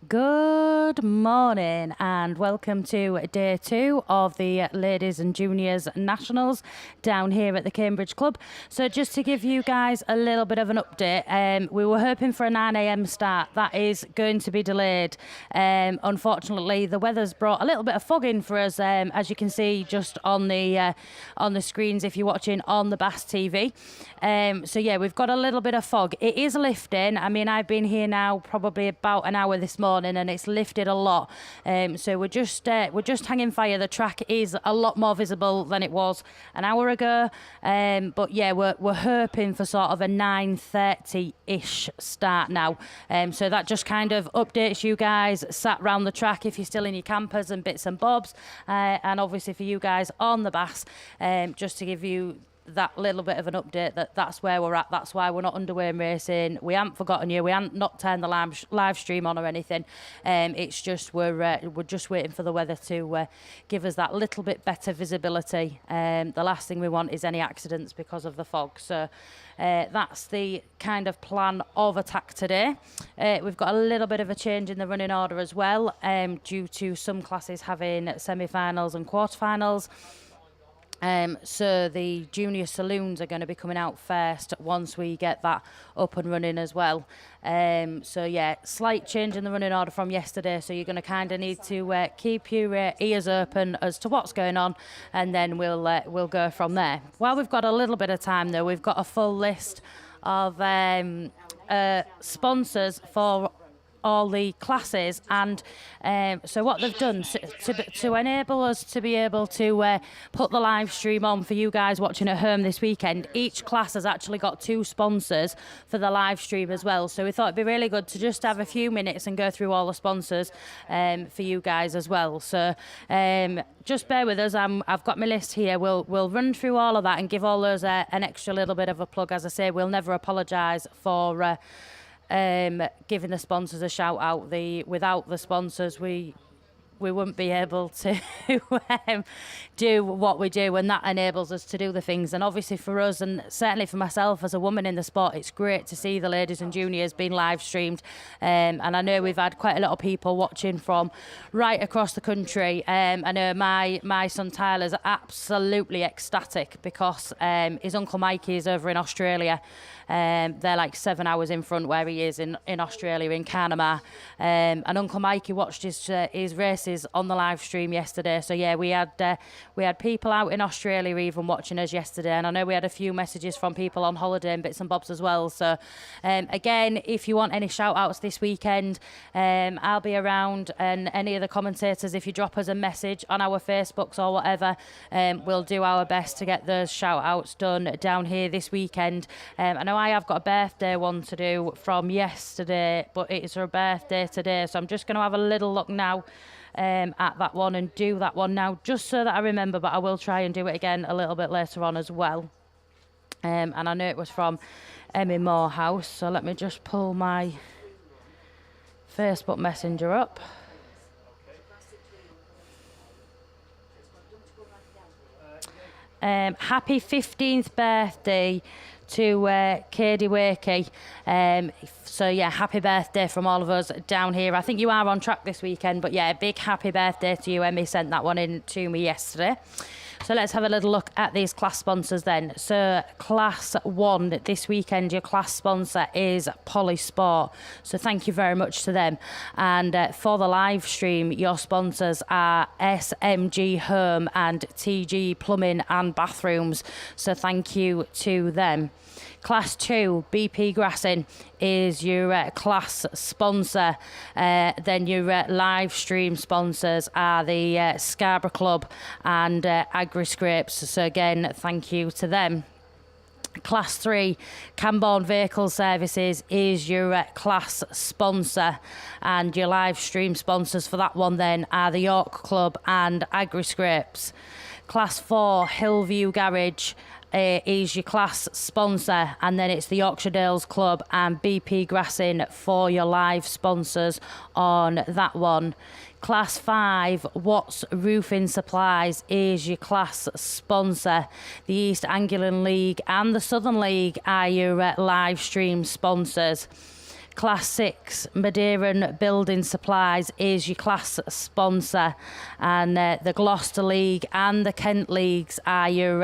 Good morning and welcome to day 2 of the Ladies and Juniors Nationals down here at the Cambridge Club. So just to give you guys a little bit of an update, we were hoping for a 9 a.m. start. That is going to be delayed. Unfortunately, the weather's brought a little bit of fog in for us, as you can see just on the screens if you're watching on the BAStv. So yeah, we've got a little bit of fog. It is lifting. I mean, I've been here now probably about an hour this morning and it's lifted a lot. So we're just hanging fire. The track is a lot more visible than it was an hour ago. But yeah, we're hoping for sort of a 9:30-ish start now. So that just kind of updates you guys sat round the track if you're still in your campers and bits and bobs. And obviously for you guys on the Bass, just to give you that little bit of an update that's where we're at. That's why we're not underway in racing. We haven't forgotten you. We haven't not turned the live stream on or anything. It's just we're just waiting for the weather to give us that little bit better visibility. The last thing we want is any accidents because of the fog. So that's the kind of plan of attack today. We've got a little bit of a change in the running order as well, due to some classes having semi-finals and quarterfinals. So the junior saloons are going to be coming out first once we get that up and running as well. So yeah, slight change in the running order from yesterday. So you're going to kind of need to keep your ears open as to what's going on, and then we'll go from there. While we've got a little bit of time though, we've got a full list of sponsors for all the classes, and so what they've done to enable us to be able to put the live stream on for you guys watching at home this weekend, each class has actually got 2 sponsors for the live stream as well. So we thought it'd be really good to just have a few minutes and go through all the sponsors for you guys as well. So just bear with us. I've got my list here. We'll run through all of that and give all those an extra little bit of a plug. As I say, we'll never apologise for giving the sponsors a shout out. Without the sponsors, we wouldn't be able to do what we do, and that enables us to do the things. And obviously for us, and certainly for myself as a woman in the sport, it's great to see the ladies and juniors being live streamed. And I know we've had quite a lot of people watching from right across the country. I know my son Tyler's absolutely ecstatic because his uncle Mikey is over in Australia. They're like 7 hours in front where he is in Australia, in Carnamah. And Uncle Mikey watched his races on the live stream yesterday. So yeah, we had people out in Australia even watching us yesterday, and I know we had a few messages from people on holiday and bits and bobs as well. So again, if you want any shout outs this weekend, I'll be around, and any of the commentators, if you drop us a message on our Facebooks or whatever, we'll do our best to get those shout outs done down here this weekend. I know I have got a birthday one to do from yesterday, but it's her birthday today, so I'm just going to have a little look now at that one and do that one now, just so that I remember, but I will try and do it again a little bit later on as well. And I know it was from Emmy Morehouse, so let me just pull my Facebook Messenger up. Happy 15th birthday to Katie Wakey. So yeah, happy birthday from all of us down here. I think you are on track this weekend, but yeah, big happy birthday to you. Emmy sent that one in to me yesterday. So let's have a little look at these class sponsors then. So Class 1 this weekend, your class sponsor is Polysport. So thank you very much to them. And for the live stream, your sponsors are SMG Home and TG Plumbing and Bathrooms. So thank you to them. Class 2, BP Grassing, is your class sponsor. Then your live stream sponsors are the Scarborough Club and Agri-Scrapes. So again, thank you to them. Class 3, Camborne Vehicle Services, is your class sponsor, and your live stream sponsors for that one then are the York Club and Agri-Scrapes. Class 4, Hillview Garage, is your class sponsor, and then it's the Yorkshire Dales Club and BP Grassing for your live sponsors on that one. Class 5, Watts Roofing Supplies, is your class sponsor. The East Anglian League and the Southern League are your live stream sponsors. Class 6 Madeira Building Supplies is your class sponsor, and the Gloucester League and the Kent Leagues are your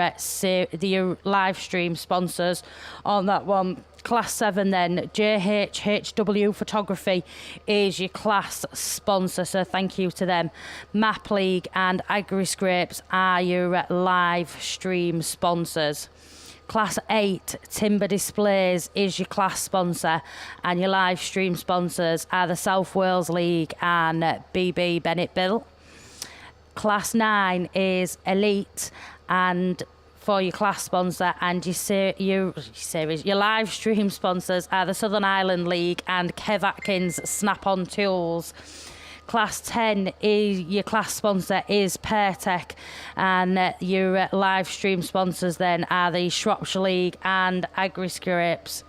live stream sponsors on that one. Class 7 then, JHHW Photography is your class sponsor, so thank you to them. Map League and Agri-Scrapes are your live stream sponsors. Class 8 Timber Displays is your class sponsor, and your live stream sponsors are the South Wales League and BB Bennett Bill. Class 9 is Elite, and for your class sponsor, and your live stream sponsors are the Southern Ireland League and Kev Atkins Snap-on Tools. Class 10 is your class sponsor is Pertec, and your live stream sponsors then are the Shropshire League and Agri-Scrapes.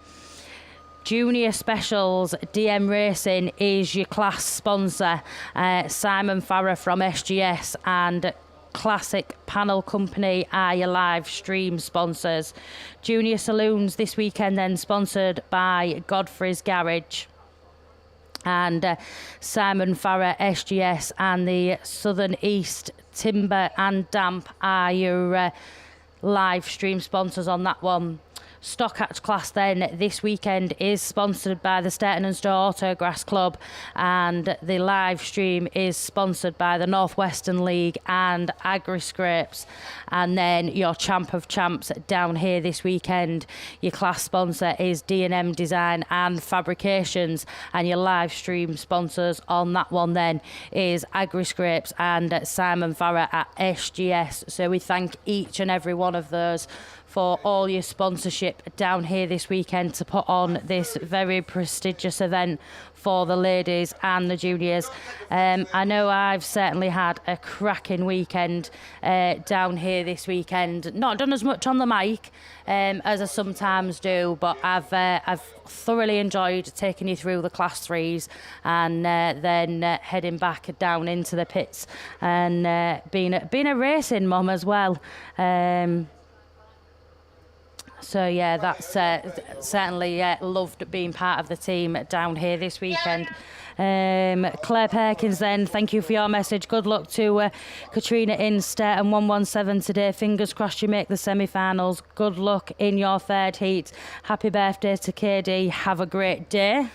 Junior Specials DM Racing is your class sponsor, Simon Farrer from SGS and Classic Panel Company are your live stream sponsors. Junior Saloons this weekend then sponsored by Godfrey's Garage, and Simon Farrer SGS and the Southern East Timber and Damp are your live stream sponsors on that one. Stockhatch class then this weekend is sponsored by the Staton and Stowe Autograss Club, and the live stream is sponsored by the Northwestern League and Agri-Scrapes. And then your Champ of Champs down here this weekend, your class sponsor is D&M Design and Fabrications, and your live stream sponsors on that one then is Agri-Scrapes and Simon Farrer at SGS. So we thank each and every one of those for all your sponsorship down here this weekend to put on this very prestigious event for the ladies and the juniors. I know I've certainly had a cracking weekend down here this weekend. Not done as much on the mic as I sometimes do, but I've thoroughly enjoyed taking you through the class 3s and then heading back down into the pits and being a racing mum as well. So yeah, that's certainly loved being part of the team down here this weekend. Claire Perkins then, thank you for your message. Good luck to Katrina Inster and 117 today. Fingers crossed you make the semi-finals. Good luck in your third heat. Happy birthday to KD. Have a great day.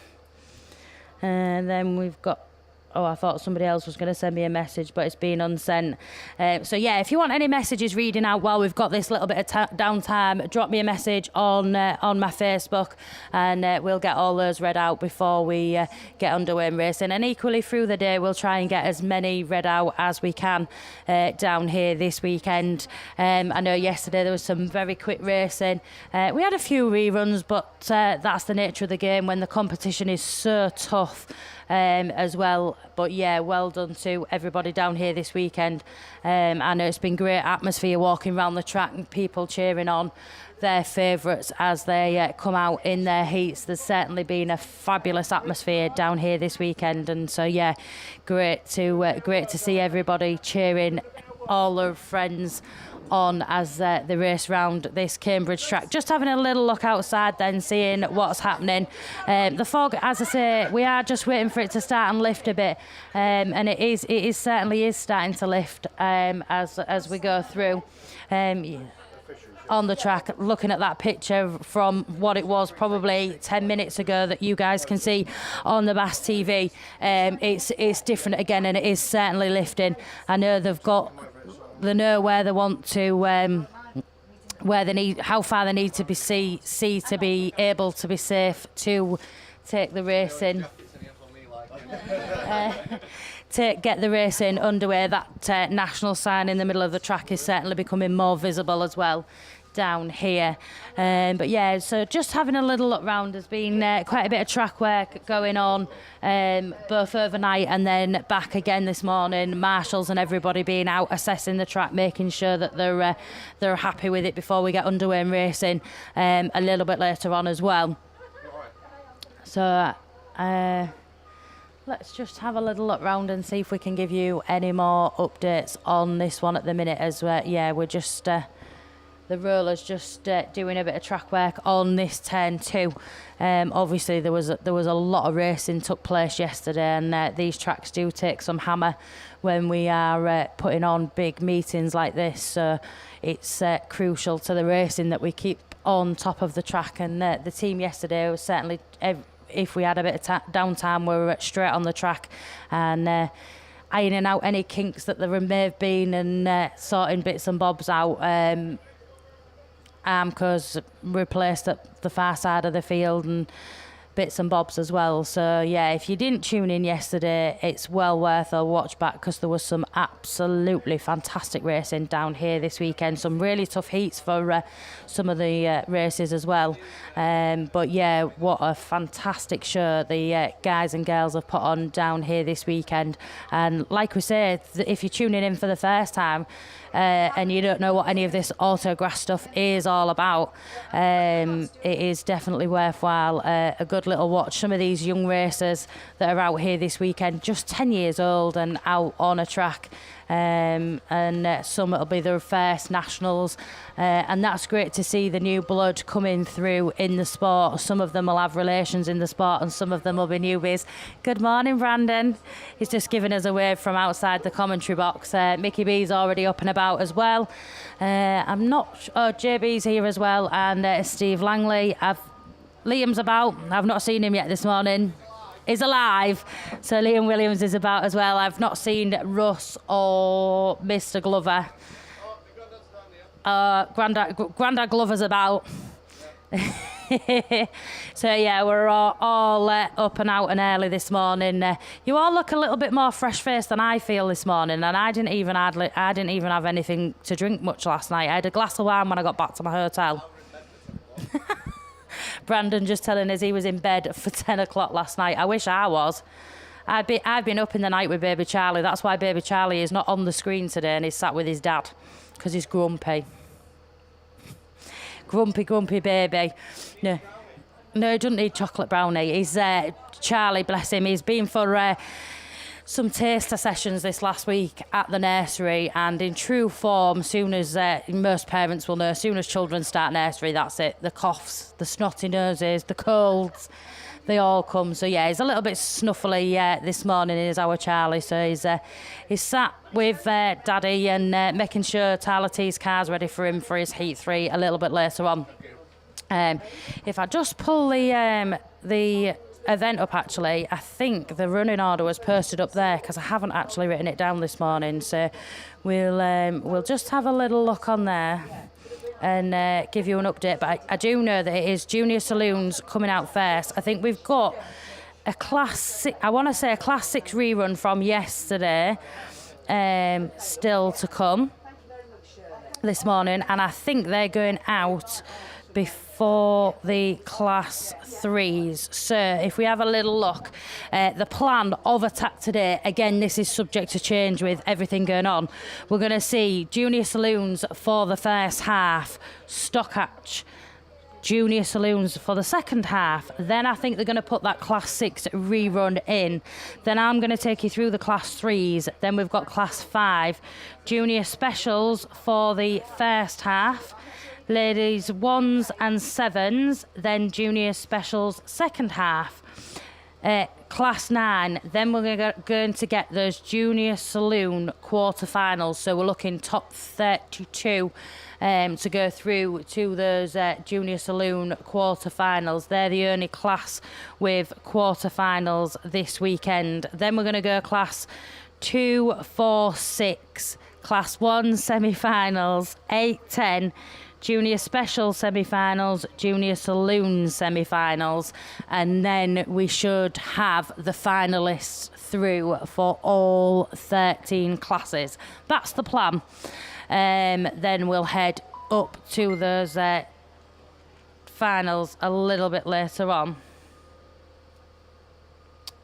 And then we've got... Oh, I thought somebody else was going to send me a message, but it's been unsent. So, yeah, if you want any messages reading out while we've got this little bit of downtime, drop me a message on my Facebook, and we'll get all those read out before we get underway in racing. And equally through the day, we'll try and get as many read out as we can down here this weekend. I know yesterday there was some very quick racing. We had a few reruns, but that's the nature of the game when the competition is so tough. As well, but yeah, well done to everybody down here this weekend. I know it's been great atmosphere walking around the track and people cheering on their favourites as they come out in their heats. There's certainly been a fabulous atmosphere down here this weekend, and so yeah, great to see everybody cheering all their friends on as the race round this Cambridge track. Just having a little look outside then, seeing what's happening. The fog, as I say, we are just waiting for it to start and lift a bit, and it certainly is starting to lift as we go through. On the track, looking at that picture from what it was probably 10 minutes ago that you guys can see on the BAStv, it's different again, and it is certainly lifting. I know they know where they want to, where they need, how far they need to be see to be able to be safe to take the racing. To get the racing underway. That national sign in the middle of the track is certainly becoming more visible as well down here. But yeah, so just having a little look round. There's been quite a bit of track work going on, both overnight and then back again this morning. Marshals and everybody being out assessing the track, making sure that they're happy with it before we get underway in racing a little bit later on as well. So let's just have a little look round and see if we can give you any more updates on this one at the minute. As yeah, we're just the rollers just doing a bit of track work on this turn too. Obviously there was a lot of racing took place yesterday, and these tracks do take some hammer when we are putting on big meetings like this, so it's crucial to the racing that we keep on top of the track. And the team yesterday was certainly, if we had a bit of downtime, we were straight on the track and ironing out any kinks that there may have been, and sorting bits and bobs out. Armco's replaced at the far side of the field and bits and bobs as well. So yeah, if you didn't tune in yesterday, it's well worth a watch back, because there was some absolutely fantastic racing down here this weekend. Some really tough heats for some of the races as well. But yeah, what a fantastic show the guys and girls have put on down here this weekend. And like we say, if you're tuning in for the first time and you don't know what any of this Autograss stuff is all about, it is definitely worthwhile a good little watch. Some of these young racers that are out here this weekend, just 10 years old and out on a track, and some it'll be their first nationals, and that's great to see the new blood coming through in the sport. Some of them will have relations in the sport and some of them will be newbies. Good morning, Brandon. He's just giving us a wave from outside the commentary box. Mickey B's already up and about as well. I'm not JB's here as well, and Steve Langley. Liam's about. I've not seen him yet this morning. He's alive. So Liam Williams is about as well. I've not seen Russ or Mr. Glover. Grandad Glover's about. So yeah, we're all up and out and early this morning. You all look a little bit more fresh-faced than I feel this morning, and I didn't even have anything to drink much last night. I had a glass of wine when I got back to my hotel. Brandon just telling us he was in bed for 10 o'clock last night. I wish I was. I've been up in the night with baby Charlie. That's why baby Charlie is not on the screen today, and he's sat with his dad, because he's grumpy. Grumpy baby. No, he doesn't need chocolate brownie. He's Charlie, bless him. He's been for some taster sessions this last week at the nursery, and in true form, soon as most parents will know, as soon as children start nursery, that's it. The coughs, the snotty noses, the colds, they all come. So yeah, he's a little bit snuffly this morning, is our Charlie. So he's sat with Daddy and making sure Tyler T's car's ready for him for his Heat 3 a little bit later on. If I just pull the event up, actually, I think the running order was posted up there, because I haven't actually written it down this morning. So we'll just have a little look on there and give you an update. But I do know that it is Junior Saloons coming out first. I think we've got a Class 6, I want to say a Class 6 rerun from yesterday still to come this morning, and I think they're going out before the Class 3s. So if we have a little look, the plan of attack today, again, this is subject to change with everything going on. We're going to see Junior Saloons for the first half, Stockhatch, Junior Saloons for the second half. Then I think they're going to put that Class 6 rerun in. Then I'm going to take you through the Class 3s. Then we've got Class 5, Junior Specials for the first half, Ladies 1s and 7s, then Junior Specials second half. Class 9, then we're going to get those Junior Saloon quarterfinals. So we're looking top 32 to go through to those Junior Saloon quarterfinals. They're the only class with quarterfinals this weekend. Then we're going to go Class 2, 4, 6, Class 1 semi-finals, 8, 10, Junior Special semi-finals, Junior Saloon semi-finals, and then we should have the finalists through for all 13 classes. That's the plan. Then we'll head up to those finals a little bit later on.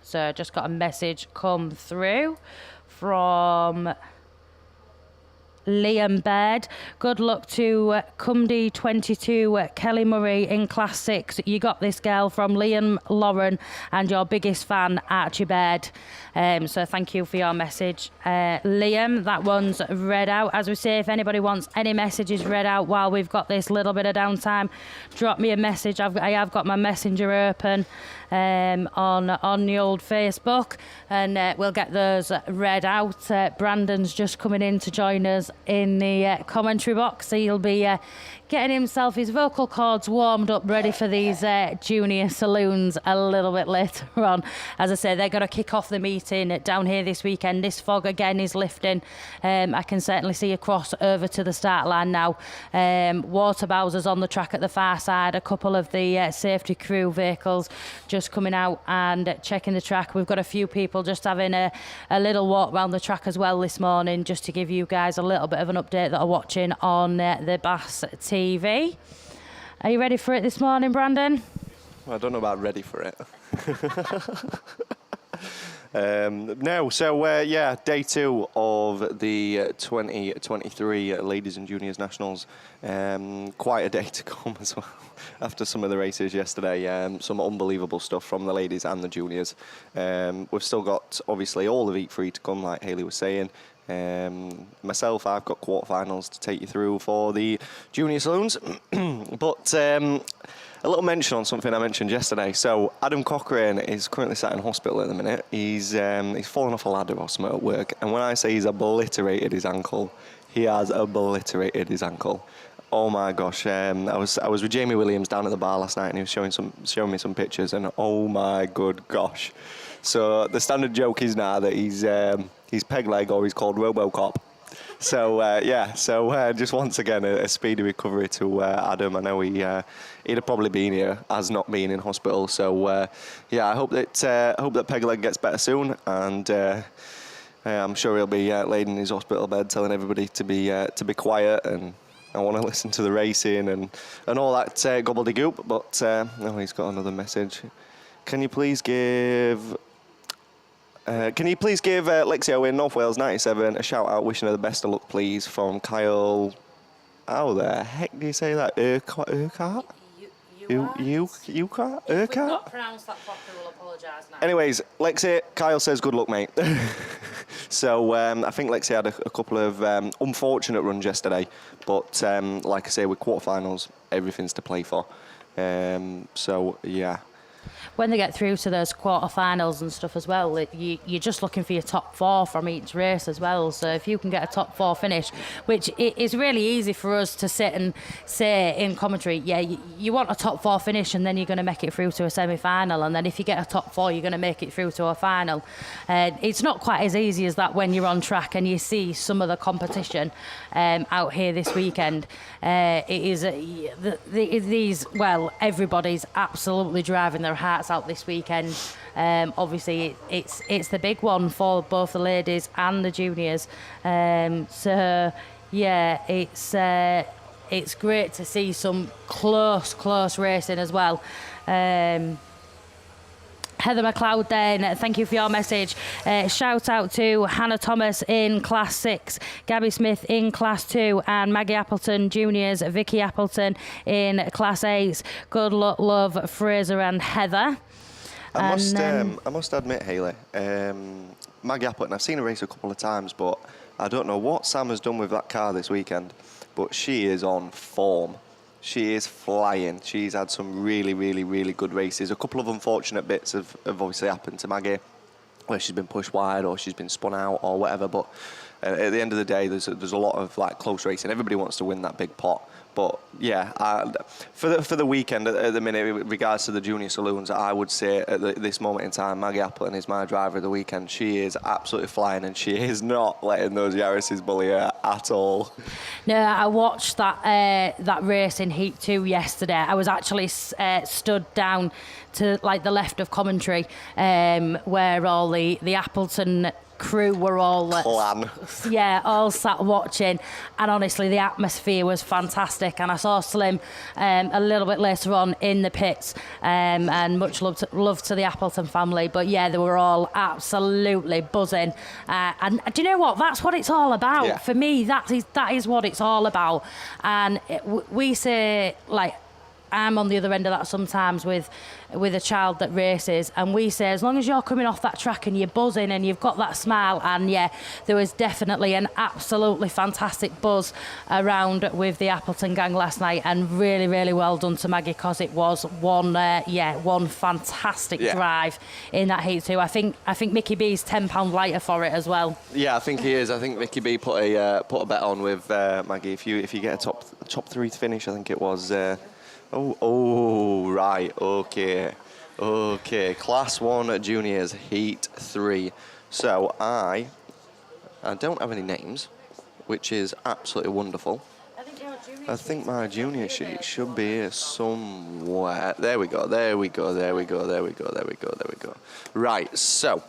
So just got a message come through from Liam Baird. Good luck to Cumdy 22, Kelly Murray in Class 6. You got this, girl, from Liam Lauren and your biggest fan, Archie Baird. So thank you for your message. Liam, that one's read out. As we say, if anybody wants any messages read out while we've got this little bit of downtime, drop me a message. I have got my messenger open on the old Facebook, and we'll get those read out. Brandon's just coming in to join us in the commentary box. He'll be getting himself his vocal cords warmed up, ready for these junior saloons a little bit later on. As I say, they're going to kick off the meeting down here this weekend. This fog again is lifting. I can certainly see across over to the start line now. Water Bowser's on the track at the far side. A couple of the safety crew vehicles just coming out and checking the track. We've got a few people just having a little walk around the track as well this morning, just to give you guys a little bit of an update that are watching on the BAStv. Are you ready for it this morning, Brandon? Well, I don't know about ready for it. No, so yeah, day 2 of the 2023 Ladies and Juniors Nationals. Quite a day to come as well after some of the races yesterday. Some unbelievable stuff from the ladies and the juniors. We've still got, obviously, all of Heat 3 to come, like Hayley was saying. Myself, I've got quarterfinals to take you through for the junior saloons. But a little mention on something I mentioned yesterday. So Adam Cochrane is currently sat in hospital at the minute. He's fallen off a ladder or something at work, and when I say he's obliterated his ankle, he has obliterated his ankle. Oh my gosh! I was with Jamie Williams down at the bar last night, and he was showing me some pictures, and oh my good gosh! So the standard joke is now that he's peg leg, or he's called RoboCop. So just once again a speedy recovery to Adam. I know he'd have probably been here as not being in hospital. So I hope that peg leg gets better soon, and I'm sure he'll be laid in his hospital bed telling everybody to be quiet, and I want to listen to the racing and all that gobbledygook. But he's got another message. Can you please give Lexio in North Wales 97 a shout out, wishing her the best of luck, please, from Kyle. How the heck do you say that? Urquhart? Urquhart? If we've not pronounced that properly, we'll apologise now. Anyways, Lexi, Kyle says good luck, mate. So I think Lexi had a couple of unfortunate runs yesterday, but like I say, with quarterfinals, everything's to play for. So yeah. When they get through to those quarterfinals and stuff as well, you're just looking for your top 4 from each race as well. So if you can get a top 4 finish, which is really easy for us to sit and say in commentary, yeah, you want a top 4 finish, and then you're going to make it through to a semi-final, and then if you get a top 4, you're going to make it through to a final. It's not quite as easy as that when you're on track and you see some of the competition out here this weekend. It is everybody's absolutely driving their hearts out this weekend. Obviously it's the big one for both the ladies and the juniors. So yeah, it's great to see some close racing as well. Heather McLeod then, thank you for your message. Shout out to Hannah Thomas in Class 6, Gabby Smith in Class 2, and Maggie Appleton Juniors, Vicky Appleton in Class 8. Good luck, love, Fraser and Heather. I must admit, Hayley, Maggie Appleton, I've seen her race a couple of times, but I don't know what Sam has done with that car this weekend, but she is on form. She is flying. She's had some really, really, really good races. A couple of unfortunate bits have obviously happened to Maggie, where she's been pushed wide or she's been spun out or whatever. But at the end of the day, there's a lot of like close racing. Everybody wants to win that big pot. But yeah, for the weekend at the minute, with regards to the junior saloons, I would say at this moment in time, Maggie Appleton is my driver of the weekend. She is absolutely flying, and she is not letting those Yaris's bully her at all. No, I watched that race in Heat 2 yesterday. I was actually stood down to like the left of commentary, where all the Appleton crew were all Clan. all sat watching, and honestly the atmosphere was fantastic. And I saw Slim a little bit later on in the pits, and much love to the Appleton family. But yeah, they were all absolutely buzzing, and do you know what? That's what it's all about. Yeah. For me, that is what it's all about. And we say, like, I'm on the other end of that sometimes with a child that races, and we say, as long as you're coming off that track and you're buzzing and you've got that smile. And yeah, there was definitely an absolutely fantastic buzz around with the Appleton gang last night, and really, really well done to Maggie, because it was one fantastic drive in that heat too. I think Mickey B's £10 lighter for it as well. Yeah, I think he is. I think Mickey B put a bet on with Maggie. If you get a top 3 to finish, I think it was. Right, okay. Class 1 juniors, heat 3. So I don't have any names, which is absolutely wonderful. I think my junior sheet should be here somewhere. There we go. Right, so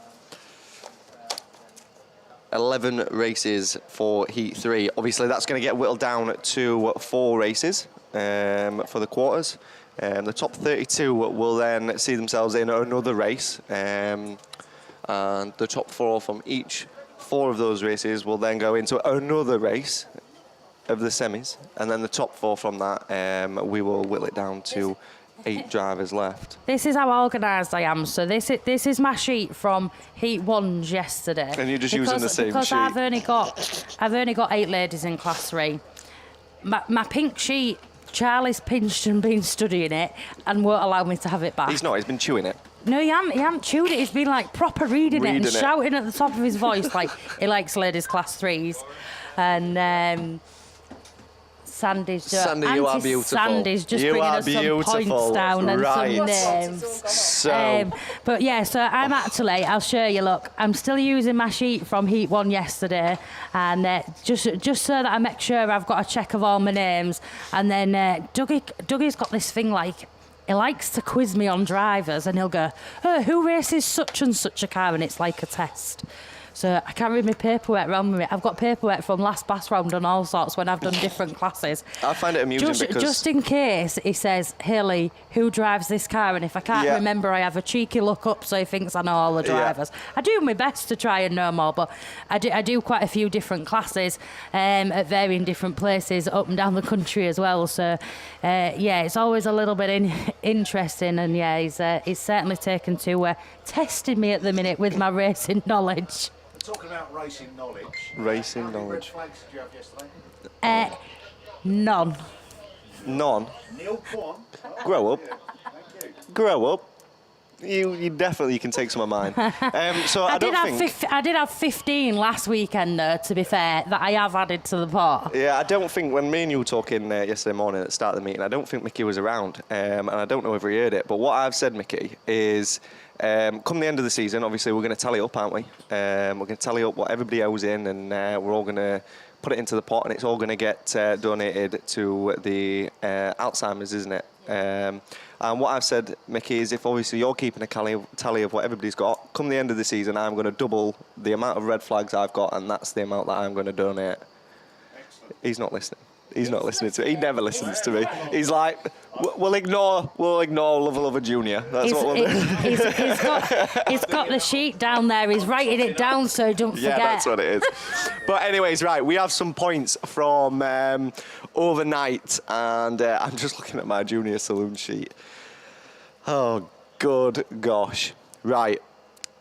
11 races for heat 3. Obviously, that's going to get whittled down to 4 races. For the quarters. The top 32 will then see themselves in another race, and the top 4 from each 4 of those races will then go into another race of the semis, and then the top 4 from that, we will whittle it down to 8 drivers left. This is how organised I am. So this is my sheet from Heat 1's yesterday. And you're just using the same because sheet. I've only got 8 ladies in Class 3. My pink sheet, Charlie's pinched and been studying it and won't allow me to have it back. He's not. He's been chewing it. No, he hasn't chewed it. He's been like proper reading it and shouting at the top of his voice like he likes ladies Class 3s. And Sandy's you are beautiful. Sandy's just bringing us some points down and some names. So, but yeah, so I'm actually, I'll show you, look, I'm still using my sheet from Heat 1 yesterday, and just so that I make sure I've got a check of all my names. And then Dougie's got this thing, like, he likes to quiz me on drivers, and he'll go, oh, who races such and such a car? And it's like a test. So I carry my paperwork around with me. I've got paperwork from last BAS round and all sorts when I've done different classes. I find it amusing because... Just in case he says, Haley, who drives this car? And if I can't remember, I have a cheeky look up so he thinks I know all the drivers. Yeah. I do my best to try and know more, but I do quite a few different classes at varying different places up and down the country as well. So, it's always a little bit interesting. And, he's certainly taken to testing me at the minute with my racing knowledge. Talking about racing knowledge. Racing How many red knowledge. flags did you have yesterday? None. None. Neil, go on. Grow up. Thank you. Grow up. You definitely can take some of mine. So I did have 15 last weekend, though, to be fair, that I have added to the pot. Yeah, I don't think when me and you were talking yesterday morning at the start of the meeting, I don't think Mickey was around, and I don't know if he heard it. But what I've said, Mickey, is come the end of the season, obviously we're going to tally up, aren't we? We're going to tally up what everybody owes in, and we're all going to put it into the pot, and it's all going to get donated to the Alzheimer's, isn't it? And what I've said, Mickey, is if obviously you're keeping a tally of what everybody's got, come the end of the season, I'm going to double the amount of red flags I've got, and that's the amount that I'm going to donate. Excellent. He's not listening. He's not listening to me. He never listens to me. He's like, we'll ignore Lover Junior. That's what we'll do. He's got the sheet down there. He's writing it down so don't forget. Yeah, that's what it is. But anyways, right, we have some points from overnight, and I'm just looking at my junior saloon sheet. Oh, good gosh. Right,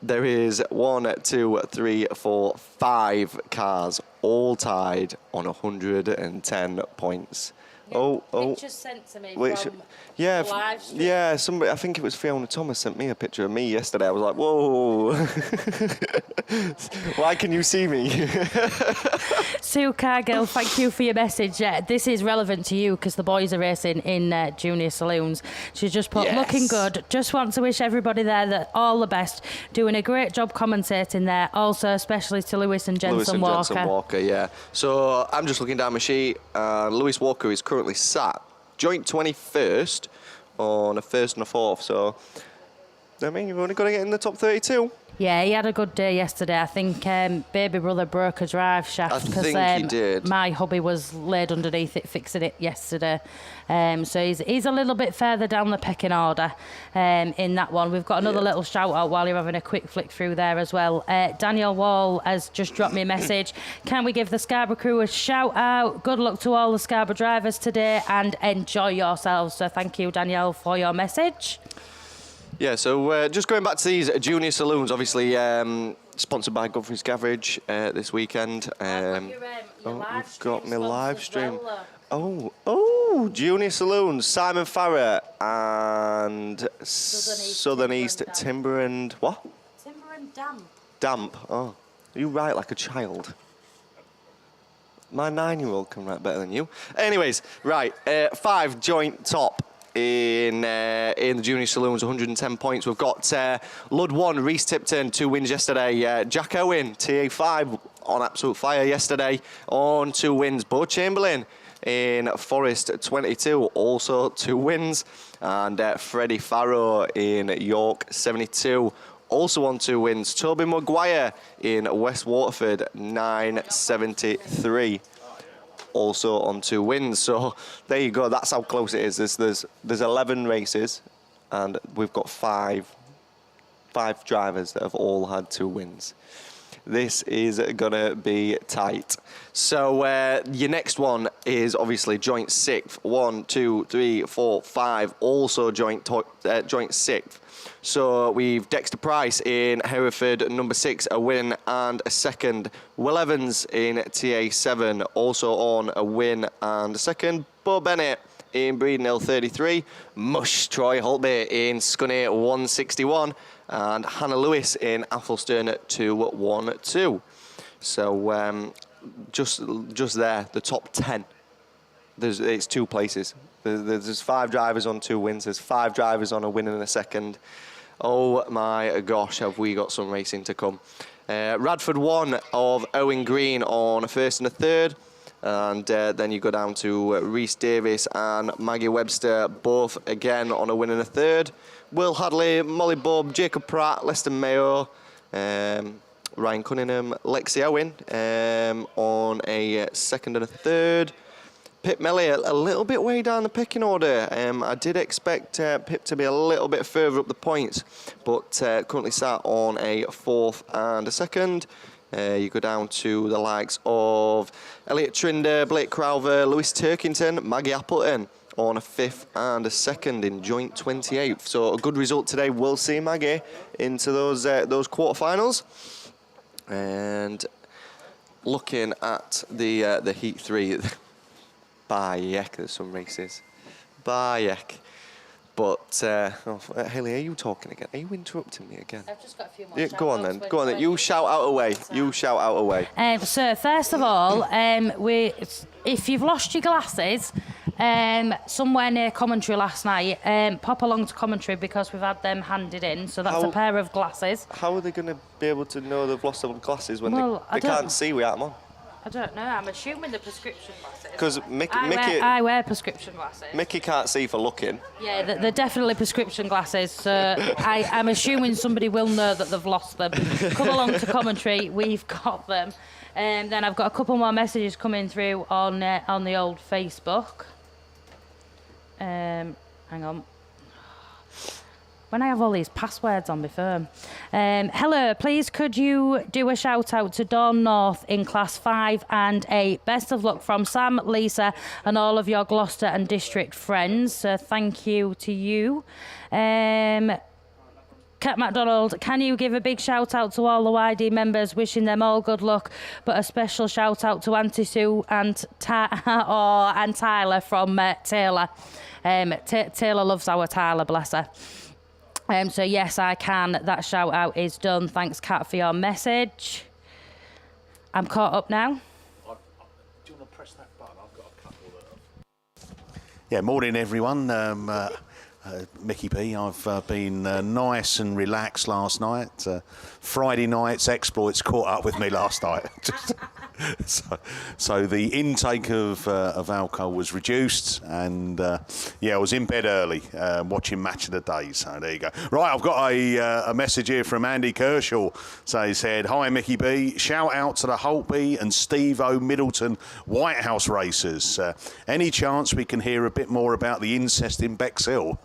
there is 1, 2, 3, 4, 5 cars all tied on 110 points. Yeah, pictures sent to me from yeah, the live stream. Yeah, somebody, I think it was Fiona Thomas sent me a picture of me yesterday. I was like, whoa. Why can you see me? Sue Cargill, thank you for your message. This is relevant to you because the boys are racing in junior saloons. She's just put, looking good. Just want to wish everybody there all the best. Doing a great job commentating there. Also, especially to Lewis and Jensen Walker. Jensen Walker, yeah. So I'm just looking down my sheet. Lewis Walker is currently sat joint 21st on a 1st and a 4th. So, I mean, you've only got to get in the top 32. Yeah, he had a good day yesterday. I think baby brother broke a drive shaft I because think he did. my hubby was laid underneath it fixing it yesterday. So he's a little bit further down the pecking order in that one. We've got another little shout out while you're having a quick flick through there as well. Daniel Wall has just dropped me a message. Can we give the Scarborough crew a shout out? Good luck to all the Scarborough drivers today and enjoy yourselves. So thank you, Danielle, for your message. Yeah, so just going back to these junior saloons, obviously sponsored by Godfrey's Garage this weekend. You've got my live stream. Oh, junior saloons, Simon Farrer and Southern East Timber and what? Timber and Damp. Damp. Oh, you write like a child. My 9-year-old can write better than you. Anyways, right, 5 joint top in the junior saloons, 110 points. We've got Lud 1, Reese Tipton, 2 wins yesterday. Jack Owen, TA5, on absolute fire yesterday, on 2 wins. Bo Chamberlain in Forest 22, also 2 wins. And Freddie Farrow in York 72, also on 2 wins. Toby Maguire in West Waterford 973. Also on 2 wins. So there you go. That's how close it is. There's 11 races, and we've got five drivers that have all had 2 wins. This is gonna be tight. So your next one is obviously joint 6th. 1, 2, 3, 4, 5. Also joint 6th. So we've Dexter Price in Hereford, number 6, a win and a second. Will Evans in TA7, also on a win and a second. Bo Bennett in Breedon 33. Mush Troy Holtby in Scunny 161. And Hannah Lewis in Athelston 212. So just there, the top 10. It's 2 places. There's 5 drivers on 2 wins. There's 5 drivers on a win and a second. Oh my gosh, have we got some racing to come. Radford 1 of Owen Green on a 1st and a 3rd. And then you go down to Reese Davis and Maggie Webster, both again on a win and a 3rd. Will Hadley, Molly Bob, Jacob Pratt, Lester Mayo, Ryan Cunningham, Lexi Owen on a 2nd and a 3rd. Pip Melly a little bit way down the pecking order. I did expect Pip to be a little bit further up the points, but currently sat on a 4th and a 2nd. You go down to the likes of Elliot Trinder, Blake Crowther, Lewis Turkington, Maggie Appleton on a 5th and a 2nd in joint 28th. So a good result today will see Maggie into those quarterfinals. And looking at the Heat 3, Bayek, there's some races. Bayek. But, Hayley, are you talking again? Are you interrupting me again? I've just got a few more. Yeah, go on then. Go on then. You shout out away. You shout out away. So, first of all, if you've lost your glasses somewhere near Commentary last night, pop along to Commentary because we've had them handed in. So that's a pair of glasses. How are they going to be able to know they've lost their glasses when they can't see without them on? I don't know. I'm assuming the prescription glasses. Because I wear prescription glasses. Mickey can't see for looking. Yeah, they're definitely prescription glasses. So I'm assuming somebody will know that they've lost them. Come along to Commentary. We've got them. And then I've got a couple more messages coming through on the old Facebook. Hang on. When I have all these passwords on my phone. Hello, please could you do a shout out to Dawn North in class 5 and 8. Best of luck from Sam, Lisa and all of your Gloucester and district friends. So thank you to you. Cat MacDonald, can you give a big shout out to all the YD members, wishing them all good luck, but a special shout out to Auntie Sue and Tyler from Taylor. Taylor loves our Tyler, bless her. So yes, I can. That shout out is done. Thanks, Kat, for your message. I'm caught up now. Do you want to press that button? I've got a couple that. Yeah, morning everyone. Mickey B. I've been nice and relaxed last night. Friday night's exploits caught up with me last night. So the intake of alcohol was reduced, and yeah, I was in bed early watching Match of the Day. So there you go. Right, I've got a message here from Andy Kershaw. So he said, "Hi Mickey B. Shout out to the Holtby and Steve O Middleton White House racers. Any chance we can hear a bit more about the incest in Bexhill?"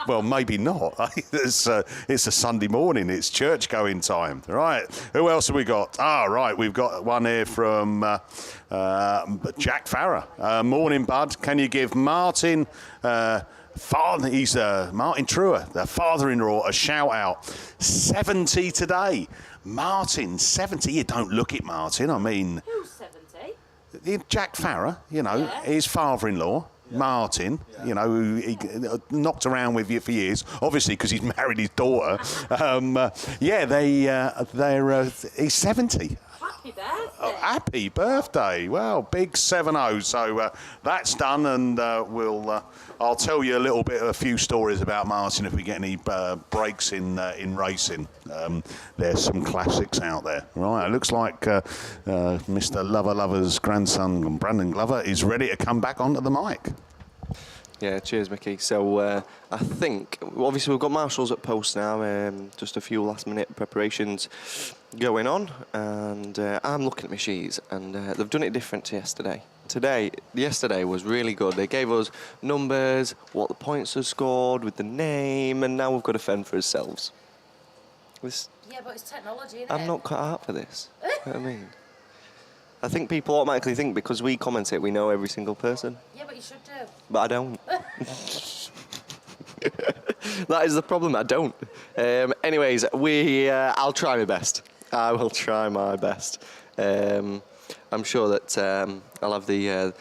Well, maybe not. It's a Sunday morning. It's church going time. Right. Who else have we got? Right. We've got one here from Jack Farrer. Morning, bud. Can you give Martin, he's Martin Truer, the father-in-law, a shout out? 70 today. Martin, 70. You don't look it, Martin. I mean, Who's 70? Jack Farrer, his father-in-law. Martin, who he knocked around with you for years, obviously because he's married his daughter. He's 70. Happy birthday. Happy birthday. Well, big 7-0. So that's done, and I'll tell you a few stories about Martin if we get any breaks in racing. There's some classics out there. Right, it looks like Mr. Lover's grandson, Brandon Glover, is ready to come back onto the mic. Yeah, cheers, Mickey. So I think, obviously, we've got marshals at post now, just a few last-minute preparations going on, and I'm looking at my sheets, and they've done it different to yesterday. Yesterday was really good. They gave us numbers, what the points are scored with the name, and now we've got to fend for ourselves. Yeah, but it's technology, isn't it? I'm not cut out for this. You know what I mean? I think people automatically think because we commentate, we know every single person. Yeah, but you should do. But I don't. That is the problem, I don't. Anyways, I'll try my best. I will try my best. I'm sure that I'll have the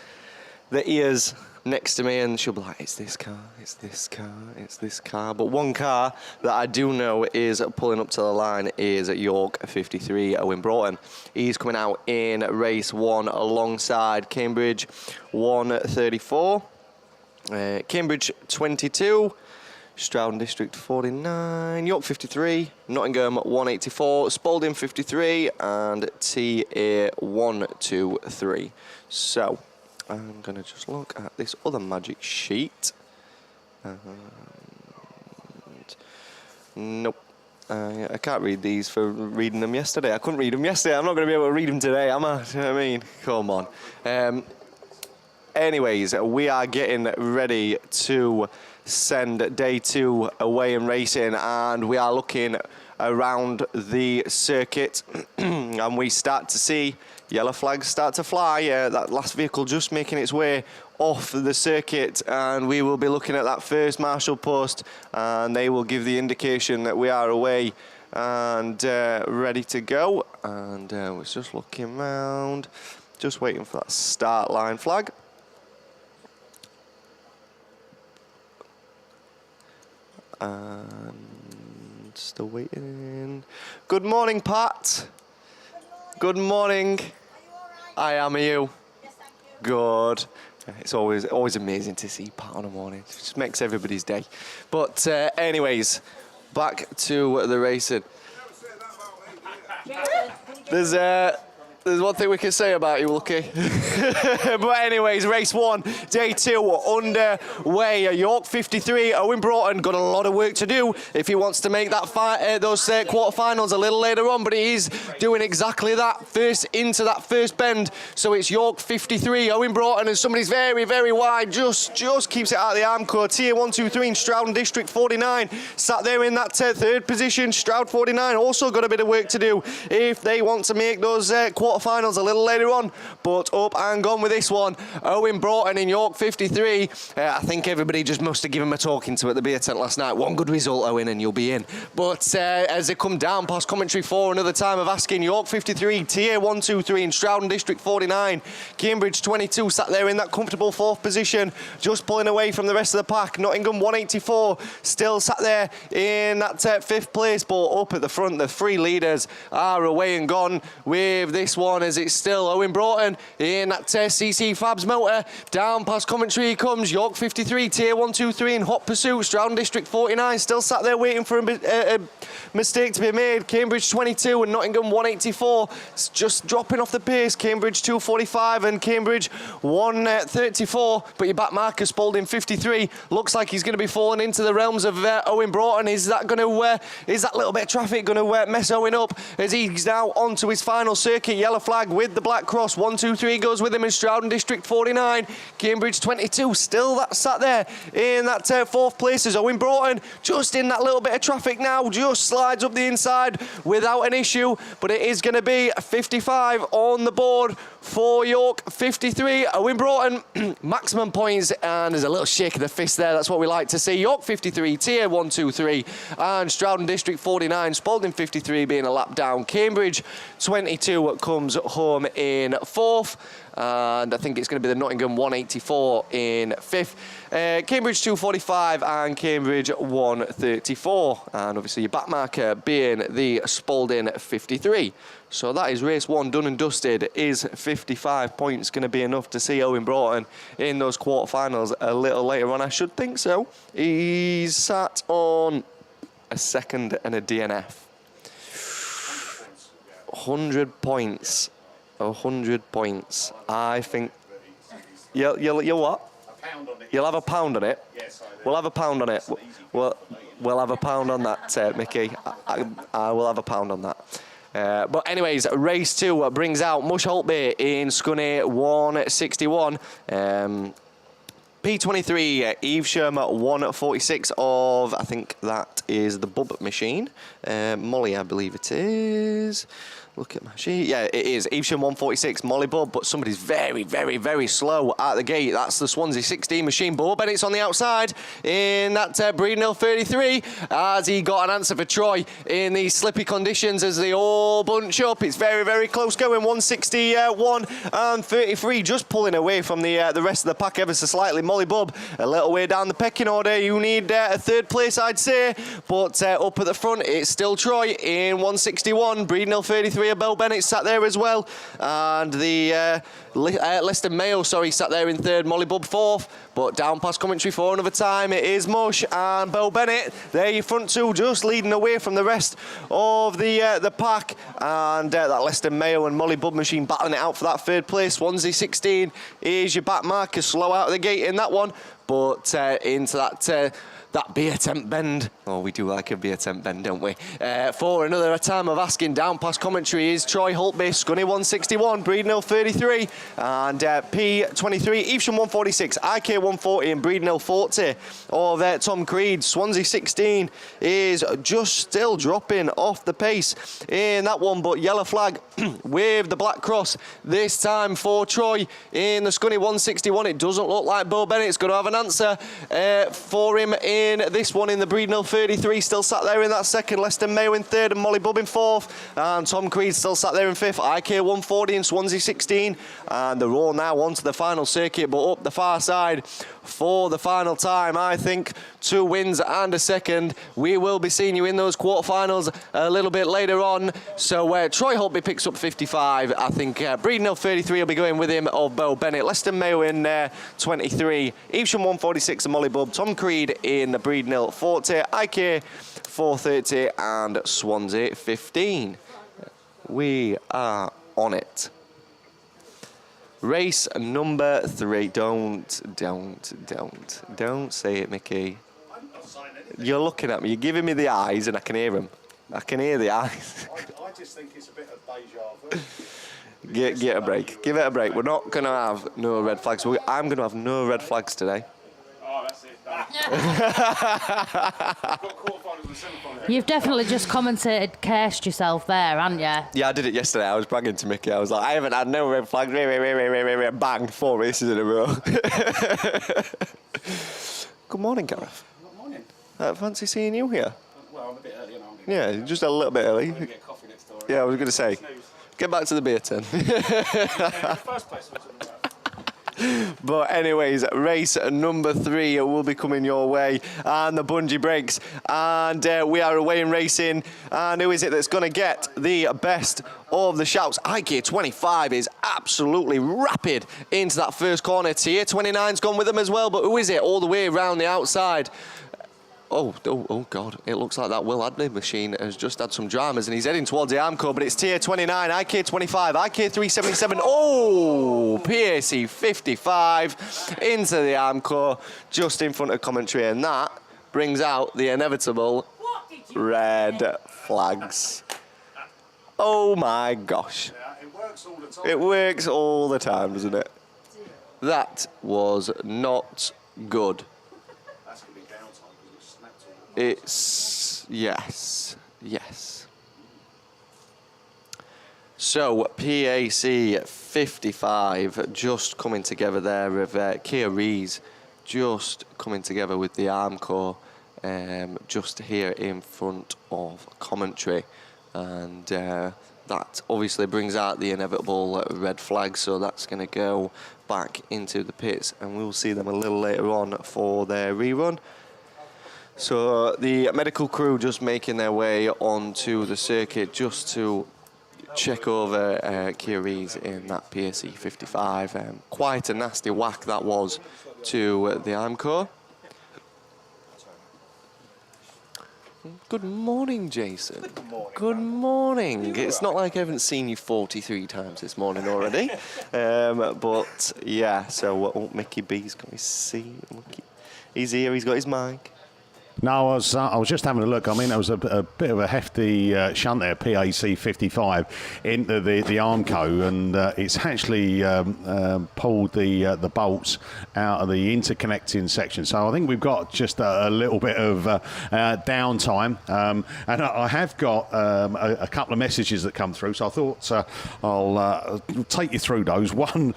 ears next to me, and she'll be like, it's this car, it's this car, it's this car. But one car that I do know is pulling up to the line is York 53, Owen Broughton. He's coming out in race 1 alongside Cambridge 134, Cambridge 22, Stroud District 49, York 53, Nottingham 184, Spalding 53, and TA 123. So I'm going to just look at this other magic sheet. And nope. I can't read these for reading them yesterday. I couldn't read them yesterday. I'm not going to be able to read them today, am I? Do you know what I mean? Come on. Anyways, we are getting ready to send day 2 away in racing, and we are looking around the circuit and we start to see yellow flags start to fly. That last vehicle just making its way off the circuit, and we will be looking at that first marshal post, and they will give the indication that we are away and ready to go. And we're just looking round, just waiting for that start line flag. And still waiting. Good morning, Pat. Good morning. Are you all right? I am. Are you? Yes, thank you. Good. It's always amazing to see Pat on a morning. It just makes everybody's day. But anyways, back to the racing. There's one thing we can say about you, Lucky. But anyways, race 1, day 2 underway. York 53, Owen Broughton got a lot of work to do if he wants to make that those quarterfinals a little later on, but he is doing exactly that, first into that first bend. So it's York 53, Owen Broughton, and somebody's very, very wide, just keeps it out of the arm core. Tier 1, 2, 3 in Stroud District 49, sat there in that third position. Stroud 49 also got a bit of work to do if they want to make those quarterfinals a little later on, but up and gone with this one. Owen Broughton in York 53. I think everybody just must have given him a talking to at the beer tent last night. One good result, Owen, and you'll be in. But as they come down past commentary 4, another time of asking, York 53, TA 1, 2, 3 in Stroud District 49. Cambridge 22 sat there in that comfortable 4th position, just pulling away from the rest of the pack. Nottingham 184 still sat there in that 5th place, but up at the front, the 3 leaders are away and gone with this one. one, as it's still Owen Broughton in that CC Fabs motor. Down past Commentary he comes. York 53, Tier 1, 2, 3 in hot pursuit. Stroud District 49 still sat there waiting for a mistake to be made. Cambridge 22 and Nottingham 184. It's just dropping off the pace. Cambridge 245 and Cambridge 134. But your back marker Spalding 53 looks like he's going to be falling into the realms of Owen Broughton. Is that going to is that little bit of traffic going to mess Owen up as he's now on to his final circuit? Yellow flag with the black cross. 1, 2, 3 goes with him in Stroud District 49. Cambridge 22 still that sat there in that fourth place as Owen Broughton just in that little bit of traffic now, just slides up the inside without an issue. But it is going to be 55 on the board for York 53. Owen Broughton maximum points, and there's a little shake of the fist there. That's what we like to see. York 53, Tier 1, 2, 3 and Stroud District 49. Spalding 53 being a lap down. Cambridge 22 comes home in fourth, and I think it's going to be the Nottingham 184 in fifth. Cambridge 245 and Cambridge 134, and obviously your back marker being the Spalding 53. So that is race one done and dusted. Is 55 points going to be enough to see Owen Broughton in those quarterfinals a little later on? I should think so. He's sat on a second and a DNF. 100 points. 100 points. I think you'll what? You'll have a pound on it. Yes, we'll have a pound on it. We'll have a pound on that, Mickey. I will have a pound on that. But anyways, race two brings out Mush Holtby in Scunny 161. P23, Evesham 146 of, I think that is the Bub machine. Molly, I believe it is. Look at my sheet. Yeah, it is. Evesham 146, Molly Bub, but somebody's very, very, very slow at the gate. That's the Swansea 16 machine. Bo Bennett's on the outside in that Breedon 33 as he got an answer for Troy in these slippy conditions as they all bunch up. It's very, very close going. 161 and 33, just pulling away from the rest of the pack ever so slightly. Molly Bub a little way down the pecking order. You need a third place, I'd say, but up at the front it's still Troy in 161. Breedon 33. Bell Bennett sat there as well, and the Leicester Mayo, sat there in third. Molly Bub fourth, but down past Commentary for another time it is Mush and Bell Bennett. They're your front two, just leading away from the rest of the pack, and that Leicester Mayo and Molly Bub machine battling it out for that third place. Swansea 16 is your back marker, slow out of the gate in that one, but into that beer tent bend. Oh, we do like a beer tent bend, don't we? For another time of asking, down past Commentary is Troy Holtby, Scunny 161, Breedon 33, and P23, Evesham 146, IK 140, and Breedon 40 of Tom Creed. Swansea 16 is just still dropping off the pace in that one, but yellow flag with the black cross this time for Troy in the Scunny 161. It doesn't look like Bo Bennett's going to have an answer for him in this one in the Breedon 33. Still sat there in that second. Leicester Mayo in third and Molly Bub in fourth, and Tom Creed still sat there in fifth. IK 140 and Swansea 16, and they're all now onto the final circuit, but up the far side for the final time. I think 2 wins and a second. We will be seeing you in those quarterfinals a little bit later on. So Troy Holtby picks up 55. I think Breedon 33 will be going with him, of Bo Bennett. Leicester Mayo in 23. Evesham 146 and Molly Bub. Tom Creed in the Breedon 40. IK 430 and Swansea 15. We are on it. Race number 3. Don't say it, Mickey. You're looking at me. You're giving me the eyes, and I can hear them. I can hear the eyes. I just think it's a bit of deja vu. Get a break. Give it a break. We're not going to have no red flags. I'm going to have no red flags today. Oh, that's it. Got quarterfinals and semifinals. You've definitely just cursed yourself there, haven't you? Yeah, I did it yesterday. I was bragging to Mickey. I was like, I haven't had no red flags. Bang, 4 races in a row. Good morning, Gareth. Good morning. Fancy seeing you here. Well, I'm a bit early, Yeah, just a little bit early. I'm going to get coffee next door. Yeah, I was going to say, get back to the beer tin. In the first place, But anyways, race number 3 will be coming your way, and the bungee breaks, and we are away in racing. And who is it that's going to get the best of the shouts? IK 25 is absolutely rapid into that first corner. Tier 29's gone with them as well, but who is it all the way around the outside? Oh, God. It looks like that Will Adney machine has just had some dramas and he's heading towards the Armco, but it's tier 29, IK 25, IK 377. Oh, PAC 55 into the Armco, just in front of commentary, and that brings out the inevitable red flags. Oh, my gosh. Yeah, it works all the time. It works all the time, doesn't it? That was not good. It's, yes. So, PAC 55 just coming together there with Kia Rees just coming together with the Armco just here in front of commentary. And that obviously brings out the inevitable red flag, so that's going to go back into the pits, and we'll see them a little later on for their rerun. So the medical crew just making their way onto the circuit just to check over Kia Rees in that PAC 55. Quite a nasty whack that was to the Armco. Good morning, Jason. Good morning. Good morning. It's not like I haven't seen you 43 times this morning already. But yeah, so Mickey B's got his seat. He's here, he's got his mic. No, I was just having a look. I mean, there was a bit of a hefty shunt there, PAC 55, into the Armco, and it's actually pulled the bolts out of the interconnecting section. So I think we've got just a little bit of downtime, and I have got a couple of messages that come through. So I thought I'll take you through those. One,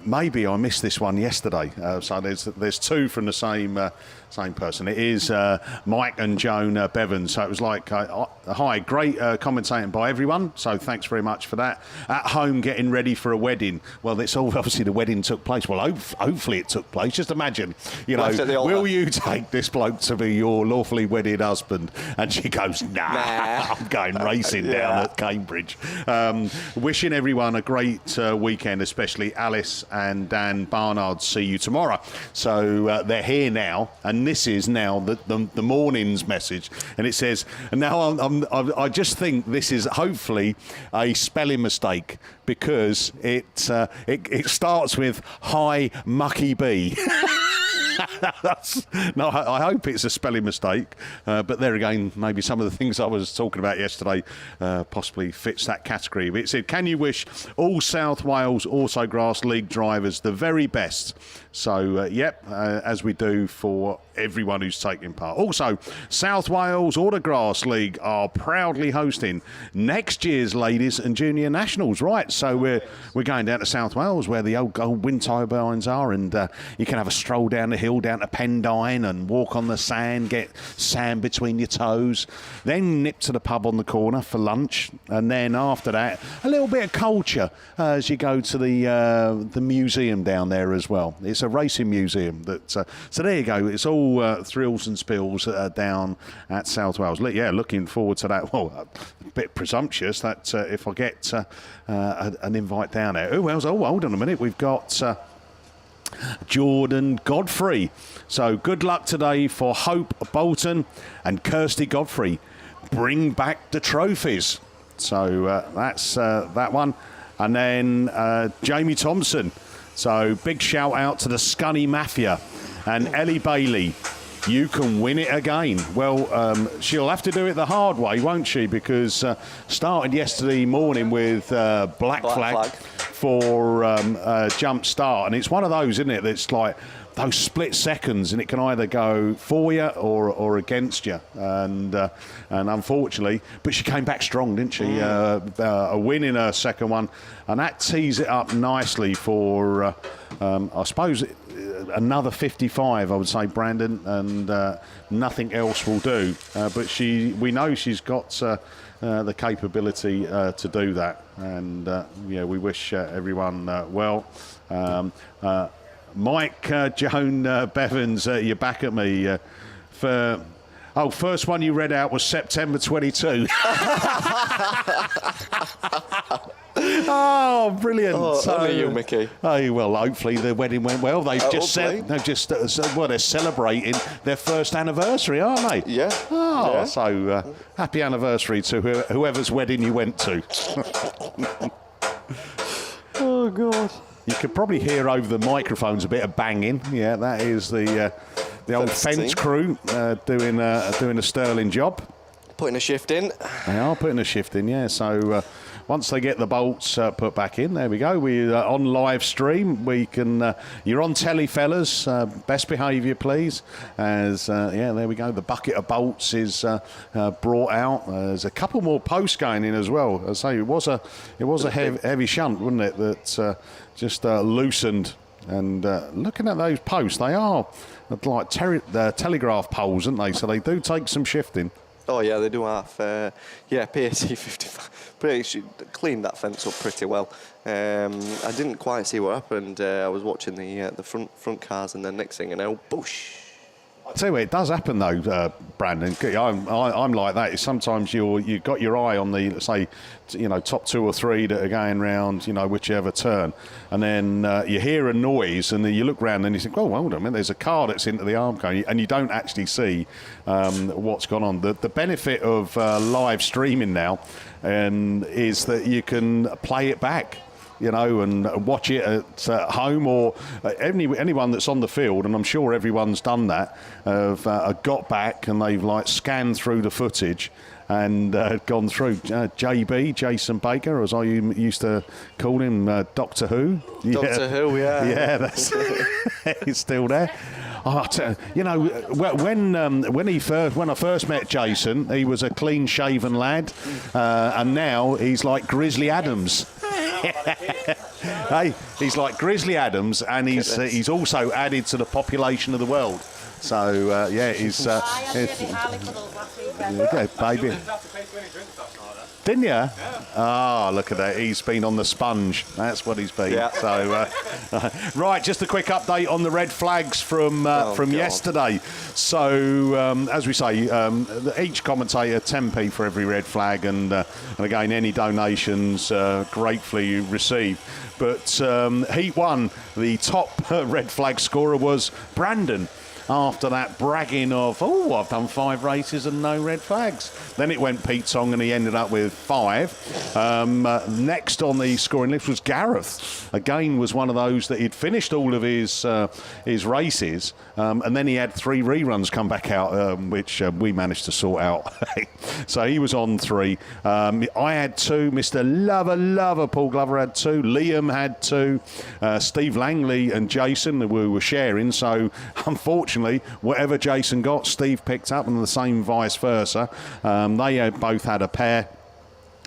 maybe I missed this one yesterday. So there's two from the same person. It is Mike and Joan Bevan. So it was like, hi, great commentating by everyone. So thanks very much for that. At home getting ready for a wedding. Well, it's all obviously the wedding took place. Well, hopefully it took place. Just imagine, will you take this bloke to be your lawfully wedded husband? And she goes, nah. I'm going racing down at Cambridge. Wishing everyone a great weekend, especially Alice and Dan Barnard. See you tomorrow. So they're here now, and this is now the morning's message, and it says, and now I just think this is hopefully a spelling mistake, because it starts with hi Mucky B. No, I hope it's a spelling mistake, but there again, maybe some of the things I was talking about yesterday possibly fits that category. But it said, can you wish all South Wales Autograss League drivers the very best? So, as we do for everyone who's taking part. Also, South Wales Autograss League are proudly hosting next year's Ladies and Junior Nationals. Right, so we're going down to South Wales, where the old wind turbines are, and you can have a stroll down the hill down to Pendine and walk on the sand, get sand between your toes, then nip to the pub on the corner for lunch, and then after that a little bit of culture as you go to the museum down there as well. It's a racing museum that so there you go. It's all thrills and spills down at South Wales. Looking forward to that. Well, a bit presumptuous that if I get an invite down there. Hold on a minute, we've got Jordan Godfrey. So good luck today for Hope Bolton and Kirsty Godfrey. Bring back the trophies. So that's that one. And then Jamie Thompson. So big shout out to the Scunny Mafia and Ellie Bailey. You can win it again. Well, she'll have to do it the hard way, won't she? Because started yesterday morning with black flag for jump start. And it's one of those, isn't it, that's like those split seconds, and it can either go for you or against you. And unfortunately, but she came back strong, didn't she? A win in her second one. And that tees it up nicely for, I suppose, another 55, I would say, Brandon, and nothing else will do. But we know she's got the capability to do that, and we wish everyone well. Mike Joan Bevans, you're back at me for... Oh, first one you read out was September 22. Oh, brilliant! Only you, Mickey. Oh, well, hopefully the wedding went well. They're celebrating their first anniversary, aren't they? Yeah. Oh, yeah. So happy anniversary to whoever's wedding you went to. Oh God. You could probably hear over the microphones a bit of banging. Yeah, that is the old fence crew doing a sterling job. Putting a shift in. They are putting a shift in, yeah. So once they get the bolts put back in, there we go. We're on live stream. We can. You're on telly, fellas. Best behaviour, please. As there we go. The bucket of bolts is brought out. There's a couple more posts going in as well. I say it was a heavy shunt, wasn't it? That just loosened. And looking at those posts, they are like telegraph poles, aren't they? So they do take some shifting. Oh yeah, they do have. PAC 55. She cleaned that fence up pretty well. I didn't quite see what happened. I was watching the front cars, and then next thing you know, boosh. I tell you what, it does happen though, Brandon. I'm like that. Sometimes you've got your eye on the, say, top 2 or 3 that are going round, whichever turn, and then you hear a noise, and then you look round and you think, oh, hold on a minute, there's a car that's into the arm cone, and you don't actually see what's gone on. The benefit of live streaming now is that you can play it back. And watch it at home, or anyone that's on the field, and I'm sure everyone's done that, have got back and they've scanned through the footage and gone through. JB, Jason Baker, as I used to call him, Doctor Who. Doctor Who, yeah. Yeah, that's he's still there. When I first met Jason, he was a clean-shaven lad, and now he's like Grizzly Adams. Hey, he's like Grizzly Adams, and he's also added to the population of the world. So he's. Okay, baby. Didn't you? Yeah. Oh, look at that. He's been on the sponge. That's what he's been. Yeah. So, right, just a quick update on the red flags from yesterday. So, as we say, each commentator 10p for every red flag, and again, any donations gratefully received. But Heat 1, the top red flag scorer was Brandon. After that bragging of, I've done 5 races and no red flags. Then it went Pete Tong, and he ended up with 5. Next on the scoring list was Gareth. Again, was one of those that he'd finished all of his races, and then he had 3 reruns come back out, which we managed to sort out. So he was on 3. I had 2. Mr. Lover, Paul Glover had 2. Liam had 2. Steve Langley and Jason, we were sharing. So unfortunately, whatever Jason got, Steve picked up, and the same vice versa. They both had a pair.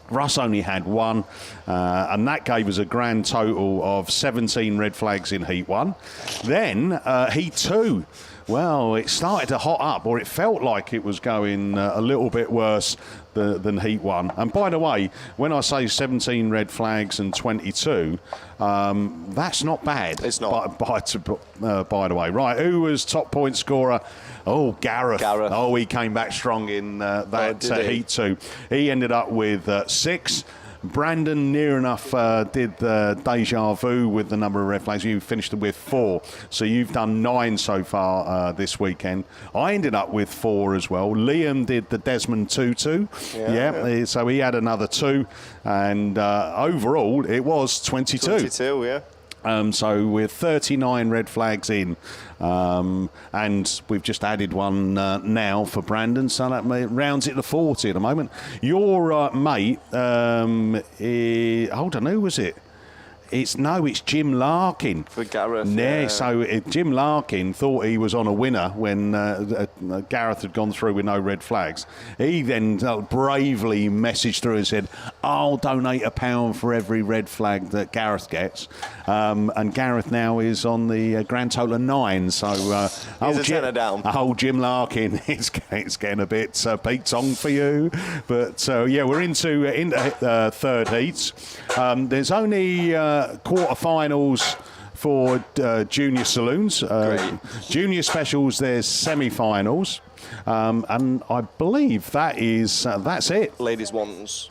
Russ only had 1, and that gave us a grand total of 17 red flags in Heat 1. Then Heat 2. Well, it started to hot up, or it felt like it was going a little bit worse than Heat 1. And by the way, when I say 17 red flags and 22, that's not bad. It's not. By the way. Right, who was top point scorer? Oh, Gareth. Oh, he came back strong in that Heat 2. He ended up with 6. Brandon, near enough, did the deja vu with the number of red flags. You finished with 4. So you've done 9 so far this weekend. I ended up with 4 as well. Liam did the Desmond Tutu. Yeah. So he had another 2. And overall, it was 22. 22, yeah. So we're 39 red flags in, and we've just added one now for Brandon, so that rounds it to 40 at the moment. Your mate, hold on, who was it? It's Jim Larkin. For Gareth. Yeah, so Jim Larkin thought he was on a winner when Gareth had gone through with no red flags. He then bravely messaged through and said, I'll donate £1 for every red flag that Gareth gets. And Gareth now is on the grand total of 9. So he's a tenner down. Jim Larkin, it's getting a bit Pete Tong for you. But we're into third heats. There's only quarterfinals for junior saloons. Junior specials, there's semi-finals. And I believe that's it. Ladies ones.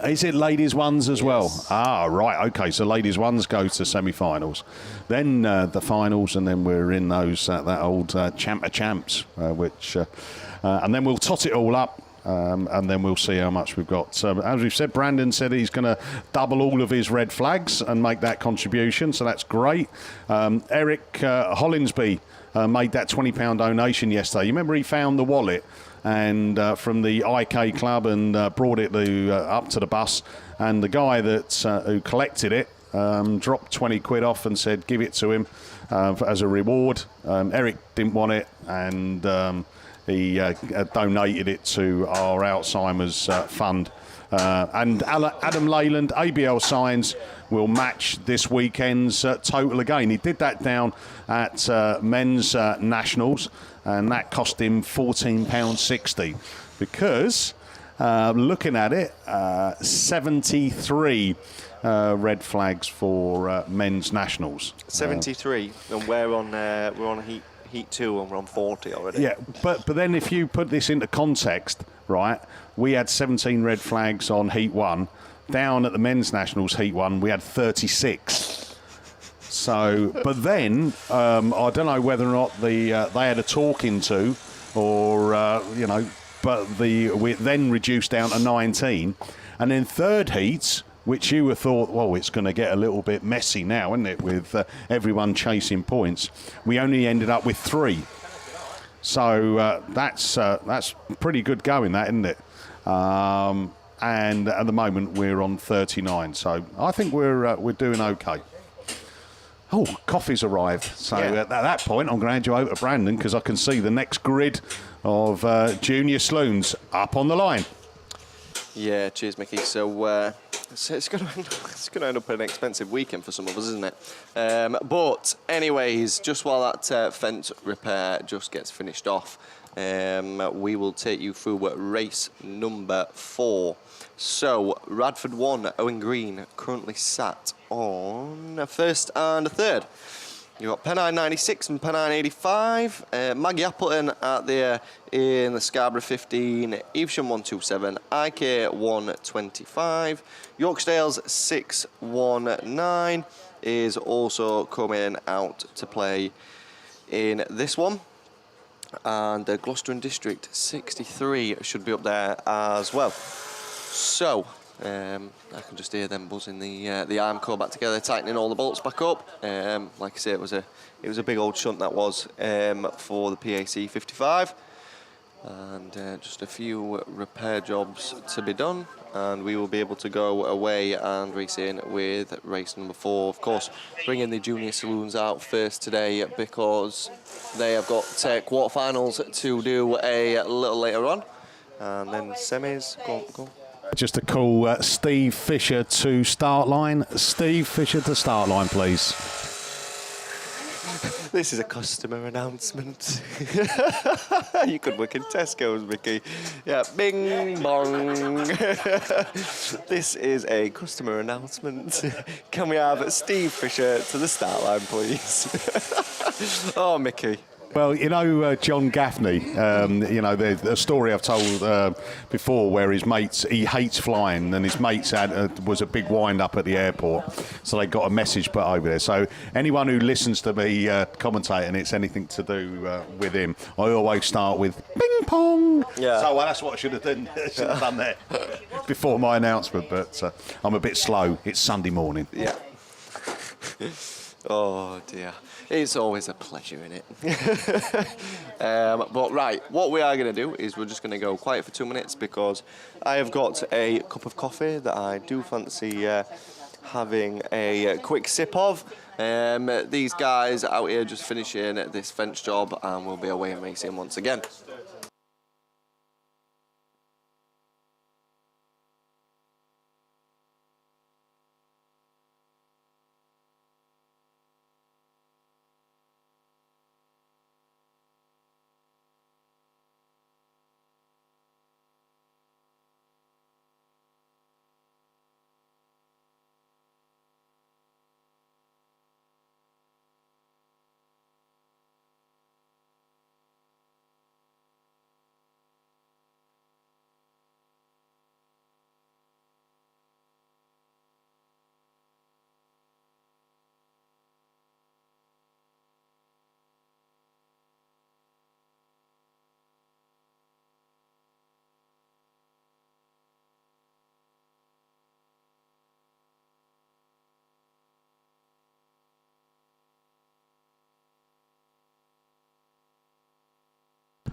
Is it ladies ones as well? Ah, right. Okay, so ladies ones go to semi-finals, then the finals, and then we're in those that old champ of champs, and then we'll tot it all up. And then we'll see how much we've got. As we've said, Brandon said he's going to double all of his red flags and make that contribution, so that's great. Eric Hollinsby made that £20 donation yesterday. You remember he found the wallet and from the IK club and brought it up to the bus, and the guy who collected it dropped 20 quid off and said give it to him as a reward. Eric didn't want it, and he donated it to our Alzheimer's fund. And Adam Leyland, ABL Signs, will match this weekend's total again. He did that down at men's nationals, and that cost him £14.60 because, looking at it, 73 red flags for men's nationals. 73, and we're on Heat 2 and we're on 40 already. Yeah, but then if you put this into context, right, we had 17 red flags on Heat 1. Down at the men's nationals Heat 1, we had 36. So, but then, I don't know whether or not they had a talking to, or, but we then reduced down to 19. And then third heats, which you would thought, well, it's going to get a little bit messy now, isn't it, with everyone chasing points. We only ended up with 3. So that's pretty good going, that, isn't it? And at the moment, we're on 39. So I think we're doing okay. Oh, coffee's arrived. So at that point, I'm going to hand you over to Brandon because I can see the next grid of junior saloons up on the line. Yeah, cheers, Mickey. So it's going to end up an expensive weekend for some of us, isn't it? But anyways, just while that fence repair just gets finished off, we will take you through race number 4. So Radford 1, Owen Green, currently sat on a first and a third. You've got Pennine 96 and Pennine 85. Maggie Appleton out there in the Scarborough 15. Evesham 127. IK 125. Yorksdale's 619 is also coming out to play in this one. And Gloucester and District 63 should be up there as well. So, I can just hear them buzzing the arm core back together, tightening all the bolts back up. Like I say, it was a big old shunt that was for the PAC 55, and just a few repair jobs to be done, and we will be able to go away and race in with race number 4. Of course, bringing the junior saloons out first today because they have got quarterfinals to do a little later on, and then semis. Go. Just to call Steve Fisher to start line. Steve Fisher to start line, please. This is a customer announcement. You could work in Tesco's, Mickey. Yeah, bing bong. This is a customer announcement. Can we have Steve Fisher to the start line, please? Oh, Mickey. Well, you know, John Gaffney, you know, the story I've told before where his mates, he hates flying, and his mates was a big wind-up at the airport, so they got a message put over there. So anyone who listens to me commentate and it's anything to do with him, I always start with ping pong. Yeah. So that's what I should have done there before my announcement, but I'm a bit slow. It's Sunday morning. Yeah. Oh, dear. It's always a pleasure, innit? But right, what we are going to do is we're just going to go quiet for 2 minutes because I have got a cup of coffee that I do fancy having a quick sip of. These guys out here just finishing this fence job, and we'll be away and racing once again.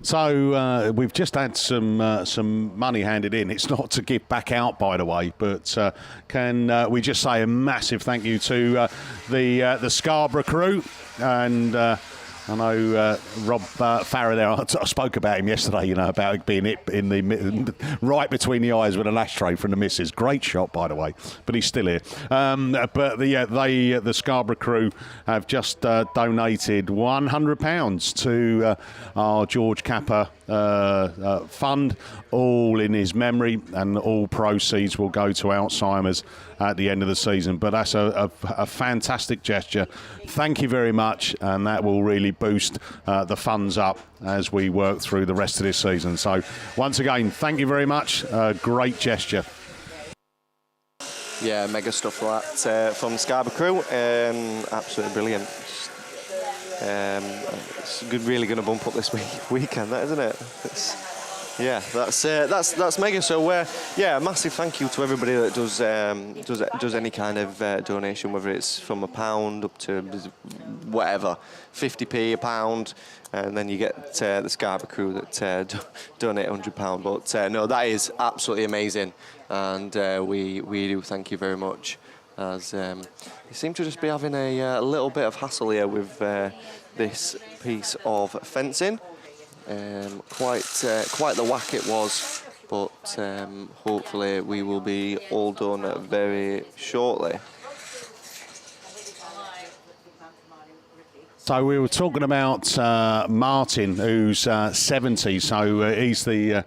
So we've just had some money handed in. It's not to give back out, by the way, but can we just say a massive thank you to the Scarborough crew and. I know Rob Farrer there. I spoke about him yesterday. About being hit in the right between the eyes with an ashtray from the missus. Great shot, by the way, but he's still here. But the Scarborough crew have just donated £100 to our George Capper fund, all in his memory, and all proceeds will go to Alzheimer's at the end of the season. But that's a fantastic gesture. Thank you very much, and that will really boost the funds up as we work through the rest of this season. So once again, thank you very much. Great gesture. Yeah, mega stuff like that from the Scarborough crew. Absolutely brilliant. It's really going to bump up this weekend, that, isn't it? That's mega. So massive thank you to everybody that does any kind of donation, whether it's from £1 up to whatever, 50p, a pound, and then you get the Scarborough crew that donate £100. But no, that is absolutely amazing, and we do thank you very much. As you seem to just be having a little bit of hassle here with this piece of fencing. Quite the whack it was, but hopefully we will be all done very shortly. So we were talking about Martin, who's 70. So he's the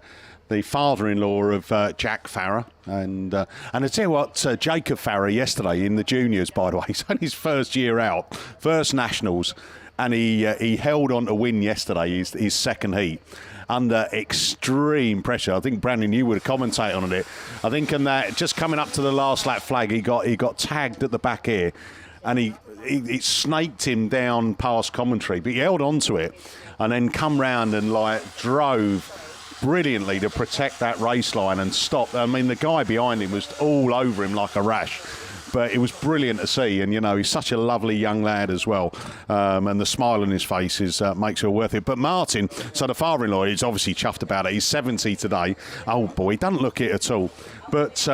father-in-law of Jack Farrer, and I tell you what, Jacob Farrer yesterday in the juniors, by the way, he's only his first year out, first nationals. And he held on to win yesterday, his second heat, under extreme pressure. I think, Brandon, you would have commentated on it. I think in that, just coming up to the last lap flag, he got tagged at the back here, and it snaked him down past commentary, but he held on to it, and then come round and drove brilliantly to protect that race line and stop. I mean, the guy behind him was all over him like a rash. But it was brilliant to see, and he's such a lovely young lad as well, and the smile on his face makes it worth it. But Martin, so the father-in-law, is obviously chuffed about it. He's 70 today. Oh boy, he doesn't look it at all. But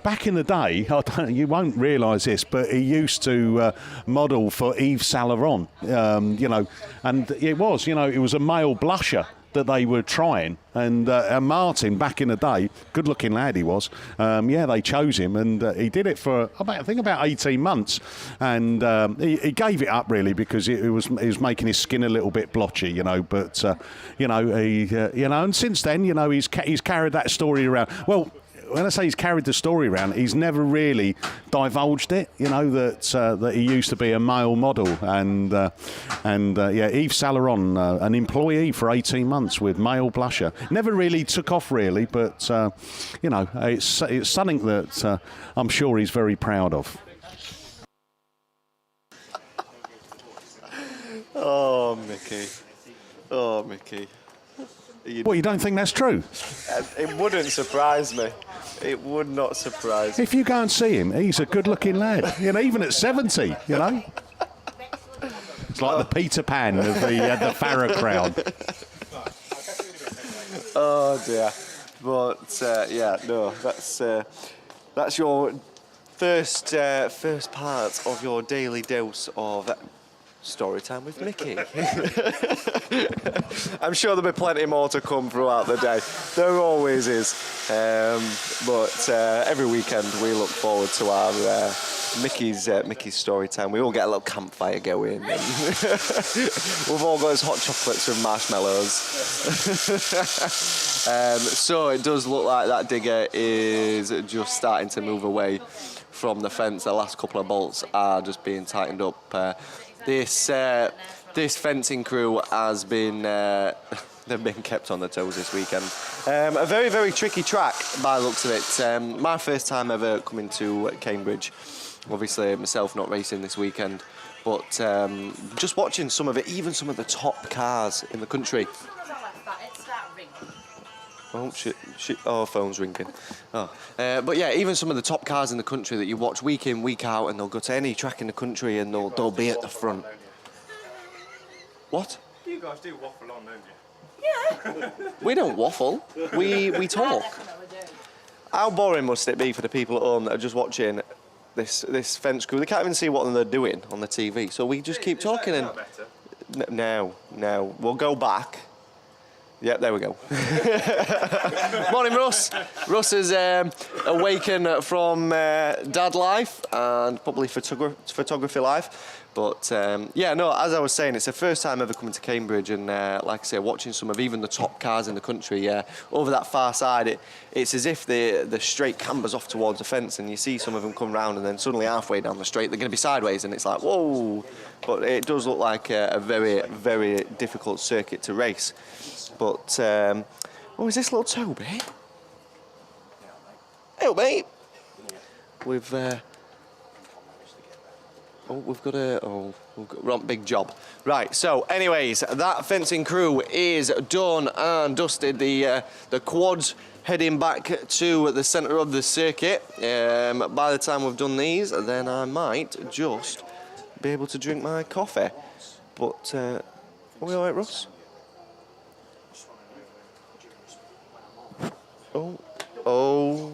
back in the day, you won't realise this, but he used to model for Yves Saint Laurent, and it was a male blusher that they were trying, and Martin, back in the day, good-looking lad he was. They chose him, and he did it for I think about 18 months, and he gave it up really because it was making his skin a little bit blotchy, But and since then, he's carried that story around. Well, when I say he's carried the story around, he's never really divulged it. That he used to be a male model, and Yves Saint Laurent, an employee for 18 months with male blusher, never really took off really, but it's something that I'm sure he's very proud of. Oh, Mickey. Well, you don't think that's true? It wouldn't surprise me. It would not surprise me. If you go and see him, he's a good-looking lad. Even at 70, It's like the Peter Pan of the Farrer crowd. Oh dear. But that's your first part of your daily dose of story time with Mickey. I'm sure there'll be plenty more to come throughout the day. There always is. But every weekend we look forward to our Mickey's story time. We all get a little campfire going. And we've all got his hot chocolates and marshmallows. So it does look like that digger is just starting to move away from the fence. The last couple of bolts are just being tightened up. This fencing crew has been they've been kept on their toes this weekend. A very, very tricky track by the looks of it. My first time ever coming to Cambridge. Obviously myself not racing this weekend, but just watching some of it, even some of the top cars in the country. Oh shit! Oh, phone's ringing. Oh, but yeah, even some of the top cars in the country that you watch week in, week out, and they'll go to any track in the country and they'll be at the front. What? You guys do waffle on, don't you? Yeah. We don't waffle. We talk. How boring must it be for the people at home that are just watching this fence crew? They can't even see what they're doing on the TV. So we just keep talking and. No. We'll go back. Yep, there we go. Morning, Russ. Russ is awakened from dad life and probably photography life. But yeah, no, as I was saying, it's the first time ever coming to Cambridge, and like I say, watching some of even the top cars in the country over that far side, it's as if the straight cambers off towards the fence, and you see some of them come round, and then suddenly halfway down the straight they're going to be sideways, and it's like, whoa. But it does look like a very, very difficult circuit to race. But oh, is this little Toby? Hey, mate. We've got big job. Right, so anyways, that fencing crew is done and dusted. The quads heading back to the centre of the circuit. By the time we've done these, then I might just be able to drink my coffee. But are we all right, Russ? Oh,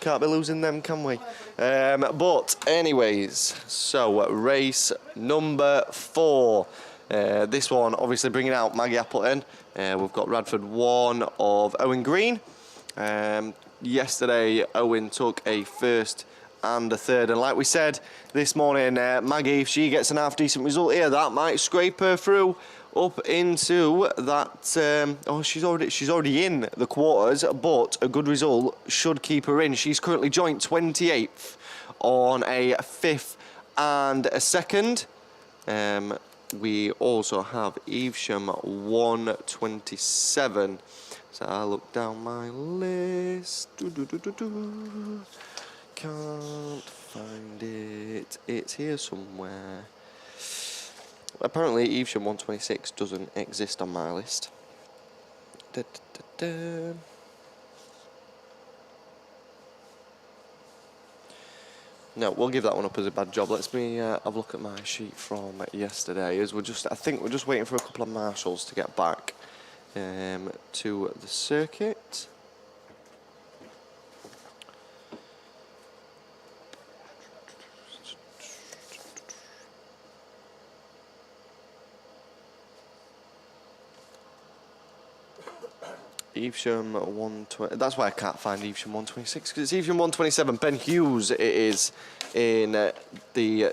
can't be losing them, can we? But anyways, so race number 4. This one obviously bringing out Maggie Appleton. We've got Radford 1 of Owen Green. Yesterday, Owen took a first and a third, and like we said this morning, Maggie, if she gets an half decent result here, that might scrape her through up into that. Oh, she's already in the quarters, but a good result should keep her in. She's currently joint 28th on a 5th and a 2nd. We also have Evesham 127. So I look down my list. Can't find it. It's here somewhere. Apparently, Evesham 126 doesn't exist on my list. No, we'll give that one up as a bad job. Let's me have a look at my sheet from yesterday. As I think we're just waiting for a couple of marshals to get back to the circuit. Evesham 120. That's why I can't find Evesham 126, because it's Evesham 127. Ben Hughes it is in the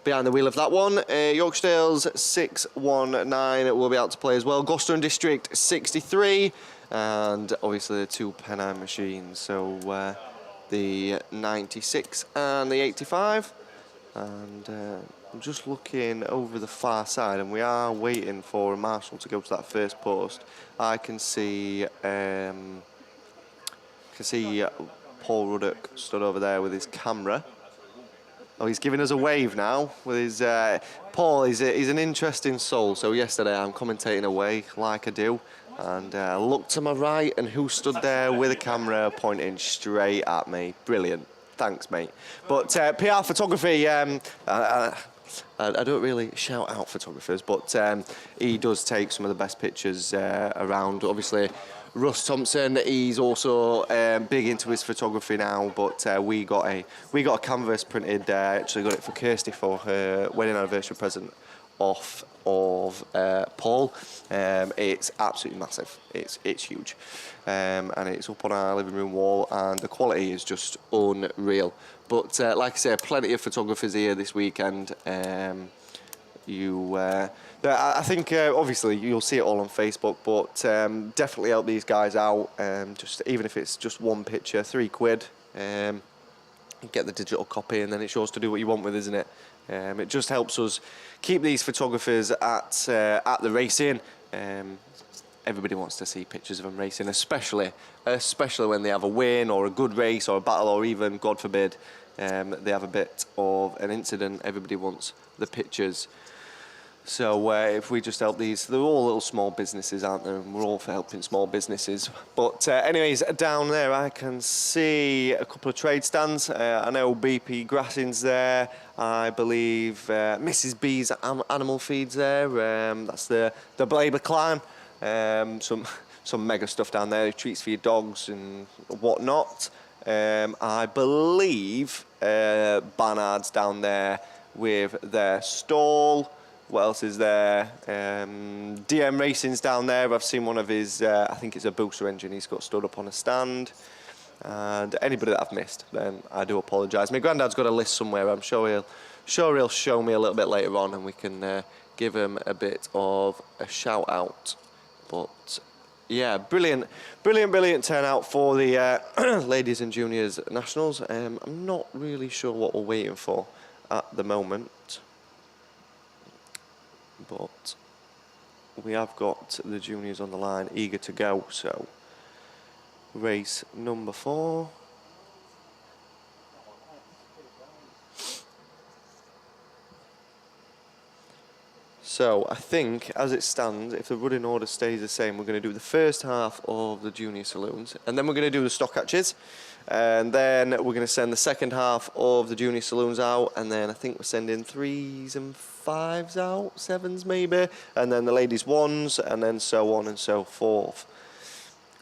behind the wheel of that one. Yorkdale's 619 will be out to play as well. Gloucester and District 63, and obviously the 2 Pennine machines. So the 96 and the 85, and I'm just looking over the far side, and we are waiting for a marshal to go to that first post. I can see Paul Ruddock stood over there with his camera. Oh, he's giving us a wave now with his Paul. He's an interesting soul. So yesterday I'm commentating away like I do, and I looked to my right, and who stood there with a camera pointing straight at me? Brilliant. Thanks, mate. But PR photography. I don't really shout out photographers, but he does take some of the best pictures around. Obviously, Russ Thompson, he's also big into his photography now. But we got a canvas printed. Actually, got it for Kirsty for her wedding anniversary present off of Paul. It's absolutely massive. It's huge, and it's up on our living room wall, and the quality is just unreal. But like I say, plenty of photographers here this weekend. I think obviously you'll see it all on Facebook, but definitely help these guys out. Just even if it's just one picture, £3. Get the digital copy, and then it's yours to do what you want with, isn't it? It just helps us keep these photographers at the racing. Everybody wants to see pictures of them racing, especially when they have a win or a good race or a battle, or even, God forbid, they have a bit of an incident. Everybody wants the pictures. So if we just help these, they're all little small businesses, aren't they? And we're all for helping small businesses. But anyways, down there I can see a couple of trade stands. I know BP Grassing's there. I believe Mrs B's Animal Feed's there. That's the Blaber Climb. some mega stuff down there, treats for your dogs and whatnot. I believe Barnard's down there with their stall. What else is there? DM Racing's down there. I've seen one of his, I think it's a booster engine he's got stood up on a stand. And anybody that I've missed, then I do apologise. My granddad's got a list somewhere. I'm sure he'll show me a little bit later on, and we can give him a bit of a shout out. But yeah, brilliant turnout for the ladies and juniors nationals. I'm not really sure what we're waiting for at the moment, but we have got the juniors on the line, eager to go. So race number 4. So I think, as it stands, if the running order stays the same, we're going to do the first half of the junior saloons, and then we're going to do the stock catches, and then we're going to send the second half of the junior saloons out, and then I think we're sending 3s and 5s out, 7s maybe, and then the ladies 1s, and then so on and so forth.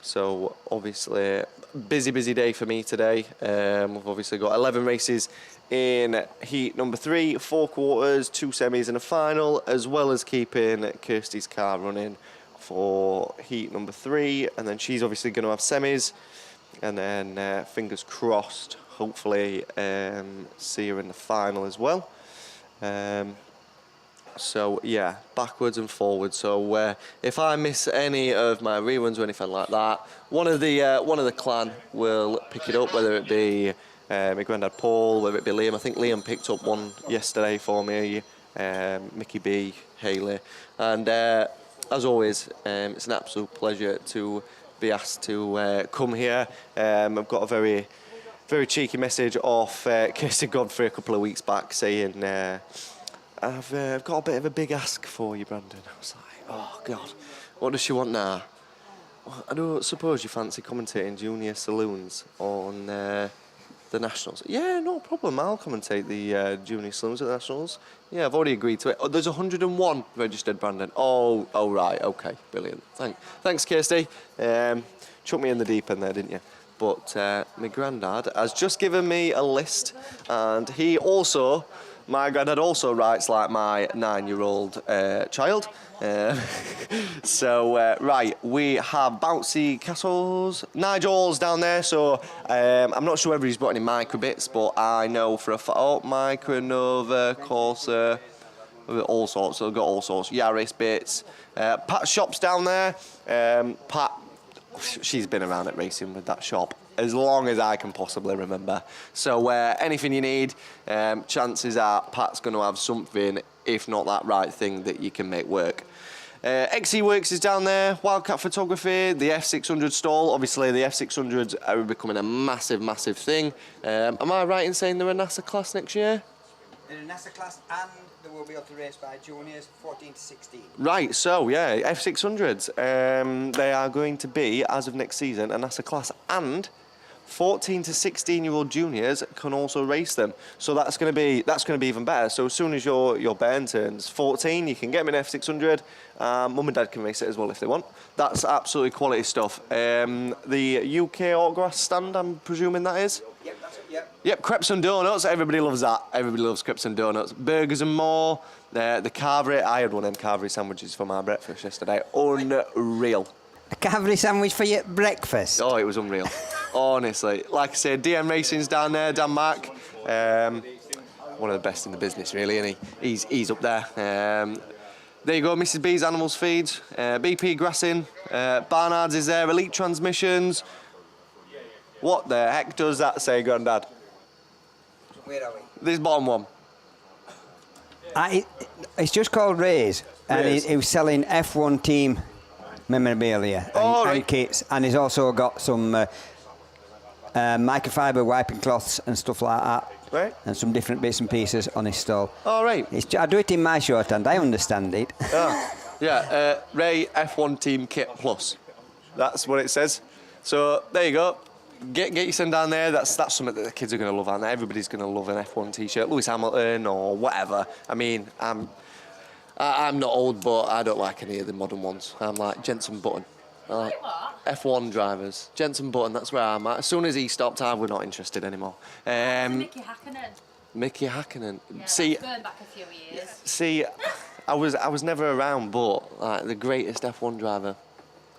So obviously, busy day for me today. We've obviously got 11 races in heat number 3, 4 quarters, 2 semis and a final, as well as keeping Kirsty's car running for heat number 3, and then she's obviously going to have semis, and then fingers crossed, hopefully see her in the final as well. So yeah, backwards and forwards. So if I miss any of my reruns or anything like that, one of the clan will pick it up, whether it be my granddad Paul, whether it be Liam. I think Liam picked up one yesterday for me, Mickey B, Haley, and as always, it's an absolute pleasure to be asked to come here. I've got a very cheeky message off Kirsty Godfrey a couple of weeks back saying, I've got a bit of a big ask for you, Brandon. I was like, oh God, what does she want now? Well, I don't suppose you fancy commentating junior saloons on the Nationals? Yeah, no problem. I'll commentate the junior saloons at the Nationals. Yeah, I've already agreed to it. Oh, there's 101 registered, Brandon. Oh, right, okay, brilliant. Thanks, Kirsty. Chucked me in the deep end there, didn't you? But my granddad has just given me a list, and my granddad also writes like my 9-year-old child. Right, we have Bouncy Castles, Nigel's down there, so I'm not sure whether he's brought any micro bits, but I know for a fact, Micro, Nova, Corsa, all sorts, so I've got all sorts, Yaris bits. Pat's shop's down there. Pat, she's been around at racing with that shop as long as I can possibly remember. So anything you need, chances are Pat's going to have something, if not that right thing, that you can make work. XE Works is down there, Wildcat Photography, the F600 stall. Obviously, the F600s are becoming a massive thing. Am I right in saying they're a NASA class next year? They're a NASA class, and they will be able to race by juniors 14 to 16. Right, so yeah, F600s. They are going to be, as of next season, a NASA class, and 14 to 16-year-old juniors can also race them. So that's going to be even better. So as soon as your bairn turns 14, you can get them in F600. Mum and Dad can race it as well if they want. That's absolutely quality stuff. The UK Autograss stand, I'm presuming that is? Yep, that's it, yep. Yep, crepes and donuts. Everybody loves that. Everybody loves crepes and donuts. Burgers and more. The carvery. I had one of them carvery sandwiches for my breakfast yesterday. Unreal. A cavalry sandwich for your breakfast? Oh, it was unreal. Honestly. Like I said, DM Racing's down there, Dan Mack. One of the best in the business, really, isn't he? He's up there. There you go, Mrs. B's Animals Feeds, BP Grassing, Barnard's is there, Elite Transmissions. What the heck does that say, Grandad? Where are we? This bottom one. It's just called Ray's, and he was selling F1 team memorabilia and kits, and he's also got some microfiber wiping cloths and stuff like that. Right. And some different bits and pieces on his stall. All right. I do it in my shorthand, I understand it. Yeah, Ray F1 Team Kit Plus. That's what it says. So there you go. Get your son down there. That's something that the kids are going to love, aren't they? Everybody's going to love an F1 T-shirt. Lewis Hamilton or whatever. I mean, I'm I'm not old, but I don't like any of the modern ones. I'm like Jenson Button. I like F1 drivers. Jenson Button, that's where I'm at. As soon as he stopped, I was not interested anymore. Mickey Hakkinen. Mickey Hakkinen. Yeah, See, going back a few years. See, I was never around, but like the greatest F1 driver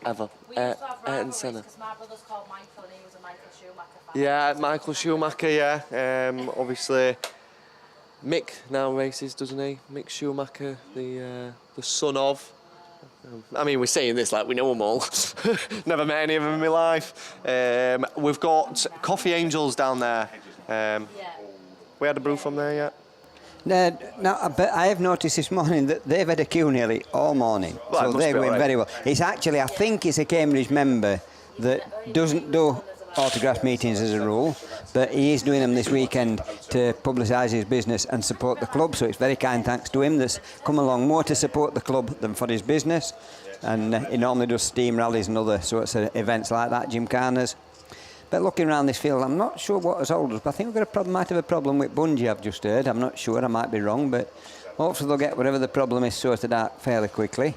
ever. We used to have Ayrton rivalries Senna. because my brother's called Michael and he was a Michael Schumacher fan. Yeah, Michael Schumacher. Yeah, obviously. Mick now races, doesn't he? Mick Schumacher, the son of. I mean, we're saying this like we know them all. Never met any of them in my life. We've got Coffee Angels down there. We had a brew from there yet? No, but I have noticed this morning that they've had a queue nearly all morning. Well, so they're going very well. It's actually, I think it's a Cambridge member that doesn't do autograph meetings as a rule, but he is doing them this weekend to publicise his business and support the club. So it's very kind thanks to him that's come along more to support the club than for his business. And he normally does steam rallies and other sorts of events like that, gymkhanas. But looking around this field, I'm not sure what has hold us, but I think might have a problem with Bungee, I've just heard. I'm not sure, I might be wrong, but hopefully they'll get whatever the problem is sorted out fairly quickly.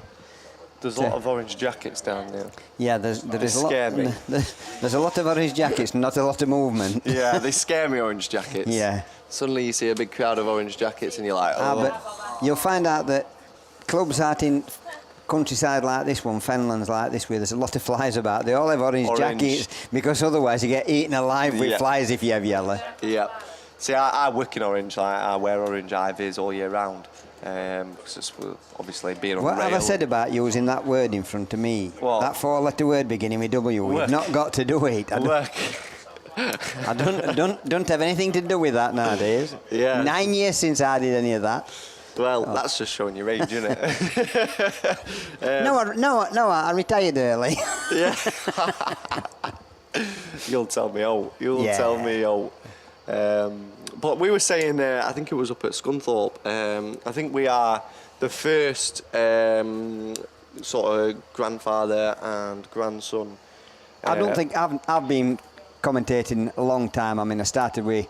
There's a lot of orange jackets down there. Yeah, there is a lot. Scare me. There's a lot of orange jackets, not a lot of movement. Yeah, they scare me, orange jackets. Yeah. Suddenly you see a big crowd of orange jackets and you're like, oh. But you'll find out that clubs out in countryside like this one, fenlands like this, where there's a lot of flies about, they all have orange jackets because otherwise you get eaten alive with flies if you have yellow. Yeah. See, I work in orange. I wear orange ivies all year round. Because it's obviously being on What rail. have I said about using that word in front of me? What? That four-letter word beginning with W. You've not got to do it. I don't have anything to do with that nowadays. Yeah. 9 years since I did any of that. Well, that's just showing your age, isn't it? No, I retired early. Yeah. You'll tell me, tell me, but we were saying, I think it was up at Scunthorpe, I think we are the first sort of grandfather and grandson. I don't think I've been commentating a long time. I mean, I started with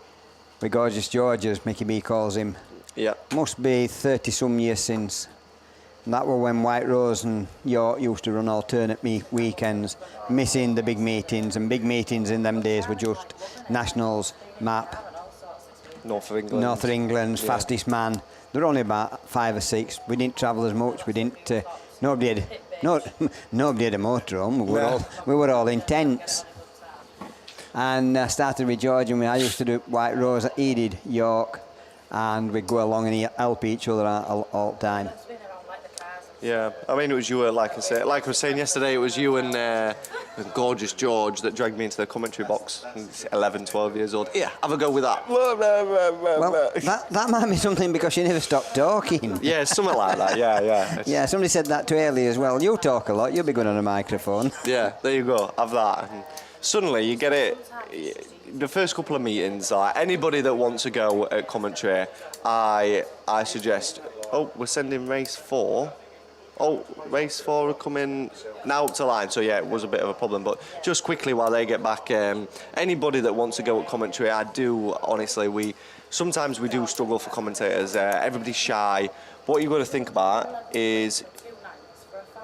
Gorgeous George, as Mickey B calls him. Yeah. Must be 30-some years since. And that was when White Rose and York used to run alternate weekends, missing the big meetings. And big meetings in them days were just Nationals, MAP, North of England. North of England's fastest man. There were only about 5 or 6. We didn't travel as much. We didn't. Nobody had a motorhome. We were all in tents. And I started with George, and I used to do White Rose. He did York, and we'd go along and help each other out all the time. Yeah, I mean, it was you, like I was saying yesterday, it was you and Gorgeous George that dragged me into the commentary box. 11, 12 years old. Yeah, have a go with that. Well, that might be something because you never stopped talking. Yeah, something like that, yeah. Yeah, somebody said that to Ailey as well. You talk a lot, you'll be good on a microphone. Yeah, there you go, have that. And suddenly you get it, the first couple of meetings, anybody that wants to go at commentary, I suggest, we're sending race 4. Race 4 are coming now up to line, so yeah, it was a bit of a problem, but just quickly while they get back, anybody that wants to go at commentary, I do, honestly, sometimes we do struggle for commentators, everybody's shy. What you've got to think about is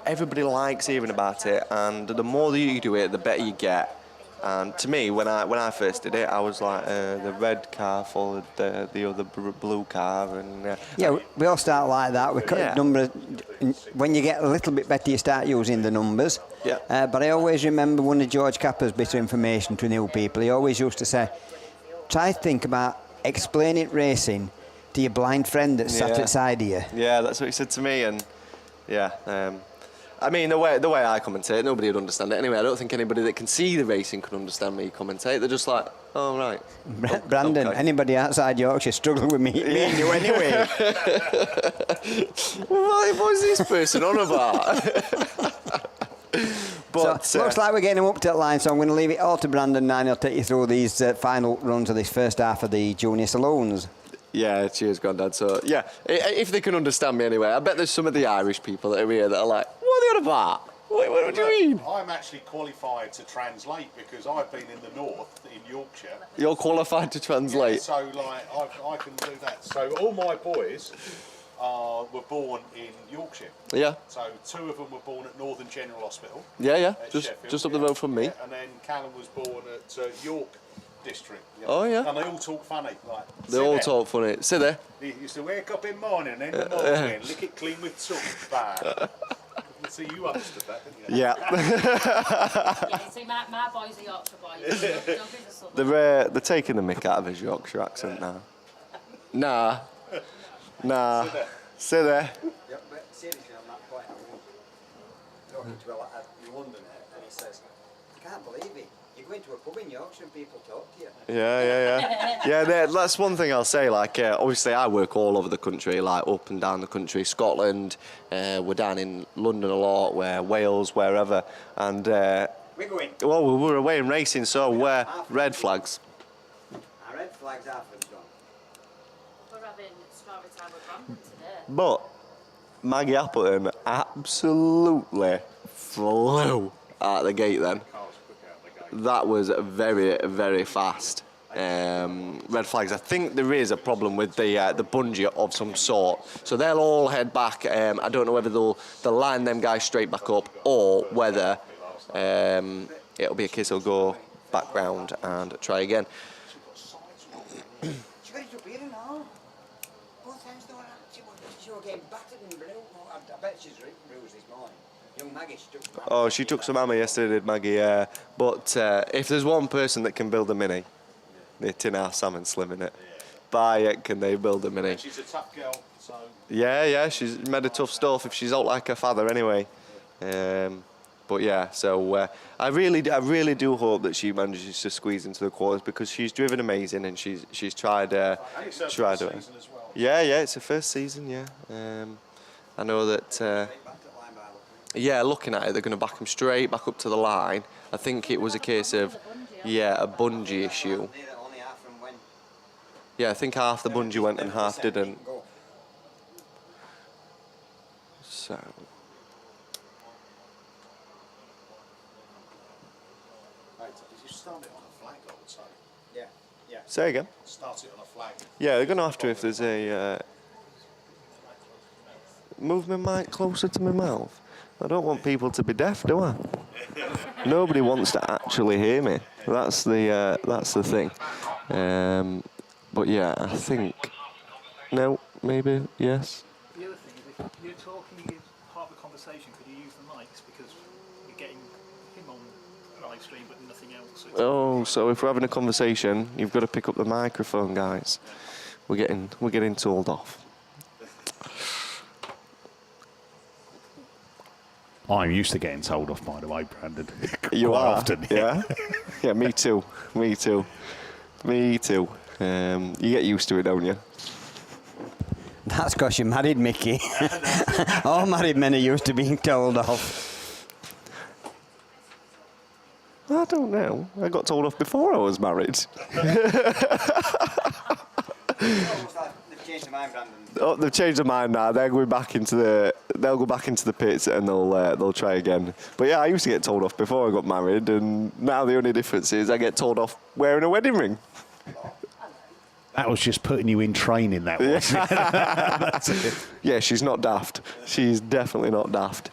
everybody likes hearing about it, and the more that you do it, the better you get. And to me, when I first did it, I was like, the red car followed the other blue car, and yeah, we all start like that. We cut numbers. When you get a little bit better, you start using the numbers. Yeah. But I always remember one of George Capper's bit of information to new people. He always used to say, try to think about explaining racing to your blind friend that's sat outside of you. Yeah, that's what he said to me, and yeah. I mean, the way I commentate, nobody would understand it anyway. I don't think anybody that can see the racing could understand me commentate. They're just like, oh, right. Brandon, okay. Anybody outside Yorkshire struggling with me and you anyway. What is this person on about? But, so, looks like we're getting him up to that line, so I'm going to leave it all to Brandon now, and he'll take you through these final runs of this first half of the junior saloons. Yeah, cheers, Grandad. So, yeah, if they can understand me anyway, I bet there's some of the Irish people that are here that are like, what are they on about? What do you mean? I'm actually qualified to translate because I've been in the north, in Yorkshire. You're qualified to translate? Yeah, so, I can do that. So all my boys were born in Yorkshire. Yeah. So 2 of them were born at Northern General Hospital. Yeah, yeah. At Just Sheffield, up the road from me. Yeah, and then Callum was born at York District. Oh, yeah. And they all talk funny. Like, They all talk funny. Sit there. He used to wake up in the morning, in the morning, lick it clean with soap. Bad. So you understood that, didn't you? Yeah. Yeah, see, my boys are Yorkshire boys. Don't give us something. They're taking the mick out of his Yorkshire accent now. Nah. Sit there. Yeah, but seriously on that point, I was talking to a lad in London and he says, I can't believe it. You go into a pub in Yorkshire and people talk to you. Yeah, that's one thing I'll say. Like, obviously, I work all over the country, like up and down the country. Scotland, we're down in London a lot, Wales, wherever. And We're going. well, we're away in racing, so we're red flags. Our red flags are for John. We're having story time with Brandon today. But Maggie Appleton absolutely flew out the gate then. That was very, very fast. Red flags. I think there is a problem with the bungee of some sort. So they'll all head back. I don't know whether they'll line them guys straight back up or whether it'll be a case of go back round and try again. She got it up here and all. Both hands though, she was getting battered and blue. I bet she's bruised this morning. Young Maggie, she took some. Oh, she took some hammer yesterday, did Maggie, yeah. But if there's one person that can build a mini, it's in our Sam and Slim, innit? By it, can they build a mini? She's a tough girl, so... Yeah, she's made of tough stuff if she's out like her father anyway. But yeah, so I really do hope that she manages to squeeze into the quarters because she's driven amazing and she's tried And it's her tried first it. season as well. Yeah, it's her first season, yeah. I know that... Yeah, looking at it, they're going to back him straight back up to the line. I think it was a case of, a bungee issue. Yeah, I think half the bungee went and half didn't. So... Right, if you start it on a flag, I would say. Yeah. Say again? Start it on a flag. Yeah, they're going to have to if there's a... Move my mic closer to my mouth. I don't want people to be deaf, do I? Nobody wants to actually hear me. That's the thing. But yeah, I think... No, maybe, yes. The other thing is, if you're talking as part of the conversation, could you use the mics because you're getting him on live stream but nothing else. Oh, so if we're having a conversation, you've got to pick up the microphone, guys. We're getting told off. I'm used to getting told off, by the way, Brandon. You Quite are? often. Yeah? Yeah, me too. You get used to it, don't you? That's because you're married, Mickey. All married men are used to being told off. I don't know. I got told off before I was married. They've changed their mind, Brandon. Oh, they've changed their mind now. They'll go back into the pits and they'll try again. But yeah, I used to get told off before I got married, and now the only difference is I get told off wearing a wedding ring. That was just putting you in training, that was. That's it. Yeah, she's not daft. She's definitely not daft.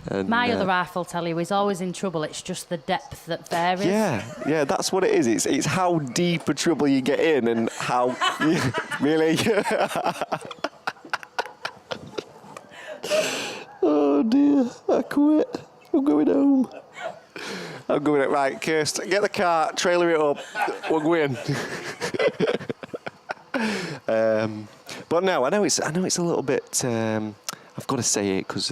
And, My other half will tell you he's always in trouble. It's just the depth that varies. Yeah, that's what it is. It's how deep a trouble you get in and how... Really? Oh, dear. I quit. I'm going home. I'm going it. Right, Kirst, get the car, trailer it up. We're going. But no, I know it's a little bit... I've got to say it because...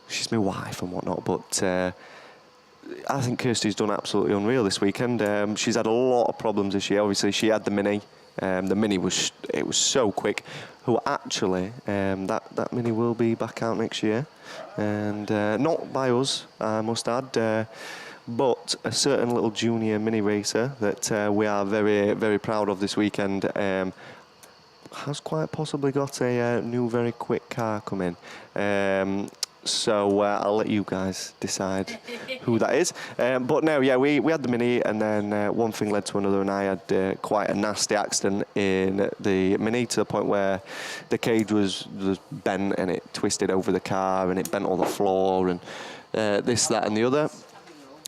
she's my wife and whatnot, but I think Kirsty's done absolutely unreal this weekend. She's had a lot of problems this year. Obviously, she had the mini. The mini was so quick. Who actually that mini will be back out next year, and not by us, I must add, but a certain little junior mini racer that we are very, very proud of this weekend. Has quite possibly got a new very quick car coming. So I'll let you guys decide who that is. But no, yeah, we had the Mini, and then one thing led to another, and I had quite a nasty accident in the Mini, to the point where the cage was bent and it twisted over the car and it bent all the floor and this, that and the other.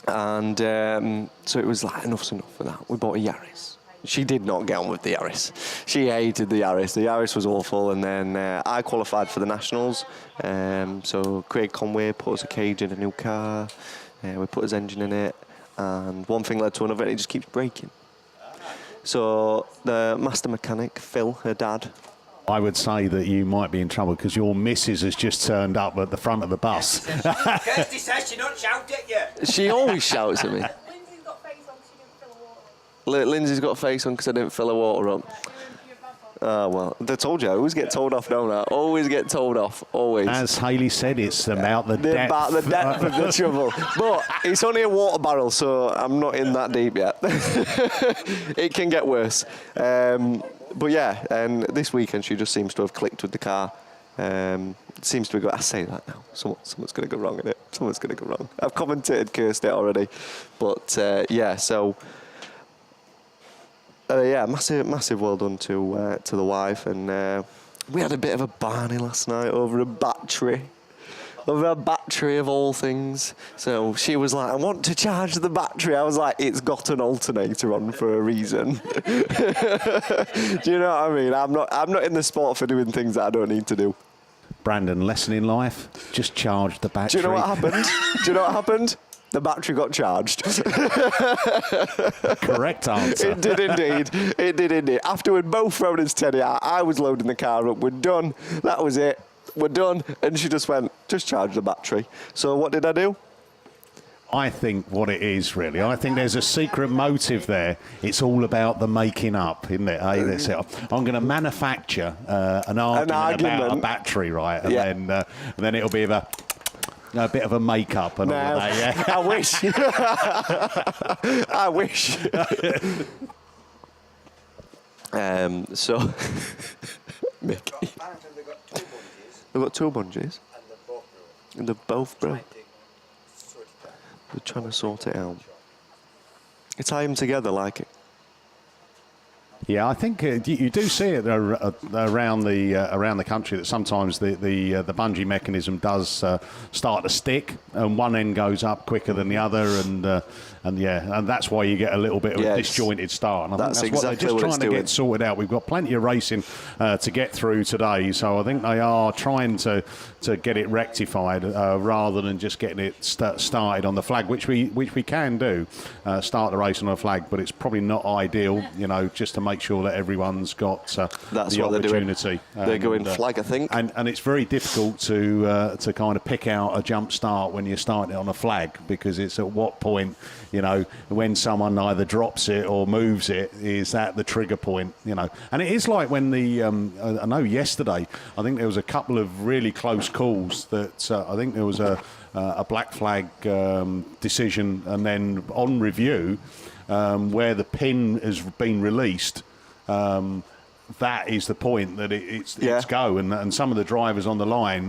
And so it was like, enough's enough for that. We bought a Yaris. She did not get on with the Yaris. She hated the Yaris. The Yaris was awful. And then I qualified for the Nationals. So Craig Conway put us a cage in a new car. We put his engine in it. And one thing led to another, and it just keeps breaking. So the master mechanic, Phil, her dad, I would say that you might be in trouble because your missus has just turned up at the front of the bus. Kirsty says she don't shout at you. she always shouts at me. Lindsay's got a face on because I didn't fill her water up. Oh, well, I told you, I always get told off, don't I? Always get told off, always. As Hayley said, it's about the depth. About the depth of the trouble. But it's only a water barrel, so I'm not in that deep yet. It can get worse. But yeah, and this weekend she just seems to have clicked with the car. It seems to be good. I say that now. Someone's going to go wrong in it. Someone's going to go wrong. I've commentated Kirsty already. But yeah, so... yeah, massive well done to the wife, and we had a bit of a Barney last night over a battery of all things. So she was like, I want to charge the battery. I was like, it's got an alternator on for a reason. Do you know what I mean? I'm not in the sport for doing things that I don't need to do. Brandon, lesson in life, just charge the battery. Do you know what happened? The battery got charged. Correct answer. It did indeed. After we'd both thrown his teddy out, I was loading the car up. We're done. That was it. We're done. And she just went, just charge the battery. So what did I do? I think what it is, really, I think there's a secret motive there. It's all about the making up, isn't it? Hey, that's it. I'm going to manufacture an argument about a battery, right? And then it'll be a bit of a make-up and all of that, yeah. I wish. I wish. So, Mickey. They've got two bungees. And they're both broke. They're trying to sort it out. You tie them together like it. Yeah, I think you do see it around the country that sometimes the bungee mechanism does start to stick, and one end goes up quicker than the other, and that's why you get a little bit of a disjointed start. And I think that's what they're just trying to get sorted out. We've got plenty of racing to get through today, so I think they are trying to get it rectified rather than just getting it started on the flag, which we can do, start the race on a flag, but it's probably not ideal, just to make sure that everyone's got that's the what opportunity. They're going flag, I think. And it's very difficult to kind of pick out a jump start when you're starting it on a flag, because it's at what point, when someone either drops it or moves it, is that the trigger point, And it is like when I know yesterday, I think there was a couple of really close calls that I think there was a black flag decision, and then on review, where the pin has been released, that is the point that it's go, and some of the drivers on the line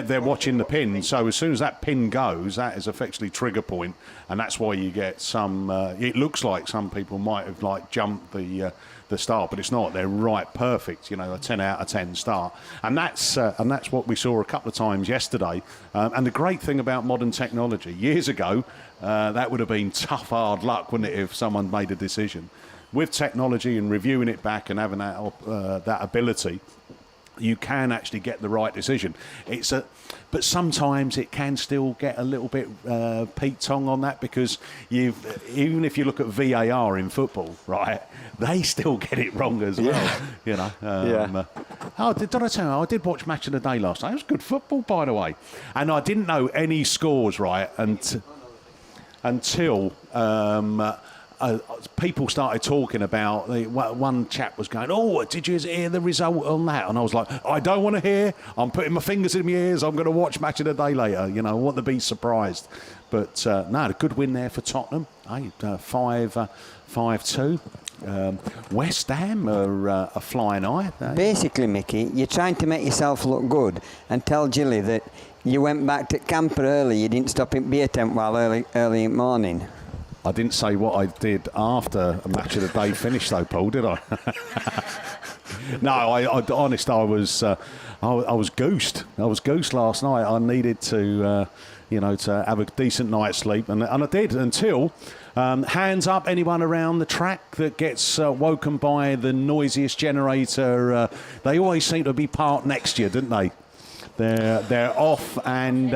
they're watching the pin. So as soon as that pin goes, that is effectively trigger point, and that's why you get some. It looks like some people might have jumped the start, but it's not. They're right perfect, a 10 out of 10 start, and that's what we saw a couple of times yesterday. And the great thing about modern technology, years ago, that would have been tough, hard luck, wouldn't it, if someone made a decision. With technology and reviewing it back and having that ability, you can actually get the right decision. But sometimes it can still get a little bit Pete Tong on that, because even if you look at VAR in football, right, they still get it wrong as well. Did I tell you, I did watch Match of the Day last night. It was good football, by the way, and I didn't know any scores, right, until people started talking about one chap was going, "Oh, did you hear the result on that?" And I was like, "I don't want to hear. I'm putting my fingers in my ears. I'm going to watch Match of the Day later. I want to be surprised." But no, a good win there for Tottenham. 5-2. West Ham are flying high. Basically, Mickey, you're trying to make yourself look good and tell Gilly that you went back to camper early, you didn't stop in beer tent while early in the morning. I didn't say what I did after a match of the day finished, though, Paul, did I? No, honest, I was goosed. I was goosed last night. I needed to, to have a decent night's sleep, and I did until. Hands up, anyone around the track that gets woken by the noisiest generator. They always seem to be parked next to you, don't they? They're off and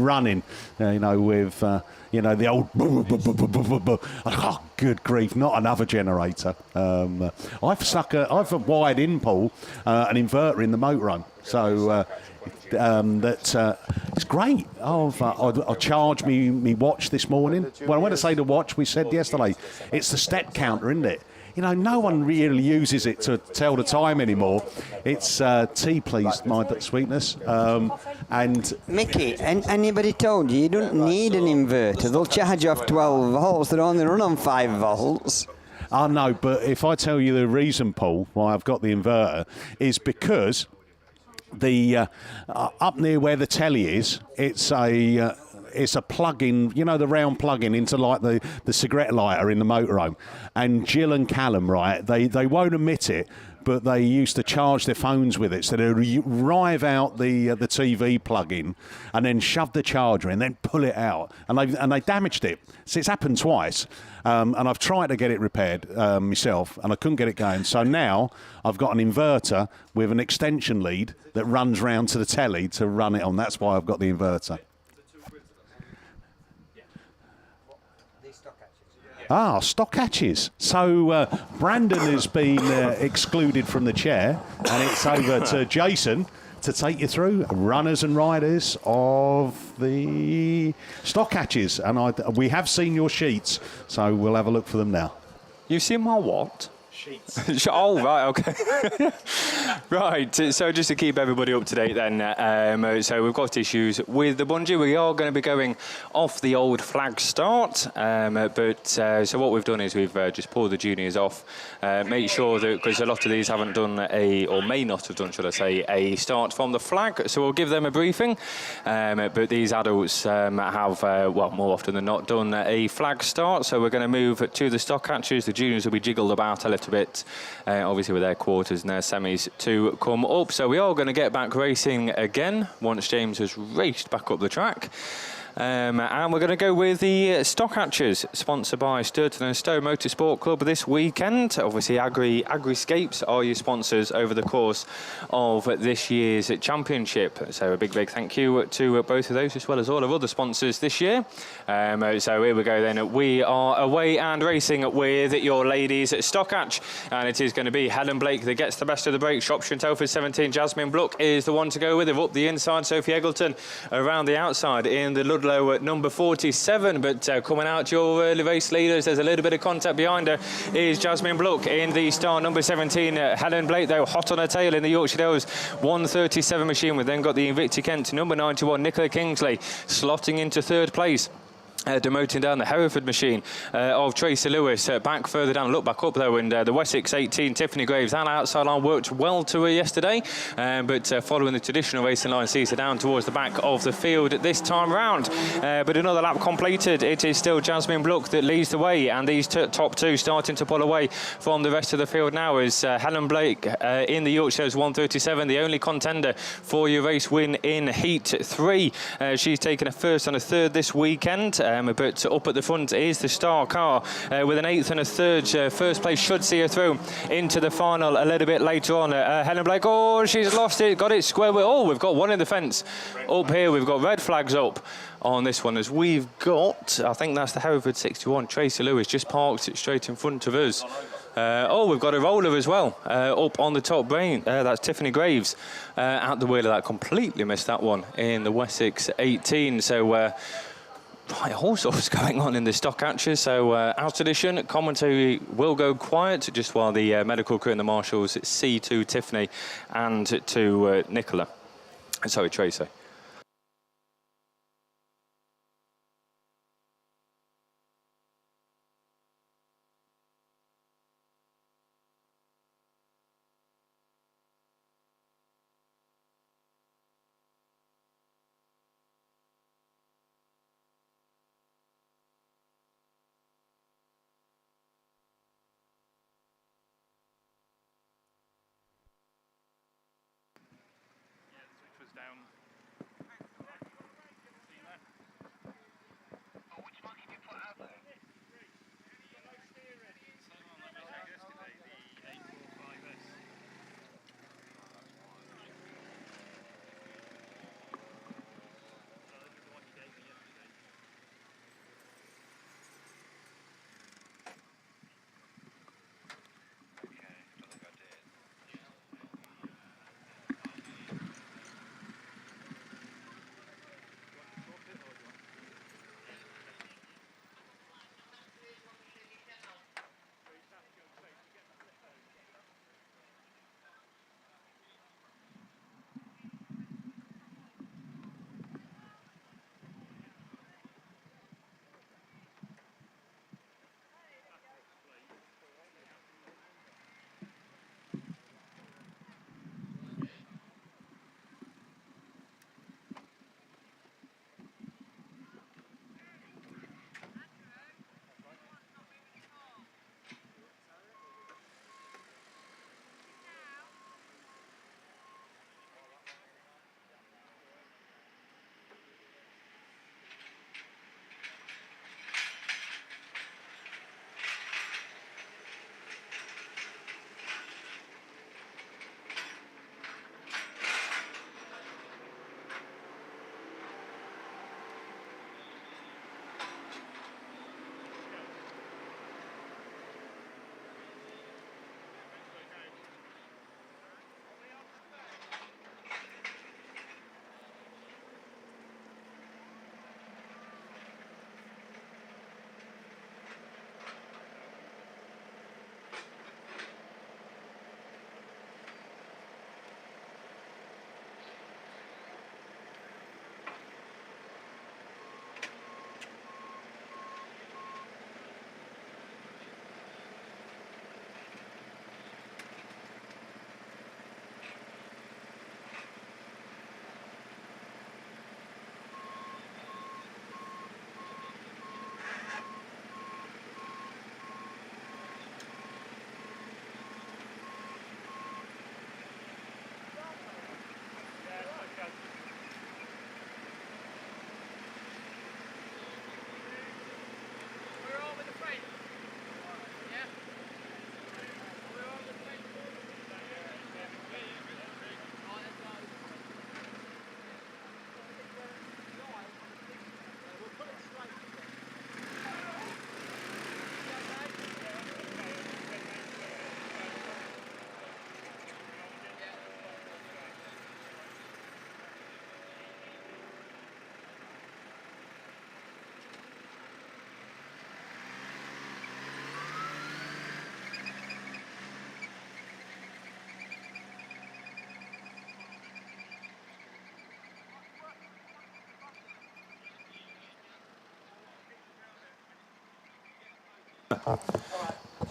running, with the old. Oh, good grief! Not another generator. I've wired in, Paul, an inverter in the motorhome, so it's great. I'll charge me watch this morning. Well, when I say the watch, we said yesterday, it's the step counter, isn't it? No one really uses it to tell the time anymore. It's tea, please, my sweetness. And Mickey, anybody told you don't need an inverter? They'll charge you off 12 volts. They only run on 5 volts. I know, but if I tell you the reason, Paul, why I've got the inverter, is because the up near where the telly is, it's a plug-in, the round plug-in into like the cigarette lighter in the motorhome. And Jill and Callum, right, they won't admit it, but they used to charge their phones with it. So they rive out the TV plug-in and then shove the charger in, then pull it out. And they damaged it. So it's happened twice. And I've tried to get it repaired myself, and I couldn't get it going. So now I've got an inverter with an extension lead that runs round to the telly to run it on. That's why I've got the inverter. Stock hatches. So Brandon has been excluded from the chair, and it's over to Jason to take you through runners and riders of the stock hatches. And we have seen your sheets, so we'll have a look for them now. You've seen my what? Oh, right, okay. Right, so just to keep everybody up to date then, so we've got issues with the bungee. We are going to be going off the old flag start, so what we've done is we've just pulled the juniors off, make sure that, because a lot of these haven't done or may not have done, should I say, a start from the flag, so we'll give them a briefing, but these adults have, more often than not, done a flag start, so we're going to move to the stock hatches. The juniors will be jiggled about a little bit, obviously with their quarters and their semis to come up. So we are going to get back racing again once James has raced back up the track. And we're going to go with the stock hatches, sponsored by Sturton and Stowe Motorsport Club this weekend. Obviously, Agriscapes are your sponsors over the course of this year's championship. So a big thank you to both of those, as well as all of other sponsors this year. So here we go then. We are away and racing with your ladies at stock hatch, and it is going to be Helen Blake that gets the best of the break. Shropshire and Telford 17. Jasmine Bluck is the one to go with her. Up the inside, Sophie Eggleton around the outside in the Ludlow at number 47, but coming out your early race leaders, there's a little bit of contact behind her, is Jasmine Bluck in the start number 17. Helen Blake, though, hot on her tail in the Yorkshire Dales 137 machine. We've then got the Invicta Kent number 91, Nicola Kingsley, slotting into third place. Demoting down the Hereford machine of Tracy Lewis. Back further down, look back up though, and the Wessex 18, Tiffany Graves. That outside line worked well to her yesterday, but following the traditional racing line sees her down towards the back of the field this time round. But another lap completed. It is still Jasmine Bluck that leads the way, and these top two starting to pull away from the rest of the field now as Helen Blake in the Yorkshire's 137, the only contender for your race win in Heat 3. She's taken a first and a third this weekend. But up at the front is the Star car with an 8th and a 3rd. First place should see her through into the final a little bit later on. Helen Blake, she's lost it, got it square with. We've got one in the fence. Up here, we've got red flags up on this one, as we've got, I think that's the Hereford 61, Tracy Lewis, just parked straight in front of us. We've got a roller as well, up on the top brain. That's Tiffany Graves out the wheel of that. Completely missed that one in the Wessex 18. So, right, all sorts going on in the stock hatches. So, out edition, commentary will go quiet just while the medical crew and the marshals see to Tiffany and to Nicola. Sorry, Tracy.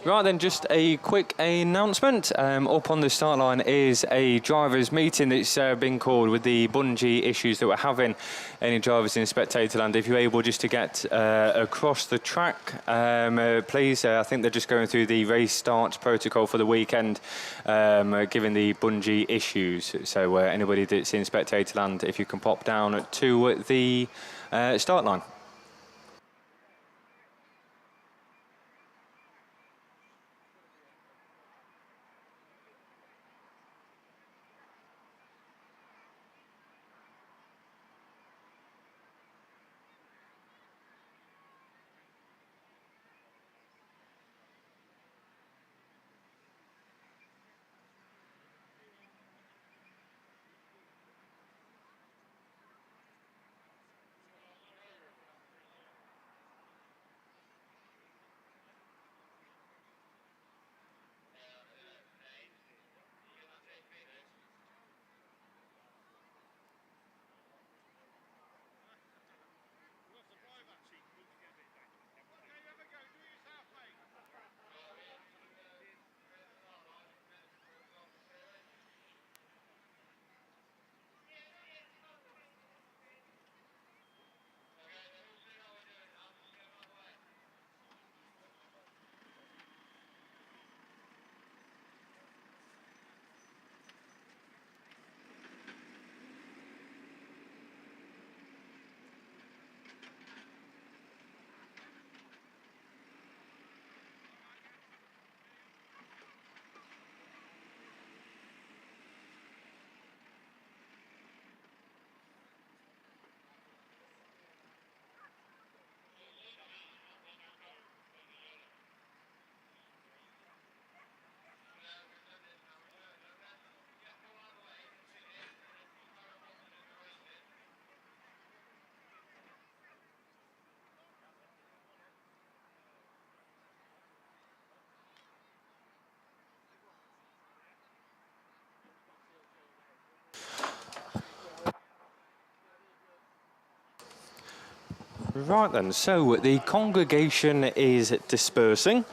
Right then, just a quick announcement. Up on the start line is a drivers' meeting that's been called with the bungee issues that we're having. Any drivers in spectator land, if you're able just to get across the track, please. I think they're just going through the race start protocol for the weekend, given the bungee issues. So anybody that's in spectator land, if you can pop down to the start line. Right then, so the congregation is dispersing.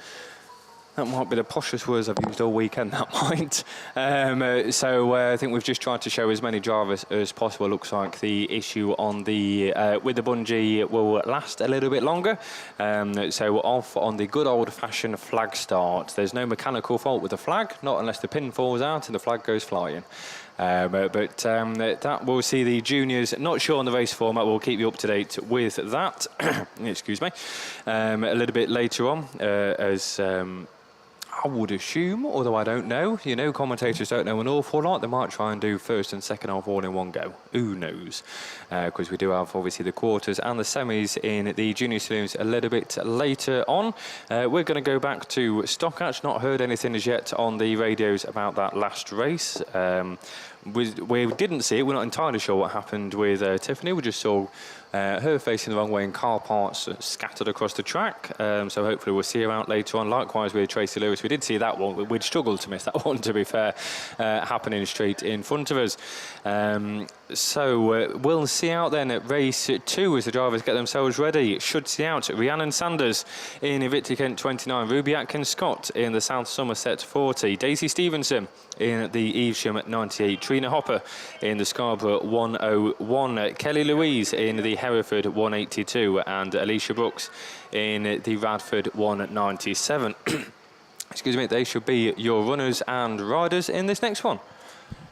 That might be the poshest words I've used all weekend, that might. I think we've just tried to show as many drivers as possible. Looks like the issue on the with the bungee will last a little bit longer. So we're off on the good old-fashioned flag start. There's no mechanical fault with the flag, not unless the pin falls out and the flag goes flying. That will see the juniors. Not sure on the race format. We'll keep you up to date with that. Excuse me. A little bit later on, as I would assume, although I don't know. You know, commentators don't know an awful lot. They might try and do first and second half all in one go. Who knows? Because we do have, obviously, the quarters and the semis in the junior saloons a little bit later on. We're going to go back to Stockhatch. Not heard anything as yet on the radios about that last race. We didn't see it. We're not entirely sure what happened with Tiffany. We just saw her facing the wrong way and car parts scattered across the track. So hopefully we'll see her out later on. Likewise with Tracy Lewis. We did see that one. We'd struggled to miss that one, to be fair, happening straight in front of us. We'll see out then at race 2 as the drivers get themselves ready. Should see out Rhiannon Sanders in Invicta Kent 29, Ruby Atkins Scott in the South Somerset 40, Daisy Stevenson in the Evesham at 98, Trina Hopper in the Scarborough 101, Kelly Louise in the Hereford 182, and Alicia Brooks in the Radford 197. Excuse me, they should be your runners and riders in this next one.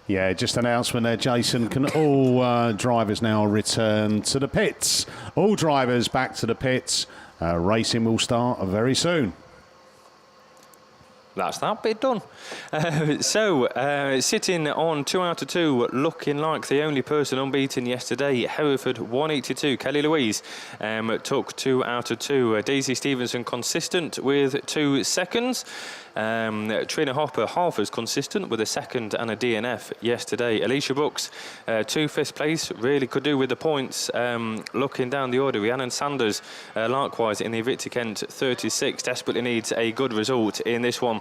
Yeah, just announcement there, Jason. Can all drivers now return to the pits? All drivers back to the pits. Racing will start very soon. That's that bit done. Sitting on 2 out of 2, looking like the only person unbeaten yesterday, Hereford 182, Kelly Louise took 2 out of 2. Daisy Stevenson consistent with 2 seconds. Trina Hopper, half as consistent with a second and a DNF yesterday. Alicia Brooks, 2 fifth place, really could do with the points. Looking down the order, Rhiannon Sanders, likewise in the Invicta Kent 36, desperately needs a good result in this one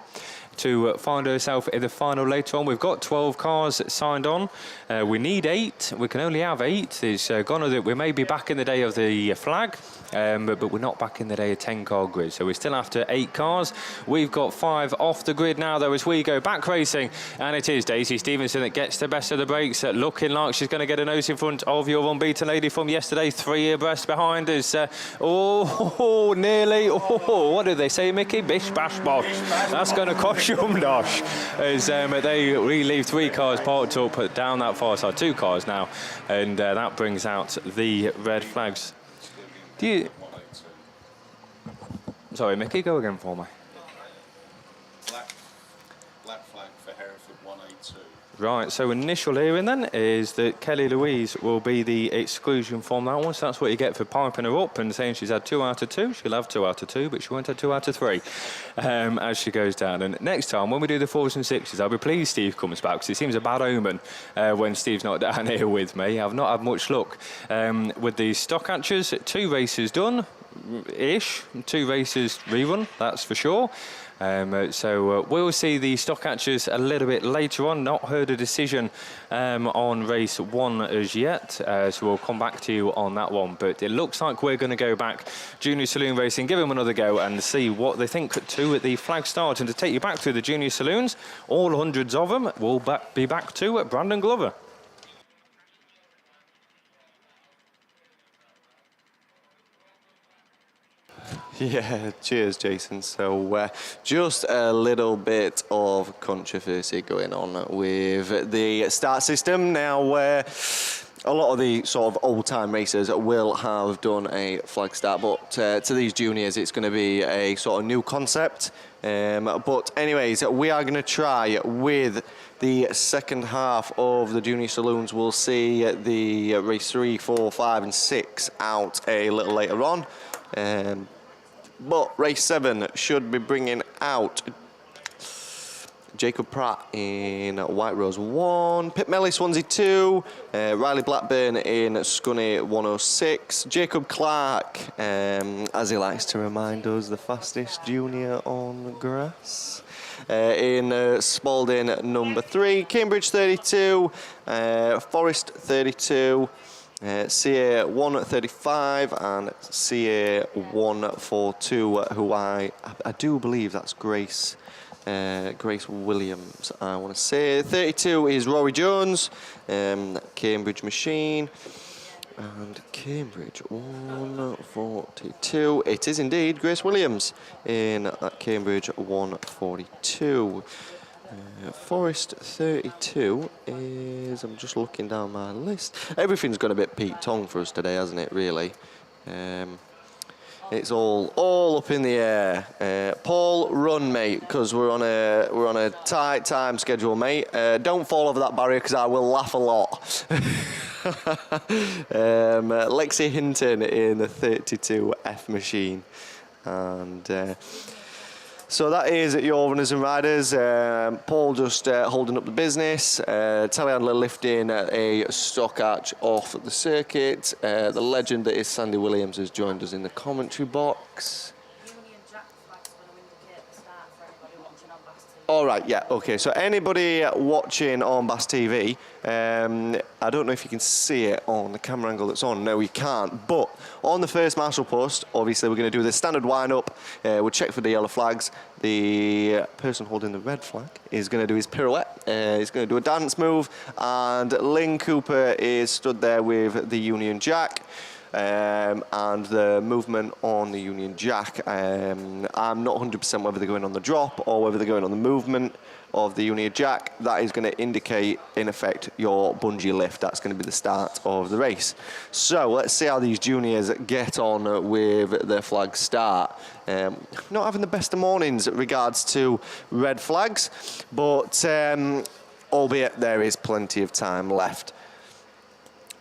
to find herself in the final later on. We've got 12 cars signed on. We need 8. We can only have 8. It's gone that we may be back in the day of the flag, but we're not back in the day of 10-car grid. So we're still after 8 cars. We've got 5 off the grid now, though, as we go back racing. And it is Daisy Stevenson that gets the best of the breaks, looking like she's going to get a nose in front of your unbeaten lady from yesterday. 3 abreast behind us. Nearly. What did they say, Mickey? Bish, bash, bosh. That's going to cost Dosh, as they leave 3 cars parked up down that far side, 2 cars now, and that brings out the red flags. Sorry, Mickey, go again for me. Black flag for Hereford 182. Right, so initial hearing then is that Kelly Louise will be the exclusion from that one, so that's what you get for piping her up and saying she's had 2 out of 2. She'll have 2 out of 2, but she won't have 2 out of 3 as she goes down. And next time, when we do the 4s and 6s, I'll be pleased Steve comes back, because it seems a bad omen when Steve's not down here with me. I've not had much luck with the stock catchers. 2 races done-ish, 2 races rerun, that's for sure. So we'll see the stock catchers a little bit later on. Not heard a decision on race 1 as yet, so we'll come back to you on that one. But it looks like we're going to go back Junior Saloon Racing, give them another go and see what they think to at the flag start. And to take you back to the Junior Saloons, all hundreds of them, will be back to Brandon Glover. Yeah, cheers, Jason. So just a little bit of controversy going on with the start system. Now, a lot of the sort of old-time racers will have done a flag start, but to these juniors, it's going to be a sort of new concept. But anyways, we are going to try with the second half of the Junior Saloons. We'll see the race 3, 4, 5 and 6 out a little later on. But race 7 should be bringing out Jacob Pratt in White Rose 1, Pip Melly Swansea 2, Riley Blackburn in Scunny 106, Jacob Clark, as he likes to remind us, the fastest junior on grass, in Spalding number 3, Cambridge 32, Forest 32, CA 135 and CA 142, who I do believe that's Grace Williams, I want to say. 32 is Rory Jones, Cambridge Machine, and Cambridge 142. It is indeed Grace Williams in Cambridge 142. Forest 32 is, I'm just looking down my list. Everything's gone a bit Pete Tong for us today, hasn't it, really? It's all up in the air. Paul, run, mate, because we're on a tight time schedule, mate. Don't fall over that barrier, because I will laugh a lot. Lexi Hinton in the 32F machine, and so that is your runners and riders. Paul just holding up the business. Telehandler lifting a stock arch off the circuit. The legend that is Sandy Williams has joined us in the commentary box. All right, yeah, okay. So anybody watching on BAStv, I don't know if you can see it on the camera angle that's on. No, you can't. But on the first marshal post, obviously we're going to do the standard wind-up. We'll check for the yellow flags. The person holding the red flag is going to do his pirouette. He's going to do a dance move. And Lynn Cooper is stood there with the Union Jack. And the movement on the Union Jack, I'm not 100% whether they're going on the drop or whether they're going on the movement of the Union Jack. That is going to indicate, in effect, your bungee lift. That's going to be the start of the race. So let's see how these juniors get on with their flag start. Not having the best of mornings regards to red flags, but albeit there is plenty of time left.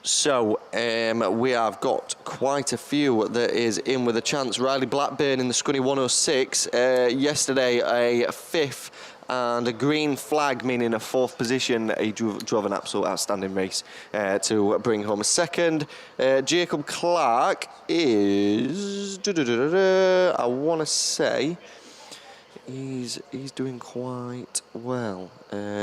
So we have got quite a few that is in with a chance. Riley Blackburn in the Scunny 106. Yesterday a 5th and a green flag, meaning a 4th position. He drove an absolute outstanding race to bring home a 2nd. Jacob Clark is, I want to say, he's doing quite well.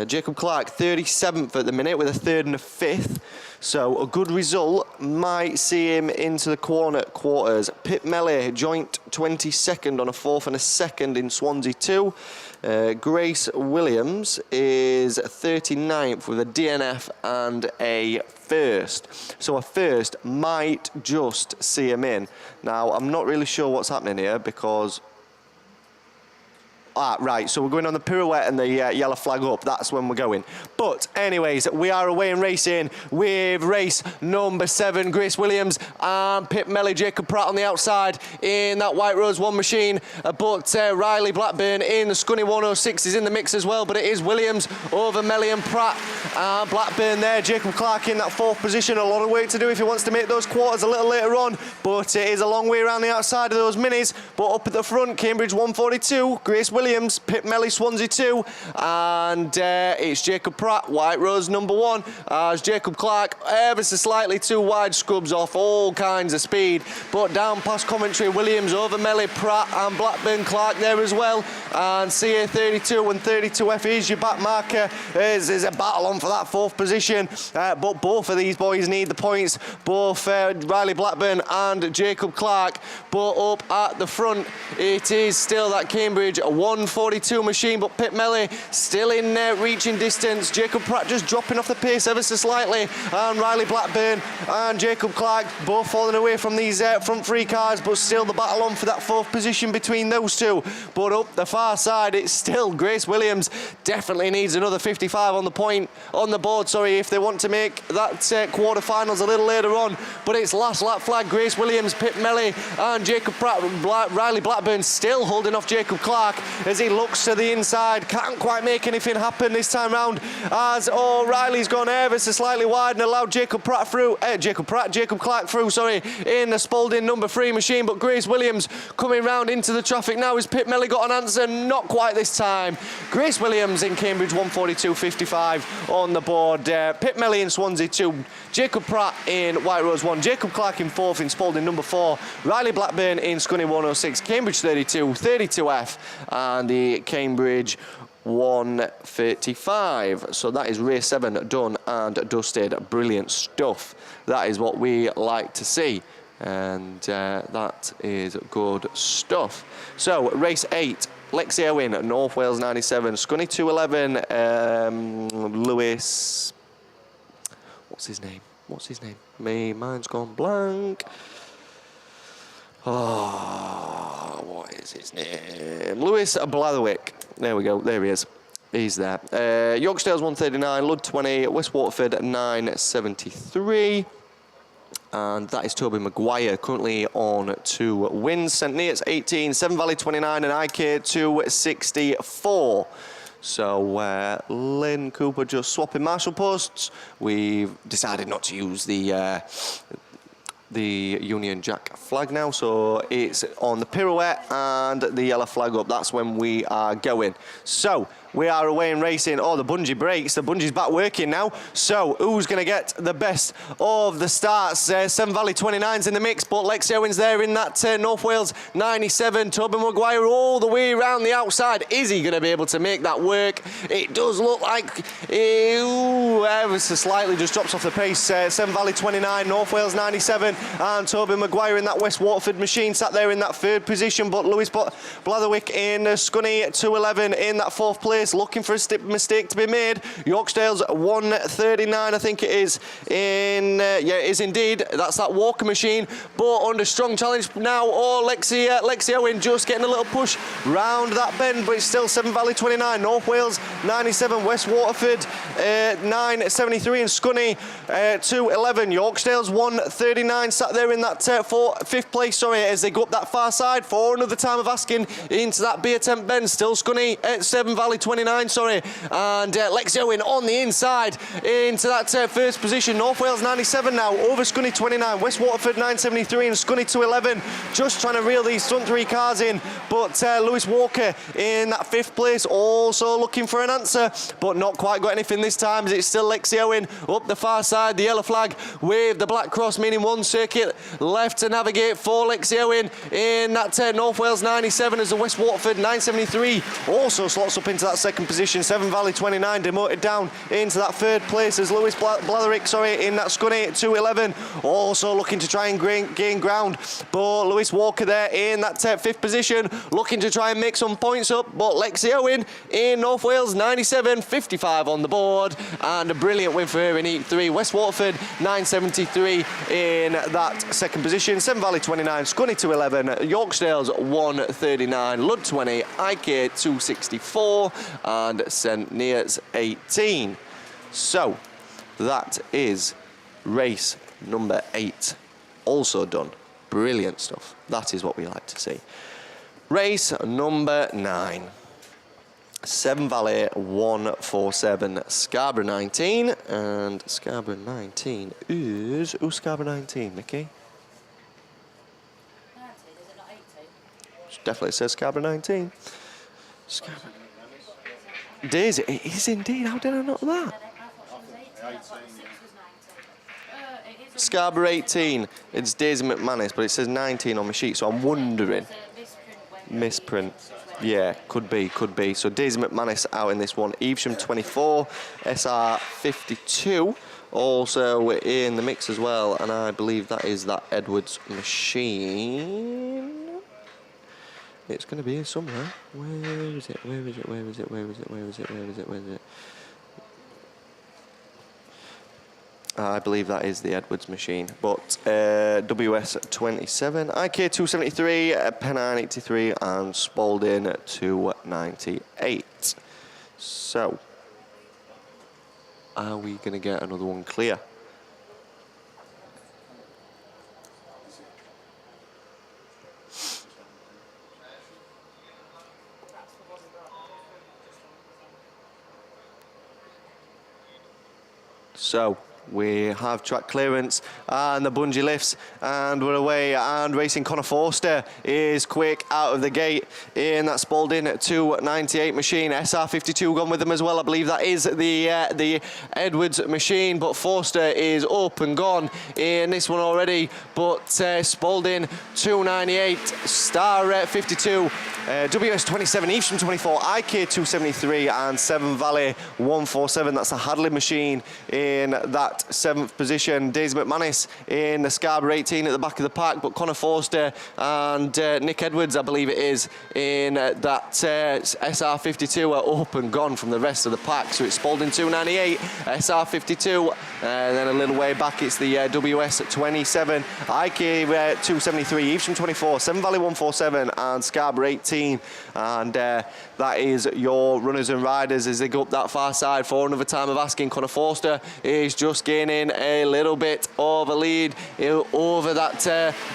Jacob Clark 37th at the minute with a 3rd and a 5th. So a good result might see him into the quarters. Pip Melly joint 22nd on a 4th and a 2nd in Swansea 2. Grace Williams is 39th with a DNF and a 1st. So a 1st might just see him in. Now, I'm not really sure what's happening here because... right, so we're going on the pirouette and the yellow flag up. That's when we're going. But anyways, we are away and racing with race number 7, Grace Williams and Pip Melly, Jacob Pratt on the outside in that White Rose 1 machine. But Riley Blackburn in the Scunny 106 is in the mix as well, but it is Williams over Melly and Pratt. Blackburn there, Jacob Clark in that 4th position. A lot of work to do if he wants to make those quarters a little later on, but it is a long way around the outside of those minis. But up at the front, Cambridge 142, Grace Williams, Pip Melly, Swansea 2, and it's Jacob Pratt, White Rose number 1, as Jacob Clark ever so slightly too wide, scrubs off all kinds of speed, but down past Coventry, Williams over Melly, Pratt and Blackburn, Clark there as well, and CA 32 and 32F is your back marker. There's a battle on for that 4th position, but both of these boys need the points, both Riley Blackburn and Jacob Clark. But up at the front, it is still that Cambridge 142 machine, but Pip Melly still in reaching distance. Jacob Pratt just dropping off the pace ever so slightly, and Riley Blackburn and Jacob Clark both falling away from these front 3 cars, but still the battle on for that 4th position between those two. But up the far side, it's still Grace Williams. Definitely needs another 55 on the board, if they want to make that quarterfinals a little later on. But it's last lap flag, Grace Williams, Pip Melly and Jacob Pratt. Riley Blackburn still holding off Jacob Clark as he looks to the inside. Can't quite make anything happen this time round, as Riley's gone ever so slightly wide and allowed Jacob Clark through in the Spalding number 3 machine. But Grace Williams coming round into the traffic now. Has Pip Melly got an answer? Not quite this time. Grace Williams in Cambridge 142.55 on the board. Pip Melly in Swansea 2, Jacob Pratt in White Rose 1, Jacob Clark in 4th in Spalding number 4, Riley Blackburn in Scunny 106, Cambridge 32, 32F, and the Cambridge 135. So that is race 7 done and dusted. Brilliant stuff. That is what we like to see, and that is good stuff. So race 8, Lexi Owen, North Wales 97, Scunny 211, Lewis, what's his name? Mine's gone blank. What is his name? Lewis Blatherwick. There we go, there he is. He's there. Yorkdale's 139, Lud 20, West Waterford 973. And that is Toby Maguire, currently on 2 wins. St Neots 18, Seven Valley 29, and IK 264. So Lynn Cooper just swapping marshal posts. We've decided not to use the Union Jack flag now, so it's on the pirouette and the yellow flag up. That's when we are going. So we are away and racing. The bungee breaks. The bungee's back working now. So who's going to get the best of the starts? Seven Valley 29's in the mix, but Lexi Owen's there in that North Wales 97. Toby Maguire all the way around the outside. Is he going to be able to make that work? It does look like ever so slightly just drops off the pace. Seven Valley 29, North Wales 97, and Toby Maguire in that West Waterford machine sat there in that 3rd position. But Lewis Blatherwick in Scunny 211 in that 4th place, looking for a mistake to be made. Yorkdale's 139, I think it is. Yeah, it is indeed. That's that Walker machine, but under strong challenge now. Lexi Owen just getting a little push round that bend, but it's still Seven Valley 29, North Wales 97, West Waterford 973, and Scunny 211. Yorkdale's 139 sat there in that 5th place, as they go up that far side for another time of asking into that beer tent bend. Still Scunny at Seven Valley 29. 29, sorry. And Lexi Owen on the inside into that first position. North Wales 97 now, over Scunny 29. West Waterford 973 and Scunny 211. Just trying to reel these front three cars in. But Lewis Walker in that 5th place, also looking for an answer, but not quite got anything this time, as it's still Lexi Owen up the far side. The yellow flag with the black cross, meaning one circuit left to navigate for Lexi Owen in that North Wales 97, as the West Waterford 973 also slots up into that 2nd position. Severn Valley 29 demoted down into that 3rd place as Lewis Blatherick, in that Scunny 211, also looking to try and gain ground. But Lewis Walker there in that 5th position, looking to try and make some points up. But Lexi Owen in North Wales 97, 55 on the board, and a brilliant win for her in Heat 3. West Waterford 973 in that 2nd position. Severn Valley 29, Scunny 211, Yorksdales 139, Lud 20, IK 264, and St Neots 18. So that is race number 8 also done. Brilliant stuff. That is what we like to see. Race number 9. Severn Valley 147, Scarborough 19, and Scarborough 19 is... Who's Scarborough 19, Mickey? 19, is it not 18? Definitely says Scarborough 19. Daisy, it is indeed. How did I not know that? Scarborough 18. It's Daisy McManus, but it says 19 on my sheet, so I'm wondering. Misprint. Yeah, could be. So Daisy McManus out in this one. Evesham 24, SR 52 also in the mix as well, and I believe that is that Edwards machine. It's going to be here somewhere. Where is it? I believe that is the Edwards machine. But WS 27, IK 273, Pennine 83, and Spalding 298. So, are we going to get another one clear? So, we have track clearance and the bungee lifts, and we're away, and racing. Connor Forster is quick out of the gate in that Spalding 298 machine. SR52 gone with them as well. I believe that is the Edwards machine, but Forster is up and gone in this one already. But Spalding 298, Star 52, WS 27, Evesham 24, IK 273, and Severn Valley 147. That's a Hadley machine in that 7th position. Daisy McManus in the Scarborough 18 at the back of the pack, but Connor Forster and Nick Edwards, I believe it is, in that SR52 are up and gone from the rest of the pack. So it's Spalding 298, SR52, and then a little way back it's the WS 27, IK 273, Evesham 24, Severn Valley 147, and Scarborough 18. And that is your runners and riders as they go up that far side for another time of asking. Connor Forster is just gaining a little bit of a lead over that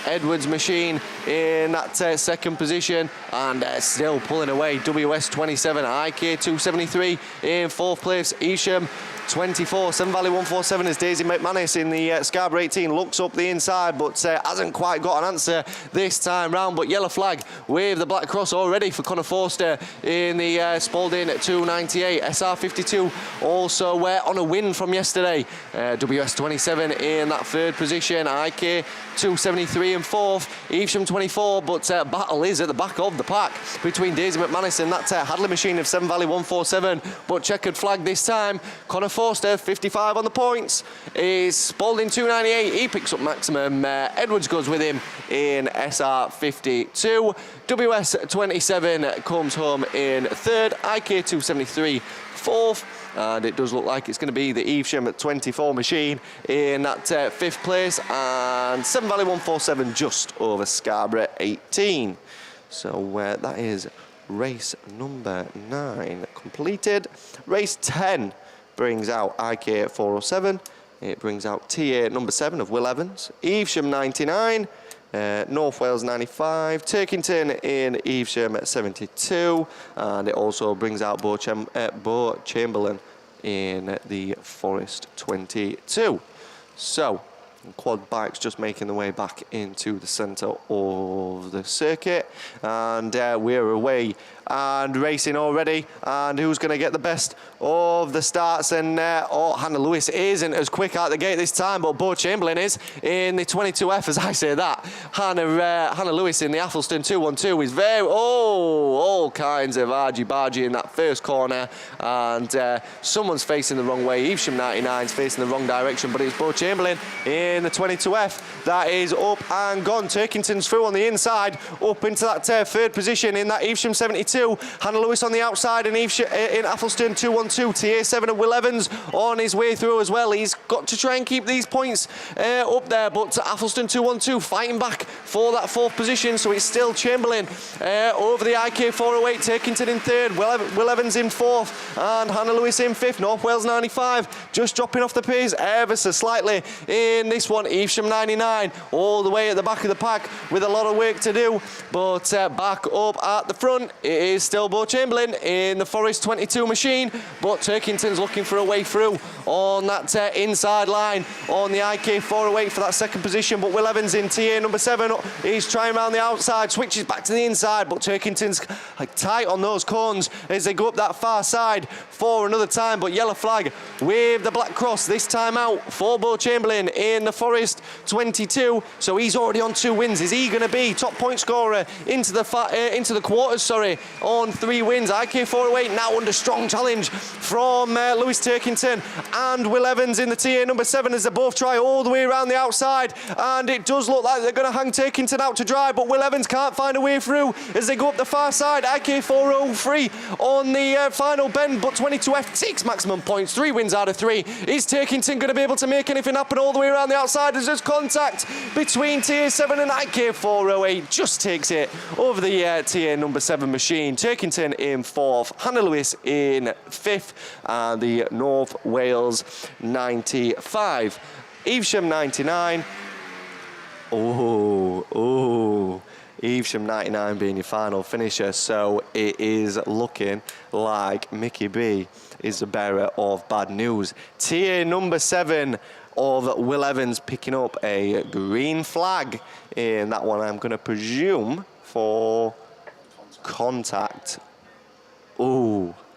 Edwards machine in that 2nd position, and still pulling away. WS 27, IK 273 in 4th place. Evesham 24, Severn Valley 147 as Daisy McManus in the Scarborough 18 looks up the inside, but hasn't quite got an answer this time round. But yellow flag with the black cross already for Connor Forster in the Spalding 298. SR52 also on a win from yesterday. WS 27 in that 3rd position. IK 273 in 4th. Evesham 24, but battle is at the back of the pack between Daisy McManus and that Hadley machine of Severn Valley 147. But checkered flag this time. Connor Forster 55 on the points is Spalding 298. He picks up maximum. Edwards goes with him in SR52. WS 27 comes home in 3rd. IK 273 4th. And it does look like it's going to be the Evesham 24 machine in that 5th place, and Severn Valley 147 just over Scarborough 18. So that is race number 9 completed. Race 10 brings out IK 407. It brings out TA number 7 of Will Evans, Evesham 99, North Wales 95, Turkington in Evesham at 72, and it also brings out Bo Chamberlain in the Forest 22. So, quad bikes just making the way back into the centre of the circuit, and we're away and racing already. And who's going to get the best of the starts? And Hannah Lewis isn't as quick out the gate this time, but Bo Chamberlain is in the 22F. As I say that, Hannah Lewis in the Athelston 212 is all kinds of argy-bargy in that first corner, and someone's facing the wrong way. Evesham 99's facing the wrong direction, but it's Bo Chamberlain in the 22F that is up and gone. Turkington's through on the inside, up into that third position in that Evesham 72. Hannah Lewis on the outside in Athelston 212. TA7 at Will Evans on his way through as well. He's got to try and keep these points up there, but Athelston 212 fighting back for that fourth position, so it's still Chamberlain over the IK 408, Turkington in third, Will Evans in fourth, and Hannah Lewis in fifth. North Wales 95 just dropping off the pace ever so slightly in this one. Evesham 99 all the way at the back of the pack with a lot of work to do, but back up at the front it is still Bo Chamberlain in the Forest 22 machine, but Turkington's looking for a way through on that inside line on the IK 408 for that second position, but Will Evans in TA number 7, he's trying around the outside, switches back to the inside, but Turkington's tight on those cones as they go up that far side for another time, but yellow flag with the black cross this time out for Bo Chamberlain in the Forest 22, so he's already on 2 wins. Is he going to be top point scorer into the quarters, on 3 wins? IK 408 now under strong challenge from Lewis Turkington and Will Evans in the TA number 7 as they both try all the way around the outside, and it does look like they're going to hang Turkington out to dry, but Will Evans can't find a way through as they go up the far side. IK 403 on the final bend, but 22F 6 maximum points, 3 wins out of 3. Is Turkington going to be able to make anything happen all the way around the outside as there's contact between TA7 and IK 408? Just takes it over the TA number 7 machine. Turkington in 4th, Hannah Lewis in 5th, and the North Wales 95. Evesham 99. Evesham 99 being your final finisher, so it is looking like Mickey B is the bearer of bad news. TA number 7 of Will Evans picking up a green flag in that one, I'm going to presume for contact.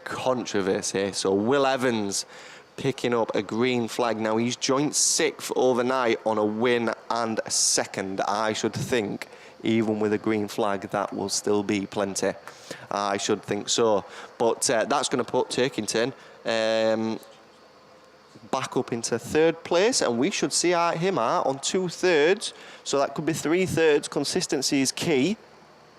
Controversy. So Will Evans picking up a green flag. Now he's joint 6th overnight on a win and a second. I should think even with a green flag that will still be plenty. I should think so. But that's going to put Turkington back up into 3rd place, and we should see him out on 2/3. So that could be 3/3. Consistency is key.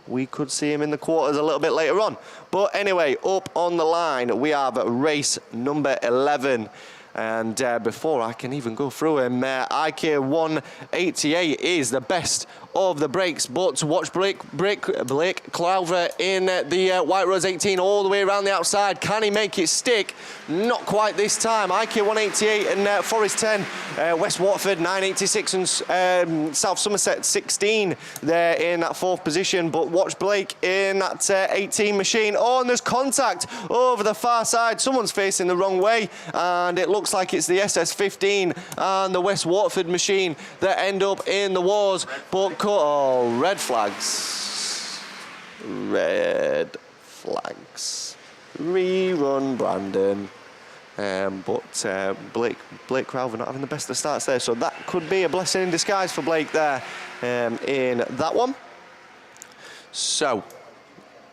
We could see him in the quarters a little bit later on. But anyway, up on the line, we have race number 11. And before I can even go through him, IK 188 is the best of the breaks, but to watch Blake Clover in the White Rose 18 all the way around the outside. Can he make it stick? Not quite this time. IK 188 and Forest 10, West Watford 986 and South Somerset 16 there in that 4th position, but watch Blake in that 18 machine. And there's contact over the far side. Someone's facing the wrong way, and it looks like it's the SS15 and the West Watford machine that end up in the wars, but red flags. Red flags. Rerun Brandon. But Blake Crowther not having the best of starts there, so that could be a blessing in disguise for Blake there in that one. So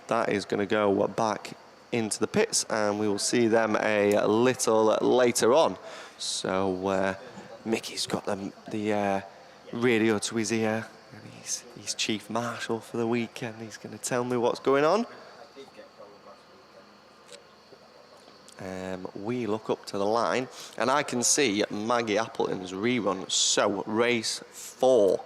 that is going to go back into the pits, and we will see them a little later on. So Mickey's got the radio to his ear, and he's Chief Marshal for the weekend. He's going to tell me what's going on. We look up to the line, and I can see Maggie Appleton's rerun. So race 4,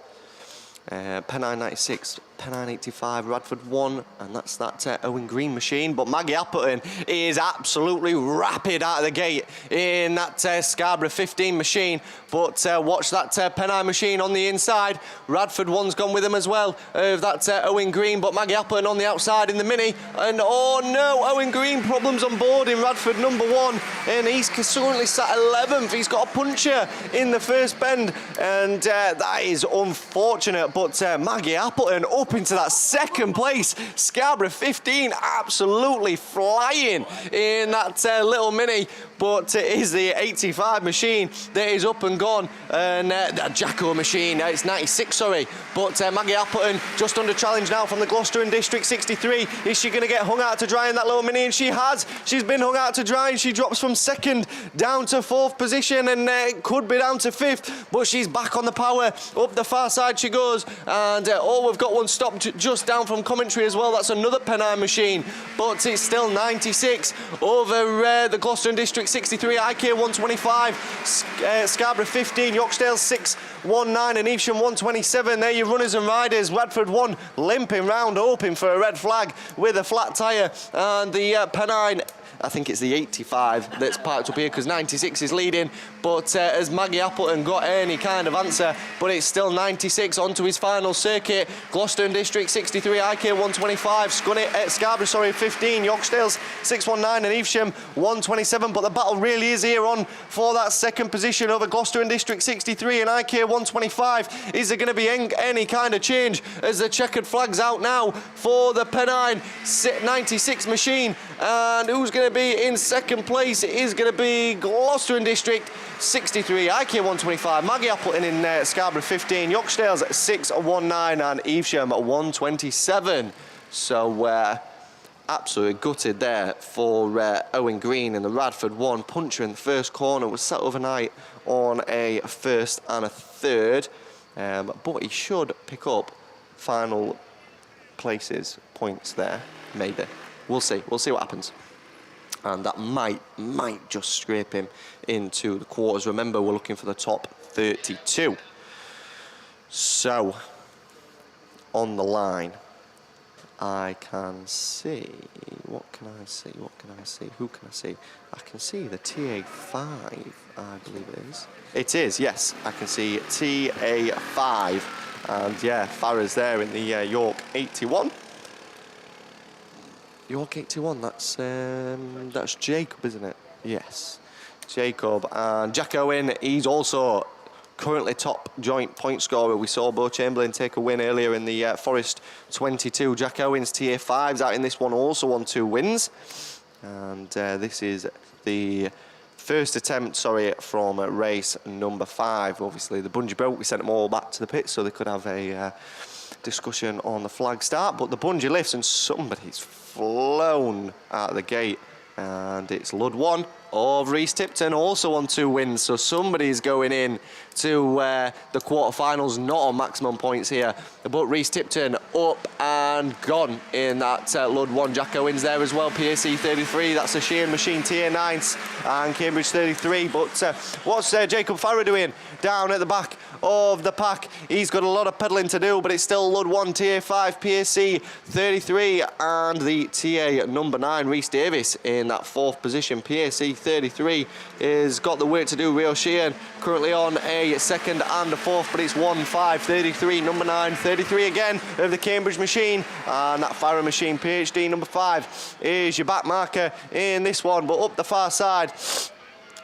Pennine 96 Pennine 85, Radford 1, and that's that Owen Green machine. But Maggie Appleton is absolutely rapid out of the gate in that Scarborough 15 machine. But watch that Pennine machine on the inside. Radford 1's gone with him as well, of that Owen Green, but Maggie Appleton on the outside in the mini. And oh no, Owen Green problems on board in Radford number 1, and he's currently sat 11th. He's got a puncher in the first bend, and that is unfortunate. But Maggie Appleton up into that second place. Scarborough 15 absolutely flying in that little mini, but it is the 85 machine that is up and gone, and that Jacko machine, it's 96, sorry, but Maggie Appleton just under challenge now from the Gloucester and District 63. Is she going to get hung out to dry in that little mini? And she has. She's been hung out to dry, and she drops from 2nd down to 4th position, and it could be down to 5th, but she's back on the power. Up the far side she goes, and we've got one stopped just down from Commentary as well. That's another Pennine machine, but it's still 96 over the Gloucester and District 63, IK 125, Scarborough 15, Yoxdale 619, and Evesham 127. There your runners and riders. Radford 1 limping round, hoping for a red flag with a flat tyre, and the Pennine, I think it's the 85 that's parked up here because 96 is leading. But has Maggie Appleton got any kind of answer? But it's still 96 onto his final circuit. Gloucester and District 63, IK 125, Scarborough, 15, Yoxdale's 619, and Evesham 127. But the battle really is here on for that second position over Gloucester and District 63 and IK 125. Is there going to be any kind of change as the checkered flag's out now for the Pennine 96 machine? And who's going to be in second place? It is going to be Gloucester and District 63, IK 125, Maggie Appleton in Scarborough 15, Yoxdale's 619, and Evesham 127. So absolutely gutted there for Owen Green in the Radford 1. Puncher in the first corner was sat overnight on a 1st and a 3rd, but he should pick up final places, points there, maybe. We'll see what happens. And that might just scrape him into the quarters. Remember, we're looking for the top 32. So, on the line, I can see, what can I see? Who can I see? I can see the TA5, I believe it is. It is, yes, I can see TA5. And yeah, Farah's there in the York 81. York 81, that's Jacob, isn't it? Yes, Jacob. And Jack Owen, he's also currently top joint point scorer. We saw Bo Chamberlain take a win earlier in the Forest 22. Jack Owen's TA5's out in this one, also on 2 wins. And this is the first attempt, from race number 5. Obviously, the Bungee broke. We sent them all back to the pit so they could have a discussion on the flag start. But the Bungee lifts, and somebody's flown out of the gate, and it's Lud 1 of Rhys Tipton, also on 2 wins. So somebody's going in to the quarterfinals, not on maximum points here, but Rhys Tipton up and gone in that Lud 1. Jack Owens there as well, PSC 33, that's a Sheehan machine, TA 9 and Cambridge 33. But what's Jacob Farah doing down at the back of the pack? He's got a lot of pedalling to do, but it's still Lud 1, TA 5, PSC 33, and the TA number 9, Rhys Davis, in that 4th position. PSC 33 has got the work to do. Rio Sheehan currently on a 2nd and a 4th, but it's 1, 5, 33, number 9, 33 again of the Cambridge machine, and that Farah machine, PhD number 5, is your back marker in this one. But up the far side,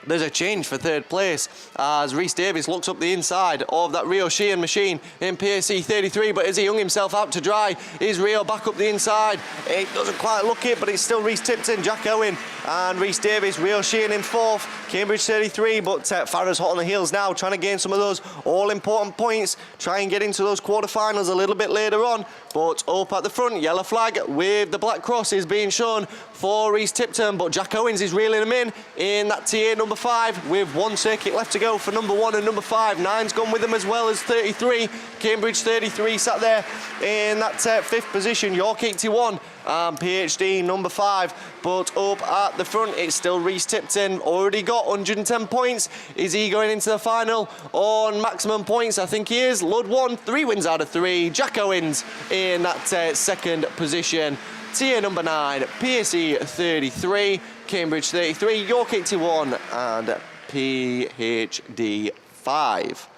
there's a change for 3rd place as Rhys Davis looks up the inside of that Rio Sheehan machine in PSC 33, but as he hung himself out to dry, is Rio back up the inside? It doesn't quite look it, but it's still Rhys Tipton, Jack Owen and Rhys Davis. Rio Sheehan in 4th, Cambridge 33, but Farah's hot on the heels now, trying to gain some of those all-important points, try and get into those quarterfinals a little bit later on. But up at the front, yellow flag with the black cross is being shown for Rhys Tipton, but Jack Owens is reeling him in that TA number number 5 with 1 circuit left to go for number 1 and number 5. 9's gone with them as well as 33. Cambridge 33 sat there in that 5th position. York 81 and PhD number 5. But up at the front, it's still Reece Tipton. Already got 110 points. Is he going into the final on maximum points? I think he is. Lud 1, 3 wins out of 3. Jack Owens in that 2nd position. Tier number 9, PSE 33, Cambridge 33, York 81 and PhD 5.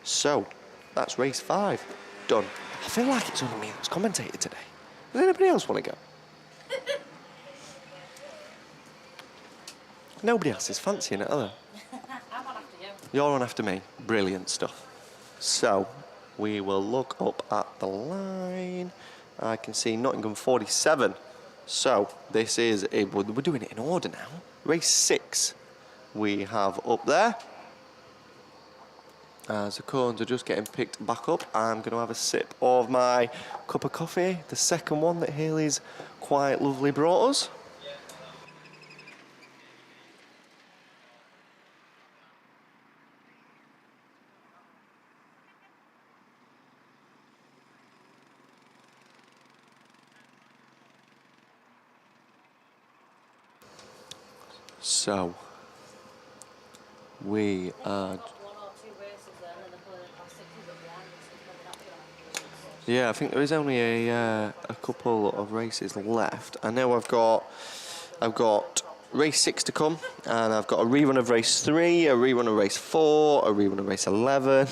So, that's race 5 done. I feel like it's only me that's commentated today. Does anybody else want to go? Nobody else is fancying it, are they? I'm on after you. You're on after me. Brilliant stuff. So, we will look up at the line. I can see Nottingham 47. So, this is, we're doing it in order now. Race 6 we have up there. As the cones are just getting picked back up, I'm going to have a sip of my cup of coffee, the second one that Hayley's quite lovely brought us. So, we are... Yeah, I think there is only a couple of races left. I know I've got race 6 to come, and I've got a rerun of race 3, a rerun of race 4, a rerun of race 11.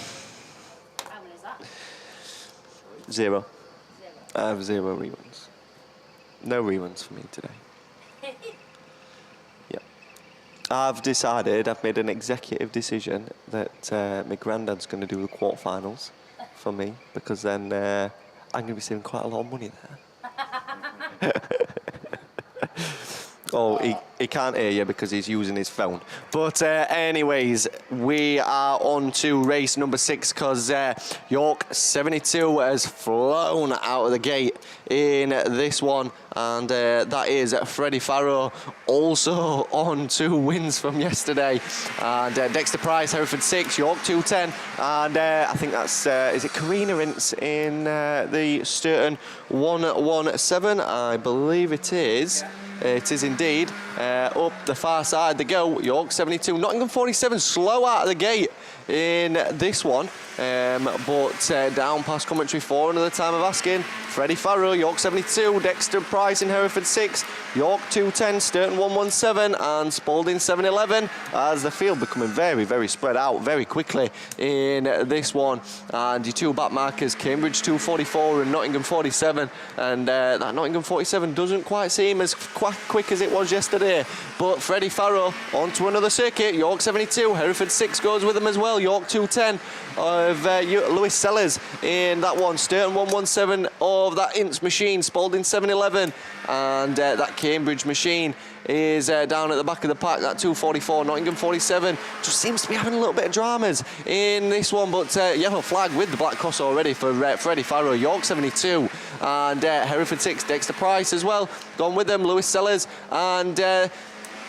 How many is that? 0. I have 0 reruns. No reruns for me today. I've made an executive decision that my granddad's going to do the quarterfinals for me, because then I'm going to be saving quite a lot of money there. Oh, he can't hear you because he's using his phone. But anyways, we are on to race number 6, because York 72 has flown out of the gate in this one. And that is Freddie Farrow, also on 2 wins from yesterday. And Dexter Price, Hereford 6, York 210. And I think that's, is it Karina Ince in the Sturton 117? I believe it is. It is indeed. Up the far side they go. York 72. Nottingham 47 slow out of the gate in this one. But down past commentary 4 another time of asking. Freddie Farrow, York 72. Dexter Price in Hereford 6. York 210. Sturton 117. And Spalding 711. As the field becoming very, very spread out very quickly in this one. And your 2 back markers, Cambridge 244 and Nottingham 47. And that Nottingham 47 doesn't quite seem as quick as it was yesterday. But Freddie Farrow on to another circuit. York 72. Hereford 6 goes with them as well. York 210 of Lewis Sellers in that one. Sturton 117 of that Ince machine. Spalding 711. And that Cambridge machine is down at the back of the pack. That 244. Nottingham 47 just seems to be having a little bit of dramas in this one. But yellow flag with the black cross already for Freddie Farrow. York 72. And Hereford 6. Dexter Price as well. Gone with them. Lewis Sellers. And...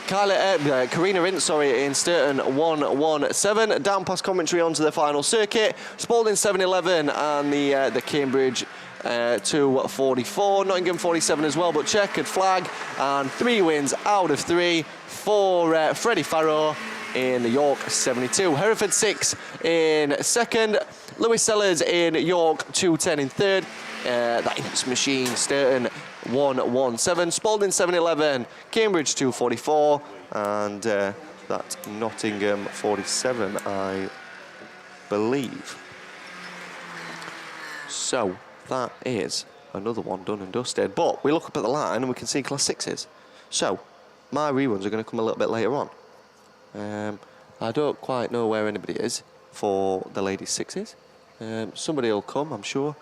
Karina Ince, in Sturton 117. Down past commentary onto the final circuit. Spalding 711 and the Cambridge 244. Nottingham 47 as well, but checkered flag. And 3 wins out of 3 for Freddie Farrow in the York 72. Hereford 6 in 2nd. Lewis Sellers in York 210 in 3rd. That Ince machine, Sturton 117, Spalding 711, Cambridge 244, and that Nottingham 47, I believe. So that is another one done and dusted. But we look up at the line and we can see Class 6s. So my reruns are going to come a little bit later on. I don't quite know where anybody is for the ladies' 6s. Somebody will come, I'm sure.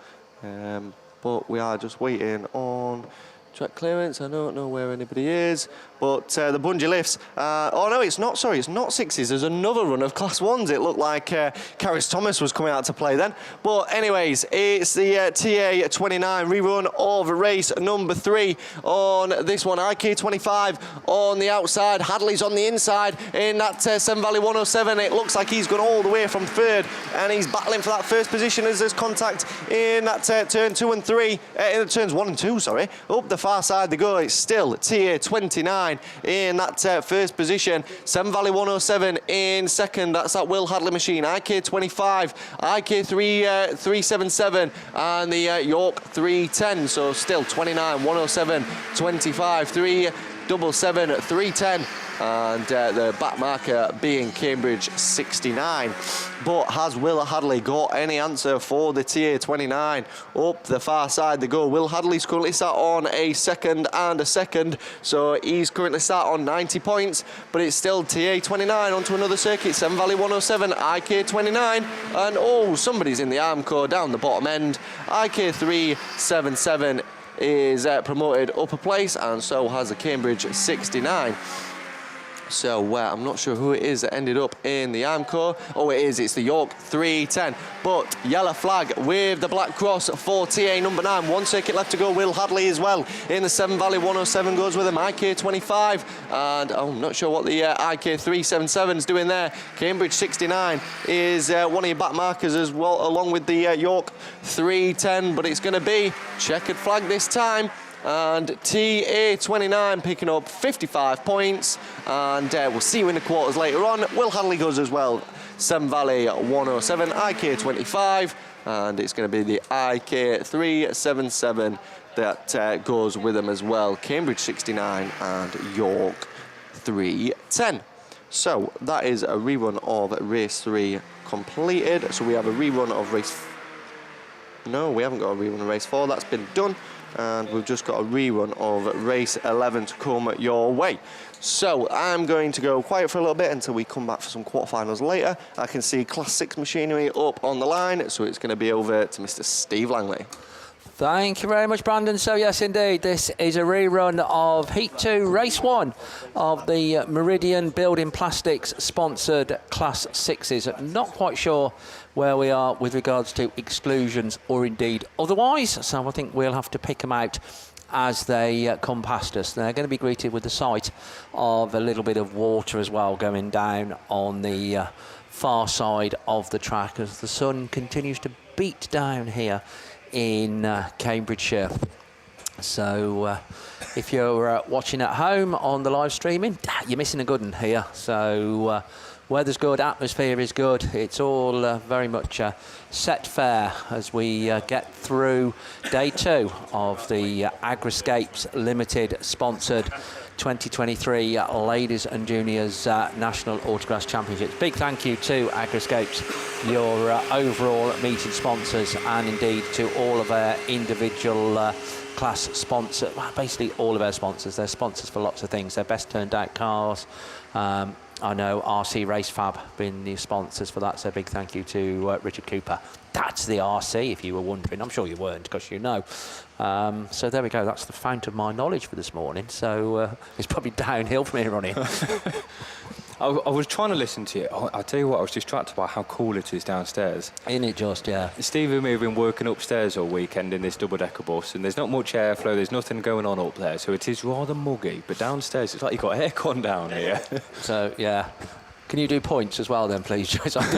But we are just waiting on Track clearance, I don't know where anybody is, but the bungee lifts. Oh no, it's not, sorry, it's not sixes. There's another run of Class 1s. It looked like Karis Thomas was coming out to play then. But anyways, it's the TA 29 rerun of race number 3 on this one. IK 25 on the outside, Hadley's on the inside in that Severn Valley 107. It looks like he's gone all the way from 3rd, and he's battling for that first position as there's contact in that turn 2 and 3, in turns 1 and 2, sorry. Up the far side they go. It's still TA 29 in that first position. Severn Valley 107 in second. That's that Will Hadley machine. IK 25, IK 377, and the York 310. So still 29, 107, 25, 377, 310. And the back marker being Cambridge 69. But has Will Hadley got any answer for the TA 29? Up the far side they go. Will Hadley's currently sat on a second and a second, so he's currently sat on 90 points, but it's still TA 29 onto another circuit. Severn Valley 107, IK 29, and oh, somebody's in the Armco down the bottom end. IK 377 is promoted up a place, and so has the Cambridge 69. So I'm not sure who it is that ended up in the Armco. Oh, it's the York 310. But yellow flag with the black cross for TA number 9. 1 circuit left to go. Will Hadley as well in the Severn Valley 107 goes with him. IK 25. And I'm not sure what the IK 377 is doing there. Cambridge 69 is one of your back markers as well, along with the York 310. But it's going to be checkered flag this time. And TA 29 picking up 55 points, and we'll see you in the quarters later on. Will Hadley goes as well. Severn Valley 107, IK 25, and it's going to be the IK 377 that goes with them as well. Cambridge 69 and York 310. So that is a rerun of race 3 completed. So we have a rerun of race... No, we haven't got a rerun of race 4. That's been done. And we've just got a rerun of race 11 to come your way. So I'm going to go quiet for a little bit until we come back for some quarterfinals later. I can see Class 6 machinery up on the line, so it's going to be over to Mr. Steve Langley. Thank you very much, Brandon. So yes, indeed, this is a rerun of Heat 2, Race 1 of the Meridian Building Plastics sponsored Class 6s. Not quite sure where we are with regards to exclusions or indeed otherwise, so I think we'll have to pick them out as they come past us. They're going to be greeted with the sight of a little bit of water as well going down on the far side of the track as the sun continues to beat down here in Cambridgeshire. So if you're watching at home on the live streaming, you're missing a good one here. So weather's good, atmosphere is good. It's all very much set fair as we get through day 2 of the Agrascapes Limited sponsored 2023 Ladies and Juniors National Autograss Championships. Big thank you to Agrascapes, your overall meeting sponsors, and indeed to all of our individual class sponsors, well, basically all of our sponsors. They're sponsors for lots of things. They're best turned out cars. I know RC Race Fab being the sponsors for that, so big thank you to Richard Cooper. That's the RC, if you were wondering. I'm sure you weren't, because you know. So there we go. That's the fount of my knowledge for this morning. So it's probably downhill from here on in. I was trying to listen to you. I'll tell you what, I was distracted by how cool it is downstairs. Ain't it just, yeah. Steve and me have been working upstairs all weekend in this double-decker bus, and there's not much airflow, there's nothing going on up there, so it is rather muggy. But downstairs, it's like you've got aircon down here. So, yeah. Can you do points as well then, please, Joyce? I'm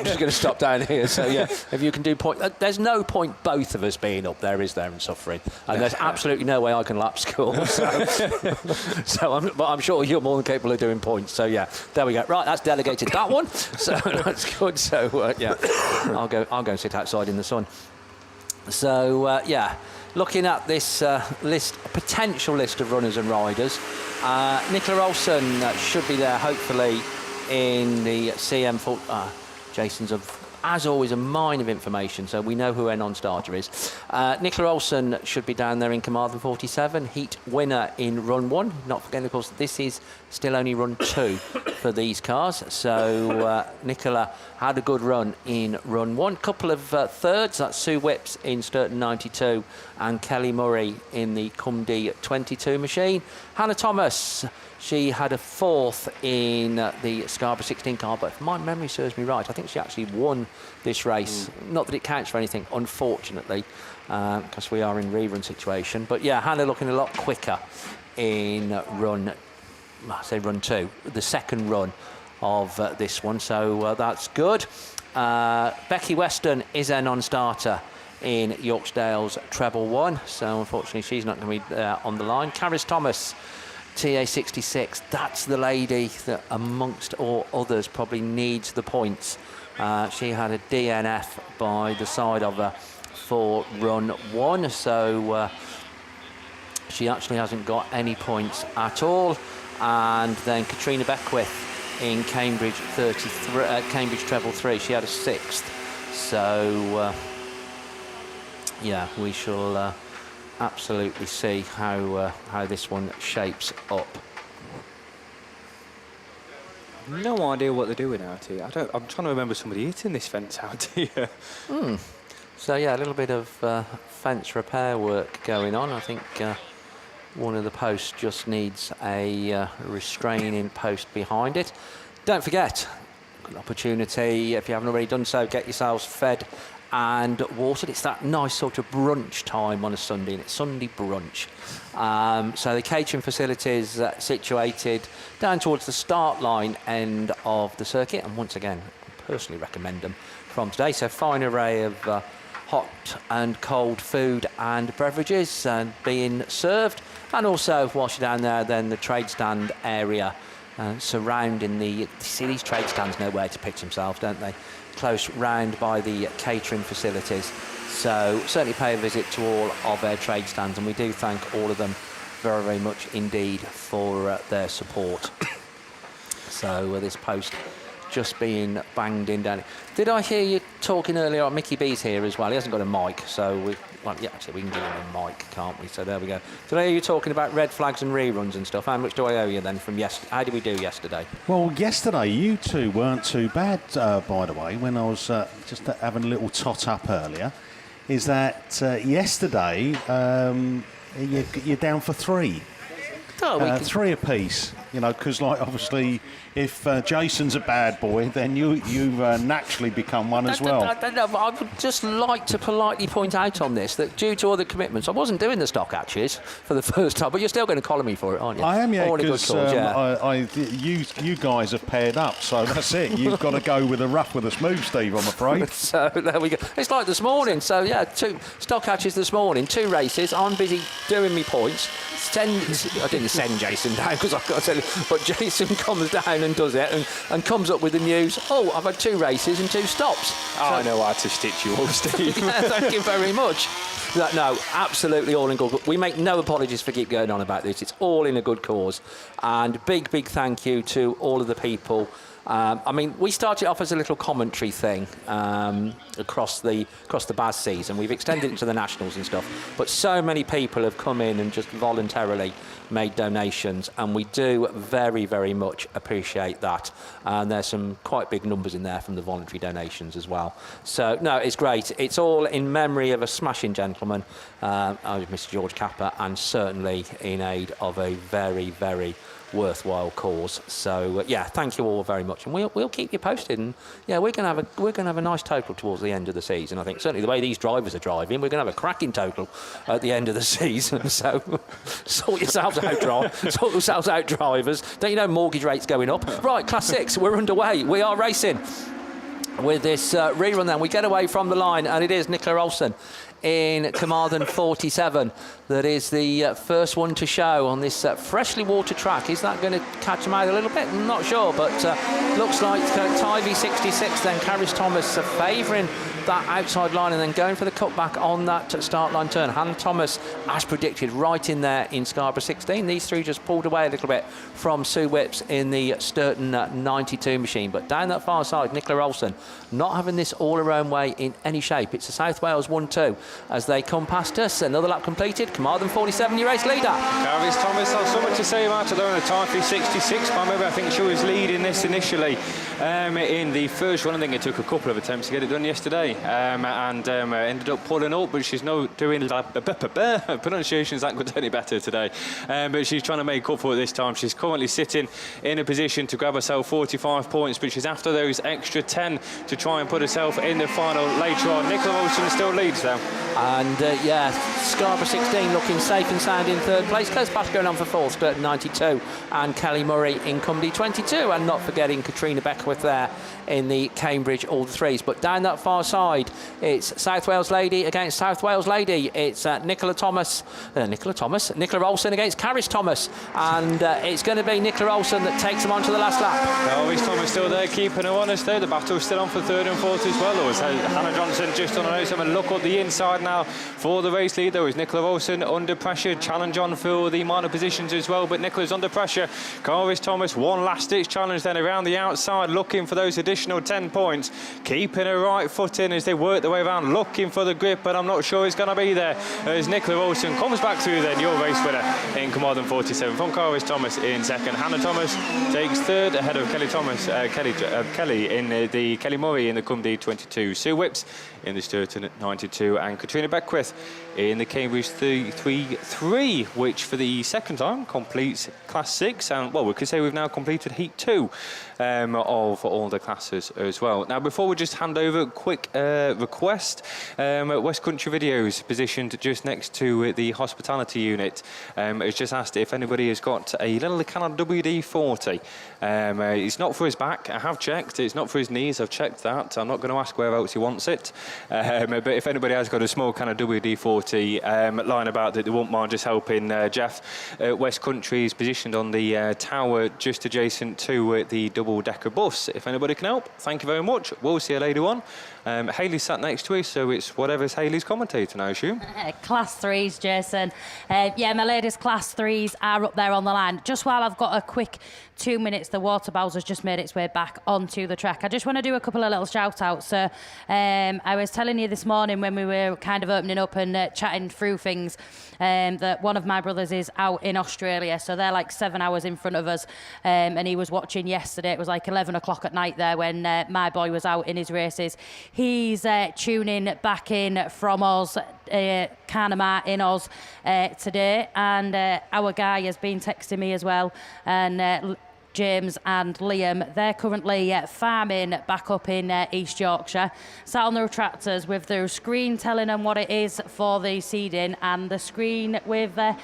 just going to stop down here. So, yeah, if you can do point... There's no point both of us being up there, is there, and suffering? And there's absolutely no way I can lap score. But I'm sure you're more than capable of doing points. So, yeah, there we go. Right, that's delegated that one. So, that's good. So, yeah, I'll go and sit outside in the sun. So, yeah, looking at this potential list of runners and riders, Nicola Olsen should be there, hopefully, in the CM. Jason's as always, a mine of information, so we know who our non-starter is. Nicola Olsen should be down there in Carmarthen 47, heat winner in run 1. Not forgetting, of course, this is still only run 2 for these cars. So Nicola had a good run in run 1. Couple of thirds, that's Sue Whips in Sturton 92 and Kelly Murray in the Cumdee 22 machine. Hannah Thomas, she had a 4th in the Scarborough 16 car, but if my memory serves me right, I think she actually won this race. Not that it counts for anything, unfortunately, because we are in rerun situation. But yeah, Hannah looking a lot quicker in run 2, the second run of this one, so that's good. Becky Weston is a non-starter in Yorksdale's treble 1, so unfortunately she's not going to be on the line. Caris Thomas, TA66, that's the lady that amongst all others probably needs the points. She had a DNF by the side of her for run 1, so she actually hasn't got any points at all. And then Katrina Beckwith in Cambridge Cambridge treble 3, she had a 6th. So yeah, we shall absolutely see how this one shapes up. No idea what they're doing out here. I'm trying to remember somebody hitting this fence out here. So yeah, a little bit of fence repair work going on. I think one of the posts just needs a restraining post behind it. Don't forget, good opportunity, if you haven't already done so, get yourselves fed and watered. It's that nice sort of brunch time on a Sunday, and it's Sunday brunch. So the catering facilities situated down towards the start line end of the circuit, and once again, I personally recommend them from today. So fine array of hot and cold food and beverages being served, and also whilst you're down there, then the trade stand area surrounding the, see, these trade stands know where to pitch themselves, don't they? Close round by the catering facilities. So certainly pay a visit to all of their trade stands, and we do thank all of them very, very much indeed for their support. So this post just being banged in down. Did I hear you talking earlier on? Mickey B's here as well. He hasn't got a mic, so actually we can give him a mic, can't we? So there we go. Did I hear you talking about red flags and reruns and stuff? How much do I owe you then from yesterday? How did we do yesterday? Well, yesterday you two weren't too bad, by the way, when I was just having a little tot up earlier. Is that yesterday you're down for 3. Oh, 3 apiece, you know, because like obviously if Jason's a bad boy, then you naturally become one as well. I would just like to politely point out on this that due to other commitments, I wasn't doing the stock hatches for the first time, but you're still going to collar me for it, aren't you? I am, yeah, because you guys have paired up, so that's it. You've got to go with a rough with a smooth, Steve, I'm afraid. So there we go. It's like this morning. So yeah, 2 stock hatches this morning, 2 races. I'm busy doing me points. I didn't send Jason down because I've got to tell you, but Jason comes down and does it and comes up with the news. Oh, I've had 2 races and 2 stops. I know how to stitch you up, Steve. Yeah, thank you very much. No, absolutely all in good. We make no apologies for keep going on about this. It's all in a good cause. And big thank you to all of the people. I mean, we started off as a little commentary thing across the BAS season. We've extended it to the nationals and stuff. But so many people have come in and just voluntarily made donations, and we do very, very much appreciate that. And there's some quite big numbers in there from the voluntary donations as well. So, no, it's great. It's all in memory of a smashing gentleman, Mr. George Capper, and certainly in aid of a very, very worthwhile cause. So yeah, thank you all very much, and we'll keep you posted. And yeah, we're gonna have a nice total towards the end of the season. I think certainly the way these drivers are driving, we're gonna have a cracking total at the end of the season. So sort yourselves out, drivers. Don't you know mortgage rates going up? Right, Class 6, we're underway. We are racing with this rerun. Then we get away from the line, and it is Nicola Olsen in Carmarthen 47. that is the first one to show on this freshly watered track. Is that going to catch him out a little bit? I'm not sure, but looks like Tivy 66 then, Caris Thomas favouring that outside line and then going for the cutback on that start line turn. Hannah Thomas, as predicted, right in there in Scarborough 16. These three just pulled away a little bit from Sue Whips in the Sturton 92 machine. But down that far side, Nicola Olsen not having this all her own way in any shape. It's a South Wales 1-2 as they come past us. Another lap completed. Carmarthen 47, your race leader. Caris Thomas, not so much to say about it though in the Tivy 66. But maybe I think she was leading this initially in the first one. I think it took a couple of attempts to get it done yesterday. Ended up pulling up, but she's not doing pronunciations that good any better today. But she's trying to make up for it this time. She's currently sitting in a position to grab herself 45 points, but she's after those extra 10 to try and put herself in the final later on. Nicola Olsen still leads though. And Scarborough 16 looking safe and sound in third place. Close Pash going on for fourth, Sturton 92, and Kelly Murray in Cumby 22, and not forgetting Katrina Beckwith there in the Cambridge all the threes. But down that far side, it's South Wales Lady against South Wales Lady. It's Nicola Olsen against Caris Thomas, and it's going to be Nicola Olsen that takes them on to the last lap. Caris Thomas still there, keeping her honest there. The battle's still on for third and fourth as well. Or is Hannah Johnson just on her nose? Having a look at the inside now for the race lead. There is Nicola Olsen under pressure. Challenge on for the minor positions as well, but Nicola's under pressure. Caris Thomas, one last ditch challenge then around the outside, looking for those additional 10 points. Keeping her right foot in as they work their way around, looking for the grip, but I'm not sure it's going to be there. As Nicola Olsen comes back through then, your race winner in Carmarthen 47 from Caris Thomas in second. Hannah Thomas takes third ahead of Kelly Murray in the Cumby 22. Sue Whips in the Sturton 92, and Katrina Beckwith in the Cambridge 3, which for the second time completes Class 6. And well, we could say we've now completed Heat 2 of all the classes as well. Now, before we just hand over, quick request. West Country Videos, positioned just next to the hospitality unit, has just asked if anybody has got a little can of WD-40. It's not for his back, I have checked. It's not for his knees, I've checked that. I'm not going to ask where else he wants it. But if anybody has got a small can of WD-40 lying about that they won't mind just helping Jeff, West Country is positioned on the tower just adjacent to the double-decker bus. If anybody can help, thank you very much. We'll see you later on. Hayley sat next to us, so it's whatever's Hayley's commentator now, I assume. Class 3s, Jason. Yeah, my ladies' Class 3s are up there on the line. Just while I've got a quick 2 minutes, the water bowser's just made its way back onto the track. I just want to do a couple of little shout-outs. So, I was telling you this morning when we were kind of opening up and chatting through things that one of my brothers is out in Australia, so they're like 7 hours in front of us, and he was watching yesterday. It was like 11 o'clock at night there when my boy was out in his races. He's tuning back in from Oz, Carnamar in Oz today, and our guy has been texting me as well, and James and Liam, they're currently farming back up in East Yorkshire, sat on their tractors with their screen telling them what it is for the seeding, and the screen with the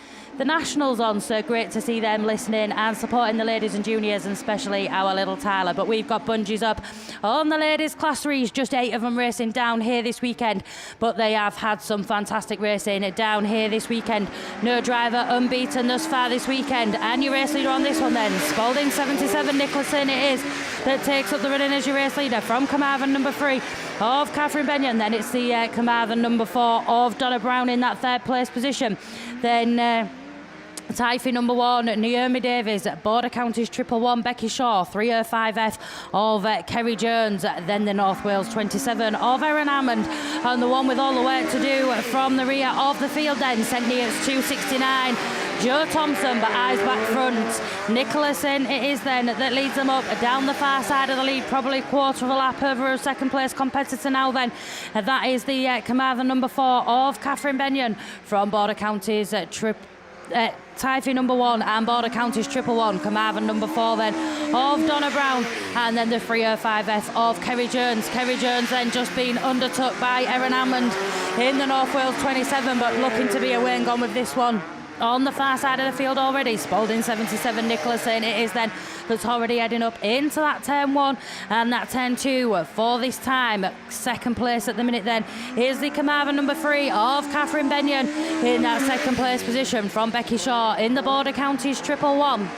nationals on. So great to see them listening and supporting the ladies and juniors, and especially our little Tyler. But we've got bungees up on the ladies' Class 3s, just 8 of them racing down here this weekend, but they have had some fantastic racing down here this weekend. No driver unbeaten thus far this weekend, and your race leader on this one then, Spalding 77 Nicholson it is that takes up the running as your race leader from Carmarthen number 3 of Catherine Benyon. Then it's the Carmarthen number 4 of Donna Brown in that third place position. Then Typhy number 1, Naomi Davies, Border Counties 111, Becky Shaw, 305F of Kerry Jones, then the North Wales 27 of Erin Hammond, and the one with all the work to do from the rear of the field then, St Neots 269, Joe Thompson, but eyes back front. Nicholson it is then that leads them up down the far side of the lead, probably quarter of a lap over a second place competitor now then. That is the Carmarthen number 4 of Catherine Benyon from Border Counties Typhy number 1 and Border Counties 111, Carmarthen number 4 then of Donna Brown, and then the 305F of Kerry Jones. Kerry Jones then just been undertook by Erin Hammond in the North Wales 27, but looking to be away and gone with this one. on the far side of the field already. Spalding 77, Nicholson it is then that's already heading up into that turn 1 and that turn 2 for this time. Second place at the minute then is the Carmarthen number 3 of Catherine Benyon in that second place position from Becky Shaw in the Border Counties 111.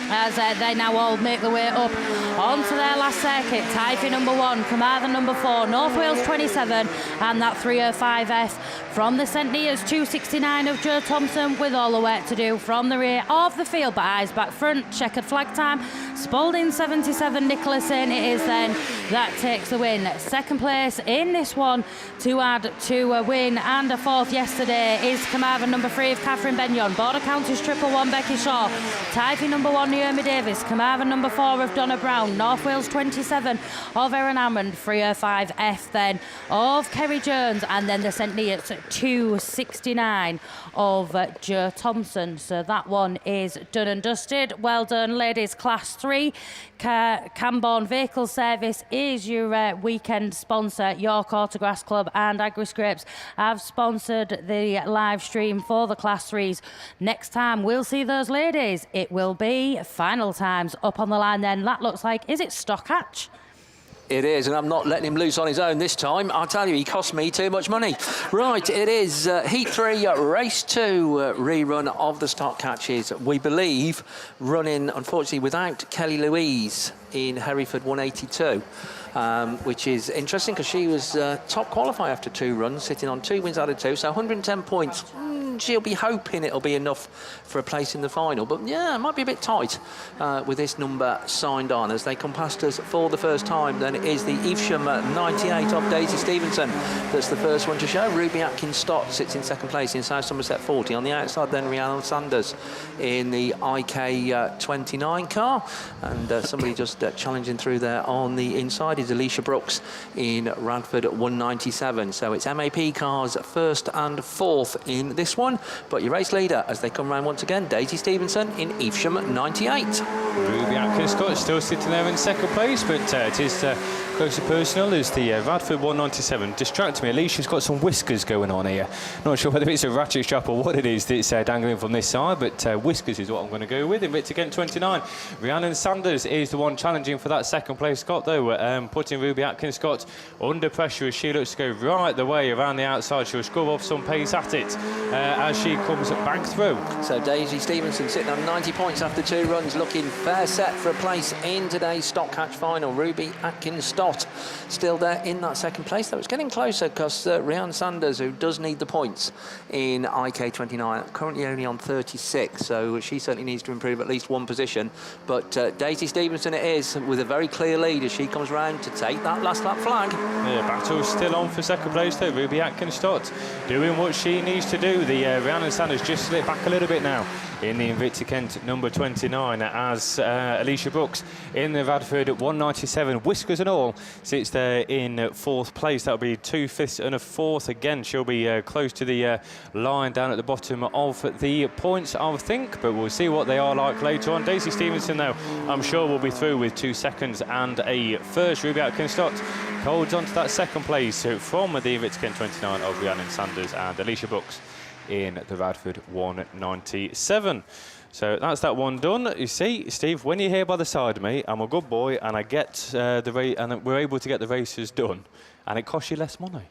As they now all make their way up onto their last circuit. Typhy number 1, Carmarthen number 4, North Wales 27, and that 305F from the St Neots 269 of Joe Thompson, with all the work to do from the rear of the field, but eyes back front. Checkered flag time. Spalding 77, Nicholson it is then that takes the win. Second place in this one to add to a win and a fourth yesterday is Carmarthen number 3 of Catherine Benyon, Border Counties 111 Becky Shaw, Typhy number 1 Naomi Davis, Carmarthen number 4 of Donna Brown, North Wales 27 of Erin Hammond, 305F then of Kerry Jones, and then the St Neots 269 of Joe Thompson. So that one is done and dusted. Well done, ladies. Class 3 Camborne Vehicle Service is your weekend sponsor. York Autograss Club and Agriscrapes have sponsored the live stream for the Class 3s. Next time we'll see those ladies, it will be final times up on the line then. That looks like, is it Stockhatch? It is, and I'm not letting him loose on his own this time. I'll tell you, he cost me too much money. Right, it is Heat 3, Race 2 rerun of the stock catches. We believe running, unfortunately, without Kelly Louise in Hereford 182. Which is interesting because she was top qualifier after 2 runs, sitting on 2 wins out of 2, so 110 points. She'll be hoping it'll be enough for a place in the final, but yeah, it might be a bit tight with this number signed on as they come past us for the first time. Then it is the Evesham 98 of Daisy Stevenson that's the first one to show. Ruby Atkins Stott sits in second place in South Somerset 40. On the outside then Rhiannon Sanders in the IK 29 car, and somebody just challenging through there on the inside is Alicia Brooks in Radford 197. So it's MAP cars first and fourth in this one. But your race leader as they come round once again, Daisy Stevenson in Evesham 98. Ruby Atkins Scott still sitting there in second place, but it is closer personal is the Radford 197. Distracting me, Alicia's got some whiskers going on here. Not sure whether it's a ratchet strap or what it is that's dangling from this side, but whiskers is what I'm going to go with. In Victor Kent 29, Rhiannon Sanders is the one challenging for that second place Scott though, putting Ruby Atkins Scott under pressure as she looks to go right the way around the outside. She'll scrub off some pace at it as she comes back through. So Daisy Stevenson sitting on 90 points after 2 runs, looking fair set for a place in today's stock catch final. Ruby Atkins Stott still there in that second place, though it's getting closer because Rhiannon Sanders, who does need the points in IK 29, currently only on 36, so she certainly needs to improve at least 1 position. But Daisy Stevenson it is with a very clear lead as she comes round to take that last lap flag. The battle's still on for second place though. Ruby Atkins Stott doing what she needs to do. The Rhiannon Sanders just slipped back a little bit now in the Invicta Kent number 29 as Alicia Brooks in the Radford 197, whiskers and all, sits there in 4th place. That'll be 2 fifths and a 4th again. She'll be close to the line down at the bottom of the points, I think, but we'll see what they are like later on. Daisy Stevenson though, I'm sure will be through with 2 seconds and a first. Ruby Atkins Stott holds on to that second place from the Invicta Kent 29 of Rhiannon Sanders and Alicia Brooks in the Radford 197. So that's that one done. You see, Steve, when you're here by the side of me, I'm a good boy and I get the race, and we're able to get the races done, and it costs you less money.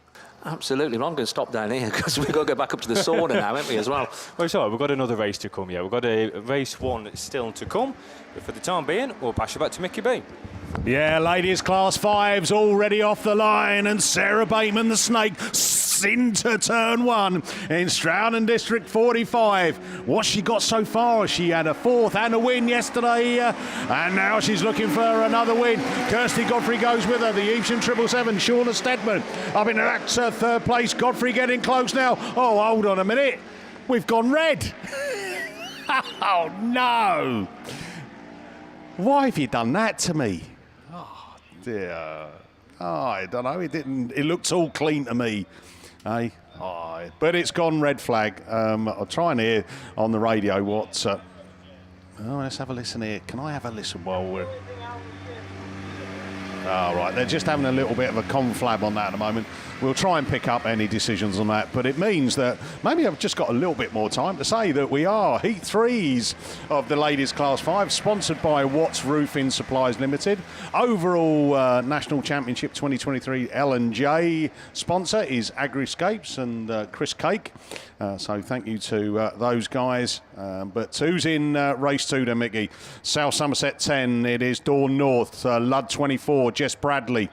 Absolutely. Well, I'm going to stop down here because we've got to go back up to the sauna now, haven't we, as well? Well, it's all right. We've got another race to come, yeah. We've got a race 1 still to come. But for the time being, we'll pass you back to Mickey B. Yeah, ladies, class 5's already off the line, and Sarah Bateman, the snake, into turn 1 in Stroud District 45. What's she got so far? She had a 4th and a win yesterday, and now she's looking for another win. Kirsty Godfrey goes with her, the Evesham 777, Shauna Stedman up in that 3rd place. Godfrey getting close now. Oh, hold on a minute. We've gone red. Oh, no. Why have you done that to me? Oh, dear. Oh, I don't know. It looks all clean to me. Hey? Oh, but it's gone red flag. I'll try and hear on the radio what... oh, let's have a listen here. Can I have a listen while we're... Oh, right. They're just having a little bit of a conflab on that at the moment. we'll try and pick up any decisions on that. But it means that maybe I've just got a little bit more time to say that we are Heat 3s of the ladies Class 5, sponsored by Watts Roofing Supplies Limited. Overall National Championship 2023 L&J sponsor is Agriscapes and Chris Cake. So thank you to those guys. But who's in race 2 then, Mickey? South Somerset 10, it is Dawn North. Ludd 24, Jess Bradley.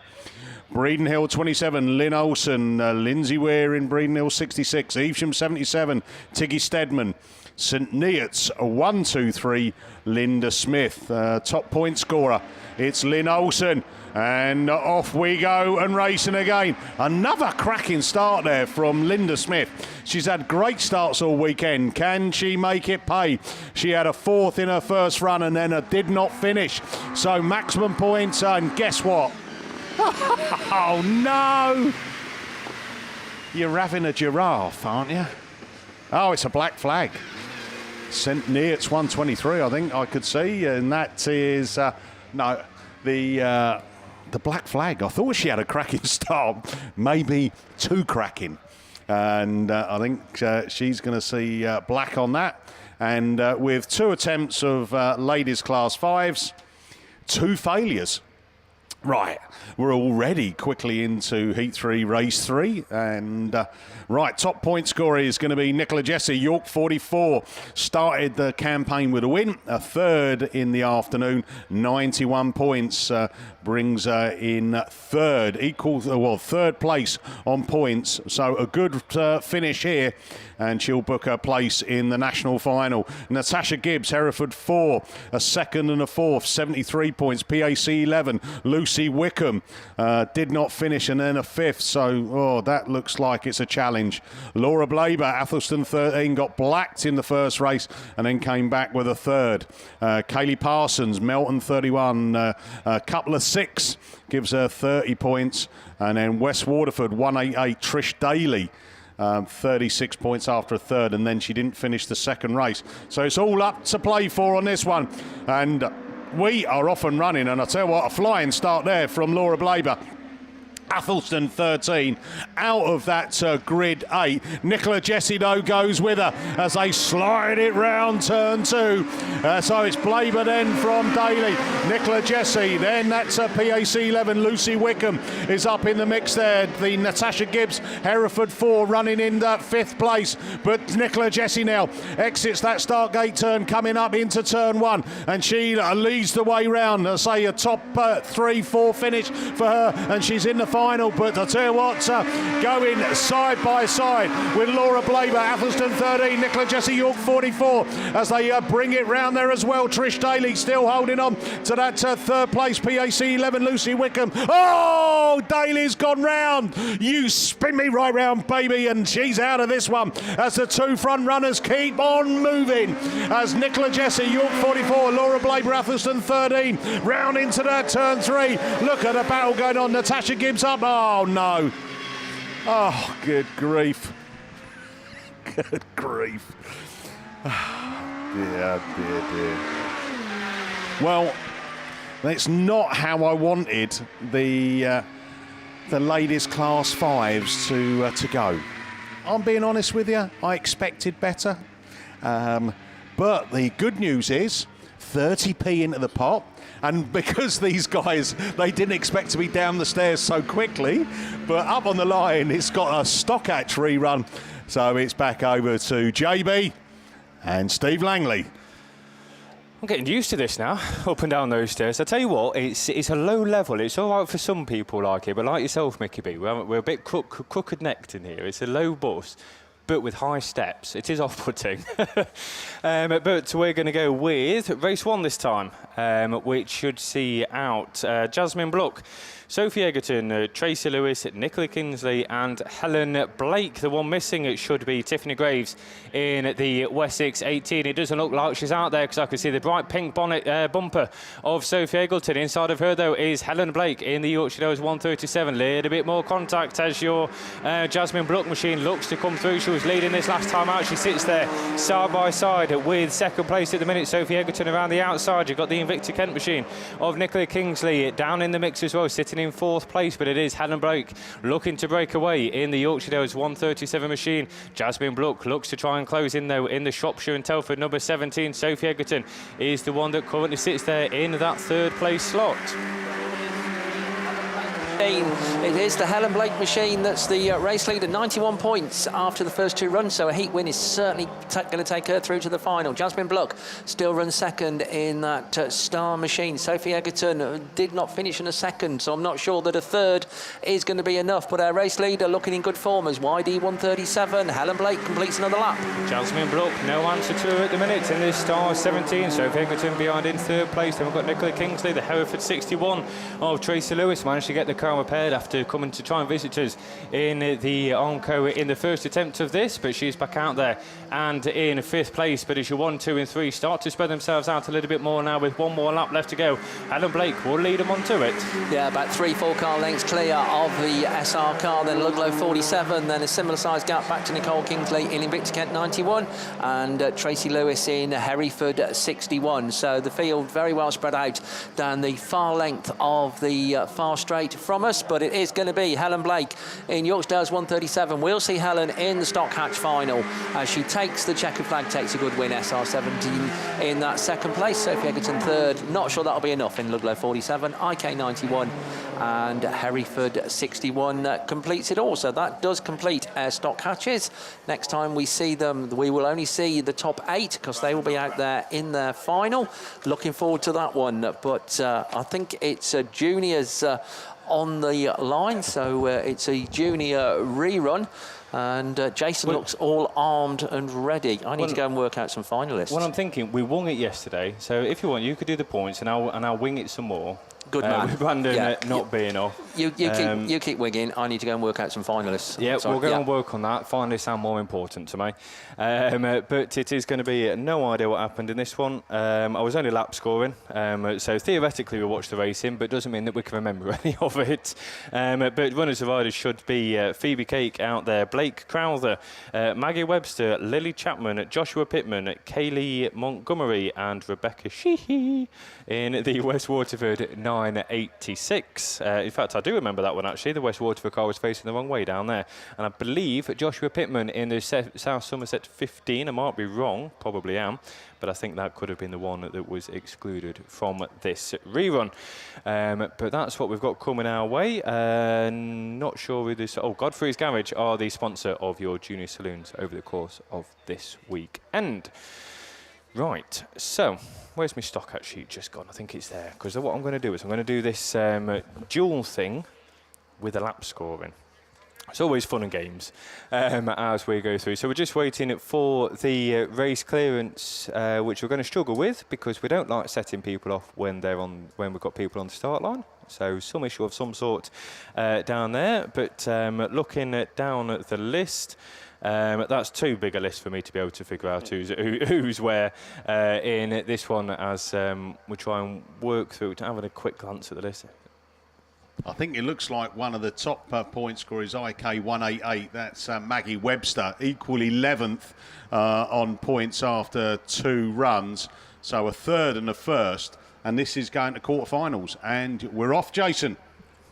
Breeden Hill 27, Lynn Olsen. Lindsay Weir in Breeden Hill 66. Evesham 77, Tiggy Stedman. St Neots 1, 2, 3, Linda Smith. Top point scorer, it's Lynn Olsen. And off we go and racing again. Another cracking start there from Linda Smith. She's had great starts all weekend. Can she make it pay? She had a 4th in her first run and then did not finish. So maximum points, and guess what? Oh no! You're having a giraffe, aren't you? Oh, it's a black flag. St Neots 123, I think I could see, and that is no, the black flag. I thought she had a cracking start, maybe too cracking, and I think she's going to see black on that. And with 2 attempts of ladies class 5s, 2 failures. Right, we're already quickly into Heat 3, Race 3, and right, top point scorer is going to be Nicola Jesse, York 44, started the campaign with a win, a 3rd in the afternoon, 91 points, brings her in 3rd, well, 3rd place on points, so a good finish here, and she'll book her place in the national final. Natasha Gibbs, Hereford 4, a 2nd and a 4th, 73 points, PAC 11, Lucy Wickham did not finish, and then a 5th, so that looks like it's a challenge. Laura Blaber, Athelston 13, got blacked in the first race and then came back with a 3rd. Kaylee Parsons, Melton 31, a couple of 6, gives her 30 points, and then West Waterford 188, Trish Daly, 36 points after a 3rd, and then she didn't finish the 2nd race. So it's all up to play for on this one, and we are off and running, and I tell you what, a flying start there from Laura Blaber. Athelston 13 out of that grid 8. Nicola Jesse though goes with her as they slide it round turn 2. So it's Blaber then from Daly, Nicola Jesse, then that's PAC 11, Lucy Wickham is up in the mix there. The Natasha Gibbs, Hereford 4 running in that 5th place, but Nicola Jesse now exits that start gate turn coming up into turn 1, and she leads the way round. I say a top 3-4 finish for her, and she's in the final. But I tell you what, going side by side with Laura Blaber, Athelston 13, Nicola Jesse, York 44, as they bring it round there as well. Trish Daly still holding on to that 3rd place, PAC 11, Lucy Wickham. Oh, Daly's gone round. You spin me right round, baby, and she's out of this one as the 2 front runners keep on moving. As Nicola Jesse, York 44, Laura Blaber, Athelston 13, round into that turn 3. Look at the battle going on. Natasha Gibbs up. Oh no. Oh, good grief. Good grief. Dear. Well, that's not how I wanted the ladies class 5s to go. I'm being honest with you, I expected better. But the good news is 30p into the pot. And because these guys, they didn't expect to be down the stairs so quickly, but up on the line, it's got a stock hatch rerun. So it's back over to JB and Steve Langley. I'm getting used to this now, up and down those stairs. I tell you what, it's a low level. It's all right for some people like it, but like yourself, Mickey B, we're a bit crooked-necked in here. It's a low bus, but with high steps. It is off-putting. But we're going to go with race 1 this time, which should see out Jasmine Block, Sophie Egerton, Tracy Lewis, Nicola Kinsley and Helen Blake. The one missing, it should be Tiffany Graves in the Wessex 18. It doesn't look like she's out there because I can see the bright pink bonnet bumper of Sophie Egerton. Inside of her, though, is Helen Blake in the Yorkshire Downs 137. Little bit more contact as your Jasmine Block machine looks to come through. She was leading this last time out. She sits there side by side with 2nd place at the minute. Sophie Egerton around the outside. You've got the Invicta Kent machine of Nicola Kingsley down in the mix as well, sitting in 4th place, but it is Helen Blake looking to break away in the Yorkshire Dales 137 machine. Jasmine Bluck looks to try and close in though in the Shropshire and Telford number 17. Sophie Egerton is the one that currently sits there in that 3rd place slot. It is the Helen Blake machine that's the race leader, 91 points after the first 2 runs, so a heat win is certainly going to take her through to the final. Jasmine Bluck still runs 2nd in that Star machine. Sophie Egerton did not finish in a 2nd, so I'm not sure that a 3rd is going to be enough, but our race leader looking in good form is YD 137. Helen Blake completes another lap. Jasmine Bluck, no answer to her at the minute in this Star 17. Sophie Egerton behind in 3rd place. Then we've got Nicola Kingsley, the Hereford 61 of Tracy Lewis, managed to get the car repaired after coming to try and visit us in the Onco in the first attempt of this, but she's back out there and in 5th place. But as your 1, 2 and 3 start to spread themselves out a little bit more now with 1 more lap left to go, Helen Blake will lead them onto it. Yeah, about 3-4 car lengths clear of the SR car, then Ludlow 47, then a similar size gap back to Nicole Kingsley in Invicta Kent 91 and Tracy Lewis in Hereford 61. So the field very well spread out down the far length of the far straight from us, but it is going to be Helen Blake in Yorkshire Dales 137. We'll see Helen in the Stock Hatch final as she takes the checkered flag, takes a good win. SR17 in that 2nd place, Sophie Egerton 3rd. Not sure that'll be enough in Ludlow 47, IK 91 and Hereford 61 completes it all. So that does complete our Stock Hatches. Next time we see them, we will only see the top 8 because they will be out there in their final. Looking forward to that one, but I think it's juniors on the line, so it's a junior rerun, and Jason looks all armed and ready. I need to go and work out some finalists. Well, I'm thinking we won it yesterday, so if you want, you could do the points, and I'll wing it some more. Good man. With Brandon not being off. You keep winging. I need to go and work out some finalists. Yeah, we'll go and work on that. Finalists sound more important to me. But it is going to be no idea what happened in this one. I was only lap scoring, so theoretically we watched the racing, but doesn't mean that we can remember any of it. But runners of riders should be Phoebe Cake out there, Blake Crowther, Maggie Webster, Lily Chapman, Joshua Pittman, Kaylee Montgomery and Rebecca Sheehy in the West Waterford 986. In fact, I do remember that one actually. The West Waterford car was facing the wrong way down there. And I believe Joshua Pittman in the South Somerset 15. I might be wrong, probably am. But I think that could have been the one that was excluded from this rerun. But that's what we've got coming our way. Not sure who this... Oh, Godfrey's Garage are the sponsor of your junior saloons over the course of this weekend. Right, so where's my stock hat sheet just gone? I think it's there. Because what I'm going to do is I'm going to do this dual thing with a lap scoring. It's always fun and games as we go through. So we're just waiting for the race clearance, which we're going to struggle with because we don't like setting people off when we've got people on the start line. So some issue of some sort down there. But looking down at the list. That's too big a list for me to be able to figure out who's where in this one as we try and work through. Having a quick glance at the list. I think it looks like one of the top point scorers, IK 188. That's Maggie Webster, equal 11th on points after 2 runs. So a 3rd and a 1st. And this is going to quarterfinals. And we're off, Jason.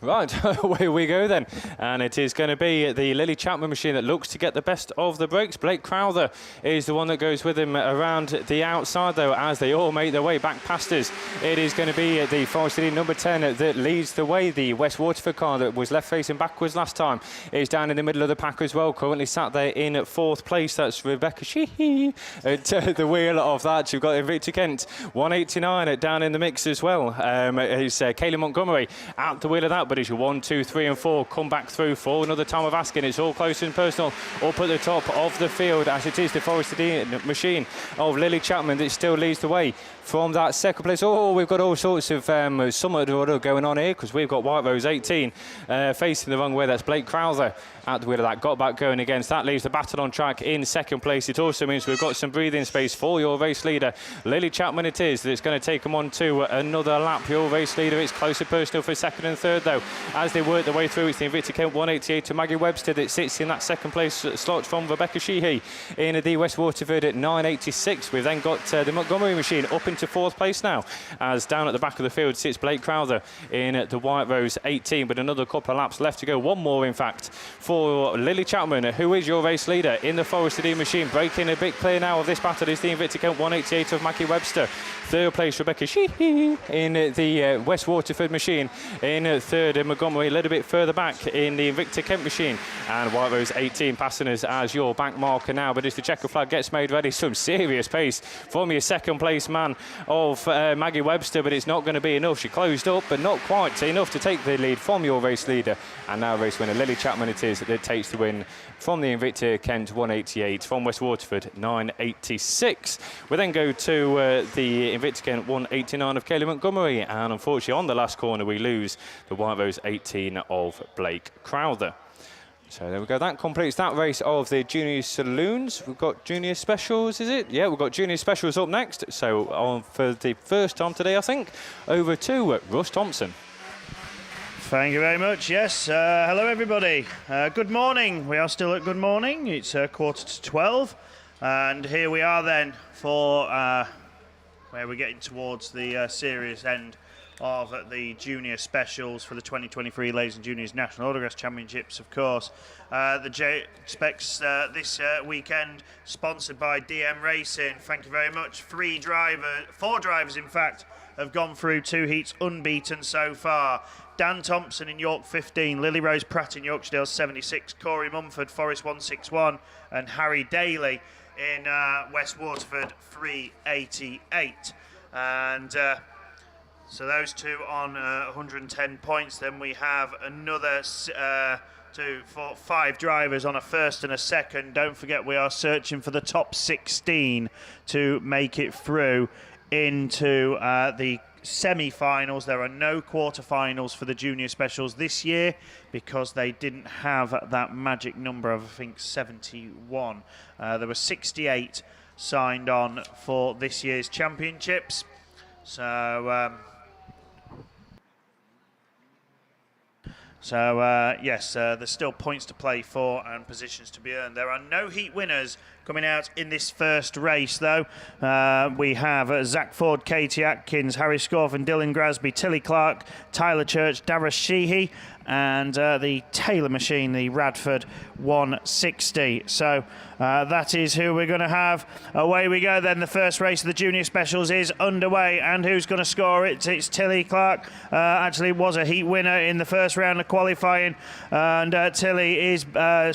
Right, away we go then. And it is going to be the Lily Chapman machine that looks to get the best of the breaks. Blake Crowther is the one that goes with him around the outside, though, as they all make their way back past us. It is going to be the Forest City number 10 that leads the way. The West Waterford car that was left facing backwards last time is down in the middle of the pack as well. Currently sat there in 4th place. That's Rebecca Sheehy at the wheel of that. You've got Invicta Kent, 189 down in the mix as well. It's Kaylee Montgomery at the wheel of that. But as your 1, 2, 3 and 4 come back through for another time of asking, it's all close and personal up at the top of the field, as it is the Forest City machine of Lily Chapman that still leads the way from that 2nd place. Oh, we've got all sorts of summer order going on here because we've got White Rose 18 facing the wrong way. That's Blake Crowther at the wheel of that. Got back going against. That leaves the battle on track in 2nd place. It also means we've got some breathing space for your race leader. Lily Chapman it is that's going to take them on to another lap. Your race leader, it's close and personal for 2nd and 3rd though. So as they work their way through, it's the Invicta Kent 188 to Maggie Webster that sits in that second place slot from Rebecca Sheehy in the West Waterford at 986. We've then got the Montgomery machine up into fourth place now, as down at the back of the field sits Blake Crowther in the White Rose 18, but another couple of laps left to go. One more, in fact, for Lily Chapman, who is your race leader in the Forester D machine. Breaking a bit clear now of this battle is the Invicta Kent 188 of Maggie Webster. Third place, Rebecca Sheehy in the West Waterford machine. In third, Montgomery a little bit further back in the Invicta Kent machine. And White Rose 18 passing us as your back marker now. But as the checker flag gets made ready, some serious pace from your second place man of Maggie Webster, but it's not going to be enough. She closed up, but not quite enough to take the lead from your race leader. And now race winner Lily Chapman it is that takes the win from the Invicta Kent 188, from West Waterford 986. We then go to the Invicta Kent 189 of Kaylee Montgomery, and unfortunately on the last corner we lose the White Rose 18 of Blake Crowther. So there we go, that completes that race of the Junior Saloons. We've got Junior Specials, is it? Yeah, we've got Junior Specials up next. So on for the first time today, I think, over to Russ Thompson. Thank you very much. Yes, hello everybody. Good morning. We are still at good morning. It's 11:45, and here we are then for where we're getting towards the serious end of the Junior Specials for the 2023 Ladies and Juniors National Autograss Championships, of course. The J-Specs this weekend, sponsored by DM Racing. Thank you very much. Four drivers, in fact, have gone through 2 heats unbeaten so far. Dan Thompson in York 15, Lily Rose Pratt in Yorkshire 76, Corey Mumford, Forest 161, and Harry Daly in West Waterford 388. And so those two on 110 points. Then we have another 2, 4, 5 drivers on a first and a second. Don't forget, we are searching for the top 16 to make it through into the semi-finals. There are no quarterfinals for the Junior Specials this year because they didn't have that magic number of, I think, 71. There were 68 signed on for this year's championships. So yes, there's still points to play for and positions to be earned. There are no heat winners coming out in this first race, though. We have Zach Ford, Katie Atkins, Harry Scorfen, Dylan Grasby, Tilly Clark, Tyler Church, Dara Sheehy, and the Taylor machine, the Radford 160. So that is who we're going to have. Away we go then. The first race of the Junior Specials is underway, and who's going to score it? It's Tilly Clark. Actually was a heat winner in the first round of qualifying, and Tilly is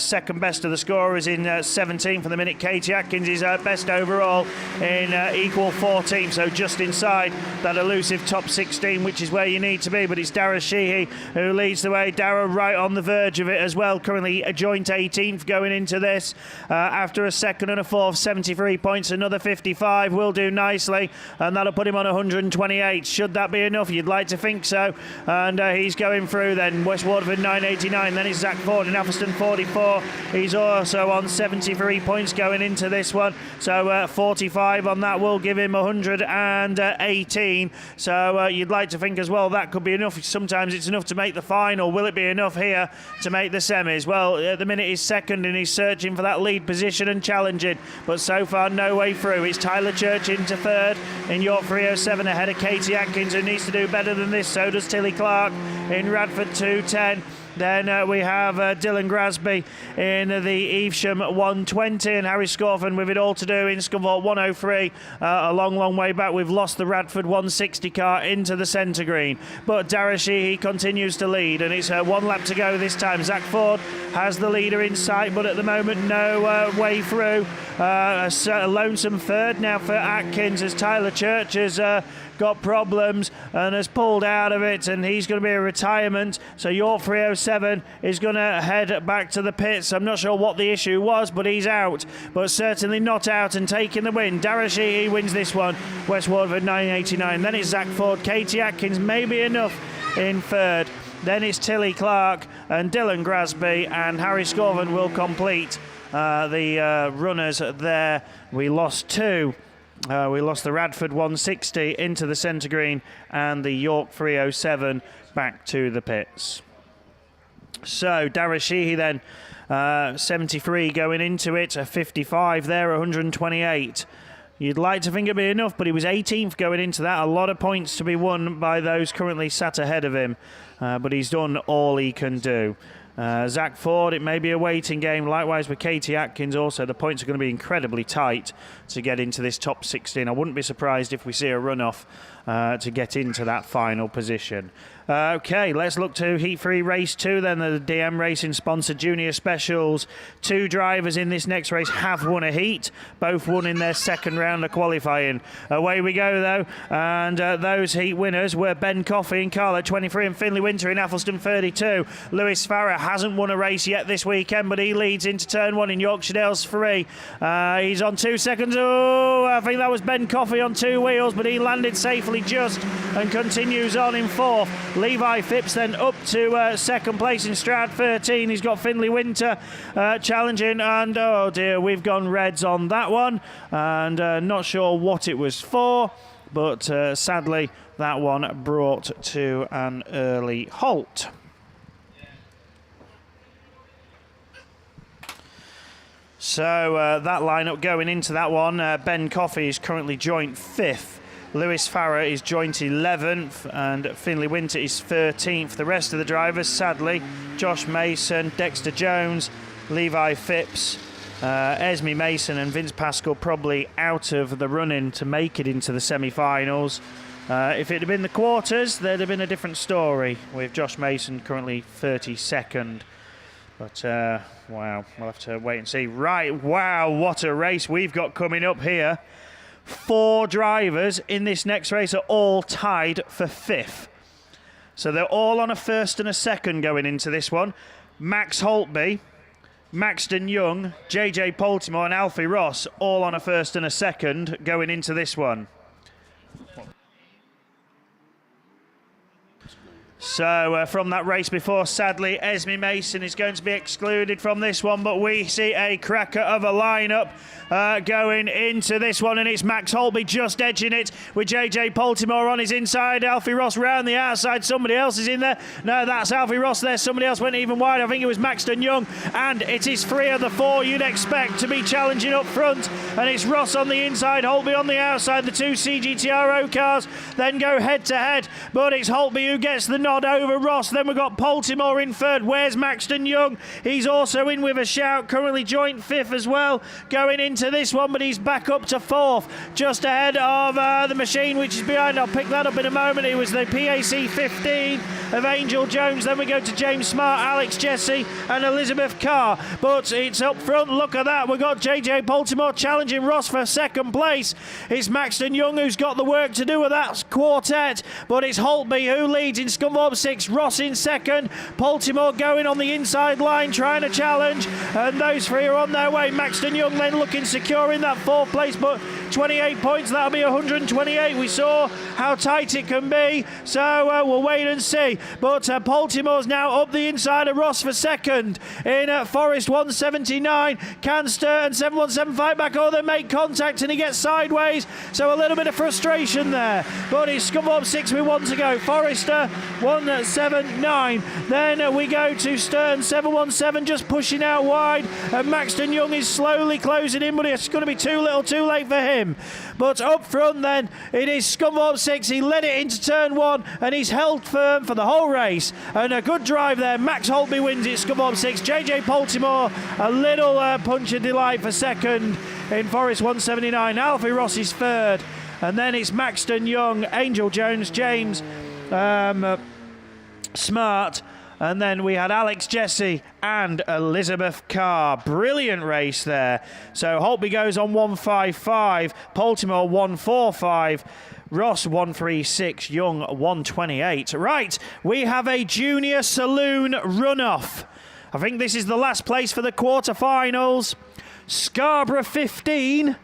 second best of the scorers in 17th for the minute. Katie Atkins is best overall in equal 14th, so just inside that elusive top 16, which is where you need to be. But it's Dara Sheehy who leads the way. Dara right on the verge of it as well, currently a joint 18th going into this. After a second and a fourth, 73 points, another 55 will do nicely, and that'll put him on 128. Should that be enough? You'd like to think so. And he's going through then. West Waterford 989, then it's Zach Ford in Alphaston 44. He's also on 73 points going into this one, so 45 on that will give him 118. So you'd like to think as well that could be enough. Sometimes it's enough to make the final. Will it be enough here to make the semis? Well, at the minute he's second and he's searching for that lead position and challenging, but so far no way through. It's Tyler Church into third in York 307 ahead of Katie Atkins, who needs to do better than this. So does Tilly Clark in Radford 210. Then we have Dylan Grasby in the Evesham 120, and Harry Scorfen with it all to do in Scunthorpe 103. A long way back. We've lost the Radford 160 car into the centre green. But Dara Sheehy continues to lead, and it's 1 lap to go this time. Zach Ford has the leader in sight, but at the moment no way through. A lonesome third now for Atkins as Tyler Church has got problems and has pulled out of it, and he's going to be a retirement. So York 307 is going to head back to the pits. I'm not sure what the issue was, but he's out, but certainly not out and taking the win. Dara Sheehy wins this one. West Waterford 989. Then it's Zach Ford, Katie Atkins, maybe enough in third. Then it's Tilly Clark and Dylan Grasby, and Harry Scorven will complete the runners there. We lost 2 We lost the Radford 160 into the centre green and the York 307 back to the pits. So Dara Sheehy then, 73 going into it, a 55 there, 128. You'd like to think it'd be enough, but he was 18th going into that. A lot of points to be won by those currently sat ahead of him, but he's done all he can do. Zach Ford, it may be a waiting game. Likewise with Katie Atkins also. The points are going to be incredibly tight to get into this top 16. I wouldn't be surprised if we see a runoff to get into that final position. Okay, let's look to Heat 3 Race 2 then, the DM Racing sponsored Junior Specials. 2 drivers in this next race have won a heat, both won in their second round of qualifying. Away we go though, and those heat winners were Ben Coffey in Carlo 23 and Finley Winter in Athelston 32. Lewis Farrer hasn't won a race yet this weekend, but he leads into turn 1 in Yorkshire Dales 3. He's on 2 seconds. Oh, I think that was Ben Coffey on 2 wheels, but he landed safely just and continues on in 4th. Levi Phipps then up to 2nd place in Stroud 13. He's got Finley Winter challenging, and oh dear, we've gone reds on that one, and not sure what it was for, but sadly that one brought to an early halt. So that lineup going into that one, Ben Coffey is currently joint 5th. Lewis Farrer is joint 11th and Finley Winter is 13th. The rest of the drivers, sadly, Josh Mason, Dexter Jones, Levi Phipps, Esme Mason and Vince Pascal probably out of the running to make it into the semi-finals. If it had been the quarters, there'd have been a different story, with Josh Mason currently 32nd. But, wow, we'll have to wait and see. Right, wow, what a race we've got coming up here. 4 drivers in this next race are all tied for 5th. So they're all on a 1st and a 2nd going into this one. Max Holtby, Maxton Young, JJ Poltimore and Alfie Ross all on a 1st and a 2nd going into this one. So from that race before, sadly, Esme Mason is going to be excluded from this one, but we see a cracker of a lineup going into this one, and it's Max Holtby just edging it with JJ Poltimore on his inside. Alfie Ross round the outside. Somebody else is in there. No, that's Alfie Ross there. Somebody else went even wide. I think it was Maxton Young, and it is 3 of the 4 you'd expect to be challenging up front, and it's Ross on the inside, Holtby on the outside. The 2 CGTRO cars then go head to head, but it's Holtby who gets the nod over Ross. Then we've got Poltimore in 3rd. Where's Maxton Young? He's also in with a shout, currently joint 5th as well going into this one, but he's back up to 4th, just ahead of the machine which is behind. I'll pick that up in a moment. It was the PAC 15 of Angel Jones. Then we go to James Smart, Alex Jesse and Elizabeth Carr, but it's up front. Look at that, we've got JJ Poltimore challenging Ross for 2nd place. It's Maxton Young who's got the work to do with that quartet, but it's Holtby who leads in Scunthorpe 6, Ross in 2nd, Poltimore going on the inside line trying to challenge, and those 3 are on their way. Maxton Young then looking secure in that 4th place, but 28 points, that'll be 128. We saw how tight it can be, so we'll wait and see. But Poltimore's now up the inside of Ross for 2nd in Forest 179. Can Sturton 717 fight back? Oh, they make contact and he gets sideways, so a little bit of frustration there, but it's Scunthorpe 6 with 1 to go. Forrester 179. Then we go to Sturton 717 just pushing out wide, and Maxton Young is slowly closing in, but it's going to be too little too late for him. But up front then it is Scunthorpe 6. He led it into turn 1 and he's held firm for the whole race, and a good drive there. Max Holtby wins it, Scunthorpe 6. JJ Poltimore a little punch of delight for 2nd in Forest 179. Alfie Ross is 3rd, and then it's Maxton Young, Angel Jones, James Smart, and then we had Alex Jesse and Elizabeth Carr. Brilliant race there. So Holtby goes on 155, Poltimore 145, Ross 136, Young 128. Right, we have a junior saloon runoff. I think this is the last place for the quarterfinals. Scarborough 15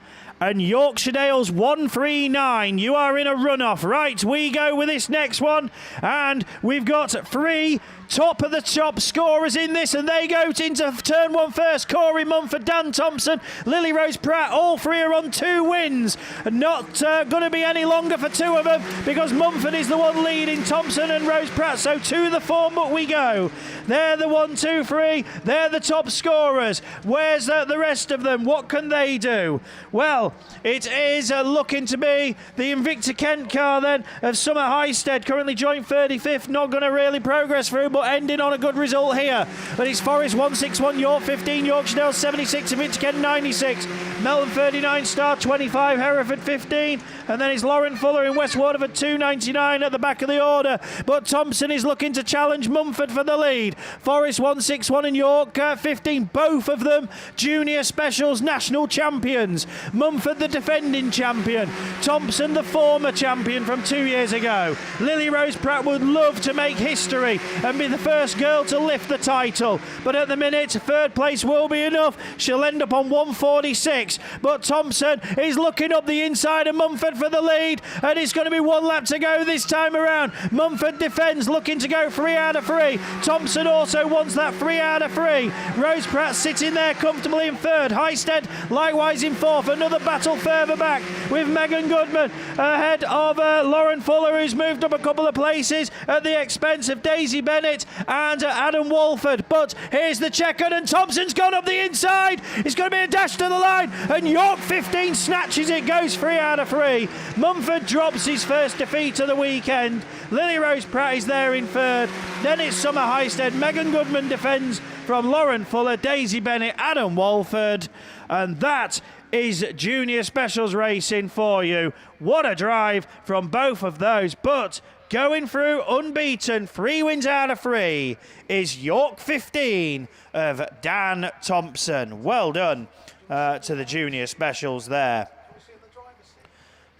and Yorkshire-Dales 139. You are in a runoff. Right, we go with this next one, and we've got 3 top of the top scorers in this, and they go into turn 1 first. Corey Mumford, Dan Thompson, Lily Rose Pratt, all 3 are on 2 wins. Not going to be any longer for 2 of them, because Mumford is the one leading Thompson and Rose Pratt. So to the form but we go. They're the 1, 2, 3. They're the top scorers. Where's the rest of them? What can they do? Well, it is looking to be the Invicta Kent car then of Summer Highstead, currently joint 35th, not going to really progress through, but ending on a good result here. But it's Forest 161, York 15, Yorkshire 76, Invicta Kent 96, Melbourne 39, Star 25, Hereford 15, and then it's Lauren Fuller in West Waterford 299 at the back of the order. But Thompson is looking to challenge Mumford for the lead. Forest 161 and York 15, both of them Junior Specials national champions. Mumford the defending champion, Thompson the former champion from 2 years ago. Lily Rose Pratt would love to make history and be the first girl to lift the title, but at the minute 3rd place will be enough. She'll end up on 146, but Thompson is looking up the inside of Mumford for the lead, and it's going to be 1 lap to go this time around. Mumford defends, looking to go 3 out of 3. Thompson also wants that 3 out of 3. Rose Pratt sitting there comfortably in 3rd. Highstead likewise in 4th. Another battle further back with Megan Goodman ahead of Lauren Fuller, who's moved up a couple of places at the expense of Daisy Bennett and Adam Walford. But here's the checkered, and Thompson's gone up the inside. It's going to be a dash to the line, and York 15 snatches it, goes 3 out of 3. Mumford drops his first defeat of the weekend. Lily Rose Pratt is there in 3rd. Then it's Summer Highstead. Megan Goodman defends from Lauren Fuller, Daisy Bennett, Adam Walford, and that is Junior Specials racing for you. What a drive from both of those, but going through unbeaten, 3 wins out of 3, is York 15 of Dan Thompson. Well done to the Junior Specials there.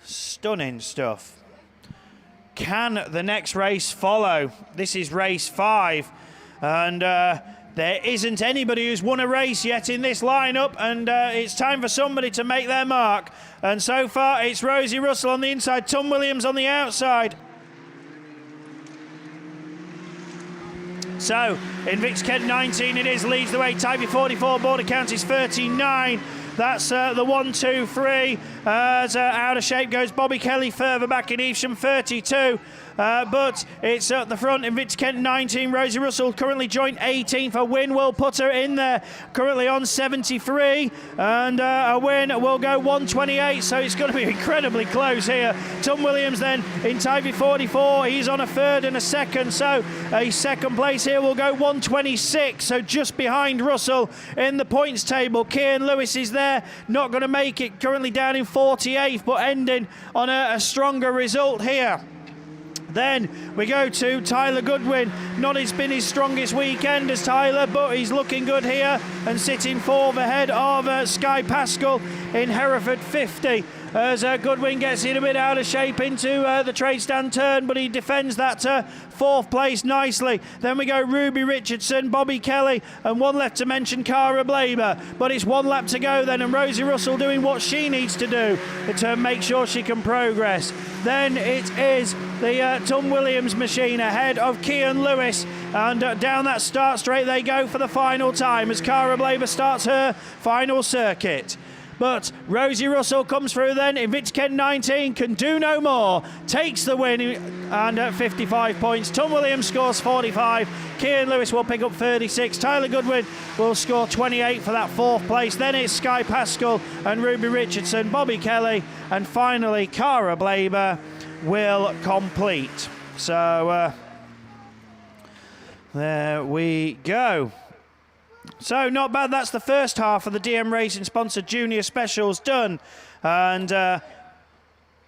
Stunning stuff. Can the next race follow? This is race 5, and there isn't anybody who's won a race yet in this lineup, and it's time for somebody to make their mark. And so far, it's Rosie Russell on the inside, Tom Williams on the outside. So, Invicta Kent 19 it is, leads the way. Type 44, Border Counties 39. That's the 1, 2, 3. As out of shape goes Bobby Kelly further back in Evesham 32. But it's at the front, Invicta Kent 19, Rosie Russell currently joint 18 for win. Will put her in there, currently on 73, and a win will go 128, so it's going to be incredibly close here. Tom Williams then in Tyvy 44, he's on a 3rd and a 2nd, so a 2nd place here will go 126, so just behind Russell in the points table. Kieran Lewis is there, not going to make it, currently down in 48th, but ending on a stronger result here. Then we go to Tyler Goodwin. Not it's been his strongest weekend as Tyler, but he's looking good here and sitting 4th ahead of Sky Pascal in Hereford 50. As Goodwin gets in a bit out of shape into the trade stand turn, but he defends that 4th place nicely. Then we go Ruby Richardson, Bobby Kelly, and 1 left to mention Cara Blaber. But it's 1 lap to go then, and Rosie Russell doing what she needs to do to make sure she can progress. Then it is the Tom Williams machine ahead of Kian Lewis, and down that start straight they go for the final time as Cara Blaber starts her final circuit. But Rosie Russell comes through then. Invicta Kent 19 can do no more. Takes the win and at 55 points. Tom Williams scores 45. Kieran Lewis will pick up 36. Tyler Goodwin will score 28 for that 4th place. Then it's Sky Pascal and Ruby Richardson, Bobby Kelly, and finally Cara Blaber will complete. So there we go. So not bad, that's the first half of the DM Racing sponsored Junior Specials done, and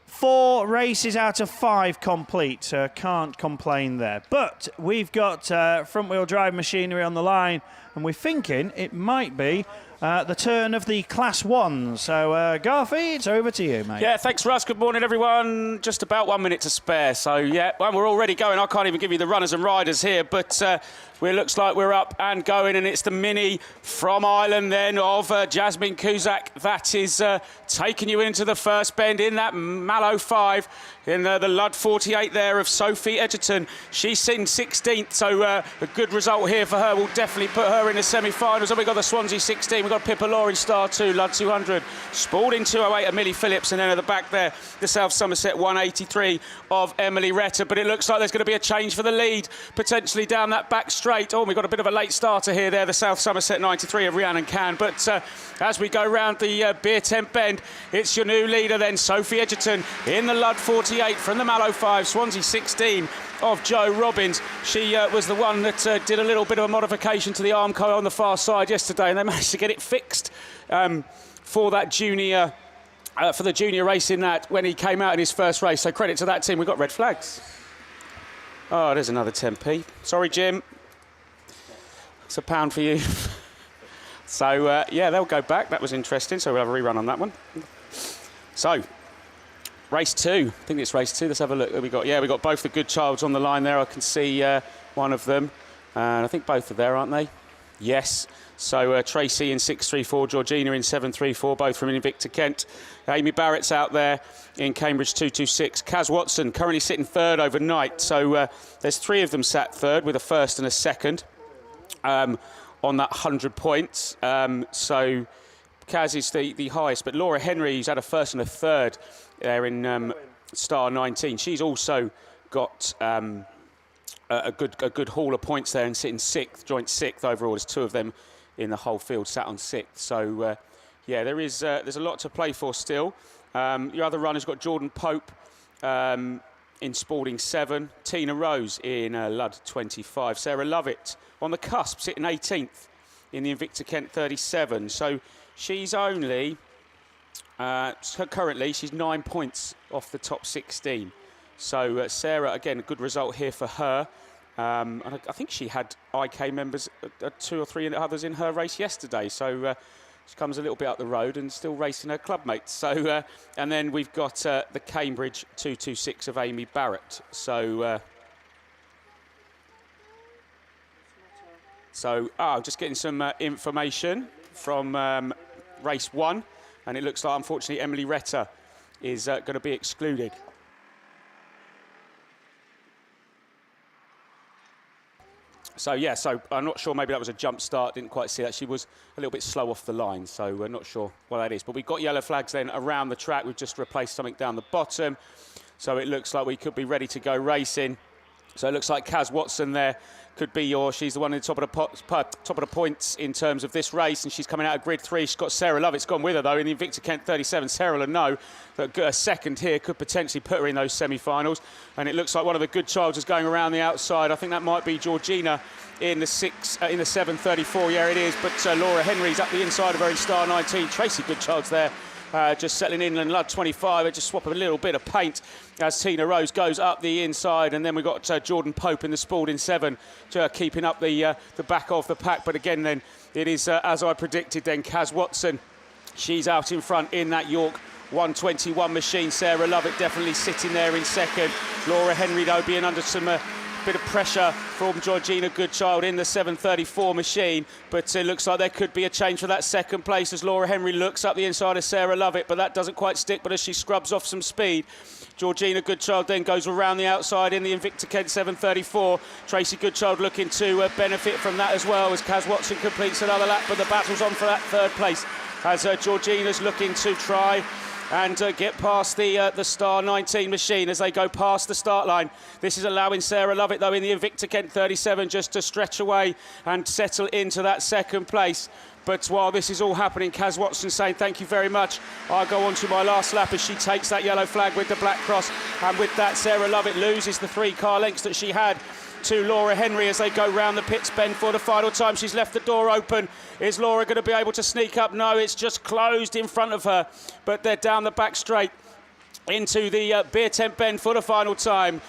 4 races out of 5 complete, can't complain there. But we've got front wheel drive machinery on the line and we're thinking it might be the turn of the Class 1. So, Garfy, it's over to you, mate. Yeah, thanks, Russ. Good morning, everyone. Just about 1 minute to spare. So, yeah, well, we're already going. I can't even give you the runners and riders here, but it looks like we're up and going, and it's the Mini from Ireland then of Jasmine Cusack that is taking you into the first bend in that Mallow 5. In the Lud 48 there of Sophie Edgerton. She's in 16th, so a good result here for her will definitely put her in the semi-finals. And we've got the Swansea 16, we've got Pippa Laurie Star 2, Lud 200, Spalding 208 of Millie Phillips, and then at the back there, the South Somerset 183 of Emily Retter. But it looks like there's going to be a change for the lead, potentially down that back straight. Oh, we've got a bit of a late starter here there, the South Somerset 93 of Rhiannon Can. But as we go round the Beer Tent Bend, it's your new leader then, Sophie Edgerton, in the Lud 48 from the Mallow 5, Swansea 16 of Joe Robbins. She was the one that did a little bit of a modification to the arm coil on the far side yesterday, and they managed to get it fixed for that junior, for the junior race in that when he came out in his first race. So credit to that team. We've got red flags. Oh, there's another 10p. Sorry, Jim. It's £1 for you. So, yeah, they'll go back. That was interesting. So we'll have a rerun on that one. So, race 2. I think it's race 2. Let's have a look. We got both the good childs on the line there. I can see one of them. And I think both are there, aren't they? Yes. So Tracy in 634, Georgina in 734, both from Invicta Kent. Amy Barrett's out there in Cambridge 226. Kaz Watson currently sitting third overnight. So there's 3 of them sat third with a first and a second on that 100 points. So Kaz is the highest, but Laura Henry, who's had a first and a third there in Star 19, she's also got a good haul of points there and sitting 6th, joint 6th overall. There's 2 of them in the whole field sat on 6th. So yeah, there's a lot to play for still. Your other runner's got Jordan Pope in Spalding 7, Tina Rose in Lud 25, Sarah Lovett on the cusp sitting 18th in the Invicta Kent 37. So she's only currently she's 9 points off the top 16. So Sarah, again, a good result here for her. And I think she had IK members, 2 or 3 others in her race yesterday. So she comes a little bit up the road and still racing her club mates. So and then we've got the Cambridge 226 of Amy Barrett. So just getting some information from race 1, and it looks like unfortunately Emily Retter is going to be excluded. So yeah, so I'm not sure, maybe that was a jump start, didn't quite see that. She was a little bit slow off the line, so we're not sure what that is. But we've got yellow flags then around the track. We've just replaced something down the bottom. So it looks like we could be ready to go racing. So it looks like Kaz Watson there could be she's the one in the top of the points in terms of this race, and she's coming out of grid 3. She's got Sarah Lovett's gone with her though in the Invicta Kent 37. Sarah will know that a second here could potentially put her in those semi-finals. And it looks like one of the good childs is going around the outside. I think that might be Georgina in the 734. Yeah, it is. But Laura Henry's up the inside of her in Star 19. Tracy Goodchild's there. Just settling in Lud 25. They just swap a little bit of paint as Tina Rose goes up the inside. And then we've got Jordan Pope in the Spalding 7 keeping up the back of the pack. But again, then it is, as I predicted, then Kaz Watson. She's out in front in that York 121 machine. Sarah Lovett definitely sitting there in second. Laura Henry, though, being under some bit of pressure from Georgina Goodchild in the 734 machine, but it looks like there could be a change for that second place as Laura Henry looks up the inside of Sarah Lovett, but that doesn't quite stick. But as she scrubs off some speed, Georgina Goodchild then goes around the outside in the Invicta Kent 734. Tracy Goodchild looking to benefit from that as well as Kaz Watson completes another lap, but the battle's on for that third place as Georgina's looking to try and get past the Star 19 machine as they go past the start line. This is allowing Sarah Lovett, though, in the Invicta Kent 37 just to stretch away and settle into that second place. But while this is all happening, Kaz Watson saying thank you very much. I'll go on to my last lap as she takes that yellow flag with the black cross. And with that, Sarah Lovett loses the 3 car lengths that she had to Laura Henry as they go round the pits bend for the final time. She's left the door open. Is Laura going to be able to sneak up? No, it's just closed in front of her. But they're down the back straight into the beer tent bend for the final time.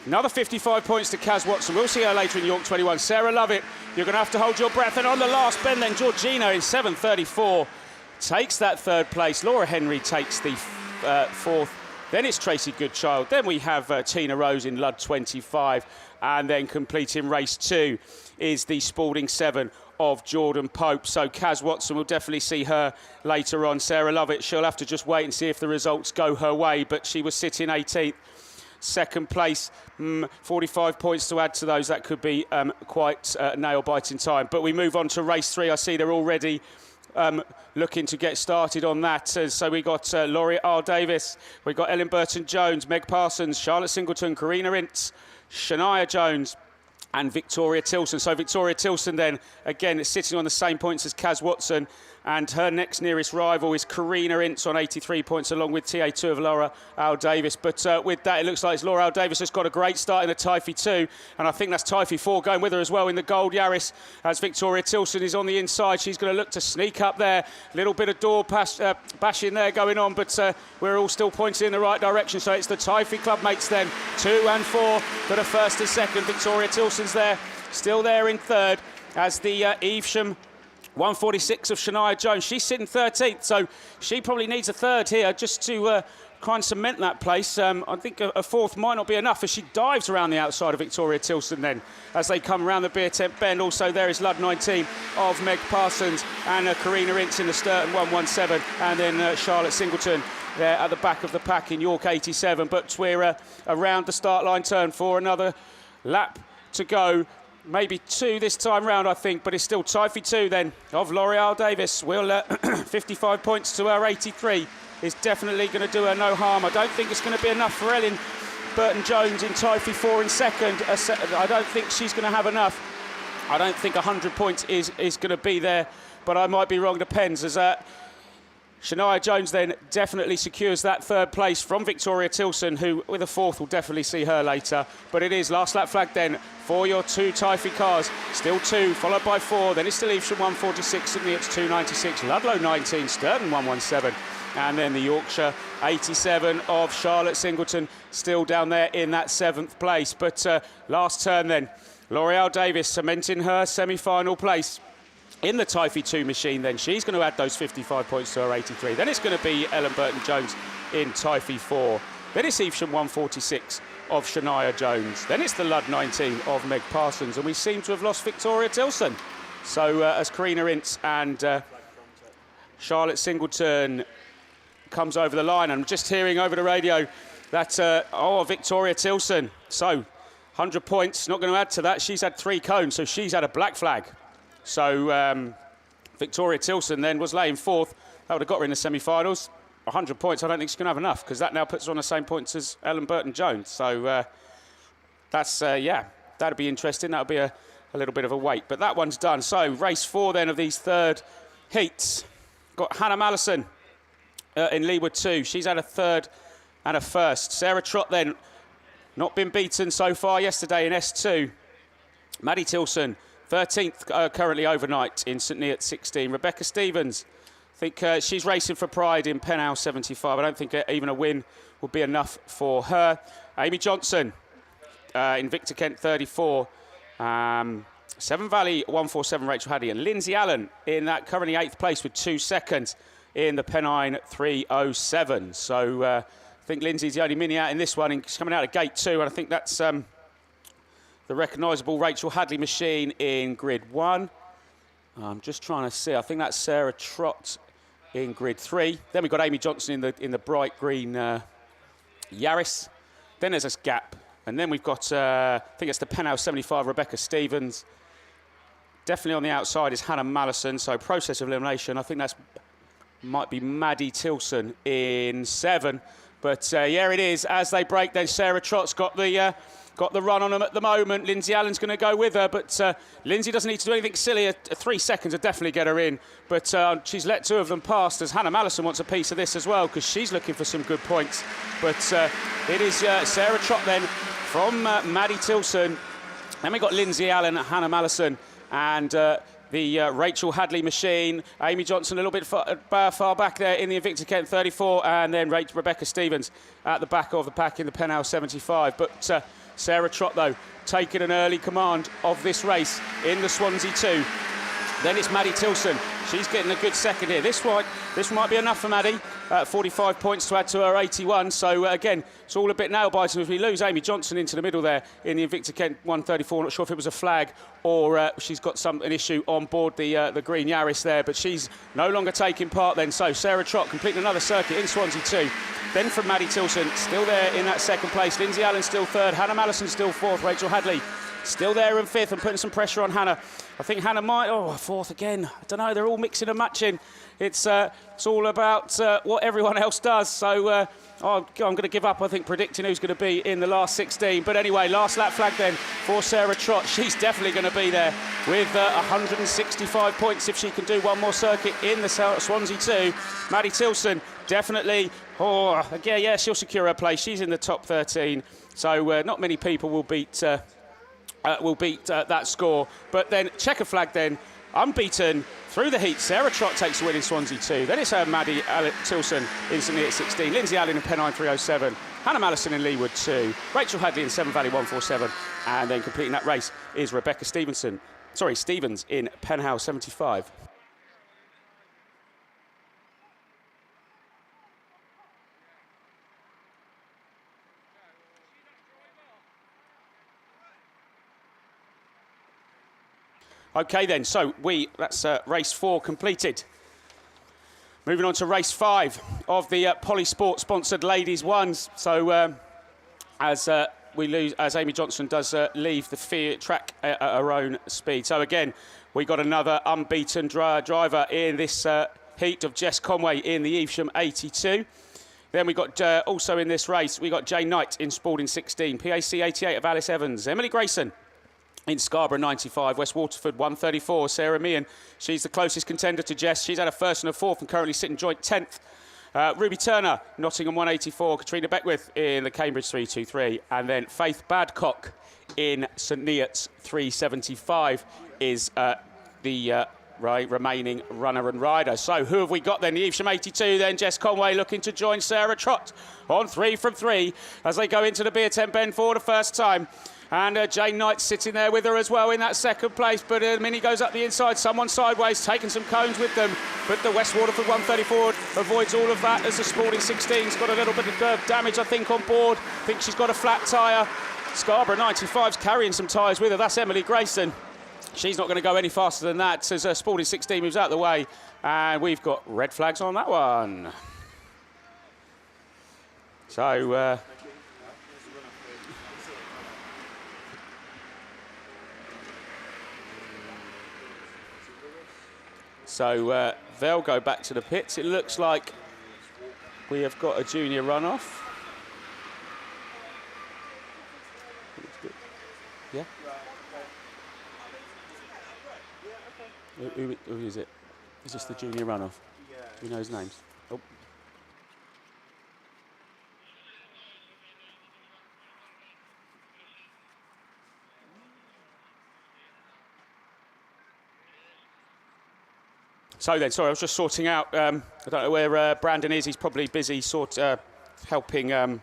Another 55 points to Kaz Watson. We'll see her later in York 21. Sarah Lovett, you're going to have to hold your breath. And on the last bend then, Georgina in 7:34 takes that third place. Laura Henry takes the fourth. Then it's Tracy Goodchild. Then we have Tina Rose in Lud 25. And then completing race 2 is the Spalding 7 of Jordan Pope. So Kaz Watson will definitely see her later on. Sarah Lovett, she'll have to just wait and see if the results go her way. But she was sitting 18th. Second place, 45 points to add to those. That could be quite nail-biting time. But we move on to race 3. I see they're already looking to get started on that. So we got Laurie R. Davis, we got Ellen Burton-Jones, Meg Parsons, Charlotte Singleton, Karina Ince, Shania Jones and Victoria Tilson. So Victoria Tilson then, again, is sitting on the same points as Kaz Watson, and her next nearest rival is Karina Ince on 83 points, along with TA2 of Laura Al Davis. But with that, it looks like Laura Al Davis has got a great start in the Typhy 2, and I think that's Typhy 4 going with her as well in the Gold Yaris, as Victoria Tilson is on the inside. She's going to look to sneak up there. A little bit of door bashing there going on, but we're all still pointing in the right direction. So it's the Typhy club mates then, 2 and 4 for the first and second. Victoria Tilson's there, still there in third, as the Evesham 146 of Shania Jones. She's sitting 13th, so she probably needs a third here just to try and cement that place. I think a fourth might not be enough as she dives around the outside of Victoria Tilson then as they come around the beer tent bend. Also there is Lud 19 of Meg Parsons and Karina Ince in the Sturton 117, and then Charlotte Singleton there at the back of the pack in York 87. But we're around the start line turn for another lap to go. Maybe 2 this time round, I think, but it's still Typhy 2 then of L'Oreal Davis. Will 55 points to her 83 is definitely going to do her no harm. I don't think it's going to be enough for Ellen Burton-Jones in Typhy 4 in second. I don't think she's going to have enough. I don't think 100 points is going to be there, but I might be wrong. Depends, as Shania Jones then definitely secures that third place from Victoria Tilson, who with a fourth will definitely see her later. But it is last lap flag then for your 2 Typhy cars. Still 2, followed by 4. Then it's still Evesham 146, Sydney it's 296, Ludlow 19, Sturton 117. And then the Yorkshire 87 of Charlotte Singleton still down there in that 7th place. But last turn then, L'Oreal Davis cementing her semi-final place in the Typhy 2 machine. Then she's going to add those 55 points to her 83. Then it's going to be Ellen Burton-Jones in Typhy 4. Then it's Evesham 146 of Shania Jones. Then it's the Lud 19 of Meg Parsons. And we seem to have lost Victoria Tilson. So as Karina Ince and Charlotte Singleton comes over the line, I'm just hearing over the radio that, Victoria Tilson. So 100 points, not going to add to that. She's had 3 cones, so she's had a black flag. So Victoria Tilson then was laying 4th. That would have got her in the semi-finals. 100 points, I don't think she's going to have enough, because that now puts her on the same points as Ellen Burton-Jones. So that's, that'd be interesting. That'll be a little bit of a wait. But that one's done. So race 4 then of these third heats. Got Hannah Mallison in Leeward 2. She's had a third and a first. Sarah Trott then, not been beaten so far yesterday in S2. Maddie Tilson, 13th currently overnight in St Neots 16. Rebecca Stevens, I think she's racing for pride in Penhouse 75. I don't think even a win will be enough for her. Amy Johnson in Victor Kent 34. Severn Valley 147, Rachel Haddy. And Lindsay Allen in that currently 8th place with 2 seconds in the Pennine 307. So I think Lindsay's the only mini out in this one. And she's coming out of gate 2. And I think that's the recognisable Rachel Hadley machine in grid 1. I'm just trying to see. I think that's Sarah Trott in grid 3. Then we've got Amy Johnson in the bright green Yaris. Then there's a gap. And then we've got, I think it's the Penhouse 75, Rebecca Stevens. Definitely on the outside is Hannah Mallison. So process of elimination, I think that's might be Maddie Tilson in 7. But yeah, it is. As they break, then Sarah Trott's got the run on them at the moment. Lindsay Allen's going to go with her, but Lindsay doesn't need to do anything silly. 3 seconds would definitely get her in, but she's let 2 of them past, as Hannah Mallison wants a piece of this as well, because she's looking for some good points. But it is Sarah Trott then from Maddie Tilson. Then we've got Lindsay Allen, Hannah Mallison, and the Rachel Hadley machine. Amy Johnson a little bit far back there in the Invicta Kent 34, and then Rebecca Stevens at the back of the pack in the Penhouse 75. But Sarah Trott, though, taking an early command of this race in the Swansea 2. Then it's Maddie Tilson. She's getting a good second here. This might be enough for Maddie. 45 points to add to her 81. So, again, it's all a bit nail-biting if we lose Amy Johnson into the middle there in the Invicta Kent 134. Not sure if it was a flag or she's got an issue on board the green Yaris there. But she's no longer taking part then. So, Sarah Trott completing another circuit in Swansea 2. Then from Maddie Tilson, still there in that second place. Lindsay Allen still third. Hannah Mallison still fourth. Rachel Hadley still there in fifth and putting some pressure on Hannah. I think Hannah might, fourth again. I don't know, they're all mixing and matching. It's all about what everyone else does. So I'm going to give up, I think, predicting who's going to be in the last 16. But anyway, last lap flag then for Sarah Trott. She's definitely going to be there with 165 points if she can do one more circuit in the Swansea 2. Maddie Tilson, definitely. She'll secure her place. She's in the top 13. So not many people will beat that score. But then checker flag then, unbeaten through the heat. Sarah Trott takes the win in Swansea 2. Then it's Maddie Tilson instantly at 16. Lindsay Allen in Pennine 307. Hannah Mallison in Leewood 2. Rachel Hadley in Severn Valley 147. And then completing that race is Rebecca Stevens in Penhouse 75. OK then, so that's race 4 completed. Moving on to race 5 of the Polysport sponsored ladies ones. So as Amy Johnson does leave the track at her own speed. So again, we got another unbeaten driver in this heat of Jess Conway in the Evesham 82. Then we got also in this race, we got Jane Knight in Spalding 16, PAC 88 of Alice Evans, Emily Grayson in Scarborough 95, West Waterford 134, Sarah Meehan, she's the closest contender to Jess. She's had a first and a fourth and currently sitting joint 10th. Ruby Turner, Nottingham 184, Katrina Beckwith in the Cambridge 323, and then Faith Badcock in St Neots 375 is the remaining runner and rider. So who have we got then? The Evesham 82 then, Jess Conway looking to join Sarah Trott on 3 from 3 as they go into the Beer Tent Bend for the first time. And Jane Knight sitting there with her as well in that second place. But Minnie goes up the inside, someone sideways, taking some cones with them. But the West Waterford 134 avoids all of that as the Spalding 16's got a little bit of damage, I think, on board. I think she's got a flat tyre. Scarborough 95's carrying some tyres with her. That's Emily Grayson. She's not going to go any faster than that as Spalding 16 moves out of the way. And we've got red flags on that one. So... So they'll go back to the pits. It looks like we have got a junior runoff. Yeah? Who is it? Is this the junior runoff? Do we know his names? Oh. So then, sorry, I was just sorting out, I don't know where Brandon is. He's probably busy helping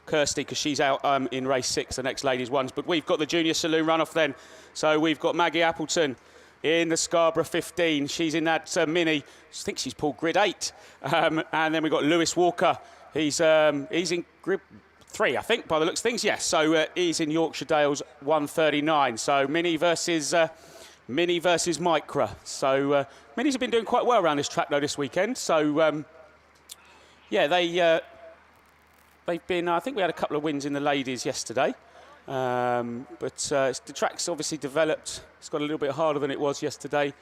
Kirsty because she's out in race 6, the next ladies ones. But we've got the junior saloon runoff then. So we've got Maggie Appleton in the Scarborough 15. She's in that mini. I think she's pulled grid 8. And then we've got Lewis Walker. He's in grid 3, I think, by the looks of things. Yes, so he's in Yorkshire Dales 139. So Mini versus Micra. So Minis have been doing quite well around this track though this weekend. So they've been. I think we had a couple of wins in the ladies yesterday, but the track's obviously developed. It's got a little bit harder than it was yesterday.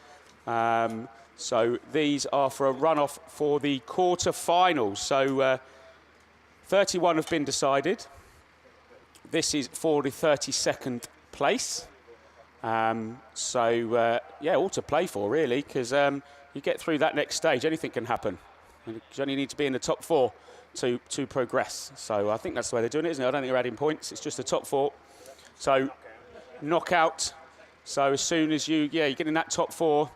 So these are for a runoff for the quarterfinals. So 31 have been decided. This is for the 32nd place. All to play for really, because you get through that next stage, anything can happen. You only need to be in the top 4 to progress. So I think that's the way they're doing it, isn't it? I don't think they're adding points. It's just the top 4. So knockout. So as soon as you get in that top 4,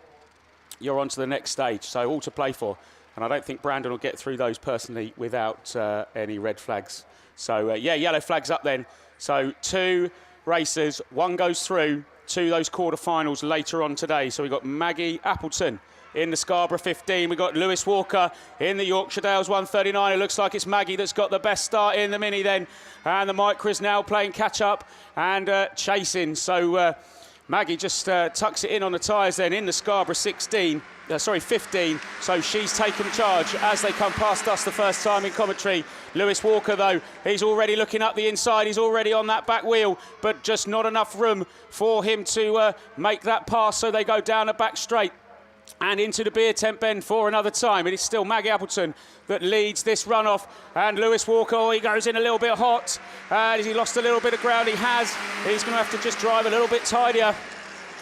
you're on to the next stage. So all to play for. And I don't think Brandon will get through those personally without any red flags. So yellow flags up then. So 2 racers, 1 goes through to those quarterfinals later on today. So we've got Maggie Appleton in the Scarborough 15. We've got Lewis Walker in the Yorkshire Dales 139. It looks like it's Maggie that's got the best start in the Mini then. And the Micras now playing catch-up and chasing. So Maggie just tucks it in on the tyres then in the Scarborough 15. So she's taken charge as they come past us the first time in commentary. Lewis Walker, though, he's already looking up the inside. He's already on that back wheel, but just not enough room for him to make that pass. So they go down the back straight and into the beer tent bend for another time. It is still Maggie Appleton that leads this runoff. And Lewis Walker, he goes in a little bit hot. Has he lost a little bit of ground? He has. He's going to have to just drive a little bit tidier.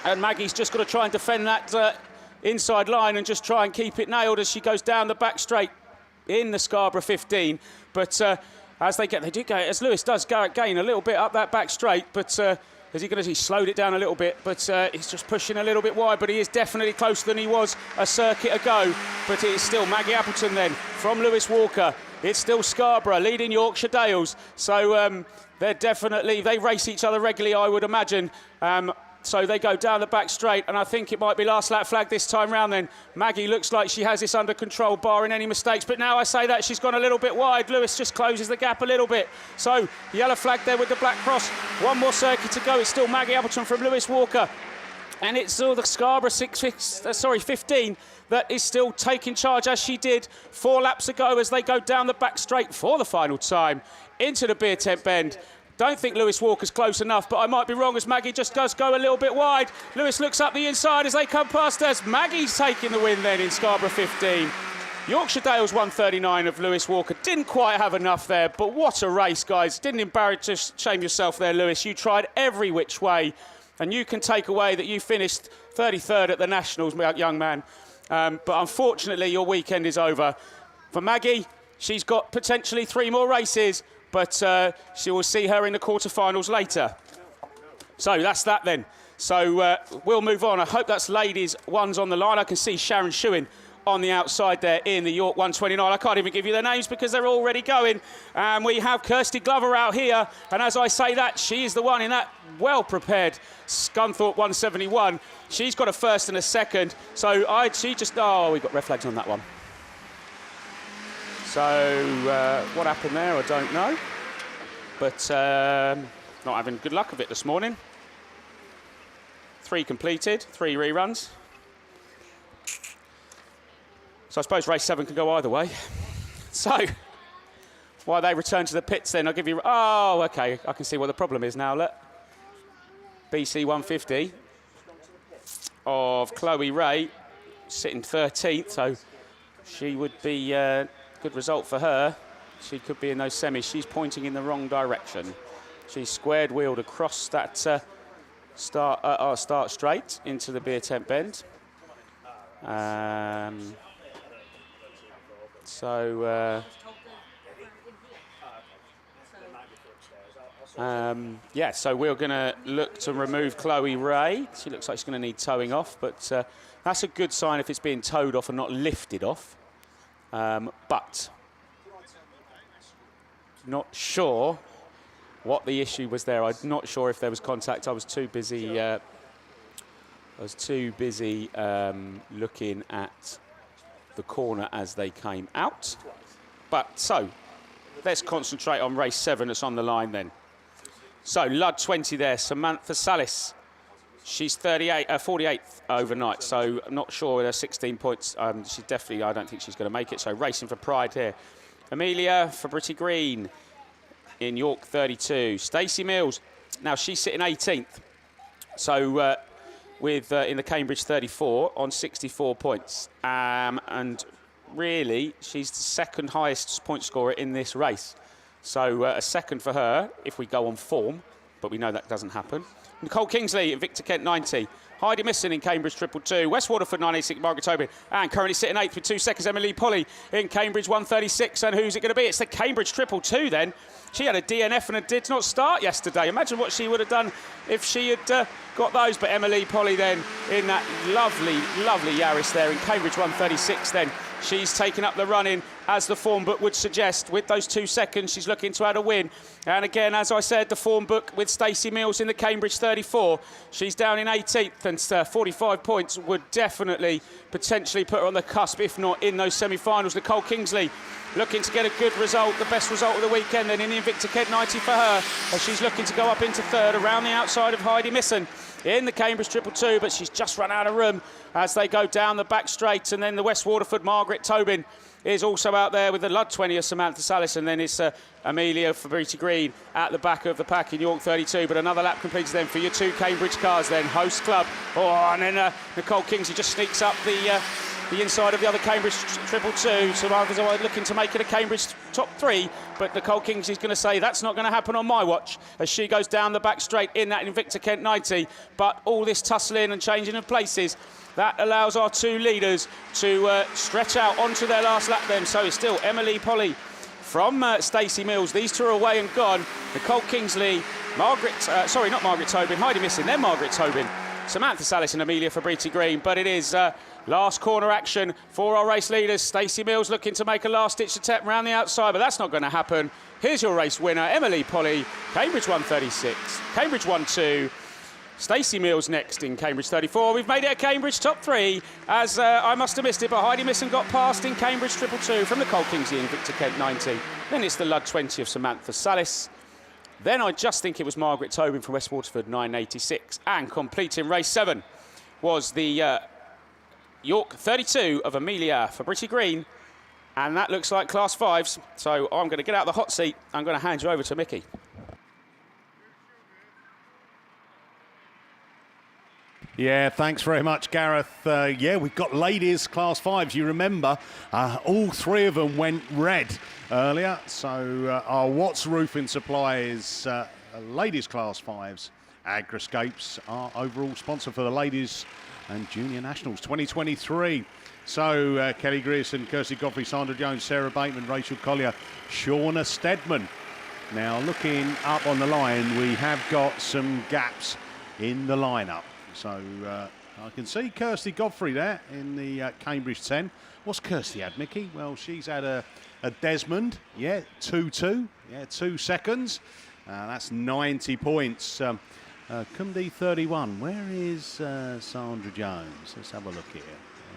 And Maggie's just got to try and defend that inside line and just try and keep it nailed as she goes down the back straight in the Scarborough 15. But as Lewis does gain a little bit up that back straight, but he slowed it down a little bit, but he's just pushing a little bit wide, but he is definitely closer than he was a circuit ago. But it is still Maggie Appleton then from Lewis Walker. It's still Scarborough leading Yorkshire Dales. So they race each other regularly, I would imagine. So they go down the back straight, and I think it might be last lap flag this time round then. Maggie looks like she has this under control, barring any mistakes, but now I say that she's gone a little bit wide. Lewis just closes the gap a little bit. So yellow flag there with the black cross. 1 more circuit to go. It's still Maggie Appleton from Lewis Walker. And it's still the Scarborough 15 that is still taking charge as she did 4 laps ago as they go down the back straight for the final time into the beer tent bend. Don't think Lewis Walker's close enough, but I might be wrong as Maggie just does go a little bit wide. Lewis looks up the inside as they come past us. Maggie's taking the win then in Scarborough 15. Yorkshire Dales 139 of Lewis Walker. Didn't quite have enough there, but what a race, guys. Didn't embarrass to shame yourself there, Lewis. You tried every which way, and you can take away that you finished 33rd at the Nationals, young man. But unfortunately, your weekend is over. For Maggie, she's got potentially 3 more races, but she will see her in the quarterfinals later. So that's that then. So we'll move on. I hope that's ladies' ones on the line. I can see Sharon Shuin on the outside there in the York 129. I can't even give you their names because they're already going. And we have Kirsty Glover out here. And as I say that, she is the one in that well-prepared Scunthorpe 171. She's got a first and a second. So we've got red flags on that one. So what happened there, I don't know. But not having good luck of it this morning. 3 completed, 3 reruns. So I suppose race 7 can go either way. So while they return to the pits then, I'll give you... Oh, OK, I can see what the problem is now. Look. BC 150 of Chloe Ray sitting 13th, so she would be... good result for her. She could be in those semis. She's pointing in the wrong direction. She's squared wheeled across that start straight into the beer tent bend. So we're going to look to remove Chloe Ray. She looks like she's going to need towing off, but that's a good sign if it's being towed off and not lifted off. But not sure what the issue was there. I'm not sure if there was contact. I was too busy. Looking at the corner as they came out. But so let's concentrate on race 7 that's on the line then. So Ludd 20 there. Samantha Salis. She's 48th overnight, so I'm not sure with her 16 points. She definitely, I don't think she's going to make it. So racing for pride here. Amelia Fabritti Green in York 32. Stacey Mills, now she's sitting 18th. So in the Cambridge 34 on 64 points. And really, she's the second highest point scorer in this race. So a second for her if we go on form, but we know that doesn't happen. Nicole Kingsley in Victor Kent 90. Heidi Misson in Cambridge 222. West Waterford 986 Margaret Tobin. And currently sitting 8th with 2 seconds Emily Polly in Cambridge 136. And who's it going to be? It's the Cambridge 222 then. She had a DNF and did not start yesterday. Imagine what she would have done if she had got those. But Emily Polly then in that lovely, lovely Yaris there in Cambridge 136 then. She's taken up the run-in as the form book would suggest. With those 2 seconds, she's looking to add a win. And again, as I said, the form book with Stacey Mills in the Cambridge 34. She's down in 18th, and 45 points would definitely potentially put her on the cusp, if not in those semi-finals. Nicole Kingsley looking to get a good result, the best result of the weekend, and in the Invicta Kent 90 for her, as she's looking to go up into third around the outside of Heidi Misson in the Cambridge 222, but she's just run out of room as they go down the back straight. And then the West Waterford Margaret Tobin is also out there with the Lud 20 of Samantha Salis, and then it's Amelia Fabriti Green at the back of the pack in York 32. But another lap completed then for your 2 Cambridge cars then, Host Club. And then Nicole Kingsley just sneaks up the inside of the other Cambridge 222. So others are looking to make it a Cambridge top 3, but Nicole Kingsley's going to say that's not going to happen on my watch as she goes down the back straight in that Invicta Kent 90. But all this tussling and changing of places, that allows our 2 leaders to stretch out onto their last lap then. So it's still Emily Polly from Stacey Mills. These 2 are away and gone. Nicole Kingsley, not Margaret Tobin, Heidi Misson, then Margaret Tobin, Samantha Salis and Amelia Fabriti Green. But it is last corner action for our race leaders. Stacey Mills looking to make a last-ditch attempt round the outside, but that's not going to happen. Here's your race winner, Emily Polly, Cambridge 136, Cambridge 12. Stacey Mills next in Cambridge 34. We've made it a Cambridge top 3, as I must have missed it, but Heidi Misson got past in Cambridge 222 from Nicole Kingsley in Invicta Kent 90. Then it's the Lud 20 of Samantha Salis. Then I just think it was Margaret Tobin from West Waterford 986. And completing race 7 was the York 32 of Amelia Fabriti Green. And that looks like Class 5s. So I'm going to get out the hot seat. I'm going to hand you over to Mickey. Yeah, thanks very much, Gareth. Yeah, we've got ladies Class 5s. You remember, all 3 of them went red earlier. So our Watts Roofing Supplies ladies Class 5s, Agroscapes, our overall sponsor for the ladies and Junior Nationals 2023. So Kelly Grierson, Kirsty Godfrey, Sandra Jones, Sarah Bateman, Rachel Collier, Shauna Steadman. Now looking up on the line, we have got some gaps in the lineup. So I can see Kirsty Godfrey there in the Cambridge 10. What's Kirsty had, Mickey? Well, she's had a Desmond, yeah, 2-2, yeah, 2 seconds. That's 90 points. Cumdy 31. Where is Sandra Jones? Let's have a look here.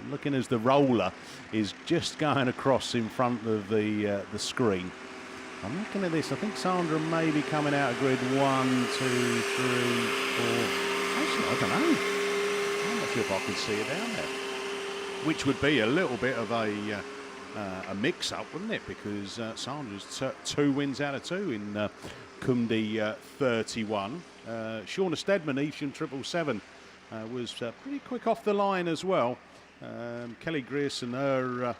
I'm looking as the roller is just going across in front of the screen. I'm looking at this. I think Sandra may be coming out of grid 1, 2, 3, 4. Actually, I don't know. I'm not sure if I can see her down there. Which would be a little bit of a mix-up, wouldn't it? Because Sandra's 2 wins out of 2 in Cumdy 31. Shauna Steadman, Evesham 777, was pretty quick off the line as well. Kelly Grierson, her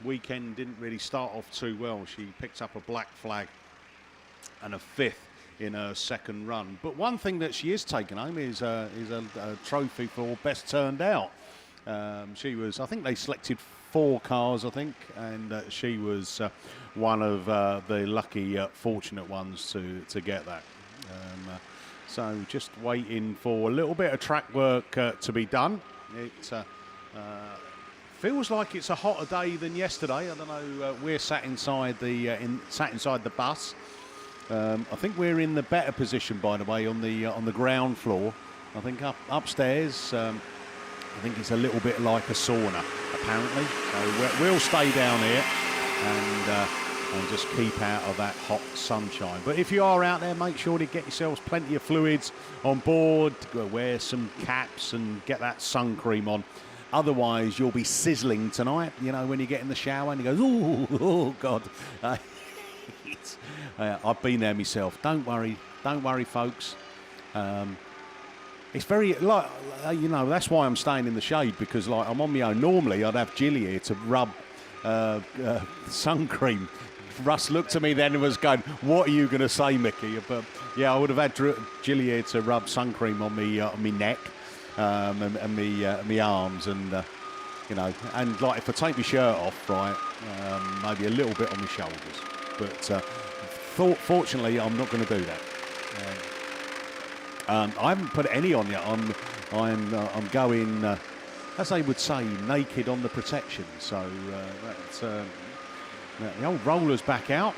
weekend didn't really start off too well. She picked up a black flag and a 5th in her second run. But one thing that she is taking home is a trophy for best turned out. She was, I think they selected 4 cars, I think, and she was one of the lucky, fortunate ones to get that. So just waiting for a little bit of track work to be done. It feels like it's a hotter day than yesterday. I don't know. We're sat inside the bus. I think we're in the better position, by the way, on the ground floor. I think upstairs, I think it's a little bit like a sauna, apparently. So we'll stay down here and just keep out of that hot sunshine. But if you are out there, make sure to get yourselves plenty of fluids on board. Wear some caps and get that sun cream on. Otherwise, you'll be sizzling tonight. You know, when you get in the shower and you go, oh God. I've been there myself. Don't worry, folks. It's very, like, you know, that's why I'm staying in the shade, because, like, I'm on my own. Normally, I'd have Jilly here to rub sun cream. Russ looked at me then and was going, "What are you going to say, Mickey?" But yeah, I would have had Jilly here to rub sun cream on me neck and me arms, and you know, and like if I take my shirt off, right, maybe a little bit on my shoulders. But fortunately, I'm not going to do that. I haven't put any on yet. I'm going, as they would say, naked on the protection. So that's The old rollers back out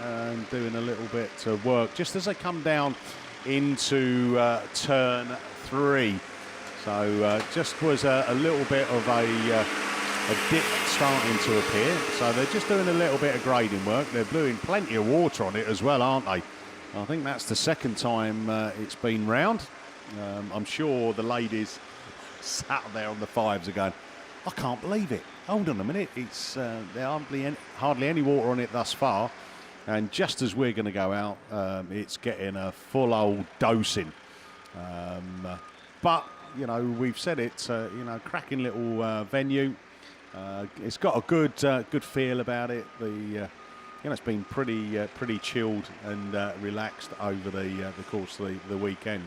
and doing a little bit of work just as they come down into turn 3. So just was a little bit of a dip starting to appear. So they're just doing a little bit of grading work. They're blowing plenty of water on it as well, aren't they? I think that's the second time it's been round. I'm sure the ladies sat there on the 5s are going, I can't believe it. Hold on a minute. It's there hardly any water on it thus far. And just as we're going to go out, it's getting a full old dosing. But, you know, we've said it's, you know, cracking little venue. It's got a good feel about it. You know, it's been pretty chilled and relaxed over the course of the weekend.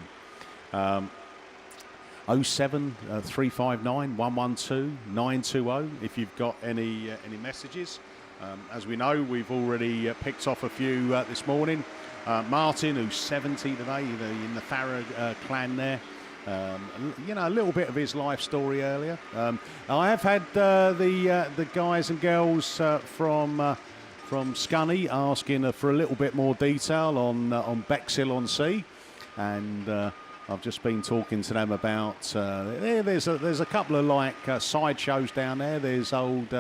07 359 112 920 if you've got any messages. As we know, we've already picked off a few this morning. Martin, who's 70 today, in the Farah clan there. You know, a little bit of his life story earlier. I have had the guys and girls from Scunny asking for a little bit more detail on Bexhill-on-Sea, and I've just been talking to them about. There's a couple of like side shows down there. There's old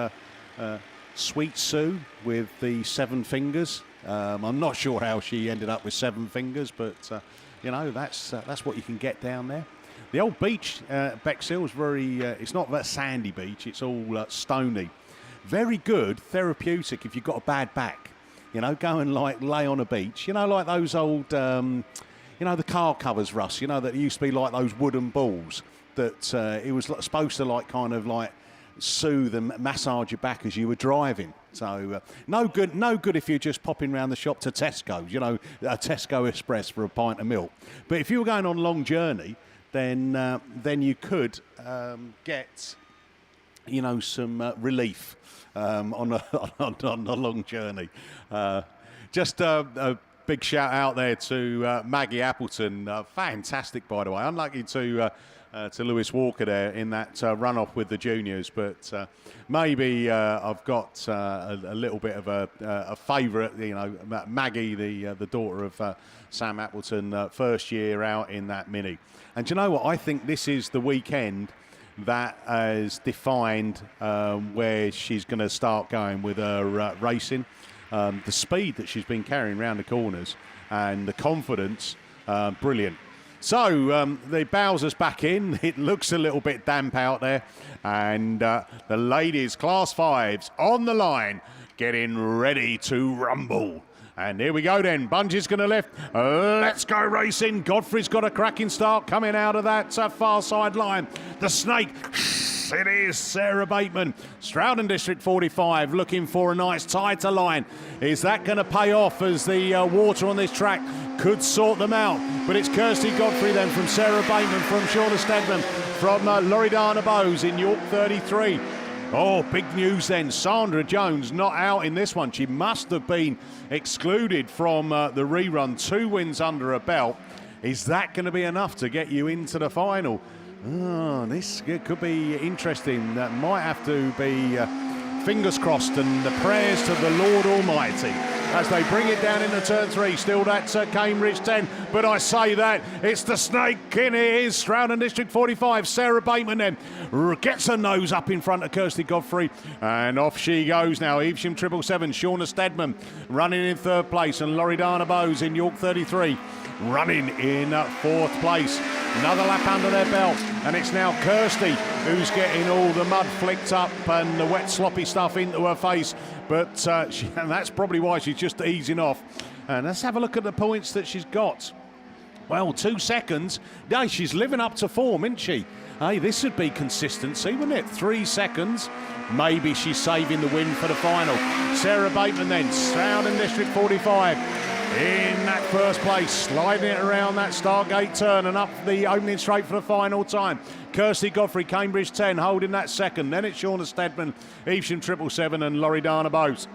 Sweet Sue with the 7 fingers. I'm not sure how she ended up with 7 fingers, but you know, that's what you can get down there. The old beach, Bexhill, is very. It's not that sandy beach. It's all stony. Very good, therapeutic if you've got a bad back. You know, go and like lay on a beach. You know, like those old, you know, the car covers, Russ. You know, that used to be like those wooden balls that it was supposed to like kind of like soothe and massage your back as you were driving. So no good if you're just popping around the shop to Tesco's, you know, a Tesco Express for a pint of milk. But if you were going on a long journey, then you could get, you know, some relief on a long journey. Just a big shout out there to Maggie Appleton. Fantastic, by the way. Unlucky to Lewis Walker there in that run-off with the juniors, but maybe I've got a little bit of a favourite. You know, Maggie, the daughter of Sam Appleton, first year out in that Mini. And do you know what? I think this is the weekend that has defined where she's going to start going with her racing. The speed that she's been carrying around the corners and the confidence, brilliant. So the Bowser's back in. It looks a little bit damp out there. And the ladies, Class 5s, on the line, getting ready to rumble. And here we go then. Bungee's going to lift. Let's go racing. Godfrey's got a cracking start coming out of that far side line. The snake. It is Sarah Bateman. Stroudon District 45 looking for a nice tighter line. Is that going to pay off as the water on this track could sort them out? But it's Kirsty Godfrey then from Sarah Bateman, from Shauna Stedman, from Loredana Bowes in York 33. Oh, big news then. Sandra Jones not out in this one. She must have been excluded from the rerun. 2 wins under her belt. Is that going to be enough to get you into the final? Oh, this could be interesting. That might have to be fingers crossed and the prayers to the Lord Almighty as they bring it down into turn 3. Still that's Cambridge 10, but I say that it's the snake, and it is Stroudon District 45. Sarah Bateman then gets her nose up in front of Kirsty Godfrey, and off she goes now. Evesham 777, Shauna Stedman running in 3rd place, and Loredana Bowes in York 33 running in 4th place. Another lap under their belt, and it's now Kirsty who's getting all the mud flicked up and the wet sloppy stuff into her face, but and that's probably why she's just easing off. And let's have a look at the points that she's got. Well, 2 seconds. No, she's living up to form, isn't she? Hey, this would be consistency, wouldn't it? 3 seconds. Maybe she's saving the win for the final. Sarah Bateman then, Stroudon District 45. In that 1st place, sliding it around that Stargate turn and up the opening straight for the final time. Kirsty Godfrey, Cambridge 10, holding that 2nd. Then it's Shauna Stedman, Evesham 777 and Loredana Bowes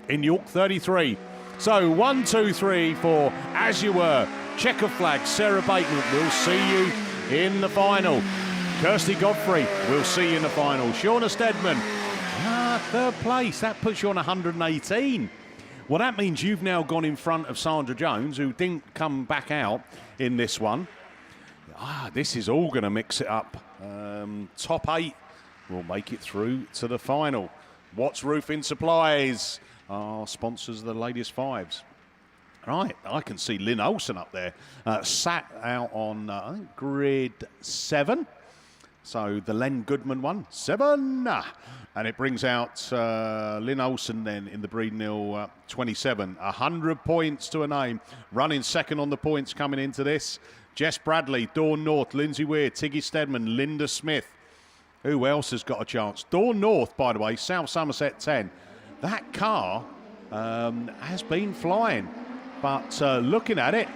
in York 33. So 1, 2, 3, 4, as you were. Checker flag, Sarah Bateman, we'll see you in the final. Kirsty Godfrey, we'll see you in the final. Shauna Stedman, third place. That puts you on 118. Well, that means you've now gone in front of Sandra Jones, who didn't come back out in this one. This is all going to mix it up. Top 8 will make it through to the final. Watts Roofing Supplies are sponsors of the Ladies Fives. Right, I can see Lynn Olsen up there, sat out on, I think, grid 7. So the Len Goodman one, 7. And it brings out Lynn Olsen then in the Breednil 27. 100 points to a name. Running second on the points coming into this. Jess Bradley, Dawn North, Lindsay Weir, Tiggy Stedman, Linda Smith. Who else has got a chance? Dawn North, by the way, South Somerset 10. That car has been flying. But looking at it,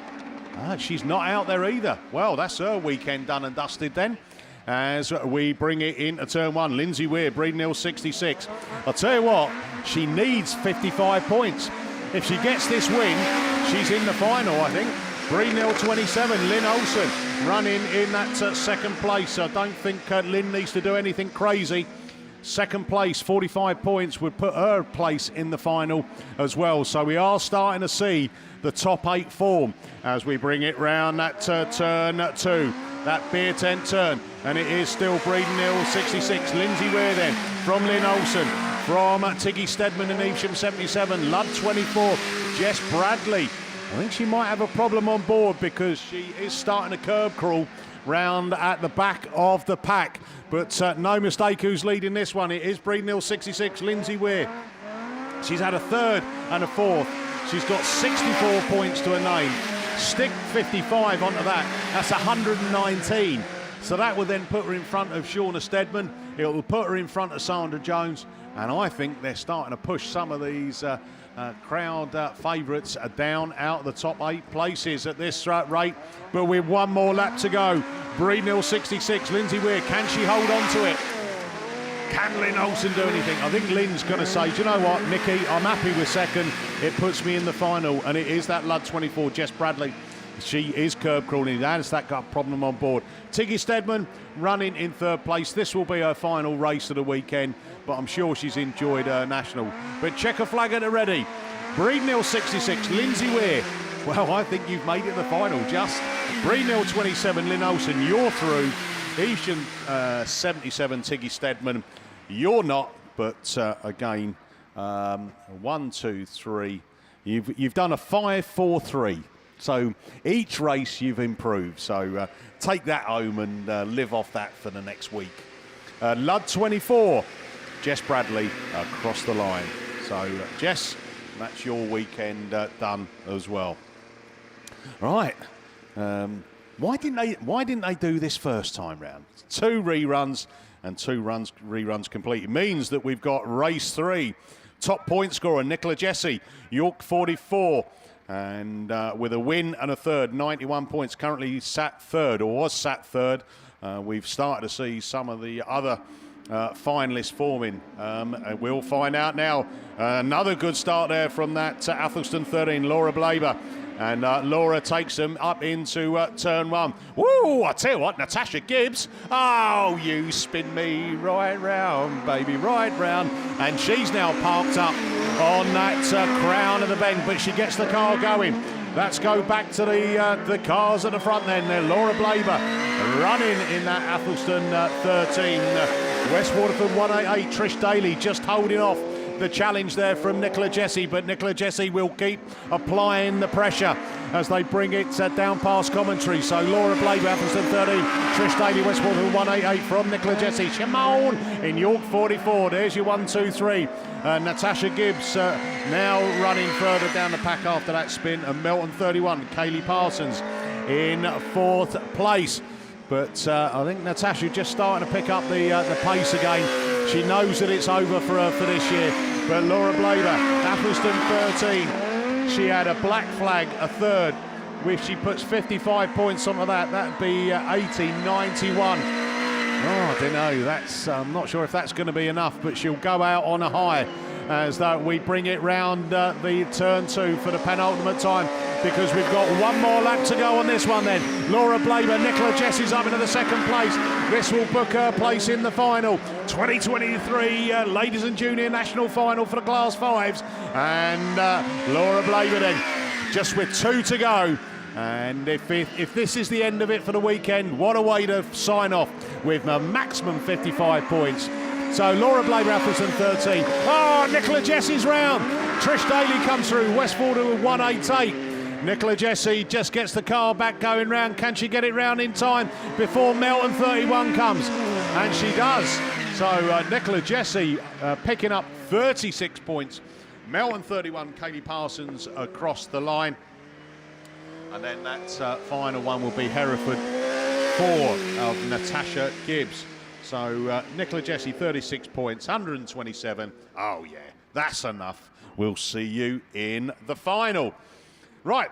she's not out there either. Well, that's her weekend done and dusted then. As we bring it into turn 1, Lindsay Weir, Breednil 66. I'll tell you what, she needs 55 points. If she gets this win, she's in the final, I think. Breednil 27, Lynn Olsen running in that second place. I don't think Lynn needs to do anything crazy. Second place, 45 points, would put her place in the final as well. So we are starting to see the top 8 form as we bring it round that turn 2, that beer tent turn. And it is still Breednil 66. Lindsay Weir then from Lynn Olsen, from Tiggy Stedman and Evesham 77, Ludd 24, Jess Bradley. I think she might have a problem on board because she is starting to curb crawl round at the back of the pack. But no mistake who's leading this one. It is Breednil 66, Lindsay Weir. She's had a third and a fourth. She's got 64 points to her name. Stick 55 onto that. That's 119. So that will then put her in front of Shauna Stedman. It will put her in front of Sandra Jones. And I think they're starting to push some of these crowd favourites down out of the top 8 places at this rate. But with one more lap to go, Breednil 66, Lindsay Weir, can she hold on to it? Can Lynn Olsen do anything? I think Lynn's going to say, do you know what, Nikki, I'm happy with second. It puts me in the final. And it is that Ludd 24, Jess Bradley. She is curb crawling. Has that got a problem on board? Tiggy Stedman running in third place. This will be her final race of the weekend, but I'm sure she's enjoyed her national. But checker flag at the ready. Breednil 66, Lindsay Weir. Well, I think you've made it the final, just. Breednil 27, Lynn Olsen, you're through. Evesham 77, Tiggy Stedman, you're not. But again, 1, 2, 3. You've done a 5-4-3. So each race you've improved. So take that home and live off that for the next week. Ludd 24, Jess Bradley across the line. So Jess, that's your weekend done as well. Right. Why didn't they do this first time round? 2 reruns and 2 reruns complete. It means that we've got race 3. Top point scorer, Nicola Jesse, York 44. And with a win and a third, 91 points, currently sat third, or was sat third. We've started to see some of the other finalists forming. And we'll find out now. Another good start there from that Athelston 13, Laura Blaber. And Laura takes them up into turn 1. Woo, I tell you what, Natasha Gibbs. Oh, you spin me right round, baby, right round. And she's now parked up on that crown of the bend, but she gets the car going. Let's go back to the cars at the front then. Laura Blaber running in that Athelston 13. West Waterford 188, Trish Daly just holding off the challenge there from Nicola Jesse, but Nicola Jesse will keep applying the pressure as they bring it down past commentary. So Laura Blaber, Athelston 13, Trish Daly, West Waterford 188 from Nicola Jesse. Shimon in York 44. There's your 1, 2, 3. Natasha Gibbs now running further down the pack after that spin. And Melton 31, Kaylee Parsons in 4th place. But I think Natasha just starting to pick up the pace again. She knows that it's over for her for this year. But Laura Blaber, Athelston 13. She had a black flag, a third. If she puts 55 points onto that, that'd be 1891. Oh, I don't know. I'm not sure if that's going to be enough, but she'll go out on a high as we bring it round the turn 2 for the penultimate time. because we've got one more lap to go on this one then. Laura Blaber, Nicola Jessie's up into the second place. This will book her place in the final. 2023 Ladies and Junior National Final for the Class 5s. And Laura Blaber then, just with 2 to go. And if this is the end of it for the weekend, what a way to sign off with a maximum 55 points. So Laura Blaber, Appleton 13. Oh, Nicola Jessie's round. Trish Daly comes through. Westford with 188. Nicola Jessie just gets the car back going round. Can she get it round in time before Melton 31 comes? And she does. So Nicola Jessie picking up 36 points. Melton 31, Kaylee Parsons across the line. And then that final one will be Hereford 4 of Natasha Gibbs. So Nicola Jessie 36 points, 127. Oh yeah, that's enough. We'll see you in the final. Right,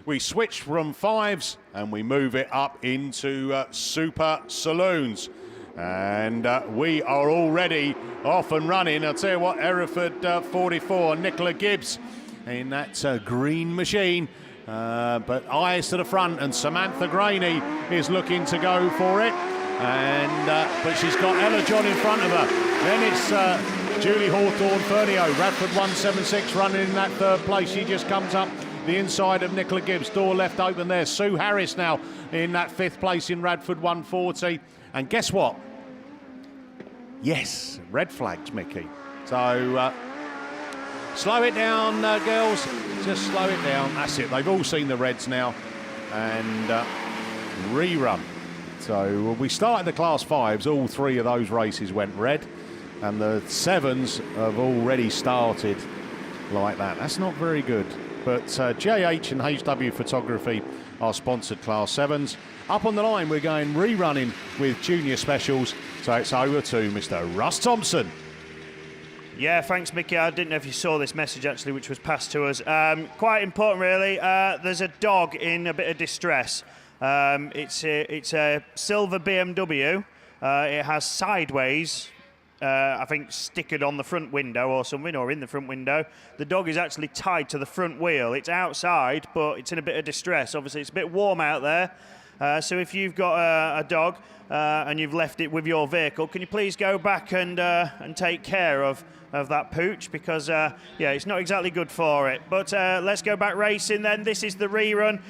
we switch from 5s and we move it up into Super Saloons. And we are already off and running. I'll tell you what, Hereford 44, Nicola Gibbs in that green machine. But eyes to the front, and Samantha Graney is looking to go for it. And but she's got Ella John in front of her. Then it's Julie Hawthorne, Fernio, Radford 176 running in that 3rd place. She just comes up the inside of Nicola Gibbs. Door left open there. Sue Harris now in that 5th place in Radford 140. And guess what? Yes, red flags, Mickey. So slow it down, girls. Just slow it down. That's it. They've all seen the reds now. And rerun. So we started the Class 5s. All 3 of those races went red. And the 7s have already started like that. That's not very good. But JH and HW Photography are sponsored Class 7s. Up on the line, we're going rerunning with junior specials. So it's over to Mr. Russ Thompson. Yeah, thanks, Mickey. I didn't know if you saw this message, actually, which was passed to us. Quite important, really. There's a dog in a bit of distress. It's a silver BMW. It has sideways, I think, stickered on the front window or something, or in the front window. The dog is actually tied to the front wheel. It's outside, but it's in a bit of distress. Obviously, it's a bit warm out there. So if you've got a dog and you've left it with your vehicle, can you please go back and take care of that pooch, because yeah, it's not exactly good for it. But let's go back racing then. This is the rerun,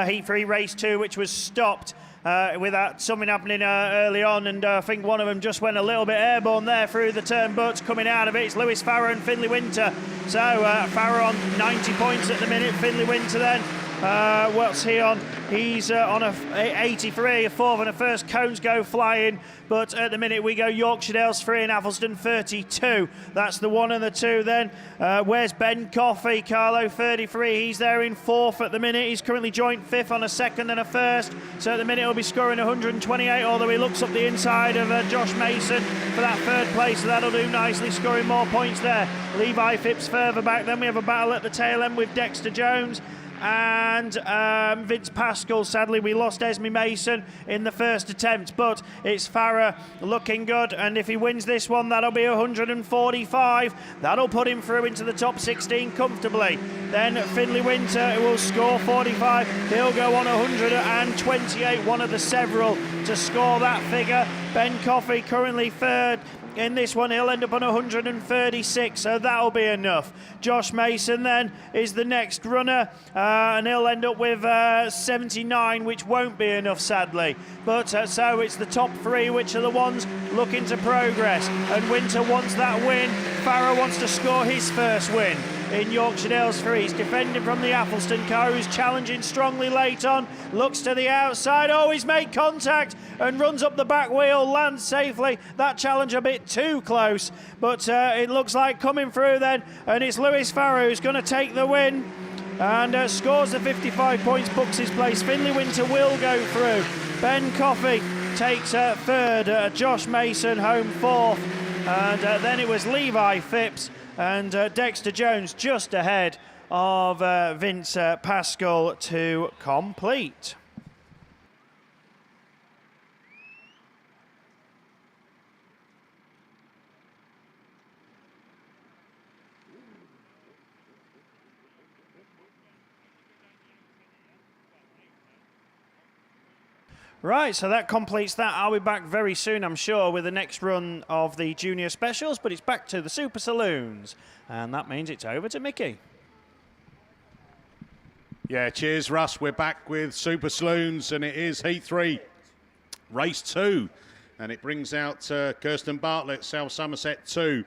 Heat 3 Race 2, which was stopped without something happening early on, and I think one of them just went a little bit airborne there through the turn, but coming out of it, it's Lewis Farrer and Finley Winter. So Farrer on 90 points at the minute, Finley Winter then. What's he on? He's on a 83, a 4th and a 1st. Cones go flying, but at the minute we go Yorkshire Dales 3 and Athelston 32. That's the 1 and the 2 then. Where's Ben Coffey? Carlo 33. He's there in 4th at the minute. He's currently joint 5th on a 2nd and a 1st. So at the minute he'll be scoring 128, although he looks up the inside of Josh Mason for that 3rd place. So that'll do nicely, scoring more points there. Levi Phipps further back. Then we have a battle at the tail end with Dexter Jones and Vince Pascal. Sadly, we lost Esme Mason in the 1st attempt, but it's Farrer looking good, and if he wins this one, that'll be 145. That'll put him through into the top 16 comfortably. Then Finley Winter will score 45. He'll go on 128, one of the several to score that figure. Ben Coffey currently 3rd. In this one, he'll end up on 136, so that'll be enough. Josh Mason then is the next runner, and he'll end up with 79, which won't be enough, sadly. But so it's the top 3, which are the ones looking to progress. And Winter wants that win. Farrer wants to score his 1st win in Yorkshire Dales 3. He's defending from the Athelston car, who's challenging strongly late on. Looks to the outside. Oh, he's made contact and runs up the back wheel, lands safely. That challenge a bit too close, but it looks like coming through then, and it's Lewis Farrer who's going to take the win and scores the 55 points, books his place. Finley Winter will go through. Ben Coffey takes 3rd, Josh Mason home 4th, and then it was Levi Phipps and Dexter Jones just ahead of Vince Pascal to complete. Right, so that completes that. I'll be back very soon, I'm sure, with the next run of the junior specials, but it's back to the Super Saloons. And that means it's over to Mickey. Yeah, cheers, Russ. We're back with Super Saloons, and it is Heat 3, Race 2. And it brings out Kirsten Bartlett, South Somerset 2.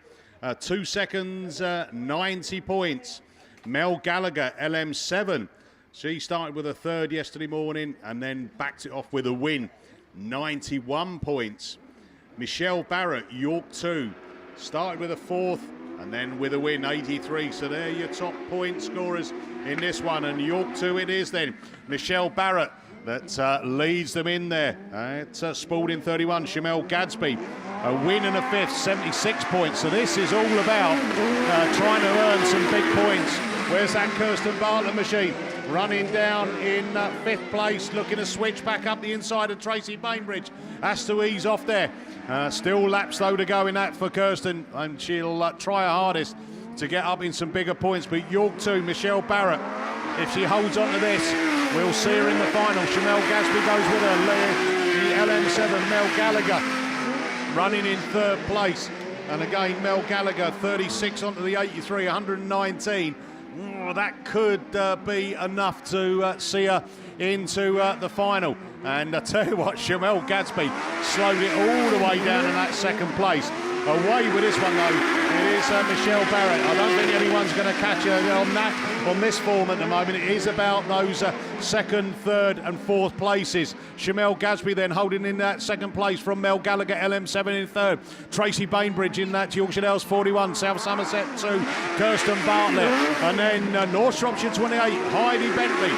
2 seconds, 90 points. Mel Gallagher, LM7. She started with a third yesterday morning and then backed it off with a win. 91 points. Michelle Barrett, York 2. Started with a fourth and then with a win, 83. So they're your top point scorers in this one. And York 2 it is then. Michelle Barrett that leads them in there. It's Spalding 31, Shamel Gadsby. A win and a fifth, 76 points. So this is all about trying to earn some big points. Where's that Kirsten Bartlett machine? Running down in fifth place, looking to switch back up the inside of Tracy Bainbridge. Has to ease off there. Still laps though to go in that for Kirsten, and she'll try her hardest to get up in some bigger points. But York 2, Michelle Barrett, if she holds on to this, we'll see her in the final. Shamel Gadsby goes with her. The LM7, Mel Gallagher, running in third place. And again, Mel Gallagher, 36 onto the 83, 119. That could be enough to see her into the final. And I tell you what, Shamel Gadsby slowed it all the way down in that second place. Away with this one though, it is Michelle Barrett. I don't think anyone's going to catch her on this form at the moment. It is about those second, third and fourth places. Shamel Gadsby then holding in that second place from Mel Gallagher, LM7 in third. Tracy Bainbridge in that Yorkshire Dales 41, South Somerset 2, Kirsten Bartlett. And then North Shropshire 28, Heidi Bentley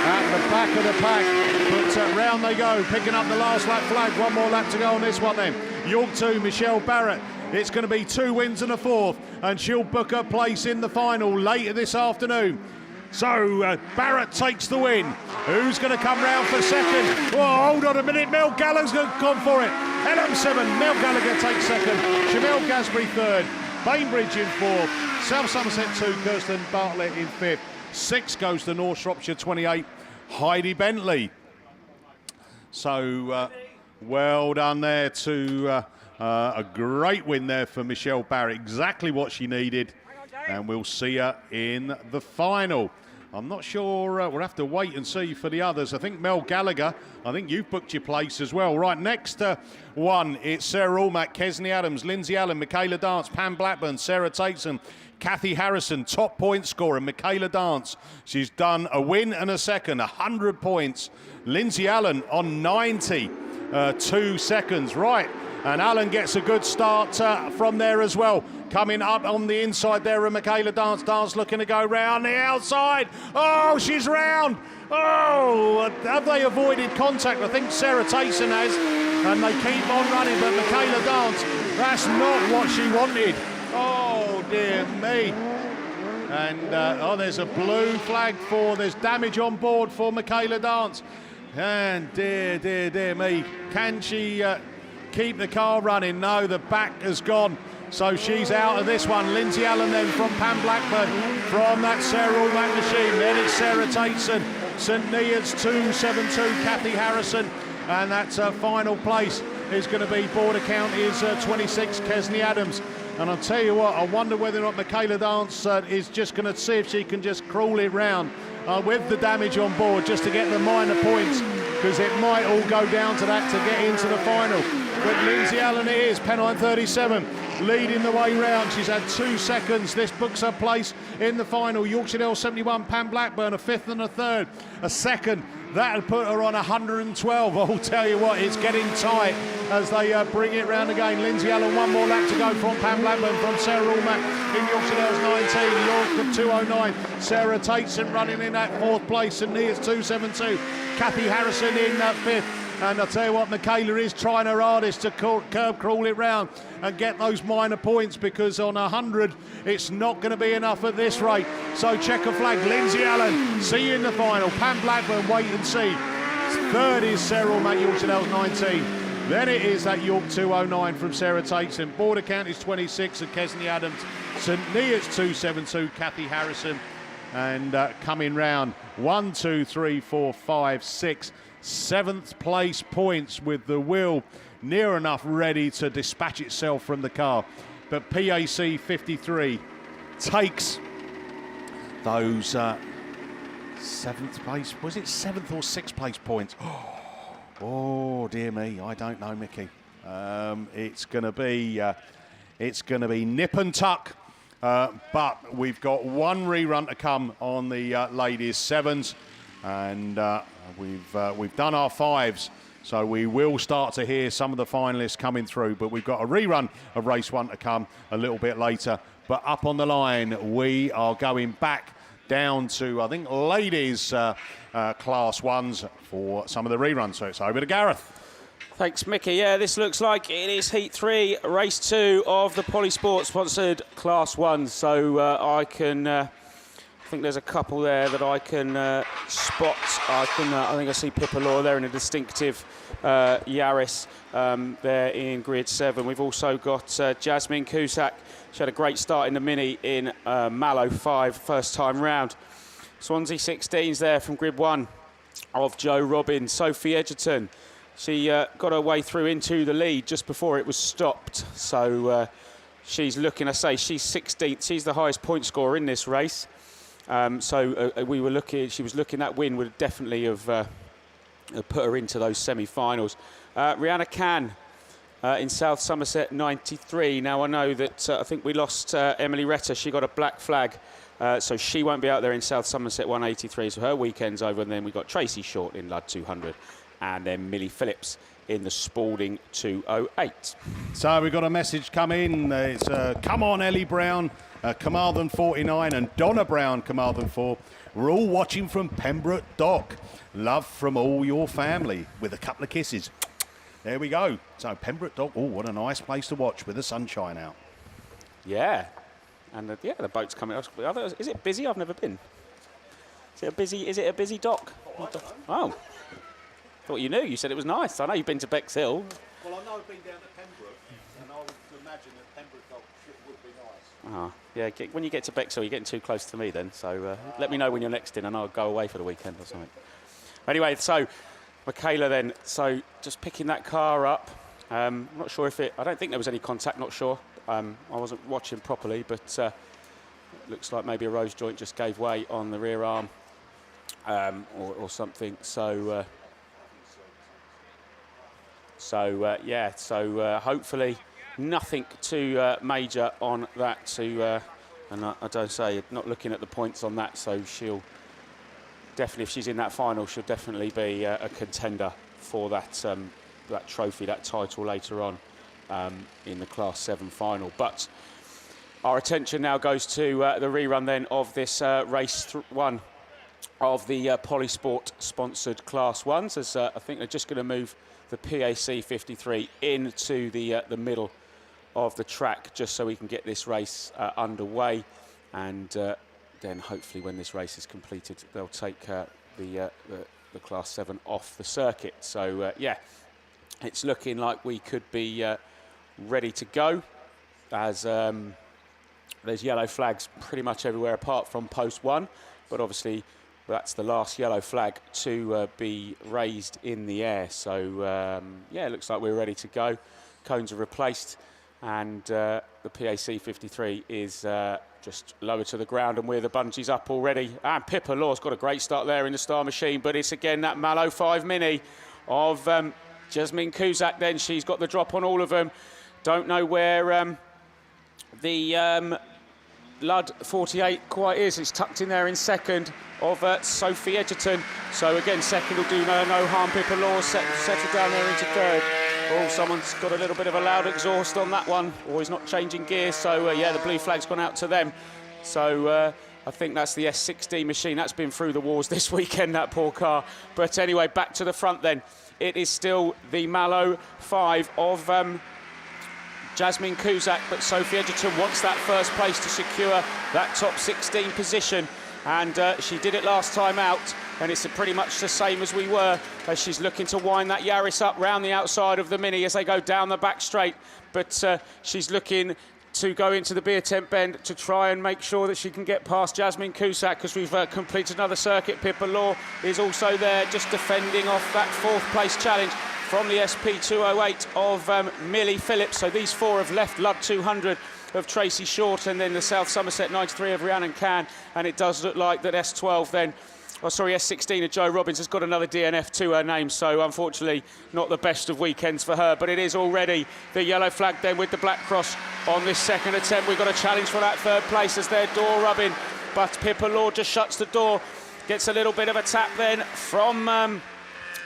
at the back of the pack. But round they go, picking up the last lap flag. One more lap to go on this one then. York 2, Michelle Barrett. It's going to be 2 wins and a fourth, and she'll book her place in the final later this afternoon. So Barrett takes the win. Who's going to come round for second? Oh, hold on a minute. Mel Gallagher's gone for it. LM7, Mel Gallagher takes second. Shamel Gadsby third. Bainbridge in fourth. South Somerset 2, Kirsten Bartlett in fifth. 6 goes to North Shropshire 28, Heidi Bentley. So well done there to a great win there for Michelle Barrett. Exactly what she needed. And we'll see her in the final. I'm not sure. We'll have to wait and see for the others. I think Mel Gallagher, I think you've booked your place as well. Right, next one, it's Sarah Allmack, Kesney Adams, Lindsay Allen, Michaela Dance, Pam Blackburn, Sarah Tateson, Kathy Harrison, top point scorer, Michaela Dance. She's done a win and a second, 100 points. Lindsay Allen on 90, 2 seconds. Right, and Allen gets a good start from there as well. Coming up on the inside there, and Michaela Dance. Dance looking to go round the outside. Oh, she's round. Oh, have they avoided contact? I think Sarah Tateson has, and they keep on running, but Michaela Dance, that's not what she wanted. Oh, dear me. And, there's a blue flag there's damage on board for Michaela Dance. And dear me. Can she keep the car running? No, the back has gone. So she's out of this one. Lindsay Allen then from Pam Blackburn, from that Sarah Allmack machine. Then it's Sarah Tateson. St Neots 272, Kathy Harrison. And that final place is going to be, board account is 26, Kesney Adams. And I'll tell you what, I wonder whether or not Michaela Dance is just going to see if she can just crawl it round with the damage on board just to get the minor points, because it might all go down to that to get into the final. But Lindsay Allen it is, Pennine 37, leading the way round. She's had 2 seconds. This books her place in the final. Yorkshire Dale 71, Pam Blackburn, a fifth and a third. A second, that'll put her on 112. I'll tell you what, it's getting tight as they bring it round again. Lindsay Allen, one more lap to go from Pam Blackburn, from Sarah Allmack in Yorkshire Dale's 19. York of 209. Sarah Tateson running in that fourth place. And Neots 272. Kathy Harrison in that fifth. And I'll tell you what, Michaela is trying her hardest to curb crawl it round and get those minor points, because on 100 it's not going to be enough at this rate. So checker flag, Lindsay Allen, see you in the final. Pam Blackburn, wait and see. Third is Sarah Allmack, Yorkshire Dales 19. Then it is that York 209 from Sarah Tateson. Board account is 26 of Kesney Adams. St Neots 272, Kathy Harrison. And coming round, 1, 2, 3, 4, 5, 6, 7th place points with the wheel near enough ready to dispatch itself from the car. But PAC 53 takes those 7th place, was it 7th or 6th place points? Oh dear me, I don't know, Mickey. It's going to be nip and tuck, but we've got one rerun to come on the ladies' 7s, and we've done our 5s. So we will start to hear some of the finalists coming through, but we've got a rerun of race 1 to come a little bit later. But up on the line, we are going back down to, I think, ladies class 1s for some of the reruns. So it's over to Gareth. Thanks, Mickey. Yeah, this looks like it is Heat 3, Race 2 of the Polysport sponsored Class 1. So I think there's a couple there that I can spot. I think I see Pippa Law there in a distinctive Yaris there in grid 7. We've also got Jasmine Cusack. She had a great start in the Mini in Mallow 5, first time round. Swansea 16's there from grid 1 of Joe Robbins. Sophie Edgerton, she got her way through into the lead just before it was stopped. So she's looking, I say, she's 16th. She's the highest point scorer in this race. We were looking, she was looking, that win would definitely have put her into those semi-finals. Rihanna Khan in South Somerset 93. Now I know that I think we lost Emily Retter. She got a black flag, so she won't be out there in South Somerset 183. So her weekend's over, and then we got Tracy Short in Lud 200, and then Millie Phillips in the Spalding 208. So we've got a message come in. It's come on, Ellie Brown, Carmarthen 49, and Donna Brown, Carmarthen 4. We're all watching from Pembroke Dock. Love from all your family, with a couple of kisses. There we go. So Pembroke Dock, oh, what a nice place to watch with the sunshine out. Yeah, and the boat's coming. Is it busy? I've never been. Is it a busy dock? Oh, thought you knew. You said it was nice. I know you've been to Bexhill. Well, I know I've been down to Pembroke, and I would imagine that Pembroke Dock would be nice. Yeah, when you get to Bexhill, you're getting too close to me then. So let me know when you're next in, and I'll go away for the weekend or something. Anyway, so Michaela then, so just picking that car up. I'm not sure if I don't think there was any contact, not sure. I wasn't watching properly, but looks like maybe a rose joint just gave way on the rear arm or something. So hopefully nothing too major on that. And I don't say, not looking at the points on that, so she'll definitely, if she's in that final, she'll definitely be a contender for that that trophy, that title later on in the Class 7 final. But our attention now goes to the rerun then of this race 1 of the Polysport sponsored Class 1s, as I think they're just going to move the PAC 53 into the middle of the track just so we can get this race underway, and then hopefully when this race is completed they'll take the Class 7 off the circuit. So yeah, it's looking like we could be ready to go, as there's yellow flags pretty much everywhere apart from post 1, but obviously that's the last yellow flag to be raised in the air. So yeah, it looks like we're ready to go. Cones are replaced, and the PAC 53 is just lower to the ground, and the bungee's up already. And Pippa Law's got a great start there in the Star Machine, but it's again that Mallow 5 Mini of Jasmine Cusack. Then she's got the drop on all of them. Don't know where the Lud 48 quite is. It's tucked in there in second of Sophie Edgerton. So again, second will do no harm. Pippa Law settled down there into third. Oh, someone's got a little bit of a loud exhaust on that one, or he's not changing gear. So yeah, the blue flag's gone out to them. So I think that's the S16 machine. That's been through the walls this weekend, that poor car. But anyway, back to the front then. It is still the Mallow 5 of Jasmine Cusack, but Sophie Edgerton wants that first place to secure that top 16 position, and she did it last time out, and it's pretty much the same as we were, as she's looking to wind that Yaris up round the outside of the Mini as they go down the back straight, but she's looking to go into the beer tent bend to try and make sure that she can get past Jasmine Cusack, because we've completed another circuit. Pippa Law is also there, just defending off that 4th place challenge from the SP208 of Millie Phillips. So these 4 have left. Lud 200 of Tracy Short, and then the South Somerset 93 of Rhiannon Can, and it does look like that S12 then, S16 of Jo Robbins has got another DNF to her name, so unfortunately not the best of weekends for her, but it is already the yellow flag then with the black cross on this second attempt. We've got a challenge for that 3rd place as their door rubbing, but Pippa Law just shuts the door, gets a little bit of a tap then from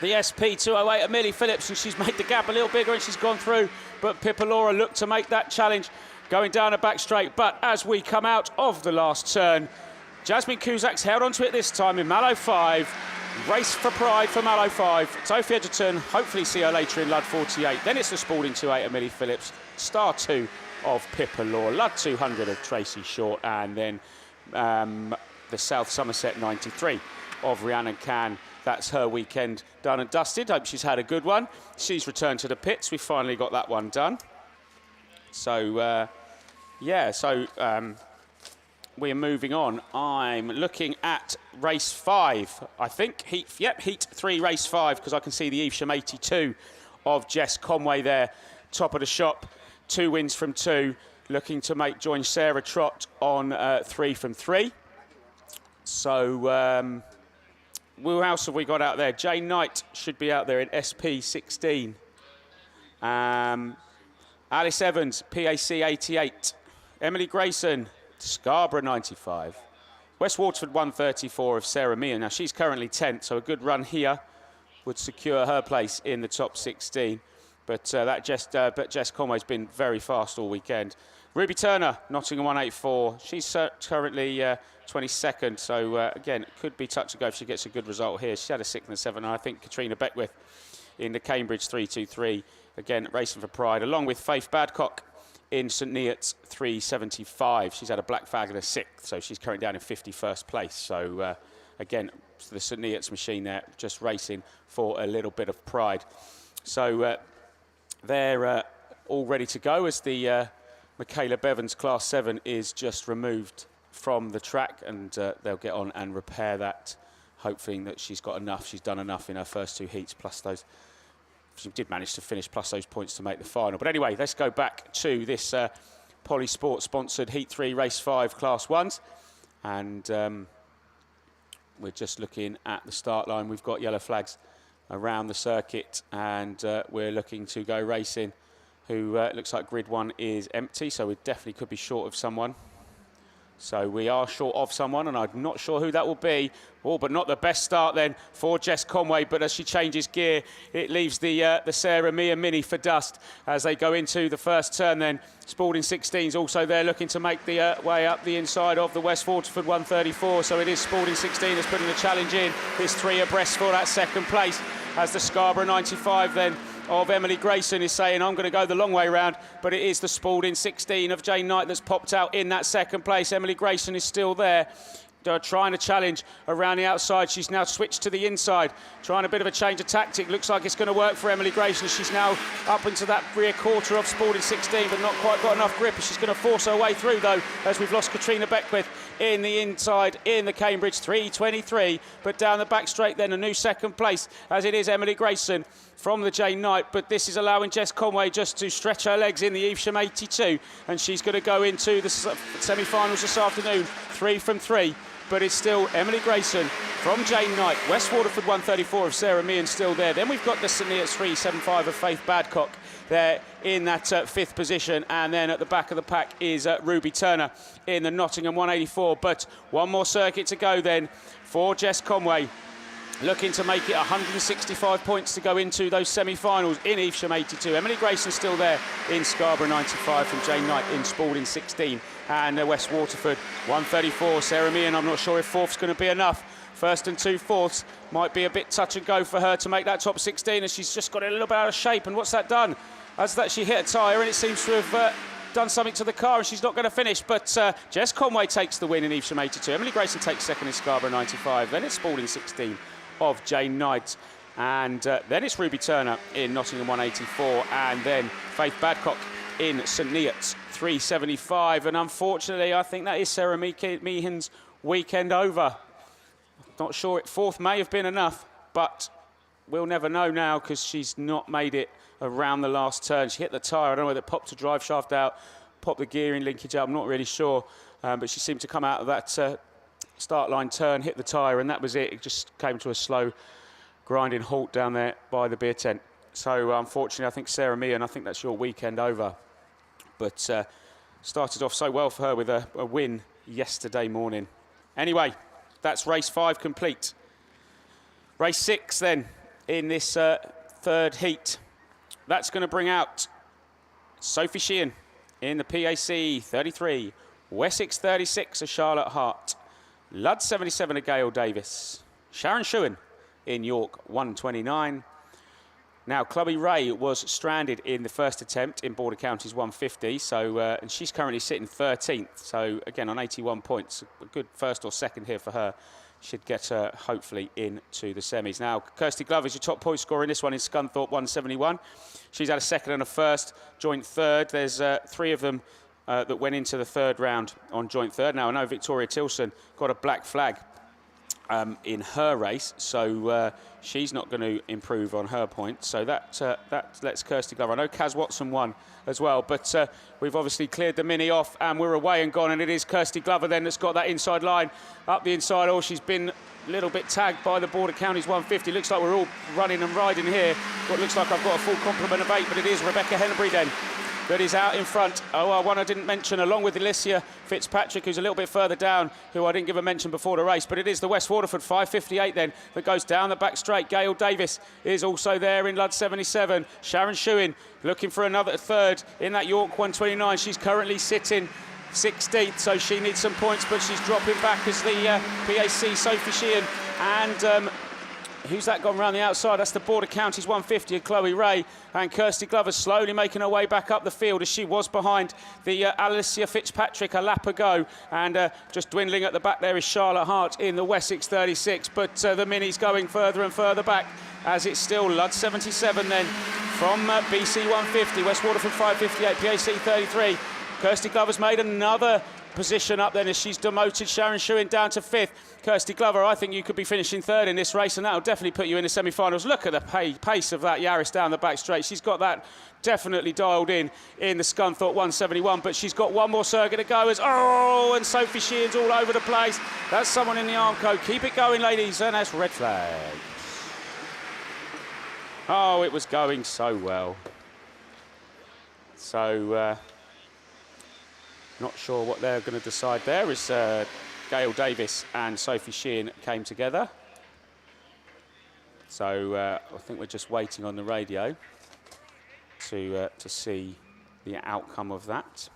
the SP208 of Millie Phillips, and she's made the gap a little bigger and she's gone through, but Pippa Law looked to make that challenge going down a back straight. But as we come out of the last turn, Jasmine Cusack's held onto it this time in Mallow 5. Race for pride for Mallow 5. Sophie Edgerton, hopefully see her later in Lud 48. Then it's the Spalding 28 of Millie Phillips. Star 2 of Pippa Law. Lud 200 of Tracy Short. And then the South Somerset 93 of Rhiannon Can. That's her weekend done and dusted. Hope she's had a good one. She's returned to the pits. We finally got that one done. So, we're moving on. I'm looking at race 5, I think. Heat 3, race 5, because I can see the Evesham 82 of Jess Conway there, top of the shop. 2 wins from 2, looking to join Sarah Trott on 3 from 3. So, who else have we got out there? Jane Knight should be out there in SP16. Alice Evans, PAC 88. Emily Grayson, Scarborough 95. West Waterford 134 of Sarah Meehan. Now she's currently 10th, so a good run here would secure her place in the top 16. But Jess Conway's been very fast all weekend. Ruby Turner, Nottingham 184. She's currently 22nd, so again, it could be touch and go if she gets a good result here. She had a 6th and a 7th, and I think Katrina Beckwith in the Cambridge 323, again, racing for pride, along with Faith Badcock in St Neots 375. She's had a black flag and a 6th, so she's currently down in 51st place. So, again, the St Neots machine there, just racing for a little bit of pride. So, they're all ready to go as the Michaela Bevans Class 7 is just removed from the track, and they'll get on and repair that, hoping that she's got enough. She's done enough in her first 2 heats, plus those. She did manage to finish plus those points to make the final. But anyway, let's go back to this Polysport sponsored Heat 3 Race 5 Class 1s. And we're just looking at the start line. We've got yellow flags around the circuit, and we're looking to go racing. Who looks like grid 1 is empty, so we definitely could be short of someone. So we are short of someone, and I'm not sure who that will be. Oh, but not the best start then for Jess Conway. But as she changes gear, it leaves the Sarah Mia Mini for dust as they go into the first turn then. Spalding 16's also there looking to make the way up the inside of the West Waterford 134. So it is Spalding 16 that's putting the challenge in. It's 3 abreast for that second place as the Scarborough 95 then of Emily Grayson is saying, I'm going to go the long way round, but it is the Spalding 16 of Jane Knight that's popped out in that second place. Emily Grayson is still there. Trying to challenge around the outside. She's now switched to the inside, trying a bit of a change of tactic. Looks like it's going to work for Emily Grayson. She's now up into that rear quarter of Spalding 16, but not quite got enough grip. She's going to force her way through, though, as we've lost Katrina Beckwith in the inside in the Cambridge 323. But down the back straight, then a new second place, as it is Emily Grayson from the Jane Knight. But this is allowing Jess Conway just to stretch her legs in the Evesham 82, and she's going to go into the semi-finals this afternoon, 3 from 3. But it's still Emily Grayson from Jane Knight. West Waterford 134 of Sarah Meehan still there. Then we've got the St Neots 375 of Faith Badcock there in that 5th position. And then at the back of the pack is Ruby Turner in the Nottingham 184. But one more circuit to go then for Jess Conway, looking to make it 165 points to go into those semi-finals in Evesham 82. Emily Grayson still there in Scarborough 95 from Jane Knight in Spalding 16. And West Waterford 134. Sarah Meehan, I'm not sure if 4th's going to be enough. 1st and 2 4ths might be a bit touch and go for her to make that top 16, and she's just got a little bit out of shape. And what's that done? As that she hit a tyre, and it seems to have done something to the car, and she's not going to finish. But Jess Conway takes the win in Evesham 82. Emily Grayson takes 2nd in Scarborough 95. Then it's Spalding 16 of Jane Knight. And then it's Ruby Turner in Nottingham 184. And then Faith Badcock in St Neots, 375. And unfortunately, I think that is Sarah Meehan's weekend over. Not sure fourth may have been enough, but we'll never know now because she's not made it around the last turn. She hit the tyre. I don't know whether it popped the drive shaft out, popped the gearing linkage out. I'm not really sure. But she seemed to come out of that start line turn, hit the tyre, and that was it. It just came to a slow, grinding halt down there by the beer tent. So unfortunately, I think Sarah Meehan, I think that's your weekend over. But started off so well for her with a win yesterday morning. Anyway, that's race 5 complete. Race 6 then in this third heat. That's going to bring out Sophie Sheehan in the PAC 33, Wessex 36 of Charlotte Hart, Lud 77 of Gail Davis, Sharon Shuin in York 129. Now, Chloe Ray was stranded in the first attempt in Border Counties 150, so and she's currently sitting 13th. So again, on 81 points, a good first or second here for her. Should get her hopefully into the semis. Now, Kirsty Glover is your top point scorer in this one in Scunthorpe 171. She's had a second and a first, joint third. There's 3 of them that went into the third round on joint third. Now, I know Victoria Tilson got a black flag in her race, so she's not going to improve on her points. So that lets Kirsty Glover. I know Kaz Watson won as well, but we've obviously cleared the mini off and we're away and gone, and it is Kirsty Glover then that's got that inside line up the inside. Oh, she's been a little bit tagged by the Border Counties 150. Looks like we're all running and riding here. What looks like I've got a full complement of 8, but it is Rebecca Henbury then that is out in front. Oh, one I didn't mention, along with Alicia Fitzpatrick, who's a little bit further down, who I didn't give a mention before the race, but it is the West Waterford 558 then that goes down the back straight. Gail Davis is also there in Lud 77. Sharon Shuin looking for another third in that York 129. She's currently sitting 16th, so she needs some points, but she's dropping back as the PAC Sophie Sheehan and who's that gone round the outside? That's the Border Counties 150 of Chloe Ray. And Kirsty Glover slowly making her way back up the field as she was behind the Alicia Fitzpatrick a lap ago. And just dwindling at the back there is Charlotte Hart in the Wessex 36. But the Mini's going further and further back as it's still Lud 77 then from BC 150, West Waterford 558, PAC 33. Kirsty Glover's made another position up then as she's demoted Sharon Shuin down to 5th. Kirsty Glover, I think you could be finishing 3rd in this race, and that'll definitely put you in the semi-finals. Look at the pace of that Yaris down the back straight. She's got that definitely dialed in the Scunthorpe 171, but she's got one more circuit to go as, oh, and Sophie Sheehan's all over the place. That's someone in the Armco. Keep it going, ladies, and that's red flag. Oh, it was going so well. So, not sure what they're going to decide there as Gail Davis and Sophie Sheehan came together. So I think we're just waiting on the radio to see the outcome of that.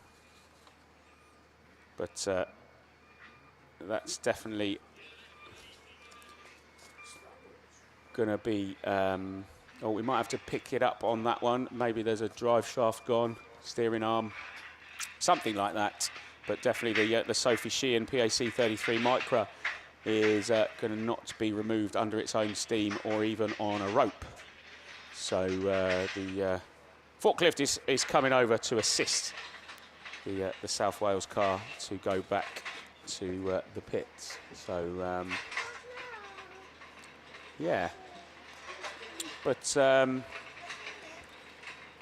But that's definitely going to be... oh, we might have to pick it up on that one. Maybe there's a drive shaft gone, steering arm. Something like that, but definitely the Sophie Sheehan PAC 33 Micra is going to not be removed under its own steam or even on a rope. So the forklift is coming over to assist the South Wales car to go back to the pits. So yeah, but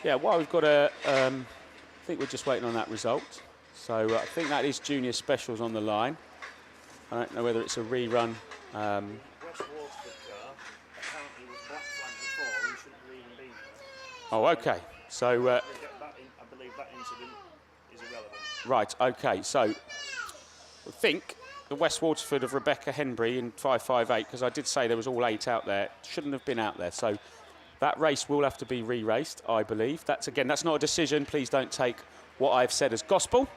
yeah, while we've got a. I think we're just waiting on that result. So I think that is Junior Specials on the line. I don't know whether it's a rerun. West Waterford car apparently was black flagged before and shouldn't really be there. Oh, okay. So I believe that incident is irrelevant. right, okay. So I think the West Waterford of Rebecca Henbury in 558, because I did say there was all 8 out there, shouldn't have been out there. So that race will have to be re-raced, I believe. That's not a decision. Please don't take what I've said as gospel.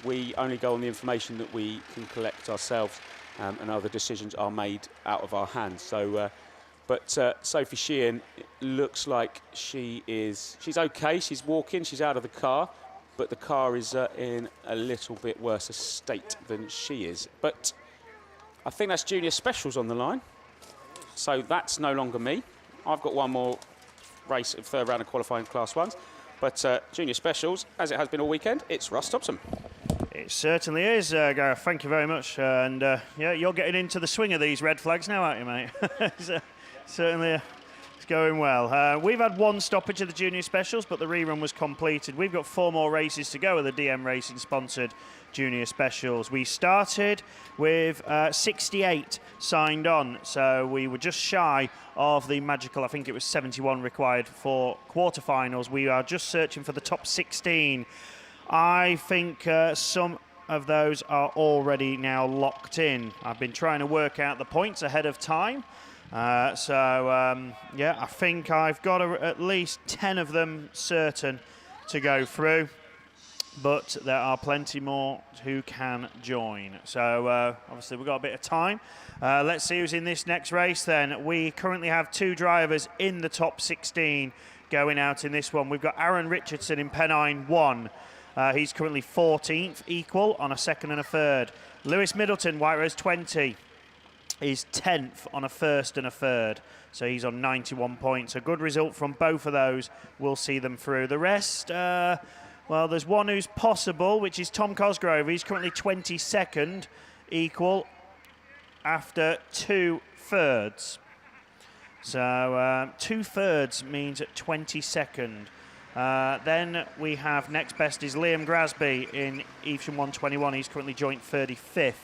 We only go on the information that we can collect ourselves, and other decisions are made out of our hands. So, but Sophie Sheehan looks like she's okay. She's walking. She's out of the car, but the car is in a little bit worse a state than she is. But I think that's Junior Specials on the line. So that's no longer me. I've got one more race of third round of qualifying Class 1s. But Junior Specials, as it has been all weekend, it's Russ Thompson. It certainly is, Gareth. Thank you very much. And yeah, you're getting into the swing of these red flags now, aren't you, mate? Certainly. It's going well. We've had one stoppage of the Junior Specials, but the rerun was completed. We've got 4 more races to go of the DM Racing sponsored Junior Specials. We started with 68 signed on, so we were just shy of the magical, I think it was 71 required for quarterfinals. We are just searching for the top 16. I think some of those are already now locked in. I've been trying to work out the points ahead of time. Yeah, I think I've got at least 10 of them certain to go through, but there are plenty more who can join. So obviously we've got a bit of time. Let's see who's in this next race then. We currently have 2 drivers in the top 16 going out in this one. We've got Aaron Richardson in Pennine 1. He's currently 14th, equal on a 2nd and a 3rd. Lewis Middleton, White Rose 20. Is 10th on a 1st and a 3rd, so he's on 91 points. A good result from both of those will see them through. The rest, well, there's one who's possible, which is Tom Cosgrove. He's currently 22nd, equal after 2 thirds. So 2 thirds means 22nd. Then we have next best is Liam Grasby in Evesham 121. He's currently joint 35th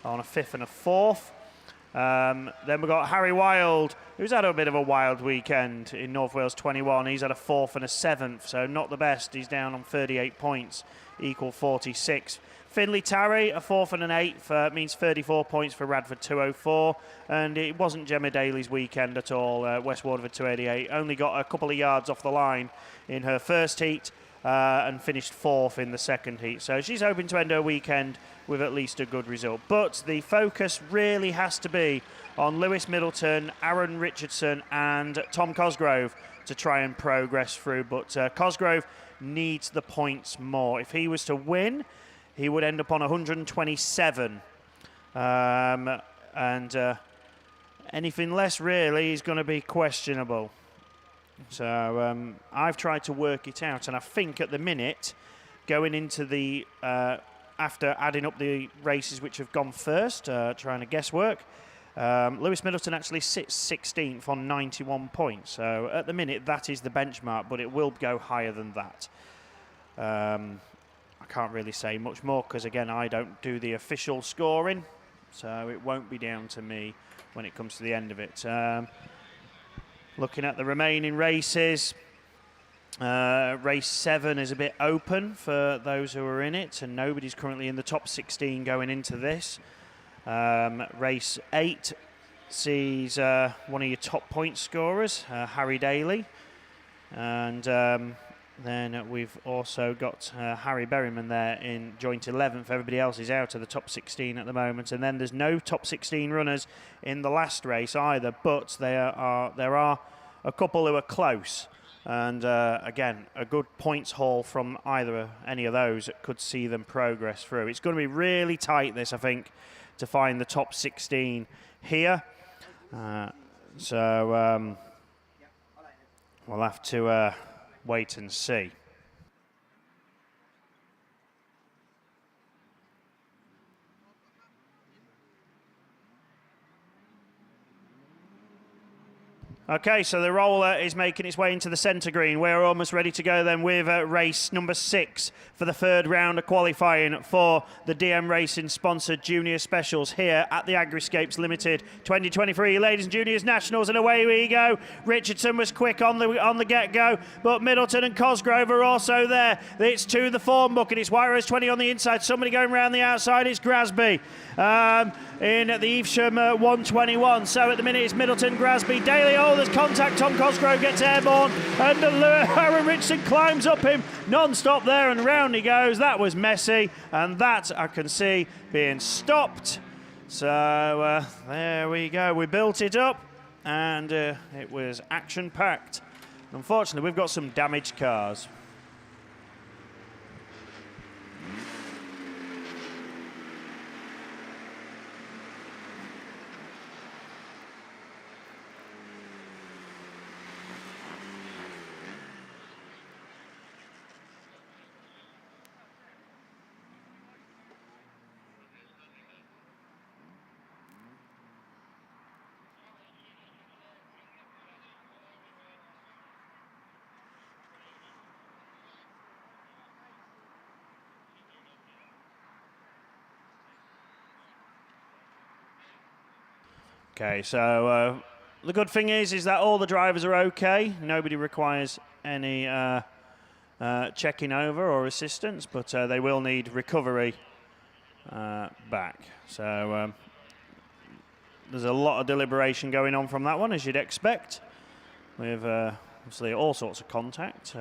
on a 5th and a 4th. Then we've got Harry Wild, who's had a bit of a wild weekend in North Wales 21. He's had a 4th and a 7th, so not the best. He's down on 38 points, equal 46. Finley Tarry, a 4th and an 8th, means 34 points for Radford 204. And it wasn't Gemma Daly's weekend at all. West Waterford 288 only got a couple of yards off the line in her first heat and finished 4th in the second heat. So she's hoping to end her weekend with at least a good result. But the focus really has to be on Lewis Middleton, Aaron Richardson and Tom Cosgrove to try and progress through. But Cosgrove needs the points more. If he was to win, he would end up on 127. Anything less really is going to be questionable. So I've tried to work it out, and I think at the minute, going into the after adding up the races which have gone first, trying to guesswork, Lewis Middleton actually sits 16th on 91 points. So at the minute, that is the benchmark, but it will go higher than that. I can't really say much more because, again, I don't do the official scoring, so it won't be down to me when it comes to the end of it. Looking at the remaining races, race 7 is a bit open for those who are in it, and nobody's currently in the top 16 going into this. Race 8 sees one of your top point scorers, Harry Daly, and then we've also got Harry Berryman there in joint 11th. Everybody else is out of the top 16 at the moment, and then there's no top 16 runners in the last race either, but there are a couple who are close. And again, a good points haul from any of those could see them progress through. It's going to be really tight, this, I think, to find the top 16 here. So we'll have to wait and see. Okay, so the roller is making its way into the centre green. We're almost ready to go then with race number 6 for the 3rd round of qualifying for the DM Racing sponsored Junior Specials here at the Agriscapes Limited 2023 Ladies and Juniors Nationals, and away we go. Richardson was quick on the get-go, but Middleton and Cosgrove are also there. It's to the form book, and it's White Rose 20 on the inside. Somebody going around the outside. It's Grasby in the Evesham 121. So at the minute it's Middleton, Grasby, Daly. Oh, there's contact. Tom Cosgrove gets airborne, and Aaron Richardson climbs up him non-stop there, and round he goes. That was messy, and that I can see being stopped. So there we go. We built it up, and it was action-packed. Unfortunately, we've got some damaged cars. Okay, so the good thing is that all the drivers are okay. Nobody requires any checking over or assistance, but they will need recovery back. So there's a lot of deliberation going on from that one, as you'd expect, with obviously all sorts of contact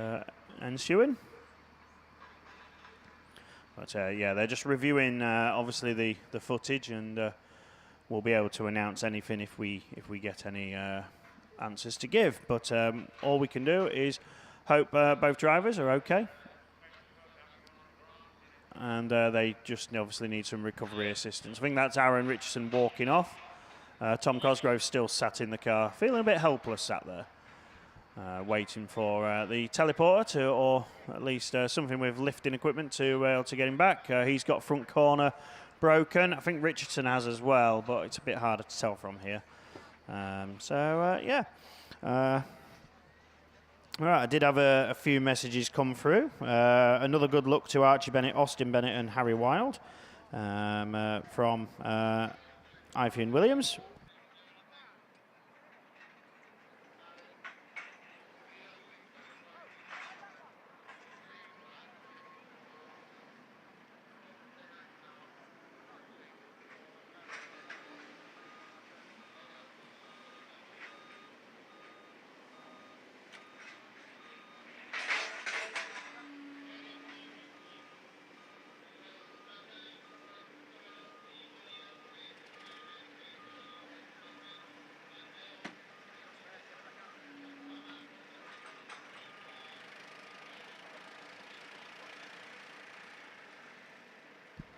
ensuing. But yeah, they're just reviewing obviously the footage, and we'll be able to announce anything if we get any answers to give. But all we can do is hope both drivers are okay, and they just obviously need some recovery assistance. I think that's Aaron Richardson walking off. Tom Cosgrove still sat in the car, feeling a bit helpless, sat there, waiting for the teleporter to, or at least something with lifting equipment to be able to get him back. He's got front corner broken. I think Richardson has as well, but it's a bit harder to tell from here. Yeah. All right, I did have a few messages come through. Another good luck to Archie Bennett, Austin Bennett and Harry Wild from Ivy and Williams.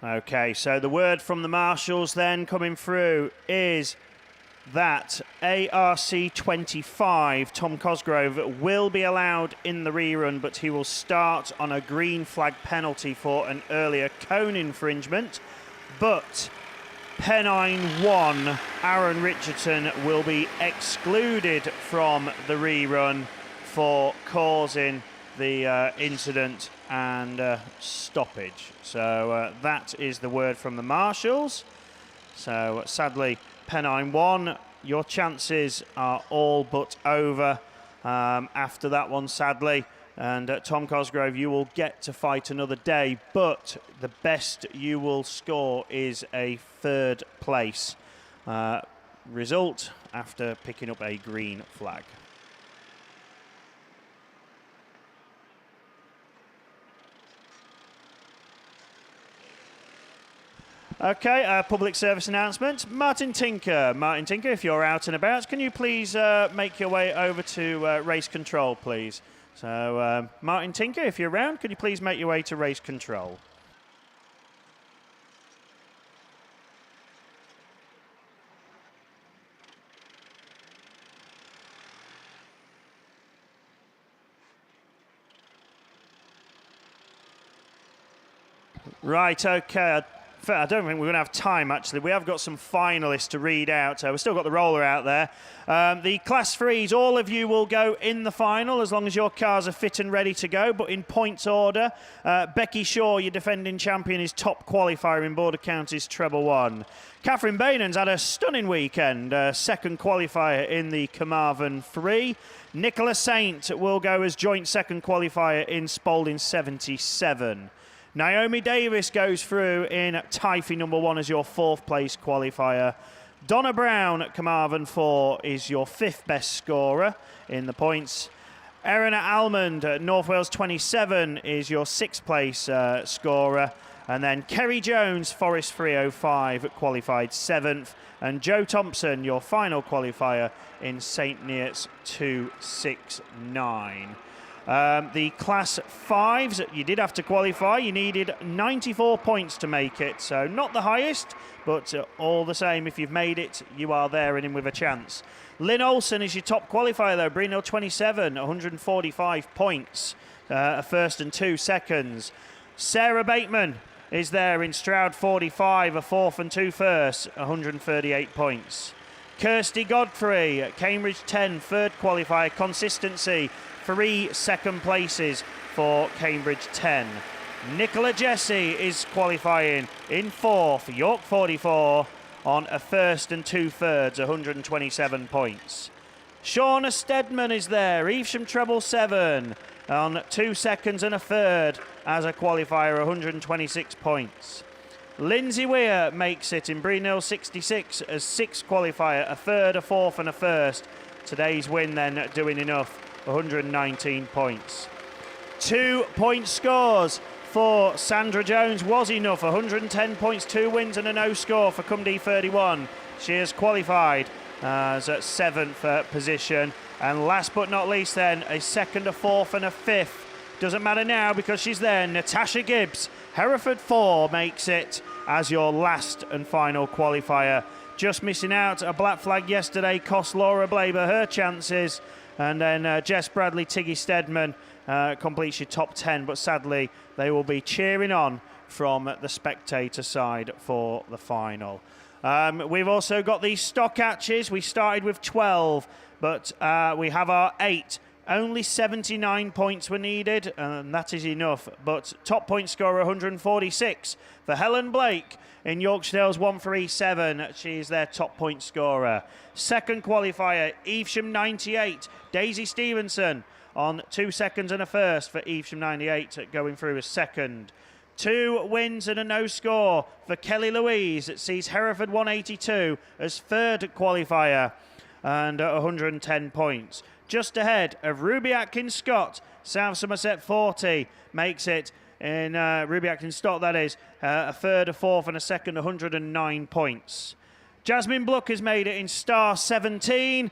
Okay, so the word from the marshals then coming through is that ARC 25, Tom Cosgrove, will be allowed in the rerun, but he will start on a green flag penalty for an earlier cone infringement. But Pennine 1, Aaron Richardson, will be excluded from the rerun for causing the incident and stoppage. So that is the word from the marshals. So sadly, Pennine 1, your chances are all but over after that one, sadly. And Tom Cosgrove, you will get to fight another day, but the best you will score is a 3rd place result after picking up a green flag. Okay, public service announcement. Martin Tinker, if you're out and about, can you please make your way over to race control, please? So, Martin Tinker, if you're around, could you please make your way to race control? Right, okay. I don't think we're going to have time, actually. We have got some finalists to read out. We've still got the roller out there. The Class 3s, all of you will go in the final as long as your cars are fit and ready to go. But in points order, Becky Shaw, your defending champion, is top qualifier in Border Counties Treble 1. Catherine Bainan's had a stunning weekend, 2nd qualifier in the Carmarthen 3. Nicola Saint will go as joint 2nd qualifier in Spalding 77. Naomi Davis goes through in Typhy number 1 as your 4th place qualifier. Donna Brown at Carmarthen 4 is your 5th best scorer in the points. Erin Almond at North Wales 27 is your 6th place scorer. And then Kerry Jones, Forest 305, qualified 7th. And Joe Thompson, your final qualifier in St Neots 269. The Class 5s, you did have to qualify. You needed 94 points to make it. So not the highest, but all the same, if you've made it, you are there and in with a chance. Lynn Olsen is your top qualifier, though. Brino 27, 145 points, a 1st and 2 seconds. Sarah Bateman is there in Stroud 45, a 4th and 2 firsts, 138 points. Kirsty Godfrey at Cambridge 10, 3rd qualifier, consistency. 3 second places for Cambridge 10. Nicola Jesse is qualifying in 4th, York 44, on a first and 2/3, 127 points. Shauna Steadman is there, Evesham treble 7 on 2 seconds and a third as a qualifier, 126 points. Lindsay Weir makes it in Breenhill 66 as 6th qualifier, a third, a fourth and a first. Today's win then doing enough, 119 points. 2-point scores for Sandra Jones was enough, 110 points, 2 wins and a no score for Cumdee 31. She has qualified as at 7th position. And last but not least then, a 2nd, a 4th and a 5th. Doesn't matter now because she's there. Natasha Gibbs, Hereford 4 makes it as your last and final qualifier. Just missing out, a black flag yesterday cost Laura Blaber her chances. And then Jess Bradley, Tiggy Steadman completes your top 10, but sadly they will be cheering on from the spectator side for the final. We've also got these stock hatches. We started with 12, but we have our 8. Only 79 points were needed, and that is enough. But top point scorer 146 for Helen Blake in Yorkshire Dales 137. She's their top point scorer. 2nd qualifier, Evesham 98. Daisy Stevenson on 2 seconds and a first for Evesham 98, going through as 2nd. 2 wins and a no score for Kelly Louise. It sees Hereford 182 as 3rd qualifier and 110 points. Just ahead of Ruby Atkins Scott, South Somerset 40 makes it in Ruby Atkins Scott, that is, a 3rd, a 4th and a 2nd, 109 points. Jasmine Bluck has made it in Star 17.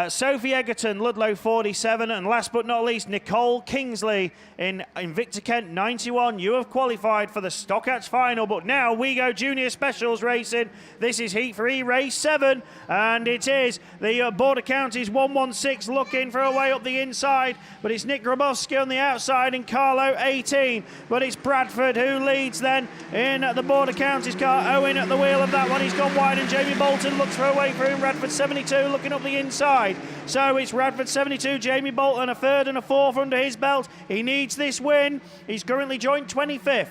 Sophie Egerton, Ludlow 47, and last but not least, Nicole Kingsley in Invicta Kent 91. You have qualified for the Stockhatch final, but now we go Junior Specials racing. This is Heat 3, race 7, and it is the Border Counties 116 looking for a way up the inside, but it's Nick Grabowski on the outside and Carlo 18, but it's Bradford who leads then in the Border Counties car. Owen at the wheel of that one, he's gone wide, and Jamie Bolton looks for a way through. Radford 72 looking up the inside. So it's Radford 72, Jamie Bolton, a 3rd and a 4th under his belt. He needs this win. He's currently joined 25th.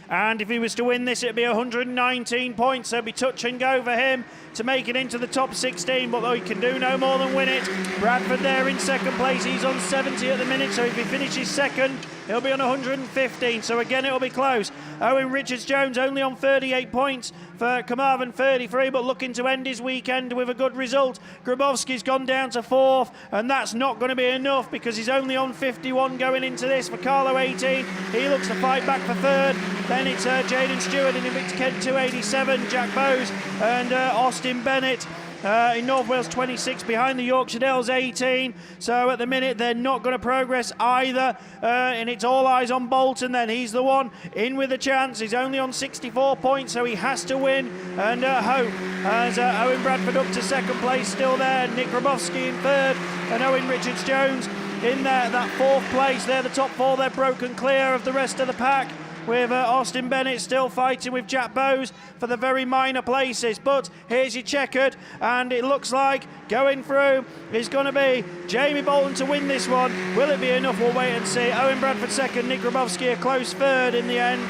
And if he was to win this, it'd be 119 points. So it'd be touch and go for him to make it into the top 16. But though he can do no more than win it, Bradford there in 2nd place. He's on 70 at the minute. So if he finishes 2nd, he'll be on 115. So again, it'll be close. Owen Richards-Jones only on 38 points for Carmarthen 33, but looking to end his weekend with a good result. Grabowski's gone down to 4th, and that's not going to be enough because he's only on 51 going into this. For Carlo 18, he looks to fight back for 3rd. Then it's Jaden Stewart in Invicta Kent 287, Jack Bowes and Austin Bennett. In North Wales 26 behind the Yorkshire Dales 18. So at the minute they're not going to progress either, and it's all eyes on Bolton then. He's the one in with a chance. He's only on 64 points, so he has to win and hope as Owen Bradford up to 2nd place still there. Nick Grabowski in 3rd and Owen Richards-Jones in there, that 4th place. They're the top 4. They're broken clear of the rest of the pack, with Austin Bennett still fighting with Jack Bowes for the very minor places. But here's your checkered, and it looks like going through is going to be Jamie Bolton to win this one. Will it be enough? We'll wait and see. Owen Bradford 2nd, Nick Grabowski a close 3rd in the end.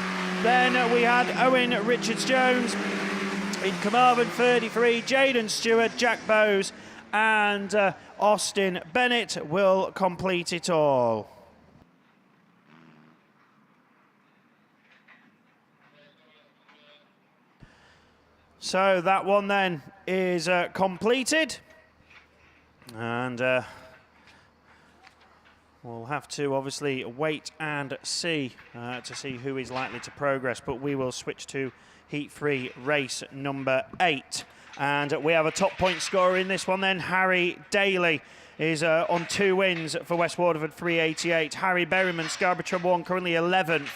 Then we had Owen Richards-Jones in Carmarthen 33, Jaden Stewart, Jack Bowes and Austin Bennett will complete it all. So that one then is completed, and we'll have to obviously wait and see to see who is likely to progress, but we will switch to Heat 3, race number 8. And we have a top point scorer in this one then. Harry Daly is on 2 wins for West Waterford, 388. Harry Berryman, Scarborough Treble 1, currently 11th.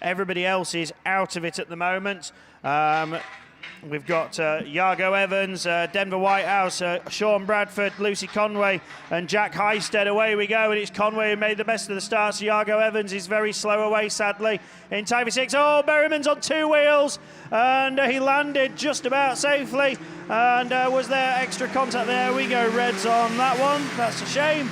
Everybody else is out of it at the moment. We've got Yargo Evans, Denver Whitehouse, Sean Bradford, Lucy Conway and Jack Highstead. Away we go, and it's Conway who made the best of the start. So Yargo Evans is very slow away, sadly, in time for 6. Oh, Berryman's on 2 wheels, and he landed just about safely. And was there extra contact? There we go, Reds on that one. That's a shame.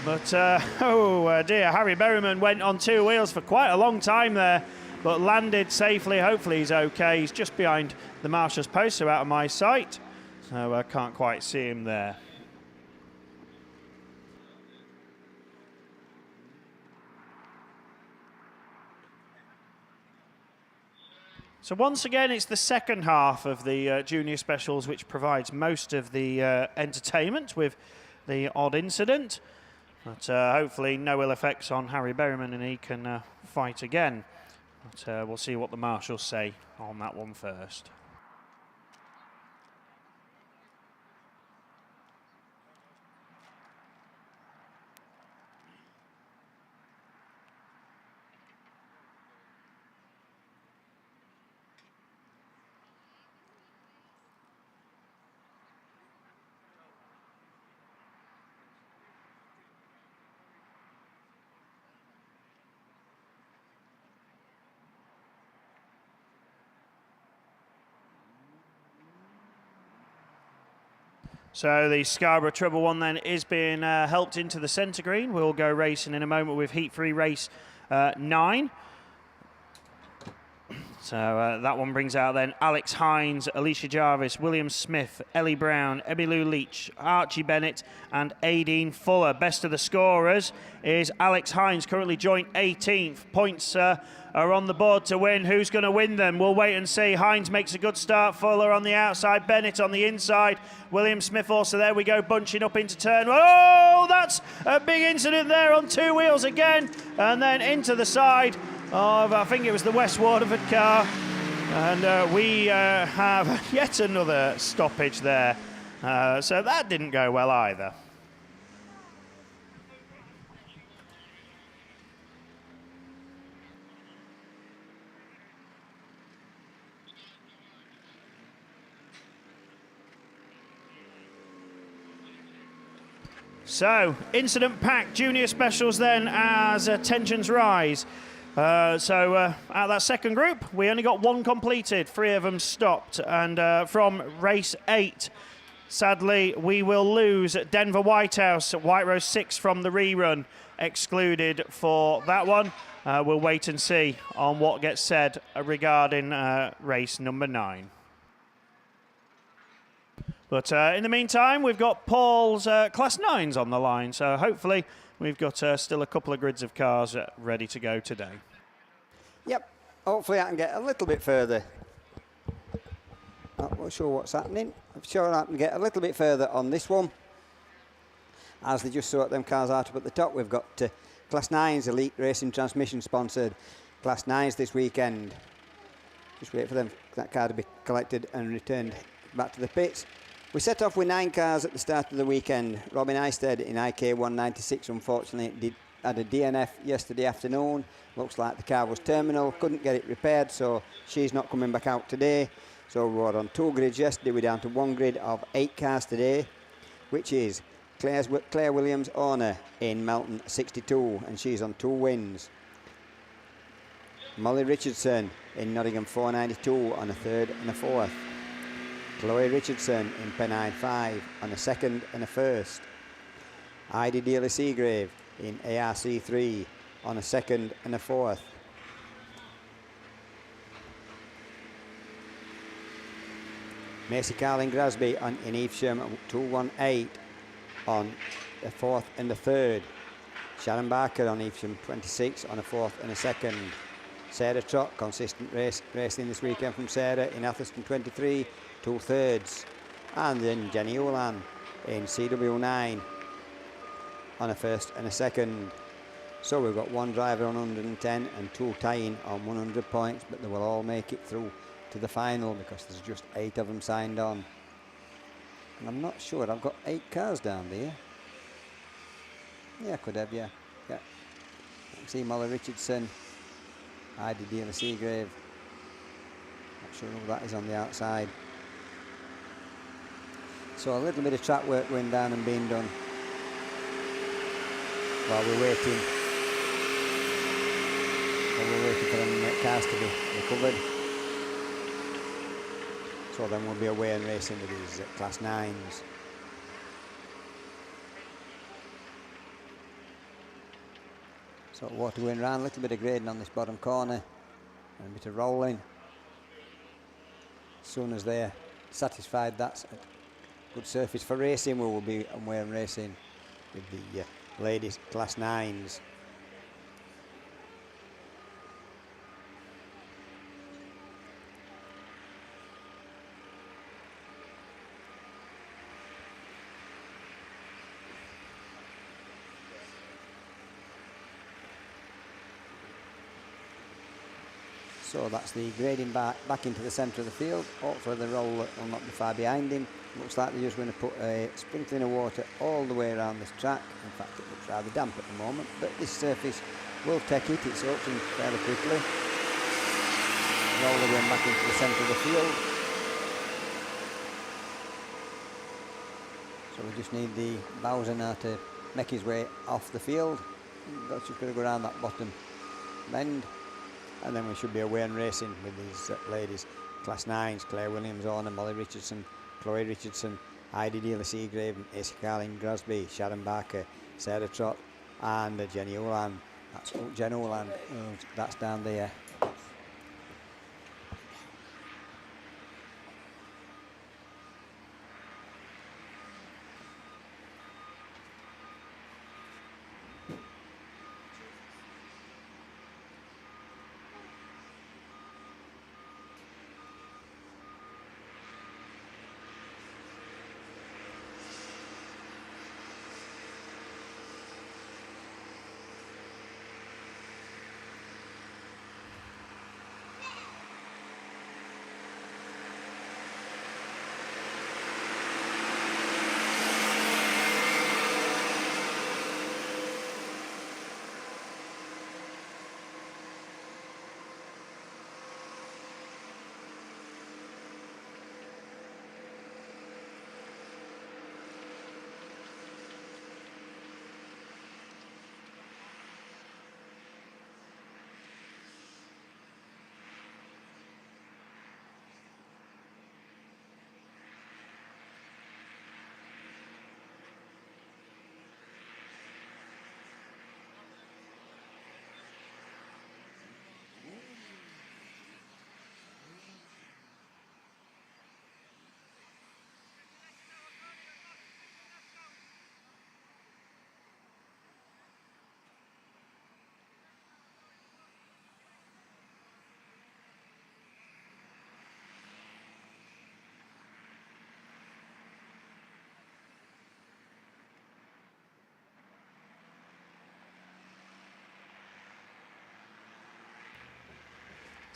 But, oh dear, Harry Berryman went on 2 wheels for quite a long time there. but landed safely. Hopefully he's okay. He's just behind the marshal's post, so out of my sight. So I can't quite see him there. So once again, it's the second half of the junior specials which provides most of the entertainment with the odd incident. But hopefully no ill effects on Harry Berryman and he can fight again. But we'll see what the marshals say on that one first. So the Scarborough Treble one then is being helped into the centre green. We'll go racing in a moment with Heat 3 race 9. So that one brings out then Alex Hines, Alicia Jarvis, William Smith, Ellie Brown, Emmylou Leach, Archie Bennett and Aideen Fuller. Best of the scorers is Alex Hines, currently joint 18th. Points are on the board to win. Who's going to win them? We'll wait and see. Hines makes a good start. Fuller on the outside, Bennett on the inside. William Smith also there. We go bunching up into turn. Oh, that's a big incident there on two wheels again. And then into the side of, I think it was the West Waterford car. And we have yet another stoppage there. So that didn't go well either. So, incident-packed junior specials then as tensions rise. Out of that second group, we only got one completed. 3 of them stopped. And from race 8, sadly, we will lose Denver Whitehouse, White Rose 6 from the rerun, excluded for that one. We'll wait and see on what gets said regarding race number 9. But in the meantime, we've got Paul's Class 9s on the line, so hopefully we've got still a couple of grids of cars ready to go today. Yep, hopefully I can get a little bit further. Not sure what's happening. I'm sure I can get a little bit further on this one. As they just sort them cars out up at the top, we've got Class 9s, Elite Racing Transmission sponsored Class 9s this weekend. Just wait for that car to be collected and returned back to the pits. We set off with 9 cars at the start of the weekend. Robin Eisted in IK 196 unfortunately had a DNF yesterday afternoon. Looks like the car was terminal, couldn't get it repaired, so she's not coming back out today. So we were on 2 grids yesterday, we're down to 1 grid of 8 cars today, which is Claire Williams owner in Melton 62, and she's on 2 wins. Molly Richardson in Nottingham 492 on a 3rd and a 4th. Chloe Richardson in Pennine 5 on a 2nd and a 1st. Heidi Dealey Seagrave in ARC 3 on a 2nd and a 4th. Macy Carlin Grasby in Evesham 218 on the 4th and the 3rd. Sharon Barker on Evesham 26 on a 4th and a 2nd. Sarah Trott, consistent racing this weekend from Sarah in Atherstone 23, 2/3. And then Jenny Ulan in CW9 on a 1st and a 2nd. So we've got 1 driver on 110 and 2 tying on 100 points, but they will all make it through to the final because there's just 8 of them signed on. And I'm not sure, I've got 8 cars down there. Yeah, I could have, yeah. You can see Molly Richardson, Heidi Dealey Seagrave. Not sure who that is on the outside. So a little bit of track work going down and being done while we're waiting. While we're waiting for them cars to be recovered. So then we'll be away and racing with these Class 9s. So water going round, a little bit of grading on this bottom corner. and a bit of rolling. As soon as they're satisfied that's a good surface for racing, we will be away and racing with the ladies class 9s. So that's the grading back into the centre of the field. Hopefully the roll will not be far behind him. Looks like they're just going to put a sprinkling of water all the way around this track. In fact, it looks rather damp at the moment, but this surface will take it. It's opening fairly quickly. Roll again back into the centre of the field. So we just need the Bowser now to make his way off the field. That's just going to go around that bottom bend. And then we should be away and racing with these ladies. Class 9s, Claire Williams, Orna, Molly Richardson, Chloe Richardson, Heidi Dealer-Seagrave, Asa Carling Grosby, Sharon Barker, Sarah Trott, and Jenny Ulan. That's Jen Ulan, that's down there.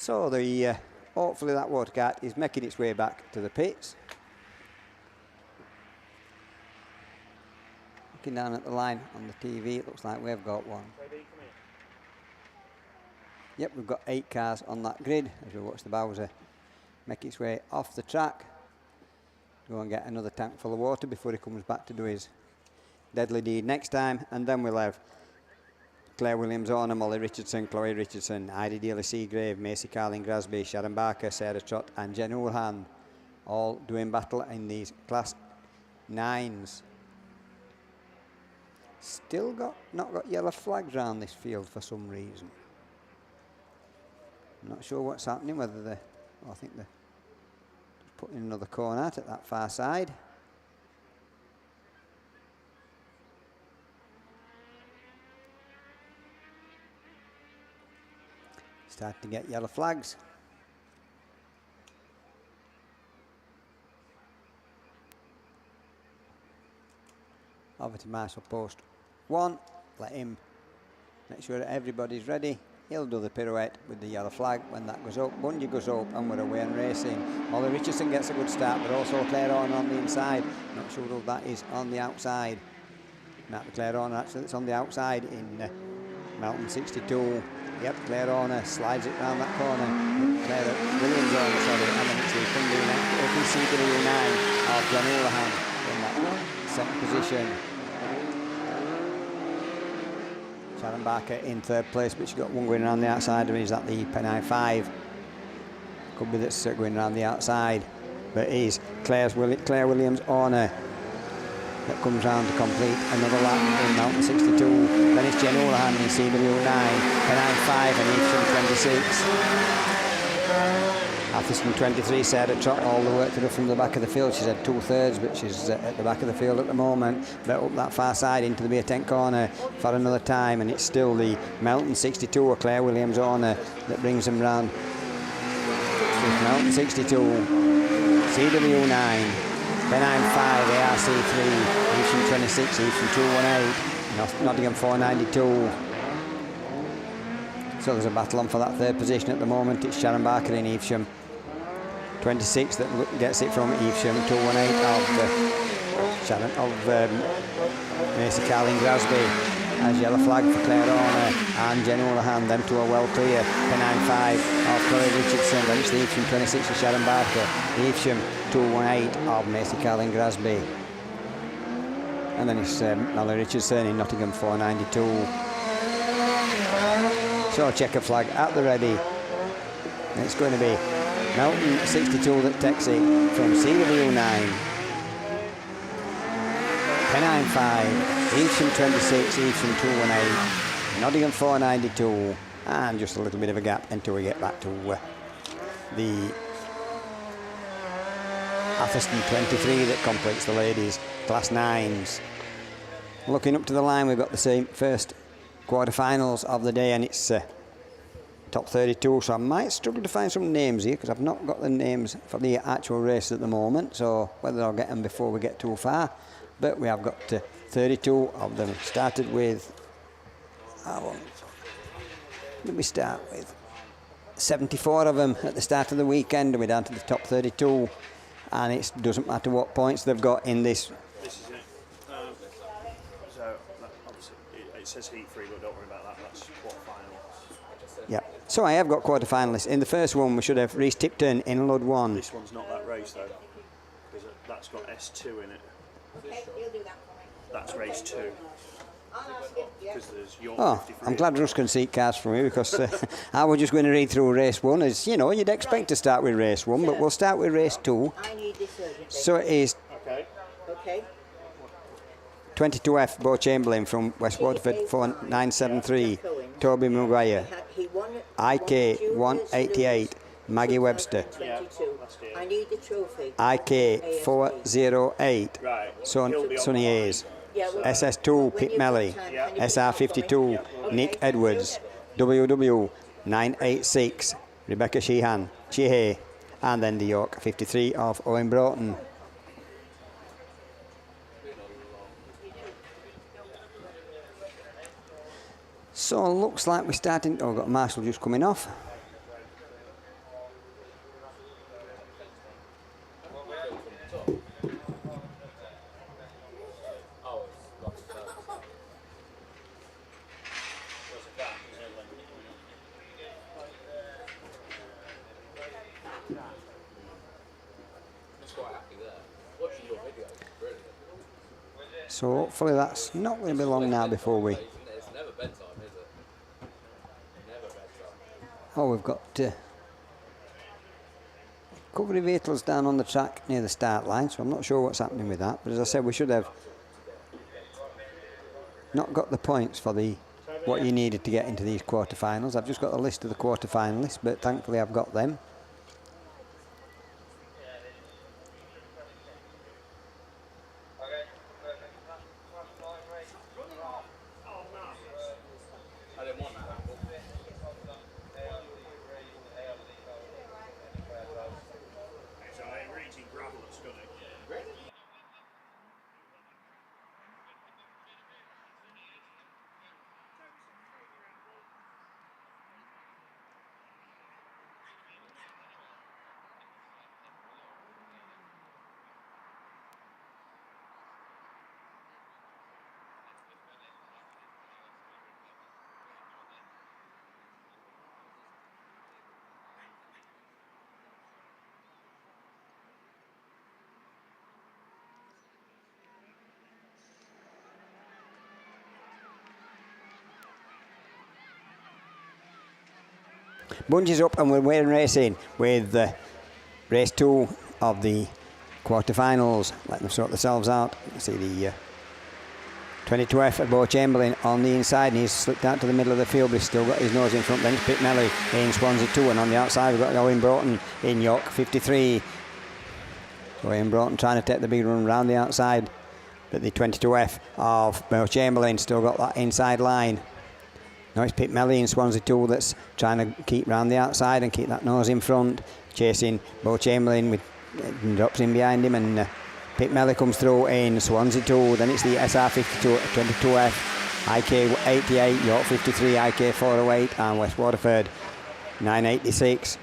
So the hopefully that water cart is making its way back to the pits. Looking down at the line on the TV, it looks like we've got one. Yep, we've got 8 cars on that grid as we watch the Bowser make its way off the track. Go and get another tank full of water before he comes back to do his deadly deed next time, and then we'll have Claire Williams, Orna, Molly Richardson, Chloe Richardson, Heidi Dealer-Seagrave, Macy Carling Grasby, Sharon Barker, Sarah Trott and Jen Ulan, all doing battle in these class 9s. Still not got yellow flags around this field for some reason. I'm not sure what's happening, whether they're, I think they're putting another cone out at that far side. Start to get yellow flags. Over to Marshall Post 1. Let him make sure that everybody's ready. He'll do the pirouette with the yellow flag when that goes up. Bungee goes up and we're away and racing. Molly Richardson gets a good start, but also Claire Orna on the inside. Not sure who that is on the outside. Not the Claire Orna, actually, it's on the outside in Mountain 62. Yep, Claire Orna slides it round that corner. Claire Williams Orna, sorry, and then it's the OPCW9 of John Houlihan in that second position. Sharon Barker in third place, but she's got one going around the outside of her. Is that the Penai 5? Could be that's going around the outside, but it is Claire Williams Orna that comes round to complete another lap in Mountain 62. Then it's Jen Houlihan in CW9, Pennine 5 and Evesham 26. Atherstone 23, Sarah Trott, all the work to do from the back of the field. She's had 2/3, but she's at the back of the field at the moment. But up that far side into the beer tent corner for another time, and it's still the Mountain 62 or Claire Williams owner that brings them round. With Mountain 62, CW9, Pennine 5, ARC 3, Evesham 26, Evesham 218, Nottingham 492. So there's a battle on for that third position at the moment. It's Sharon Barker in Evesham 26 that gets it from Evesham. 218 of Macy Carlin Grasby as yellow flag for Claire Horner and Jen Houlihan. Them two are well clear. Pennine 5 of Chloe Richardson. Then it's the Evesham 26 of Sharon Barker. Evesham 218 of Macy Carlin Grasby. And then it's Molly Richardson in Nottingham 492. So checker flag at the ready. And it's going to be Mountain 62 that takes it from CW9. Pennine 5, Evesham 26, Evesham 218, Nottingham 492, and just a little bit of a gap until we get back to the Atherstone 23 that completes the ladies' class 9s. Looking up to the line, we've got the same first quarterfinals of the day, and it's top 32, so I might struggle to find some names here because I've not got the names for the actual race at the moment, so whether I'll get them before we get too far. But we have got 32 of them. Started with, let me start with 74 of them at the start of the weekend, and we're down to the top 32, and it doesn't matter what points they've got in this. This is it. So obviously it says heat 3, but don't worry about that. That's quarterfinals. Yeah. So I have got quarterfinalists. In the first one, we should have Reece Tipton in Lud 1. This one's not that race though, because that's got S2 in it. That's race 2. Because there's your 53. I'm glad Russ can see cars from me, because I was just going to read through race 1. As you know, you'd expect to start with race 1, but we'll start with race 2. So it is 22F Bo Chamberlain from West Waterford 4973, Toby Maguire, IK 188, Maggie Webster, IK 408, Sonny Hayes, SS2 Pete Melly, SR52 Nick Edwards, WW 986 Rebecca Sheehay, and then the York 53 of Owen Broughton. So looks like we're starting. Oh, we've got Marshall just coming off. So hopefully that's not going to be long now before we. Oh, we've got recovery vehicles down on the track near the start line, so I'm not sure what's happening with that. But as I said, we should have not got the points for the what you needed to get into these quarterfinals. I've just got a list of the quarterfinalists, but thankfully I've got them. Bungee's up and we're racing with race 2 of the quarterfinals. Let them sort themselves out. You see the 22F at Bo Chamberlain on the inside, and he's slipped out to the middle of the field, but he's still got his nose in front. Then it's Pete Melly in Swansea 2, and on the outside we've got Owen Broughton in York 53. So Owen Broughton trying to take the big run round the outside, but the 22F of Bo Chamberlain still got that inside line. Now it's Pete Melly in Swansea 2 that's trying to keep round the outside and keep that nose in front, chasing Bo Chamberlain with drops in behind him, and Pete Melly comes through in Swansea 2. Then it's the SR52 22F, IK 88, York 53, IK 408, and West Waterford 986.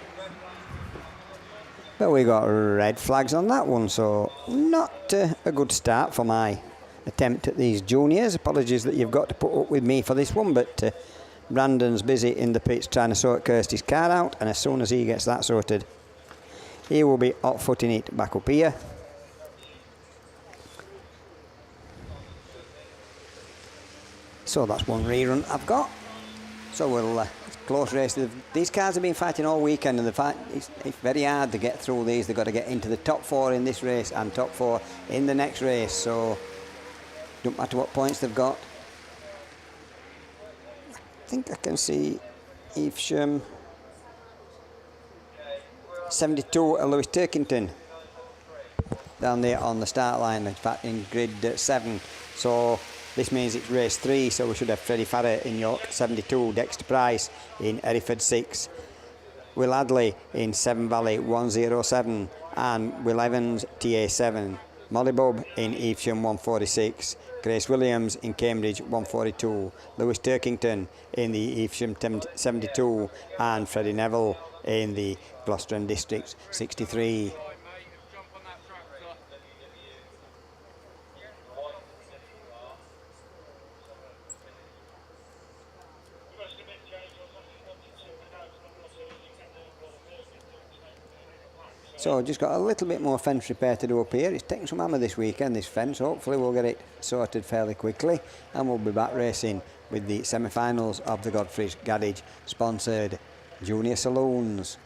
But we got red flags on that one, so not a good start for my attempt at these juniors. Apologies that you've got to put up with me for this one, but Brandon's busy in the pits trying to sort Kirsty's car out, and as soon as he gets that sorted, he will be hot-footing it back up here. So that's one rerun I've got. So we'll it's a close race. These cars have been fighting all weekend, and it's very hard to get through these. They've got to get into the top 4 in this race and top 4 in the next race. So don't matter what points they've got. I think I can see Evesham 72 at Lewis Turkington down there on the start line, in fact in grid 7. So this means it's race 3, so we should have Freddie Farrer in York 72, Dexter Price in Hereford 6, Will Hadley in Severn Valley 107, and Will Evans TA 7, Molly Bubb in Evesham 146, Grace Williams in Cambridge 142, Lewis Turkington in the Evesham 72, and Freddie Neville in the Gloucester and District 63. So just got a little bit more fence repair to do up here. It's taking some hammer this weekend, this fence. Hopefully we'll get it sorted fairly quickly, and we'll be back racing with the semi-finals of the Godfrey's Garage sponsored Junior Saloons.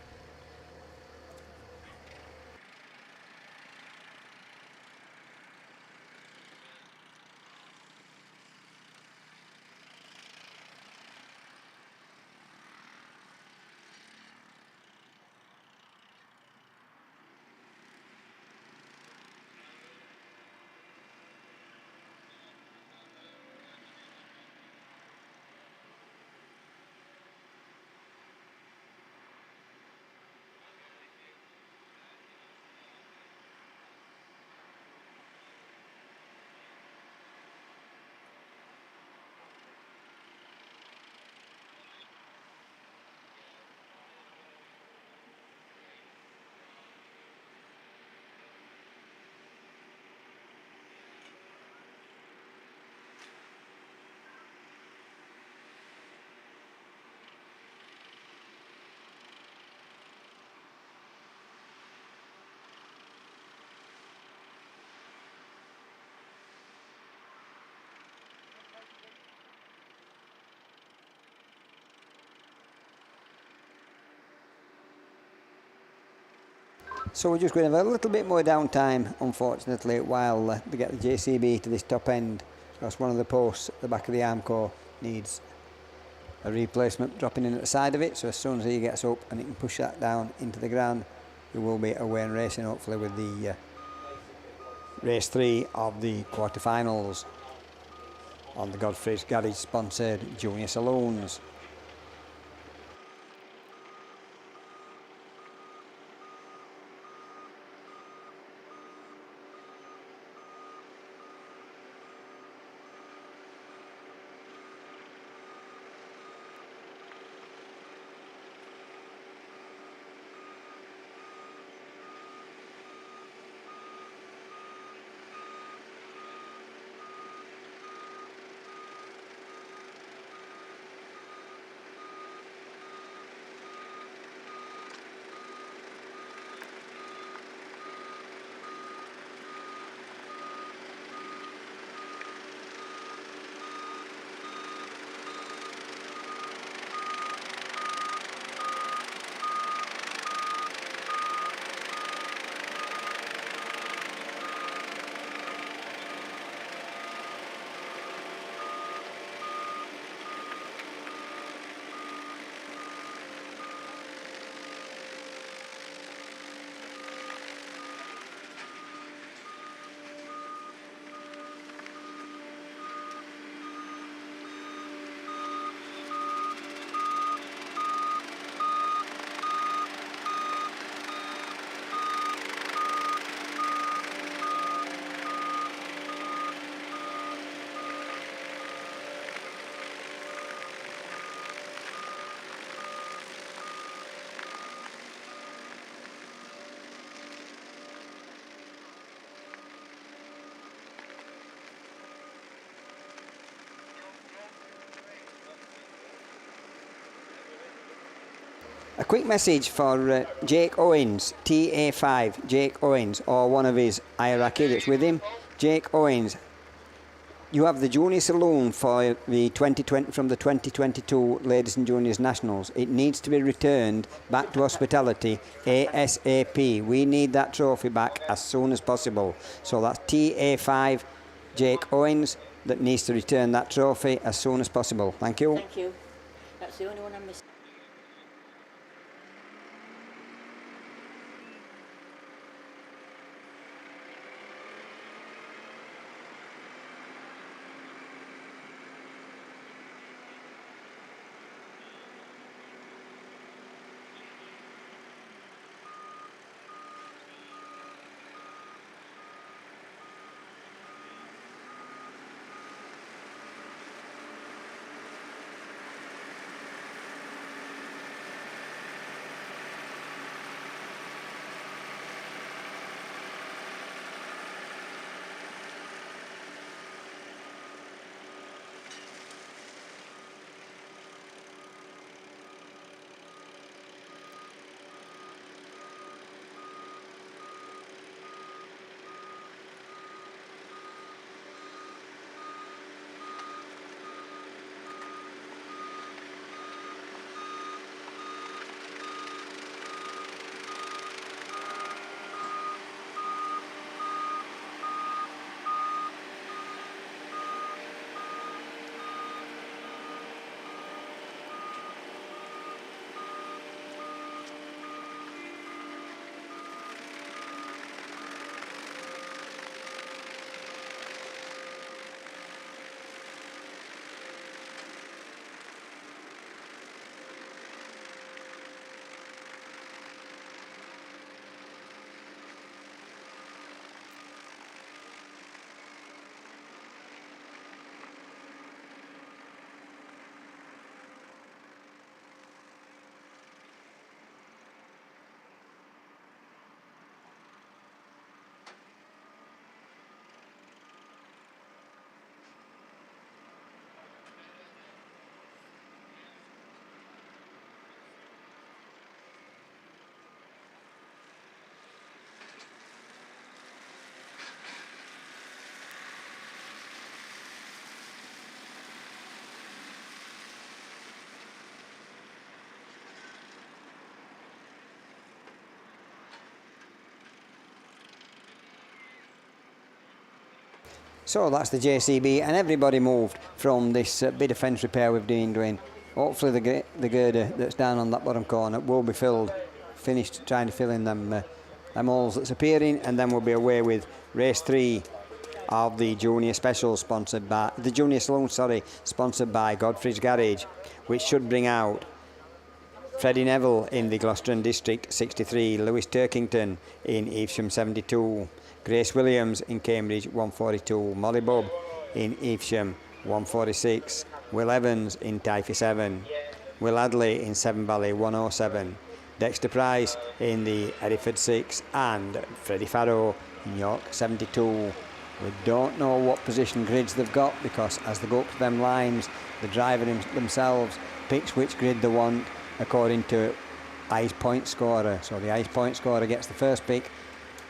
So we're just going to have a little bit more downtime, unfortunately, while they get the JCB to this top end, because one of the posts at the back of the Armco needs a replacement dropping in at the side of it. So as soon as he gets up and he can push that down into the ground, we will be away and racing, hopefully, with the race 3 of the quarterfinals on the Godfrey's Garage sponsored Junior Saloons. A quick message for Jake Owens, TA5, Jake Owens, or one of his hierarchy that's with him. Jake Owens, you have the Junior Saloon for the 2020 from the 2022 Ladies and Juniors Nationals. It needs to be returned back to hospitality ASAP. We need that trophy back as soon as possible. So that's TA5, Jake Owens, that needs to return that trophy as soon as possible. Thank you. Thank you. That's the only one I missed. So that's the JCB, and everybody moved from this bit of fence repair we've been doing. Hopefully the girder that's down on that bottom corner will be filled, finished trying to fill in them holes that's appearing, and then we'll be away with race 3 of the Junior Special, sponsored by the Junior Saloon, sponsored by Godfrey's Garage, which should bring out Freddie Neville in the Gloucester and District 63, Lewis Turkington in Evesham 72, Grace Williams in Cambridge 142, Molly Bubb in Evesham 146, Will Evans in Typhy 7, Will Adley in Seven Valley 107, Dexter Price in the Hereford 6, and Freddie Farrow in York 72. We don't know what position grids they've got, because as they go up to them lines, the driver themselves picks which grid they want according to ice point scorer. So the ice point scorer gets the first pick,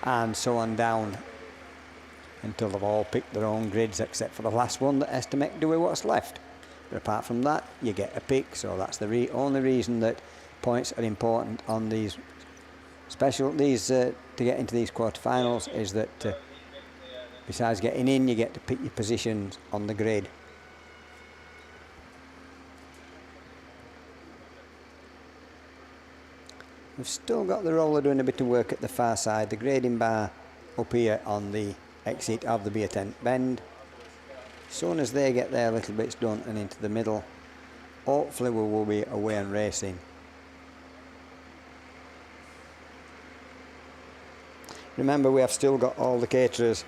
and so on down until they've all picked their own grids, except for the last one that has to make do with what's left. But apart from that, you get a pick. So that's the only reason that points are important on these to get into these quarterfinals, is that besides getting in, you get to pick your positions on the grid. We've still got the roller doing a bit of work at the far side, the grading bar up here on the exit of the beer tent bend. As soon as they get their little bits done and into the middle, hopefully we will be away and racing. Remember, we have still got all the caterers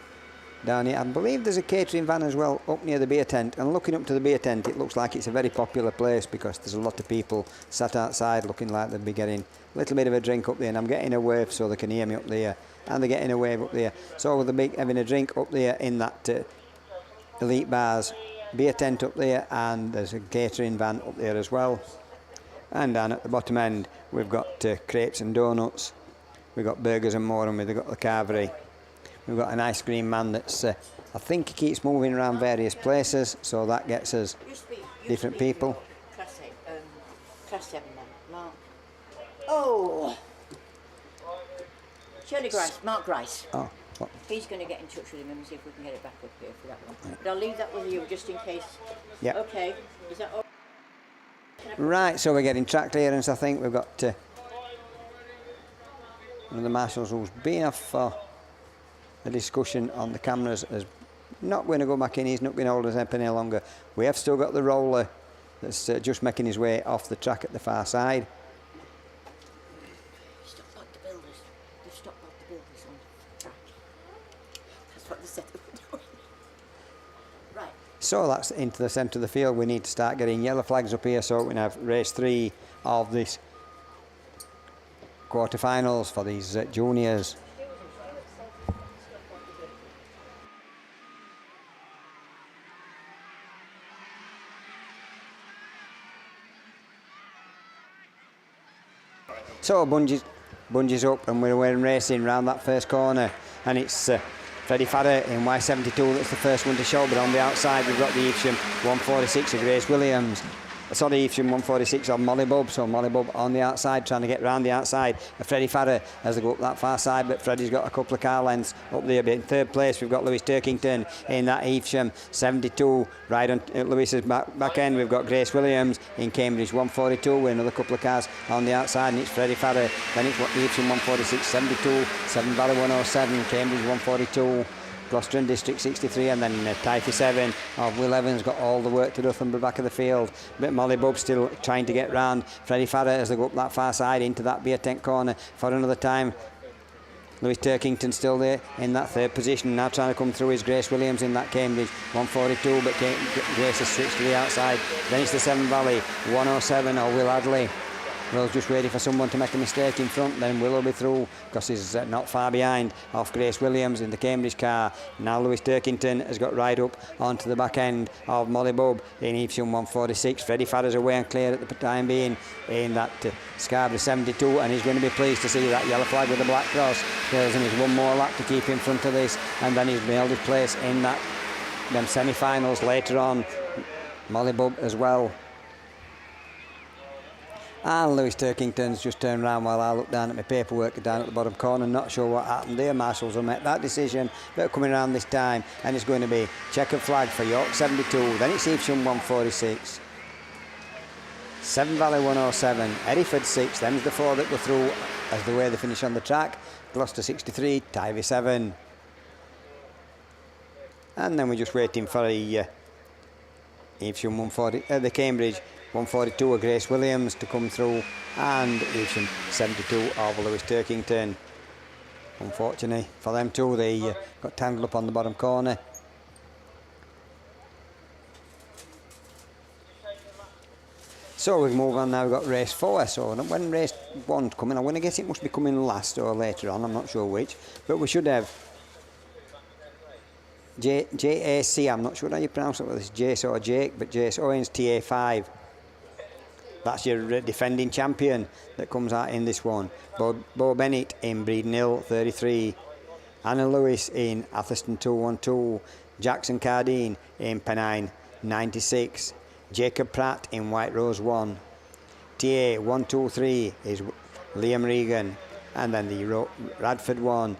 down here. I believe there's a catering van as well up near the beer tent, and looking up to the beer tent, it looks like it's a very popular place, because there's a lot of people sat outside looking like they'll be getting a little bit of a drink up there, and I'm getting a wave so they can hear me up there, and they're getting a wave up there. So they'll be having a drink up there in that Elite Bars beer tent up there, and there's a catering van up there as well. And down at the bottom end, we've got crepes and donuts, we've got burgers and more, and we've got the carvery. We've got an ice cream man that's, I think he keeps moving around various places, so that gets us different people. Class 7 man, Mark. Oh! Shirley Grice, Mark Grice. Oh, what? He's going to get in touch with him and see if we can get it back up here for that one. But I'll leave that with you just in case. Yeah. Okay. Is that all? Right, so we're getting track clearance, I think. We've got one of the marshals who's been off for a discussion on the cameras is not going to go back in. He's not going to hold us up any longer. We have still got the roller that's just making his way off the track at the far side. Stop back the builders. They've stopped back the builders on the track. That's what they said they were doing. Right. So that's into the centre of the field. We need to start getting yellow flags up here, so we can have race 3 of this quarterfinals for these juniors. So Bungee's up, and we're racing round that first corner, and it's Freddie Farrer in Y72 that's the first one to show, but on the outside we've got the Evesham 146 of Grace Williams. Sorry, Evesham 146 of Molly Bub, so Molly Bub on the outside, trying to get round the outside of Freddie Farrer as they go up that far side, but Freddie's got a couple of car lengths up there. But in third place we've got Lewis Turkington in that Evesham 72, right on Lewis's back end we've got Grace Williams in Cambridge 142 with another couple of cars on the outside, and it's Freddie Farrer, then it's Evesham 146 72, 7 Valley 107, Cambridge 142, Gloucester and District 63, and then Typhy 7 of Will Evans got all the work to do from the back of the field. But Molly Bub still trying to get round Freddie Farrer as they go up that far side into that beer tent corner for another time. Lewis Turkington still there in that third position, now trying to come through is Grace Williams in that Cambridge 142, but Grace has switched to the outside. Then it's the 7 Valley 107 of Will Adley. Will's just waiting for someone to make a mistake in front, then Will will be through because he's not far behind off Grace Williams in the Cambridge car. Now Lewis Turkington has got right up onto the back end of Molly Bub in Evesham 146. Freddie Farrer's away and clear at the time being in that Scarborough 72, and he's going to be pleased to see that yellow flag with the black cross. Tells him he's one more lap to keep in front of this, and then he's nailed his place in that them semi-finals later on. Molly Bub as well. And Lewis Turkington's just turned around while I look down at my paperwork down at the bottom corner. Not sure what happened there. Marshals will make that decision. But coming around this time, and it's going to be checkered flag for York 72. Then it's Evesham 146. 7 Valley 107. Hereford 6. Them's the 4 that go through as the way they finish on the track. Gloucester 63. Tyvy 7. And then we're just waiting for the Evesham 140. The Cambridge 142 of Grace Williams to come through, and Evesham 72 of Lewis Turkington. Unfortunately for them too, they got tangled up on the bottom corner. So we move on now. We've got race 4. So when race 1's coming, I'm going to guess it must be coming last or later on. I'm not sure which, but we should have JAC. I'm not sure how you pronounce it, whether it's Jace or Jake, but Jace Owens TA5. That's your defending champion that comes out in this one. Bo Bennett in Breeden Hill 33. Anna Lewis in Atherstone 212. Jackson Cardine in Pennine 96. Jacob Pratt in White Rose 1. TA 123 is Liam Regan. And then the Radford 1,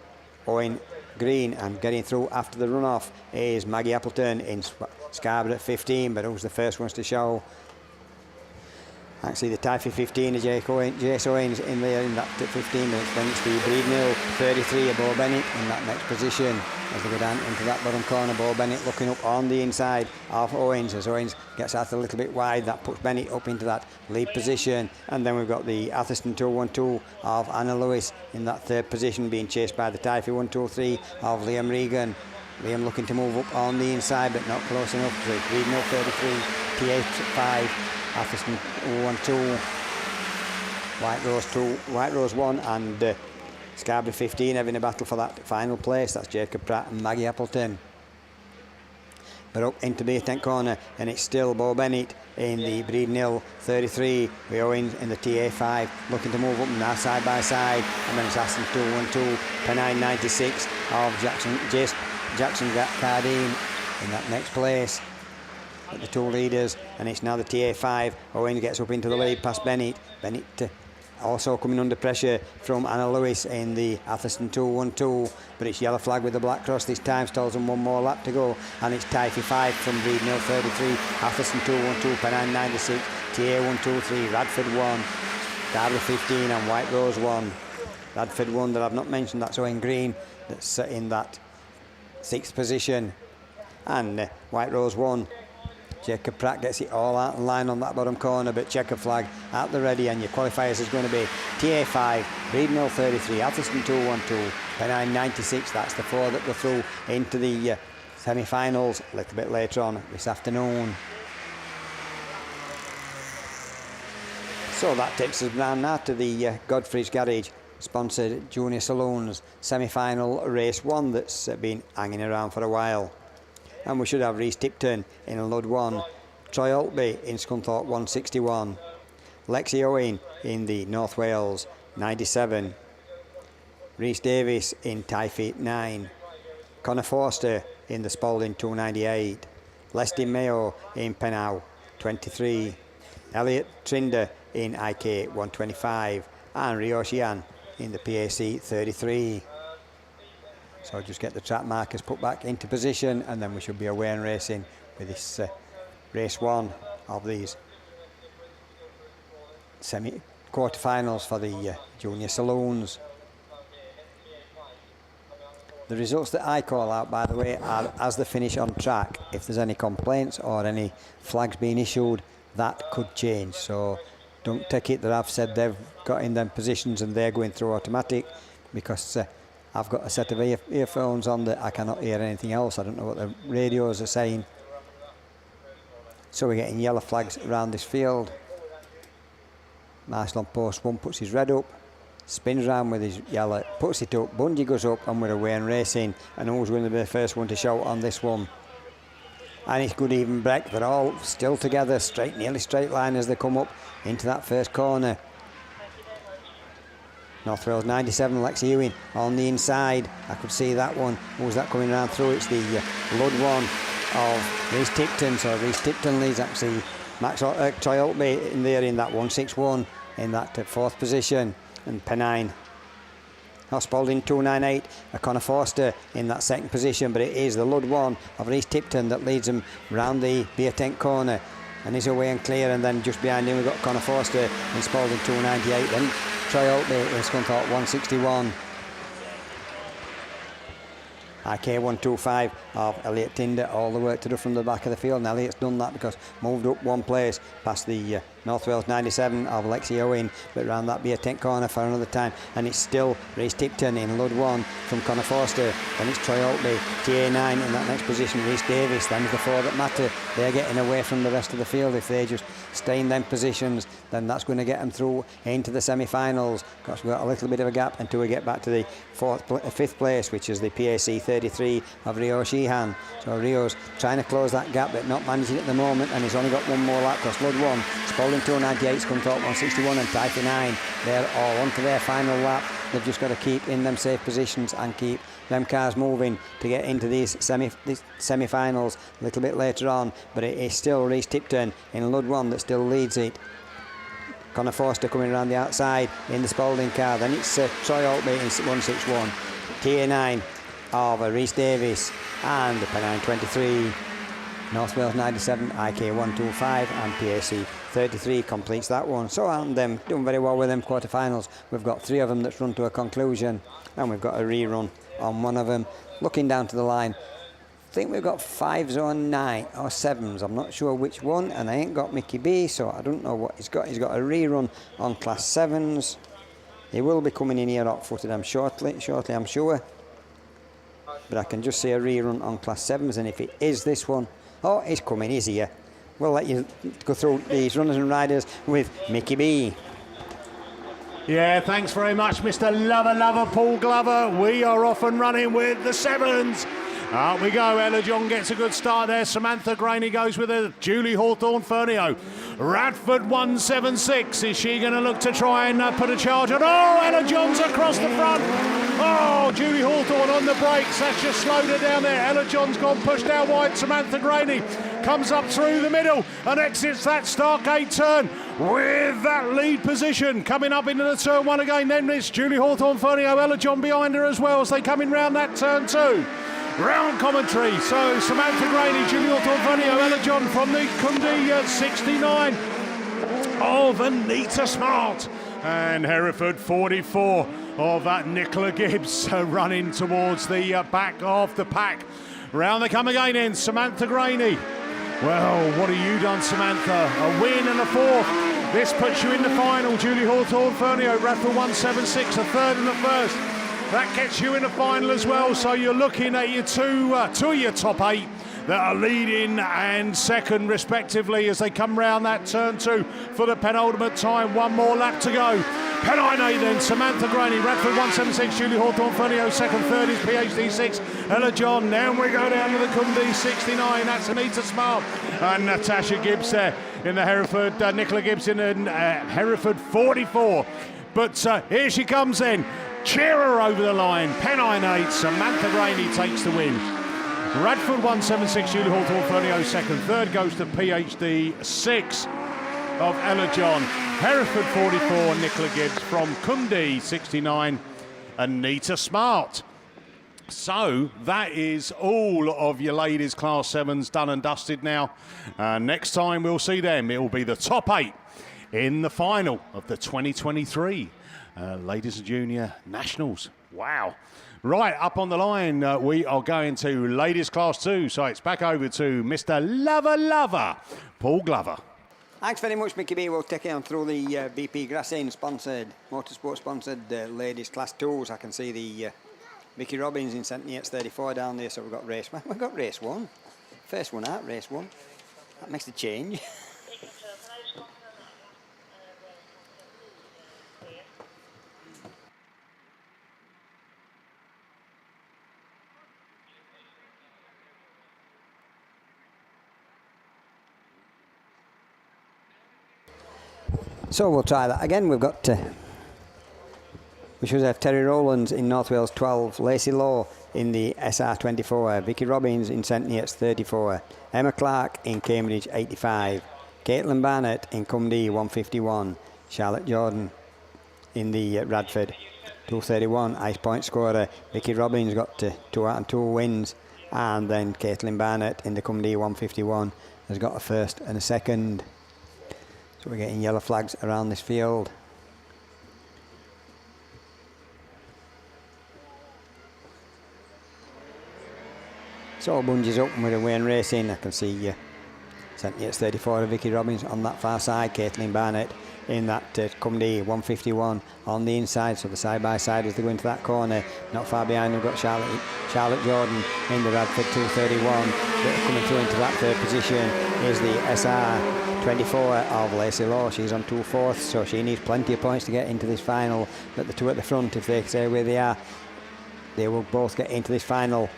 Owen Green. And getting through after the runoff is Maggie Appleton in Scarborough 15, but who's the first ones to show? Actually, the Typhy 15 is Jace Owens in there in that 15 minutes. Then it's the Breeden Hill 33 of Bo Bennett in that next position as they go down into that bottom corner. Bo Bennett looking up on the inside of Owens as Owens gets out a little bit wide. That puts Bennett up into that lead position. And then we've got the Atherstone 212 of Anna Lewis in that third position, being chased by the Typhy 123 of Liam Regan. Liam looking to move up on the inside, but not close enough. So Breeden Hill 33, TA5. Atherstone 1-2, White Rose 1, and Scarborough 15 having a battle for that final place. That's Jacob Pratt and Maggie Appleton. but up into the 10th corner, and it's still Bo Bennett in the Breeden Hill 33. We Owens in the TA5 looking to move up now side by side, and then it's Aston 212, Pennine 96 of Jackson Cardine in that next place. At the two leaders, and it's now the TA5. Owens gets up into the lead past Bennett. Bennett also coming under pressure from Anna Lewis in the Atherstone 212, but it's yellow flag with the black cross this time, stalls them one more lap to go, and it's Typhy 5 from Breeden Hill 33, Atherstone 212, Pennine 96, TA 123, Radford 1, Derby 15 and White Rose 1. Radford 1 that I've not mentioned, that's Owen Green, that's in that 6th position, and White Rose 1. Jacob Pratt gets it all out in line on that bottom corner, but checker flag at the ready, and your qualifiers is going to be TA5, Breeden Hill 33, Atherstone 212, Pennine 96. That's the 4 that go through into the semi-finals a little bit later on this afternoon. So that takes us down now to the Godfrey's Garage sponsored Junior Saloons semi-final race 1 that's been hanging around for a while. And we should have Rhys Tipton in Lud 1, Troy Altby in Scunthorpe 161, Lexi Owen in the North Wales 97, Rhys Davis in Typhy 9, Connor Forster in the Spalding 298, Leslie Mayo in Pennow 23, Elliot Trinder in IK 125, and Rio Xian in the PAC 33. So just get the track markers put back into position, and then we should be away and racing with this race 1 of these quarterfinals for the Junior Saloons. The results that I call out, by the way, are as they finish on track. If there's any complaints or any flags being issued, that could change. So don't take it that I've said they've got in them positions and they're going through automatic, because I've got a set of earphones on that I cannot hear anything else. I don't know what the radios are saying. So we're getting yellow flags around this field. Marshall on post 1 puts his red up, spins round with his yellow, puts it up, Bungee goes up, and we're away and racing. And who's going to be the first one to shout on this one? And it's good even break. They're all still together, nearly straight line as they come up into that first corner. North Wales 97, Lexi Ewing on the inside. I could see that one. Who's that coming around through? It's the Lud 1 of Rhys Tipton. So Rhys Tipton leads actually Troy Altby in there in that 161 in that 4th position. And Pennine. Spalding 298, Connor Forster in that 2nd position, but it is the Lud 1 of Rhys Tipton that leads him round the beer tent corner. And he's away and clear, and then just behind him we've got Connor Forster in Spalding 298, then Troy Altby in Scunthorpe 161. IK 125 of Elliot Tinder, all the work to do from the back of the field, and Elliot's done that because moved up 1 place past the North Wales 97 of Lexi Owen, but round that beer tent corner for another time, and it's still Rhys Tipton in Lud 1 from Connor Forster, then it's Troy Altby, TA9 in that next position, Rhys Davis, then the 4 that matter. They're getting away from the rest of the field. If they just stay in them positions, then that's going to get them through into the semi-finals, because we've got a little bit of a gap until we get back to the 5th place, which is the PAC 33 of Rio Sheehan. So Rio's trying to close that gap, but not managing at the moment, and he's only got 1 more lap, because Lud 1, Spalding 298, Scunthorpe 161 and Typhy 9, they're all onto their final lap. They've just got to keep in them safe positions and keep them cars moving to get into these semi-finals a little bit later on, but it is still Rhys Tipton in Lud 1 that still leads it. Connor Forster coming around the outside in the Spalding car, then it's Troy Altby in 161, TA9 of Rhys Davis, and the Pennine 23, North Wales 97, IK 125 and PAC 33 completes that one. So and them doing very well with them quarterfinals. We've got 3 of them that's run to a conclusion, and we've got a rerun on 1 of them. Looking down to the line, I think we've got 5s or 9 or 7s. I'm not sure which one, and I ain't got Mickey B, so I don't know what he's got. He's got a rerun on Class 7s. He will be coming in here hot-footed, shortly, I'm sure. But I can just see a rerun on Class 7s, and if it is this one, oh, he's coming, he's here. We'll let you go through these runners and riders with Mickey B. Yeah, thanks very much, Mr. Lover Paul Glover. We are off and running with the 7s. Out we go. Ella John gets a good start there. Samantha Graney goes with her. Julie Hawthorne-Fernio. Radford 176. Is she going to look to try and put a charge on? Oh, Ella John's across the front. Oh, Julie Hawthorne on the brakes. That's just slowed her down there. Ella John's gone pushed out wide. Samantha Graney comes up through the middle and exits that start gate turn with that lead position. Coming up into the turn one again. Then it's Julie Hawthorne-Fernio. Ella John behind her as well as they come in round that turn two. Round commentary, so Samantha Graney, Julie Hawthorne-Fernio, Ella John from the Cundee 69 of Anita Smart. And Hereford 44 of that Nicola Gibbs running towards the back of the pack. Round they come again in, Samantha Graney. Well, what have you done, Samantha? A win and a fourth. This puts you in the final. Julie Hawthorne-Fernio, Radford 176, a third and a first. That gets you in the final as well, so you're looking at your two of your top 8 that are leading and second respectively as they come round that turn 2 for the penultimate time. One more lap to go. Pennine 8 then, Samantha Graney, Radford 176, Julie Hawthorne-Fernio, second, third is PhD 6, Ella John. Now we go down to the Cundee 69, that's Anita Smart and Natasha Gibbs there in the Hereford, Nicola Gibbs in Hereford 44. But here she comes then. Cheer her over the line. Pennine 8, Samantha Graney takes the win. Radford 176, Julie Hawthorne-Fernio second. Third goes to PhD 6 of Ella John. Hereford 44, Nicola Gibbs from Cundee 69, Anita Smart. So that is all of your ladies class 7s done and dusted now. Next time we'll see them, it will be the top 8 in the final of the 2023 Ladies and Junior Nationals. Wow. Right, up on the line, we are going to Ladies Class 2. So it's back over to Mr. Lover, Paul Glover. Thanks very much, Mickey B. We'll take you on through the BP Grassin sponsored, motorsport sponsored Ladies Class 2s. I can see the Vicky Robbins in St. Neots 34 down there. So we've got race 1. We've got race 1. First one out, race 1. That makes the change. So we'll try that again. We've got, we should have Terry Rowlands in North Wales 12, Lacey Law in the SR 24, Vicky Robbins in St. Neots 34, Emma Clark in Cambridge 85, Caitlin Barnett in Cundee 151, Charlotte Jordan in the Radford 231, Ice Point scorer. Vicky Robbins got 2 out and 2 wins, and then Caitlin Barnett in the Cundee 151 has got a first and a second. So we're getting yellow flags around this field. So Bungee's up with a Wayne Racing. I can see St. Neots 34 of Vicky Robbins on that far side. Caitlin Barnett in that Cundee 151 on the inside. So the side by side as they go into that corner. Not far behind, we've got Charlotte Jordan in the Radford 231. Coming through into that third position is the SR 24 of Lacey Law. She's on 2/4, so she needs plenty of points to get into this final. But the two at the front, if they stay where they are, they will both get into this final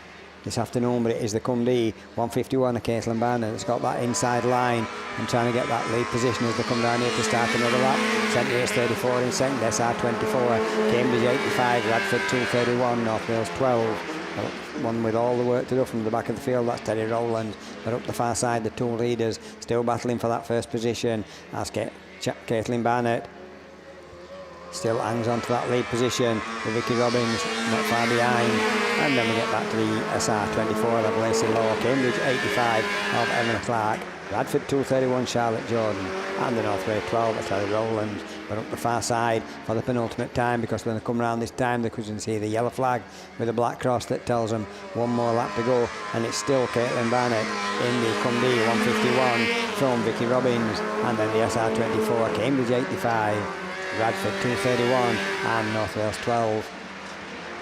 this afternoon. But it is the Cundee 151 of Caitlin Barnett that's got that inside line and trying to get that lead position as they come down here to start another lap. St. Neots 34 in second, SR 24, Cambridge 85, Radford 231, North Wales 12. One with all the work to do from the back of the field, that's Terry Rowland. But up the far side, the two leaders still battling for that first position as Caitlin Barnett still hangs on to that lead position with Vicky Robbins not far behind. And then we get back to the SR 24 of Lacey Law, Cambridge 85 of Emma Clark, Radford 231 Charlotte Jordan, and the North Wales 12 of Terry Rowland. But up the far side for the penultimate time, because when they come round this time they couldn't see the yellow flag with a black cross that tells them one more lap to go, and it's still Caitlin Barnett in the Cundee 151 from Vicky Robbins, and then the SR 24, Cambridge 85, Radford 231 and North Wales 12.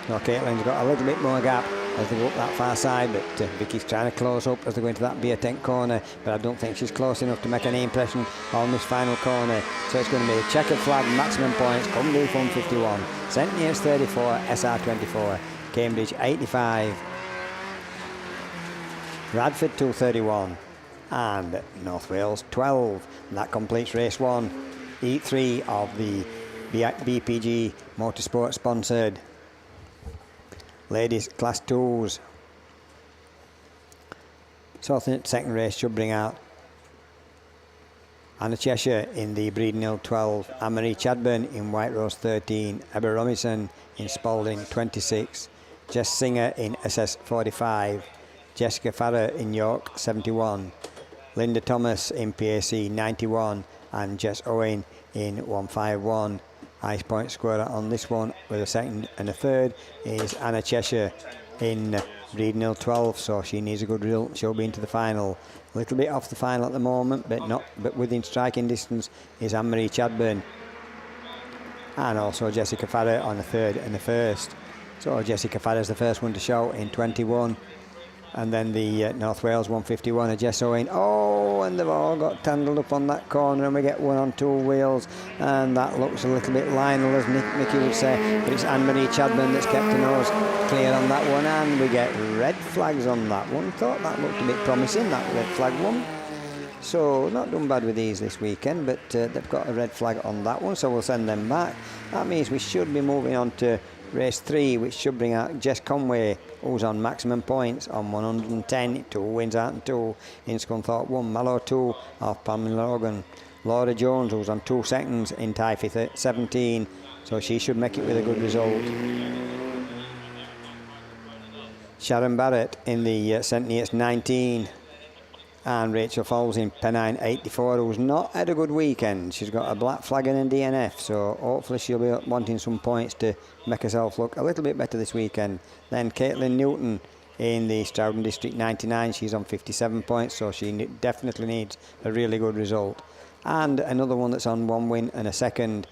So Caitlin's got a little bit more gap as they go up that far side, but Vicky's trying to close up as they go into that beer tent corner, but I don't think she's close enough to make any impression on this final corner. So it's going to be a checkered flag, maximum points, Cundee 151, St. Neots 34, SR 24, Cambridge 85. Radford 2:31, and North Wales 12. And that completes race 1, Heat 3 of the BPG Motorsport sponsored ladies class 2s. So I think the second race should bring out Anna Cheshire in the Breeden Hill 12, Anne-Marie Chadburn in White Rose 13, Ebba Robinson in Spalding 26, Jess Singer in SS 45, Jessica Farrer in York 71, Linda Thomas in PAC 91, and Jess Owen in 151. Highest point scorer on this one with a second and a third is Anna Cheshire in Breeden Hill 12, so she needs a good result. She'll be into the final. A little bit off the final at the moment, but within striking distance is Anne-Marie Chadburn, and also Jessica Farrer on the third and the first. So Jessica Farrer's the first one to show in 21. And then the North Wales 151 of Jess Owen. Oh, and they've all got tangled up on that corner, and we get one on 2 wheels, and that looks a little bit Lionel, as Mickey would say, but it's Anne-Marie Chadburn that's kept her nose clear on that one, and we get red flags on that one. Thought that looked a bit promising, that red flag one. So not done bad with these this weekend, but they've got a red flag on that one, so we'll send them back. That means we should be moving on to race 3, which should bring out Jess Conway, who's on maximum points on 110, 2 wins out and 2 in Scunthorpe 1, Mallow 2 off Pamela Logan, Laura Jones, who's on 2 seconds in Typhy 17, so she should make it with a good result. Sharon Barrett in the St Neots 19, and Rachel Fowles in Pennine 84, who's not had a good weekend. She's got a black flag and a DNF, so hopefully she'll be wanting some points to make herself look a little bit better this weekend. Then Caitlin Newton in the Stroughton District 99, she's on 57 points, so she definitely needs a really good result. And another one that's on 1 win and a second,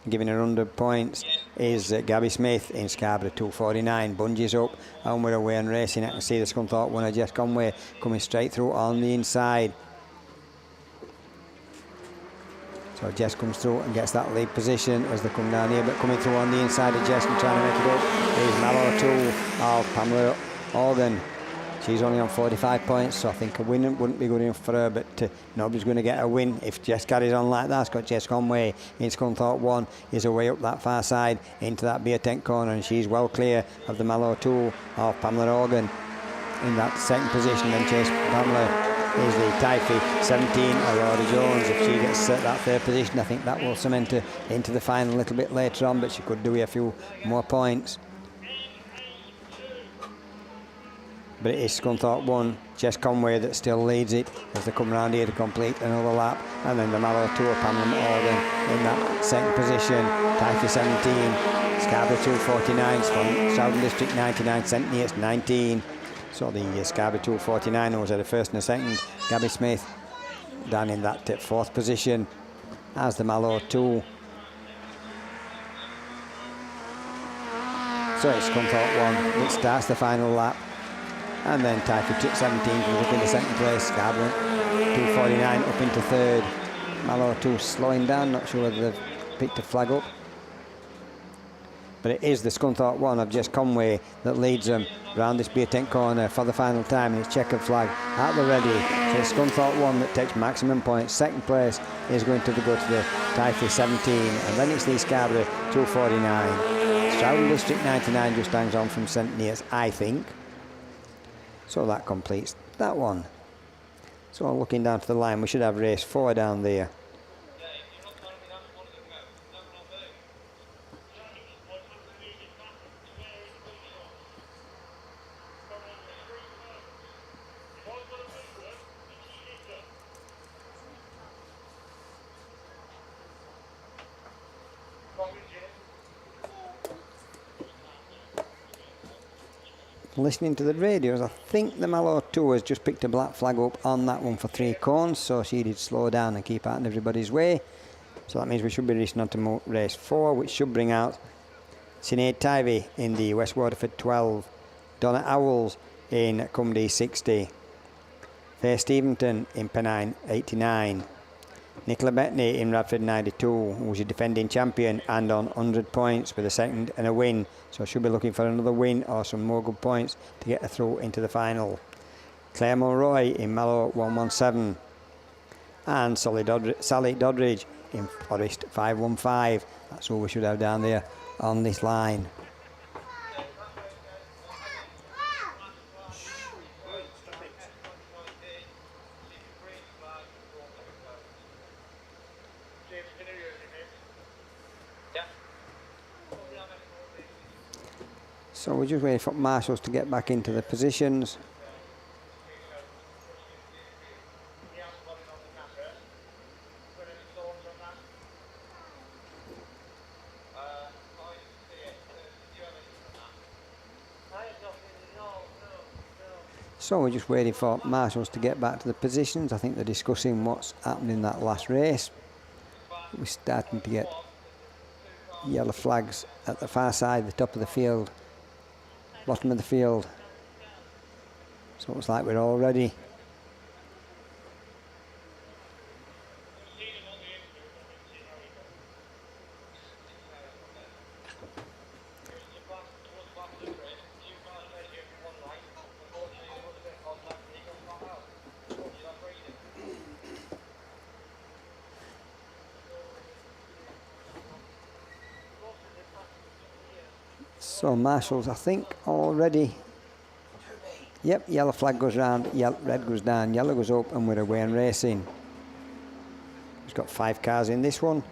giving her 100 points, is Gabby Smith in Scarborough 249. Bungee's up and we're away and racing. I can see the Scunthorpe winner Jess Conway coming straight through on the inside. So Jess comes through and gets that lead position as they come down here, but coming through on the inside of Jess and trying to make it up is Mallow 2 of Pamela Organ. She's only on 45 points, so I think a win wouldn't be good enough for her, but nobody's going to get a win if Jess carries on like that. It's got Jess Conway in Scunthorpe 1, is away up that far side into that beer tent corner, and she's well clear of the Mallow 2 of Pamela Organ in that second position. Then Chase Pamela is the Typhy 17 of Laura Jones. If she gets that third position, I think that will cement her into the final a little bit later on, but she could do with a few more points. But it is Scunthorpe 1, Jess Conway that still leads it as they come round here to complete another lap, and then the Mallow 2 of Pamela Organ in that second position. Typhy 17, Scarborough 249, Southern District 99, St Neots 19. So the Scarborough 249 was at the first and the second. Gabby Smith down in that fourth position as the Mallow 2. So it's Scunthorpe 1 that starts the final lap. And then Typhy 17 was up in the second place. Scarborough 249 up into third. Mallow 2 slowing down, not sure whether they've picked a flag up. But it is the Scunthorpe 1 of Jess Conway that leads them round this beer tent corner for the final time, and it's checkered flag at the ready. So it's Scunthorpe 1 that takes maximum points. Second place is going to go to the Typhy 17, and then it's the Scarborough 249. Stroughton District 99 just hangs on from St Neots, I think. So that completes that one. So looking down to the line, we should have race 4 down there. Listening to the radios, I think the Mallow 2 has just picked a black flag up on that one for 3 cones, so she did slow down and keep out in everybody's way. So that means we should be racing on to race 4, which should bring out Sinead Tivey in the West Waterford 12, Donna Owls in Cumdee 60, Faye Steventon in Pennine 89, Nicola Bettany in Radford 92, who's a defending champion and on 100 points with a second and a win. So she'll be looking for another win or some more good points to get her through into the final. Claire Mulroy in Mallow 117. And Sally Doddridge in Forest 515. That's all we should have down there on this line. So we're just waiting for marshals to get back into the positions. So we're just waiting for marshals to get back to the positions. I think they're discussing what's happened in that last race. We're starting to get yellow flags at the far side, the top of the field, bottom of the field. So it's like we're all ready. So marshals, I think, already. Yep, yellow flag goes round, red goes down, yellow goes up, and we're away and racing. We've got 5 cars in this one.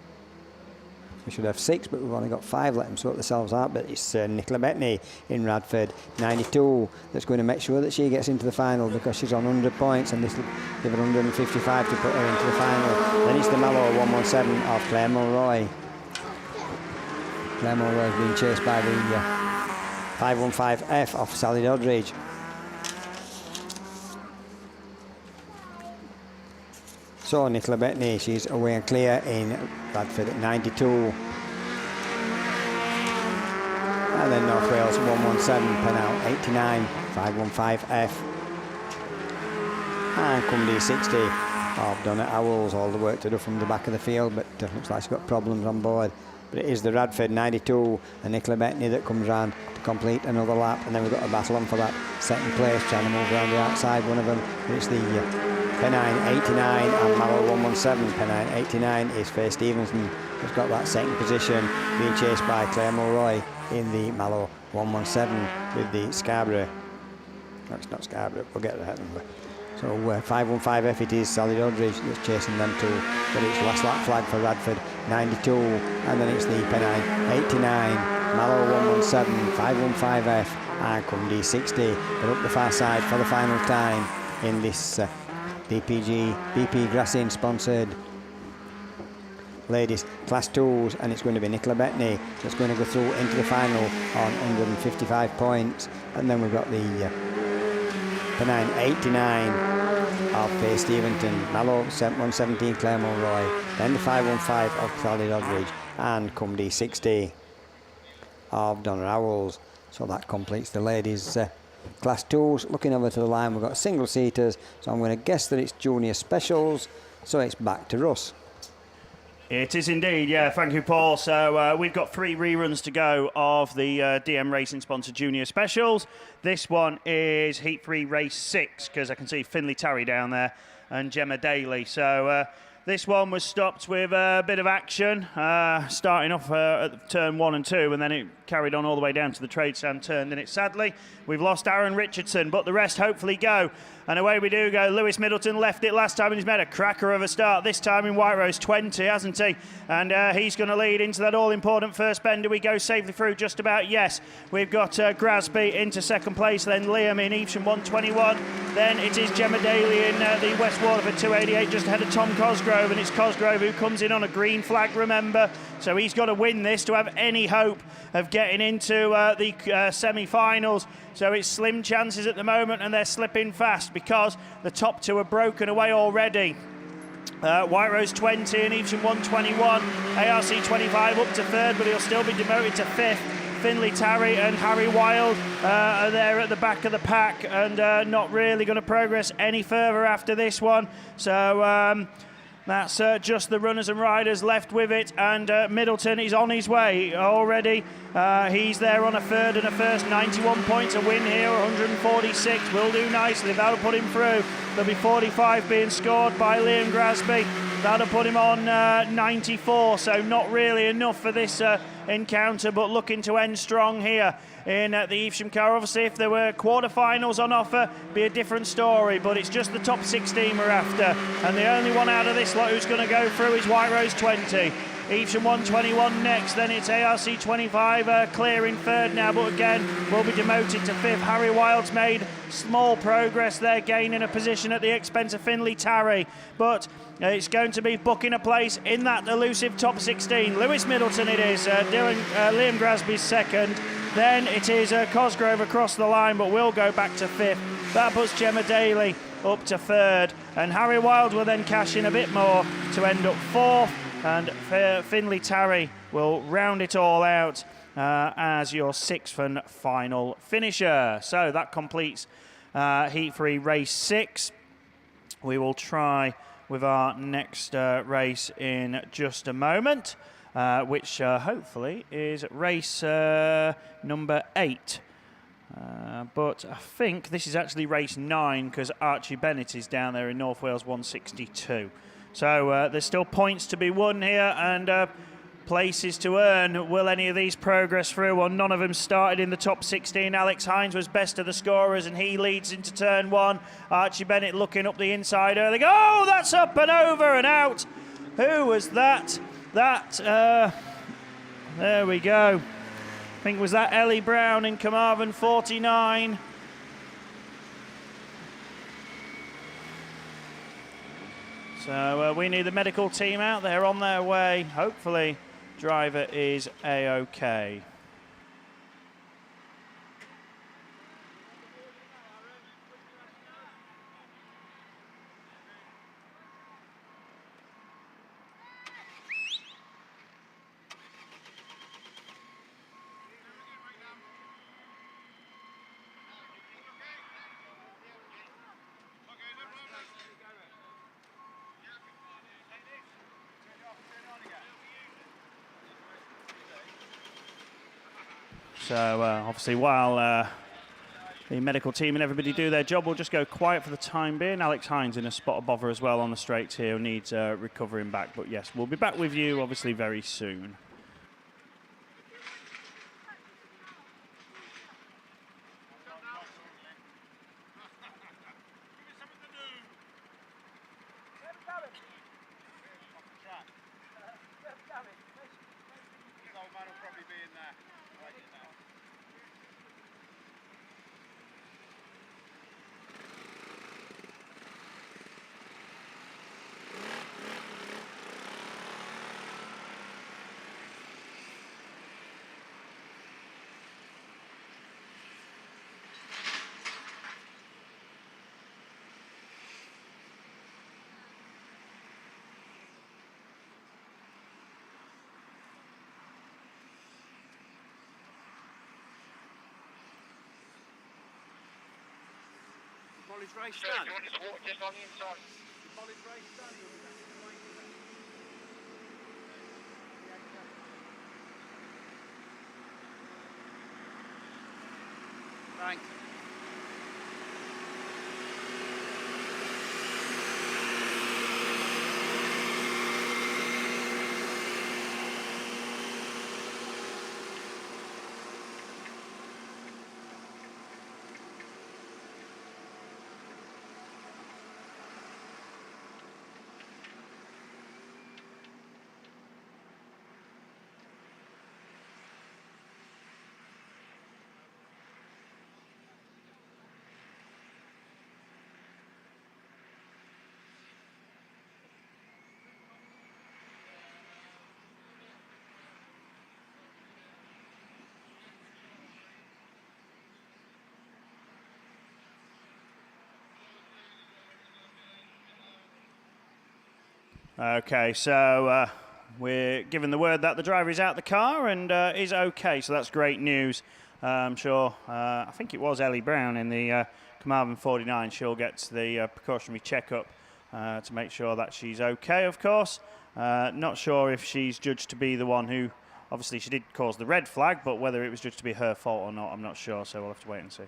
We should have 6, but we've only got 5. Let them sort themselves out. But it's Nicola Bettany in Radford, 92, that's going to make sure that she gets into the final because she's on 100 points, and this will give her 155 to put her into the final. Then it's the Mallow 117 of Claire Mulroy. Claire Mulroy is being chased by the 515F of Sally Doddridge. So Nicola Bettany, she's away and clear in Radford at 92. And then North Wales 117, Penal 89, 515F. And Cumdy 60 of Donna Owls, all the work to do from the back of the field, but looks like she's got problems on board. But it is the Radford 92 and Nicola Bettany that comes round to complete another lap, and then we've got a battle on for that second place, trying to move around the outside one of them. But it's the Pennine 89 and Mallow 117. Pennine 89 is Faye Stevenson, who's got that second position, being chased by Claire Mulroy in the Mallow 117 with the Scarborough. No, it's not Scarborough, we'll get that number. So 515F it is, Sally Doddridge that's chasing them too. But it's last lap flag for Radford 92, and then it's the Pennine 89, Mallow 117, 515F and Cumdy 60. But up the far side for the final time in this BP Grassing sponsored ladies class 2s, and it's going to be Nicola Bettany that's going to go through into the final on 155 points. And then we've got the Pennine 89 of Faye Stevenson, Mallow 117 Claire Mulroy, then the 515 of Sally Doddridge and Cumdy 60 of Donna Owls. So that completes the ladies class 2s. Looking over to the line, we've got single seaters, so I'm going to guess that it's junior specials, so it's back to Russ. It is indeed, yeah, thank you, Paul. So we've got 3 reruns to go of the DM Racing sponsored junior specials. This one is Heat 3 Race 6, because I can see Finley Tarry down there and Gemma Daly. So this one was stopped with a bit of action, starting off at turn 1 and 2, and then it carried on all the way down to the trade stand turn. And it sadly, we've lost Aaron Richardson, but the rest hopefully go. And away we do go. Lewis Middleton left it last time and he's made a cracker of a start, this time in White Rose 20, hasn't he? And he's going to lead into that all-important first bend. Do we go safely through? Just about, yes. We've got Grasby into second place, then Liam in Evesham 121. Then it is Gemma Daly in the West Waterford 288, just ahead of Tom Cosgrove, and it's Cosgrove who comes in on a green flag, remember. So he's got to win this to have any hope of getting into the semi-finals. So it's slim chances at the moment, and they're slipping fast because the top 2 are broken away already. White Rose 20 and Evesham 121. ARC 25 up to 3rd, but he'll still be demoted to 5th. Finley Tarry and Harry Wild are there at the back of the pack, and not really going to progress any further after this one. So That's just the runners and riders left with it, and Middleton is on his way already. He's there on a third and a first, 91 points, a win here, 146, will do nicely, that'll put him through. There'll be 45 being scored by Liam Grasby, that'll put him on 94, so not really enough for this encounter, but looking to end strong here in the Evesham car. Obviously, if there were quarterfinals on offer, be a different story, but it's just the top 16 we're after, and the only one out of this lot who's going to go through is White Rose 20. Evesham 121 next, then it's ARC 25 clearing third now, but again will be demoted to fifth. Harry Wild's made small progress there, gaining a position at the expense of Finley Tarry, but it's going to be booking a place in that elusive top 16. Lewis Middleton it is, Liam Grasby's second, then it is Cosgrove across the line, but will go back to fifth. That puts Gemma Daly up to third, and Harry Wild will then cash in a bit more to end up fourth, and Finley Tarry will round it all out as your sixth and final finisher. So that completes Heat 3 Race 6. We will try with our next race in just a moment, which hopefully is race number 8. But I think this is actually race 9 because Archie Bennett is down there in North Wales 162. So there's still points to be won here and places to earn. Will any of these progress through? Well, none of them started in the top 16. Alex Hines was best of the scorers and he leads into turn 1. Archie Bennett looking up the inside early. Oh, that's up and over and out. Who was that? There we go. I think was that Ellie Brown in Carmarthen 49. So we need the medical team out there on their way. Hopefully, driver is A-OK. So obviously while the medical team and everybody do their job, we'll just go quiet for the time being. Alex Hines in a spot of bother as well on the straights here, who needs recovering back. But yes, we'll be back with you obviously very soon. Molly's race done. Just on the inside. Molly's race done. Thanks. Okay, so we're given the word that the driver is out the car and is okay, so that's great news. I'm sure, I think it was Ellie Brown in the Carmarthen 49. She'll get the precautionary checkup to make sure that she's okay, of course. Not sure if she's judged to be the one who, obviously she did cause the red flag, but whether it was judged to be her fault or not, I'm not sure, so we'll have to wait and see.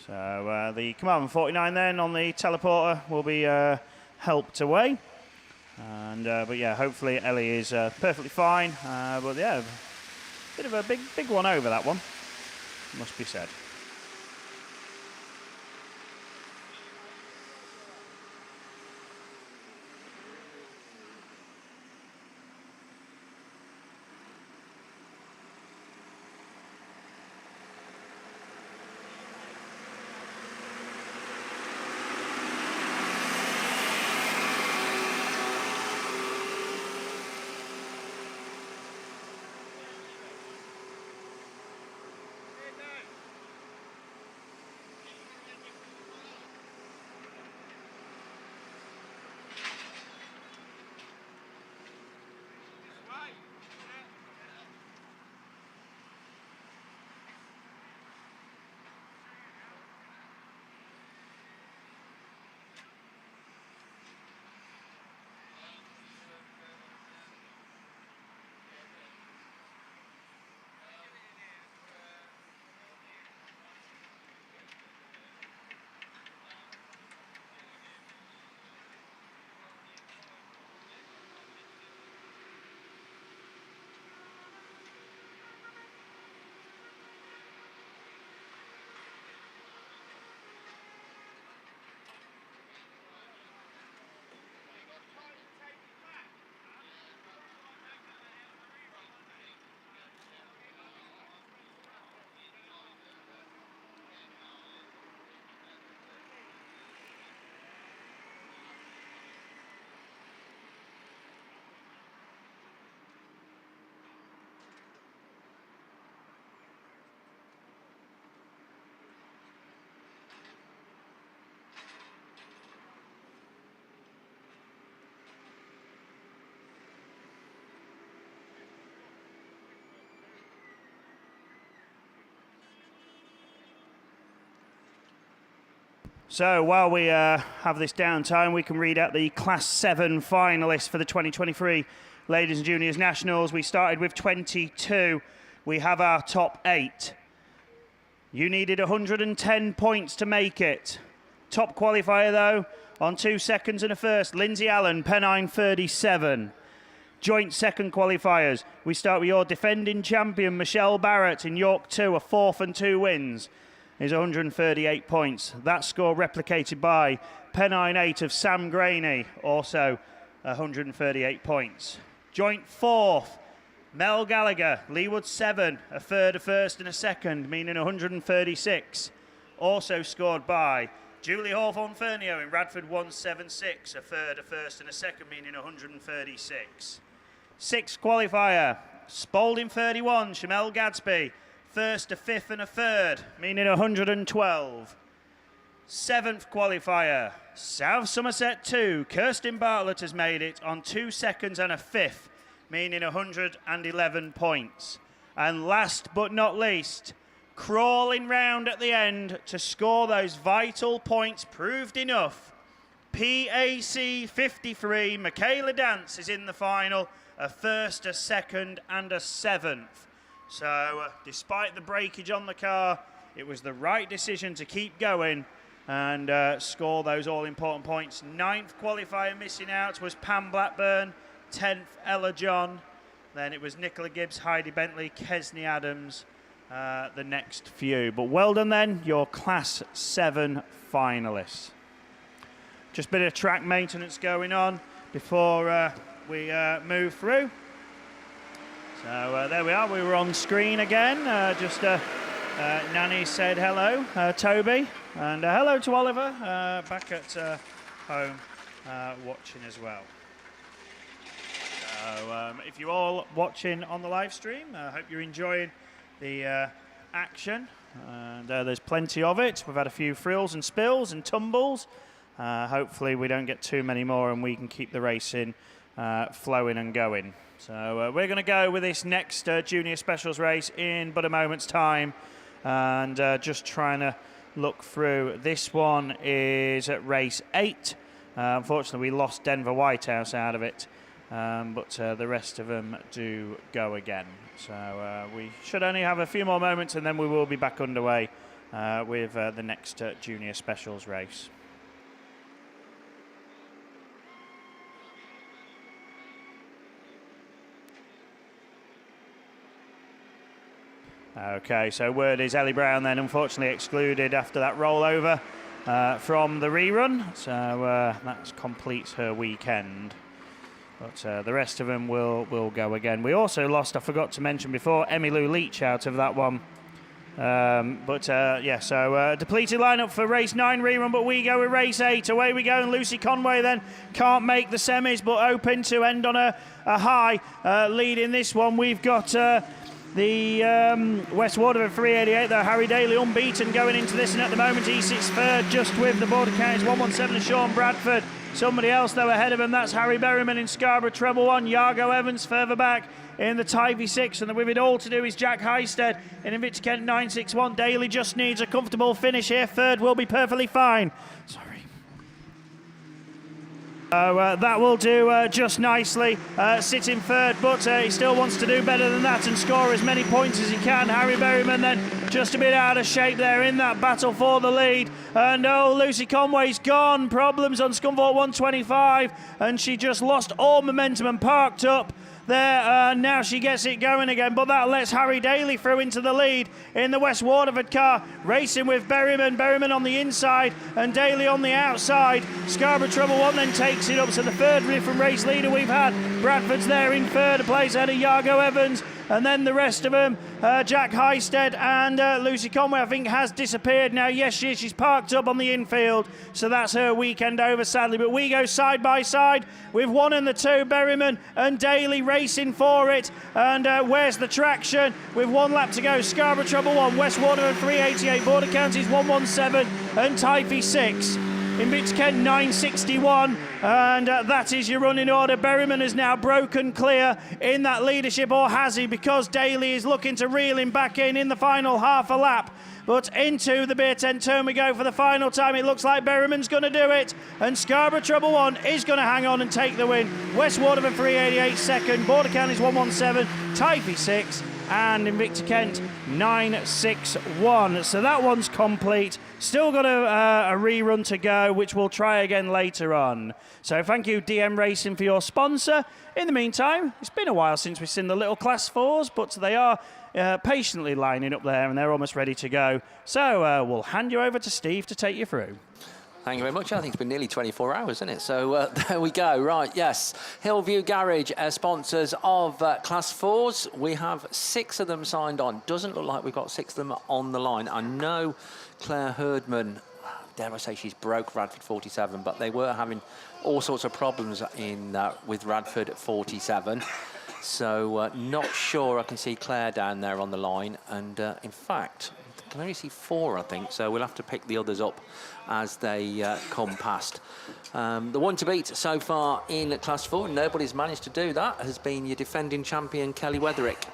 So the Commandment 49 then on the teleporter will be helped away. And but yeah, hopefully Ellie is perfectly fine. But yeah, bit of a big one over that one, must be said. So while we have this downtime, we can read out the Class 7 finalists for the 2023 Ladies and Juniors Nationals. We started with 22. We have our top 8. You needed 110 points to make it. Top qualifier, though, on 2 seconds and a first, Lindsay Allen, Pennine 37. Joint second qualifiers, we start with your defending champion, Michelle Barrett, in York 2, a 4th and 2 wins. Is 138 points. That score replicated by Pennine 8 of Sam Graney, also 138 points. Joint 4th, Mel Gallagher, Leewood 7, a 3rd, a 1st and a 2nd, meaning 136. Also scored by Julie Hawthorne-Fernio in Radford 176, a 3rd, a 1st and a 2nd, meaning 136. 6th qualifier, Spalding 31, Shamel Gadsby, 1st, a 5th and a 3rd, meaning 112. 7th qualifier, South Somerset 2, Kirsten Bartlett has made it on 2 seconds and a 5th, meaning 111 points. And last but not least, crawling round at the end to score those vital points, proved enough. PAC 53, Michaela Dance is in the final, a 1st, a 2nd and a 7th. So, despite the breakage on the car, it was the right decision to keep going and score those all-important points. 9th qualifier missing out was Pam Blackburn, 10th Ella John, then it was Nicola Gibbs, Heidi Bentley, Kesney Adams, the next few. But well done then, your Class 7 finalists. Just a bit of track maintenance going on before we move through. So there we are, we were on screen again. Nanny said hello, Toby, and hello to Oliver, back at home watching as well. So if you're all watching on the live stream, I hope you're enjoying the action. And there's plenty of it. We've had a few frills and spills and tumbles. Hopefully we don't get too many more and we can keep the racing flowing and going. So we're going to go with this next Junior Specials race in but a moment's time. And just trying to look through. This one is at race 8. Unfortunately, we lost Denver Whitehouse out of it. But the rest of them do go again. So we should only have a few more moments and then we will be back underway with the next Junior Specials race. Okay, so word is Ellie Brown then unfortunately excluded after that rollover from the rerun. So that completes her weekend. But the rest of them will go again. We also lost, I forgot to mention before, Emmylou Leach out of that one. Yeah, so depleted lineup for race 9 rerun, but we go with race 8. Away we go, and Lucy Conway then can't make the semis, but open to end on a high lead in this one. We've got the West Waterford 388, though Harry Daly unbeaten going into this, and at the moment he sits third just with the border counties 117 and Sean Bradford. Somebody else, though, ahead of him, that's Harry Berryman in Scarborough Treble 1. Yargo Evans further back in the Tivy 6. And with it all to do is Jack Highstead in Invicta Kent 961. Daly just needs a comfortable finish here. Third will be perfectly fine. Sorry. That will do just nicely, sitting third, but he still wants to do better than that and score as many points as he can. Harry Berryman then just a bit out of shape there in that battle for the lead. And Lucy Conway's gone. Problems on Scunthorpe 125, and she just lost all momentum and parked up there. Now she gets it going again, but that lets Harry Daly through into the lead in the West Waterford car, racing with Berryman. Berryman on the inside and Daly on the outside. Scarborough Treble 1 then takes it up, so the third different race leader we've had. Bradford's there in third place ahead of Yargo Evans, and then the rest of them, Jack Highstead and Lucy Conway, I think, has disappeared now. Yes, she's parked up on the infield, so that's her weekend over, sadly. But we go side by side with 1 and the 2, Berryman and Daly racing for it. And where's the traction? With 1 lap to go, Scarborough Treble 1, West Waterford 388, Border Counties 117 and Tivy 6. Invicta Kent 961, and that is your running order. Berryman has now broken clear in that leadership, or has he? Because Daly is looking to reel him back in the final half a lap. But into the beer tent turn we go for the final time. It looks like Berryman's going to do it, and Scarborough Treble 1 is going to hang on and take the win. West Waterford 388 second, Border Counties 117, Tivy 6, and Invicta Kent 961. So that one's complete. Still got a rerun to go, which we'll try again later on. So thank you, DM Racing, for your sponsor. In the meantime, it's been a while since we've seen the little Class 4s, but they are patiently lining up there and they're almost ready to go. So we'll hand you over to Steve to take you through. Thank you very much. I think it's been nearly 24 hours, isn't it? So there we go. Right, yes. Hillview Garage, sponsors of Class 4s. We have 6 of them signed on. Doesn't look like we've got 6 of them on the line. I know Claire Herdman, dare I say she's broke Radford 47, but they were having all sorts of problems with Radford 47. So not sure I can see Claire down there on the line. And in fact, I can only see 4, I think. So we'll have to pick the others up as they come past. The one to beat so far in Class 4, nobody's managed to do that, has been your defending champion Kelly Wetherick,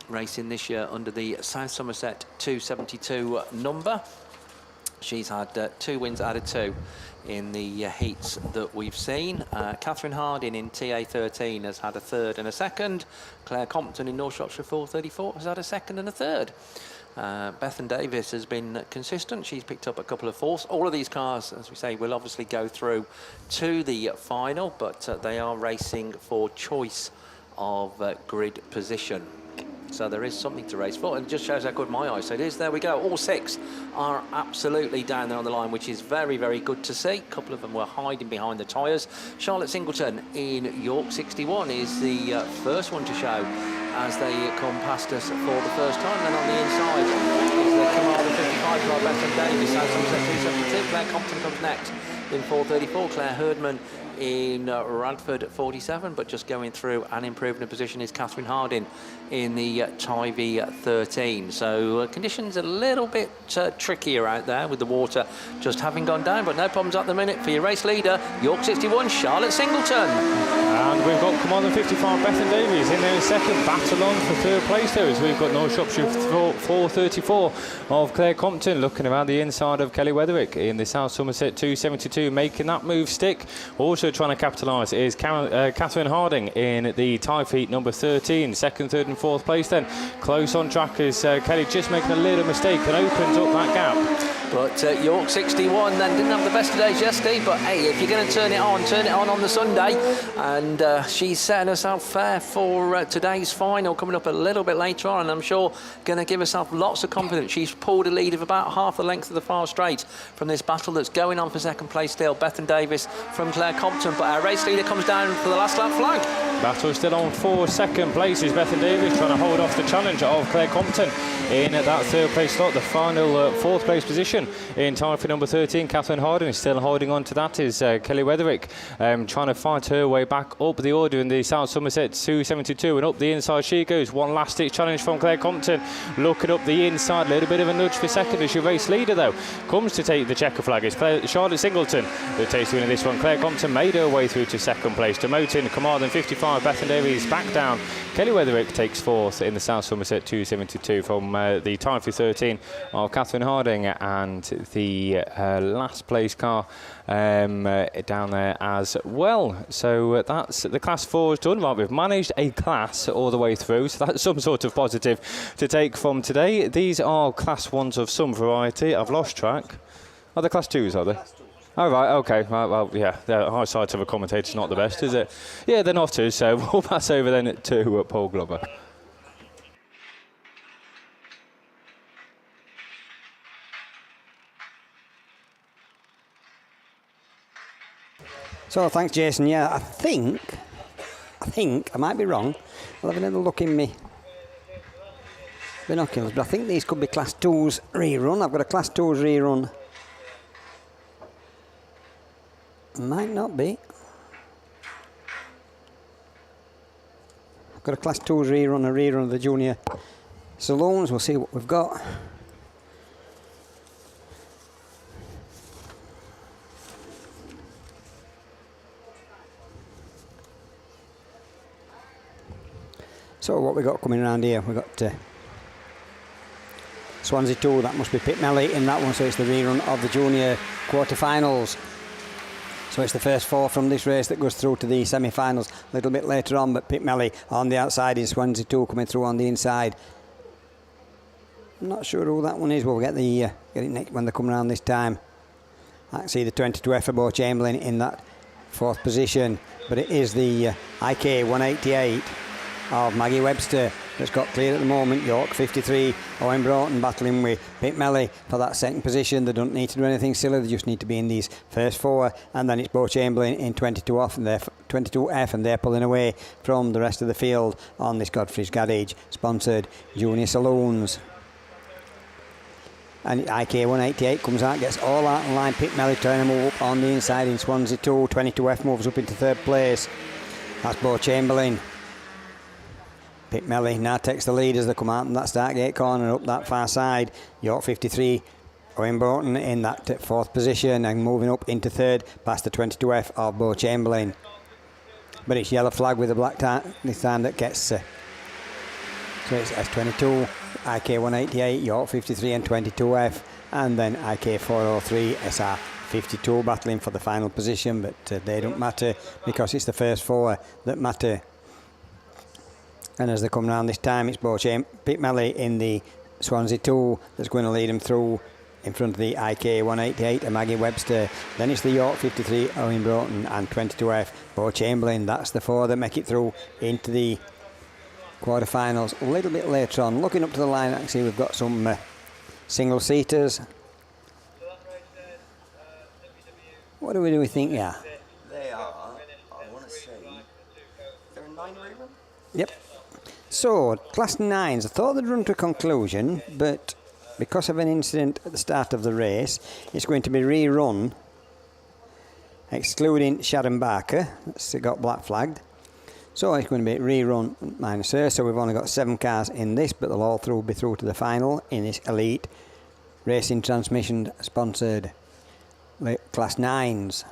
racing this year under the South Somerset 272 number. She's had 2 wins out of 2 in the heats that we've seen. Catherine Harding in TA13 has had a 3rd and a 2nd. Claire Compton in North Shropshire 434 has had a 2nd and a 3rd. Bethan Davis has been consistent. She's picked up a couple of 4ths. All of these cars, as we say, will obviously go through to the final, but they are racing for choice of grid position. So there is something to race for, and it just shows how good my eyesight is. There we go. All 6 are absolutely down there on the line, which is very, very good to see. A couple of them were hiding behind the tyres. Charlotte Singleton in York 61 is the first one to show as they come past us for the first time. Then on the inside is the Commander 55 car, Bethan Davis, South Somerset 272. Claire Compton comes next in 434. Claire Herdman in Radford 47, but just going through and improving the position is Catherine Harding in the Tivy 13. So conditions a little bit trickier out there with the water just having gone down, but no problems at the minute for your race leader, York 61, Charlotte Singleton. And we've got Commander 55, Bethan Davies in there in second, battle on for third place there, as we've got North Shropshire 434 of Claire Compton looking around the inside of Kelly Weatherwick in the South Somerset 272, making that move stick. Also trying to capitalise is Catherine Harding in the tie feet number 13, second, third and fourth place then. Close on track is Kelly just making a little mistake and opens up that gap. But York 61 then didn't have the best of days yesterday, but hey, if you're going to turn it on the Sunday. And she's setting herself fair for today's final, coming up a little bit later on, and I'm sure going to give herself lots of confidence. She's pulled a lead of about half the length of the far straight from this battle that's going on for second place still. Bethan Davis from Claire Compton, but our race leader comes down for the last lap flag. Battle still on for second place is Bethan Davis trying to hold off the challenge of Claire Compton in that third place slot. The final fourth place position in time for number 13, Catherine Harding is still holding on to that is Kelly Weatherwick trying to fight her way back up the order in the South Somerset 272, and up the inside she goes. One last ditch challenge from Claire Compton, looking up the inside, a little bit of a nudge for second as your race leader though comes to take the checker flag. It's Charlotte Singleton that takes the win of this one. Claire Compton made her way through to second place. Demoting Carmarthen 55, Bethan Davies back down. Kelly Weatherwick takes fourth in the South Somerset 272 from the time for 13 of Catherine Harding, and the last place car down there as well. So that's the class 4 is done. Right, we've managed a class all the way through, so that's some sort of positive to take from today. These are class 1s of some variety. I've lost track. Are they class 2s, are they? Oh, right, OK. Right, well, yeah, the eyesight of a commentator's not the best, is it? Yeah, they're not too, so we'll pass over then to Paul Glover. So thanks, Jason. Yeah, I think I might be wrong. I'll have another look in me binoculars, but I think these could be class 2s rerun. I've got a class 2s rerun. Might not be. I've got a class 2s rerun, a rerun of the junior saloons. We'll see what we've got. So what we got coming around here, we've got Swansea 2, that must be Pit Melly in that one, so it's the rerun of the junior quarterfinals. So it's the first 4 from this race that goes through to the semi-finals a little bit later on, but Pit Melly on the outside is Swansea 2 coming through on the inside. I'm not sure who that one is, we'll get it next when they come around this time. I can see the 22F for Bo Chamberlain in that 4th position, but it is the IK 188 of Maggie Webster that's got clear at the moment. York 53, Owen Broughton battling with Pit Melly for that 2nd position. They don't need to do anything silly, they just need to be in these first 4, and then it's Bo Chamberlain in 22F, and they're pulling away from the rest of the field on this Godfrey's Garage sponsored junior saloons. And IK 188 comes out, gets all out in line. Pit Melly turning them up on the inside in Swansea 2. 22F moves up into 3rd place. That's Bo Chamberlain. Pit Melly now takes the lead as they come out in that start gate corner up that far side. York 53, Owen Broughton in that 4th position and moving up into 3rd past the 22F of Bo Chamberlain. But it's yellow flag with the black this time that gets so it's S22, IK 188, York 53 and 22F, and then IK 403, SR 52 battling for the final position, but they don't matter because it's the first 4 that matter. And as they come round this time, it's Pit Melly in the Swansea 2 that's going to lead them through in front of the IK 188 and Maggie Webster. Then it's the York 53, Owen Broughton, and 22F, Bo Chamberlain. That's the 4 that make it through into the quarterfinals a little bit later on. Looking up to the line, actually, we've got some single-seaters. What do we think? Yeah. They are, I want to say, they're a 9 rerun? Yep. So, class 9s, I thought they'd run to a conclusion, but because of an incident at the start of the race, it's going to be rerun excluding Sharon Barker. That's got black flagged. So it's going to be rerun minus her. So we've only got 7 cars in this, but they'll all be through to the final in this Elite Racing Transmission sponsored Class 9s.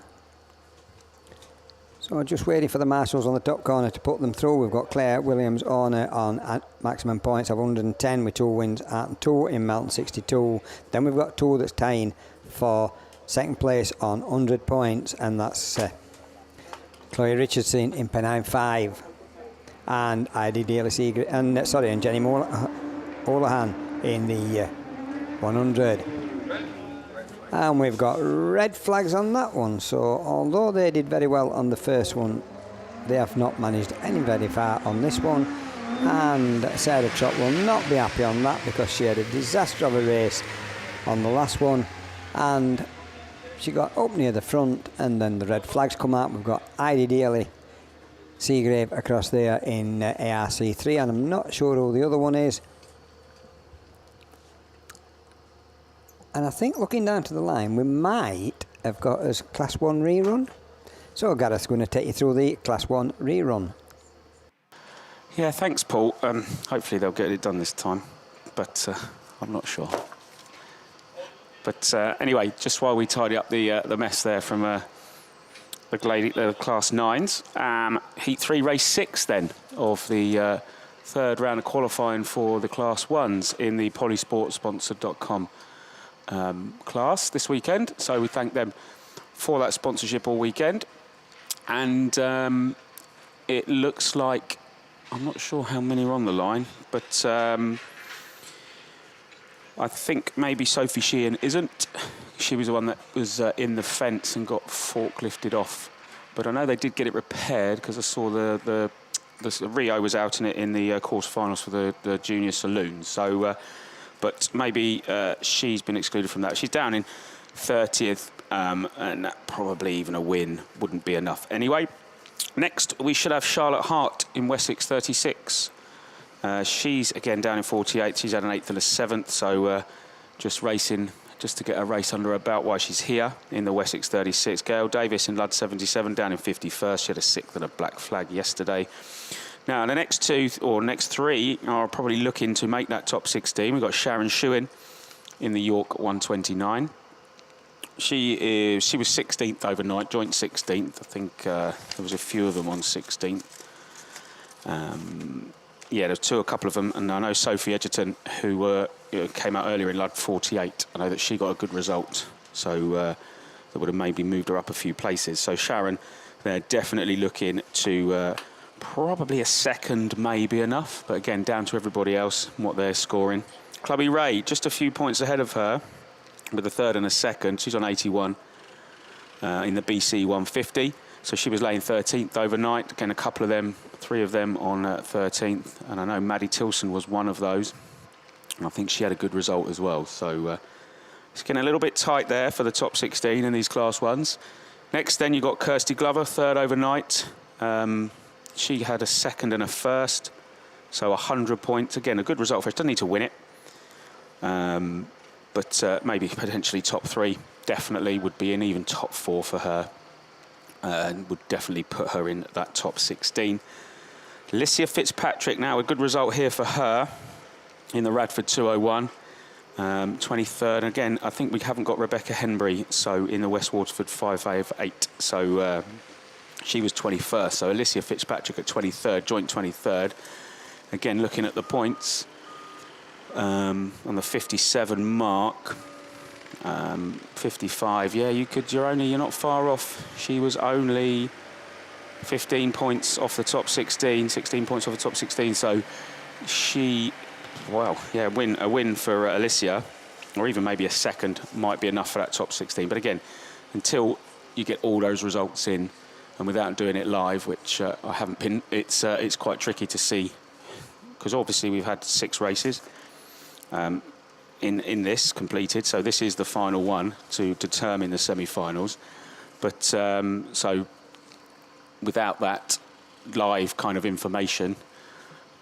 So just waiting for the marshals on the top corner to put them through. We've got Claire Williams Horner on maximum points of 110 with 2 wins and 2 in Melton 62. Then we've got 2 that's tying for second place on 100 points, and that's Chloe Richardson in Pennine 5 and Heidi Daly Seager and Jenny Olahan in the 100. And we've got red flags on that one, so although they did very well on the first one, they have not managed any very far on this one. And Sarah Trott will not be happy on that because she had a disaster of a race on the last one, and she got up near the front, and then the red flags come out. We've got Heidi Daly Seagrave across there in ARC3, and I'm not sure who the other one is. And I think looking down to the line, we might have got us Class 1 rerun. So Gareth's going to take you through the Class 1 rerun. Yeah, thanks, Paul. Hopefully they'll get it done this time, but I'm not sure. But anyway, just while we tidy up the mess there from the Class 9s, Heat 3, Race 6 then of the third round of qualifying for the Class 1s in the polysportsponsored.com class this weekend. So we thank them for that sponsorship all weekend. And it looks like, I'm not sure how many are on the line, but I think maybe Sophie Sheehan isn't. She was the one that was in the fence and got forklifted off. But I know they did get it repaired because I saw the Rio was out in it in the quarterfinals for the junior Saloon. So, but maybe she's been excluded from that. She's down in 30th, and that probably even a win wouldn't be enough. Anyway, next we should have Charlotte Hart in Wessex 36. She's again down in 48th. She's had an 8th and a 7th, so just racing just to get a race under her belt while she's here in the Wessex 36. Gail Davis in Lud 77 down in 51st. She had a 6th and a black flag yesterday. Now the next next three are probably looking to make that top 16. We've got Sharon Shuin in the York 129. She was 16th overnight, joint 16th. I think there was a few of them on 16th. Yeah, there's a couple of them, and I know Sophie Edgerton, who came out earlier in Lud 48. I know that she got a good result, so that would have maybe moved her up a few places. So Sharon, they're definitely looking to probably a second, maybe enough, but again, down to everybody else and what they're scoring. Clubby Ray, just a few points ahead of her, with a 3rd and a 2nd. She's on 81 in the BC 150. So she was laying 13th overnight. Again, a couple of them, 3 of them on 13th. And I know Maddie Tilson was one of those. And I think she had a good result as well. So it's getting a little bit tight there for the top 16 in these Class 1s. Next then you've got Kirsty Glover, 3rd overnight. She had a 2nd and a 1st. So 100 points. Again, a good result for her. She doesn't need to win it. But maybe potentially top 3 definitely would be in, even top 4 for her. And would definitely put her in that top 16. Alicia Fitzpatrick now, a good result here for her in the Radford 201. 23rd. Again, I think we haven't got Rebecca Henbury, so in the West Waterford 5A8. So she was 21st. So Alicia Fitzpatrick at 23rd, joint 23rd. Again, looking at the points on the 57 mark. 55, yeah, you're not far off. She was only 15 points off the top 16, 16 points off the top 16. So she, well, yeah, a win for Alicia, or even maybe a 2nd might be enough for that top 16. But again, until you get all those results in, and without doing it live, which I haven't been, it's quite tricky to see, because obviously we've had 6 races. In this completed, so this is the final one to determine the semi-finals. But so without that live kind of information,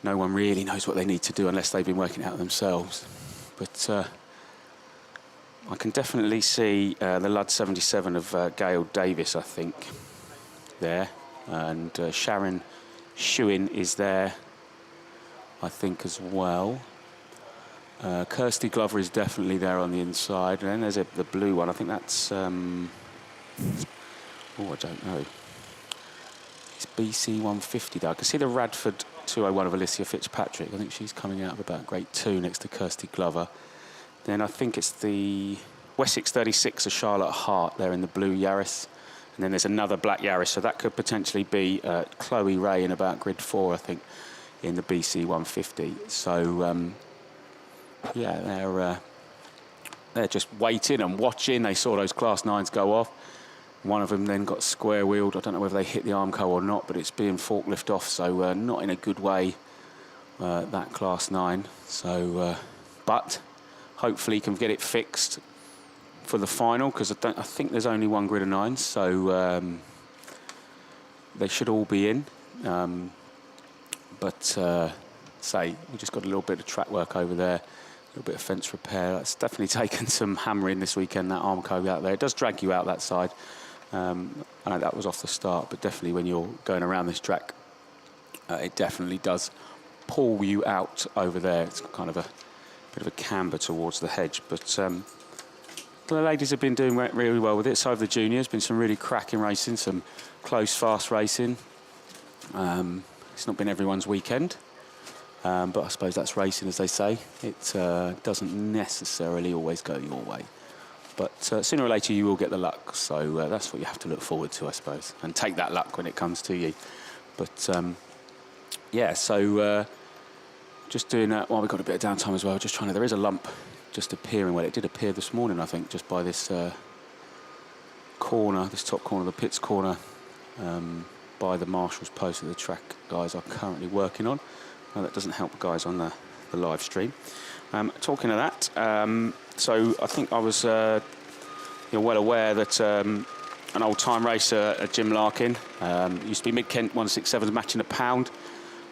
no one really knows what they need to do unless they've been working it out themselves. But I can definitely see the Lud 77 of Gail Davis, I think, there. And Sharon Shuin is there, I think, as well. Kirsty Glover is definitely there on the inside. And then there's the blue one. I think that's... I don't know. It's BC 150 though. I can see the Radford 201 of Alicia Fitzpatrick. I think she's coming out of about grade 2 next to Kirsty Glover. Then I think it's the Wessex 36 of Charlotte Hart there in the blue Yaris. And then there's another black Yaris, so that could potentially be Chloe Ray in about grid 4, I think, in the BC 150. So, yeah, they're just waiting and watching. They saw those Class 9s go off. One of them then got square-wheeled. I don't know whether they hit the Armco or not, but it's being forklift off, so not in a good way, that Class 9. So, but hopefully he can get it fixed for the final, because I think there's only one grid of 9s, so they should all be in. But say we just got a little bit of track work over there, a little bit of fence repair. That's definitely taken some hammering this weekend, that Armco out there. It does drag you out that side. I know that was off the start, but definitely when you're going around this track, it definitely does pull you out over there. It's kind of a bit of a camber towards the hedge, but the ladies have been doing really well with it. So have the juniors. Been some really cracking racing, some close, fast racing. It's not been everyone's weekend, but I suppose that's racing, as they say. It doesn't necessarily always go your way, but sooner or later you will get the luck. So that's what you have to look forward to, I suppose, and take that luck when it comes to you. But yeah, so just doing that. Well, we've got a bit of downtime as well. Just trying to. There is a lump just appearing. Well, it did appear this morning, I think, just by this corner, this top corner, the pits corner, by the marshal's post that the track guys are currently working on. Now, that doesn't help guys on the live stream. Talking of that, so I think I was you're well aware that an old-time racer, Jim Larkin, used to be Mid-Kent 167s matching £1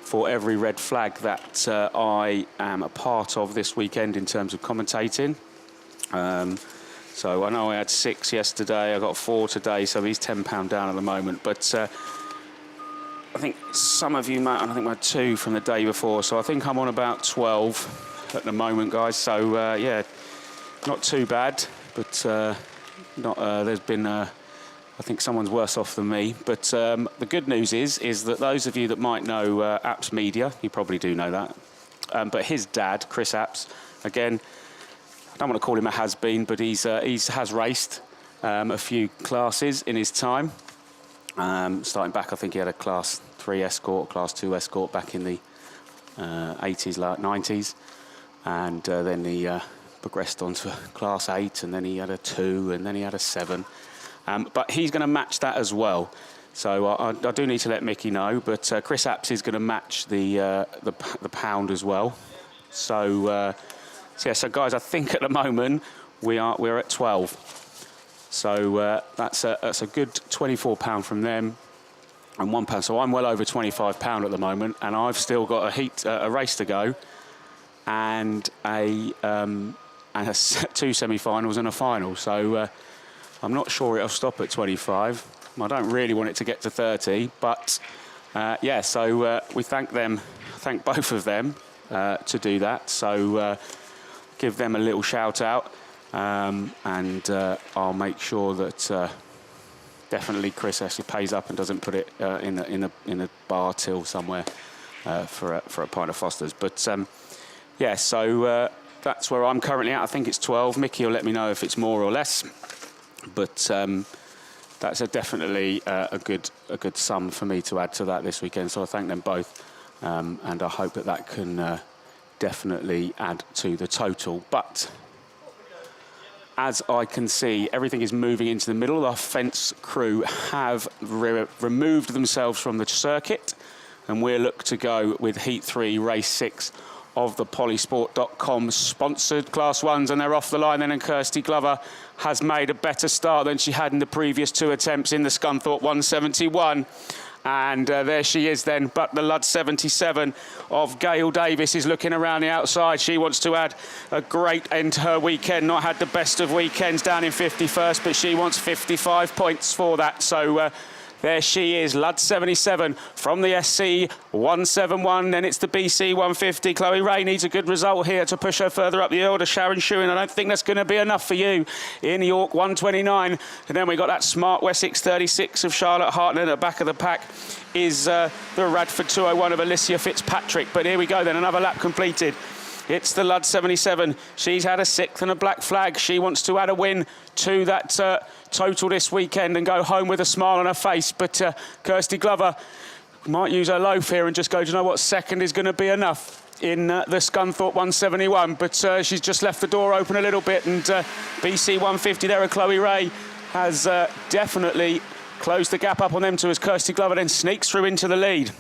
for every red flag that I am a part of this weekend in terms of commentating. So I know I had 6 yesterday, I got 4 today, so he's £10 down at the moment. But I think some of you might, I think I had 2 from the day before, so I think I'm on about 12 at the moment, guys. So yeah, not too bad, but there's been I think someone's worse off than me. But the good news is that those of you that might know Apps Media, you probably do know that. But his dad, Chris Apps, again, I don't want to call him a has-been, but he has raced a few classes in his time. Starting back, I think he had a Class 3 Escort, Class 2 Escort back in the 80s, like 90s. And then he progressed on to a Class 8, and then he had a 2, and then he had a 7. But he's going to match that as well. So I do need to let Mickey know, but Chris Apps is going to match the pound as well. So yeah, so guys, I think at the moment we're at 12. So that's a good £24 from them and £1. So I'm well over £25 at the moment, and I've still got a race to go, and 2 semi-finals and a final. So I'm not sure it'll stop at 25. I don't really want it to get to 30, but yeah, so we thank both of them to do that. So give them a little shout out, and I'll make sure that definitely Chris actually pays up and doesn't put it in a bar till somewhere for a pint of Foster's. But yeah, so that's where I'm currently at. I think it's 12. Mickey will let me know if it's more or less. But that's definitely a good sum for me to add to that this weekend. So I thank them both, and I hope that can definitely add to the total. But as I can see, everything is moving into the middle. The fence crew have removed themselves from the circuit, and we'll look to go with Heat 3, Race 6 of the Polysport.com sponsored Class 1s, and they're off the line then, and Kirsty Glover has made a better start than she had in the previous 2 attempts in the Scunthorpe 171. And there she is then, but the Lud 77 of Gail Davis is looking around the outside. She wants to add a great end to her weekend. Not had the best of weekends down in 51st, but she wants 55 points for that. So there she is, Lud 77 from the SC 171. Then it's the BC 150. Chloe Ray needs a good result here to push her further up the order. Sharon Shuin, I don't think that's going to be enough for you in York 129. And then we got that smart Wessex 36 of Charlotte Hartnett. At the back of the pack is the Radford 201 of Alicia Fitzpatrick. But here we go then, another lap completed. It's the Lud 77. She's had a 6th and a black flag. She wants to add a win to that total this weekend and go home with a smile on her face. But Kirsty Glover might use her loaf here and just go, do you know what, 2nd is going to be enough in the Scunthorpe 171. But she's just left the door open a little bit. And BC 150 there, Chloe Ray has definitely closed the gap up on them two as Kirsty Glover then sneaks through into the lead.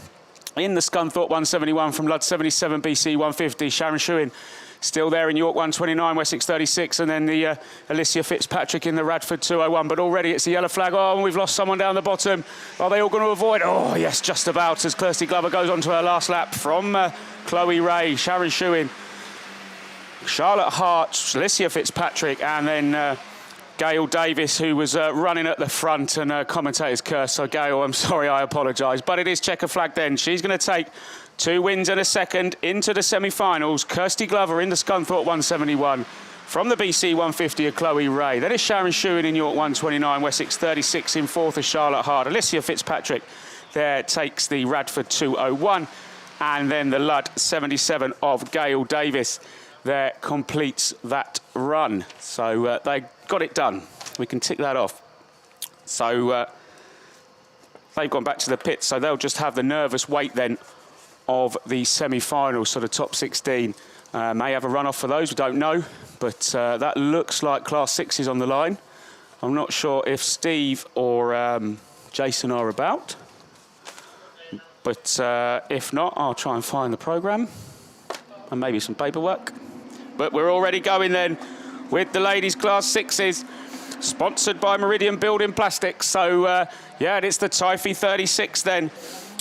In the Scunthorpe 171 from Lud 77, BC 150. Sharon Shuin still there in York 129, Wessex 36, and then the Alicia Fitzpatrick in the Radford 201. But already it's a yellow flag. Oh, and we've lost someone down the bottom. Are they all going to avoid? Oh, yes, just about, as Kirsty Glover goes on to her last lap from Chloe Ray, Sharon Shuin, Charlotte Hart, Alicia Fitzpatrick, and then Gail Davis, who was running at the front, and commentator's curse. So, Gail, I'm sorry, I apologise. But it is checker flag then. She's going to take 2 wins and a 2nd into the semi-finals. Kirsty Glover in the Scunthorpe 171 from the BC 150 of Chloe Ray. Then it's Sharon Shuin in York 129, Wessex 36 in 4th of Charlotte Hart. Alicia Fitzpatrick there takes the Radford 201. And then the Lud 77 of Gail Davis there completes that run. So they got it done. We can tick that off. So they've gone back to the pits, so they'll just have the nervous weight then of the semi-finals. So the top 16 may have a run-off for those, we don't know. But that looks like Class 6 is on the line. I'm not sure if Steve or Jason are about. But if not, I'll try and find the programme and maybe some paperwork. But we're already going then with the ladies' Class 6s, sponsored by Meridian Building Plastics. So, yeah, it's the Typhy 36 then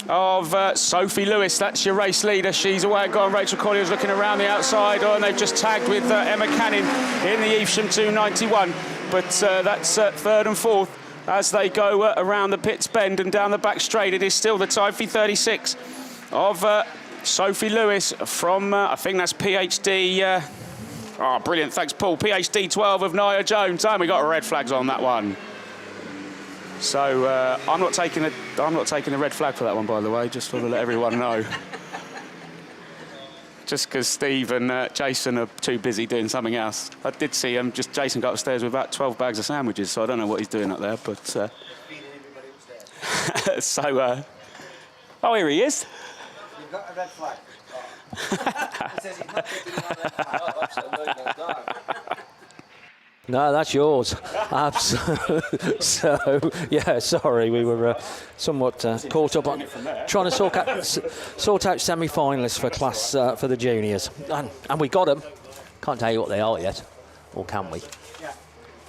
of Sophie Lewis. That's your race leader. She's away and gone. Rachel Collier's looking around the outside. Oh, and they've just tagged with Emma Canning in the Evesham 291. But that's 3rd and 4th as they go around the pits bend and down the back straight. It is still the Typhy 36 of Sophie Lewis from, I think that's PhD... oh, brilliant. Thanks, Paul. PhD 12 of Nia Jones. And we got red flags on that one. So I'm not taking the red flag for that one, by the way, just to let everyone know. Just because Steve and Jason are too busy doing something else. I did see Jason got upstairs with about 12 bags of sandwiches, so I don't know what he's doing up there, but... so, oh, here he is. You've got a red flag. He says he's not taking my red flag. Oh, absolutely. No, that's yours. Absolutely. So, yeah, sorry, we were somewhat caught up on trying to sort out semi-finalists for class for the juniors, and we got them. Can't tell you what they are yet, or can we?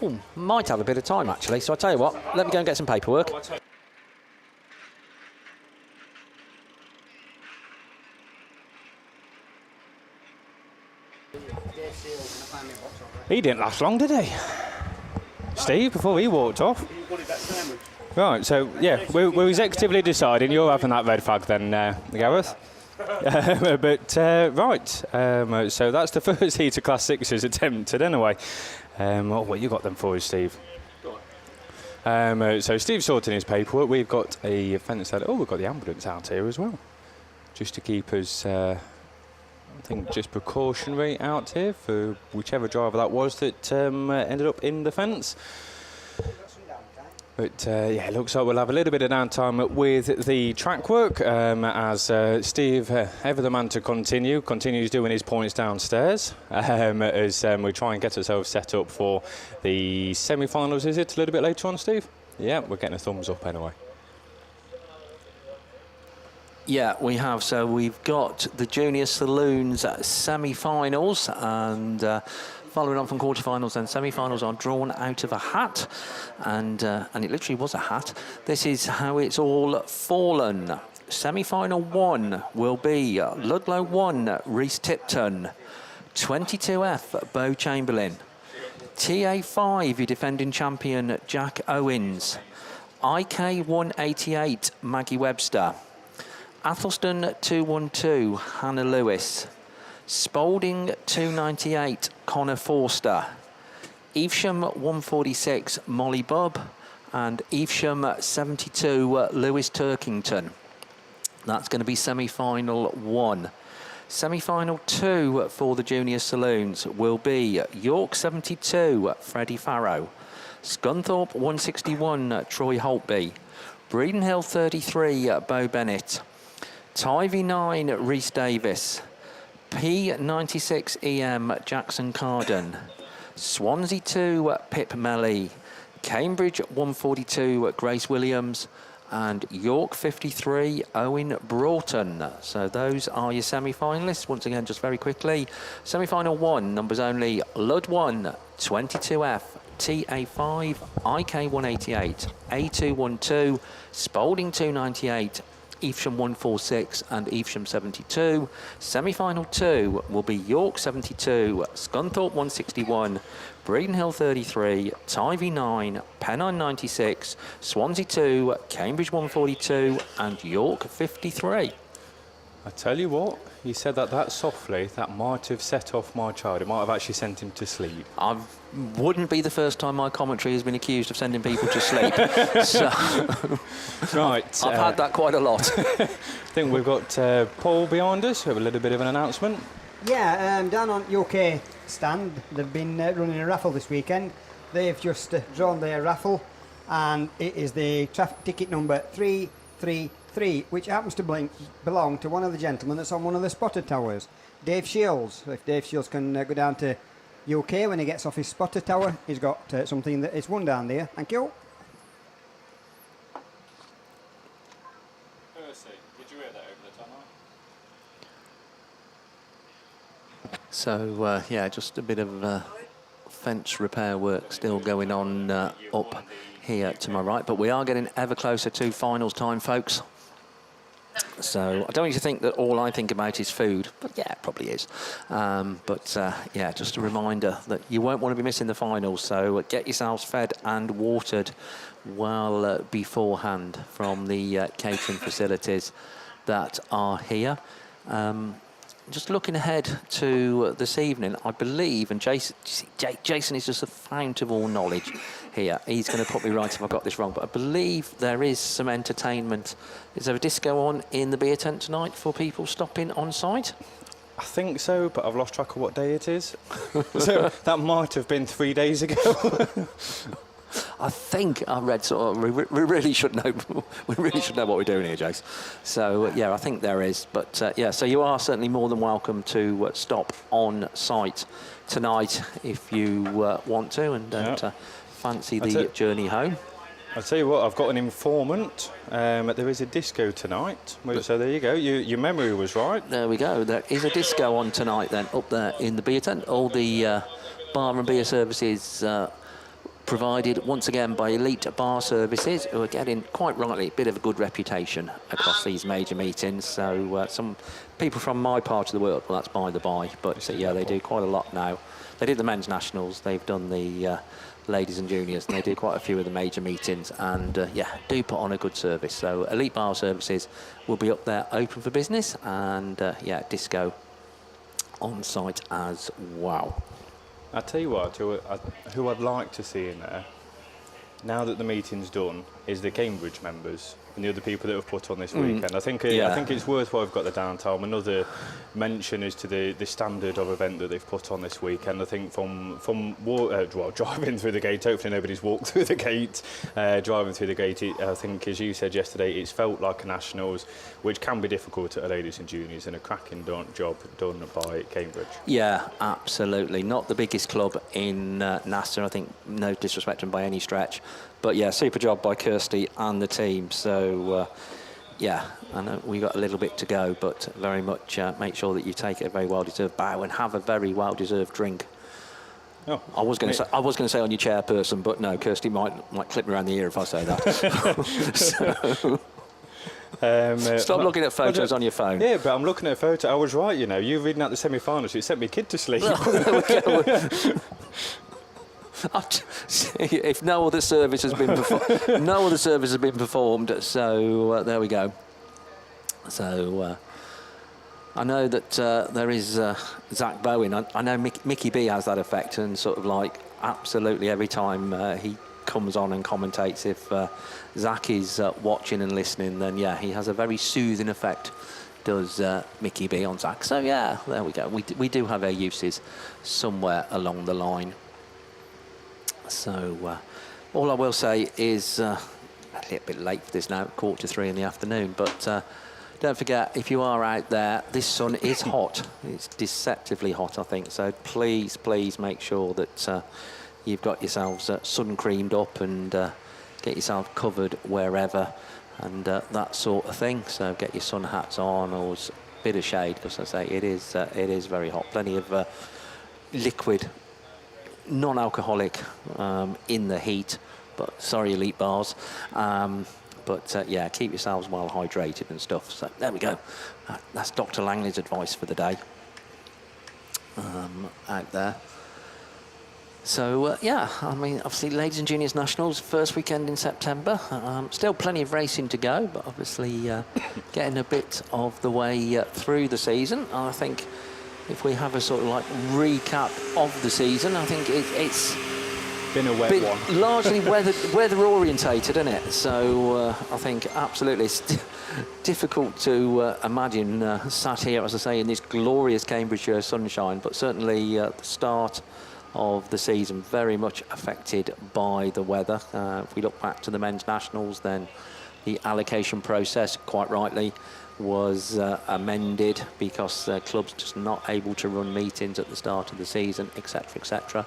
Ooh, might have a bit of time actually. So I tell you what, let me go and get some paperwork. He didn't last long, did he? Steve, before he walked off. Right, so, yeah, we was actively deciding you're having that red flag then, Gareth. So that's the first heat of Class 6's attempted anyway. What you got them for us, Steve? So Steve's sorting his paperwork. We've got a fence out. Oh, we've got the ambulance out here as well. Just to keep us... I think just precautionary out here for whichever driver that was that ended up in the fence. But yeah, it looks like we'll have a little bit of downtime with the track work as Steve, ever the man to continues doing his points downstairs as we try and get ourselves set up for the semi-finals. Is it a little bit later on, Steve? Yeah, we're getting a thumbs up anyway. Yeah, we have. So we've got the Junior Saloons semi-finals, and following on from quarterfinals and semifinals are drawn out of a hat, and it literally was a hat. This is how it's all fallen. Semi-final 1 will be Ludlow 1, Reese Tipton. 22F, Bo Chamberlain. TA5, your defending champion, Jack Owens. IK 188, Maggie Webster. Athelston 212, Hannah Lewis. Spalding 298, Connor Forster. Evesham 146, Molly Bubb. And Evesham 72, Lewis Turkington. That's going to be semi-final 1. Semi-final 2 for the junior saloons will be York 72, Freddie Farrow. Scunthorpe 161, Troy Holtby. Breedenhill 33, Bo Bennett. Tivy 9, Rhys Davis. P96 EM, Jackson Carden. Swansea 2, Pip Melly. Cambridge 142, Grace Williams. And York 53, Owen Broughton. So those are your semi-finalists. Once again, just very quickly. Semi-final 1, numbers only. Lud 1, 22F, TA5, IK 188, A212, Spalding 298, Evesham 146 and Evesham 72. Semi-final 2 will be York 72, Scunthorpe 161, Breedenhill 33, Tivy 9, Pennine 96, Swansea 2, Cambridge 142 and York 53. I tell you what, you said that softly, that might have set off my child. It might have actually sent him to sleep. I wouldn't be the first time my commentary has been accused of sending people to sleep. So, right. I've had that quite a lot. I think we've got Paul behind us. We have a little bit of an announcement. Yeah, down on UK stand, they've been running a raffle this weekend. They've just drawn their raffle, and it is the ticket number 333, which happens to belong to one of the gentlemen that's on one of the spotter towers, Dave Shields. If Dave Shields can go down to UK when he gets off his spotter tower, he's got something that is won down there. Thank you. Percy, did you hear that over the tunnel? So, yeah, just a bit of fence repair work still going on up here to my right. But we are getting ever closer to finals time, folks. So I don't want you to think that all I think about is food, but yeah, it probably is. Yeah, just a reminder that you won't want to be missing the finals, so get yourselves fed and watered well beforehand from the catering facilities that are here. Just looking ahead to this evening, I believe, and Jason is just a fount of all knowledge here. He's going to put me right if I've got this wrong, but I believe there is some entertainment. Is there a disco on in the beer tent tonight for people stopping on site? I think so, but I've lost track of what day it is. So that might have been 3 days ago. I think I read sort of, we really should know. We really should know what we're doing here, Jace. So yeah, I think there is. But yeah, so you are certainly more than welcome to stop on site tonight if you want to, and don't fancy the journey home. I'll tell you what, I've got an informant. There is a disco tonight. So there you go. Your memory was right. There we go. There is a disco on tonight then, up there in the beer tent. All the bar and beer services provided once again by Elite Bar Services, who are getting, quite rightly, a bit of a good reputation across these major meetings. So some people from my part of the world, well, that's by the by, but yeah, they do quite a lot now. They did the men's nationals, they've done the ladies and juniors, and they do quite a few of the major meetings, and yeah, do put on a good service. So Elite Bar Services will be up there open for business, and yeah, disco on site as well. I'll tell you what, who I'd like to see in there, now that the meeting's done, is the Cambridge members and the other people that have put on this weekend. I think it's worthwhile we've got the downtime. Another mention is to the standard of event that they've put on this weekend. I think from driving through the gate, hopefully nobody's walked through the gate, driving through the gate, I think, as you said yesterday, it's felt like a nationals, which can be difficult at ladies and juniors, and a cracking job done by Cambridge. Yeah, absolutely. Not the biggest club in Nasser, I think, no disrespect to them by any stretch. But yeah, super job by Kirsty and the team. So yeah, I know we got a little bit to go, but very much make sure that you take a very well-deserved bow and have a very well-deserved drink Oh. I was going to say on your chairperson, but no, Kirsty might clip me around the ear if I say that. Stop looking at photos on your phone. Yeah, but I'm looking at a photo. I was right, you know. You reading out the semi-finals, it sent me kid to sleep. If no other service has been performed, so there we go. So I know that there is Zach Bowen. I know Mickey B has that effect, and sort of like absolutely every time he comes on and commentates, if Zach is watching and listening, then yeah, he has a very soothing effect, does Mickey B on Zach. So yeah, there we go. We do have our uses somewhere along the line. So all I will say is a little bit late for this now, 2:45 in the afternoon, but don't forget, if you are out there, this sun is hot. It's deceptively hot, I think. So please, please make sure that you've got yourselves sun creamed up and get yourself covered wherever and that sort of thing. So get your sun hats on or a bit of shade, because I say it is very hot. Plenty of liquid, non-alcoholic in the heat, but sorry, Elite Bars. But yeah, keep yourselves well hydrated and stuff. So there we go. That's Dr. Langley's advice for the day out there. So yeah, I mean, obviously, Ladies and Juniors Nationals, first weekend in September. Still plenty of racing to go, but obviously getting a bit of the way through the season. I think if we have a sort of like recap of the season, I think it's been a wet one. Largely weather orientated, isn't it? So I think absolutely it's difficult to imagine sat here, as I say, in this glorious Cambridgeshire sunshine, but certainly the start of the season very much affected by the weather. If we look back to the men's nationals, then the allocation process, quite rightly, was amended because clubs just not able to run meetings at the start of the season, etc., etc.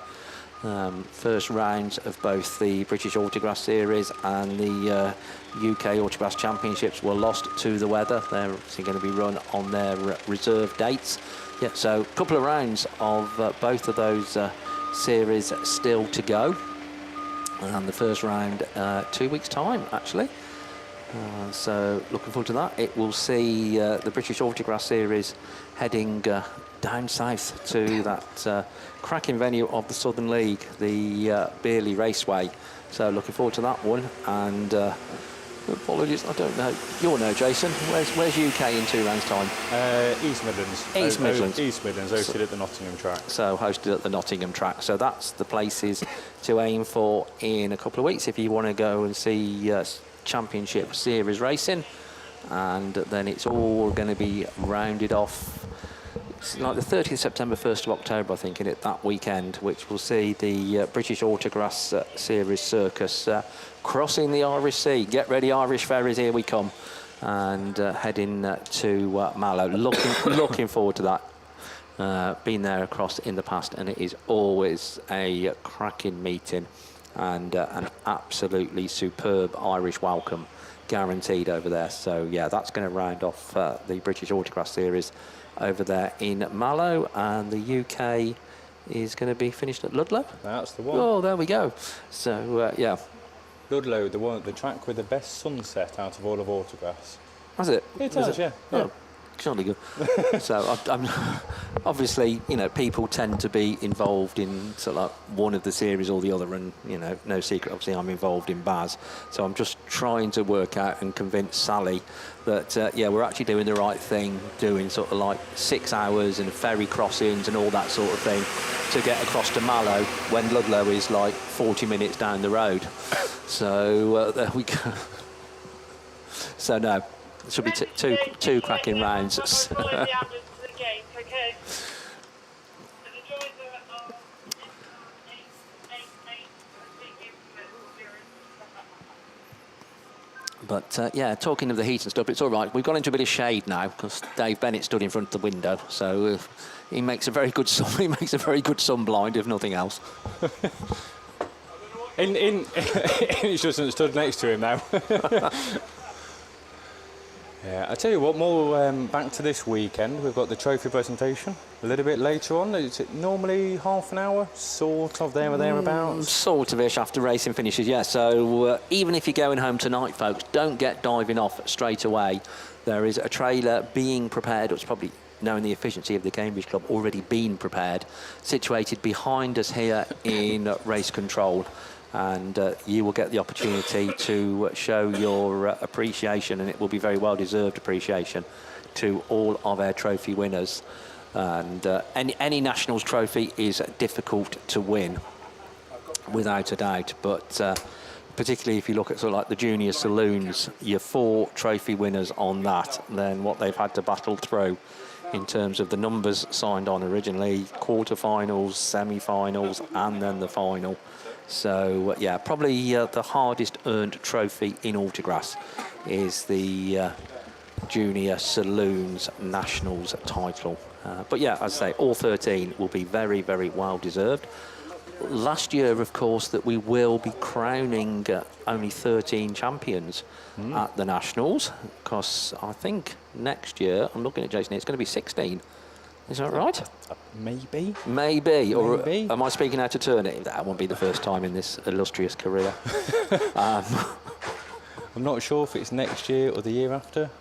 First rounds of both the British Autograss Series and the UK Autograss Championships were lost to the weather. They're obviously going to be run on their reserve dates. Yeah, so a couple of rounds of both of those series still to go. And the first round 2 weeks' time, actually. So looking forward to that. It will see the British Autograss Series heading down south to that cracking venue of the Southern League, the Bearley Raceway. So looking forward to that one. And apologies, I don't know. You'll know, Jason. Where's UK in 2 rounds' time? East Midlands. East Midlands. East Midlands, hosted at the Nottingham track. So hosted at the Nottingham track. So that's the places to aim for in a couple of weeks if you want to go and see Championship Series racing. And then it's all going to be rounded off. It's like the 30th of September, 1st of October, I think, in it that weekend, which will see the British Autograss Series Circus crossing the Irish Sea. Get ready, Irish ferries, here we come. And heading to Mallow. Looking forward to that. Been there across in the past, and it is always a cracking meeting and an absolutely superb Irish welcome guaranteed over there. So yeah, that's going to round off the British Autograss Series over there in Mallow, and the UK is going to be finished at Ludlow. That's the one. Oh, there we go. So yeah, Ludlow, the track with the best sunset out of all of Autograss. Has it? It does, yeah. Oh, jolly good. So I'm obviously, you know, people tend to be involved in sort of like one of the series or the other, and you know, no secret, obviously I'm involved in BAS, so I'm just trying to work out and convince Sally that yeah, we're actually doing the right thing, doing sort of like 6 hours and ferry crossings and all that sort of thing to get across to Mallow when Ludlow is like 40 minutes down the road. So there we go. So no, it should be two cracking rounds. But yeah, talking of the heat and stuff, it's all right. We've gone into a bit of shade now because Dave Bennett stood in front of the window, so he makes a very good sunblind, if nothing else. He's just stood next to him now. Yeah, I tell you what, more back to this weekend. We've got the trophy presentation a little bit later on. Is it normally half an hour, sort of there or thereabouts? Sort of ish after racing finishes, yeah. So even if you're going home tonight, folks, don't get diving off straight away. There is a trailer being prepared. It's probably, knowing the efficiency of the Cambridge Club, already been prepared, situated behind us here in race control. And you will get the opportunity to show your appreciation, and it will be very well-deserved appreciation, to all of our trophy winners. And any Nationals trophy is difficult to win, without a doubt, but particularly if you look at sort of like the junior saloons, your 4 trophy winners on that, then what they've had to battle through in terms of the numbers signed on originally, quarterfinals, semi-finals, and then the final. So, yeah, probably the hardest earned trophy in Autograss is the Junior Saloons Nationals title. But, yeah, as I say, all 13 will be very, very well deserved. Last year, of course, that we will be crowning only 13 champions at the Nationals, because I think next year, I'm looking at Jason, it's going to be 16. Is that right? Maybe. Maybe. Or am I speaking out of turn? That won't be the first time in this illustrious career. I'm not sure if it's next year or the year after.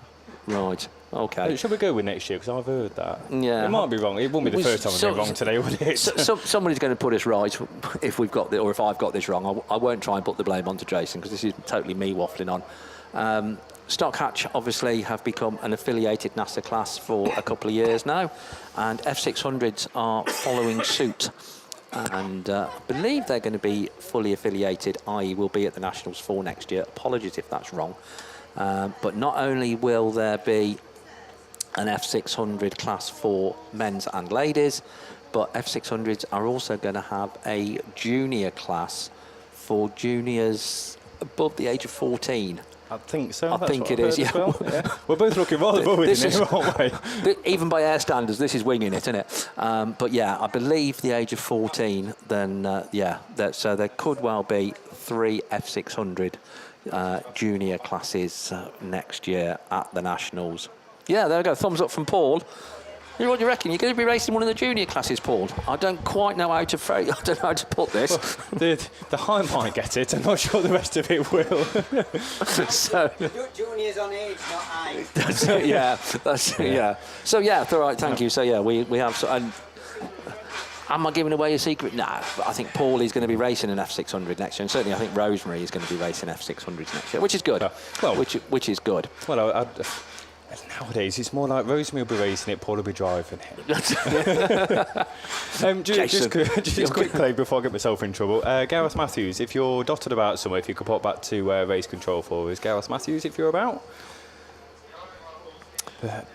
Right. Okay. Should we go with next year? Because I've heard that. Yeah. It might be wrong. It won't be the first time we're wrong today, would it? Somebody's going to put us right if we've got or if I've got this wrong. I won't try and put the blame onto Jason, because this is totally me waffling on. Stock Hatch obviously have become an affiliated NASA class for a couple of years now, and F600s are following suit, and I believe they're going to be fully affiliated, i.e. will be at the Nationals for next year. Apologies if that's wrong. But not only will there be an F600 class for men's and ladies, but F600s are also going to have a junior class for juniors above the age of 14. I think so. I think it is, yeah. Well. Yeah. We're both looking rather worried here, aren't we? Even by air standards, this is winging it, isn't it? But yeah, I believe the age of 14, then, so there could well be 3 F600 junior classes next year at the Nationals. Yeah, there we go. Thumbs up from Paul. What do you reckon? You're going to be racing one of the junior classes, Paul? I don't quite know how to put this. Well, the high might get it. I'm not sure the rest of it will. So juniors on age, not age. That's it, yeah. So yeah, all right. Thank you. So yeah, we have. And am I giving away a secret? No, but I think Paul is going to be racing an F600 next year, and certainly I think Rosemary is going to be racing F600s next year, which is good. Which is good. Well, nowadays it's more like Rosemary will be racing it, Paul will be driving it. Just quickly before I get myself in trouble, Gareth Matthews, if you're dotted about somewhere, if you could pop back to race control for us, Gareth Matthews, if you're about. But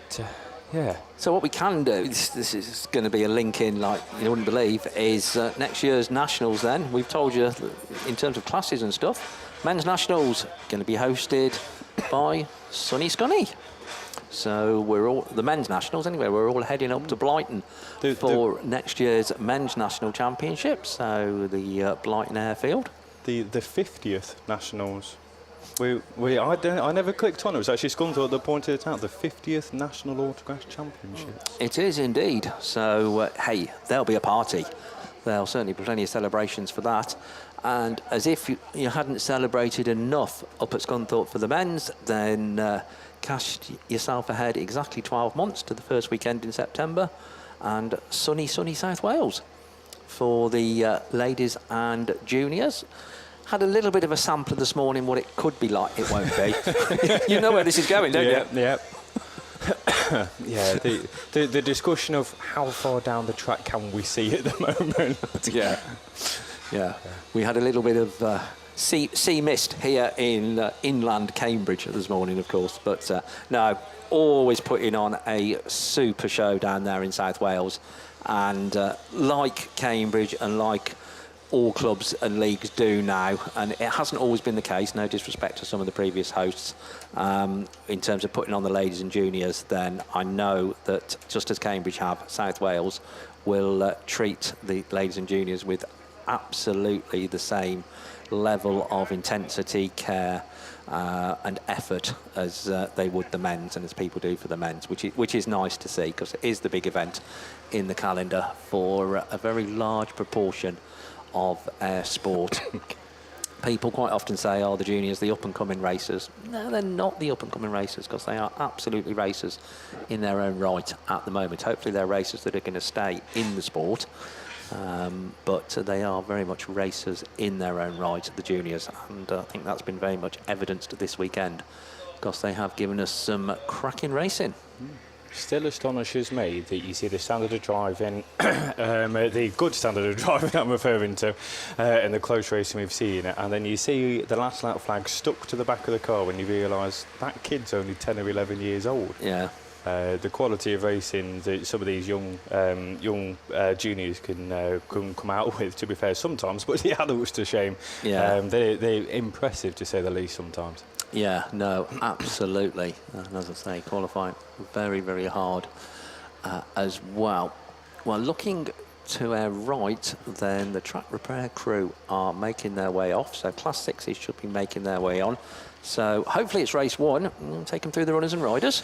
yeah. So what we can do, this is going to be a link in like you wouldn't believe, is next year's Nationals. Then we've told you in terms of classes and stuff, men's Nationals going to be hosted by Sunny Scunny. So we're all, the men's nationals anyway, we're all heading up to Blighton for next year's men's national championship. So the Blighton Airfield. The 50th nationals. I never clicked on it. It was actually Scunthorpe that pointed it out. The 50th National Autograss Championships. It is indeed. So hey, there'll be a party. There'll certainly be plenty of celebrations for that. And as if you hadn't celebrated enough up at Scunthorpe for the men's, then cast yourself ahead exactly 12 months to the first weekend in September, and sunny South Wales for the ladies and juniors. Had a little bit of a sampler this morning what it could be like. It won't be. You know where this is going, don't you? Yeah. Yeah, the discussion of how far down the track can we see at the moment. Yeah. We had a little bit of sea mist here in inland Cambridge this morning, of course. But no, always putting on a super show down there in South Wales. And like Cambridge and like all clubs and leagues do now, and it hasn't always been the case, no disrespect to some of the previous hosts, in terms of putting on the ladies and juniors, then I know that just as Cambridge have, South Wales will treat the ladies and juniors with absolutely the same level of intensity, care, and effort as they would the men's and as people do for the men's, which is nice to see, because it is the big event in the calendar for a very large proportion of our sport. People quite often say, oh, the juniors, the up-and-coming racers. No, they're not the up-and-coming racers, because they are absolutely racers in their own right at the moment. Hopefully they're racers that are going to stay in the sport, but they are very much racers in their own right, the juniors, and I think that's been very much evidenced this weekend, because they have given us some cracking racing. Still astonishes me that you see the standard of driving, the good standard of driving I'm referring to, and the close racing we've seen, and then you see the last lap flag stuck to the back of the car when you realise that kid's only 10 or 11 years old. Yeah. The quality of racing that some of these young juniors can come out with, to be fair, sometimes, but the adults to shame. Yeah. They're impressive, to say the least, sometimes. Yeah, no, absolutely. And as I say, qualifying very, very hard as well. Well, looking to our right, then the track repair crew are making their way off. So Class 6s should be making their way on. So hopefully it's race 1. We'll take them through the runners and riders.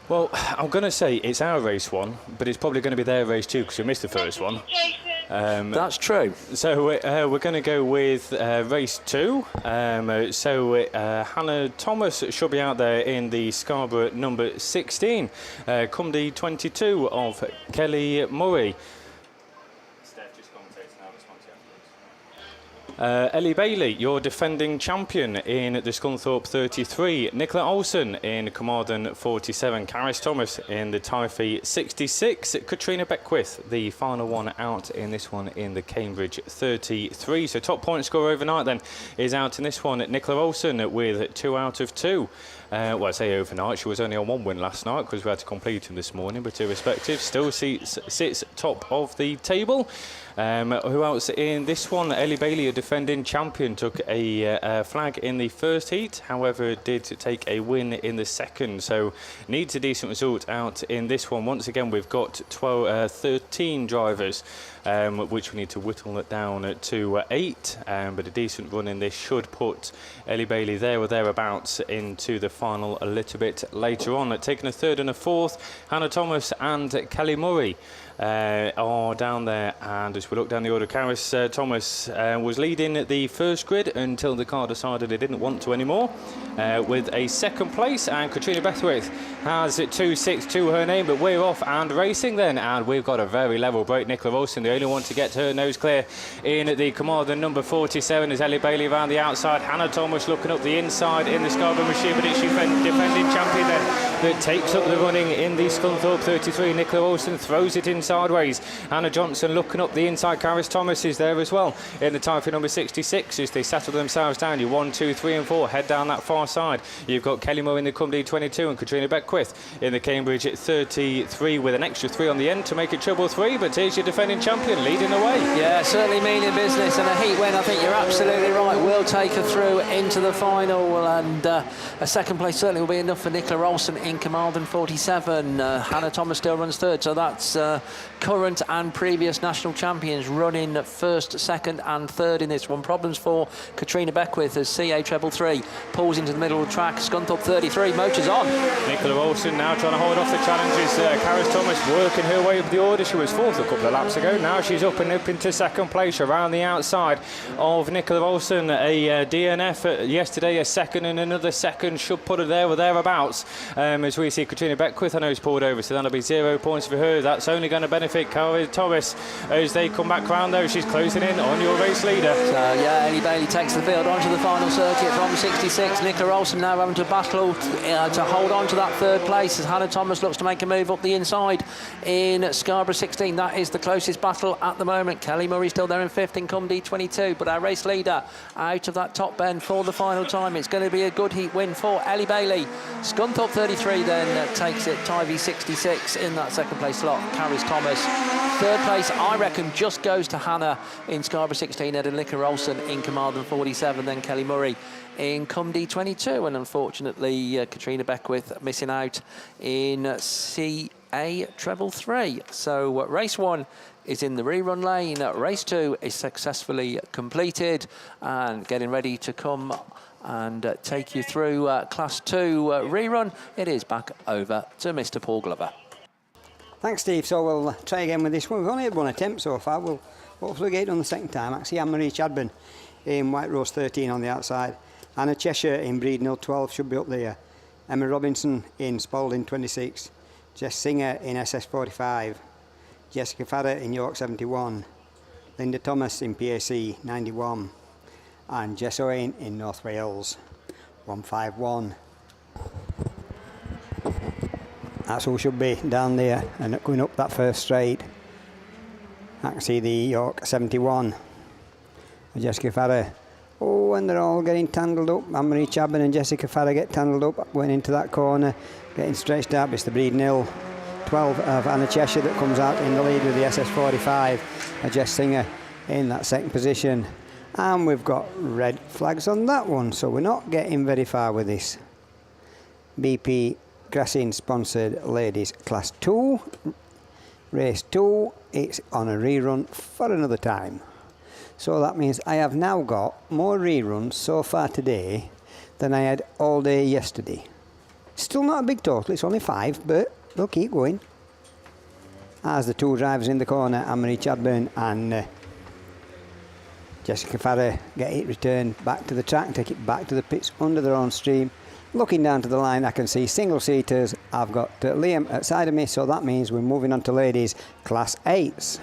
Well, I'm going to say it's our race 1, but it's probably going to be their race 2 because we missed the first one. That's true. So we're going to go with race 2. Hannah Thomas should be out there in the Scarborough number 16. Cumdy 22 of Kelly Murray. Ellie Bailey, your defending champion in the Scunthorpe 33. Nicola Olsen in Carmarthen 47. Caris Thomas in the Typhy 66. Katrina Beckwith, the final one out in this one in the Cambridge 33. So top point scorer overnight then is out in this one. Nicola Olsen with 2 out of 2. Well, I say overnight, she was only on 1 win last night because we had to complete him this morning, but irrespective, still sits top of the table. Who else in this one? Ellie Bailey, a defending champion, took a flag in the first heat, however did take a win in the second, so needs a decent result out in this one. Once again, we've got 13 drivers, which we need to whittle it down to 8, but a decent run in this should put Ellie Bailey there or thereabouts into the final a little bit later on. Taking a third and a fourth, Hannah Thomas and Kelly Murray are down there, and as we look down the order, Caris Thomas was leading the first grid until the car decided it didn't want to anymore, with a second place, and Katrina Beckwith has 2.6 to her name, but we're off and racing then, and we've got a very level break. Nicola Olsen, the only one to get her nose clear in the Carmarthen number 47, is Ellie Bailey around the outside. Hannah Thomas looking up the inside in the Scarborough machine, but it's your defending champion then that takes up the running in the Scunthorpe 33. Nicola Olsen throws it in sideways. Hannah Johnson looking up the inside. Caris Thomas is there as well in the Typhy number 66 as they settle themselves down. You 1, 2, 3 and 4 head down that far side. You've got Kelly Moore in the Cumdy 22 and Katrina Beckwith in the Cambridge 33 with an extra 3 on the end to make it treble 3, but here's your defending champion leading the way. Yeah, certainly meaning business, and a heat win, I think you're absolutely right, will take her through into the final, and a second place certainly will be enough for Nicola Olsen in Carmarthen 47. Hannah Thomas still runs third, so that's current and previous national champions running first, second and third in this one. Problems for Katrina Beckwith as CA treble 3 pulls into the middle of the track. Scunthorpe 33, motors on. Nicola Olsen now trying to hold off the challenges. Caris Thomas working her way up the order. She was fourth a couple of laps ago. Now she's up into second place around the outside of Nicola Olsen. A DNF yesterday, a second and another second should put her there or thereabouts. As we see Katrina Beckwith, I know, is pulled over, so that'll be 0 points for her. That's only going to benefit Caris Thomas as they come back round, though. She's closing in on your race leader. So yeah, Ellie Bailey takes the field onto the final circuit from 66. Nicola Olsen now having to battle to hold on to that third place as Hannah Thomas looks to make a move up the inside in Scarborough 16. That is the closest battle at the moment. Kelly Murray still there in fifth in Cumdy 22, but our race leader out of that top bend for the final time. It's going to be a good heat win for Ellie Bailey. Scunthorpe 33 then takes it. Tyvy 66 in that second place slot. Caris Thomas. Third place, I reckon, just goes to Hannah in Scarborough 16, and Nicola Olsen in Carmarthen 47, then Kelly Murray in Cumdy 22, and unfortunately Katrina Beckwith missing out in CA treble 3. So race 1 is in the rerun lane. Race 2 is successfully completed and getting ready to come and take you through Class 2 rerun. It is back over to Mr. Paul Glover. Thanks, Steve. So we'll try again with this one. We've only had one attempt so far. We'll hopefully get it on the second time. Actually, Anne-Marie Chadburn in White Rose 13 on the outside. Anna Cheshire in Breednell 12 should be up there. Emma Robinson in Spalding 26. Jess Singer in SS 45. Jessica Farrer in York 71. Linda Thomas in PAC 91. And Jess Owen in North Wales 151. That's who should be down there and going up that first straight. I can see the York 71. Jessica Farrer. Oh, and they're all getting tangled up. Anne-Marie Chapman and Jessica Farrer get tangled up, going into that corner, getting stretched out. It's the Breednell 12 of Anna Cheshire that comes out in the lead with the SS 45. Jess Singer in that second position. And we've got red flags on that one, so we're not getting very far with this. BP Grassing sponsored ladies class 2, race 2, it's on a rerun for another time. So that means I have now got more reruns so far today than I had all day yesterday. Still not a big total, it's only 5, but we'll keep going. As the two drivers in the corner, Anne-Marie Chadburn and Jessica Farrer, get it returned back to the track, take it back to the pits under their own stream. Looking down to the line, I can see single-seaters. I've got Liam outside of me, so that means we're moving on to ladies Class 8s.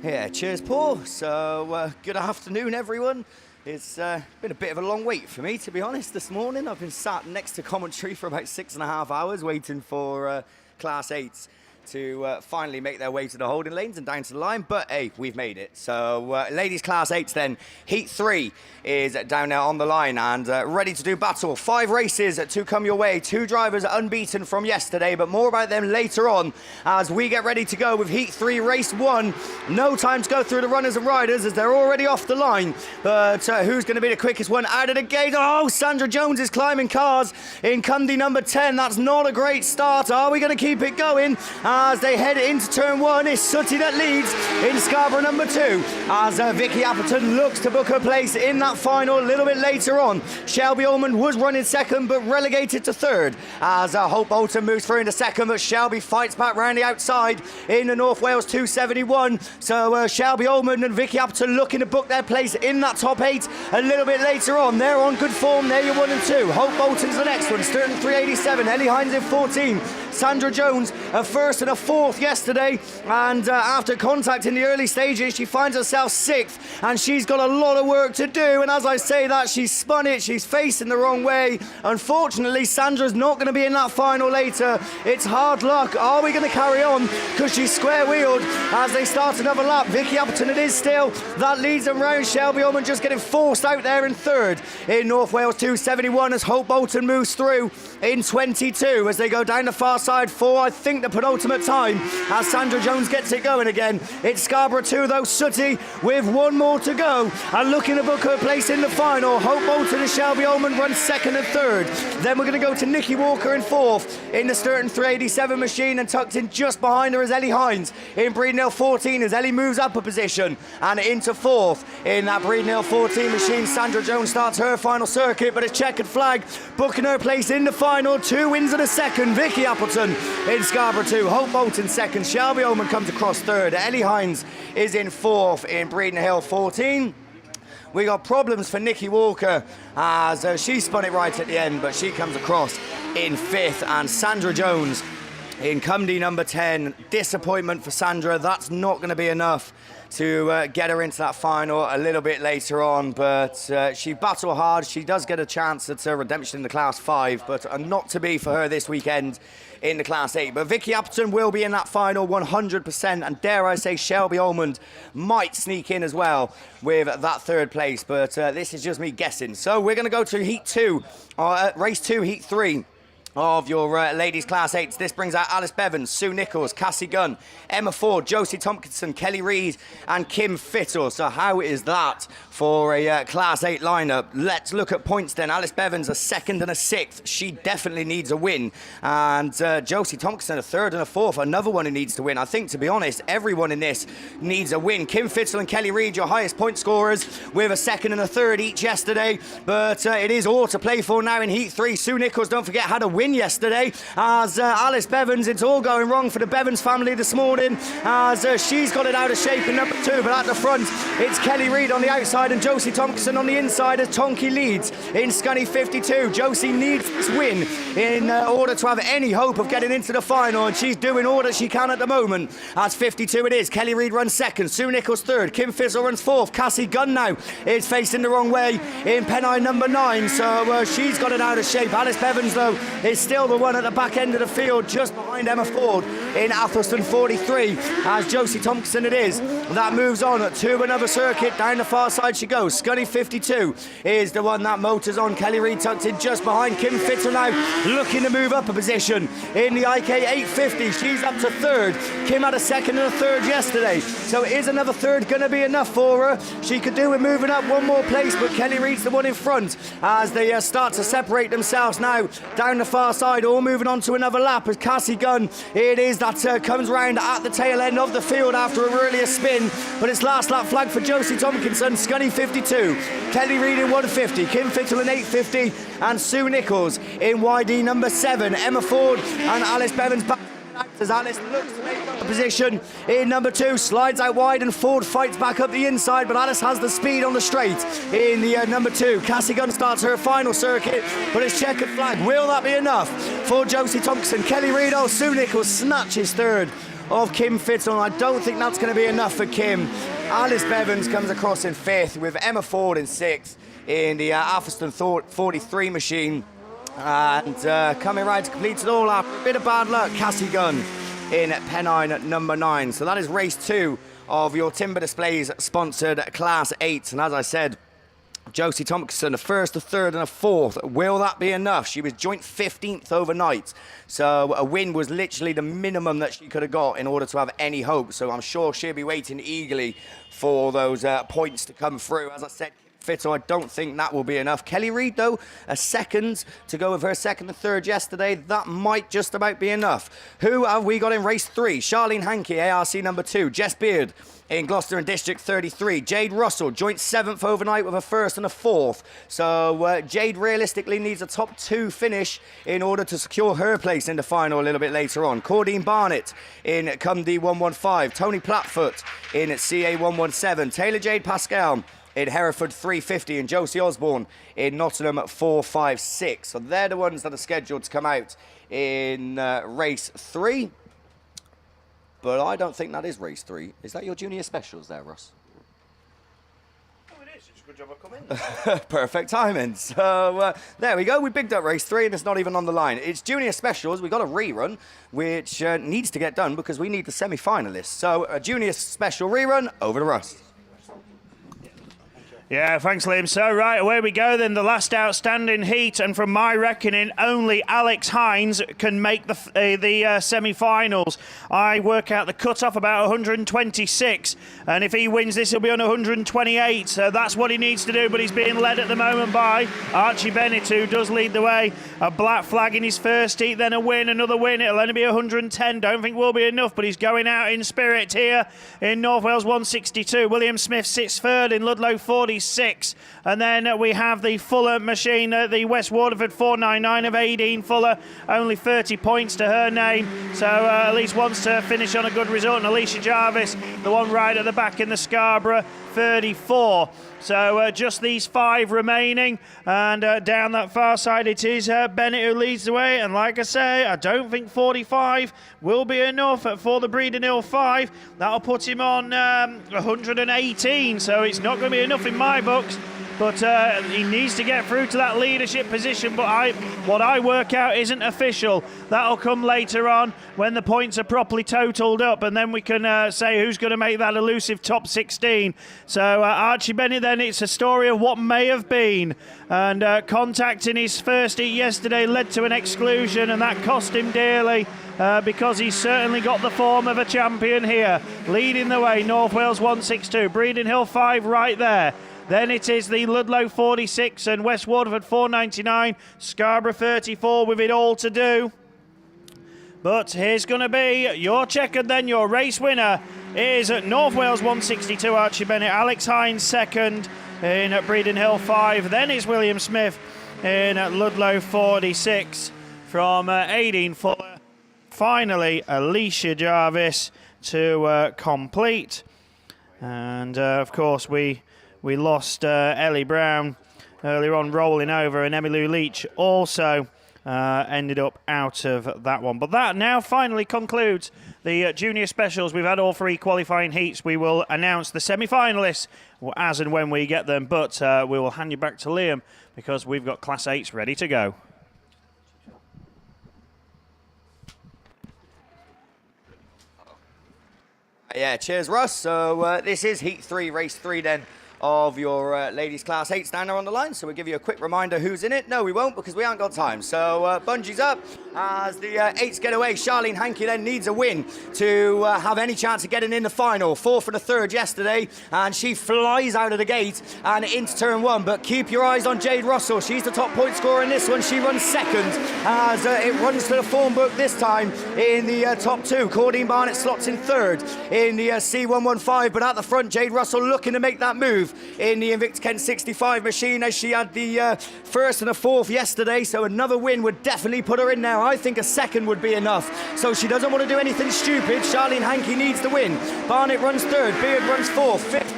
Yeah, cheers, Paul. So, good afternoon, everyone. It's been a bit of a long wait for me, to be honest, this morning. I've been sat next to commentary for about 6.5 hours waiting for Class 8s to finally make their way to the holding lanes and down to the line, but hey, we've made it. So ladies class 8s then, heat 3 is down there on the line and ready to do battle. 5 races to come your way, 2 drivers unbeaten from yesterday, but more about them later on as we get ready to go with heat 3, race 1. No time to go through the runners and riders as they're already off the line, but who's going to be the quickest one out of the gate? Oh, Sandra Jones is climbing cars in Cundy number 10. That's not a great start. Are we going to keep it going? As they head into turn 1, it's Sooty that leads in Scarborough number 2 as Vicky Appleton looks to book her place in that final a little bit later on. Shelby Ullman was running second but relegated to third as Hope Bolton moves through into second, but Shelby fights back round the outside in the North Wales 271. So Shelby Ullman and Vicky Appleton looking to book their place in that top 8 a little bit later on. They're on good form. They're your 1 and 2. Hope Bolton's the next one, Sturton 387. Ellie Hines in 14. Sandra Jones a first and a 4th yesterday, and after contact in the early stages she finds herself 6th and she's got a lot of work to do, and as I say that, she's spun it, she's facing the wrong way. Unfortunately, Sandra's not going to be in that final later. It's hard luck. Are we going to carry on? Because she's square wheeled as they start another lap. Vicky Appleton it is still, that leads them round. Shelby Ullman just getting forced out there in 3rd in North Wales 271 as Hope Bolton moves through in 22 as they go down the far side for, I think, the penultimate time as Sandra Jones gets it going again. It's Scarborough 2 though, Sooty with 1 more to go and looking to book her place in the final. Hope Bolton and Shelby Ullman run 2nd and 3rd. Then we're going to go to Nikki Walker in 4th in the Sturton 387 machine, and tucked in just behind her is Ellie Hines in Breednell 14 as Ellie moves up a position and into 4th in that Breednell 14 machine. Sandra Jones starts her final circuit, but a checkered flag booking her place in the final. 2 wins and a 2nd. Vicky Appleton in Scarborough 2, Hope Bolton 2nd, Shelby Ullman comes across 3rd, Ellie Hines is in 4th in Breeden Hill 14. We got problems for Nikki Walker as she spun it right at the end, but she comes across in 5th, and Sandra Jones in Cumdy number 10. Disappointment for Sandra, that's not going to be enough to get her into that final a little bit later on, but she battled hard. She does get a chance at redemption in the Class 5, but not to be for her this weekend in the Class 8. But Vicky Appleton will be in that final 100%, and dare I say Shelby Ullman might sneak in as well with that 3rd place, but this is just me guessing. So we're going to go to Heat 2, race 2, Heat 3. of your ladies Class 8s. This brings out Alice Bevans, Sue Nichols, Cassie Gunn, Emma Ford, Josie Tompkinson, Kelly Reid and Kim Fittle. So how is that for a Class 8 lineup? Let's look at points then. Alice Bevans a 2nd and a 6th. She definitely needs a win. And Josie Tompkinson a 3rd and a 4th. Another one who needs to win. I think, to be honest, everyone in this needs a win. Kim Fittle and Kelly Reid, your highest point scorers, with a 2nd and a 3rd each yesterday. But it is all to play for now in Heat 3. Sue Nichols, don't forget, had a win yesterday. As Alice Bevans, it's all going wrong for the Bevans family this morning, as she's got it out of shape in number 2. But at the front, it's Kelly Reid on the outside and Josie Tompkinson on the inside as Tonky leads in Scunny 52. Josie needs this win in order to have any hope of getting into the final, and she's doing all that she can at the moment. As 52 it is. Kelly Reid runs 2nd, Sue Nichols 3rd, Kim Fittle runs 4th. Cassie Gunn now is facing the wrong way in Pennine number 9, so she's got it out of shape. Alice Bevans, though, is still the one at the back end of the field, just behind Emma Ford in Athelston 43, as Josie Tompkinson it is that moves on to another circuit. Down the far side she goes. Scunny 52 is the one that motors on. Kelly Reid tucked in just behind. Kim Fittle now looking to move up a position in the IK 850. She's up to 3rd. Kim had a 2nd and a 3rd yesterday, so is another 3rd going to be enough for her? She could do with moving up one more place, but Kelly Reid's the one in front as they start to separate themselves now down the far side, all moving on to another lap as Cassie Gunn it is that comes round at the tail end of the field after a earlier spin, but it's last lap flag for Josie Tompkinson. Scunny 52, Kelly Reid in 150, Kim Fittle in 850 and Sue Nichols in YD number 7. Emma Ford and Alice Bevans back as Alice looks to make up a position in number 2, slides out wide and Ford fights back up the inside, but Alice has the speed on the straight in the number 2. Cassie Gunn starts her final circuit, but it's checkered flag. Will that be enough for Josie Tompkinson? Kelly Reid, Sue Nichols snatches 3rd of Kim Fittle. I don't think that's going to be enough for Kim. Alice Bevans comes across in 5th with Emma Ford in 6th in the Athelston 43 machine. And coming right to complete it all after a bit of bad luck, Cassie Gunn in Pennine number 9. So that is race 2 of your Timber Displays sponsored Class 8. And as I said, Josie Tompkinson, a 1st, a 3rd and a 4th. Will that be enough? She was joint 15th overnight. So a win was literally the minimum that she could have got in order to have any hope. So I'm sure she'll be waiting eagerly for those points to come through. As I said, Fittle, I don't think that will be enough. Kelly Reid, though, a 2nd to go with her 2nd and 3rd yesterday. That might just about be enough. Who have we got in race 3? Charlene Hankey, ARC number 2. Jess Beard in Gloucester and District 33. Jade Russell, joint 7th overnight with a 1st and a 4th. So Jade realistically needs a top 2 finish in order to secure her place in the final a little bit later on. Claudine Barnett in Cumdee 115. Tony Platfoot in CA 117. Taylor Jade Pascal in Hereford 350 and Josie Osborne in Nottingham 456. So they're the ones that are scheduled to come out in race 3. But I don't think that is race 3. Is that your junior specials there, Ross? Oh, it is. It's a good job I come in. Perfect timing. So there we go. We bigged up race 3 and it's not even on the line. It's junior specials. We've got a rerun, which needs to get done because we need the semi-finalists. So a junior special rerun, over to Russ. Yeah, thanks, Liam. So, right, away we go then. The last outstanding heat, and from my reckoning, only Alex Hines can make the semi-finals. I work out the cut-off about 126, and if he wins this, he'll be on 128. So that's what he needs to do, but he's being led at the moment by Archie Bennett, who does lead the way. A black flag in his first heat, then a win, another win. It'll only be 110. Don't think will be enough, but he's going out in spirit here in North Wales 162. William Smith sits third in Ludlow 46. And then we have the Fuller machine, the West Waterford 499 of Aideen Fuller, only 30 points to her name, so at least wants to finish on a good result. And Alicia Jarvis, the one right at the back in the Scarborough, 34. So just these 5 remaining, and down that far side it is Bennett who leads the way, and like I say, I don't think 45 will be enough for the Breedon Hill 5. That'll put him on 118, so it's not going to be enough in my books. but he needs to get through to that leadership position. But what I work out isn't official. That'll come later on when the points are properly totaled up, and then we can say who's going to make that elusive top 16. So Archie Bennett, then, it's a story of what may have been, and contact in his first heat yesterday led to an exclusion, and that cost him dearly. Because he's certainly got the form of a champion here. Leading the way, North Wales 162, Breedon Hill 5 right there. Then it is the Ludlow 46 and West Waterford 499, Scarborough 34 with it all to do. But here's going to be your checkered then, your race winner is at North Wales 162, Archie Bennett, Alex Hines second in at Breedon Hill 5, then it's William Smith in at Ludlow 46 from Aideen Fuller. Finally, Alicia Jarvis to complete. And, of course, we lost Ellie Brown earlier on, rolling over, and Emmylou Leach also ended up out of that one. But that now finally concludes the junior specials. We've had all 3 qualifying heats. We will announce the semi-finalists as and when we get them. But we will hand you back to Liam because we've got Class 8s ready to go. Yeah, cheers, Russ. So this is Heat 3, Race 3 then, of your ladies Class 8 stand there on the line. So we'll give you a quick reminder who's in it. No, we won't, because we haven't got time. So Bungee's up as the 8s get away. Charlene Hankey then needs a win to have any chance of getting in the final. 4th and a 3rd yesterday, and she flies out of the gate and into turn 1. But keep your eyes on Jade Russell. She's the top point scorer in this one. She runs second as it runs to the form book this time in the top 2. Claudine Barnett slots in 3rd in the C115. But at the front, Jade Russell looking to make that move in the Invicta Ken 65 machine, as she had the 1st and a 4th yesterday. So another win would definitely put her in now. I think a 2nd would be enough. So she doesn't want to do anything stupid. Charlene Hankey needs the win. Barnett runs 3rd. Beard runs 4th. 5th.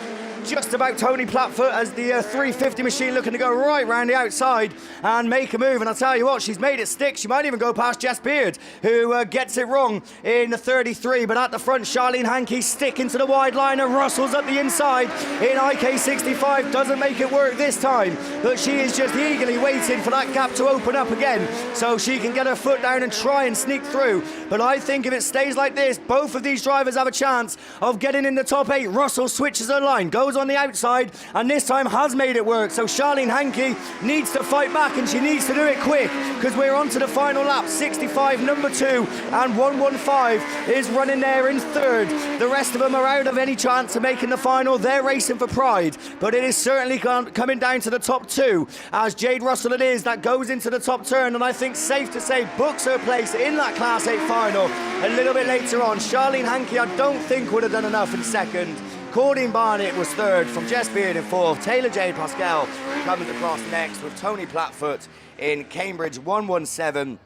Just about Tony Platfoot as the 350 machine looking to go right round the outside and make a move. And I'll tell you what, she's made it stick. She might even go past Jess Beard, who gets it wrong in the 33. But at the front, Charlene Hankey sticking to the wide line, and Russell's up the inside in IK65. Doesn't make it work this time, but she is just eagerly waiting for that gap to open up again so she can get her foot down and try and sneak through. But I think if it stays like this, both of these drivers have a chance of getting in the top 8. Russell switches her line, goes on the outside, and this time has made it work. So Charlene Hankey needs to fight back, and she needs to do it quick, because we're on to the final lap. 65 number 2 and 115 is running there in 3rd. The rest of them are out of any chance of making the final. They're racing for pride, but it is certainly coming down to the top 2 as Jade Russell it is that goes into the top turn, and I think safe to say books her place in that Class 8 final a little bit later on. Charlene Hankey I don't think would have done enough in 2nd. Claudine Barnett was 3rd from Jess Beard in 4th. Taylor Jade Pascal comes across next with Tony Platfoot in Cambridge 117,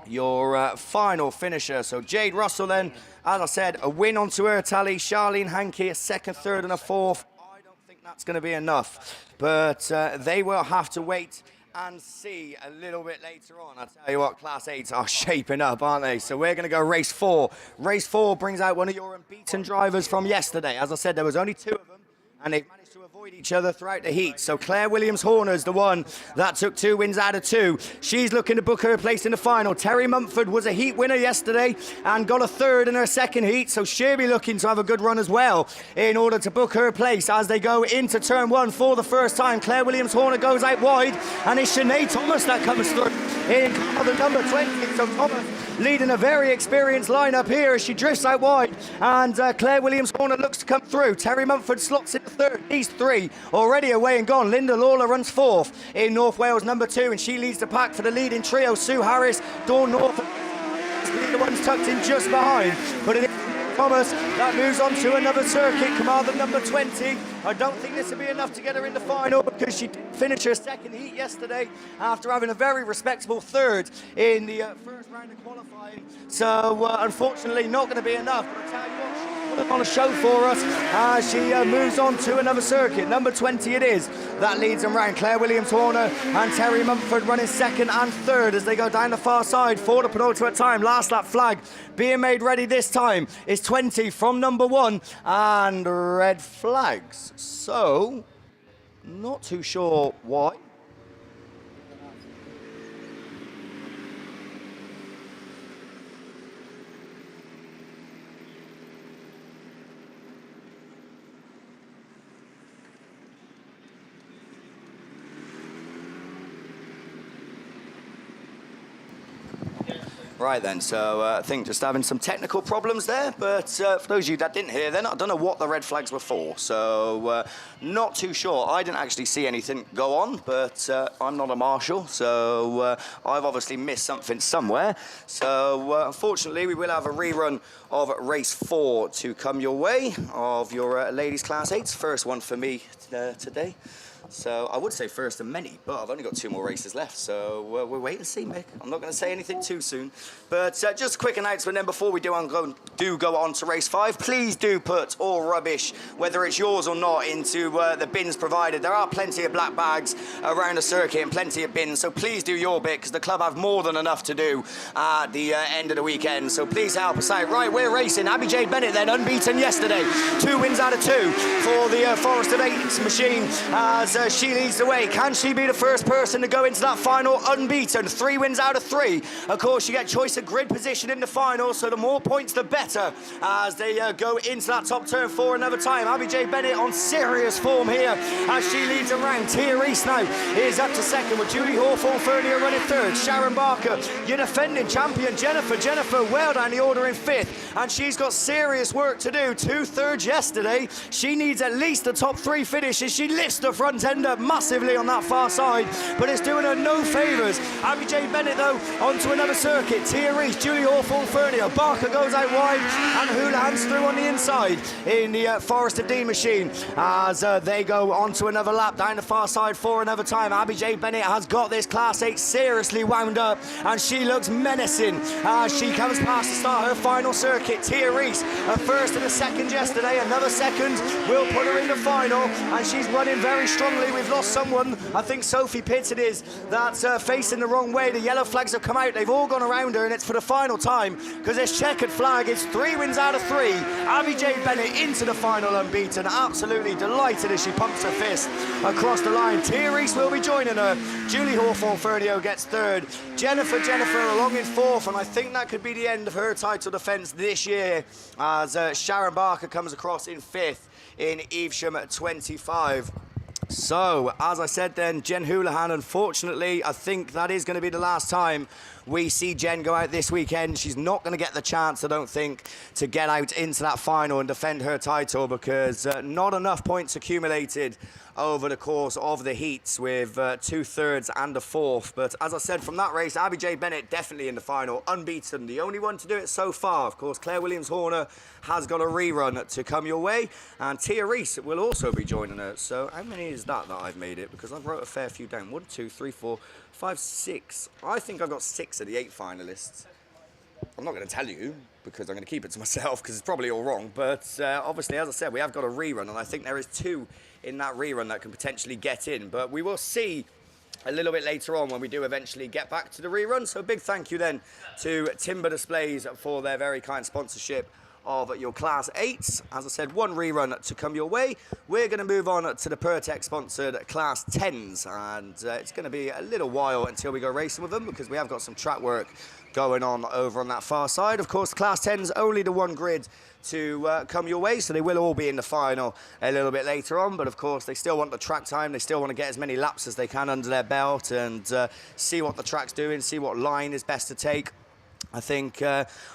your final finisher. So Jade Russell then, as I said, a win onto her tally. Charlene Hankey a 2nd, 3rd and a 4th. I don't think that's going to be enough, but they will have to wait and see a little bit later on. I tell you what, Class 8s are shaping up, aren't they? So we're going to go race 4. Race 4 brings out one of your unbeaten drivers from yesterday. As I said, there was only 2 of them, and they've managed to avoid each other throughout the heat. So Claire Williams-Horner's the one that took 2 wins out of 2. She's looking to book her place in the final. Terry Mumford was a heat winner yesterday and got a 3rd in her 2nd heat, so she'll be looking to have a good run as well in order to book her place as they go into turn 1 for the first time. Claire Williams-Horner goes out wide, and it's Sinead Thomas that comes through in the number 20. So Thomas leading a very experienced lineup here as she drifts out wide, and Claire Williams-Horner looks to come through. Terry Mumford slots in 3rd. These 3 already away and gone. Linda Lawler runs 4th in North Wales number 2, and she leads the pack for the leading trio. Sue Harris, Dawn North, the ones tucked in just behind, but it is Thomas that moves on to another circuit. Commander number 20. I don't think this will be enough to get her in the final, because she did finish her 2nd heat yesterday after having a very respectable 3rd in the first round of qualifying. So unfortunately not going to be enough, but I tell you what, she's put on a show for us as she moves on to another circuit. Number 20 it is that leads them round. Claire Williams-Horner and Terry Mumford running 2nd and 3rd as they go down the far side for the penultimate time. Last lap flag being made ready this time is 20 from number 1 and red flags. So Not too sure why. Right then, so I think just having some technical problems there, but for those of you that didn't hear then, I don't know what the red flags were for, so not too sure. I didn't actually see anything go on, but I'm not a marshal, so I've obviously missed something somewhere. So unfortunately, we will have a rerun of race 4 to come your way of your ladies class 8s. First one for me today. So I would say first of many, but I've only got 2 more races left, so we'll wait and see, Mick. I'm not going to say anything too soon. But just a quick announcement then before we go on to race 5. Please do put all rubbish, whether it's yours or not, into the bins provided. There are plenty of black bags around the circuit and plenty of bins, so please do your bit, because the club have more than enough to do at the end of the weekend. So please help us out. Right, we're racing. Abby Jade Bennett then, unbeaten yesterday. 2 wins out of 2 for the Forest of 8 machine as she leads the way. Can she be the first person to go into that final unbeaten? 3 wins out of 3. Of course, you get choice of grid position in the final, so the more points, the better as they go into that top turn for another time. Abby J. Bennett on serious form here as she leads around. Tia Reese now is up to second with Julie Hawthorne-Fernier running third. Sharon Barker, your defending champion. Jennifer well down the order in 5th, and she's got serious work to do. 2 thirds yesterday. She needs at least the top 3 finish as she lifts the front end up massively on that far side, but it's doing her no favours. Abby J. Bennett though onto another circuit. Tia Reese, Julie Hawthorne-Fernier. Barker goes out wide and Houlihan's through on the inside in the Forest of Dean machine as they go onto another lap down the far side for another time. Abby J. Bennett has got this Class 8 seriously wound up and she looks menacing as she comes past to start her final circuit. Tia Reese, a first and a second yesterday, another second will put her in the final, and she's running very strongly. We've lost someone, I think Sophie Pitts it is, that's facing the wrong way. The yellow flags have come out, they've all gone around her, and it's for the final time because this checkered flag. It's 3 wins out of 3. Abby J. Bennett into the final unbeaten, absolutely delighted as she pumps her fist across the line. Tia Reese will be joining her. Julie Hawthorne-Fernier gets third. Jennifer along in 4th, and I think that could be the end of her title defence this year as Sharon Barker comes across in 5th in Evesham at 25. So, as I said then, Jen Houlihan, unfortunately, I think that is going to be the last time we see Jen go out this weekend. She's not going to get the chance, I don't think, to get out into that final and defend her title because not enough points accumulated over the course of the heats with 2 thirds and a 4th. But as I said, from that race, Abby J. Bennett definitely in the final, unbeaten, the only one to do it so far. Of course, Claire Williams-Horner has got a rerun to come your way, and Tia Reese will also be joining her. So how many is that I've made it? Because I've wrote a fair few down. 1, 2, 3, 4, 5, 6. I think I've got 6 of the 8 finalists. I'm not going to tell you because I'm going to keep it to myself because it's probably all wrong. But obviously, as I said, we have got a rerun, and I think there is 2 in that rerun that can potentially get in. But we will see a little bit later on when we do eventually get back to the rerun. So big thank you then to Timber Displays for their very kind sponsorship of your Class 8s. As I said, 1 rerun to come your way. We're going to move on to the Pertec sponsored Class 10s, and it's going to be a little while until we go racing with them because we have got some track work going on over on that far side. Of course, Class 10s only the 1 grid to come your way, so they will all be in the final a little bit later on, but of course they still want the track time, they still want to get as many laps as they can under their belt and see what the track's doing, see what line is best to take. I think,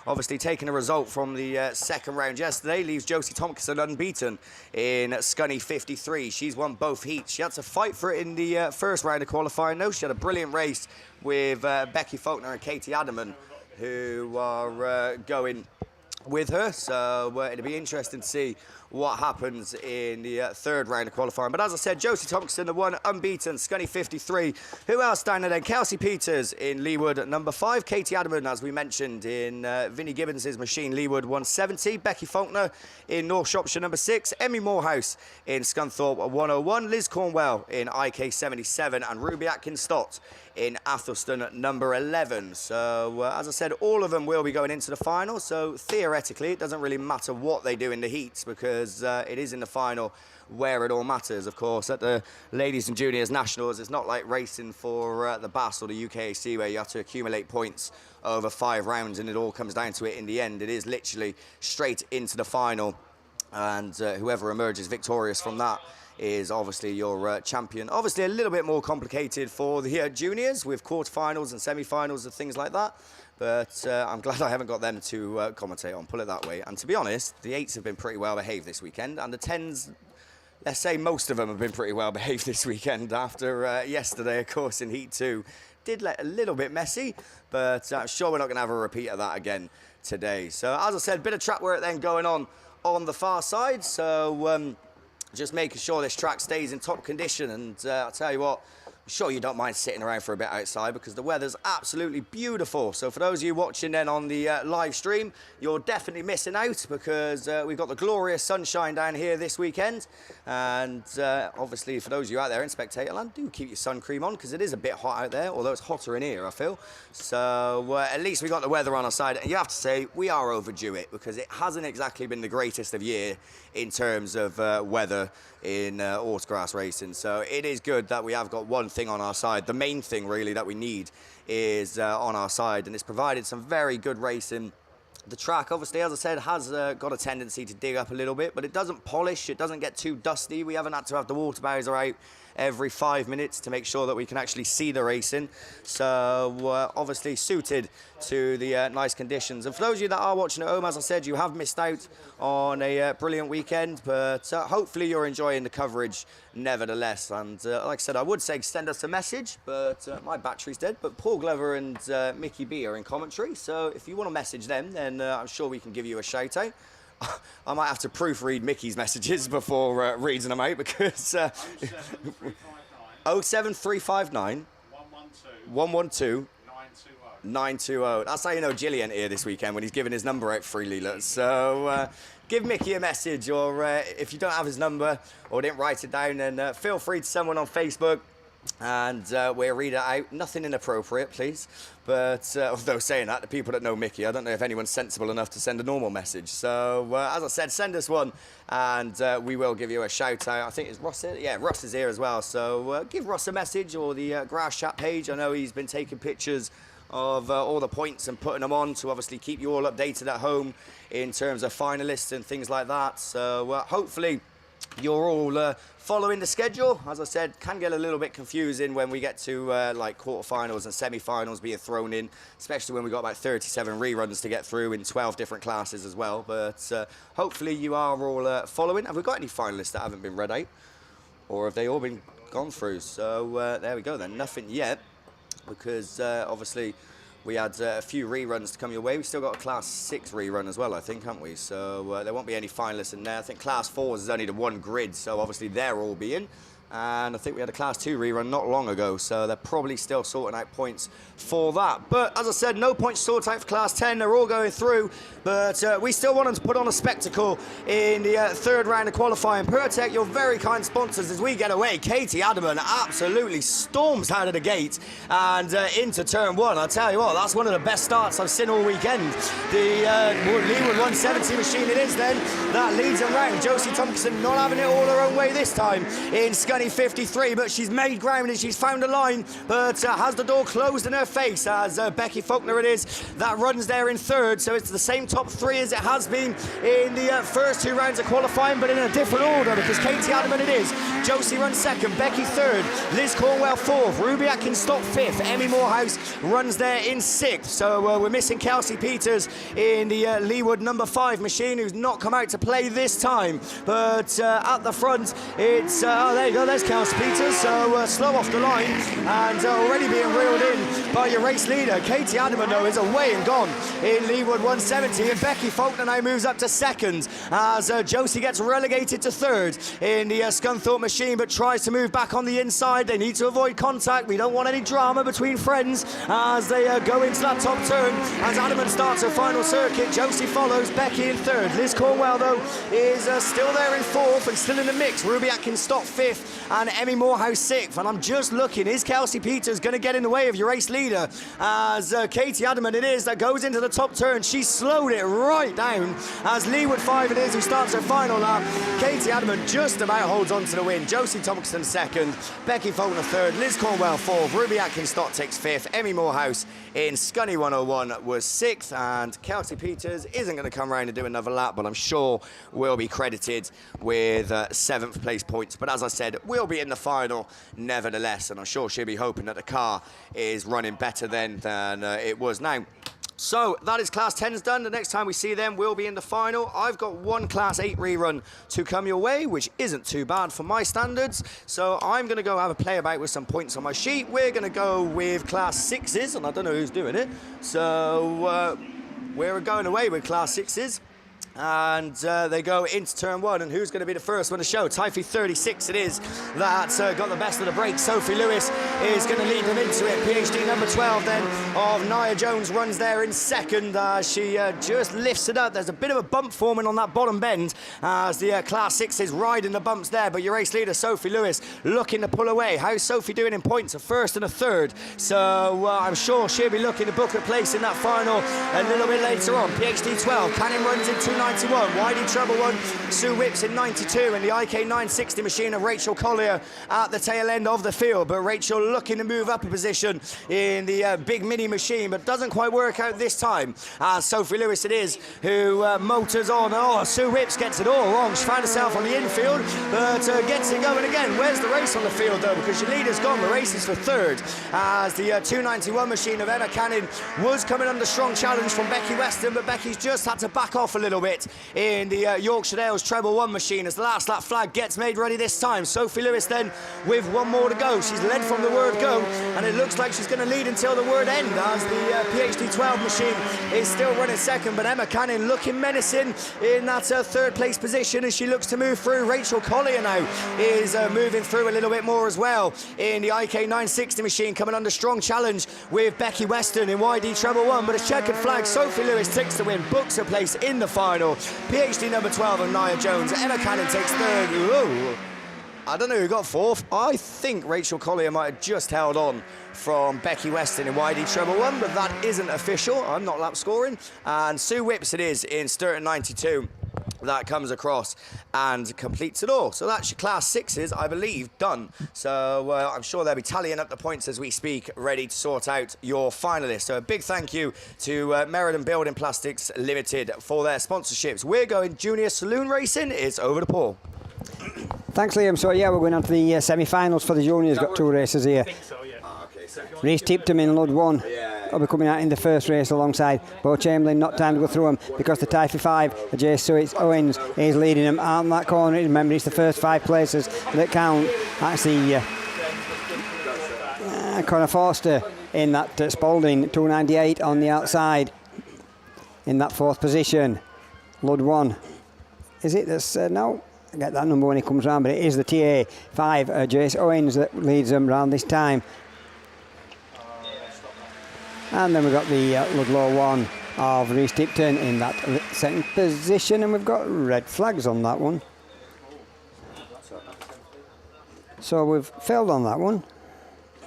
obviously, taking a result from the second round yesterday leaves Josie Tompkinson unbeaten in Scunny 53. She's won both heats. She had to fight for it in the first round of qualifying, though. She had a brilliant race with Becky Faulkner and Katie Adaman, who are going with her. So it'll be interesting to see what happens in the third round of qualifying. But as I said, Josie Tompkinson, the one unbeaten, Scunny 53. Who else down there then? Kelsey Peters in Leewood, number 5. Katie Adaman, as we mentioned, in Vinnie Gibbons' machine, Leewood 170. Becky Faulkner in North Shropshire, number 6. Emmy Morehouse in Scunthorpe 101. Liz Cornwell in IK 77. And Ruby Atkins Stott in Athelston at number 11. So, as I said, all of them will be going into the final. So, theoretically, it doesn't really matter what they do in the heats because it is in the final where it all matters. Of course, at the Ladies and Juniors Nationals, it's not like racing for the BAST or the UKAC where you have to accumulate points over 5 rounds and it all comes down to it in the end. It is literally straight into the final, and whoever emerges victorious from that is obviously your champion. Obviously a little bit more complicated for the juniors with quarterfinals and semi-finals and things like that, but I'm glad I haven't got them to commentate on, put it that way. And to be honest, the 8s have been pretty well behaved this weekend, and the 10s, let's say most of them have been pretty well behaved this weekend after yesterday, of course, in Heat 2. Did let a little bit messy, but I'm sure we're not going to have a repeat of that again today. So as I said, bit of track work then going on the far side, so just making sure this track stays in top condition. And I'll tell you what, I'm sure you don't mind sitting around for a bit outside because the weather's absolutely beautiful. So for those of you watching then on the live stream, you're definitely missing out because we've got the glorious sunshine down here this weekend. And obviously for those of you out there in Spectator Land, do keep your sun cream on because it is a bit hot out there, although it's hotter in here, I feel. So at least we got the weather on our side. And you have to say, we are overdue it because it hasn't exactly been the greatest of year in terms of weather in Autograss racing. So it is good that we have got one thing on our side. The main thing really that we need is on our side, and it's provided some very good racing. The track, obviously, as I said, has got a tendency to dig up a little bit, but it doesn't polish, it doesn't get too dusty. We haven't had to have the water bowser out every 5 minutes to make sure that we can actually see the racing. So obviously suited to the nice conditions. And for those of you that are watching at home, as I said, you have missed out on a brilliant weekend, but hopefully you're enjoying the coverage nevertheless. And like I said, I would say send us a message, but my battery's dead. But Paul Glover and Mickey B are in commentary, so if you want to message them, then I'm sure we can give you a shout out. I might have to proofread Mickey's messages before reading them out because 07359 112 920. That's how you know Gillian here this weekend when he's giving his number out freely. Look. So give Mickey a message, or if you don't have his number or didn't write it down, then feel free to someone on Facebook and we'll read it out. Nothing inappropriate, please. But although saying that, the people that know Mickey, I don't know if anyone's sensible enough to send a normal message. So as I said, send us one and we will give you a shout out. I think it's Ross here. Yeah, Ross is here as well. So give Ross a message, or the Grass Chat page. I know he's been taking pictures of all the points and putting them on to obviously keep you all updated at home in terms of finalists and things like that. So hopefully you're all following the schedule. As I said, can get a little bit confusing when we get to like quarterfinals and semi-finals being thrown in, especially when we've got about 37 reruns to get through in 12 different classes as well. But hopefully you are all following. Have we got any finalists that haven't been read out, or have they all been gone through? So there we go then, nothing yet, because obviously we had a few reruns to come your way. We still got a Class 6 rerun as well, I think, haven't we? So there won't be any finalists in there. I think Class 4s is only the one grid, so obviously they're all being. And I think we had a Class 2 rerun not long ago, so they're probably still sorting out points for that. But as I said, no points sorted out for Class 10. They're all going through, but we still want them to put on a spectacle in the third round of qualifying. Pertec, your very kind sponsors, as we get away. Katie Adaman absolutely storms out of the gate and into turn one. I tell you what, that's one of the best starts I've seen all weekend. The Leeward 170 machine it is then that leads them round. Josie Tompkinson not having it all her own way this time in Scunny 53, but she's made ground and she's found a line, but has the door closed in her face as Becky Faulkner it is that runs there in third. So it's the same top three as it has been in the first 2 rounds of qualifying, but in a different order because Katie Adaman it is. Josie runs second, Becky third, Liz Cornwell fourth, Ruby Atkins stopped fifth, Emmy Morehouse runs there in sixth. So we're missing Kelsey Peters in the Leeward number 5 machine, who's not come out to play this time, but at the front it's oh there you go, there's Kelsey Peters. So slow off the line and already being reeled in by your race leader. Katie Adamant, though, is away and gone in Leeward 170. And Becky Faulkner now moves up to second as Josie gets relegated to third in the Scunthorpe machine, but tries to move back on the inside. They need to avoid contact. We don't want any drama between friends as they go into that top turn. As Adamant starts her final circuit, Josie follows, Becky in third. Liz Cornwell, though, is still there in fourth and still in the mix. Ruby Atkins Stott fifth and Emmy Morehouse sixth. And I'm just looking, is Kelsey Peters going to get in the way of your race leader? As Katie Adamant it is that goes into the top turn. She slowed it right down as Leeward 5 it is who starts her final lap. Katie Adamant just about holds on to the win. Josie Thompson second, Becky Faulkner third, Liz Cornwell fourth, Ruby Atkins Stott takes fifth, Emmy Morehouse in Scunny 101 was sixth, and Kelsey Peters isn't going to come around and do another lap, but I'm sure will be credited with 7th place points. But as I said, will be in the final nevertheless, and I'm sure she'll be hoping that the car is running better then than it was now. So that is Class 10's done. The next time we see them, we'll be in the final. I've got one Class 8 rerun to come your way, which isn't too bad for my standards. So I'm going to go have a play about with some points on my sheet. We're going to go with Class 6s, and I don't know who's doing it. So we're going away with Class 6s. And they go into turn one, and who's going to be the first one to show? Typhy 36 it is that's got the best of the break. Sophie Lewis is going to lead them into it. PhD number 12 then of Nia Jones runs there in second. She just lifts it up. There's a bit of a bump forming on that bottom bend as the Class 6 is riding the bumps there, but your race leader Sophie Lewis looking to pull away. How's Sophie doing in points? A first and a third, so I'm sure she'll be looking to book a place in that final a little bit later on. PhD 12 Canning runs in 291, Whitey Treble 1, Sue Whips in 92, and the IK 960 machine of Rachel Collier at the tail end of the field. But Rachel looking to move up a position in the big mini machine, but doesn't quite work out this time. Sophie Lewis it is who motors on. Oh, Sue Whips gets it all wrong. She found herself on the infield, but gets it going again. Where's the race on the field though? Because your leader's gone. The race is for third as the 291 machine of Emma Canning was coming under strong challenge from Becky Weston, but Becky's just had to back off a little bit in the Yorkshire Dales Treble 1 machine as the last lap flag gets made ready this time. Sophie Lewis then with one more to go. She's led from the word go, and it looks like she's going to lead until the word end as the PhD 12 machine is still running second, but Emma Canning looking menacing in that third place position as she looks to move through. Rachel Collier now is moving through a little bit more as well in the IK 960 machine, coming under strong challenge with Becky Weston in YD Treble 1, but a checkered flag. Sophie Lewis takes the win, books her place in the final. PhD number 12 of Nia Jones. Emma Canning takes third. Ooh. I don't know who got fourth. I think Rachel Collier might have just held on from Becky Weston in YD Treble 1, but that isn't official. I'm not lap scoring. And Sue Whips it is in Sturton 92. That comes across and completes it all. So that's your Class 6s, I believe, done. So I'm sure they'll be tallying up the points as we speak, ready to sort out your finalists. So a big thank you to Meriden Building Plastics Limited for their sponsorships. We're going junior saloon racing. It's over to Paul. Thanks, Liam. So, yeah, we're going on to the semi-finals for the juniors. Got two races here. I think so, yeah. Reece Tipton in Lud 1 will be coming out in the first race alongside Bo Chamberlain. Not time to go through them because the Typhy 5, Jay Owens, is leading them out in that corner. Remember, it's the first 5 places that count. That's the Connor Forster in that Spalding 298 on the outside in that 4th position. Lud 1. Is it that's no? I get that number when he comes round, but it is the TA 5, Jace Owens, that leads them round this time. And then we've got the Ludlow 1 of Reece Tipton in that 2nd position, and we've got red flags on that one. So we've failed on that one.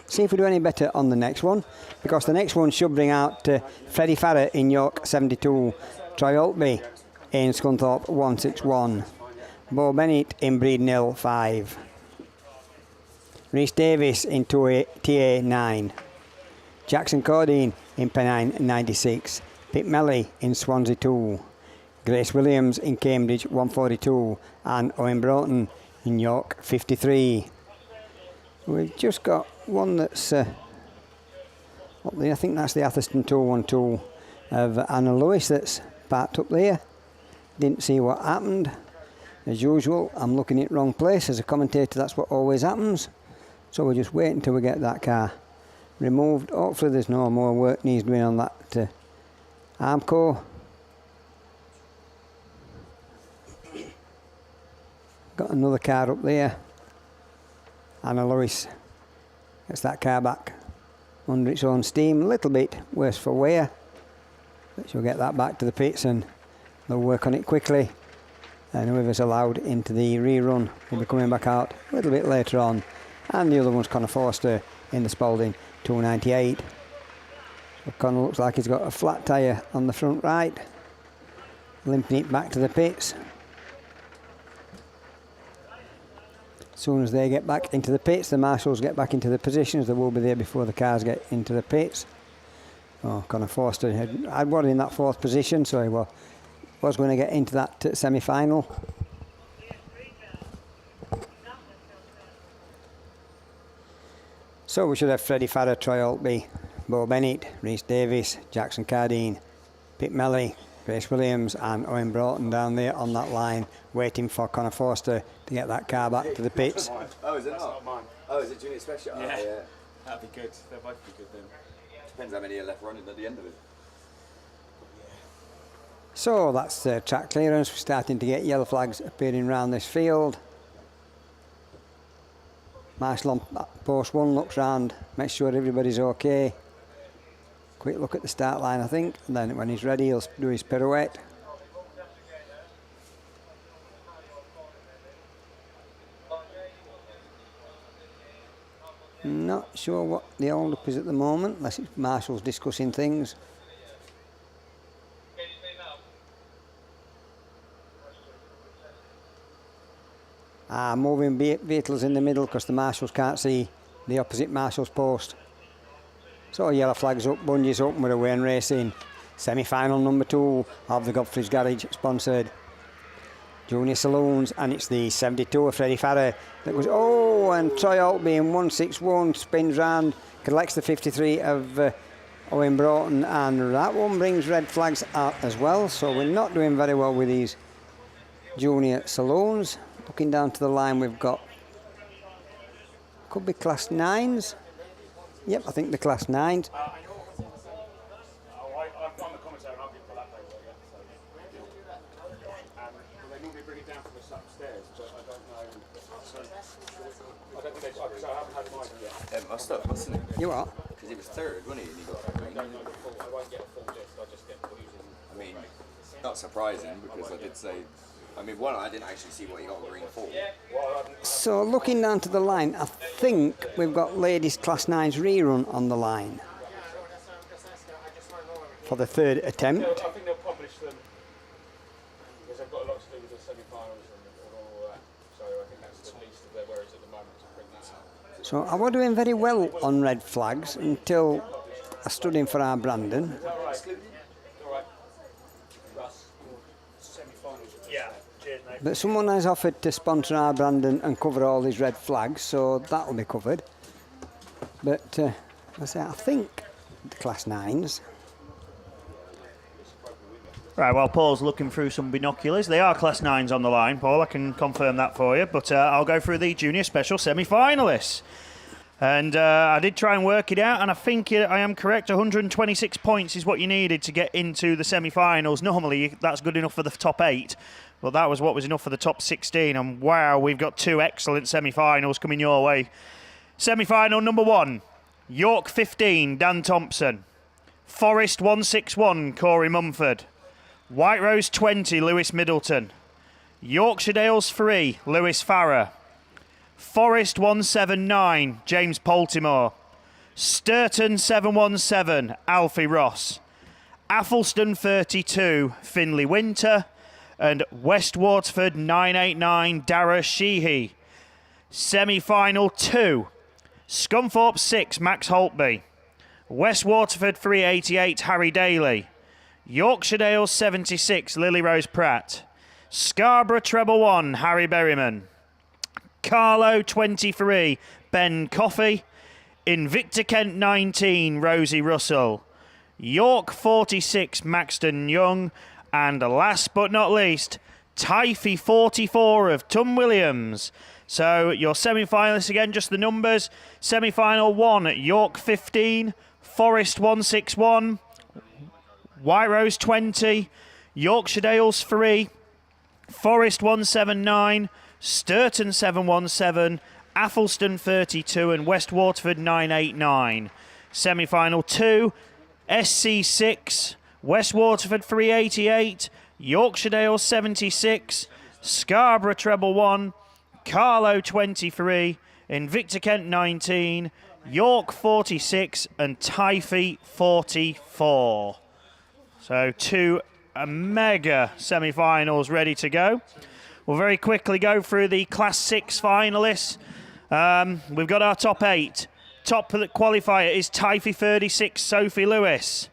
See if we do any better on the next one, because the next one should bring out Freddie Farrer in York 72, Troy Altby in Scunthorpe 161, Bo Bennett in Breedon 5, Rhys Davis in TA 9, Jackson Cordine in Pennine 96, Pip Melly in Swansea 2, Grace Williams in Cambridge 142, and Owen Broughton in York 53. We've just got one that's up there. I think that's the Atherstone 212 of Anna Lewis that's parked up there. Didn't see what happened. As usual, I'm looking at wrong place. As a commentator, that's what always happens. So we'll just wait until we get that car removed. Hopefully there's no more work needs doing on that Armco. Got another car up there. Anna Lewis gets that car back under its own steam. A little bit worse for wear, but she'll get that back to the pits and they'll work on it quickly. And whoever's allowed into the rerun will be coming back out a little bit later on. And the other one's Connor Forster in the Spalding 298. So Connor looks like he's got a flat tyre on the front right, limping it back to the pits. As soon as they get back into the pits, the marshals get back into the positions. They will be there before the cars get into the pits. Oh, Connor Forster had one in that 4th position, so he was going to get into that semi-final. So we should have Freddie Farrer, Troy Altby, Bo Bennett, Rhys Davis, Jackson Cardine, Pete Melly, Grace Williams and Owen Broughton down there on that line, waiting for Connor Forster to get that car back to the pits. Oh, is it That's not mine. Oh, is it junior special? Yeah. Oh, yeah. That'd be good. They'll both be good then. Depends how many are left running at the end of it. So that's track clearance. We're starting to get yellow flags appearing around this field. Marshal on post 1 looks round, makes sure everybody's okay. Quick look at the start line, I think, and then when he's ready he'll do his pirouette. Not sure what the hold up is at the moment, unless it's Marshall's discussing things. Moving vehicles in the middle because the marshals can't see the opposite marshal's post. So yellow flags up, Bungee's up, we're away and racing. Semi-final number 2 of the Godfrey's Garage sponsored Junior Saloons, and it's the 72 of Freddie Farrer that goes, oh, and Troy Altby in 161 spins round, collects the 53 of Owen Broughton, and that one brings red flags out as well. So we're not doing very well with these Junior Saloons. Looking down to the line, we've got, could be class 9s. Yep, I think the class 9s. I'm the commentator and I'll give for that paper, they normally bring it down from us upstairs, but I don't know. I don't think they, because I haven't had mine yet. I stopped, wasn't it? You are? Because he was 3rd, wasn't he? And he got I won't get a full list, I just get using. I mean, not surprising because I did say, I mean, one, I didn't actually see what he got green for. So looking down to the line, I think we've got ladies class 9's rerun on the line for the 3rd attempt. I think they'll publish them because they've got a lot to do with the semi-finals and all that. So I think that's the least of their worries at the moment to bring that out. So I was doing very well on red flags until I stood in for our Brandon. But someone has offered to sponsor our Brandon and cover all these red flags, so that will be covered. But I think the class 9s. Right, well, Paul's looking through some binoculars. They are class 9s on the line, Paul. I can confirm that for you. But I'll go through the junior special semi-finalists. And I did try and work it out, and I think I am correct. 126 points is what you needed to get into the semi-finals. Normally, that's good enough for the top 8. But that was what was enough for the top 16. And wow, we've got 2 excellent semi-finals coming your way. Semi-final number 1, York 15, Dan Thompson. Forest 161, Corey Mumford. White Rose 20, Lewis Middleton. Yorkshire Dales 3, Lewis Farrer. Forest 179, James Poltimore. Sturton 717, Alfie Ross. Athelston 32, Finley Winter. And West Waterford 989, Dara Sheehy. Semi-final 2, Scunthorpe 6, Max Holtby. West Waterford 388, Harry Daly. Yorkshire Dales 76, Lily Rose Pratt. Scarborough Treble 1, Harry Berryman. Carlo 23, Ben Coffey. Invicta Kent 19, Rosie Russell. York 46, Maxton Young. And last but not least, Typhy 44 of Tom Williams. So your semi-finalists again, just the numbers. Semi-final 1, York 15, Forest 161, White Rose 20, Yorkshire Dales 3, Forest 179, Sturton 717, Athelston 32 and West Waterford 989. Semi-final 2, SC 6, West Waterford 388, Yorkshire Dales 76, Scarborough treble 1, Carlow 23, Invicta Kent 19, York 46 and Tyfee 44. So 2 mega semi-finals ready to go. We'll very quickly go through the Class 6 finalists. We've got our top 8. Top qualifier is Tyfee 36, Sophie Lewis.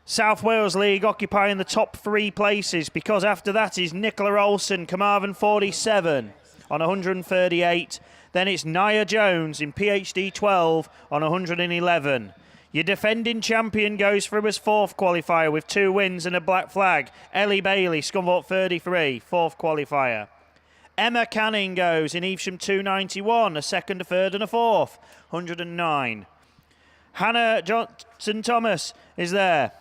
South Wales League occupying the top 3 places, because after that is Nicola Olsen, Carmarthen 47 on 138. Then it's Nia Jones in PhD 12 on 111. Your defending champion goes through as 4th qualifier with 2 wins and a black flag. Ellie Bailey, Scunthorpe 33, 4th qualifier. Emma Canning goes in Evesham 291, a 2nd, a 3rd and a 4th, 109. Hannah Johnson-Thomas is there.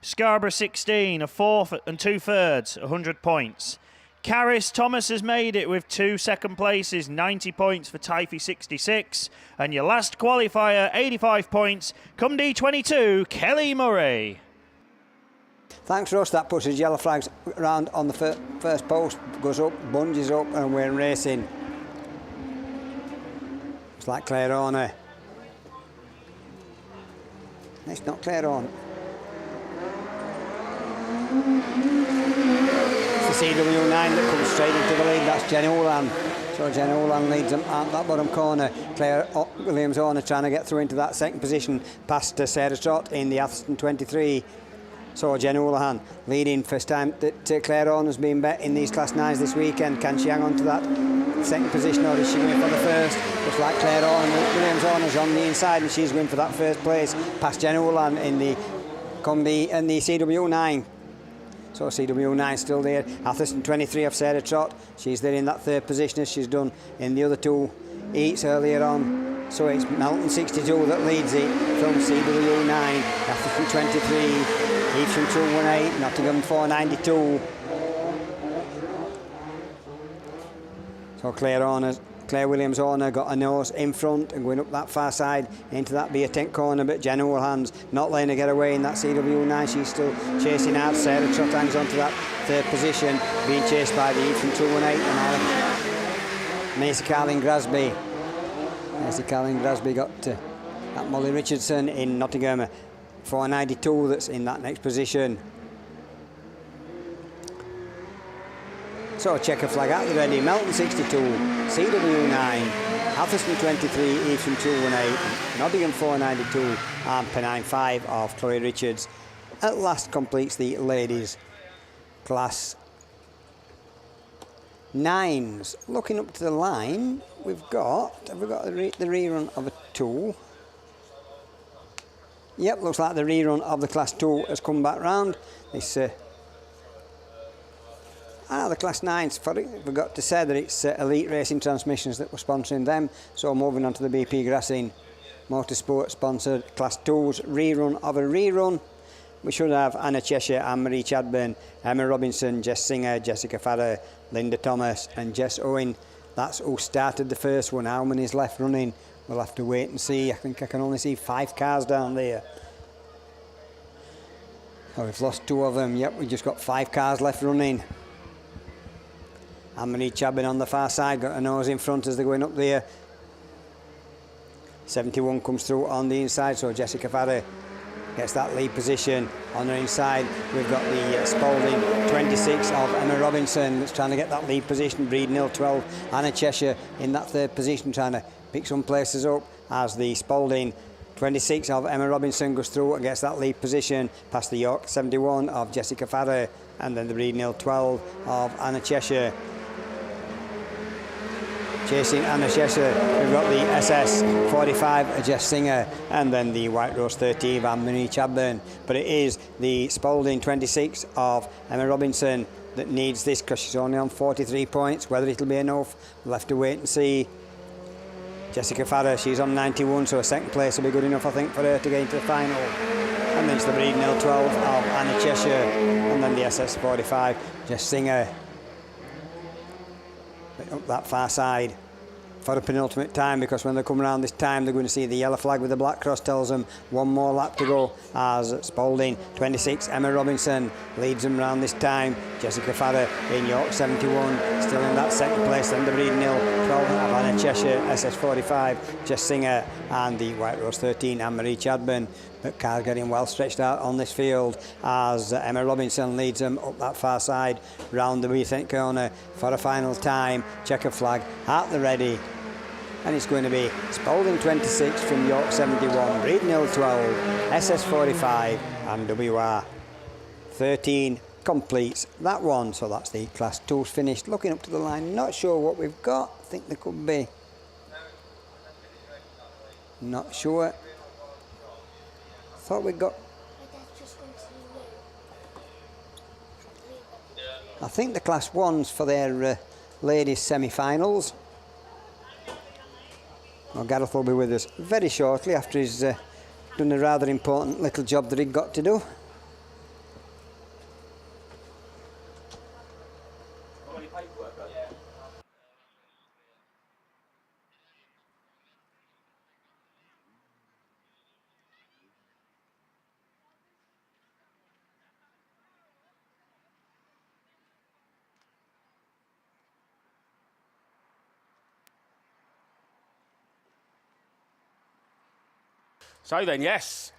Scarborough 16, a 4th and 2 thirds, 100 points. Caris Thomas has made it with 2 second places, 90 points for Tyfee 66. And your last qualifier, 85 points, come D22, Kelly Murray. Thanks, Russ. That puts his yellow flags around on the first post, goes up, bungees up, and we're racing. It's like Claire Horner. It's not Claire Horner. It's the CW9 that comes straight into the lead. That's Jen Ulan. So Jen Ulan leads them at that bottom corner. Claire Williams Horner trying to get through into that 2nd position past Sarah Trott in the Athelston 23. So Jen Houlihan leading. First time that Claire Horner's been bet in these Class 9s this weekend. Can she hang on to that 2nd position, or is she going for the 1st? Looks like Claire Horner, Williams Horner's on the inside and she's going for that 1st place past Jen Houlihan in the Combi and the CW9. So CW9 still there. Athelston 23 of Sarah Trott. She's there in that 3rd position as she's done in the other 2 heats earlier on. So it's Melton 62 that leads it from CW9. Athelston 23, Evesham 218, Nottingham 492. So Claire Williams Horner got a nose in front and going up that far side into that beer tent corner, but Jenna Houlihan's not letting her get away in that CW9. She's still chasing hard. Sarah Trott hangs onto that 3rd position, being chased by the Evesham 218 and Macy Carling Grasby. Macy Carling Grasby got that Molly Richardson in Nottingham 492 that's in that next position. So checker flag out the ready. Melton 62, CW9, Athelston 23, Evesham 218, Nottingham 492 and Pennine 5 of Chloe Richards. At last completes the ladies Class 9s. Looking up to the line, have we got the rerun of a 2? Yep, looks like the rerun of the Class 2 has come back round. This the Class 9s, forgot to say that it's Elite Racing Transmissions that were sponsoring them. So moving on to the BP Grassing Motorsport sponsored Class 2's rerun of a rerun. We should have Anna Cheshire, Anne-Marie Chadburn, Emma Robinson, Jess Singer, Jessica Farrer, Linda Thomas and Jess Owen. That's who started the first one. How many's left running? We'll have to wait and see. I think I can only see 5 cars down there. Oh, we've lost 2 of them. Yep, we've just got 5 cars left running. Anne-Marie Chadburn on the far side, got a nose in front as they're going up there. 71 comes through on the inside, so Jessica Farrer gets that lead position on her inside. We've got the Spalding 26 of Emma Robinson that's trying to get that lead position. Breed Nil 12, Anna Cheshire in that 3rd position trying to pick some places up as the Spalding 26 of Emma Robinson goes through and gets that lead position past the York 71 of Jessica Farrer and then the Breed Nil 12 of Anna Cheshire. Chasing Anna Cheshire, we've got the SS 45 of Jess Singer and then the White Rose 13 of Anne-Marie Chadburn. But it is the Spalding 26 of Emma Robinson that needs this because she's only on 43 points. Whether it'll be enough, we'll have to wait and see. Jessica Farrer, she's on 91, so a second place will be good enough, I think, for her to get into the final. And then it's the Breeding L12 of Anna Cheshire, and then the SS45, Jess Singer. Up that far side for the penultimate time, because when they come around this time they're going to see the yellow flag with the black cross tells them one more lap to go, as Spalding 26, Emma Robinson leads them round this time. Jessica Farrer in York 71 still in that second place, then the Breeding Hill 12 Havana Cheshire, SS45 Jess Singer, and the White Rose 13 Anne-Marie Chadburn. But cars getting well stretched out on this field as Emma Robinson leads them up that far side round the rethink corner for a final time. Checker flag at the ready, and it's going to be Spalding 26 from York 71, Breeding Hill 12, SS45 and WR 13 completes that one. So that's the Class 2's finished. Looking up to the line, not sure what we've got. I think there could be, not sure. Thought we got, I think the Class 1's for their ladies semi-finals. Well, Gareth will be with us very shortly after he's done a rather important little job that he'd got to do. So then, yes,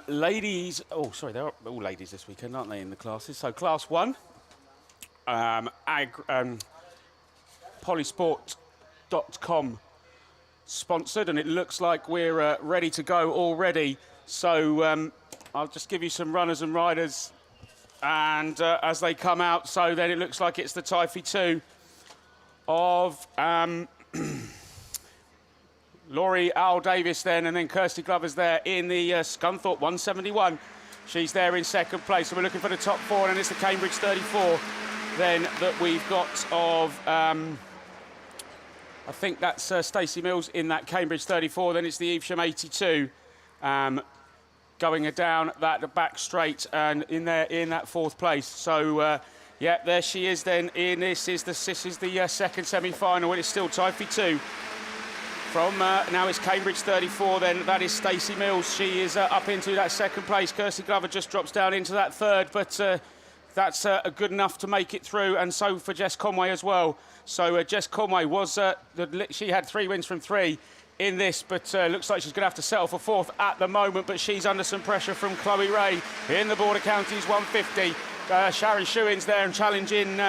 ladies. Oh, sorry, they're all ladies this weekend, aren't they, in the classes? So Class 1, Polysport.com sponsored, and it looks like we're ready to go already. So I'll just give you some runners and riders, and as they come out. So then it looks like it's the Typhy 2 of Laurie Owl Davis then, and then Kirsty Glover's there in the Scunthorpe 171. She's there in second place. So we're looking for the top four, and it's the Cambridge 34 then that we've got of, I think that's Stacey Mills in that Cambridge 34. Then it's the Evesham 82 going down that back straight and in there in that fourth place. So yeah, there she is then in this is the second semi-final, and it's still Typhy 2. From now it's Cambridge 34, then that is Stacey Mills. She is up into that second place. Kirsty Glover just drops down into that third, but that's good enough to make it through, and so for Jess Conway as well. So Jess Conway was, she had 3 wins from 3 in this, but looks like she's going to have to settle for fourth at the moment, but she's under some pressure from Chloe Ray in the Border Counties 150. Sharon Schuins there and challenging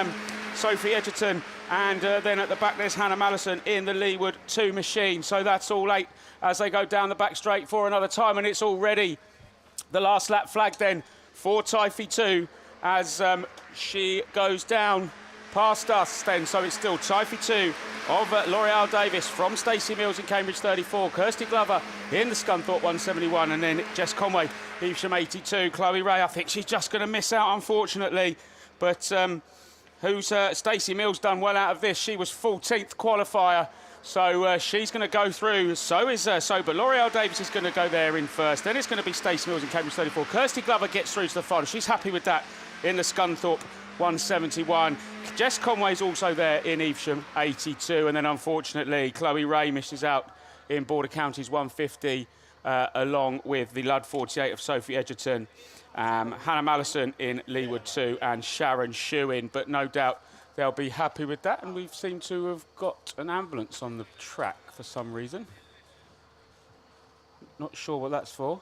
Sophie Edgerton. And then at the back there's Hannah Mallison in the Leeward 2 machine. So that's all 8 as they go down the back straight for another time. And it's already the last lap flag then for Typhy 2 as she goes down past us then. So it's still Typhy 2 of L'Oreal Davis from Stacey Mills in Cambridge 34. Kirsty Glover in the Scunthorpe 171. And then Jess Conway, Evesham 82. Chloe Ray, I think she's just going to miss out, unfortunately. But who's Stacey Mills done well out of this. She was 14th qualifier, so she's going to go through. So is but L'Oreal Davis is going to go there in first. Then it's going to be Stacey Mills in Cambridge 34. Kirsty Glover gets through to the final. She's happy with that in the Scunthorpe 171. Jess Conway's also there in Evesham 82, and then unfortunately Chloe Ray misses out in Border Counties 150, along with the Lud 48 of Sophie Edgerton. Hannah Mallison in Leeward 2 and Sharon Schuin, but no doubt they'll be happy with that. And we seem to have got an ambulance on the track for some reason. Not sure what that's for.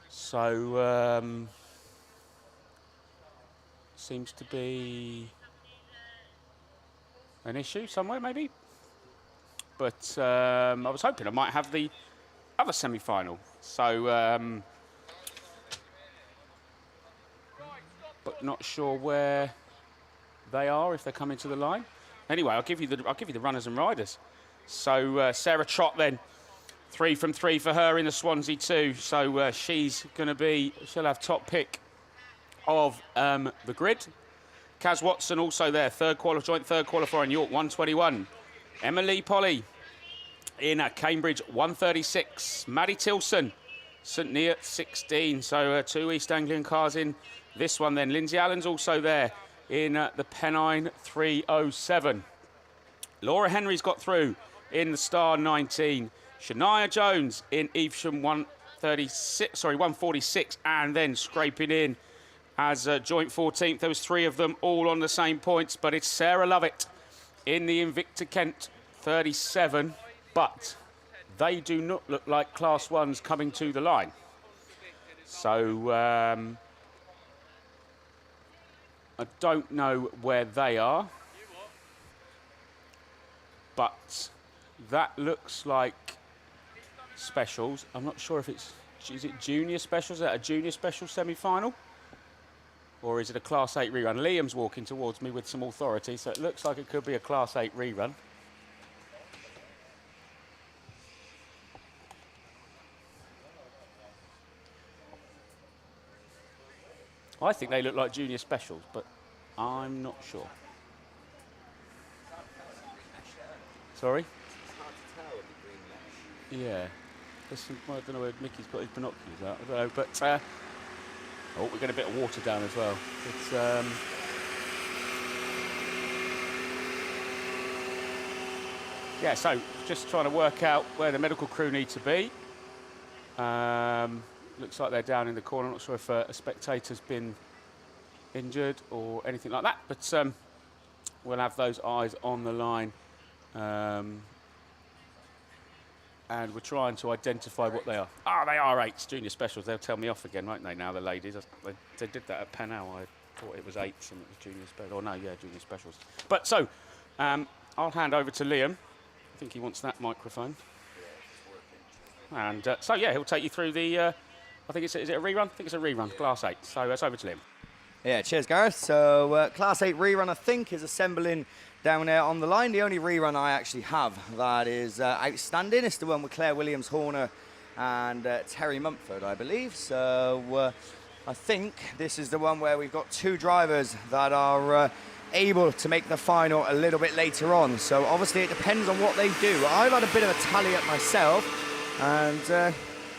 So seems to be an issue somewhere maybe. But I was hoping I might have the other semi-final. So, but not sure where they are, if they're coming to the line. Anyway, I'll give you the runners and riders. So Sarah Trott then, 3 from 3 for her in the Swansea 2. So she's going to be, she'll have top pick of the grid. Kaz Watson also there, joint third qualifier in York, 121. Emily Polly in Cambridge, 136. Maddie Tilson, St Neot, 16. So 2 East Anglian cars in this one then. Lindsay Allen's also there in the Pennine, 307. Laura Henry's got through in the Star, 19. Shania Jones in Evesham, 146, and then scraping in as joint 14th. There was 3 of them all on the same points, but it's Sarah Lovett in the Invicta Kent, 37. But they do not look like Class 1s coming to the line. So I don't know where they are, but that looks like specials. I'm not sure if is it junior specials? Is that a junior special semi-final? Or is it a Class 8 rerun? Liam's walking towards me with some authority, so it looks like it could be a Class 8 rerun. I think they look like junior specials, but I'm not sure. Sorry? Yeah. I don't know where Mickey's got his binoculars out. I don't know, but oh, we're getting a bit of water down as well. It's yeah. So just trying to work out where the medical crew need to be. Looks like they're down in the corner. I'm not sure if a spectator's been injured or anything like that, but we'll have those eyes on the line. And we're trying to identify what they are. They are 8s, junior specials. They'll tell me off again, won't they, now, the ladies? They did that at Pennell. I thought it was 8s and it was junior specials. Or no, yeah, junior specials. But so, I'll hand over to Liam. I think he wants that microphone. And so, yeah, he'll take you through the, I think is it a rerun? I think it's a rerun, Class 8. So it's over to Liam. Yeah, cheers, Gareth. So Class 8 rerun, I think, is assembling down there on the line. The only rerun I actually have that is outstanding is the one with Claire Williams-Horner and Terry Mumford, I believe. So I think this is the one where we've got 2 drivers that are able to make the final a little bit later on. So obviously it depends on what they do. I've had a bit of a tally up myself, and I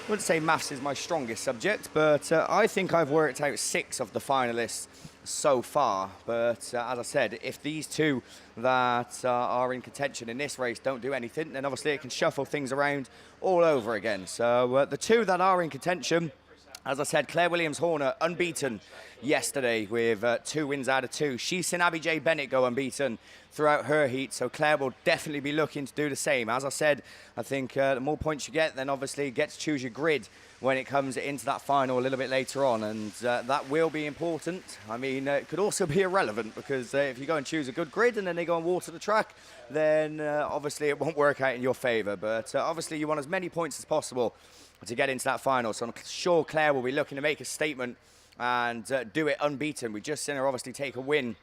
wouldn't say maths is my strongest subject, but I think I've worked out 6 of the finalists so far. But as I said, if these 2 that are in contention in this race don't do anything, then obviously it can shuffle things around all over again. So the 2 that are in contention, as I said, Claire Williams-Horner unbeaten yesterday with 2 wins out of 2. She's seen Abby J. Bennett go unbeaten throughout her heat, so Claire will definitely be looking to do the same. As I said, I think the more points you get, then obviously you get to choose your grid when it comes into that final a little bit later on, and that will be important. I mean, it could also be irrelevant, because if you go and choose a good grid and then they go and water the track, then obviously it won't work out in your favour. But obviously you want as many points as possible to get into that final, so I'm sure Claire will be looking to make a statement and do it unbeaten. We just seen her obviously take a win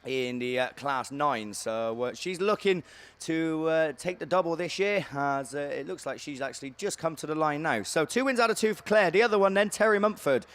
in the Class 9, so she's looking to take the double this year, as it looks like she's actually just come to the line now. So 2 wins out of 2 for Claire. The other one then, Terry Mumford,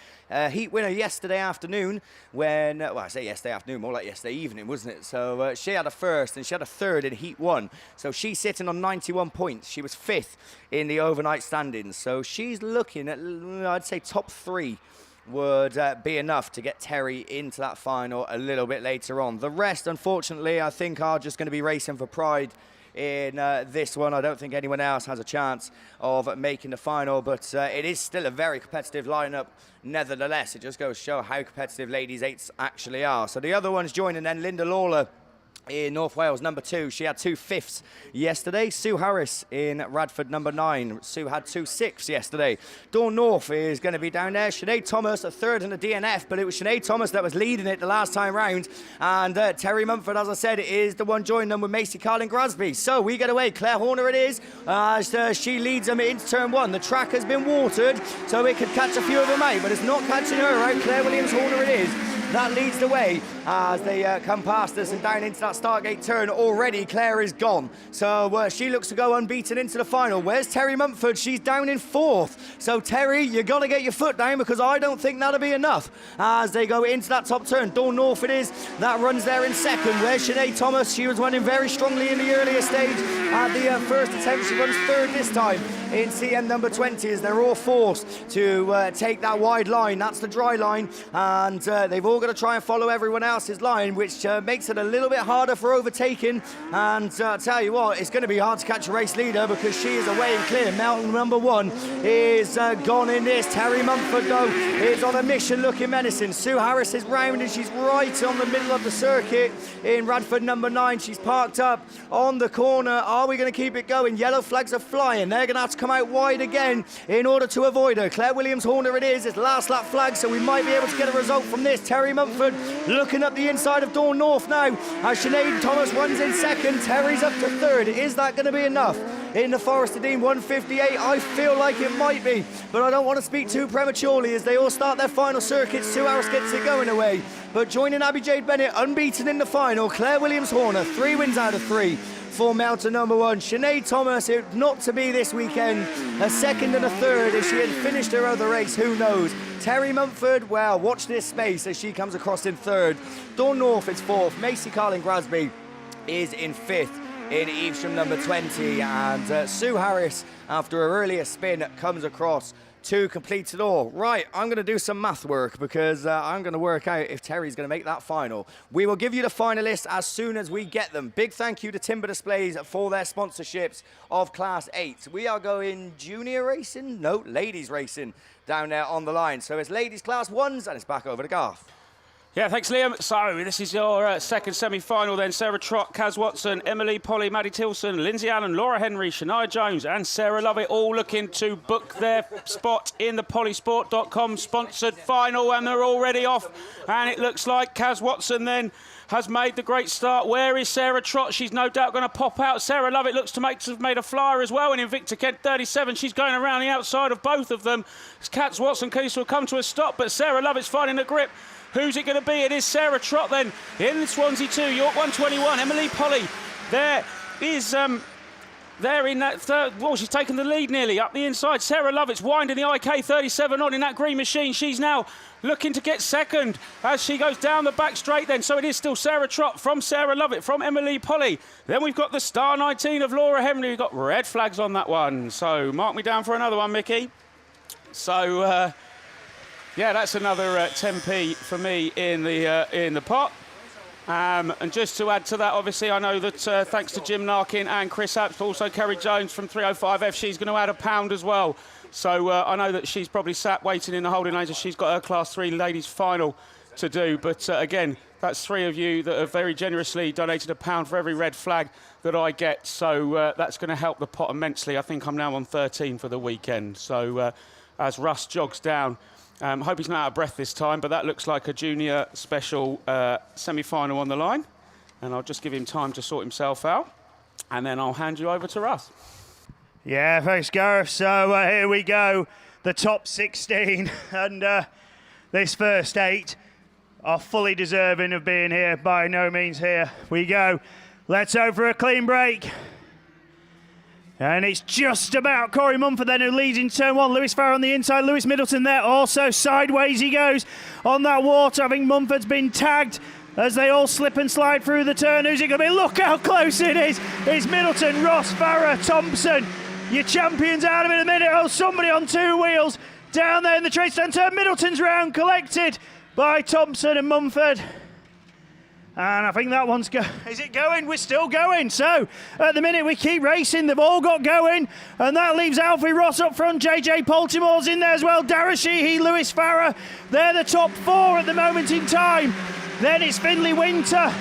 heat winner yesterday afternoon when, well, I say yesterday afternoon, more like yesterday evening, wasn't it? So she had a first and she had a third in heat 1, so she's sitting on 91 points. She was 5th in the overnight standings, so she's looking at, I'd say, top 3 would be enough to get Terry into that final a little bit later on. The rest, unfortunately, I think are just going to be racing for pride in this one. I don't think anyone else has a chance of making the final, but it is still a very competitive lineup. Nevertheless, it just goes to show how competitive Ladies 8s actually are. So the other ones joining then, Linda Lawler in North Wales, number 2. She had 2 5ths yesterday. Sue Harris in Radford, number 9. Sue had 2 6ths yesterday. Dawn North is going to be down there. Sinead Thomas, a 3rd in the DNF, but it was Sinead Thomas that was leading it the last time round. And Terry Mumford, as I said, is the one joining them with Macy Carlin Grasby. So we get away. Claire Horner it is. She leads them into turn 1. The track has been watered, so it could catch a few of them out, but it's not catching her out. Claire Williams Horner it is. that leads the way as they come past us and down into that Stargate turn. Already Claire is gone, so she looks to go unbeaten into the final. Where's Terry Mumford? She's down in 4th. So Terry, you got to get your foot down, because I don't think that'll be enough as they go into that top turn. Dawn North it is that runs there in 2nd. Where's Sinead Thomas? She was running very strongly in the earlier stage at the first attempt. She runs 3rd this time in CM number 20 as they're all forced to take that wide line. That's the dry line, and they've all got to try and follow everyone else's line, which makes it a little bit harder for overtaking. And I'll tell you what, it's going to be hard to catch a race leader because she is away and clear. Mountain number 1 is gone in this. Terry Mumford, though, is on a mission looking menacing. Sue Harris is round and she's right on the middle of the circuit in Radford number 9. She's parked up on the corner. Are we going to keep it going? Yellow flags are flying. They're going to have to come out wide again in order to avoid her. Claire Williams-Horner it is. It's last lap flag, so we might be able to get a result from this. Terry Mumford looking up the inside of Dawn North now as Sinead Thomas runs in 2nd. Terry's up to 3rd. Is that going to be enough? In the Forest of Dean 158, I feel like it might be, but I don't want to speak too prematurely as they all start their final circuits. 2 hours gets it going away. But joining Abby Jade Bennett, unbeaten in the final, Claire Williams-Horner, 3 wins out of 3 for Mountain number 1. Sinead Thomas, not to be this weekend, a 2nd and a 3rd. If she had finished her other race, who knows? Terry Mumford, well, watch this space as she comes across in 3rd. Dawn North is 4th. Macy Carlin Grasby is in 5th. In Evesham number 20, and Sue Harris, after her earlier spin, comes across to complete it all. Right, I'm going to do some math work because I'm going to work out if Terry's going to make that final. We will give you the finalists as soon as we get them. Big thank you to Timber Displays for their sponsorships of Class 8. We are going junior racing? No, ladies racing down there on the line. So it's ladies Class 1s, and it's back over to Garth. Yeah, thanks, Liam. So this is your second semi-final then. Sarah Trott, Kaz Watson, Emily Polly, Maddie Tilson, Lindsay Allen, Laura Henry, Shania Jones and Sarah Lovett all looking to book their spot in the polysport.com sponsored final, and they're already off. And it looks like Kaz Watson then has made the great start. Where is Sarah Trott? She's no doubt going to pop out. Sarah Lovett looks to have made a flyer as well. And Invicta Kent 37, she's going around the outside of both of them. Kaz Watson will come to a stop, but Sarah Lovett's finding the grip. Who's it going to be? It is Sarah Trott then in Swansea 2, York 121. Emily Polly there is there in that third. Well, she's taken the lead nearly up the inside. Sarah Lovett's winding the IK 37 on in that green machine. She's now looking to get second as she goes down the back straight then. So it is still Sarah Trott from Sarah Lovett, from Emily Polly. Then we've got the star 19 of Laura Henry. We've got red flags on that one. So mark me down for another one, Mickey. So... yeah, that's another 10p for me in the pot. And just to add to that, obviously, I know that thanks to Jim Narkin and Chris Apps, but also Kerry Jones from 305F, she's going to add £1 as well. So I know that she's probably sat waiting in the holding lanes as she's got her Class 3 ladies final to do. But again, that's 3 of you that have very generously donated £1 for every red flag that I get. So that's going to help the pot immensely. I think I'm now on 13 for the weekend. So as Russ jogs down, hope he's not out of breath this time, but that looks like a junior special semi-final on the line. And I'll just give him time to sort himself out. And then I'll hand you over to Russ. Yeah, thanks, Gareth. So here we go. The top 16 and this first 8 are fully deserving of being here. By no means here we go. Let's hope for a clean break. And it's just about Corey Mumford then who leads in turn 1. Lewis Farrer on the inside. Lewis Middleton there also. Sideways he goes on that water. I think Mumford's been tagged as they all slip and slide through the turn. Who's it going to be? Look how close it is. It's Middleton, Ross, Farrer, Thompson. Your champions out of it in a minute. Oh, somebody on 2 wheels down there in the trade stand turn. Middleton's round collected by Thompson and Mumford. And I think that one's is it going? We're still going. So at the minute we keep racing. They've all got going. And that leaves Alfie Ross up front. JJ Poltimore's in there as well. Dara Sheehy, Lewis Farrer. They're the top 4 at the moment in time. Then it's Finley Winter.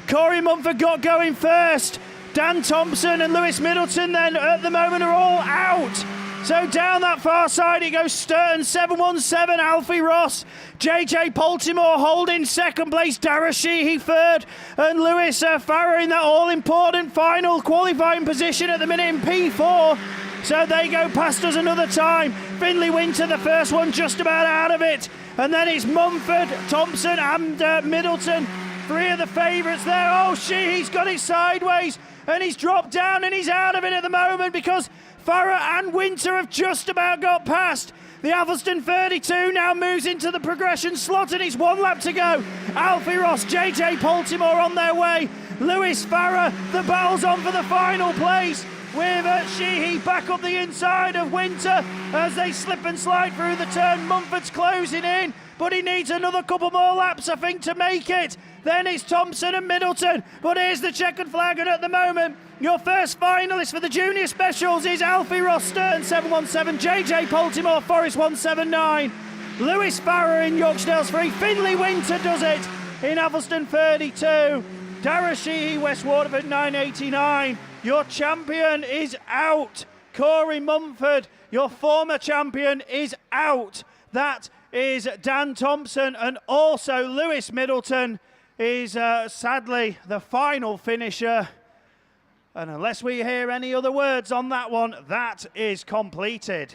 Corey Mumford got going first. Dan Thompson and Lewis Middleton then at the moment are all out. So down that far side it goes Stern, 717, Alfie Ross, JJ Poltimore holding second place, Dara Sheehy third, and Lewis Farrer in that all-important final qualifying position at the minute in P4. So they go past us another time. Finley Winter, the first one, just about out of it. And then it's Mumford, Thompson and Middleton. Three of the favourites there. Oh, he's got it sideways and he's dropped down and he's out of it at the moment because Farrer and Winter have just about got past. The Alveston 32 now moves into the progression slot and it's 1 lap to go. Alfie Ross, JJ Baltimore on their way. Lewis Farrer, the battle's on for the final place with Sheehy back up the inside of Winter as they slip and slide through the turn. Mumford's closing in, but he needs another couple more laps, I think, to make it. Then it's Thompson and Middleton, but here's the checkered flag, and at the moment, your first finalist for the junior specials is Alfie Ross, Sturton 717, JJ Baltimore, Forest 179, Lewis Farrer in Yorksdale's 3, Finley Winter does it in Alveston 32, Dara Sheehy, West Waterford 989. Your champion is out. Corey Mumford, your former champion, is out. That is Dan Thompson, and also Lewis Middleton is sadly the final finisher. And unless we hear any other words on that one, that is completed.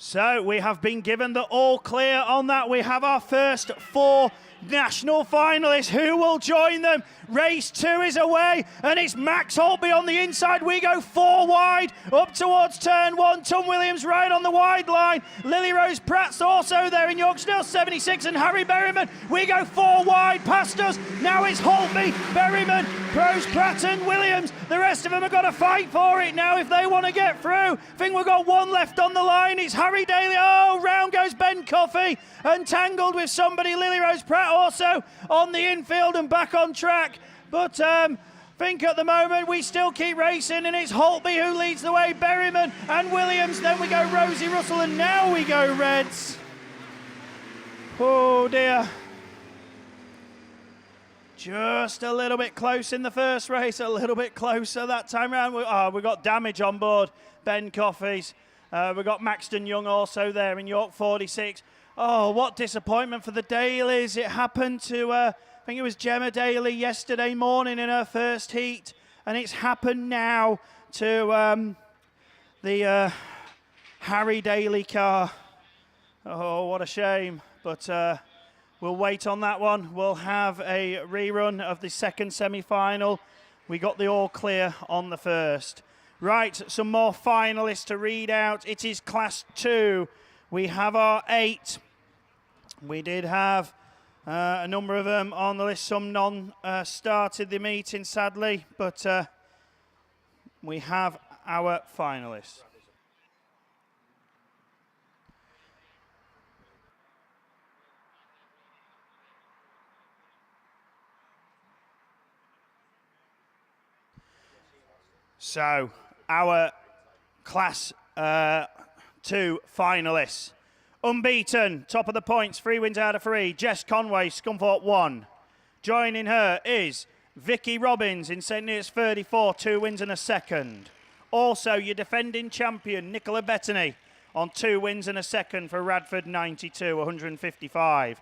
So we have been given the all clear on that. We have our first 4 national finalists. Who will join them? Race 2 is away, and it's Max Holtby on the inside. We go 4 wide up towards turn 1. Tom Williams right on the wide line. Lily Rose Pratt's also there in Yorksdale 76, and Harry Berryman. We go 4 wide past us. Now it's Holtby, Berryman, Rose Pratt and Williams. The rest of them have got to fight for it now if they want to get through. I think we've got 1 left on the line. It's Harry Daly. Oh, round goes Ben Coffey, and tangled with somebody. Lily Rose Pratt also on the infield and back on track. But I think at the moment we still keep racing, and it's Holtby who leads the way, Berryman and Williams. Then we go Rosie Russell, and now we go Reds. Oh dear. Just a little bit close in the first race, a little bit closer that time round. We've got damage on board Ben Coffey's. We've got Maxton Young also there in York 46. Oh, what disappointment for the Dailies. It happened to, I think it was Gemma Daly yesterday morning in her first heat, and it's happened now to the Harry Daly car. Oh, what a shame. But we'll wait on that one. We'll have a rerun of the second semi-final. We got the all clear on the first. Right, some more finalists to read out. It is Class 2. We have our 8. We did have a number of them on the list. Some started the meeting, sadly, but we have our finalists. So, our Class 2 finalists. Unbeaten, top of the points, 3 wins out of 3. Jess Conway, Scunthorpe 1. Joining her is Vicky Robbins in St. Neots 34, 2 wins and a second. Also, your defending champion, Nicola Bettany, on 2 wins and a second for Radford 92, 155.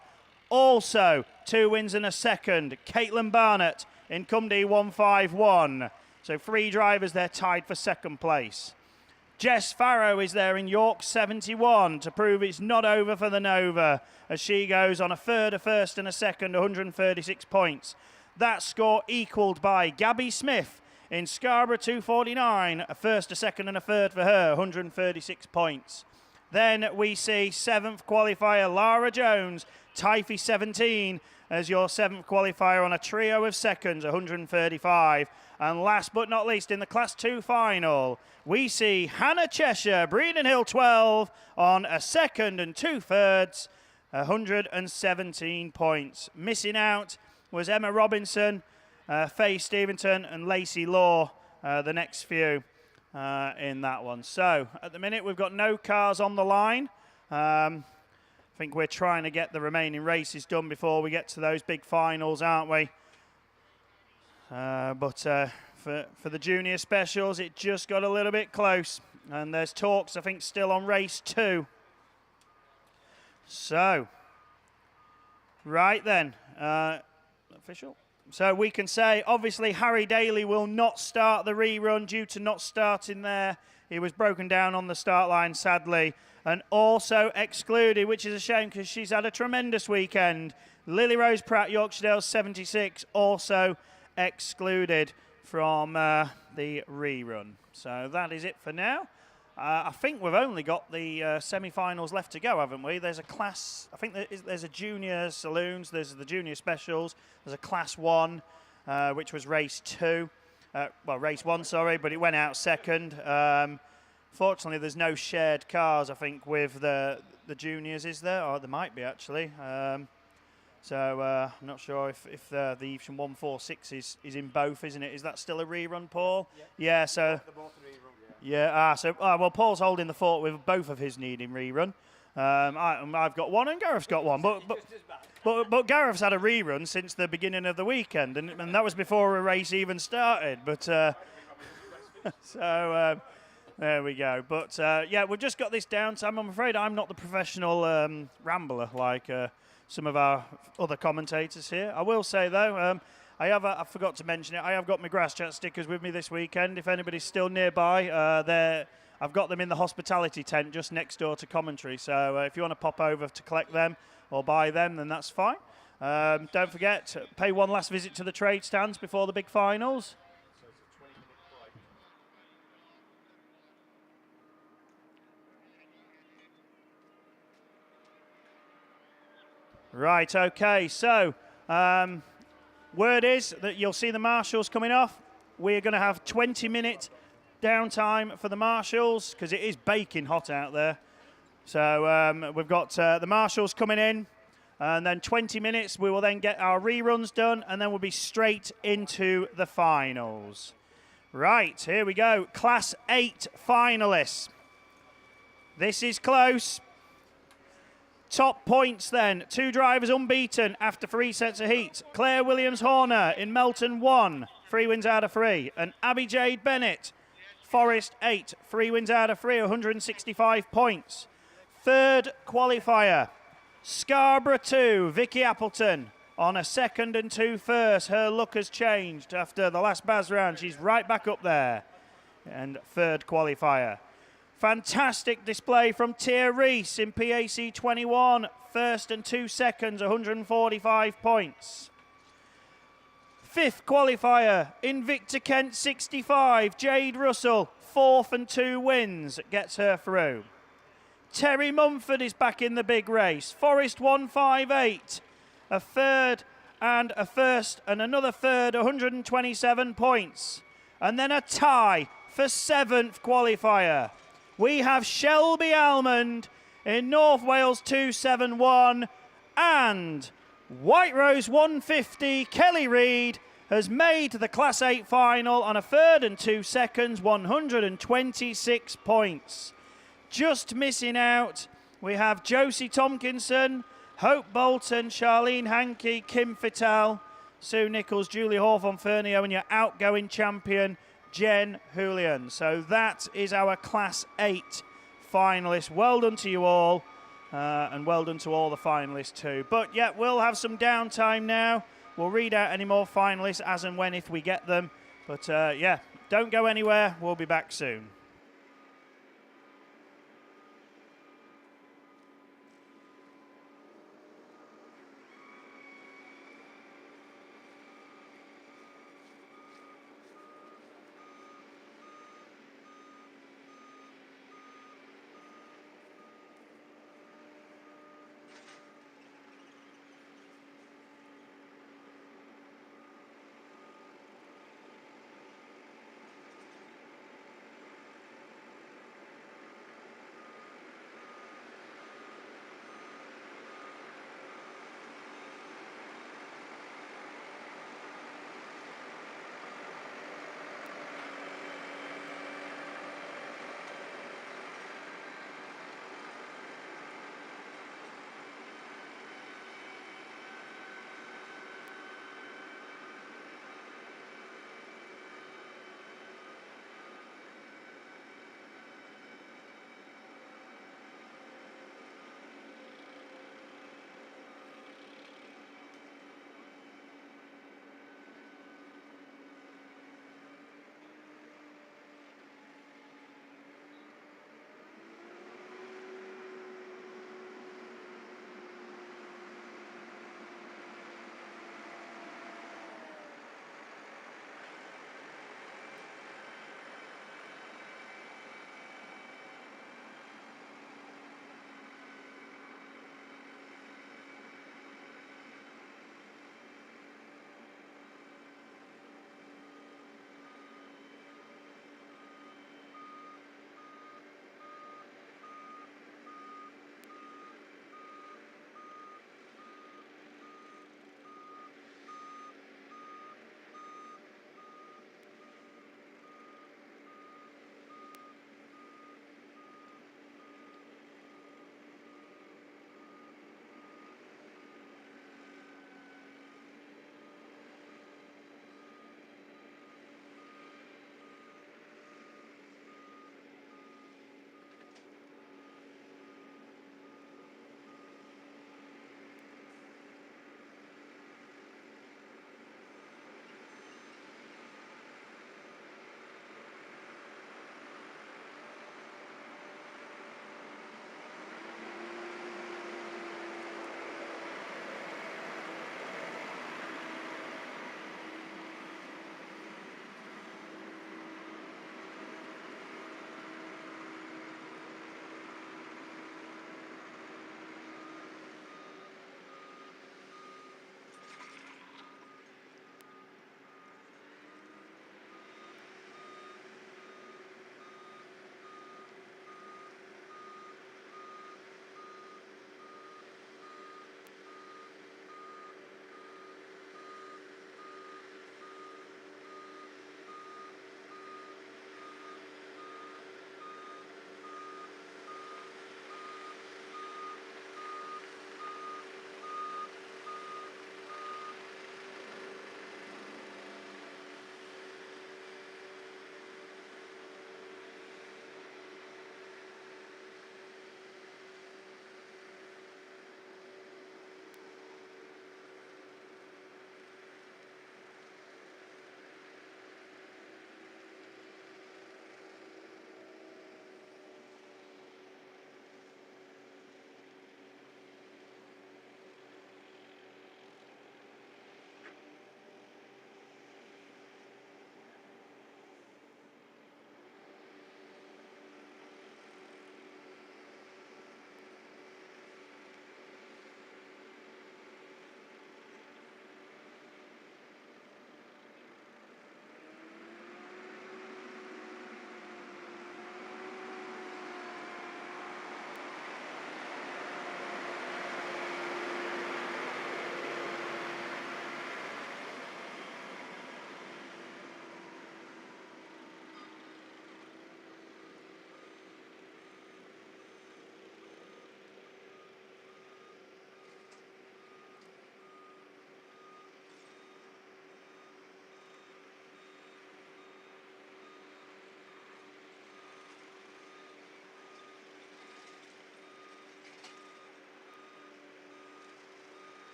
Also, 2 wins and a second, Caitlin Barnett in Cumdee 151. So 3 drivers there tied for second place. Jess Farrow is there in York 71 to prove it's not over for the Nova as she goes on a third, a first and a second, 136 points. That score equalled by Gabby Smith in Scarborough 249, a first, a second and a third for her, 136 points. Then we see 7th qualifier Lara Jones, Typhy 17 as your 7th qualifier on a trio of seconds, 135. And last but not least, in the Class 2 final, we see Hannah Cheshire, Breeden Hill 12, on a second and 2 thirds, 117 points. Missing out was Emma Robinson, Faye Stevenson, and Lacey Law, the next few in that one. So at the minute, we've got no cars on the line. I think we're trying to get the remaining races done before we get to those big finals, aren't we? But for the junior specials, it just got a little bit close. And there's talks, I think, still on race 2. So, Right then, official. So we can say, obviously, Harry Daly will not start the rerun due to not starting there. He was broken down on the start line, sadly, and also excluded, which is a shame because she's had a tremendous weekend. Lily Rose Pratt, Yorkshire 76, also excluded from the rerun. So that is it for now. I think we've only got the semi-finals left to go, haven't we? There's a class, I think there's a junior saloons, there's the junior specials, there's a class 1, which was race 2. Race 1, sorry, but it went out second. Fortunately, there's no shared cars, I think, with the juniors, is there? Or there might be, actually. So I'm not sure if the Evesham 146 is in both, isn't it? Is that still a rerun, Paul? Yeah, so... Well, Paul's holding the fort with both of his needing rerun. I've got one and Gareth's got one, but Gareth's had a rerun since the beginning of the weekend, and that was before a race even started. But so there we go. But yeah, we've just got this downtime. I'm afraid I'm not the professional rambler like some of our other commentators here. I will say though. I forgot to mention it, I have got my grass chat stickers with me this weekend. If anybody's still nearby, I've got them in the hospitality tent just next door to commentary. So if you want to pop over to collect them or buy them, then that's fine. Don't forget, pay one last visit to the trade stands before the big finals. Right, okay, so... word is that you'll see the marshals coming off. We're going to have 20-minute downtime for the marshals because it is baking hot out there. So we've got the marshals coming in, and then 20 minutes. We will then get our reruns done, and then we'll be straight into the finals. Right, here we go. Class 8 finalists. This is close. Top points then, 2 drivers unbeaten after 3 sets of heat. Claire Williams-Horner in Melton 1, 3 wins out of 3. And Abby Jade Bennett, Forest 8, 3 wins out of 3, 165 points. Third qualifier, Scarborough 2, Vicky Appleton on a second and 2 first. Her look has changed after the last Baz round. She's right back up there. And third qualifier. Fantastic display from Tia Reese in PAC 21. First and 2 seconds, 145 points. Fifth qualifier, Invicta Kent 65. Jade Russell, 4th and 2 wins, gets her through. Terry Mumford is back in the big race. Forest 158. A third and a first and another third, 127 points. And then a tie for 7th qualifier. We have Shelby Almond in North Wales 271 and White Rose 150. Kelly Reid has made the Class 8 final on a third and 2 seconds, 126 points. Just missing out, we have Josie Tompkinson, Hope Bolton, Charlene Hankey, Kim Fittel, Sue Nichols, Julie Hawthorne-Fernio, and your outgoing champion, Jen Julian. So that is our Class 8 finalists. Well done to you all, and well done to all the finalists too. But yeah, we'll have some downtime now. We'll read out any more finalists as and when if we get them. But yeah, don't go anywhere. We'll be back soon.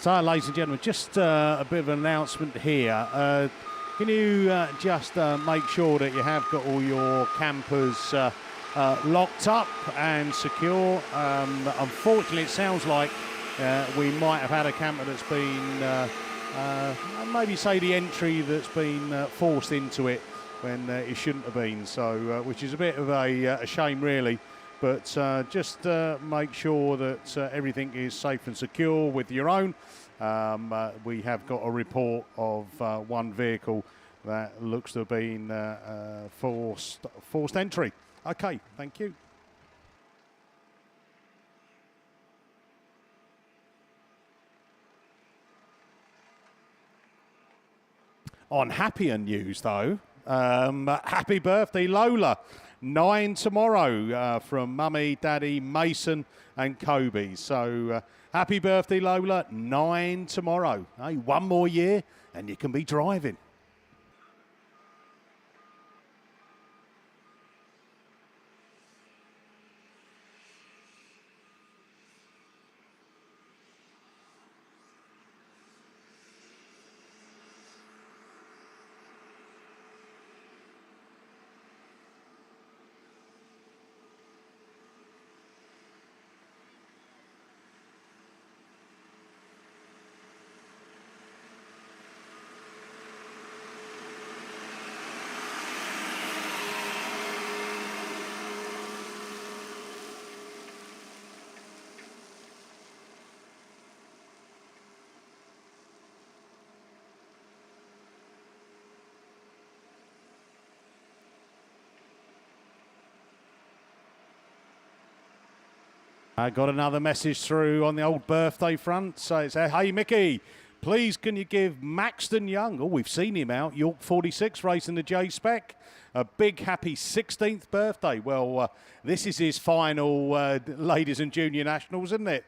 So, ladies and gentlemen, just a bit of an announcement here. Can you just make sure that you have got all your campers locked up and secure? Unfortunately, it sounds like we might have had a camper that's been, maybe say the entry that's been forced into it when it shouldn't have been, so which is a bit of a shame, really. But just make sure that everything is safe and secure with your own. We have got a report of one vehicle that looks to have been forced entry. Okay, thank you. On happier news, though, happy birthday, Lola. 9 tomorrow from Mummy, Daddy, Mason and Kobe. So happy birthday, Lola. 9 tomorrow. Hey, one more year and you can be driving. I got another message through on the old birthday front. So it said, hey, Mickey, please can you give Maxton Young, oh, we've seen him out, York 46 racing the J-Spec, a big happy 16th birthday. Well, this is his final Ladies and Junior Nationals, isn't it?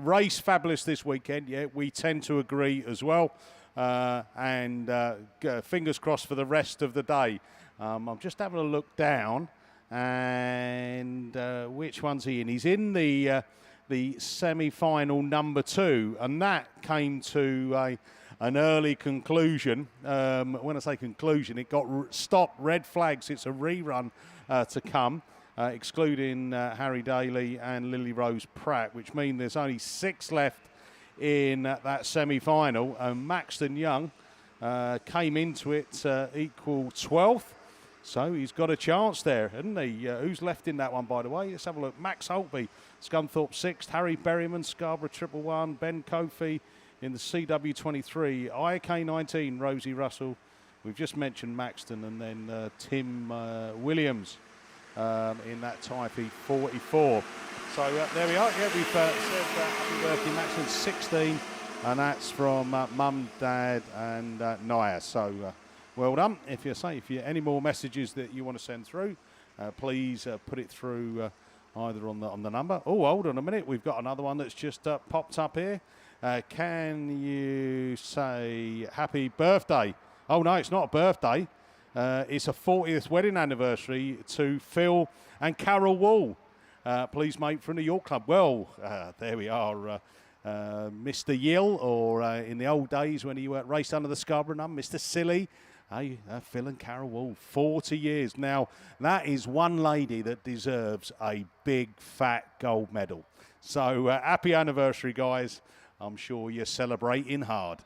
Race fabulous this weekend, yeah, we tend to agree as well. And fingers crossed for the rest of the day. I'm just having a look down. And which one's he in? He's in the semi-final number 2, and that came to an early conclusion. When I say conclusion, it got stopped, red flags. It's a rerun to come, excluding Harry Daly and Lily Rose Pratt, which means there's only 6 left in that semi-final. And Maxton Young came into it equal 12th. So he's got a chance there, hasn't he? Who's left in that one, by the way? Let's have a look. Max Holtby, Scunthorpe 6th, Harry Berryman, Scarborough 111, Ben Kofi in the CW23, IK19, Rosie Russell. We've just mentioned Maxton, and then Tim Williams in that Typee 44. So there we are. Yeah, we've said happy birthday, Maxton 16, and that's from Mum, Dad, and Naya. So. Well done. If you any more messages that you want to send through, please put it through either on the number. Oh, hold on a minute. We've got another one that's just popped up here. Can you say happy birthday? Oh, no, it's not a birthday. It's a 40th wedding anniversary to Phil and Carol Wall. Please, mate, from the York Club. Well, there we are. Mr. Yill, or in the old days when he raced under the Scarborough number, Mr. Silly. Hey, Phil and Carol Wall, 40 years. Now, that is one lady that deserves a big, fat gold medal. So, happy anniversary, guys. I'm sure you're celebrating hard.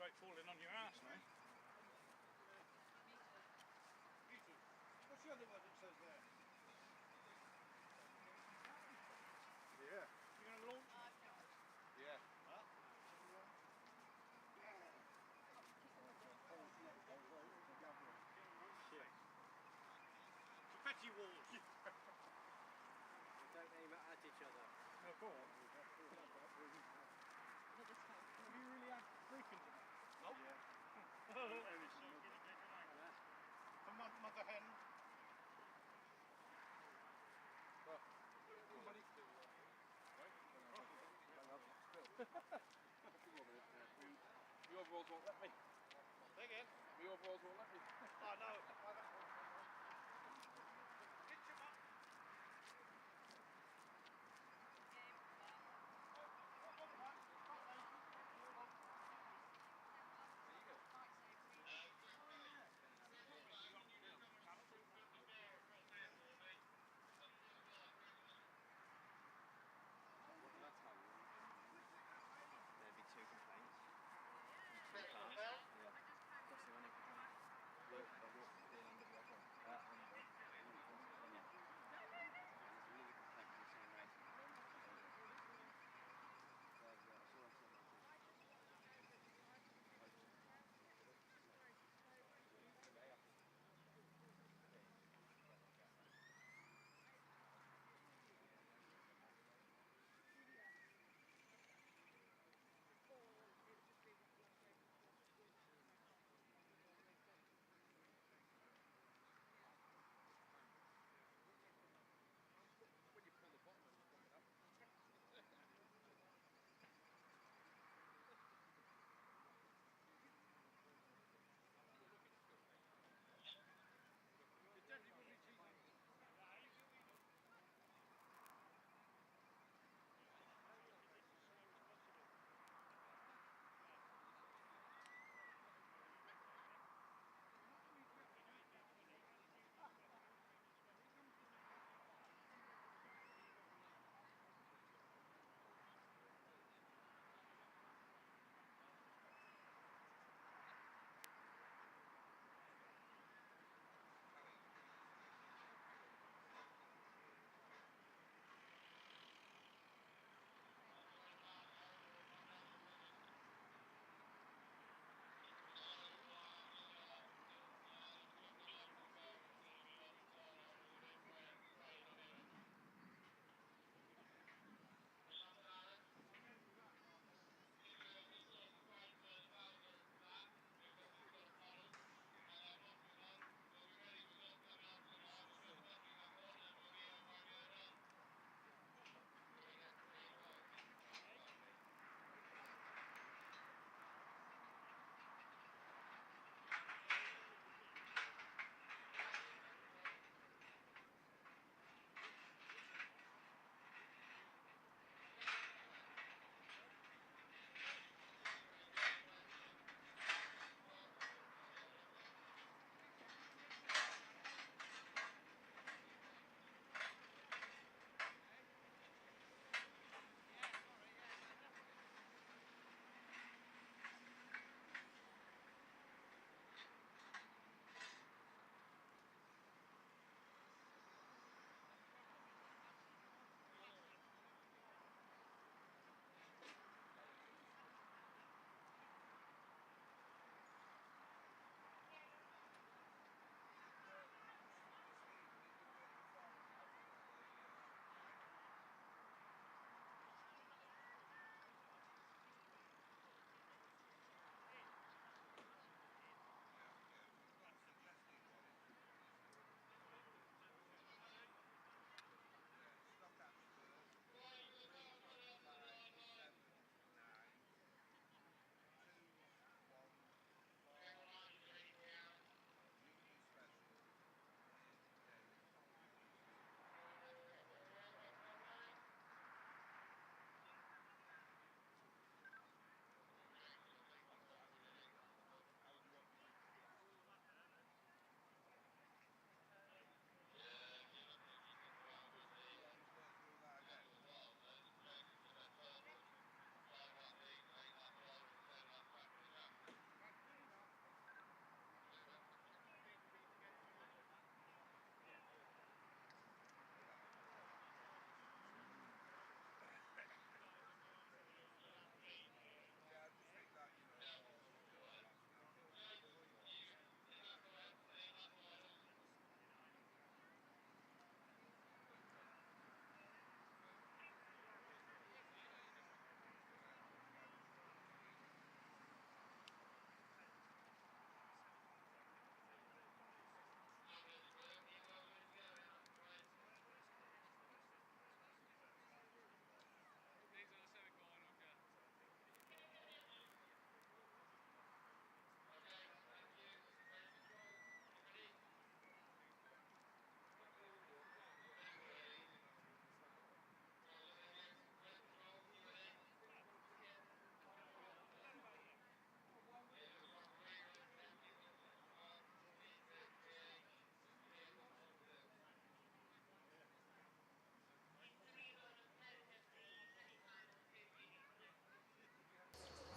concentrate falling on your ass, mate. What's the other word it says there? Yeah. You going to launch? Yeah. Huh? Shit. Petty walls. Don't aim at each other. No, go on. Do you really have briefings in it? Nope. Yeah. For mother hen. Somebody. The overalls won't let me. Say again. The overalls won't let me. Oh no. Get your mark. There'd be 2 complaints. Yeah. Especially when they complain.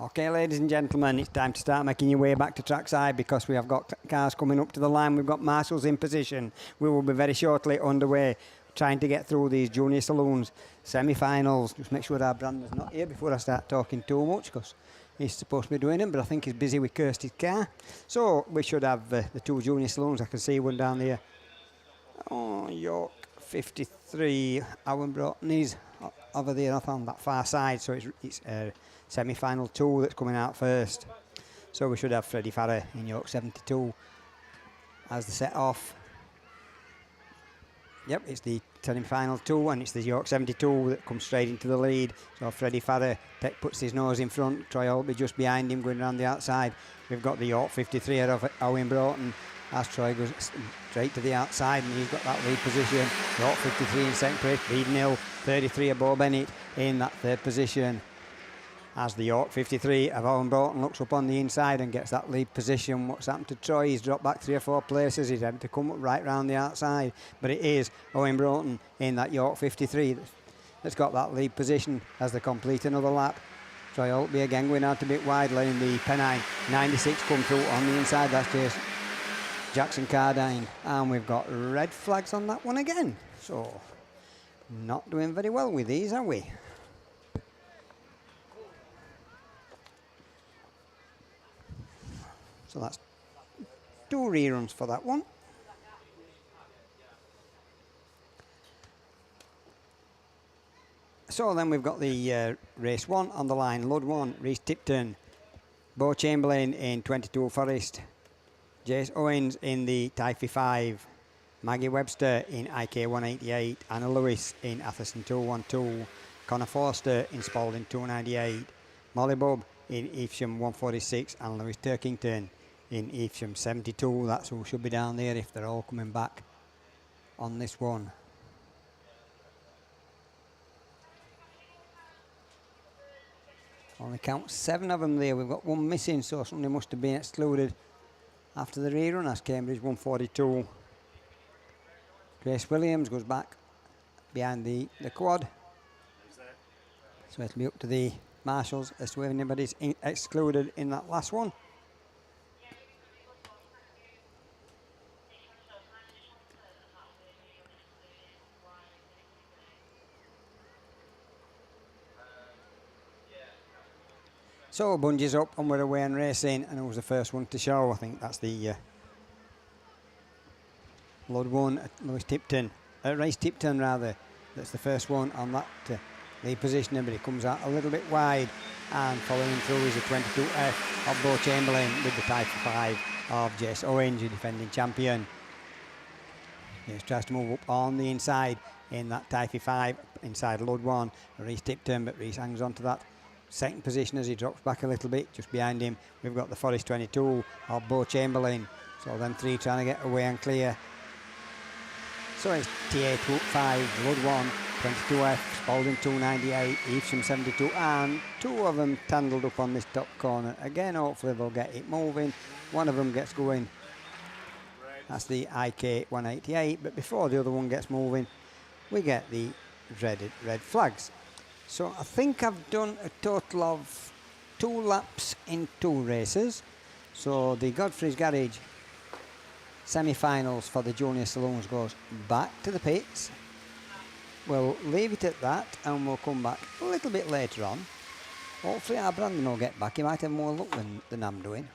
Okay, ladies and gentlemen, it's time to start making your way back to trackside because we have got cars coming up to the line. We've got marshals in position. We will be very shortly underway trying to get through these junior saloons semi-finals. Just make sure our Brandon's not here before I start talking too much because he's supposed to be doing them, but I think he's busy with Kirsty's car. So we should have the two junior saloons. I can see one down there. Oh, York 53. Owen Broughton is over there off on that far side, so it's semi-final 2 that's coming out first. So we should have Freddie Farrer in York 72 as the set-off. Yep, it's the semi-final 2 and it's the York 72 that comes straight into the lead. So Freddie Farrer puts his nose in front, Troy Holtby just behind him going around the outside. We've got the York 53 out of Owen Broughton as Troy goes straight to the outside and he's got that lead position. York 53 in second place, leading 33 of Bo Bennett in that third position. As the York 53 of Owen Broughton looks up on the inside and gets that lead position. What's happened to Troy? He's dropped back 3 or 4 places. He's had to come up right round the outside. But it is Owen Broughton in that York 53 that's got that lead position as they complete another lap. Troy Holtby again going out a bit wide, letting the Pennine 96 come through on the inside. That's just Jackson Cardine. And we've got red flags on that one again. So not doing very well with these, are we? So that's 2 reruns for that one. So then we've got the race 1 on the line. Lud 1, Reese Tipton. Bo Chamberlain in 22 Forest. Jace Owens in the Typhy 5. Maggie Webster in IK 188. Anna Lewis in Atherton 212. Connor Forster in Spalding 298. Molly Bob in Evesham 146. And Lewis Turkington in Evesham 72. That's who should be down there if they're all coming back on this one. Only count 7 of them there. We've got 1 missing, so somebody must have been excluded after the rerun. That's Cambridge 142. Grace Williams goes back behind the quad. So it'll be up to the marshals as to if anybody's excluded in that last one. So Bungee's up and we're away and racing, and who was the first one to show? I think that's the Lud 1, Lewis Tipton, Race Tipton rather. That's the first one on that lead position, but he comes out a little bit wide, and following through is a 22F of Bo Chamberlain with the Type 5 of Jace Owens, your defending champion. He tries to move up on the inside in that Type 5 inside Lud 1, Reese Tipton, but Reese hangs on to that second position as he drops back a little bit. Just behind him we've got the Forest 22 of Bo Chamberlain. So them 3 trying to get away and clear. So it's TA 5, Lud 1, 22F, Spalding 298, Evesham 72, and 2 of them tangled up on this top corner. Again, hopefully they'll get it moving. One of them gets going. That's the IK 188, but before the other one gets moving, we get the red flags. So I think I've done a total of 2 laps in 2 races. So the Godfrey's Garage semi-finals for the junior saloons goes back to the pits. We'll leave it at that and we'll come back a little bit later on. Hopefully our Brandon will get back. He might have more luck than I'm doing.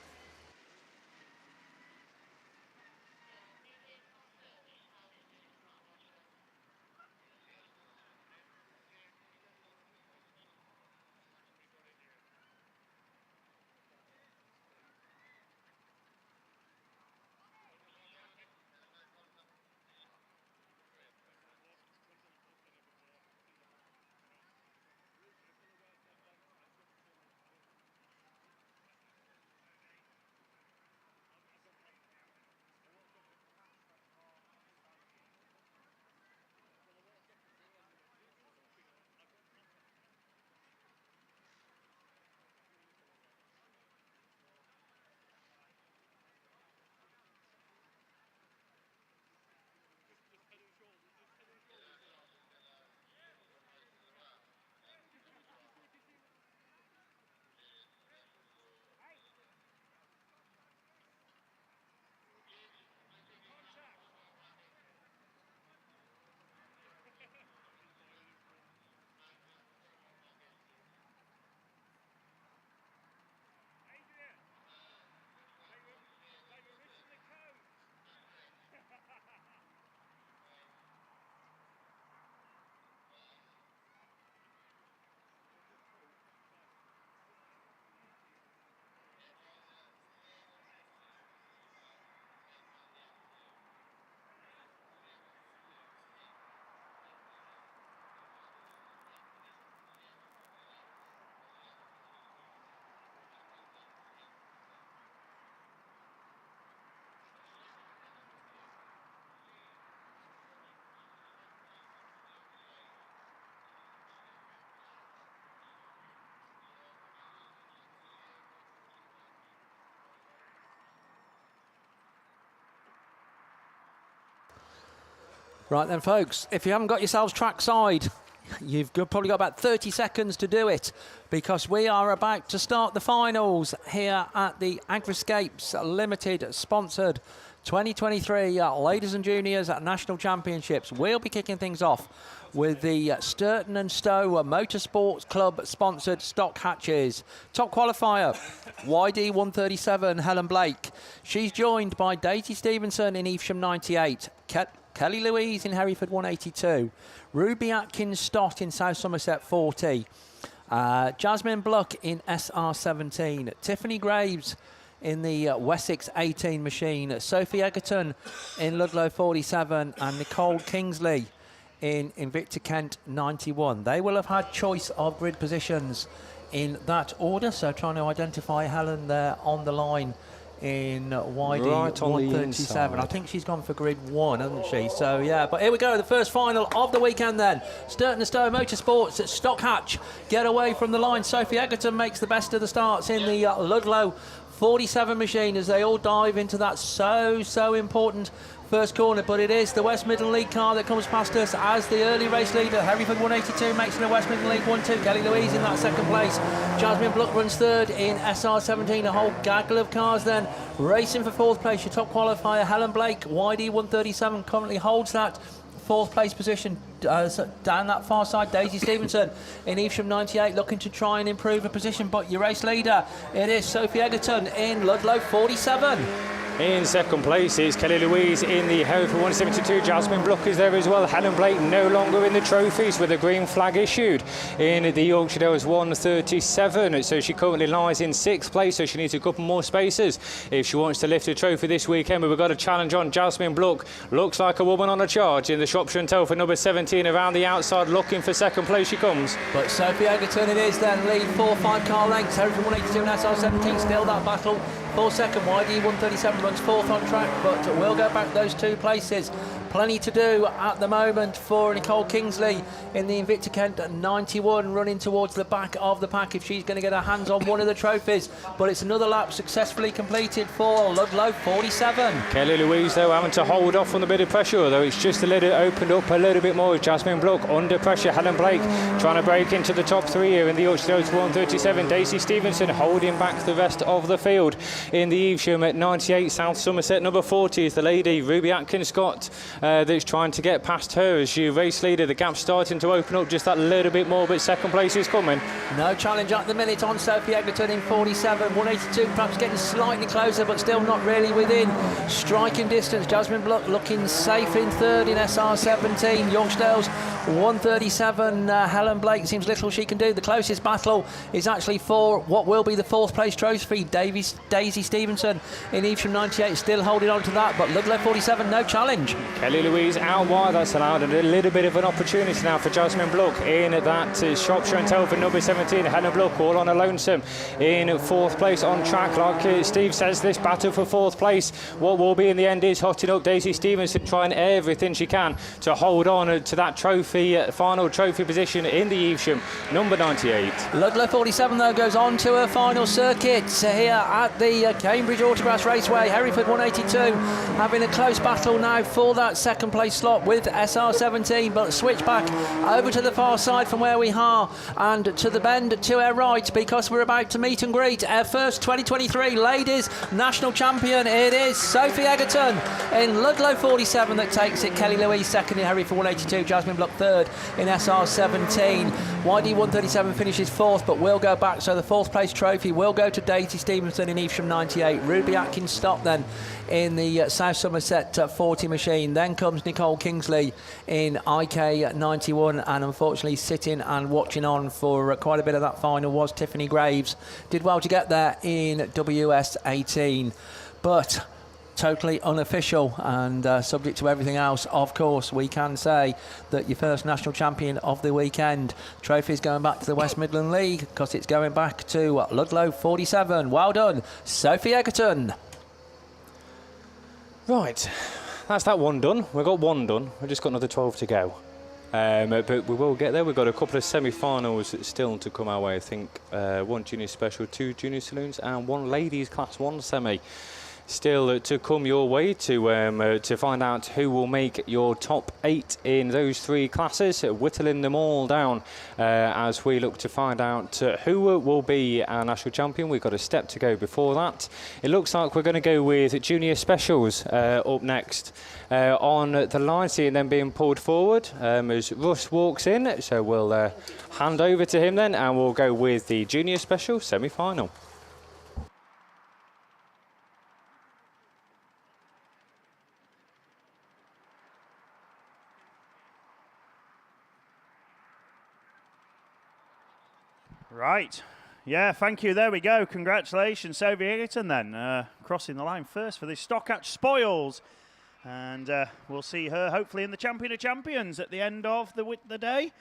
Right then, folks, if you haven't got yourselves trackside, you've probably got about 30 seconds to do it, because we are about to start the finals here at the Agriscapes Limited sponsored 2023 Ladies and Juniors National Championships. We'll be kicking things off with the Sturton and Stowe Motorsports Club sponsored stock hatches. Top qualifier, YD 137 Helen Blake. She's joined by Daisy Stevenson in Evesham 98, Kelly Louise in Hereford 182, Ruby Atkins Stott in South Somerset 40, Jasmine Bluck in SR 17, Tiffany Graves in the Wessex 18 machine, Sophie Egerton in Ludlow 47, and Nicole Kingsley in Invicta Kent 91. They will have had choice of grid positions in that order, so trying to identify Helen there on the line in YD right 137. I think she's gone for grid 1, hasn't she? So yeah, but here we go, the first final of the weekend then. Sturton and Stowe Motorsports at Stock Hatch get away from the line. Sophie Egerton makes the best of the starts in the Ludlow 47 machine as they all dive into that so important first corner, but it is the West Midland League car that comes past us as the early race leader. Hereford 182 makes it the West Midland League 1-2. Kelly Louise in that second place. Jasmine Bluck runs third in SR 17. A whole gaggle of cars then racing for fourth place. Your top qualifier, Helen Blake, YD 137, currently holds that fourth place position. Down that far side, Daisy Stevenson in Evesham 98 looking to try and improve her position, but your race leader, it is Sophie Egerton in Ludlow 47. In second place is Kelly Louise in the Hereford 172. Jasmine Bluck is there as well. Helen Blake no longer in the trophies with a green flag issued in the Yorkshire Dales 137. So she currently lies in sixth place, so she needs a couple more spaces if she wants to lift a trophy this weekend. But we've got a challenge on. Jasmine Bluck looks like a woman on a charge in the Shropshire and Telford number 17 around the outside, looking for second place she comes. But Sophie Egerton it is then, lead 4-5 car lengths. Hereford 182 and SR 17 still that battle. 4 second, YD 137 runs fourth on track, but we'll go back those 2 places. Plenty to do at the moment for Nicole Kingsley in the Invicta Kent 91, running towards the back of the pack if she's going to get her hands on one of the trophies. But it's another lap successfully completed for Ludlow 47. Kelly Louise though having to hold off on the bit of pressure, though it's just a little opened up a little bit more. Jasmine Bluck under pressure. Helen Blake trying to break into the top 3 here in the Yorkshire Dales 137. Daisy Stevenson holding back the rest of the field in the Evesham at 98. South Somerset number 40 is the lady Ruby Atkins Scott that's trying to get past her as she race leader. The gap's starting to open up just that little bit more, but second place is coming. No challenge at the minute on Sophie Egerton in 47. 182 perhaps getting slightly closer, but still not really within striking distance. Jasmine Bluck looking safe in third in SR 17. Yorkshire Dales 137. Helen Blake seems little she can do. The closest battle is actually for what will be the fourth place trophy. Daisy Stevenson in Evesham 98 still holding on to that, but Ludlow 47 no challenge. Kelly Louise out wide, that's allowed a little bit of an opportunity now for Jasmine Bluck in that Shropshire and Telford number 17. Helen Bluck all on a lonesome in fourth place on track. Like Steve says, this battle for fourth place, what will be in the end is hotting up. Daisy Stevenson trying everything she can to hold on to that trophy, final trophy position in the Evesham number 98. Ludlow 47 though goes on to her final circuit here at the Cambridge Autograss Raceway. Hereford 182 having a close battle now for that second place slot with SR 17, but switch back over to the far side from where we are and to the bend to our right, because we're about to meet and greet our first 2023 Ladies National Champion. It is Sophie Egerton in Ludlow 47 that takes it. Kelly Louise second in Hereford 182. Jasmine Bluck third in SR 17. YD 137 finishes fourth, but will go back, so the fourth place trophy will go to Daisy Stevenson in Evesham 98. Ruby Atkins stopped then in the South Somerset 40 machine. Then comes Nicole Kingsley in IK 91, and unfortunately sitting and watching on for quite a bit of that final was Tiffany Graves. Did well to get there in WS 18, but totally unofficial and subject to everything else. Of course, we can say that your first national champion of the weekend trophy is going back to the West Midland League, because it's going back to Ludlow 47. Well done, Sophie Egerton. Right, that's that one done. We've got one done. We've just got another 12 to go. But we will get there. We've got a couple of semi-finals still to come our way. I think 1 junior special, 2 junior saloons, and 1 ladies class 1 semi still to come your way to find out who will make your top 8 in those 3 classes, whittling them all down as we look to find out who will be our national champion. We've got a step to go before that. It looks like we're going to go with junior specials up next on the line, seeing them being pulled forward as Russ walks in. So we'll hand over to him then, and we'll go with the junior special semi-final. Right. Yeah, thank you. There we go. Congratulations, Sophie Egerton then, crossing the line first for the Stockhatch Spoils. And we'll see her hopefully in the Champion of Champions at the end of the day.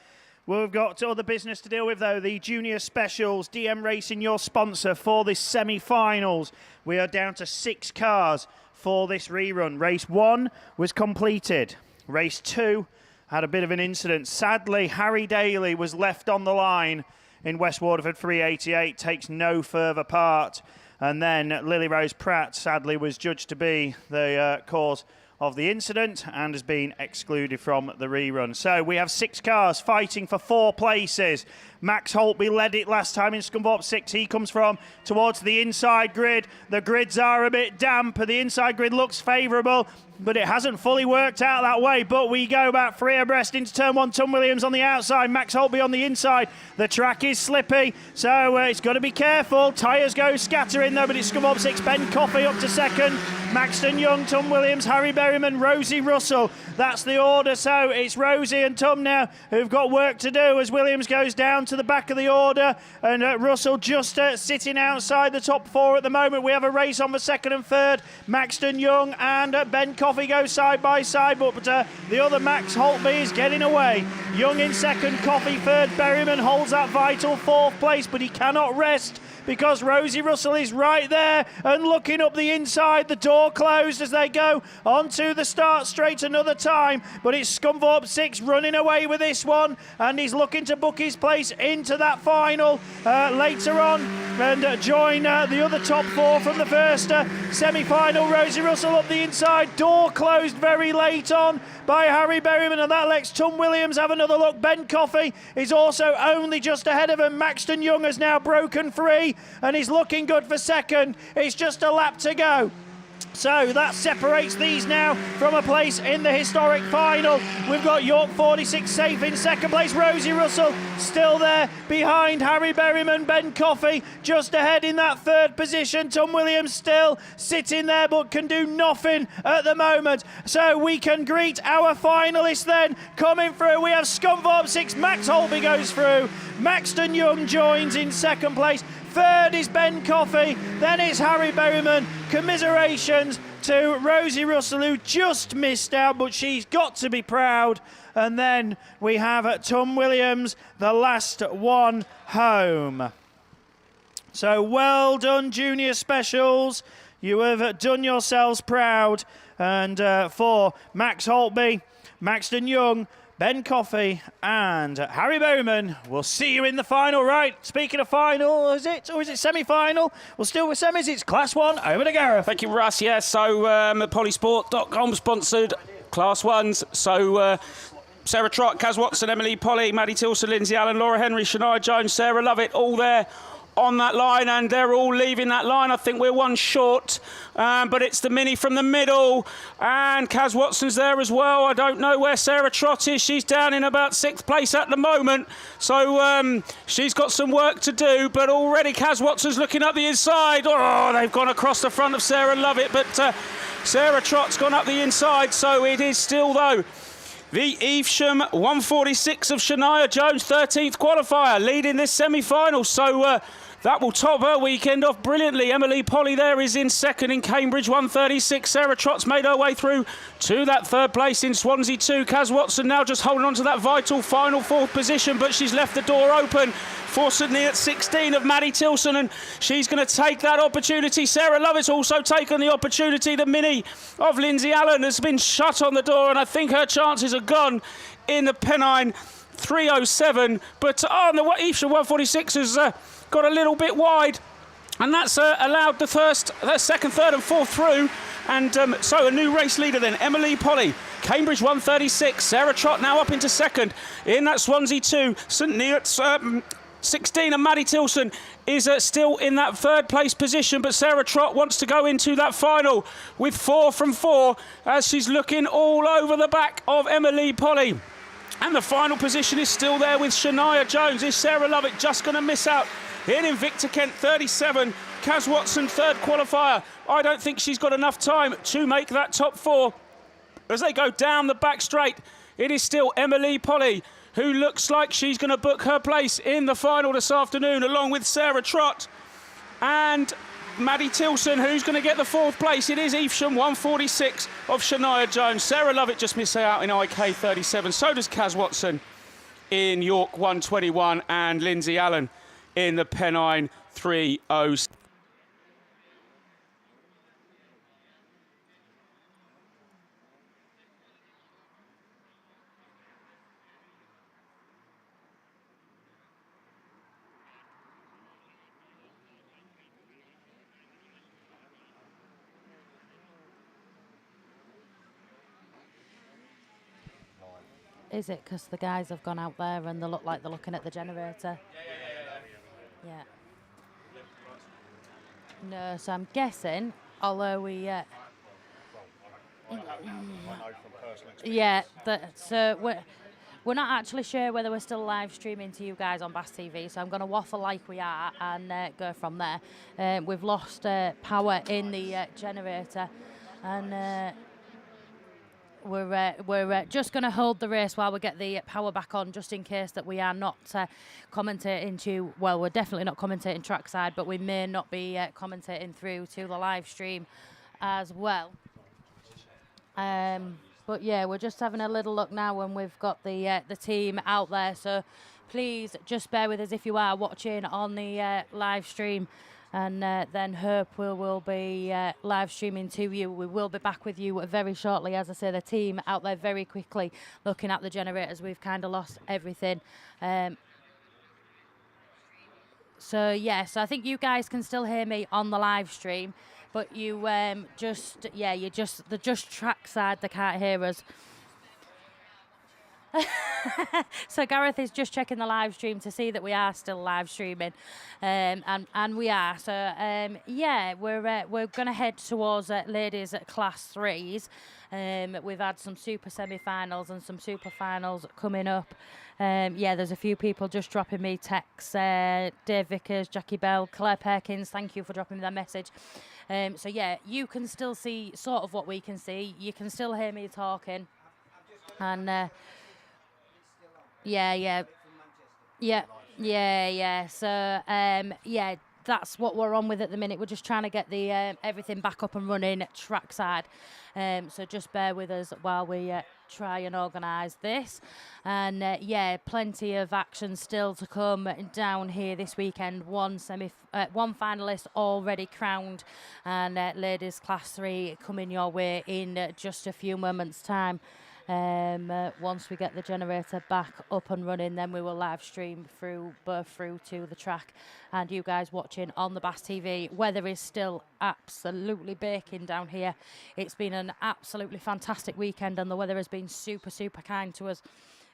We've got other business to deal with, though. The Junior Specials, DM Racing, your sponsor for this semi-finals. We are down to 6 cars for this rerun. Race 1 was completed. Race 2 had a bit of an incident. Sadly, Harry Daly was left on the line in West Waterford 388, takes no further part. And then Lily Rose Pratt, sadly, was judged to be the cause of the incident and has been excluded from the rerun. So we have 6 cars fighting for 4 places. Max Holtby led it last time in Scunthorpe 6. He comes from towards the inside grid. The grids are a bit damp. The inside grid looks favourable, but it hasn't fully worked out that way. But we go back 3 abreast into turn 1. Tom Williams on the outside, Max Holtby on the inside. The track is slippy, so it's got to be careful. Tyres go scattering though, but it's Scunthorpe 6. Ben Coffey up to second. Maxton Young, Tom Williams, Harry Berryman, Rosie Russell. That's the order. So it's Rosie and Tom now who've got work to do as Williams goes down to the back of the order, and Russell just sitting outside the top 4 at the moment. We have a race on for 2nd and 3rd. Maxton Young and Ben Coffey go side by side, but the other Max Holtby is getting away. Young in 2nd, Coffey 3rd. Berryman holds that vital 4th place, but he cannot rest because Rosie Russell is right there and looking up the inside. The door closed as they go onto the start straight another time, but it's Scunthorpe 6 running away with this one, and he's looking to book his place into that final later on and join the other top 4 from the first semi-final. Rosie Russell up the inside, door closed very late on by Harry Berryman, and that lets Tom Williams have another look. Ben Coffey is also only just ahead of him. Maxton Young has now broken free and he's looking good for 2nd. It's just a lap to go. So that separates these now from a place in the historic final. We've got York 46 safe in 2nd place. Rosie Russell still there behind Harry Berryman. Ben Coffey just ahead in that 3rd position. Tom Williams still sitting there but can do nothing at the moment. So we can greet our finalists then coming through. We have Scunthorpe 6. Max Holtby goes through. Maxton Young joins in 2nd place. 3rd is Ben Coffey, then it's Harry Berryman. Commiserations to Rosie Russell, who just missed out, but she's got to be proud. And then we have Tom Williams, the last one home. So well done, Junior Specials. You have done yourselves proud. And for Max Holtby, Maxton Young, Ben Coffey and Harry Berryman, we'll see you in the final. Right, speaking of final, is it? Or is it semi-final? Well, still with semis, it's Class 1. Over to Gareth. Thank you, Russ. Yeah, so polysport.com sponsored Class 1s. So Sarah Trott, Kaz Watson, Emily Polly, Maddie Tilson, Lindsay Allen, Laura Henry, Shania Jones, Sarah Lovett, all there on that line, and they're all leaving that line. I think we're 1 short, but it's the Mini from the middle, and Kaz Watson's there as well. I don't know where Sarah Trott is. She's down in about 6th place at the moment, so she's got some work to do, but already Kaz Watson's looking up the inside. Oh, they've gone across the front of Sarah Lovett, but Sarah Trott's gone up the inside, so it is still, though, the Evesham 146 of Shania Jones, 13th qualifier, leading this semi-final. So that will top her weekend off brilliantly. Emily Polly there is in 2nd in Cambridge 136. Sarah Trott's made her way through to that 3rd place in Swansea 2. Kaz Watson now just holding on to that vital final 4th position, but she's left the door open for Sydney at 16 of Maddie Tilson, and she's going to take that opportunity. Sarah Lovett's also taken the opportunity. The Mini of Lindsay Allen has been shut on the door, and I think her chances are gone in the Pennine 307. But the Evesham 146 has got a little bit wide And that's allowed the second, third and fourth through. And so a new race leader then, Emily Polly. Cambridge 136, Sarah Trott now up into second. In that Swansea 2, St Neots 16, and Maddie Tilson is still in that third place position, but Sarah Trott wants to go into that final with 4 from 4 as she's looking all over the back of Emily Polly. And the final position is still there with Shania Jones. Is Sarah Lovett just going to miss out? In Invicta Kent 37, Kaz Watson third qualifier. I don't think she's got enough time to make that top 4. As they go down the back straight, it is still Emily Polly, who looks like she's going to book her place in the final this afternoon, along with Sarah Trott and Maddie Tilson, who's going to get the 4th place. It is Evesham 146 of Shania Jones. Sarah Lovett just missed out in IK 37. So does Kaz Watson in York 121, and Lindsay Allen in the Pennine 306. Is it because the guys have gone out there and they look like they're looking at the generator? Yeah. No, so I'm guessing, although we... yeah, so we're not actually sure whether we're still live streaming to you guys on BAStv, so I'm going to waffle like we are and go from there. We've lost power in the generator, and... We're just going to hold the race while we get the power back on, just in case that we are not commentating well, we're definitely not commentating trackside, but we may not be commentating through to the live stream as well. But yeah, we're just having a little look now when we've got the team out there, so please just bear with us if you are watching on the live stream. And then hope we will be live streaming to you. We will be back with you very shortly. As I say, the team out there very quickly looking at the generators. We've kind of lost everything. So yes, I think you guys can still hear me on the live stream, but you they're just trackside. They can't hear us. So Gareth is just checking the live stream to see that we are still live streaming, and we are. So yeah, we're going to head towards ladies at class 3s. We've had some super semi-finals and some super finals coming up. Yeah, there's a few people just dropping me texts. Dave Vickers, Jackie Bell, Claire Perkins, thank you for dropping me that message. So yeah, you can still see sort of what we can see. You can still hear me talking, and. Yeah. So, yeah, that's what we're on with at the minute. We're just trying to get the everything back up and running trackside. So just bear with us while we try and organise this. And yeah, plenty of action still to come down here this weekend. One finalist already crowned, and ladies class 3 coming your way in just a few moments' time. Once we get the generator back up and running, then we will live stream through to the track, and you guys watching on the BAStv. Weather is still absolutely baking down here. It's been an absolutely fantastic weekend, and the weather has been super kind to us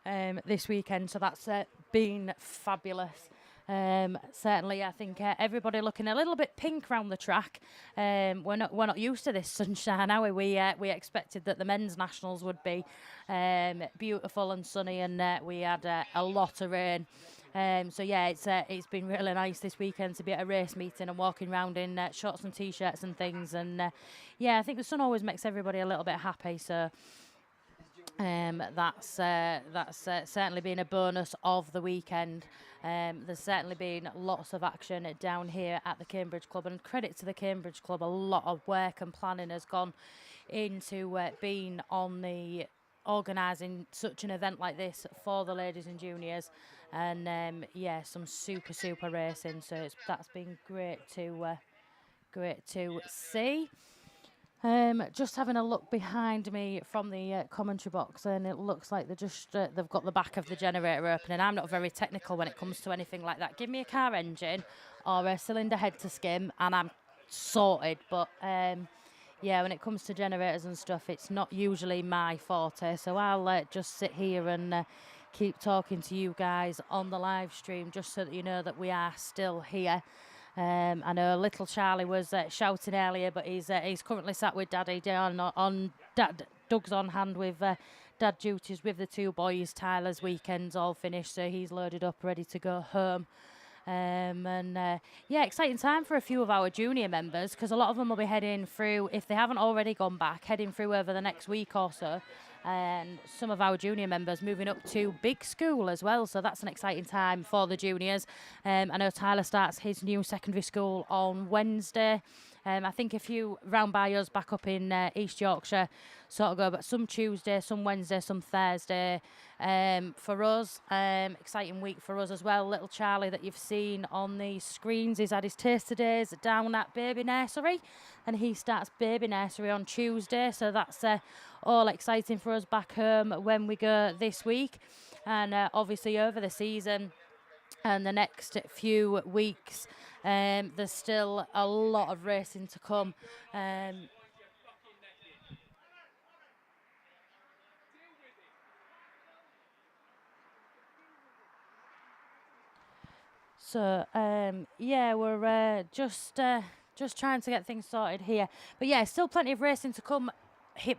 this weekend, so that's been fabulous. Certainly, I think everybody looking a little bit pink around the track. We're not used to this sunshine, are we? We expected that the men's nationals would be beautiful and sunny, and we had a lot of rain. So yeah, it's been really nice this weekend to be at a race meeting and walking around in shorts and t-shirts and things. And yeah, I think the sun always makes everybody a little bit happy. So. That's certainly been a bonus of the weekend. There's certainly been lots of action down here at the Cambridge Club, and credit to the Cambridge Club. A lot of work and planning has gone into being on the organising such an event like this for the ladies and juniors, and yeah, some super racing. So that's been great to see. Just having a look behind me from the commentary box, and it looks like they've got the back of the generator open, and I'm not very technical when it comes to anything like that. Give me a car engine or a cylinder head to skim, and I'm sorted. But yeah, when it comes to generators and stuff, it's not usually my forte. So I'll just sit here and keep talking to you guys on the live stream, just so that you know that we are still here. I know little Charlie was shouting earlier, but he's currently sat with Daddy down on Dad. Doug's on hand with dad duties with the two boys. Tyler's weekend's all finished, so he's loaded up, ready to go home. Yeah, exciting time for a few of our junior members, because a lot of them will be heading through, if they haven't already gone back, heading through over the next week or so. And some of our junior members moving up to big school as well, so that's an exciting time for the juniors. I know Tyler starts his new secondary school on Wednesday. I think a few round by us back up in East Yorkshire sort of go, but some Tuesday, some Wednesday, some Thursday. For us, exciting week for us as well. Little Charlie that you've seen on the screens, he's had his taster days down at baby nursery, and he starts baby nursery on Tuesday, so that's all exciting for us back home when we go this week. And obviously over the season and the next few weeks, there's still a lot of racing to come. So yeah, we're just trying to get things sorted here. But yeah, still plenty of racing to come,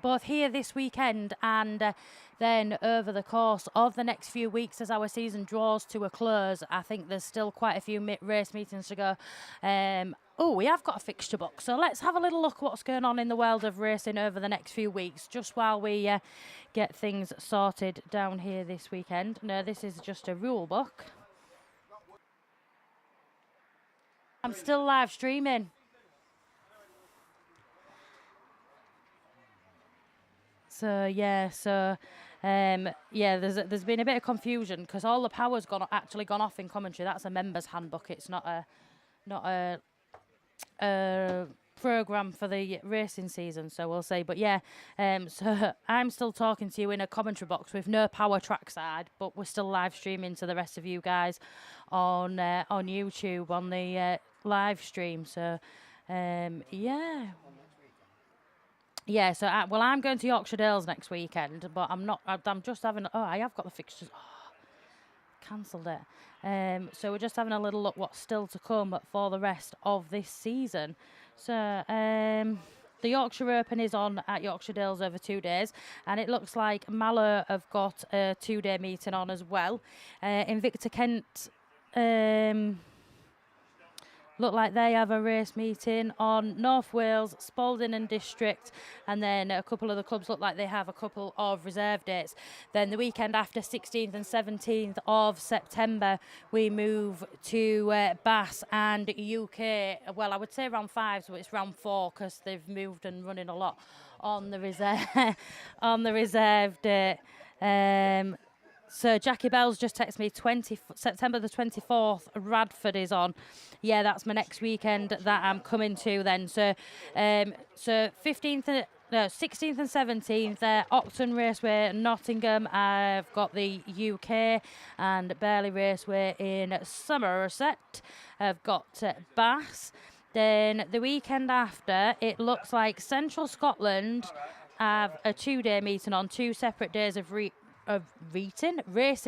both here this weekend and then over the course of the next few weeks as our season draws to a close. I think there's still quite a few race meetings to go. Oh, we have got a fixture box, so let's have a little look what's going on in the world of racing over the next few weeks, just while we get things sorted down here this weekend. No, this is just a rule book. I'm still live streaming. So yeah, yeah, there's been a bit of confusion because all the power's actually gone off in commentary. That's a member's handbook. It's not a program for the racing season, so we'll see. But yeah, so I'm still talking to you in a commentary box with no power trackside, but we're still live streaming to the rest of you guys on YouTube on the live stream. So yeah. Yeah, so I'm going to Yorkshire Dales next weekend, but I'm just having. Oh, I have got the fixtures. Oh, cancelled it. So we're just having a little look what's still to come for the rest of this season. So the Yorkshire Open is on at Yorkshire Dales over 2 days, and it looks like Mallow have got a 2-day meeting on as well. Invicta Kent. Look like they have a race meeting on North Wales, Spalding and District, and then a couple of the clubs look like they have a couple of reserve dates. Then the weekend after, 16th and 17th of September, we move to BAS and UK. Well, I would say round 5, so it's round 4 because they've moved and running a lot on the reserve date. So Jackie Bell's just texted me September the 24th, Radford is on. Yeah, that's my next weekend that I'm coming to then. So 16th and 17th, Octon Raceway, Nottingham. I've got the UK and Burley Raceway in Somerset. I've got BAS. Then the weekend after, it looks like Central Scotland have a 2-day meeting on 2 separate days of racing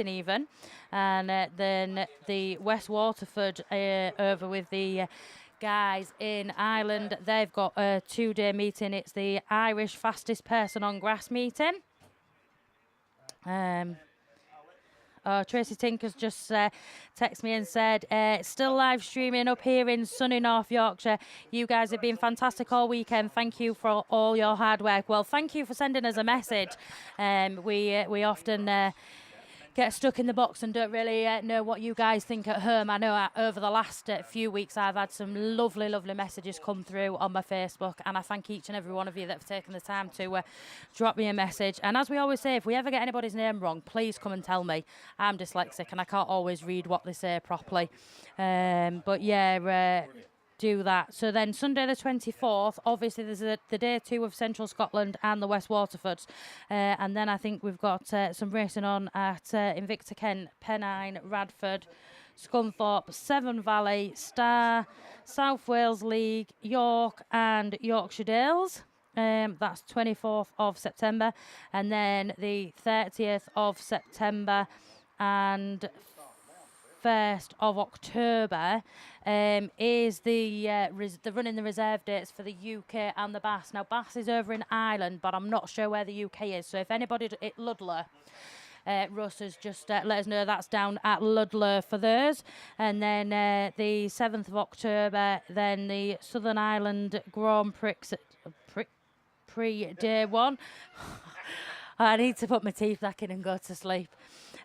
even, and then the West Waterford over with the guys in Ireland, they've got a 2-day meeting. It's the Irish fastest person on grass meeting. Tracy Tinker's just texted me and said, still live streaming up here in sunny North Yorkshire. You guys have been fantastic all weekend. Thank you for all your hard work. Well, thank you for sending us a message. We often get stuck in the box and don't really know what you guys think at home. I know over the last few weeks I've had some lovely messages come through on my Facebook, and I thank each and every one of you that have taken the time to drop me a message. And as we always say, if we ever get anybody's name wrong, please come and tell me. I'm dyslexic and I can't always read what they say properly. But yeah, do that. So then Sunday the 24th, obviously there's the day 2 of Central Scotland and the West Waterfords. And then I think we've got some racing on at Invicta Kent, Pennine, Radford, Scunthorpe, Severn Valley, Star, South Wales League, York and Yorkshire Dales. That's 24th of September. And then the 30th of September and 1st of October is the running the reserve dates for the UK and the BAS. Now, BAS is over in Ireland, but I'm not sure where the UK is. So if anybody at Ludlow, Russ has just let us know that's down at Ludlow for theirs. And then the 7th of October, then the Southern Ireland Grand Prix Day 1. I need to put my teeth back in and go to sleep.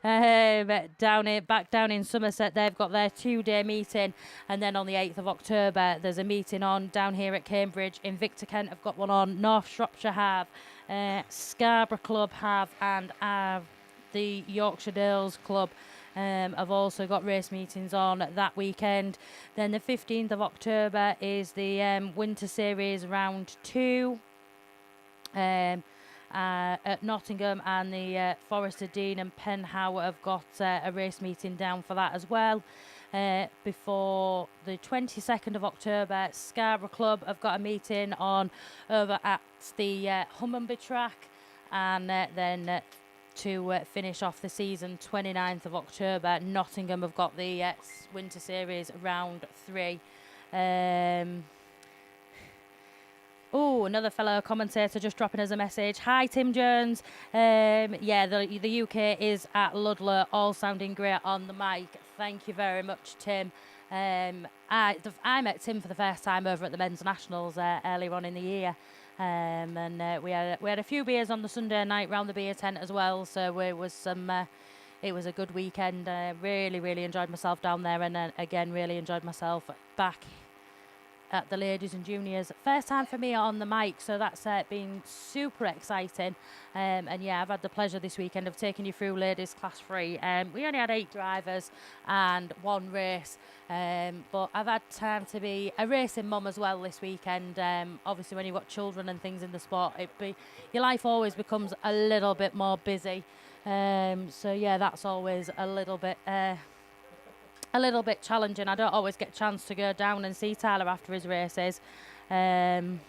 Back down in Somerset, they've got their 2-day meeting, and then on the 8th of October, there's a meeting on down here at Cambridge. Invicta Kent have got one on, North Shropshire have, Scarborough Club have, and the Yorkshire Dales Club have also got race meetings on that weekend. Then the 15th of October is the Winter Series Round 2. At Nottingham, and the Forester Dean and Penhow have got a race meeting down for that as well. Before the 22nd of October, Scarborough Club have got a meeting on over at the Hummunby track, and then to finish off the season, 29th of October, Nottingham have got the Winter Series Round 3. Oh, another fellow commentator just dropping us a message. Hi, Tim Jones. Yeah, the UK is at Ludlow, all sounding great on the mic. Thank you very much, Tim. I met Tim for the first time over at the Men's Nationals earlier on in the year. And we had a few beers on the Sunday night round the beer tent as well. So it was a good weekend. Really, really enjoyed myself down there, and again, really enjoyed myself back at the ladies and juniors. First time for me on the mic, so that's been super exciting. And yeah, I've had the pleasure this weekend of taking you through ladies class 3. We only had 8 drivers and 1 race, but I've had time to be a racing mum as well this weekend. Obviously when you've got children and things in the sport, your life always becomes a little bit more busy. So yeah, that's always a little bit challenging. I don't always get a chance to go down and see Tyler after his races. So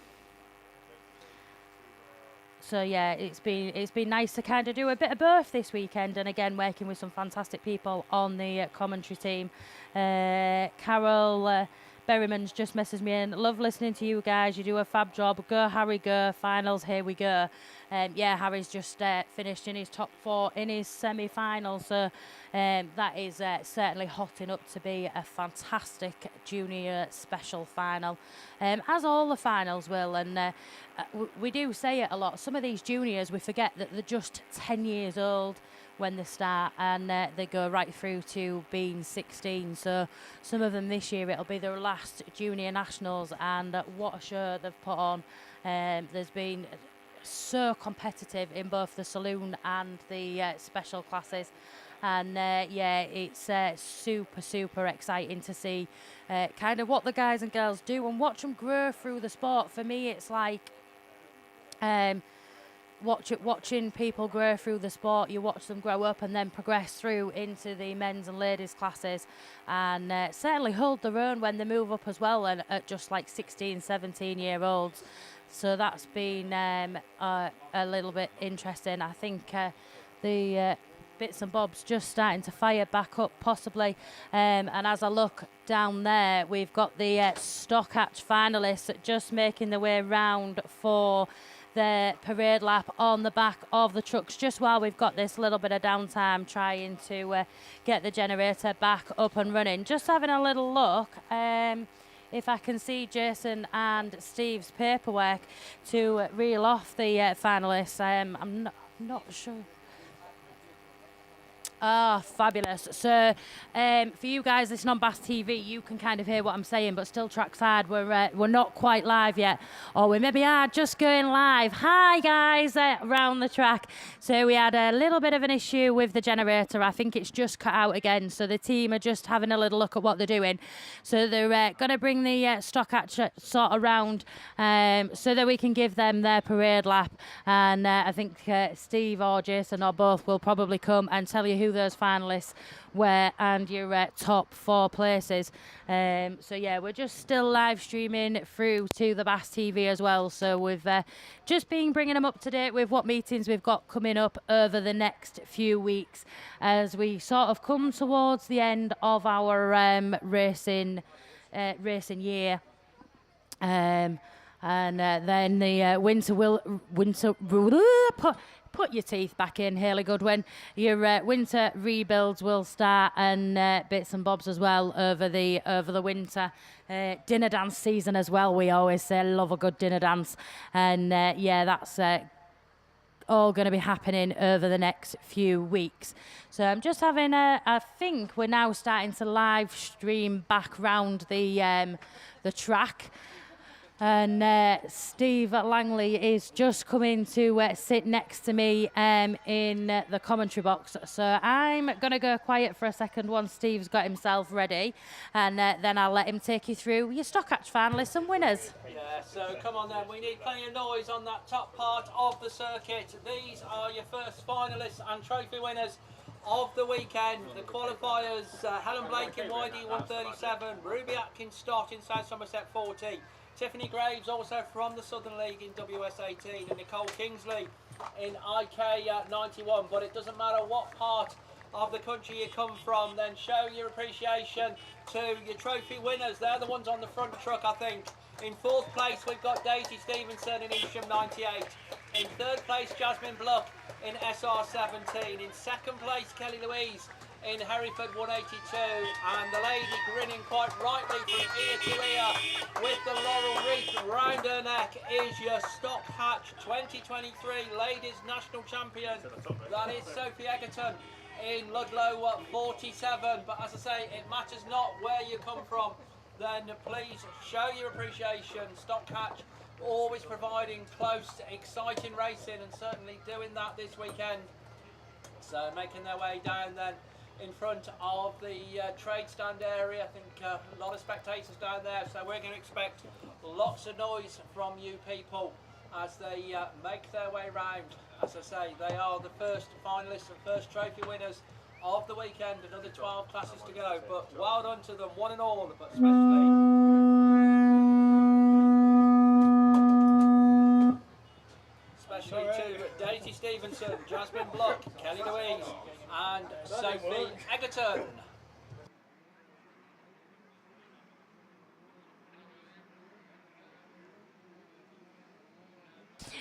yeah, it's been nice to kind of do a bit of both this weekend, and again working with some fantastic people on the commentary team. Carol Berryman's just messaged me in. Love listening to you guys. You do a fab job. Go Harry, go. Finals, here we go. Yeah, Harry's just finished in his top 4 in his semi-final, so that is certainly hotting up to be a fantastic junior special final, as all the finals will. And we do say it a lot. Some of these juniors, we forget that they're just 10 years old when they start, and they go right through to being 16. So some of them this year, it'll be their last junior nationals, and what a show they've put on. There's been so competitive in both the saloon and the special classes, and yeah, it's super exciting to see kind of what the guys and girls do and watch them grow through the sport. For me, it's like watching people grow through the sport. You watch them grow up and then progress through into the men's and ladies classes, and certainly hold their own when they move up as well, and at just like 16, 17-year-olds. So that's been a little bit interesting. I think the bits and bobs just starting to fire back up possibly. And as I look down there, we've got the Stockhatch finalists just making their way round for the parade lap on the back of the trucks, just while we've got this little bit of downtime trying to get the generator back up and running. Just having a little look. If I can see Jason and Steve's paperwork to reel off the finalists. I'm not sure. Ah, fabulous. So, for you guys listening on BAStv, you can kind of hear what I'm saying, but still trackside, we're not quite live yet. Or we maybe are just going live. Hi, guys, around the track. So we had a little bit of an issue with the generator. I think it's just cut out again. So the team are just having a little look at what they're doing. So they're going to bring the stock sort of round so that we can give them their parade lap. And I think Steve or Jason or both will probably come and tell you who those finalists were and your top 4 places. So yeah, we're just still live streaming through to the BAStv as well. So we've just been bringing them up to date with what meetings we've got coming up over the next few weeks as we sort of come towards the end of our racing year. And then the put your teeth back in, Hayley Goodwin. Your winter rebuilds will start, and bits and bobs as well over the winter. Dinner dance season as well. We always say love a good dinner dance, and yeah, that's all going to be happening over the next few weeks. So I'm just having I think we're now starting to live stream back round the track. And Steve Langley is just coming to sit next to me in the commentary box. So I'm going to go quiet for a second once Steve's got himself ready. And then I'll let him take you through your Stock Hatch finalists and winners. Yeah, so come on then, we need plenty of noise on that top part of the circuit. These are your first finalists and trophy winners of the weekend. The qualifiers, Helen Blake in YD 137, Ruby Atkins Stott in South Somerset 40, Tiffany Graves also from the Southern League in WS18, and Nicole Kingsley in IK 91. But it doesn't matter what part of the country you come from, then show your appreciation to your trophy winners. They're the ones on the front truck, I think. In 4th place we've got Daisy Stevenson in Evesham 98. In 3rd place Jasmine Bluck in SR17. In 2nd place Kelly Louise in Hereford 182, and the lady grinning quite rightly from ear to ear with the laurel wreath round her neck is your Stock Hatch 2023 Ladies National Champion. That is Sophie Egerton in Ludlow 47. But as I say, it matters not where you come from, then please show your appreciation. Stock Hatch always providing close, exciting racing, and certainly doing that this weekend. So making their way down then in front of the trade stand area. I think a lot of spectators down there, so we're going to expect lots of noise from you people as they make their way round. As I say, they are the first finalists and first trophy winners of the weekend. Another 12 classes to go, but well done to them, one and all, but especially to Daisy Stevenson, Jasmine Block, Kelly Louise and Sophie Egerton.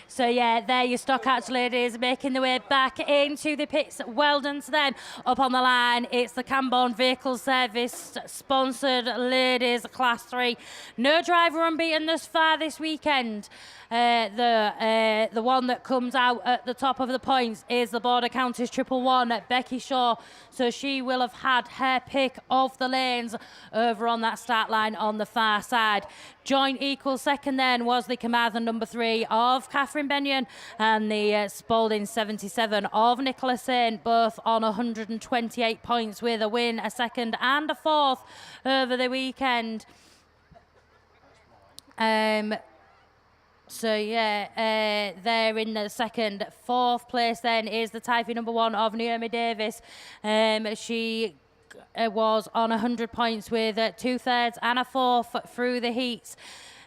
So yeah, there your Stock Hatch ladies making their way back into the pits. Well done to them. Up on the line, it's the Camborne Vehicle Service sponsored ladies Class 3. No driver unbeaten thus far this weekend. The one that comes out at the top of the points is the Border Counties 111, Becky Shaw. So she will have had her pick of the lanes over on that start line on the far side. Joint equal second then was the Carmarthen number 3 of Catherine Benyon and the Spalding 77 of Nicola Saint, both on 128 points with a win, a second and a fourth over the weekend. So yeah, they're in the second. 4th place then is the Typhy number 1 of Naomi Davis. She was on 100 points with 2/3 and a fourth through the heats.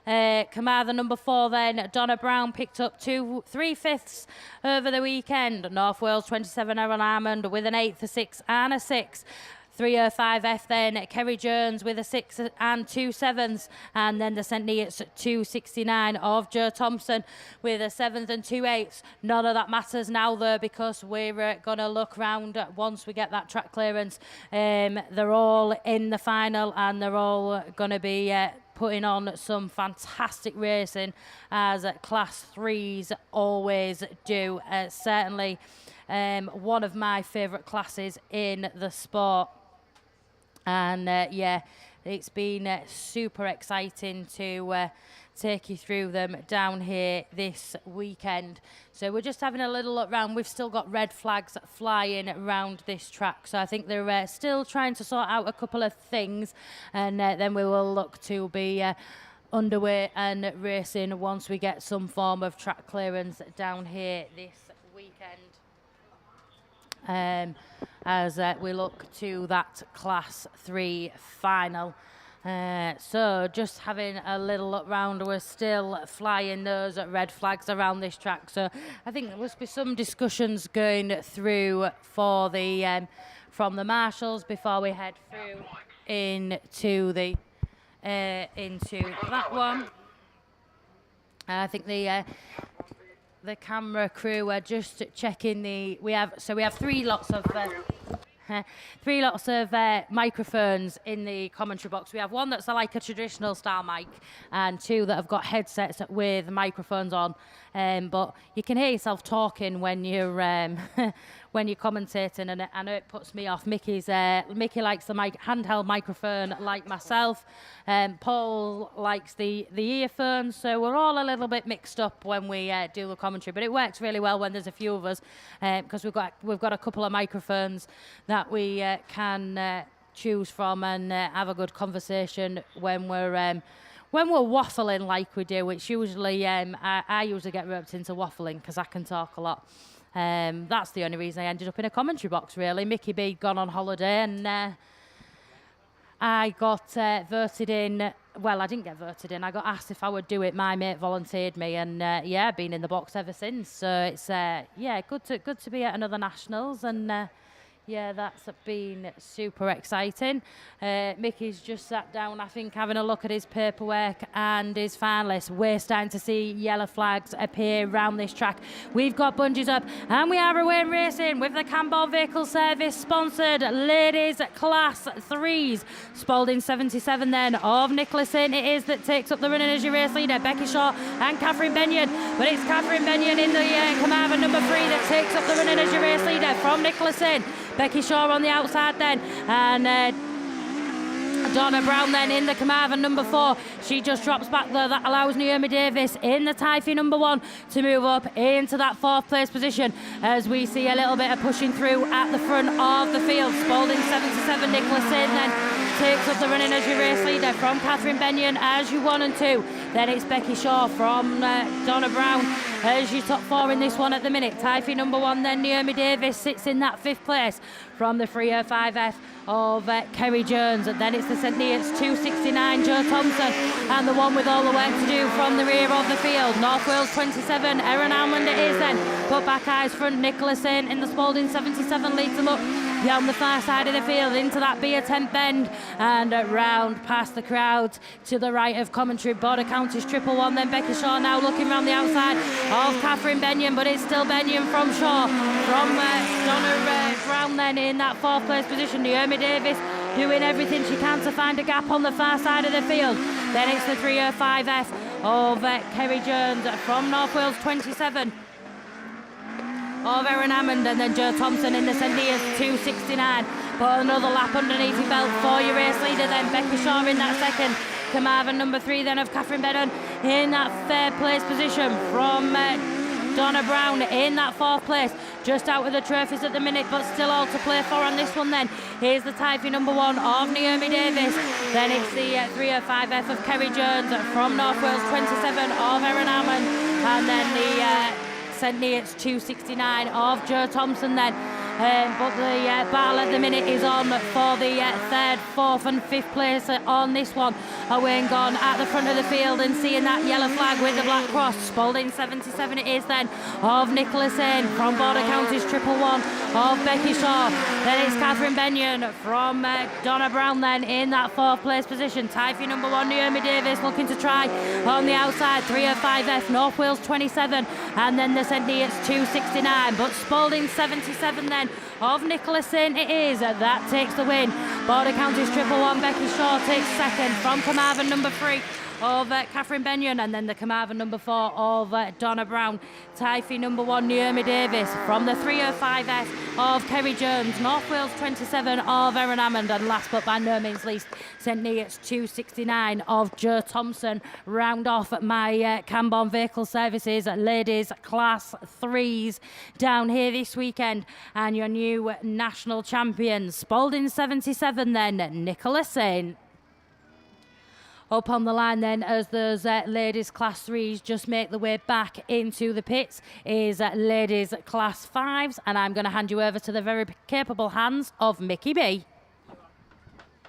Carmarthen number 4 then, Donna Brown picked up 3/5 over the weekend. North Wales 27, Aaron Armand with an 8th, a 6 and a 6. 305F then, Kerry Jones with a 6 and 2/7, and then the St Neots 269 of Joe Thompson with a 7th and 2/8. None of that matters now though, because we're going to look round once we get that track clearance. They're all in the final and they're all going to be putting on some fantastic racing, as Class 3s always do. Certainly one of my favourite classes in the sport. And yeah, it's been super exciting to take you through them down here this weekend. So we're just having a little look round. We've still got red flags flying around this track. So I think they're still trying to sort out a couple of things. And then we will look to be underway and racing once we get some form of track clearance down here this weekend. As we look to that Class 3 final. So just having a little look round, we're still flying those red flags around this track. So I think there must be some discussions going through for the from the marshals before we head through into the into that one. I think the camera crew are just checking the. We have 3 lots of. 3 lots of microphones in the commentary box. We have one that's like a traditional style mic and 2 that have got headsets with microphones on. But you can hear yourself talking when you're when you're commentating, and I know it puts me off. Mickey likes the handheld microphone like myself. Paul likes the earphones, so we're all a little bit mixed up when we do the commentary. But it works really well when there's a few of us because we've got a couple of microphones that we can choose from and have a good conversation when we're waffling like we do. It's usually I usually get roped into waffling because I can talk a lot. That's the only reason I ended up in a commentary box, really. Mickey B gone on holiday, and I got voted in. Well, I didn't get voted in. I got asked if I would do it. My mate volunteered me, and yeah, been in the box ever since. So it's yeah, good to be at another nationals, and yeah, that's been super exciting. Mickey's just sat down, I think, having a look at his paperwork and his finalists. We're starting to see yellow flags appear around this track. We've got bungees up, and we are away racing with the Campbell Vehicle Service sponsored ladies class 3s. Spalding 77 then of Nicholson. It is that takes up the running as your race leader, Becky Shaw and Catherine Benyon. But it's Catherine Benyon in the Carmarthen number 3 that takes up the running as your race leader from Nicholson. Becky Shaw on the outside then, and Donna Brown then in the Carmarthen number 4. She just drops back there. That allows Naomi Davis in the Typhy number 1 to move up into that 4th place position as we see a little bit of pushing through at the front of the field. Spalding 77, Nicholson then takes up the running as your race leader from Catherine Benyon as you 1 and 2. Then it's Becky Shaw from Donna Brown as your top 4 in this one at the minute. Typhy number 1 then Naomi Davis sits in that 5th place from the 305F of Kerry Jones. And then it's the St Neots 269 Joe Thompson, and the one with all the work to do from the rear of the field. North Wales 27 Erin Almond it is then, but back eyes front Nicholson in the Spalding 77 leads them up down the far side of the field into that Beer Tent bend and round past the crowd to the right of commentary. Border County's 111 then Becky Shaw now looking round the outside of Catherine Benyon, but it's still Benyon from Shaw from Donna Brown then in that 4th place position. Naomi Davis doing everything she can to find a gap on the far side of the field. Then it's the 305F of Kerry Jones from North Wales 27 of Erin Hammond, and then Joe Thompson in the St Neots 269. But another lap underneath your belt for your race leader then. Becky Shaw in that 2nd. Carmarthen number 3 then of Catherine Benyon in that 3rd place position from Donna Brown in that 4th place. Just out with the trophies at the minute, but still all to play for on this one then. Here's the Typhy number 1 of Naomi Davis. Then it's the 305F of Kerry Jones from North Wales 27 of Erin Hammond. And then the St Neots 269 of Joe Thompson then. But the battle at the minute is on for the 3rd, 4th and 5th place on this one. Away and gone at the front of the field and seeing that yellow flag with the black cross. Spalding 77 it is then of Nicholson from Border County's 111 of Becky Shaw. Then it's Catherine Benyon from Donna Brown then in that 4th place position. Typhy number 1 Naomi Davis looking to try on the outside. 305F North Wales 27 and then the St Neots 269. But Spalding 77 then of Nicholson it is that takes the win. Border County's 111 Becky Shaw takes 2nd from Carmarthen number 3 of Catherine Benyon, and then the Carmarthen number 4 of Donna Brown. Typhy number 1, Naomi Davis. From the 305S of Kerry Jones. North Wales 27 of Erin Hammond, and last but by no means least, St Neots 269 of Joe Thompson. Round off my Camborne Vehicle Services ladies class 3s down here this weekend, and your new national champions, Spalding 77 then, Nicola Saint. Up on the line then, as those ladies class 3s just make the way back into the pits, is ladies class 5s, and I'm going to hand you over to the very capable hands of Mickey B.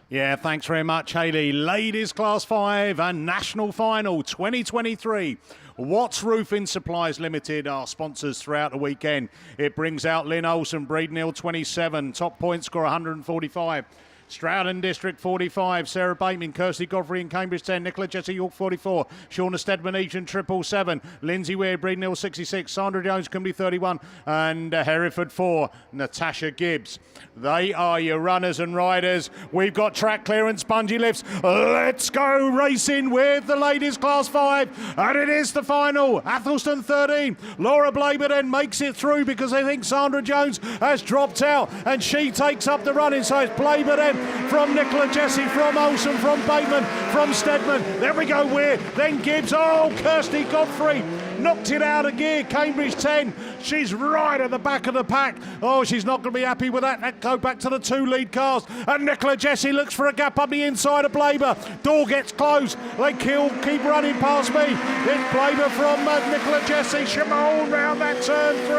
Yeah, thanks very much, Hayley. Ladies Class 5 and National Final 2023. Watts Roofing Supplies Limited are sponsors throughout the weekend. It brings out Lynn Olsen, Breednill 27, top point score 145. Stroudon District 45, Sarah Bateman, Kirsty Godfrey in Cambridge 10, Nicola Jesse York 44, Shauna Stedman Eaton 777, Lindsay Weir, Breednill 66, Sandra Jones Cumberland 31, and Hereford 4, Natasha Gibbs. They are your runners and riders. We've got track clearance, bungee lifts. Let's go racing with the ladies class 5, and it is the final. Athelston 13, Laura Blaber then makes it through because I think Sandra Jones has dropped out, and she takes up the running. So it's Blaber then from Nicola Jesse, from Olsen, from Bateman, from Stedman. There we go, Weir, then Gibbs. Oh, Kirsty Godfrey knocked it out of gear. Cambridge 10, she's right at the back of the pack. Oh, she's not going to be happy with that. That go back to the 2 lead cars, and Nicola Jesse looks for a gap up the inside of Blaber. Door gets closed, they keep running past me. It's Blaber from Nicola Jesse. Shimon round that turn 3,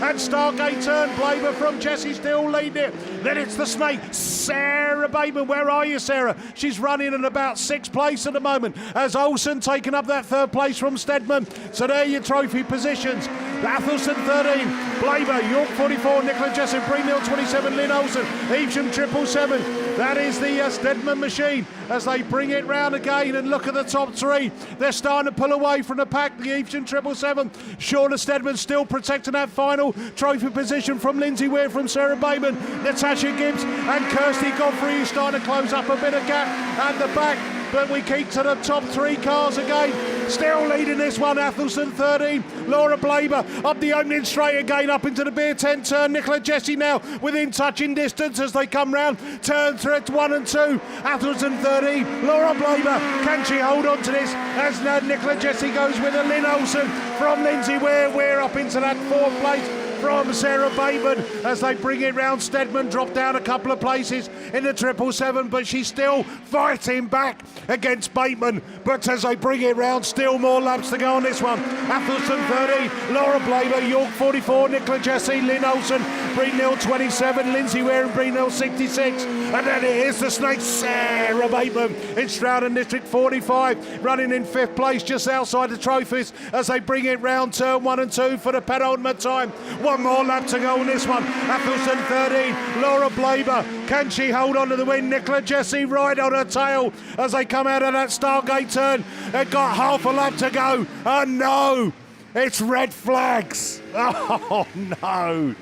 and Stargate turn. Blaber from Jesse still leading it. Then it's the snake, Sarah Bateman. Where are you, Sarah? She's running at about 6th place at the moment, as Olsen taking up that 3rd place from Stedman. So there your trophy positions. Athelston 13, Blaber, York 44, Nicola Jessup, Breednill 27, Lynn Olsen, Evesham 777. That is the Stedman machine as they bring it round again, and look at the top 3. They're starting to pull away from the pack. The Evesham 777. Shauna Stedman still protecting that final trophy position from Lindsay Weir, from Sarah Bateman, Natasha Gibbs, and Kirsty Godfrey, who's starting to close up a bit of gap at the back. But we keep to the top 3 cars again. Still leading this one, Athelston 13. Laura Blaber up the opening straight again, up into the beer tent turn. Nicola Jesse now within touching distance as they come round. Turn 1 and 2. Athelston 13. Laura Blaber, can she hold on to this? As now Nicola Jesse goes with a Lynn Olsen from Lindsay Weir. Weir up into that 4th place from Sarah Bateman as they bring it round. Stedman dropped down a couple of places in the 777, but she's still fighting back against Bateman. But as they bring it round, still more laps to go on this one. Athelston 30, Laura Blaber, York 44, Nicola Jesse, Lynn Olsen, Breednill 27, Lindsay Weir and Breednill 66. And then it is the snake, Sarah Bateman in Stroudon District 45, running in 5th place just outside the trophies as they bring it round turn 1 and 2 for the penultimate time. One more lap to go on this one. Athelston 13, Laura Blaber, can she hold on to the win? Nicola Jesse right on her tail as they come out of that Stargate turn. They've got half a lap to go. Oh no, it's red flags. Oh no.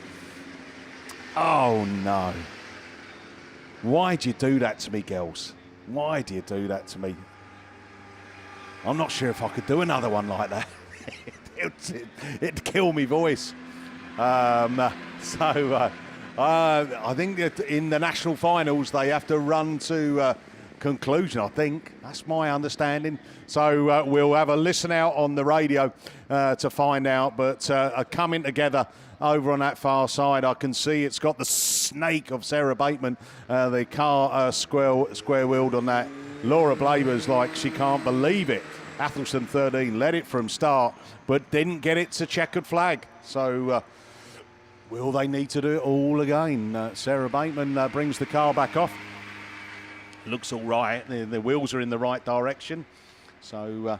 Oh no. Why'd you do that to me, girls? Why do you do that to me? I'm not sure if I could do another one like that. It'd kill me voice. I think that in the national finals they have to run to conclusion, I think. That's my understanding. So we'll have a listen out on the radio to find out, but coming together over on that far side, I can see it's got the snake of Sarah Bateman, the car square-wheeled on that. Laura Blaber's like she can't believe it. Athelston 13 led it from start, but didn't get it to checkered flag. So will they need to do it all again? Sarah Bateman brings the car back off. Looks all right. The wheels are in the right direction. So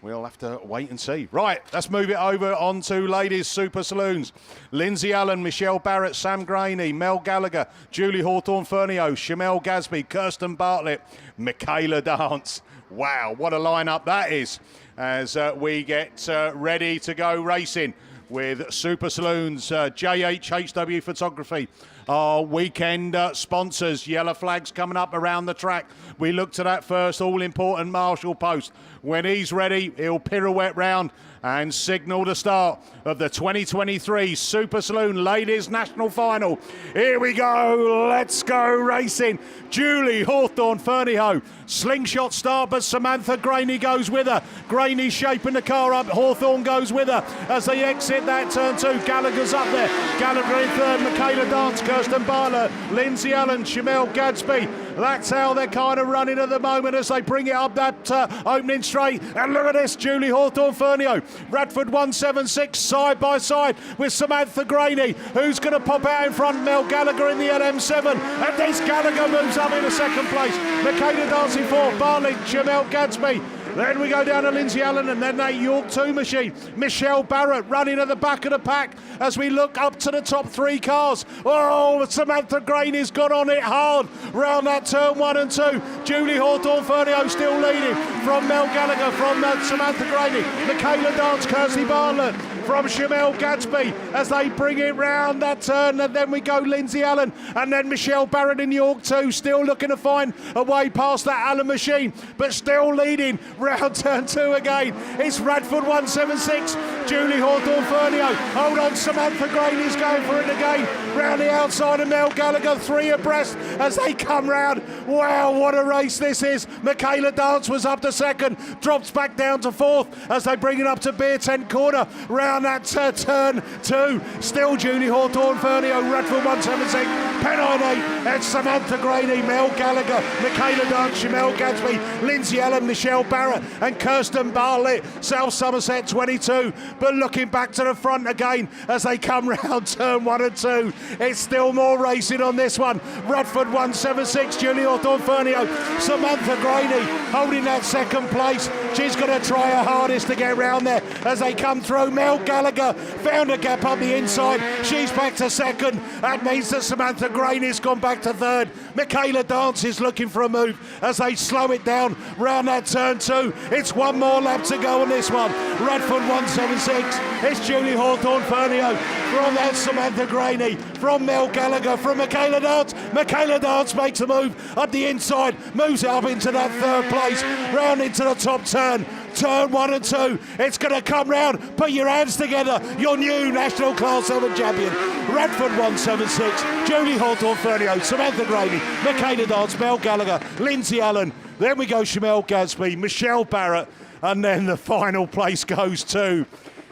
we'll have to wait and see. Right, let's move it over onto ladies' super saloons. Lindsay Allen, Michelle Barrett, Sam Graney, Mel Gallagher, Julie Hawthorne-Fernio, Shamel Gasby, Kirsten Bartlett, Michaela Dance. Wow, what a lineup that is as we get ready to go racing with Super Saloons, JHHW Photography, our weekend sponsors. Yellow flags coming up around the track. We look to that first all-important Marshall post. When he's ready, he'll pirouette round and signal the start of the 2023 Super Saloon Ladies National Final. Here we go, let's go racing. Julie Hawthorne Fernieho, slingshot start, but Samantha Graney goes with her. Graney shaping the car up, Hawthorne goes with her as they exit that turn 2. Gallagher's up there, Gallagher in third, Michaela Dance, Kirsten Bartlett, Lindsay Allen, Shamel Gadsby. That's how they're kind of running at the moment as they bring it up that opening straight. And look at this, Julie Hawthorne Fernieho, Radford 176 side by side with Samantha Graney, who's going to pop out in front. Mel Gallagher in the LM7, and this Gallagher moves up into second place. Michaela Dance in fourth, Bartlett, Shamel Gadsby. Then we go down to Lindsay Allen and then that York 2 machine. Michelle Barrett running at the back of the pack as we look up to the top 3 cars. Oh, Samantha Graney's got on it hard round that turn 1 and 2. Julie Hawthorne Fernieho still leading from Mel Gallagher, from Samantha Graney. Michaela Dance, Kirsty Bartlett from Shamel Gadsby as they bring it round that turn, and then we go Lindsay Allen and then Michelle Barrett in York 2, still looking to find a way past that Allen machine, but still leading round turn 2 again. It's Radford 176, Julie Hawthorne Fernieho. Hold on, Samantha Graney's going for it again. Round the outside of Mel Gallagher, 3 abreast as they come round. Wow, what a race this is. Michaela Dance was up to second, drops back down to fourth as they bring it up to Beer Tent Corner. Round that turn 2, still Julie Hawthorne Fernieho, Radford 176, Pennine 8, and Samantha Graney, Mel Gallagher, Michaela Dance, Shamel Gadsby, Lindsay Allen, Michelle Barrett, and Kirsten Bartlett, South Somerset 22. But looking back to the front again as they come round turn 1 and 2, it's still more racing on this one. Radford 176, Julie Hawthorne Fernieho, Samantha Graney holding that second place. She's going to try her hardest to get round there as they come through. Mel Gallagher found a gap on the inside. She's back to second. That means that Samantha Graney's gone back to third. Michaela Dance is looking for a move as they slow it down round that turn 2. It's one more lap to go on this one. Radford 176. It's Julie Hawthorne Fernieho from that Samantha Graney, from Mel Gallagher, from Michaela Dance. Michaela Dance makes a move up the inside, moves it up into that third place, round into the top turn. Turn 1 and 2, it's going to come round. Put your hands together, your new National Class 7 champion. Radford 176, Julie Hawthorne Fernieho, Samantha Graney, Michaela Dance, Mel Gallagher, Lindsay Allen. Then we go Shamel Gadsby, Michelle Barrett, and then the final place goes to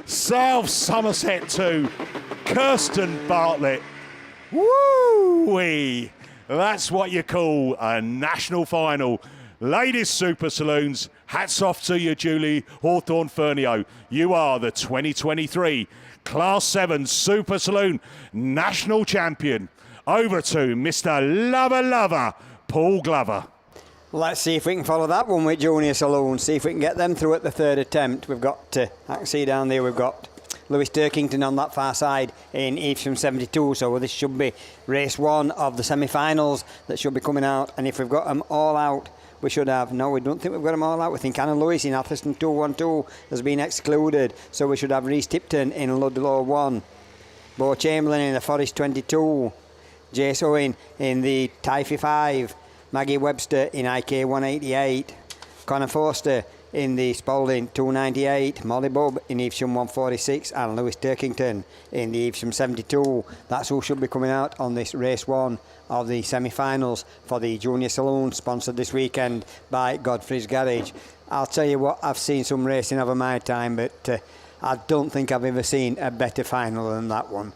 South Somerset 2, Kirsten Bartlett. Woo-wee! That's what you call a national final. Ladies Super Saloons, hats off to you, Julie Hawthorne Fernieho. You are the 2023 Class 7 Super Saloon National Champion. Over to Mr. Lover, Paul Glover. Let's see if we can follow that one with Junior Saloon, see if we can get them through at the third attempt. We've got, I can see down there, we've got Lewis Turkington on that far side in Evesham 72, so this should be race 1 of the semi-finals that should be coming out, and if we've got them all out, we should have. No, we don't think we've got them all out. We think Anna Lewis in Atherstone 212 has been excluded, so we should have Reese Tipton in Ludlow 1, Bo Chamberlain in the Forest 22, Jace Owen in the Typhy 5, Maggie Webster in IK 188, Connor Forster in the Spalding 298, Molly Bubb in Evesham 146, and Lewis Turkington in the Evesham 72. That's who should be coming out on this race 1 of the semi-finals for the Junior Saloon, sponsored this weekend by Godfrey's Garage. I'll tell you what, I've seen some racing over my time, but I don't think I've ever seen a better final than that one.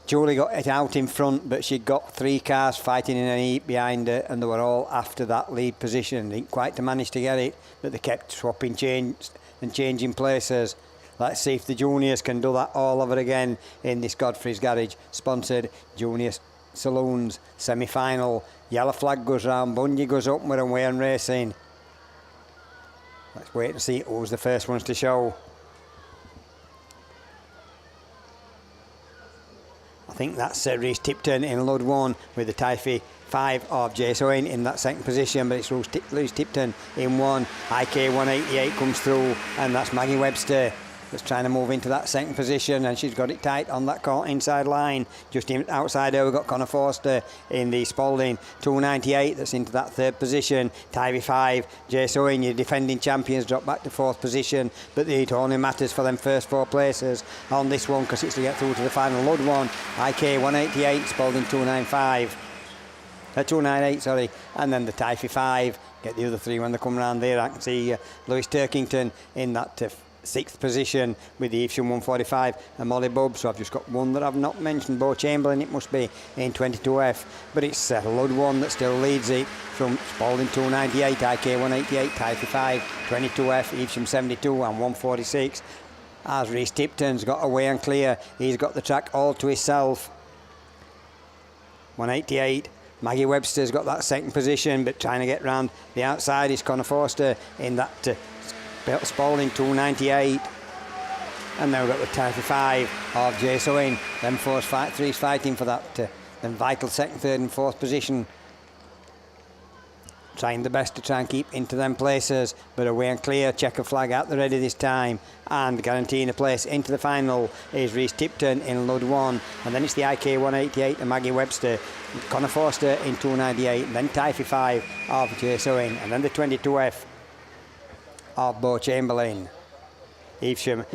Julie got it out in front, but she got 3 cars fighting in a heap behind her, and they were all after that lead position. Didn't quite manage to get it, but they kept swapping and changing places. Let's see if the juniors can do that all over again in this Godfrey's Garage sponsored Junior Saloons semi-final. Yellow flag goes round, Bungee goes up, we're away and racing. Let's wait and see who's the first ones to show. I think that's Reese Tipton in Lud 1 with the Typhy 5 of Jace Owen in that second position, but it's Reese Tipton in 1. IK 188 comes through, and that's Maggie Webster that's trying to move into that second position, and she's got it tight on that inside line. Just outside her, we've got Connor Forster in the Spalding 298 that's into that third position. Tivy 5, Jace Owen, your defending champions, drop back to fourth position, but it only matters for them first 4 places on this one because it's to get through to the final. Lud 1, IK 188, Spalding 295. 298, sorry, and then the Tivy 5, get the other 3 when they come round there. I can see Lewis Turkington in that 6th position with the Evesham 145 and Molly Bubb. So I've just got one that I've not mentioned, Bo Chamberlain, it must be in 22F, but it's Lud 1 that still leads it from Spalding 298, IK 188, Tivy 5, 22F, Evesham 72 and 146. As Reece Tipton's got away and clear, he's got the track all to himself. 188. Maggie Webster's got that second position, but trying to get round the outside is Connor Forster in that Spalding 298. And now we've got the Tivy 5 of Jace Owen. Them three's fighting for that then vital second, third and fourth position. Trying the best to try and keep into them places, but away and clear, checker flag out the ready this time, and guaranteeing a place into the final is Reece Tipton in Lud 1, and then it's the IK 188 and Maggie Webster, Connor Forster in 298, and then Tivy 5 of Jace Owen, and then the 22F of Bo Chamberlain. Evesham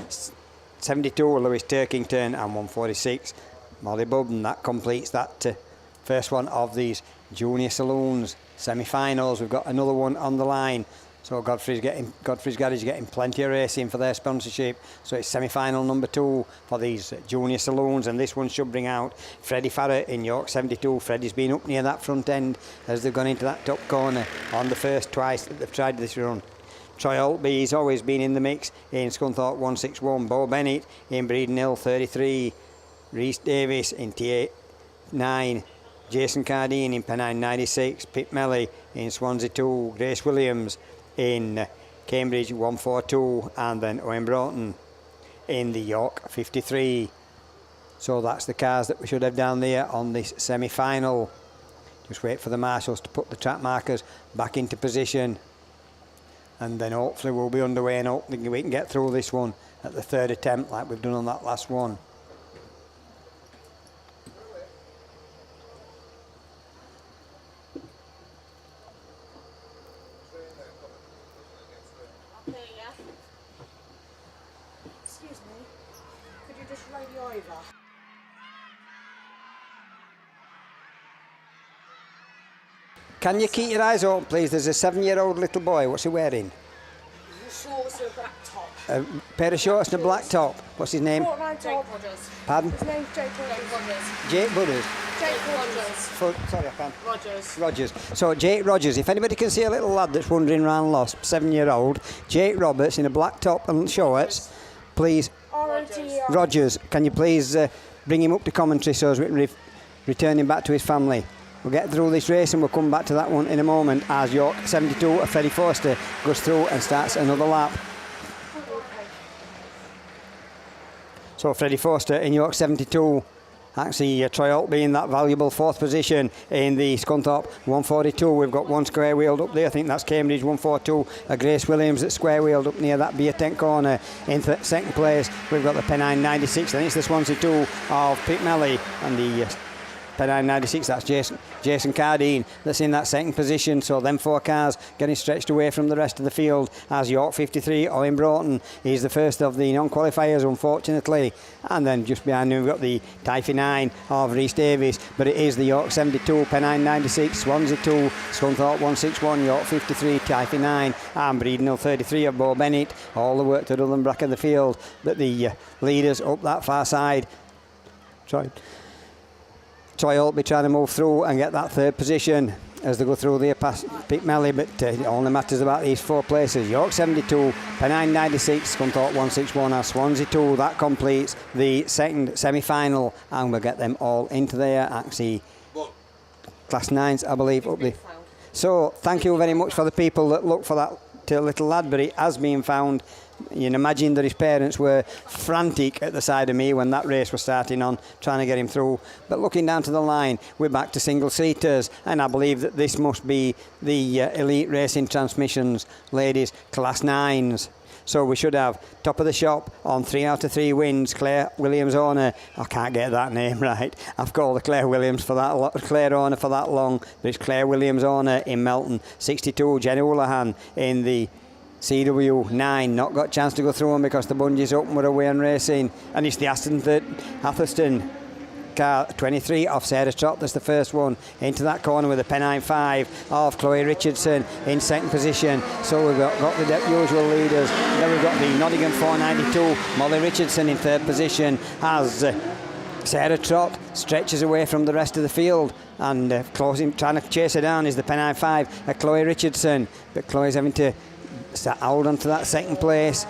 72, Lewis Turkington, and 146 Molly Bubb, and that completes that first one of these Junior Saloons semi-finals. We've got another one on the line, so Godfrey's Garage getting plenty of racing for their sponsorship, so it's semi-final number 2 for these Junior Saloons, and this one should bring out Freddie Farrer in York 72. Freddie's been up near that front end as they've gone into that top corner on the first twice that they've tried this run. Troy Altby, he's always been in the mix in Scunthorpe 161. Bo Bennett in Breeden Hill 33. Rhys Davis in T9. Jason Cardine in Pennine 96, Pip Melly in Swansea 2, Grace Williams in Cambridge 142, and then Owen Broughton in the York 53. So that's the cars that we should have down there on this semi-final. Just wait for the marshals to put the track markers back into position, and then hopefully we'll be underway and hopefully we can get through this one at the 3rd attempt like we've done on that last one. Excuse me, could you just radio over? Can you keep your eyes open, please? There's a 7-year-old little boy. What's he wearing? Shorts and a black top. A pair of shorts and a black top. What's his name? Jake Rogers. Pardon? His name's Jake Rogers. Jake Butters. Jake Rogers. Sorry, I can't. Rogers. So Jake Rogers, if anybody can see a little lad that's wandering around lost, 7-year-old, Jake Roberts in a black top and shorts, please. Rogers, can you please bring him up to commentary so as we can return him back to his family? We'll get through this race and we'll come back to that one in a moment as York 72 of Freddie Forster goes through and starts another lap. So Freddie Forster in York 72. Actually, Troy Altby in that valuable 4th position in the Scunthorpe 142. We've got one square wheeled up there. I think that's Cambridge 142. Grace Williams at square wheeled up near that beer tent corner. In second place, we've got the Pennine 96. Then it's the Swansea 2 of Pete Melly and the Pennine 96, that's Jason Cardine that's in that second position. So them 4 cars getting stretched away from the rest of the field as York 53, Owen Broughton is the first of the non-qualifiers, unfortunately. And then just behind him we've got the Tivy 9 of Rhys Davis, but it is the York 72, Pennine 96, Swansea 2, Scunthorpe 161, York 53, Tivy 9 and Breeden Hill 33 of Bo Bennett. All the work to do them back of the field, but the leaders up that far side. Troy Altby trying to move through and get that 3rd position as they go through there past Pete Melly, but it only matters about these 4 places. York 72, Pennine 96, Scunthorpe 161 and Swansea 2. That completes the second semi-final and we'll get them all into there. Actually, class 9s, I believe, up there. So thank you very much for the people that look for that little lad, but it has been found. You can imagine that his parents were frantic at the side of me when that race was starting on, trying to get him through. But looking down to the line, we're back to single-seaters, and I believe that this must be the Elite Racing Transmissions ladies class 9s. So we should have top of the shop on 3 out of 3 wins. Claire Williams owner. I can't get that name right. I've called the Claire Williams for that Claire owner for that long. But it's Claire Williams owner in Melton. 62. Jenny Houlihan in the CW9. Not got a chance to go through them because the Bungee's open with away and racing. And it's the Atherstone car 23 off Sarah Trott. That's the first one into that corner with the Pennine 5 of Chloe Richardson in second position. So we've got the usual leaders. Then we've got the Nottingham 492 Molly Richardson in third position as Sarah Trott stretches away from the rest of the field, and trying to chase her down is the Pennine 5 Chloe Richardson, but Chloe's having to hold on to that second place.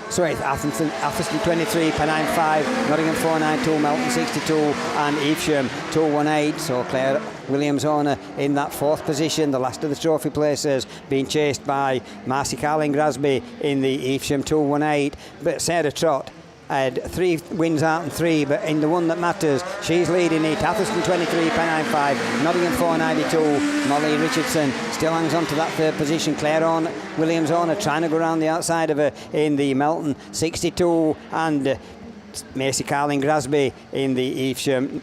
So it's Atherstone 23, Pennine 5, Nottingham 492, Melton 62 and Evesham 218. So Claire Williams owner in that fourth position, the last of the trophy places, being chased by Marcy Carling Grasby in the Evesham 218. But Sarah Trott had 3 wins out and 3, but in the one that matters, she's leading it. Atherstone 23, Pennine 5, Nottingham 492, Molly Richardson still hangs on to that third position. Claire Williams owner trying to go around the outside of her in the Melton 62, and Macy Carling Grasby in the Evesham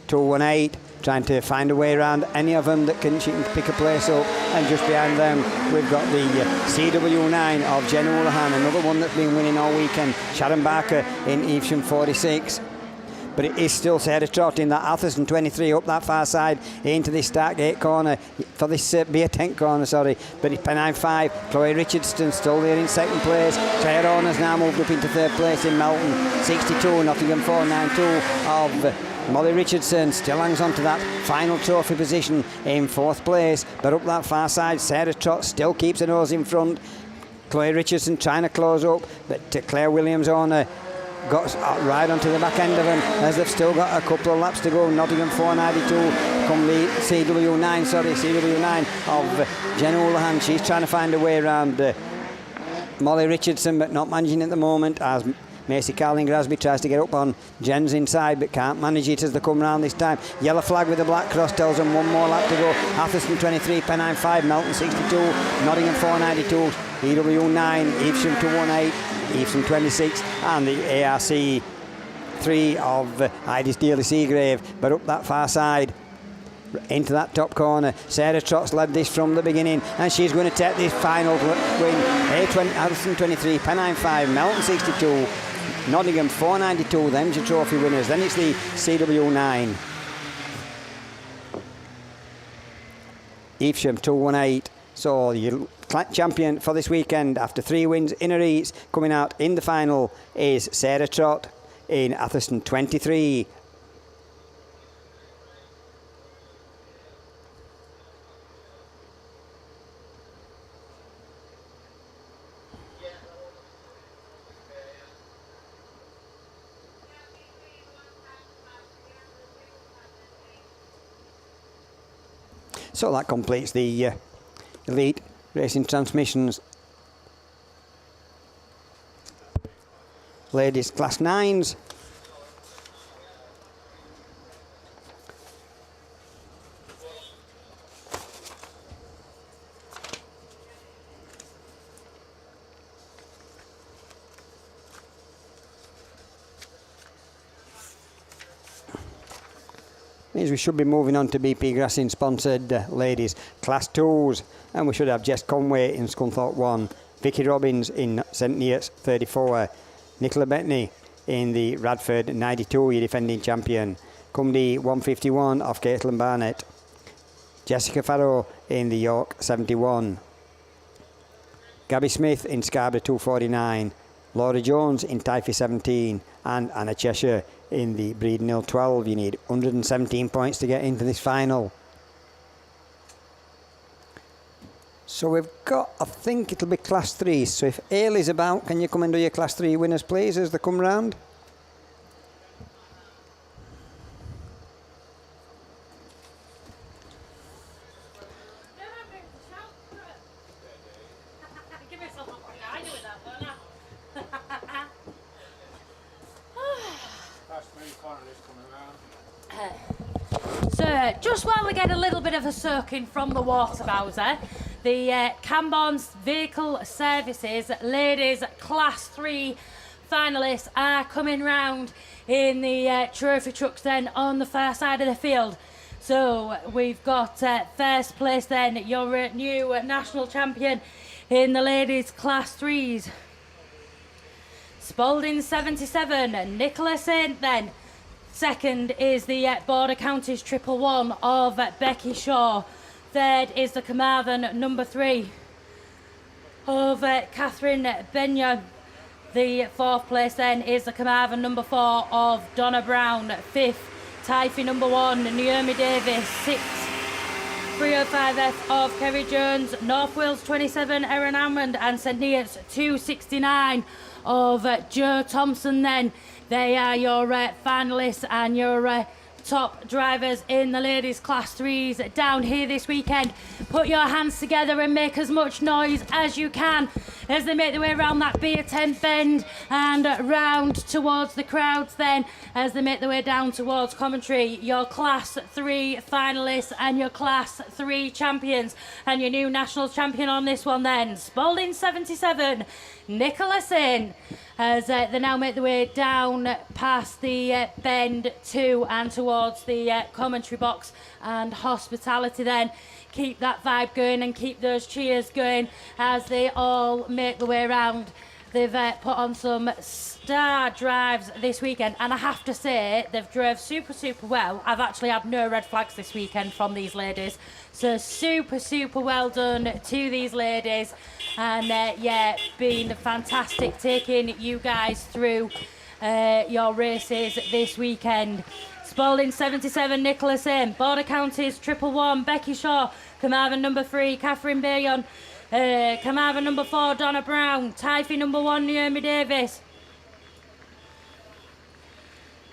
218. Trying to find a way around any of them that she can pick a place up. And just behind them we've got the CW9 of Jenny Houlihan, another one that's been winning all weekend. Sharon Barker in Evesham 46. But it is still Sarah Trott in that Atherstone 23 up that far side into this start gate corner for this beer tent corner, sorry. But it's Pennine 5, Chloe Richardson still there in second place. Claire Horner's now moved up into third place in Melton 62, Nottingham 492 of Molly Richardson still hangs on to that final trophy position in fourth place. But up that far side, Sarah Trott still keeps her nose in front. Chloe Richardson trying to close up, but Claire Williams owner got right onto the back end of them as they've still got a couple of laps to go. Nottingham 492 come the CW9 of Jenny Houlihan. She's trying to find a way around Molly Richardson, but not managing at the moment as Macy Carling Grasby tries to get up on Jen's inside, but can't manage it as they come round this time. Yellow flag with the black cross tells them one more lap to go. Atherstone 23, Pennine 5, Melton 62, Nottingham 492, EW9, Evesham 218, Evesham 26, and the ARC 3 of Heidi Steely Seagrave. But up that far side, into that top corner, Sarah Trott's led this from the beginning, and she's going to take this final win. Atherstone 23, Pennine 5, Melton 62, Nottingham 492, them's your trophy winners. Then it's the CW9. Evesham 218. So your champion for this weekend after 3 wins in a race coming out in the final is Sarah Trott in Atherstone 23. So that completes the Elite Racing Transmissions Ladies Class 9s. Means we should be moving on to BP Grassing sponsored ladies Class 2s, and we should have Jess Conway in Scunthorpe 1, Vicky Robbins in St Neots 34, Nicola Bettany in the Radford 92, your defending champion, Cumdy 151 off Caitlin Barnett, Jessica Farrow in the York 71, Gabby Smith in Scarborough 249, Laura Jones in Typhy 17, and Anna Cheshire in the Breeden Hill 12. You need 117 points to get into this final. So we've got, I think it'll be Class 3. So if Ailey's about, can you come and do your Class 3 winners, please, as they come round? just while we get a little bit of a soaking from the water bowser, the Cambon's Vehicle Services Ladies Class 3 finalists are coming round in the trophy trucks then on the far side of the field. So we've got first place then, your new national champion in the ladies class 3s. Spalding 77, Nicola Saint then. Second is the Border Counties 111 of Becky Shaw. Third is the Carmarthen number 3 of Catherine Benyon. The fourth place then is the Carmarthen number 4 of Donna Brown. Fifth, Typhy number 1, Naomi Davis. Sixth, 305F of Kerry Jones. North Wales 27, Erin Hammond. And St Neots 269 of Joe Thompson then. They are your finalists and your top drivers in the ladies class 3s down here this weekend. Put your hands together and make as much noise as you can as they make their way around that beer tent bend and round towards the crowds then as they make their way down towards commentary. Your class 3 finalists and your class 3 champions, and your new national champion on this one then, Spalding 77, Nicola Saint, as they now make their way down past the bend to and towards the commentary box and hospitality then. Keep that vibe going and keep those cheers going as they all make their way around. They've put on some star drives this weekend, and I have to say they've drove super well. I've actually had no red flags this weekend from these ladies, so super well done to these ladies. And yeah, been fantastic taking you guys through your races this weekend. Spalding 77, Nicola Saint. Border Counties 111, Becky Shaw. Carmarthen number 3, Catherine Bayon. Carmarthen number 4, Donna Brown. Typhy number 1, Naomi Davis.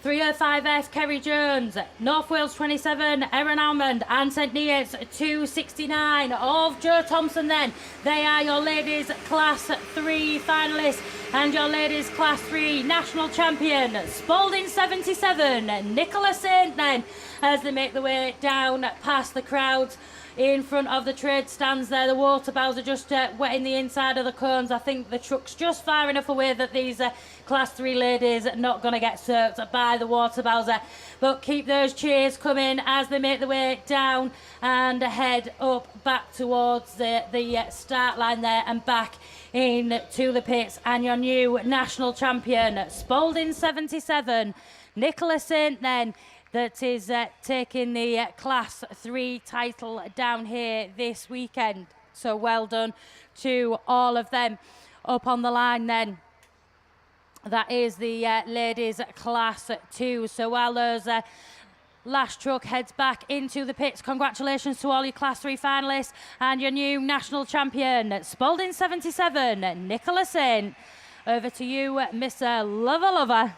305F, Kerry Jones. North Wales 27, Erin Hammond. And St Neots 269 of Joe Thompson then. They are your ladies class 3 finalists and your ladies class 3 national champion, Spalding 77, Nicola Saint then, as they make their way down past the crowds in front of the trade stands there. The water bows are just wetting the inside of the cones. I think the truck's just far enough away that these class 3 ladies are not going to get soaked by the water bows there. But keep those cheers coming as they make their way down and head up back towards the start line there and back into the pits. And your new national champion, Spalding 77, Nicola Saint then, that is taking the Class 3 title down here this weekend. So well done to all of them. Up on the line then, that is the ladies Class 2. So while those last truck heads back into the pits, congratulations to all your Class 3 finalists and your new national champion, Spalding 77, Nicola Saint. Over to you, Mr. Lover.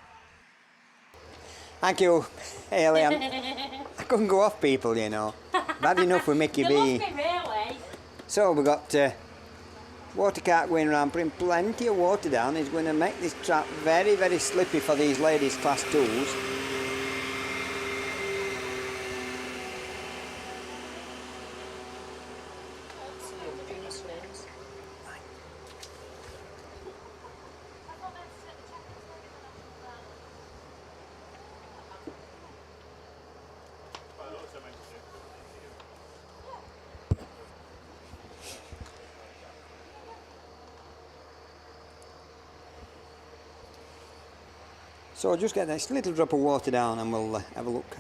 Thank you, Hayley. I couldn't go off people, you know. Bad enough with Mickey B. You love me, really. So we've got water cart going around, putting plenty of water down. He's going to make this track very slippy for these ladies class 2s. So just get this little drop of water down and we'll have a look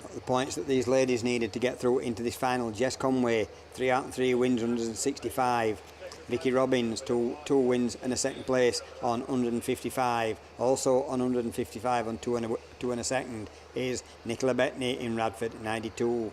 at the points that these ladies needed to get through into this final. Jess Conway, 3 out of 3 wins, 165. Vicky Robbins, two wins and a second place on 155. Also on 155 on 2 and a second is Nicola Bettany in Radford, 92.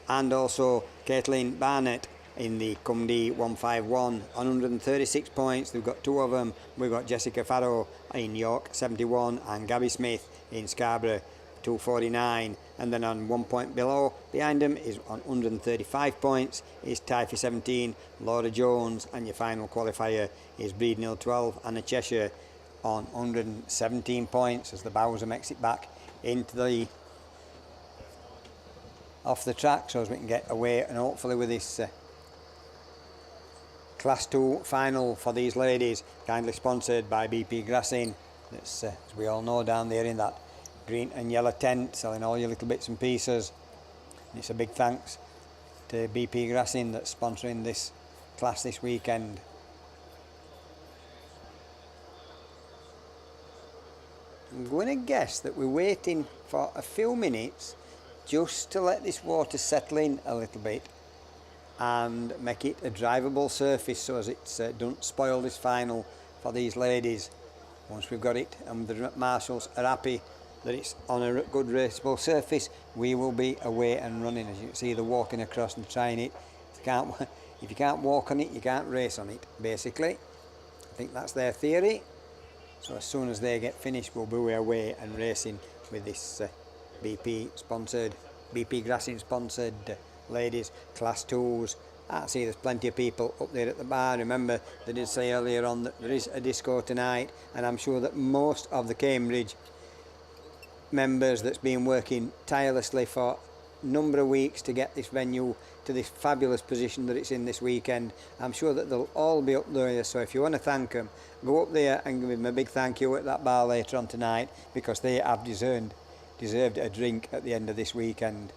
And also Caitlin Barnett in the Cumdee 151 on 136 points. We've got 2 of them. We've got Jessica Farrow in York, 71, and Gabby Smith in Scarborough, 249. And then on 1 point below behind them is on 135 points is Typhy 17, Laura Jones, and your final qualifier is Breed Nil 12, Anna Cheshire on 117 points as the Bowser makes it back into the off the track so as we can get away, and hopefully with this Class 2 final for these ladies, kindly sponsored by BP Grassing. That's, as we all know, down there in that green and yellow tent, selling all your little bits and pieces. And it's a big thanks to BP Grassing that's sponsoring this class this weekend. I'm going to guess that we're waiting for a few minutes just to let this water settle in a little bit and make it a drivable surface so as it don't spoil this final for these ladies. Once we've got it and the marshals are happy that it's on a good raceable surface, we will be away and running. As you can see, they're walking across and trying it. If you can't walk on it, you can't race on it, basically. I think that's their theory. So as soon as they get finished, we'll be away and racing with this BP Grassing sponsored ladies Class 2s. I see there's plenty of people up there at the bar. Remember, they did say earlier on that there is a disco tonight, and I'm sure that most of the Cambridge members that's been working tirelessly for a number of weeks to get this venue to this fabulous position that it's in this weekend, I'm sure that they'll all be up there. So if you want to thank them, go up there and give them a big thank you at that bar later on tonight, because they have deserved a drink at the end of this weekend.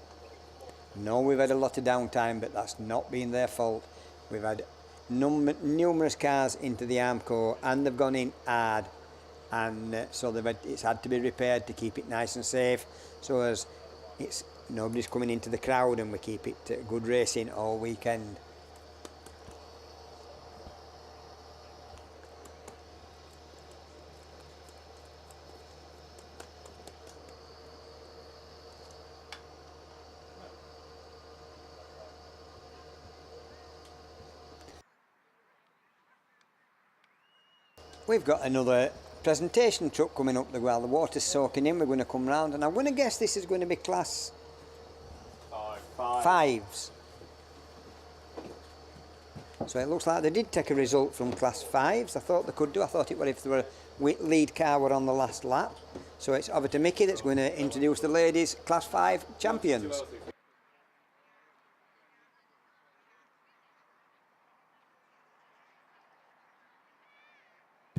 No, we've had a lot of downtime, but that's not been their fault. We've had numerous cars into the Armco and they've gone in hard, and so it's had to be repaired to keep it nice and safe, so as nobody's coming into the crowd, and we keep it good racing all weekend. We've got another presentation truck coming up while the water's soaking in. We're going to come round, and I'm going to guess this is going to be Class 5s. So it looks like they did take a result from Class 5s. I thought they could do. I thought it were if the lead car were on the last lap. So it's over to Mickey that's going to introduce the ladies Class 5 champions.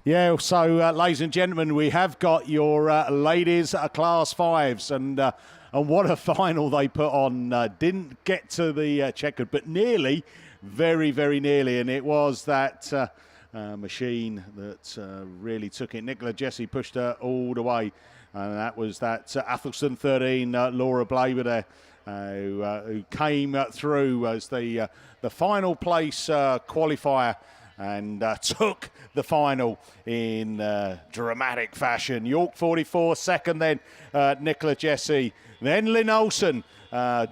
Yeah, so ladies and gentlemen, we have got your ladies Class 5s, and what a final they put on. Didn't get to the checkered, but nearly, very, very nearly, and it was that machine that really took it. Nicola Jesse pushed her all the way, and that was that Athelston 13, Laura Blaber there, who came through as the final place qualifier, and took the final in dramatic fashion. York 44 second, then Nicola Jesse, then Lynn Olsen.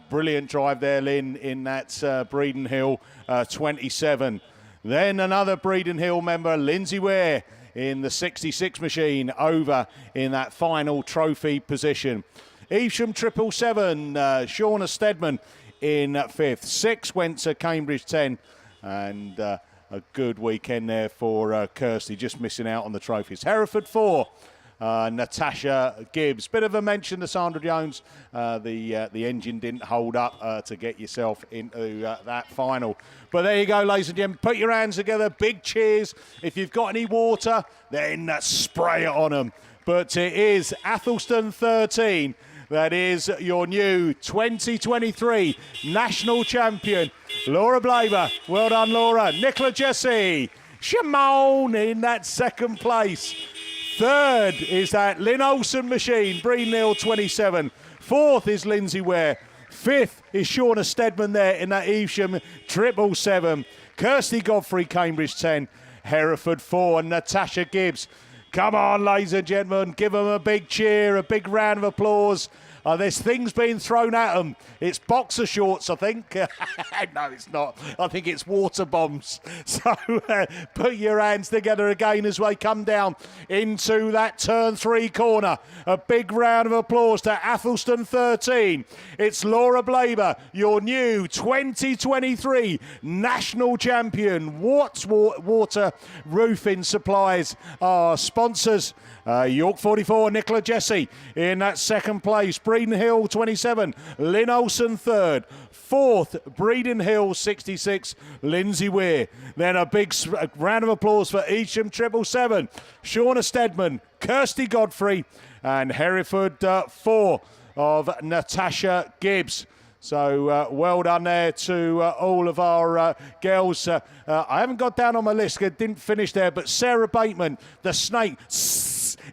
Brilliant drive there, Lynn, in that Breeden Hill 27. Then another Breeden Hill member, Lindsay Ware, in the 66 machine, over in that final trophy position. Evesham 777, Shauna Stedman in 5th. 6 went to Cambridge 10, and a good weekend there for Kirsty, just missing out on the trophies. Hereford 4, Natasha Gibbs. Bit of a mention to Sandra Jones. The engine didn't hold up to get yourself into that final. But there you go, ladies and gentlemen. Put your hands together. Big cheers. If you've got any water, then spray it on them. But it is Athelston 13. That is your new 2023 national champion, Laura Blaber. Well done, Laura. Nicola Jesse. Shimon in that second place. Third is that Lynn Olsen machine, Breeden Hill 27. Fourth is Lindsay Ware. Fifth is Shauna Stedman there in that Evesham 777. Kirsty Godfrey, Cambridge 10. Hereford 4, and Natasha Gibbs. Come on, ladies and gentlemen, give them a big cheer, a big round of applause. There's things being thrown at them. It's boxer shorts, I think. No, it's not. I think it's water bombs. So put your hands together again as we come down into that turn 3 corner. A big round of applause to Athelston 13. It's Laura Blaber, your new 2023 national champion. Watts Water Roofing Supplies are sponsors. York 44, Nicola Jesse in that second place. Breeden Hill 27, Lynn Olsen third. Fourth, Breeden Hill 66, Lindsay Weir. Then a big round of applause for Eacham 777, Shauna Stedman, Kirsty Godfrey, and Hereford 4 of Natasha Gibbs. So well done there to all of our girls. I haven't got down on my list, it didn't finish there, but Sarah Bateman, the Snake,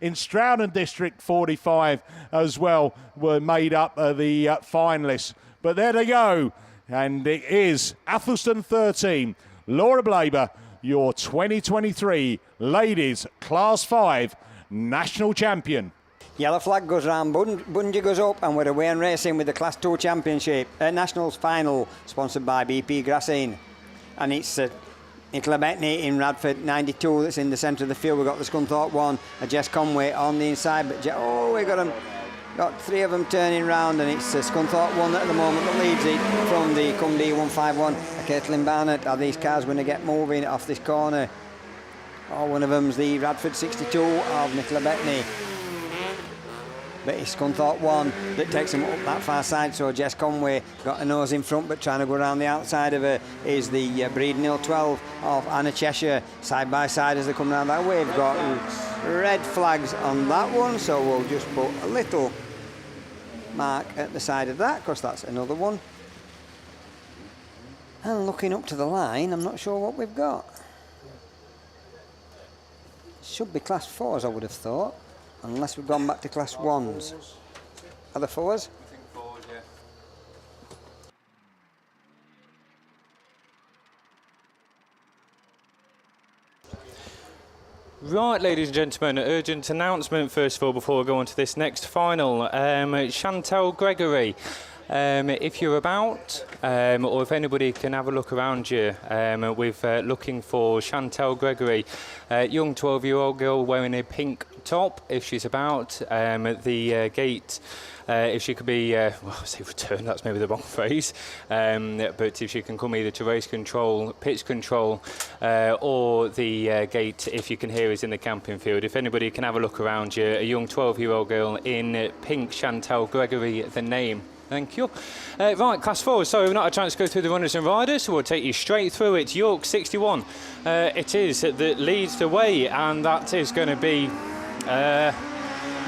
in Stroudon District 45 as well, were made up the finalists. But there they go, and it is Athelston 13, Laura Blaber, your 2023 Ladies Class 5 National Champion. Yellow flag goes round, Bungee goes up, and we're away and racing with the Class 2 Championship. Nationals final, sponsored by BP Grassine. And it's Nicola Bettany in Radford 92 that's in the centre of the field. We've got the Scunthorpe one, a Jess Conway on the inside. But we've got them. Got three of them turning round, and it's Scunthorpe one at the moment that leads it from the Cumdee 151. Caitlin Barnett. Are these cars going to get moving off this corner? Oh, one of them's the Radford 62 of Nicola Bettany. But it's Scunthorpe one that takes them up that far side. So Jess Conway got a nose in front, but trying to go around the outside of her is the Breeden Hill 12 of Anna Cheshire. Side by side as they come round that way. We've got red flags on that one, so we'll just put a little mark at the side of that, because that's another one. And looking up to the line, I'm not sure what we've got. Should be Class 4s, I would have thought, unless we've gone back to Class 1s. Are the 4s? I think 4s, yeah. Right, ladies and gentlemen, urgent announcement first of all before we go on to this next final. Chantel Gregory, if you're about, or if anybody can have a look around you, we're looking for Chantel Gregory, young 12-year-old girl wearing a pink top, if she's about, at the gate. If she could be, well, I say return, that's maybe the wrong phrase, but if she can come either to race control, pitch control, or the gate, if you can hear us in the camping field. If anybody can have a look around you, a young 12-year-old girl in pink, Chantel Gregory, the name. Thank you. Right, Class 4, so we've not had a chance to go through the runners and riders, so we'll take you straight through it. York 61, it is that leads the way, and that is going to be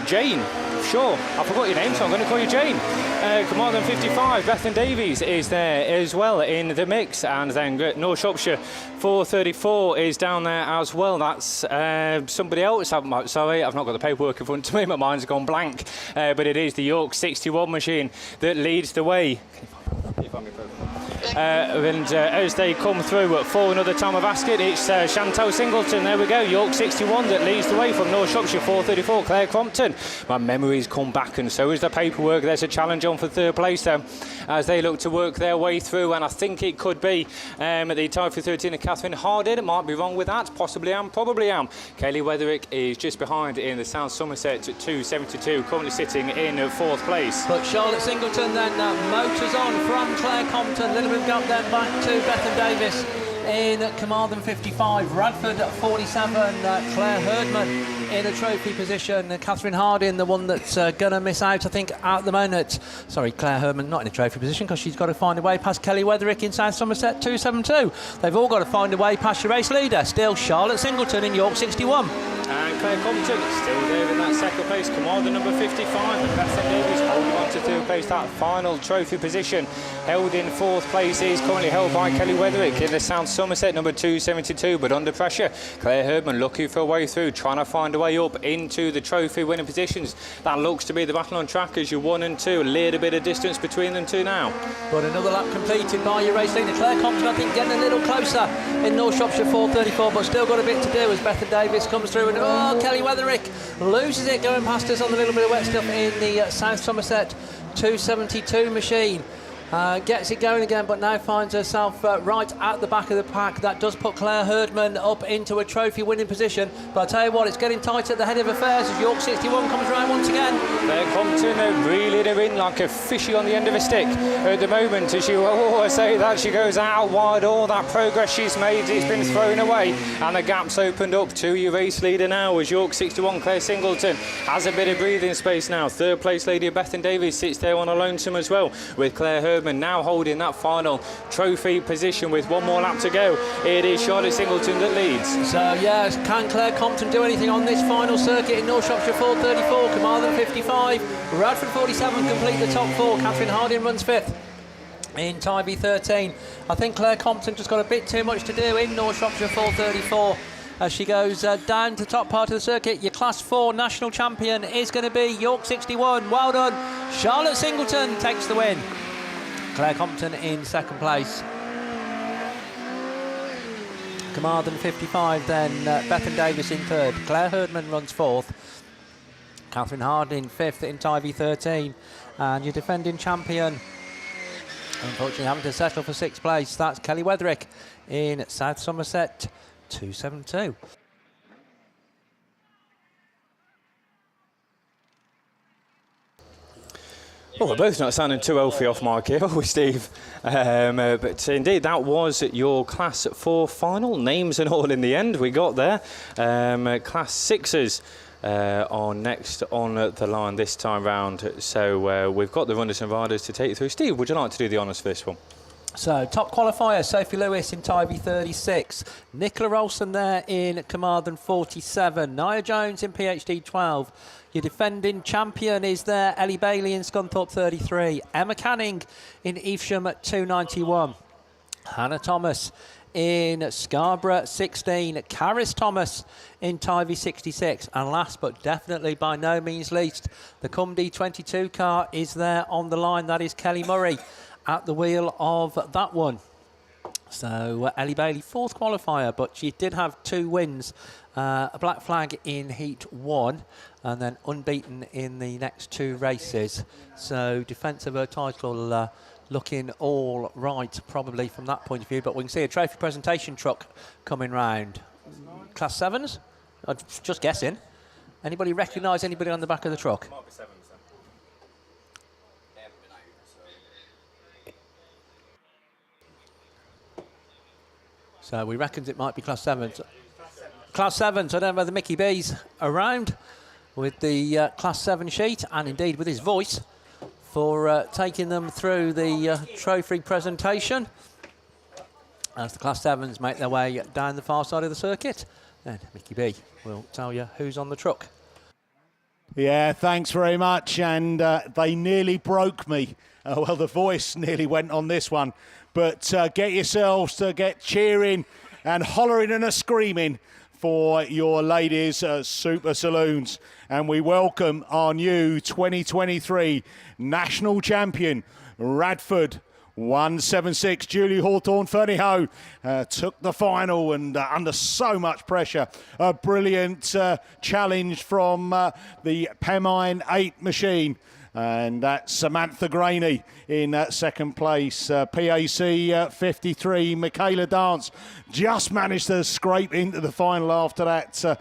Jane. Sure, I forgot your name, so I'm going to call you Jane. Commander 55, Bethan Davies is there as well in the mix, and then North Shropshire 434 is down there as well. That's somebody else. Sorry, I've not got the paperwork in front of me, my mind's gone blank. But it is the York 61 machine that leads the way. And as they come through for another time of Ascot, it's Chantal Singleton, there we go, York 61 that leads the way from North Shropshire 434, Claire Crompton. My memories come back, and so is the paperwork. There's a challenge on for third place though, as they look to work their way through, and I think it could be the tie for 13 of Catherine Hardin. It might be wrong with that, possibly am, probably am. Kaylee Weatherick is just behind in the South Somerset at 272, currently sitting in fourth place. But Charlotte Singleton then motors on from Claire Compton, a little bit up then back to Bethan Davis in Carmarthen 55, Radford 47, Claire Herdman in a trophy position, Catherine Hardin the one that's going to miss out I think at the moment. Sorry, Claire Herdman not in a trophy position because she's got to find a way past Kelly Weatherick in South Somerset 272. They've all got to find a way past your race leader, still Charlotte Singleton in York 61. And Claire Compton still there in that second place, Commander number 55, and Bethan Davies holding on to third place, that final trophy position. Held in fourth place is currently held by Kelly Weatherick in the South Somerset number 272, but under pressure. Claire Herdman looking for a way through, trying to find a way up into the trophy winning positions. That looks to be the battle on track as you're 1 and 2, a little bit of distance between them two now. But another lap completed by your race leader, Claire Compton, I think getting a little closer in North Shropshire 434, but still got a bit to do as Bethan Davis comes through, and Kelly Weatherick loses it going past us on a little bit of wet stuff in the South Somerset 272 machine. Gets it going again, but now finds herself right at the back of the pack. That does put Claire Herdman up into a trophy-winning position. But I tell you what, it's getting tight at the head of affairs as York 61 comes round once again. Claire Compton reeling her in like a fishy on the end of a stick at the moment. As you always say that, she goes out wide. All that progress she's made, it's been thrown away. And the gap's opened up to your race leader now as York 61, Claire Singleton, has a bit of breathing space now. Third place lady Bethan Davies sits there on a lonesome as well, with Claire Herdman now holding that final trophy position with one more lap to go. It is Charlotte Singleton that leads. So yes, can Claire Compton do anything on this final circuit in North Shropshire? 4:34, Carmarthen 55, Radford 47 complete the top four. Catherine Harding runs fifth in Tybee 13. I think Claire Compton just got a bit too much to do in North Shropshire 4:34. As she goes down to the top part of the circuit. Your Class 4 national champion is going to be York 61. Well done. Charlotte Singleton takes the win. Claire Compton in second place. Carmarthen 55, then Bethan Davis in third. Claire Herdman runs fourth. Catherine Harding fifth in Tybee 13. And your defending champion, unfortunately having to settle for sixth place, that's Kelly Wetherick in South Somerset 272. Well, we're both not sounding too healthy off mic here, are we, Steve? But indeed, that was your Class 4 final. Names and all in the end, we got there. Class 6s are next on the line this time round. So we've got the runners and riders to take you through. Steve, would you like to do the honours for this one? So, top qualifier, Sophie Lewis in Tybee 36. Nicola Olsen there in Carmarthen 47. Nia Jones in PhD 12. Your defending champion is there, Ellie Bailey in Scunthorpe 33. Emma Canning in Evesham at 291. Hannah Thomas in Scarborough 16. Caris Thomas in Tybee 66. And last but definitely by no means least, the Cumdee 22 car is there on the line. That is Kelly Murray at the wheel of that one. So Ellie Bailey, fourth qualifier, but she did have two wins. A black flag in Heat 1 and then unbeaten in the next two races. So defence of her title looking all right probably from that point of view. But we can see a trophy presentation truck coming round. Class 7s? I'm just guessing. Anybody recognise anybody on the back of the truck? So we reckon it might be Class 7s. Class 7s, I don't know whether Mickey B's around with the Class 7 sheet and indeed with his voice for taking them through the trophy presentation. As the Class 7s make their way down the far side of the circuit, then Mickey B will tell you who's on the truck. Yeah, thanks very much. And they nearly broke me. Well, the voice nearly went on this one. But get yourselves to get cheering and hollering and screaming for your ladies' Super Saloons. And we welcome our new 2023 national champion, Radford 176. Julie Hawthorne-Fernyhough took the final and under so much pressure. A brilliant challenge from the Pennine 8 machine. And that's Samantha Graney in second place. PAC 53, Michaela Dance just managed to scrape into the final after that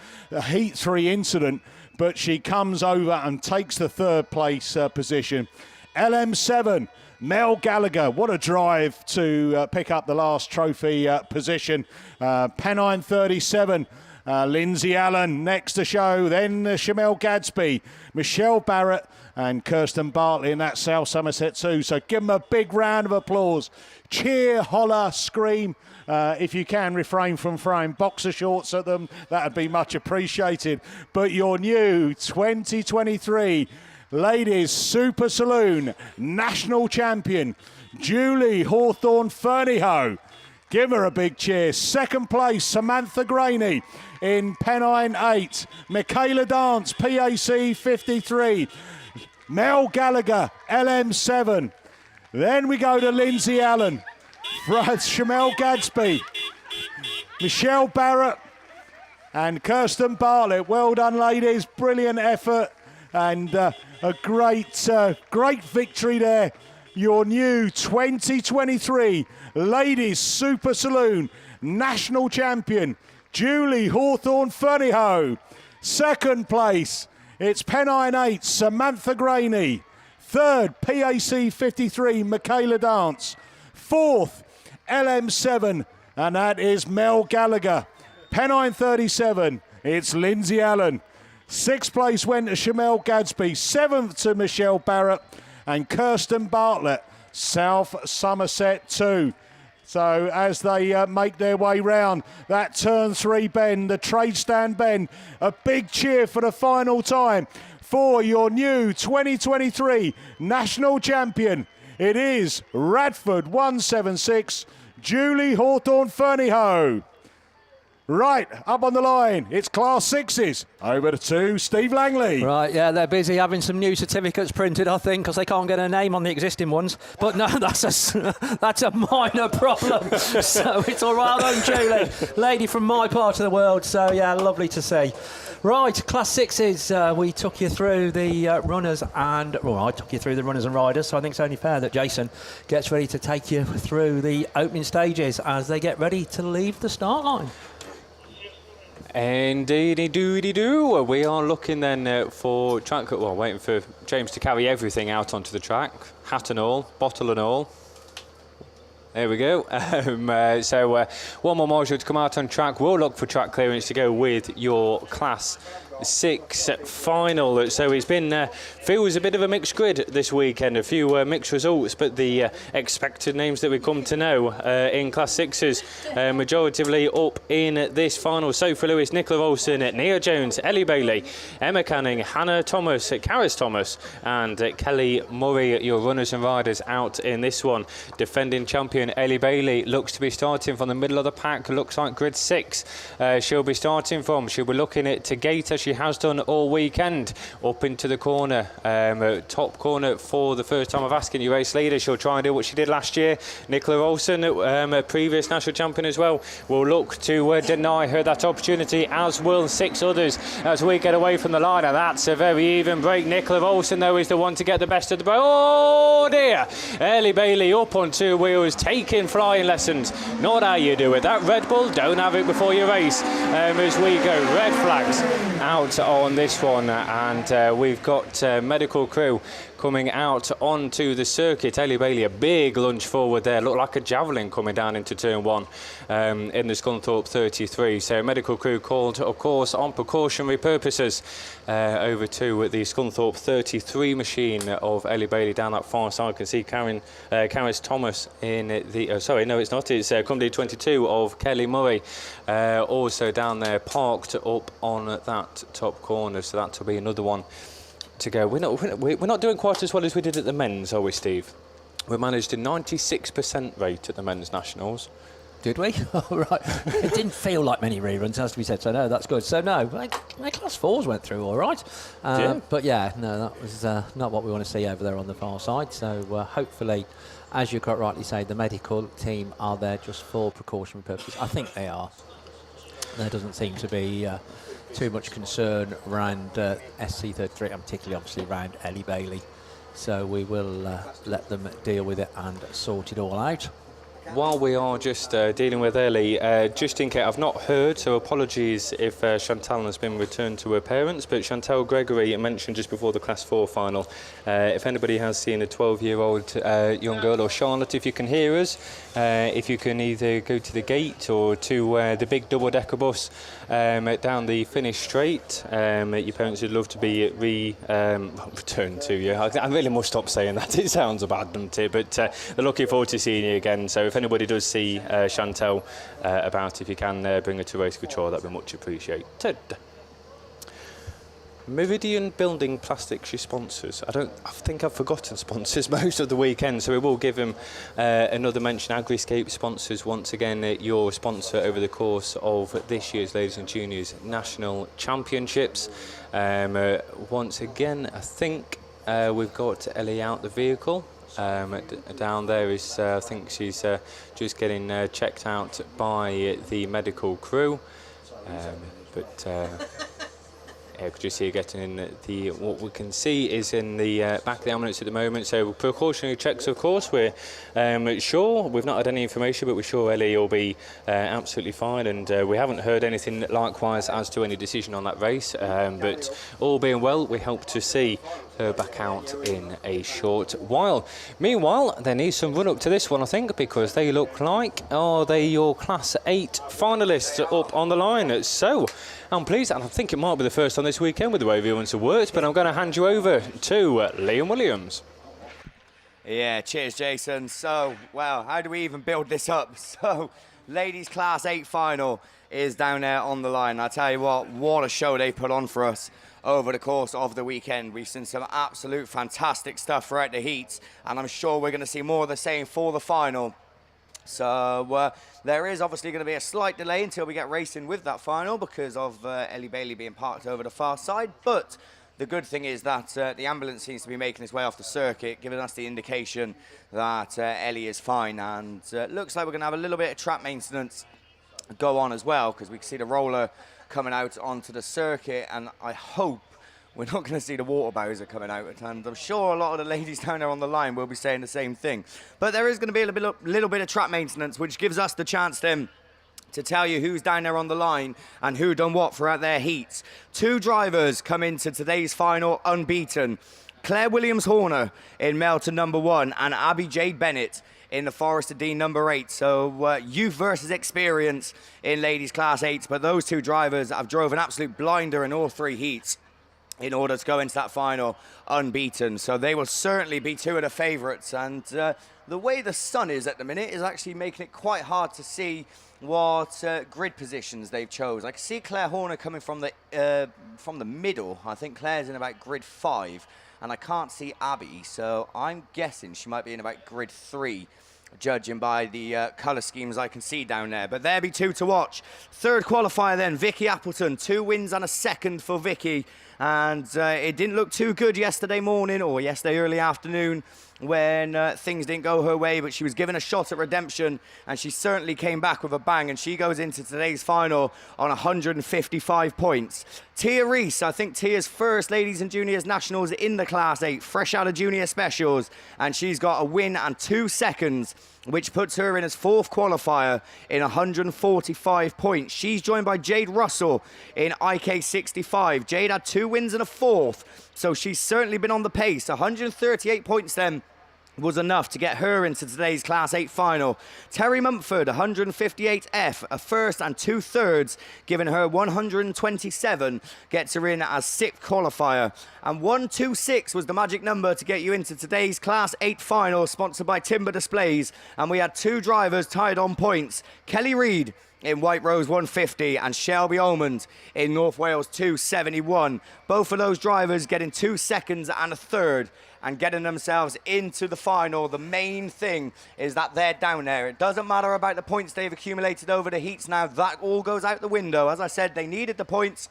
Heat 3 incident, but she comes over and takes the third place position. LM7, Mel Gallagher, what a drive to pick up the last trophy position. Pennine 37, Lindsay Allen next to show, then Shamel Gadsby, Michelle Barrett, and Kirsten Bartley in that South Somerset too. So give them a big round of applause. Cheer, holler, scream. If you can, refrain from throwing boxer shorts at them. That would be much appreciated. But your new 2023 Ladies Super Saloon National Champion, Julie Hawthorne-Fernyhough. Give her a big cheer. Second place, Samantha Graney in Pennine 8. Michaela Dance, PAC 53. Mel Gallagher, LM7. Then we go to Lindsay Allen, Shamel Gadsby, Michelle Barrett, and Kirsten Bartlett. Well done, ladies. Brilliant effort and a great victory there your new 2023 Ladies Super Saloon National Champion, Julie Hawthorne-Fernyhough. Second place, it's Pennine 8, Samantha Graney. Third, PAC 53, Michaela Dance. Fourth, LM7, and that is Mel Gallagher. Pennine 37, it's Lindsay Allen. Sixth place went to Shamel Gadsby. Seventh to Michelle Barrett. And Kirsten Bartlett, South Somerset 2. So as they make their way round that turn 3 bend, the trade stand bend, a big cheer for the final time for your new 2023 national champion. It is Radford 176, Julie Hawthorne-Fernyhough. Right, up on the line, it's Class 6s. Over to Steve Langley. Right, yeah, they're busy having some new certificates printed, I think, because they can't get a name on the existing ones. But no, that's a minor problem. So it's all right on Julie, lady from my part of the world. So, yeah, lovely to see. Right, Class 6s, we took you through the runners and... Well, I took you through the runners and riders, so I think it's only fair that Jason gets ready to take you through the opening stages as they get ready to leave the start line. Indeedy doody do. We are looking then for track. Well, waiting for James to carry everything out onto the track, hat and all, bottle and all. There we go. So one more module to come out on track. We'll look for track clearance to go with your Class 6 final. So it's been feels a bit of a mixed grid this weekend, a few mixed results, but the expected names that we come to know in Class 6s majoritively up in this final. Sophie Lewis, Nicola Olsen, Nia Jones, Ellie Bailey, Emma Canning, Hannah Thomas, Karis Thomas and Kelly Murray, your runners and riders out in this one. Defending champion Ellie Bailey looks to be starting from the middle of the pack, looks like grid 6 she'll be starting from. She'll be looking at to gate as she has done all weekend, up into the corner, top corner for the first time of asking you race leader. She'll try and do what she did last year. Nicola Olsen, a previous national champion as well, will look to deny her that opportunity, as will 6 others as we get away from the line, and that's a very even break. Nicola Olsen though is the one to get the best of the break. Oh dear, Ellie Bailey up on 2 wheels, taking flying lessons. Not how you do it. That Red Bull, don't have it before you race. As we go, red flags out on this one, and we've got medical crew coming out onto the circuit. Ellie Bailey, a big lunge forward there, looked like a javelin coming down into turn 1 in the Scunthorpe 33. So medical crew called, of course, on precautionary purposes over to the Scunthorpe 33 machine of Ellie Bailey down that far side. I can see Karis Thomas in the... sorry, no, it's not. It's Company 22 of Kelly Murray also down there, parked up on that top corner. So that will be another one to go. We're not doing quite as well as we did at the men's, are we, Steve? We managed a 96% rate at the men's nationals. Did we? Oh, right. It didn't feel like many reruns, has to be said, so no, that's good. So no, my Class 4s went through all right. But yeah, no, that was not what we want to see over there on the far side. So hopefully, as you quite rightly say, the medical team are there just for precautionary purposes. I think they are. There doesn't seem to be too much concern around SC33, and particularly obviously around Ellie Bailey. So we will let them deal with it and sort it all out. While we are just dealing with Ellie, just in case, I've not heard, so apologies if Chantal has been returned to her parents, but Chantal Gregory mentioned just before the Class 4 final, if anybody has seen a 12-year-old young girl, or Charlotte, if you can hear us, if you can either go to the gate or to the big double-decker bus down the finish straight, your parents would love to be returned to you. I really must stop saying that, it sounds bad, doesn't it? But they're looking forward to seeing you again, so if anybody does see Chantal about, if you can bring her to race control, that'd be much appreciated. Meridian Building Plastics, your sponsors. I think I've forgotten sponsors most of the weekend, so we will give them another mention. Agriscape sponsors, once again, your sponsor over the course of this year's Ladies and Juniors National Championships. Once again, I think we've got Ellie out the vehicle. Down there is, I think she's just getting checked out by the medical crew. could you see getting the what we can see is in the back of the ambulance at the moment. So precautionary checks, of course. We're sure we've not had any information, but we're sure Ellie will be absolutely fine, and we haven't heard anything likewise as to any decision on that race. But all being well, we hope to see her back out in a short while. Meanwhile, there needs some run up to this one, I think, because they look like, are they your Class 8 finalists up on the line? So I'm pleased, and I think it might be the first on this weekend with the way everyone's worked, but I'm going to hand you over to Liam Williams. Yeah, cheers, Jason. So, well, how do we even build this up? So, ladies Class 8 final is down there on the line. I tell you what a show they put on for us over the course of the weekend. We've seen some absolute fantastic stuff throughout the heats, and I'm sure we're going to see more of the same for the final. So there is obviously going to be a slight delay until we get racing with that final because of Ellie Bailey being parked over the far side. But the good thing is that the ambulance seems to be making its way off the circuit, giving us the indication that Ellie is fine. And looks like we're going to have a little bit of track maintenance go on as well, because we can see the roller coming out onto the circuit, and I hope we're not going to see the water bowser coming out, and I'm sure a lot of the ladies down there on the line will be saying the same thing. But there is going to be a little bit of track maintenance, which gives us the chance then to tell you who's down there on the line and who done what throughout their heats. 2 drivers come into today's final unbeaten. Claire Williams-Horner in Melton number 1 and Abby Jade Bennett in the Forester Dean number 8. So youth versus experience in ladies class 8s, but those 2 drivers have drove an absolute blinder in all 3 heats in order to go into that final unbeaten. So they will certainly be 2 of the favourites, and the way the sun is at the minute is actually making it quite hard to see what grid positions they've chose. I can see Claire Horner coming from the middle. I think Claire's in about grid 5, and I can't see Abby, so I'm guessing she might be in about grid 3, judging by the colour schemes I can see down there. But there be 2 to watch. Third qualifier then, Vicky Appleton. 2 wins and a second for Vicky. And it didn't look too good yesterday morning or yesterday early afternoon when things didn't go her way, but she was given a shot at redemption, and she certainly came back with a bang, and she goes into today's final on 155 points. Tia Reese, I think Tia's first ladies and juniors nationals in the Class 8, fresh out of junior specials, and she's got a win and 2 seconds, which puts her in as 4th qualifier in 145 points. She's joined by Jade Russell in IK 65. Jade had 2 wins and a 4th, so she's certainly been on the pace. 138 points then was enough to get her into today's Class 8 final. Terry Mumford, 158F, a 1st and 2 thirds, giving her 127, gets her in as 6th qualifier. And 126 was the magic number to get you into today's Class 8 final, sponsored by Timber Displays. And we had 2 drivers tied on points. Kelly Reid in White Rose 150 and Shelby Almond in North Wales 271. Both of those drivers getting 2 seconds and a third and getting themselves into the final. The main thing is that they're down there. It doesn't matter about the points they've accumulated over the heats now. That all goes out the window. As I said, they needed the points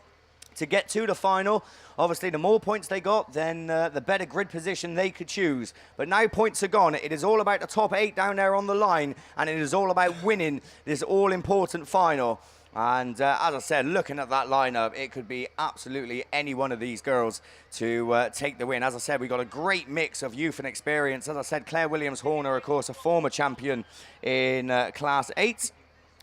to get to the final. Obviously, the more points they got, then the better grid position they could choose. But now points are gone. It is all about the top 8 down there on the line, and it is all about winning this all-important final. And as I said, looking at that lineup, it could be absolutely any one of these girls to take the win. As I said, we've got a great mix of youth and experience. As I said, Claire Williams-Horner, of course, a former champion in Class 8.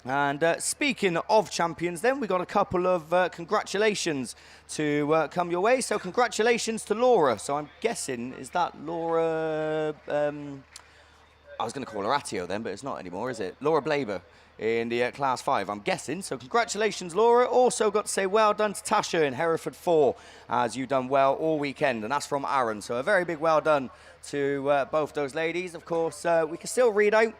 And speaking of champions, then we got a couple of congratulations to come your way. So congratulations to Laura. So I'm guessing, is that Laura? I was going to call her Attio then, but it's not anymore, is it? Laura Blaber in the Class 5, I'm guessing. So congratulations, Laura. Also got to say well done to Tasha in Hereford 4, as you've done well all weekend, and that's from Aaron. So a very big well done to both those ladies. Of course, we can still read out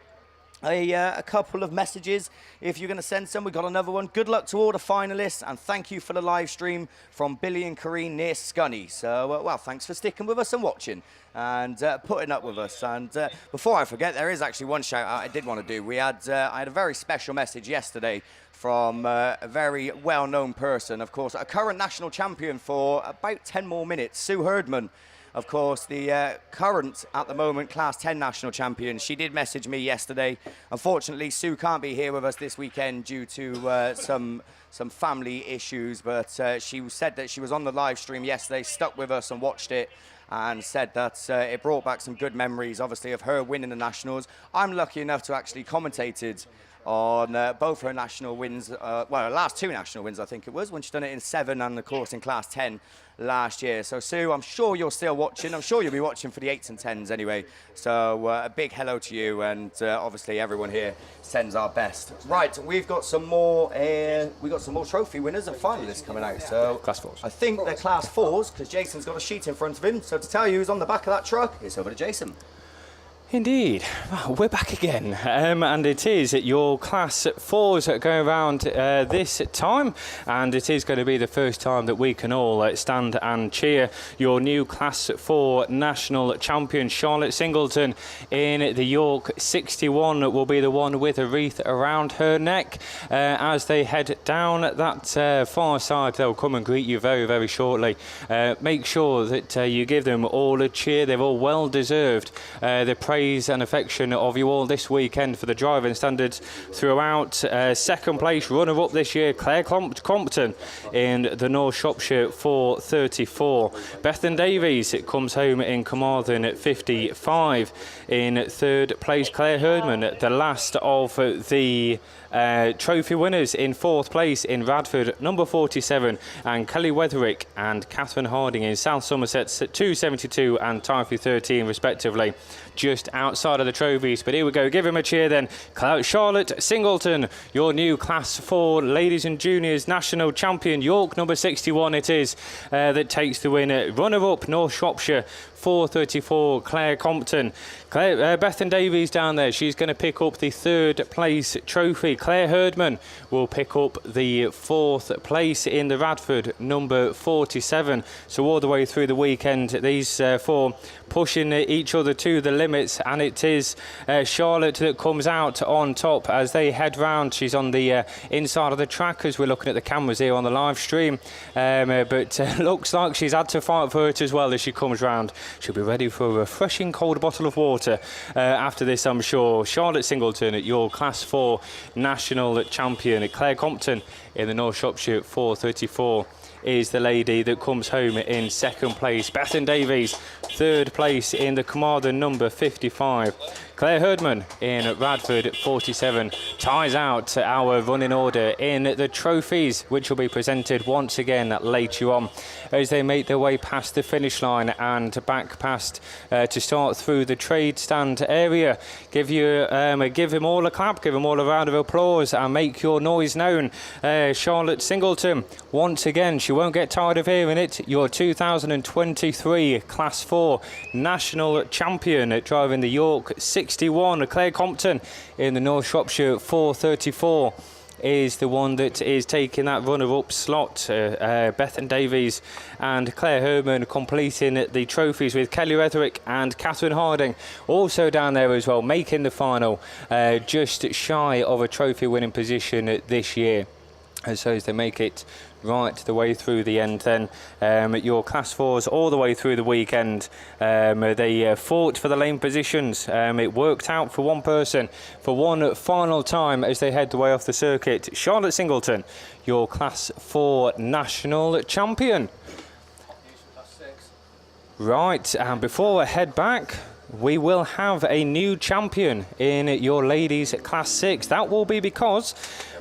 a couple of messages if you're going to send some. We've got another one. Good luck to all the finalists, and thank you for the live stream from Billy and Corrine near Scunny. So, well, thanks for sticking with us and watching and putting up with us. And before I forget, there is actually one shout out I did want to do. I had a very special message yesterday from a very well-known person, of course, a current national champion for about 10 more minutes, Sue Herdman. of course, the current, at the moment, Class 10 national champion. She did message me yesterday. Unfortunately, Sue can't be here with us this weekend due to some family issues, but she said that she was on the live stream yesterday, stuck with us and watched it, and said that it brought back some good memories, obviously, of her winning the nationals. I'm lucky enough to actually commentated on both her national wins, well, her last 2 national wins, I think it was, when she's done it in 7 and, of course, in Class 10 last year. So, Sue, I'm sure you're still watching. I'm sure you'll be watching for the 8s and 10s anyway. So, a big hello to you, and obviously everyone here sends our best. Right, we've got some more trophy winners and finalists coming out. So, Class 4s. I think they're Class 4s, because Jason's got a sheet in front of him. So, to tell you who's on the back of that truck, it's over to Jason. Indeed. Well, we're back again, and it is your Class 4s going around this time, and it is going to be the first time that we can all stand and cheer your new Class 4 national champion, Charlotte Singleton, in the York 61 will be the one with a wreath around her neck. As they head down that far side, they'll come and greet you very, very shortly. Make sure that you give them all a cheer. They've all well deserved the praise and affection of you all this weekend for the driving standards throughout. Second place runner-up this year, Claire Compton in the North Shropshire 434. Bethan Davies comes home in Carmarthen at 55. In third place, Claire Herdman, the last of the trophy winners. In fourth place in Radford, number 47, and Kelly Wetherick and Catherine Harding in South Somerset's 272 and Typhy 13 respectively, just outside of the trophies. But here we go, give him a cheer then. Charlotte Singleton, your new Class 4 ladies and juniors national champion, York number 61 it is, that takes the win. Runner-up, North Shropshire 434, Claire Compton. Bethan Davies down there, she's going to pick up the third place trophy. Claire Herdman will pick up the fourth place in the Radford, number 47. So all the way through the weekend, these 4 pushing each other to the limits, and it is Charlotte that comes out on top as they head round. She's on the inside of the track as we're looking at the cameras here on the live stream, but looks like she's had to fight for it as well as she comes round. She'll be ready for a refreshing cold bottle of water after this, I'm sure. Charlotte Singleton, your Class 4 national champion. Claire Compton in the North Shropshire 434 is the lady that comes home in second place. Bethan Davies, third place in the Carmarthen, number 55. Claire Herdman in Radford 47 ties out our running order in the trophies, which will be presented once again later on as they make their way past the finish line and back past to start through the trade stand area. Give them all a clap, give them all a round of applause and make your noise known. Charlotte Singleton, once again, she won't get tired of hearing it, your 2023 Class 4 national champion, driving the York 61. Claire Compton in the North Shropshire 434 is the one that is taking that runner-up slot. Bethan Davies and Claire Herman completing the trophies with Kelly Wetherick and Catherine Harding also down there as well, making the final, just shy of a trophy winning position this year. And so as they make it right the way through the end then, your Class 4s all the way through the weekend, they fought for the lane positions. It worked out for one person for one final time as they head the way off the circuit. Charlotte Singleton, your Class 4 national champion. Right, and before I head back, we will have a new champion in your ladies Class 6. That will be because,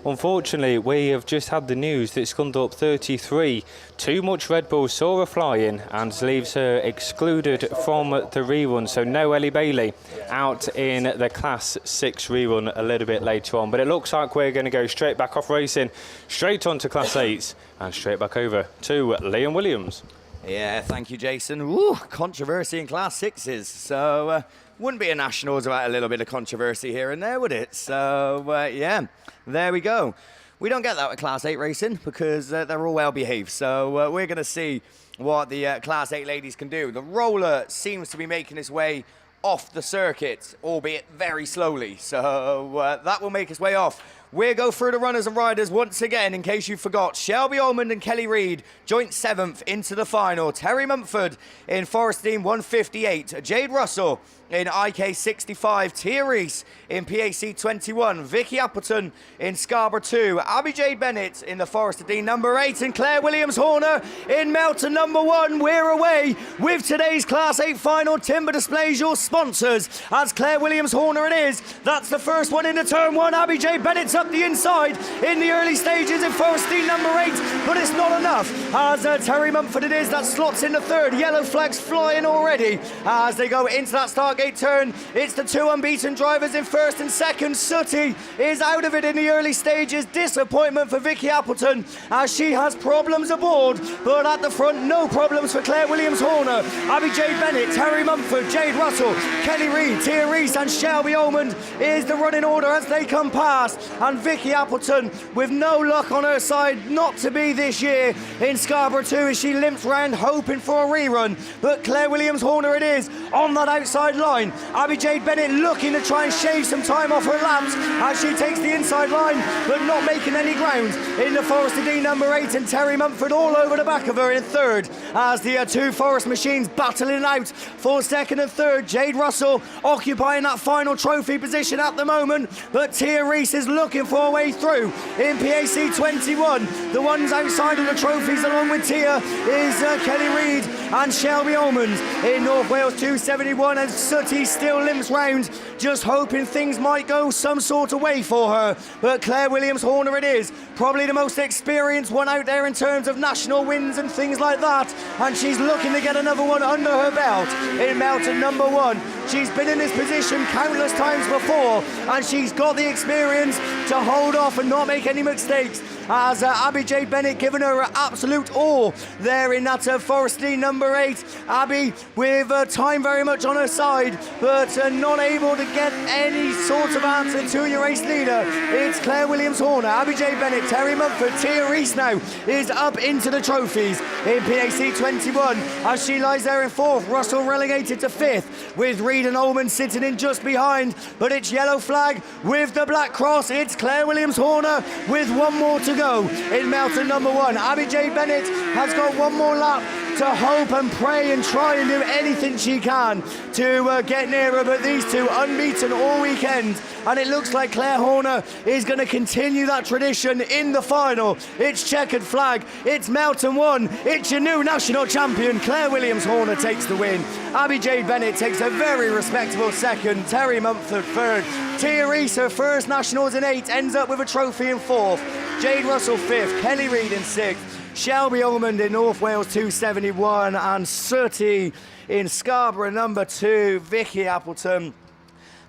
unfortunately, we have just had the news that Scunthorpe 33, too much Red Bull saw her flying and leaves her excluded from the rerun. So no Ellie Bailey out in the Class 6 rerun a little bit later on. But it looks like we're going to go straight back off racing, straight on to Class 8s and straight back over to Liam Williams. Yeah, thank you, Jason. Woo, controversy in Class 6s. So, wouldn't be a Nationals without a little bit of controversy here and there, would it? So, yeah, there we go. We don't get that with Class 8 racing because they're all well behaved. So, we're going to see what the Class 8 ladies can do. The roller seems to be making its way off the circuit, albeit very slowly. So, that will make its way off. we'll go through the runners and riders once again, in case you forgot. Shelby Almond and Kelly Reid, joint 7th into the final. Terry Mumford in Forest Dean 158. Jade Russell in IK 65. Tia Reese in PAC 21. Vicky Appleton in Scarborough 2. Abby Jade Bennett in the Forest Dean number 8. And Claire Williams Horner in Melton number 1. We're away with today's Class 8 final. Timber Displays, your sponsors, as Claire Williams Horner it is. That's the first one into turn 1. Abby Jade Bennett's up the inside in the early stages in Forest Dean number 8, but it's not enough as Terry Mumford it is that slots in the third. Yellow flags flying already as they go into that Stargate turn. It's the 2 unbeaten drivers in first and second. Sooty is out of it in the early stages. Disappointment for Vicky Appleton as she has problems aboard, but at the front no problems for Claire Williams Horner. Abby Jade Bennett, Terry Mumford, Jade Russell, Kelly Reid, Tia Reese and Shelby Almond is the running order as they come past, and Vicky Appleton with no luck on her side, not to be this year in Scarborough 2 as she limps round hoping for a rerun, but Claire Williams Horner it is on that outside line. Abby Jade Bennett looking to try and shave some time off her laps as she takes the inside line, but not making any ground in the Forest Dean number 8, and Terry Mumford all over the back of her in third as the 2 Forest machines battling out for second and third. Jade Russell occupying that final trophy position at the moment, but Tia Reese is looking for a way through in PAC 21. The ones outside of the trophies along with Tia is Kelly Reid and Shelby Almond in North Wales 271, and Sooty still limps round, just hoping things might go some sort of way for her. But Claire Williams Horner it is, probably the most experienced one out there in terms of national wins and things like that, and she's looking to get another one under her belt in Melton number 1. She's been in this position countless times before, and she's got the experience to hold off and not make any mistakes as Abby Jade Bennett giving her absolute all there in that Forest Dean number 8. Abby with time very much on her side, but not able to get any sort of answer to your race leader. It's Claire Williams Horner, Abby Jade Bennett, Terry Mumford. Tia Reese now is up into the trophies in PAC 21 as she lies there in 4th. Russell relegated to 5th with Reid and Ullman sitting in just behind, but it's yellow flag with the black cross. It's Claire Williams Horner with one more to go in Melton number 1. Abby Jade Bennett has got one more lap to hope and pray and try and do anything she can to get nearer, but these two unbeaten all weekend, and it looks like Claire Horner is going to continue that tradition in the final. It's checkered flag, it's Melton 1, it's your new national champion. Claire Williams Horner takes the win. Abby Jade Bennett takes a very respectable second. Terry Mumford third. Tia Reese, her first nationals in 8, ends up with a trophy in 4th. Jade Russell 5th, Kelly Reid in 6th. Shelby Almond in North Wales 271, and Sooty in Scarborough number 2. Vicky Appleton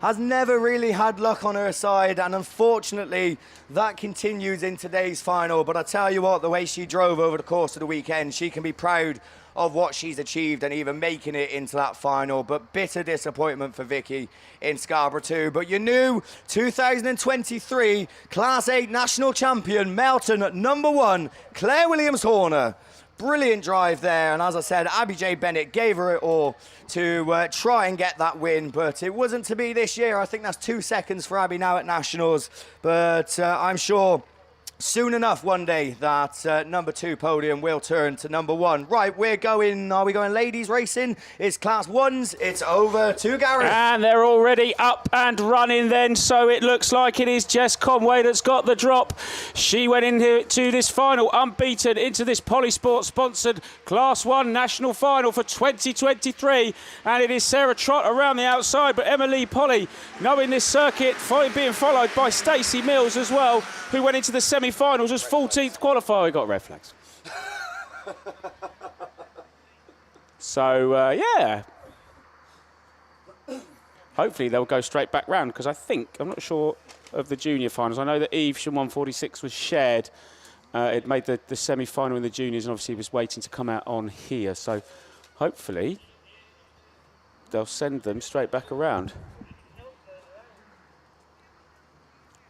has never really had luck on her side, and unfortunately that continues in today's final. But I tell you what, the way she drove over the course of the weekend, she can be proud of what she's achieved and even making it into that final. But bitter disappointment for Vicky in Scarborough 2. But your new 2023 Class 8 national champion, Melton number 1, Claire Williams Horner. Brilliant drive there, and as I said, Abby Jade Bennett gave her it all to try and get that win, but it wasn't to be this year. I think that's 2 seconds for Abby now at Nationals, but I'm sure soon enough one day that number 2 podium will turn to number 1. Right, are we going ladies racing? It's Class 1s, it's over to Gareth. And they're already up and running then, so it looks like it is Jess Conway that's got the drop. She went into this final unbeaten, into this Polysport sponsored Class 1 national final for 2023, and it is Sarah Trott around the outside, but Emily Polly knowing this circuit, being followed by Stacey Mills as well, who went into the semi-finals as 14th qualifier. We got red flags. So, yeah. Hopefully they'll go straight back round, because I'm not sure of the junior finals. I know that Eve Shan 146 was shared. It made the semi-final in the juniors and obviously was waiting to come out on here. So hopefully they'll send them straight back around.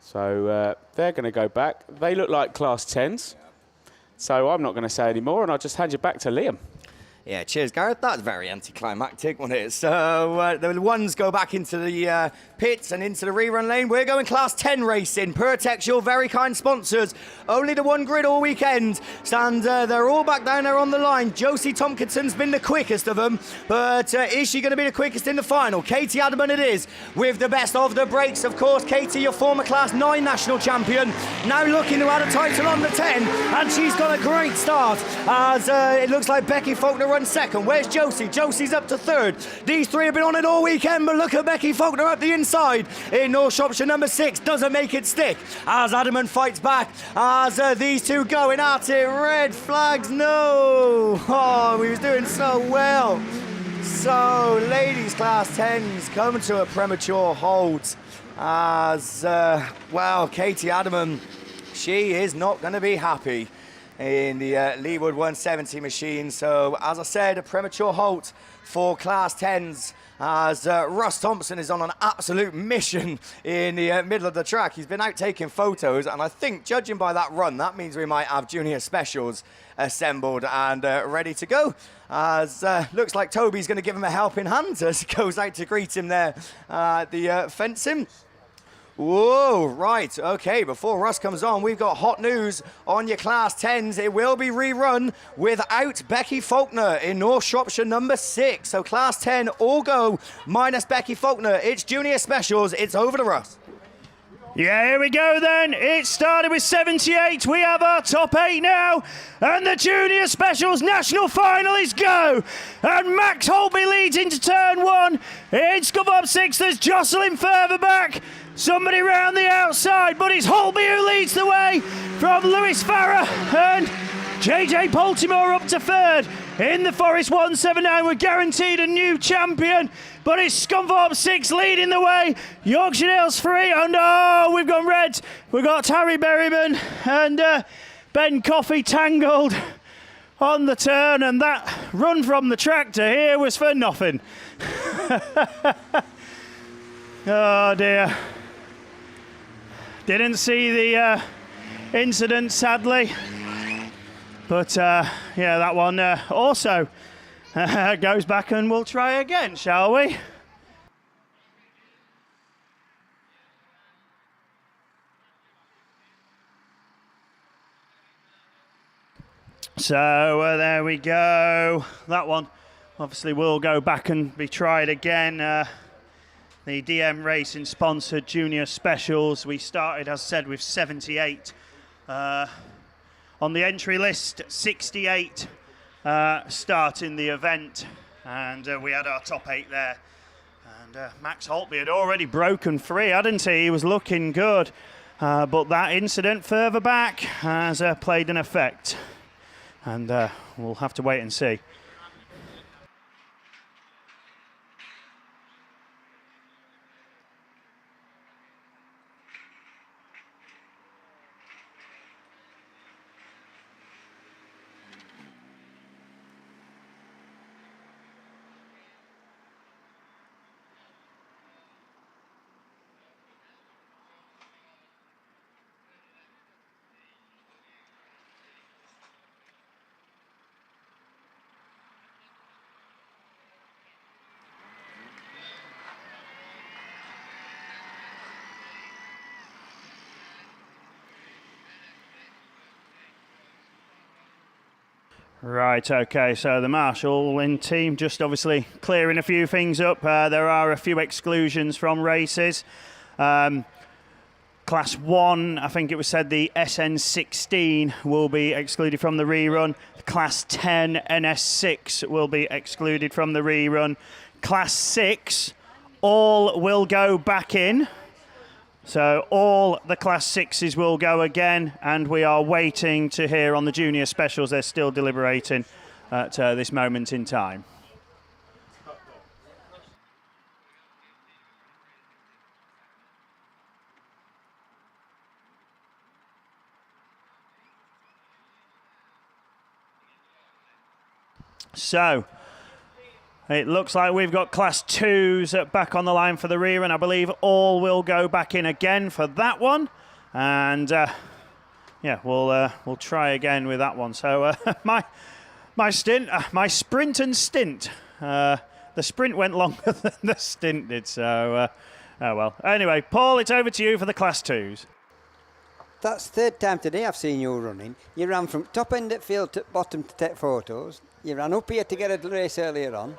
So they're going to go back. They look like Class 10s. So I'm not going to say any more, and I'll just hand you back to Liam. Yeah, cheers, Gareth. That's very anticlimactic, wasn't it? So the ones go back into the pits and into the rerun lane. We're going Class 10 racing. Pertex, your very kind sponsors. Only the one grid all weekend. And they're all back down there on the line. Josie Tompkinson's been the quickest of them. But is she going to be the quickest in the final? Katie Adamant it is, with the best of the breaks. Of course, Katie, your former Class 9 national champion, now looking to add a title on the 10. And she's got a great start, as it looks like Becky Faulkner runs second. Where's Josie? Josie's up to third. These three have been on it all weekend, but look at Becky Faulkner up the inside in North Shropshire number 6. Doesn't make it stick as Adamant fights back, as these two going at it. Red flags, no. Oh, he was doing so well. So, ladies Class 10s coming to a premature halt, as, well, Katie Adamant, she is not going to be happy in the Leewood 170 machine. So, as I said, a premature halt for Class 10s, as Russ Thompson is on an absolute mission in the middle of the track. He's been out taking photos, and I think, judging by that run, that means we might have junior specials assembled and ready to go. As looks like Toby's going to give him a helping hand as he goes out to greet him there at the fencing. Whoa, right, okay, before Russ comes on, we've got hot news on your Class 10s. It will be rerun without Becky Faulkner in North Shropshire number 6. So Class 10 all go, minus Becky Faulkner. It's junior specials, it's over to Russ. Yeah, here we go then. It started with 78. We have our top 8 now. And the Junior Specials National Final is go. And Max Holtby leads into turn 1. In scum up 6, there's Jocelyn further back. Somebody round the outside, but it's Holtby who leads the way from Lewis Farrer. And JJ Baltimore up to third. In the Forest 179, we're guaranteed a new champion. But it's Scunthorpe 6 leading the way. Yorkshire Dales 3. And oh, we've gone red. We've got Harry Berryman and Ben Coffey tangled on the turn. And that run from the tractor here was for nothing. Oh dear. Didn't see the incident, sadly. But yeah, that one also goes back, and we'll try again, shall we? So there we go. That one obviously will go back and be tried again. The DM Racing sponsored Junior Specials. We started, as said, with 78. On the entry list, 68 starting the event, and we had our top 8 there. And Max Holtby had already broken 3, hadn't he? He was looking good, but that incident further back has played an effect, and we'll have to wait and see. Right, okay, so the Marshall in team just obviously clearing a few things up. There are a few exclusions from races. Class 1, I think it was said the SN16 will be excluded from the rerun. Class 10 NS6 will be excluded from the rerun. Class 6, all will go back in. So all the Class 6s will go again, and we are waiting to hear on the Junior Specials. They're still deliberating at this moment in time. So it looks like we've got Class 2s back on the line for the rear, and I believe all will go back in again for that one. And yeah, we'll try again with that one. So my sprint and stint. The sprint went longer than the stint did. So Oh well. Anyway, Paul, it's over to you for the Class 2s. That's third time today I've seen you running. You ran from top end at field to bottom to take photos. You ran up here to get a race earlier on.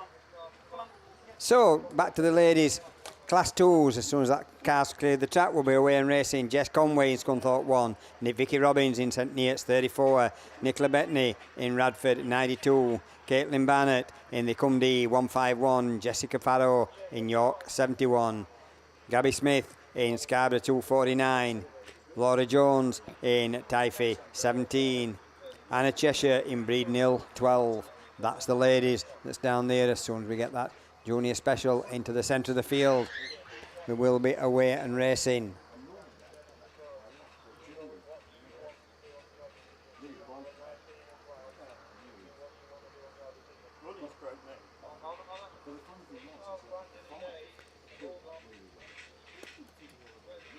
So, back to the ladies. Class 2s, as soon as that car's cleared the track, will be away and racing. Jess Conway in Scunthorpe 1. Vicky Robbins in St Neots 34. Nicola Bettany in Radford 92. Caitlin Barnett in the Cumdee 151. Jessica Farrow in York 71. Gabby Smith in Scarborough 249. Laura Jones in Tyfy 17. Anna Cheshire in Breeden Hill 12. That's the ladies that's down there. As soon as we get that junior special into the centre of the field, we will be away and racing.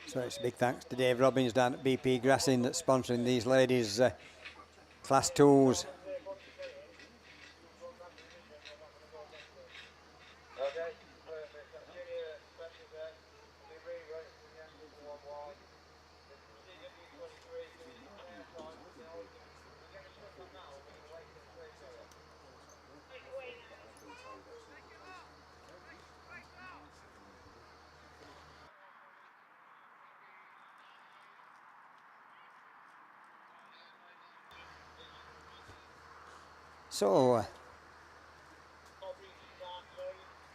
So it's a big thanks to Dave Robbins down at BP Grassing that's sponsoring these ladies' Class 2s. So, a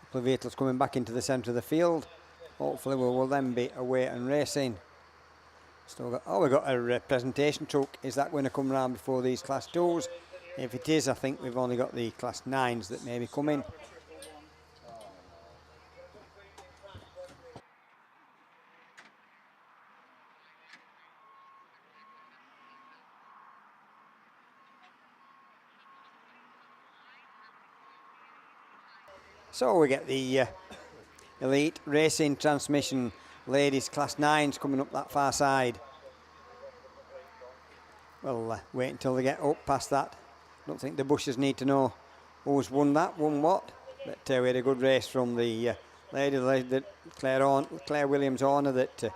couple of vehicles coming back into the centre of the field. Hopefully we will then be away and racing. Still got, we've got a presentation truck. Is that going to come round before these Class 2s? If it is, I think we've only got the Class 9s that may be coming. So we get the Elite Racing Transmission Ladies Class 9s coming up that far side. We'll wait until they get up past that. Don't think the bushes need to know who's won that, won what. But we had a good race from the lady that Claire Williams Horner that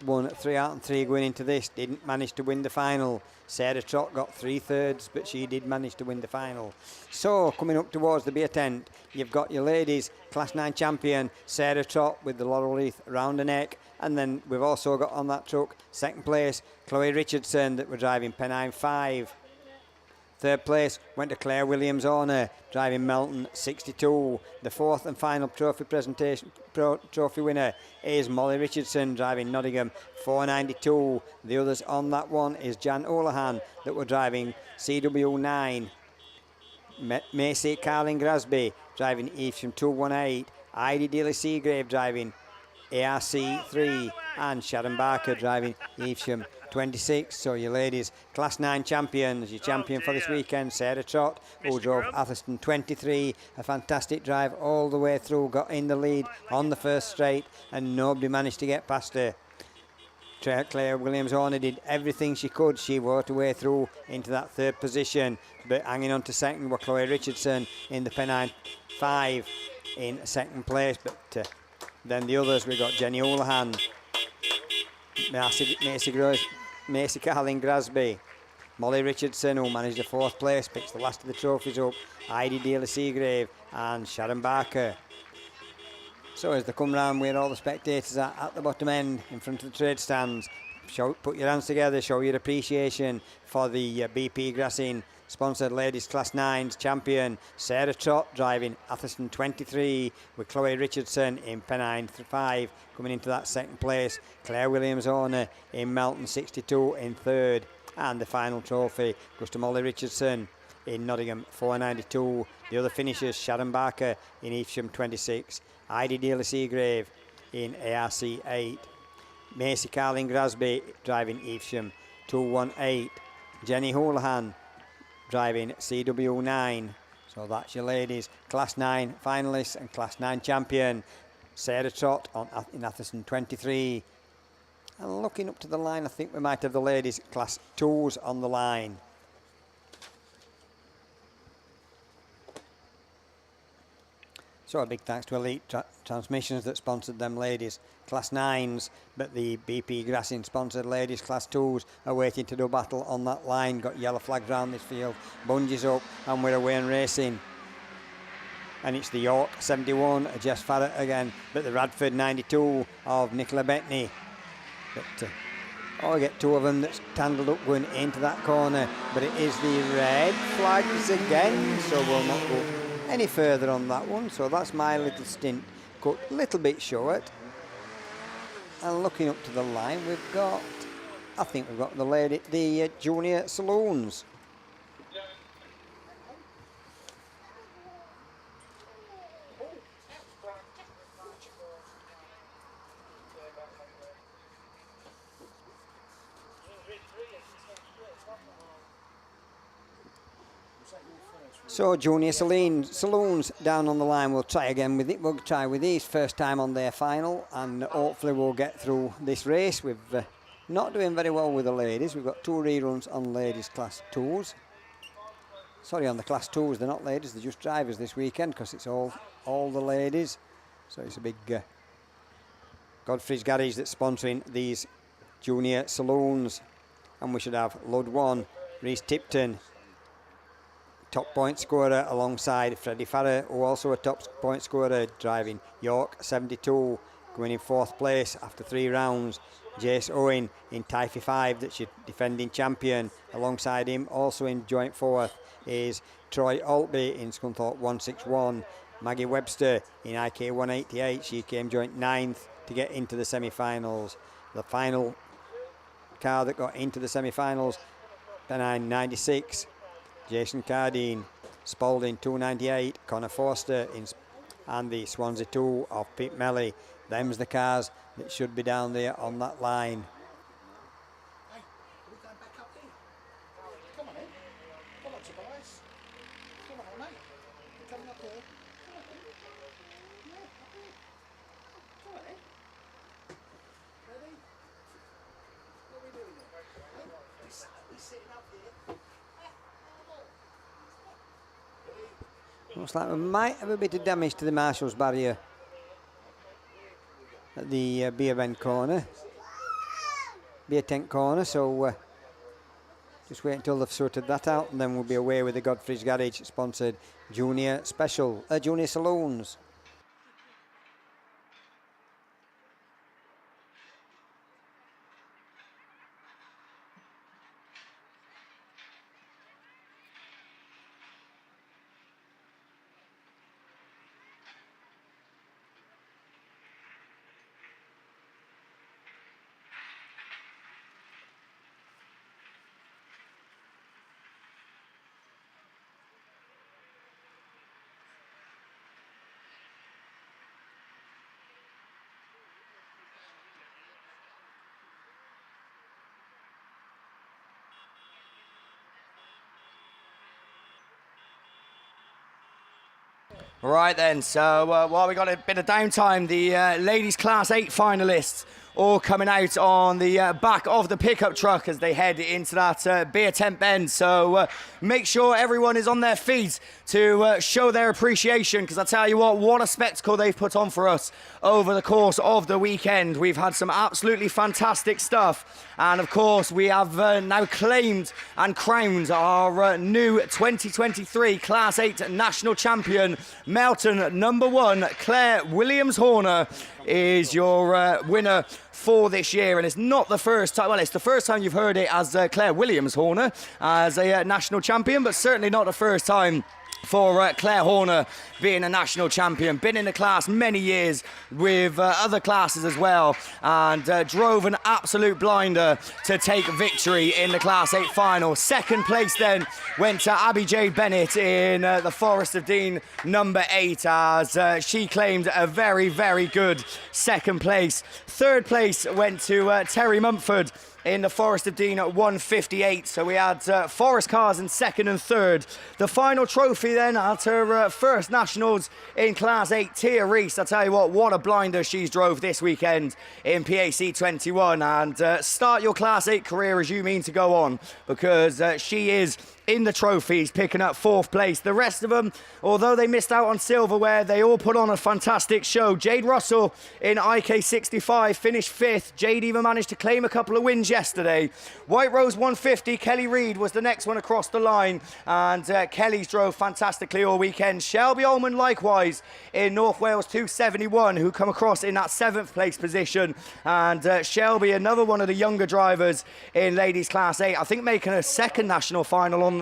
won at 3 out and 3 going into this. Didn't manage to win the final. Sarah Trott got 3/3, but she did manage to win the final. So coming up towards the beer tent, you've got your ladies Class 9 champion Sarah Trott with the laurel wreath around her neck, and then we've also got on that truck second place Chloe Richardson that were driving Pennine 5. Third place went to Claire Williams Horner, driving Melton 62. The fourth and final trophy winner is Molly Richardson, driving Nottingham 492. The others on that one is Jan Olahan, that were driving CW9. Macy Carlin Grasby, driving Evesham 218. Heidi Daly Seagrave, driving ARC 3. And Sharon Barker, driving Evesham 26. So your ladies Class 9 champions. Your champion for this weekend, Sarah Trott, who drove Atherstone 23. A fantastic drive all the way through, got in the lead on the first straight and nobody managed to get past her. Claire Williams Horner did everything she could. She worked her way through into that third position, but hanging on to second were Chloe Richardson in the Pennine 5 in second place. But then the others, we got Jenny Houlihan, Macy Carlin Grasby, Molly Richardson, who managed the fourth place, picks the last of the trophies up, Heidi Daly Seagrave and Sharon Barker. So as they come round where all the spectators are at the bottom end in front of the trade stands, put your hands together, show your appreciation for the BP Grassing sponsored ladies Class 9s champion Sarah Trott, driving Atherstone 23 with Chloe Richardson in Pennine 5 coming into that second place. Claire Williams Horner in Melton 62 in third, and the final trophy goes to Molly Richardson in Nottingham 492. The other finishers, Sharon Barker in Evesham 26, Heidi Daly Seagrave in ARC 8, Macy Carlin Grasby driving Evesham 218, Jenny Houlihan driving CW9. So that's your ladies Class 9 finalists and Class 9 champion Sarah Trott in Atherstone 23. And looking up to the line, I think we might have the ladies Class 2s on the line. So a big thanks to Elite Transmissions that sponsored them ladies Class 9s, but the BP Grassing sponsored ladies Class 2s are waiting to do battle on that line. Got yellow flags round this field. Bungee's up and we're away and racing. And it's the York 71, Jess Farrett again, but the Radford 92 of Nicola Bettany. But I get two of them that's tangled up going into that corner, but it is the red flags again, so we'll not go any further on that one. So that's my little stint cut a little bit short. And looking up to the line, I think we've got the junior saloons. So junior saloons down on the line. We'll try again with it. We'll try with these first time on their final, and hopefully we'll get through this race. We've not doing very well with the ladies. We've got 2 reruns on ladies class 2s. Sorry, on the class 2s, they're not ladies, they're just drivers this weekend because it's all the ladies. So it's a big Godfrey's Garage that's sponsoring these junior saloons. And we should have Lud 1, Reese Tipton, top point scorer alongside Freddie Farrer, who also a top point scorer, driving York 72, going in 4th place after 3 rounds. Jace Owen in Typhy 5, that's your defending champion. Alongside him, also in joint 4th, is Troy Altby in Scunthorpe 161. Maggie Webster in IK 188, she came joint 9th to get into the semi-finals. The final car that got into the semi-finals, Pennine 96. Jason Cardine, Spalding 298, Connor Forster and the Swansea 2 of Pete Melly. Them's the cars that should be down there on that line. Hey, are we going back up here? Come on in. Come on, Tobias. Come on, mate. You're coming up here. Come on in. Yeah, up here. Come on in. Ready? What are we doing here? Hey, we're sitting up here. Looks like we might have a bit of damage to the Marshall's barrier at the beer tent corner, so just wait until they've sorted that out, and then we'll be away with the Godfrey's Garage sponsored junior saloons. Right then, so while we got a bit of downtime, the ladies class 8 finalists all coming out on the back of the pickup truck as they head into that beer tent bend. So make sure everyone is on their feet to show their appreciation, because I tell you what a spectacle they've put on for us over the course of the weekend. We've had some absolutely fantastic stuff, and of course we have now claimed and crowned our new 2023 Class 8 national champion. Melton number 1 Claire Williams-Horner is your winner for this year, and it's not the first time, well, it's the first time you've heard it as Claire Williams-Horner as a national champion, but certainly not the first time for Claire Horner being a national champion. Been in the class many years with other classes as well, and drove an absolute blinder to take victory in the Class 8 final. Second place then went to Abby J. Bennett in the Forest of Dean number 8, as she claimed a very, very good second place. Third place went to Terry Mumford in the Forest of Dean at 1:58. So we had Forest cars in second and third. The final trophy then at her first nationals in Class 8, Tia Reese. I tell you what a blinder she's drove this weekend in PAC 21. And start your Class 8 career as you mean to go on, because she is in the trophies, picking up 4th place. The rest of them, although they missed out on silverware, they all put on a fantastic show. Jade Russell in IK65 finished 5th. Jade even managed to claim a couple of wins yesterday. White Rose 150, Kelly Reid was the next one across the line, and Kelly's drove fantastically all weekend. Shelby Ullman likewise in North Wales 271, who come across in that 7th place position. And Shelby, another one of the younger drivers in Ladies Class 8, I think making a second national final on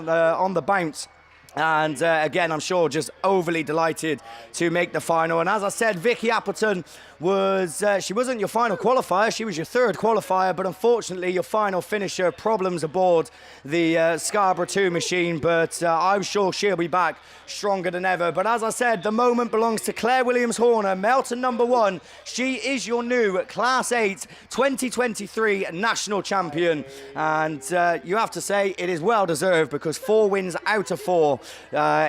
the bounce. And again, I'm sure just overly delighted to make the final. And as I said, Vicky Appleton she wasn't your final qualifier, she was your 3rd qualifier, but unfortunately your final finisher, problems aboard the Scarborough 2 machine. But I'm sure she'll be back stronger than ever. But as I said, the moment belongs to Claire Williams-Horner, Melton number 1. She is your new Class 8 2023 national champion. And you have to say it is well deserved, because 4 wins out of 4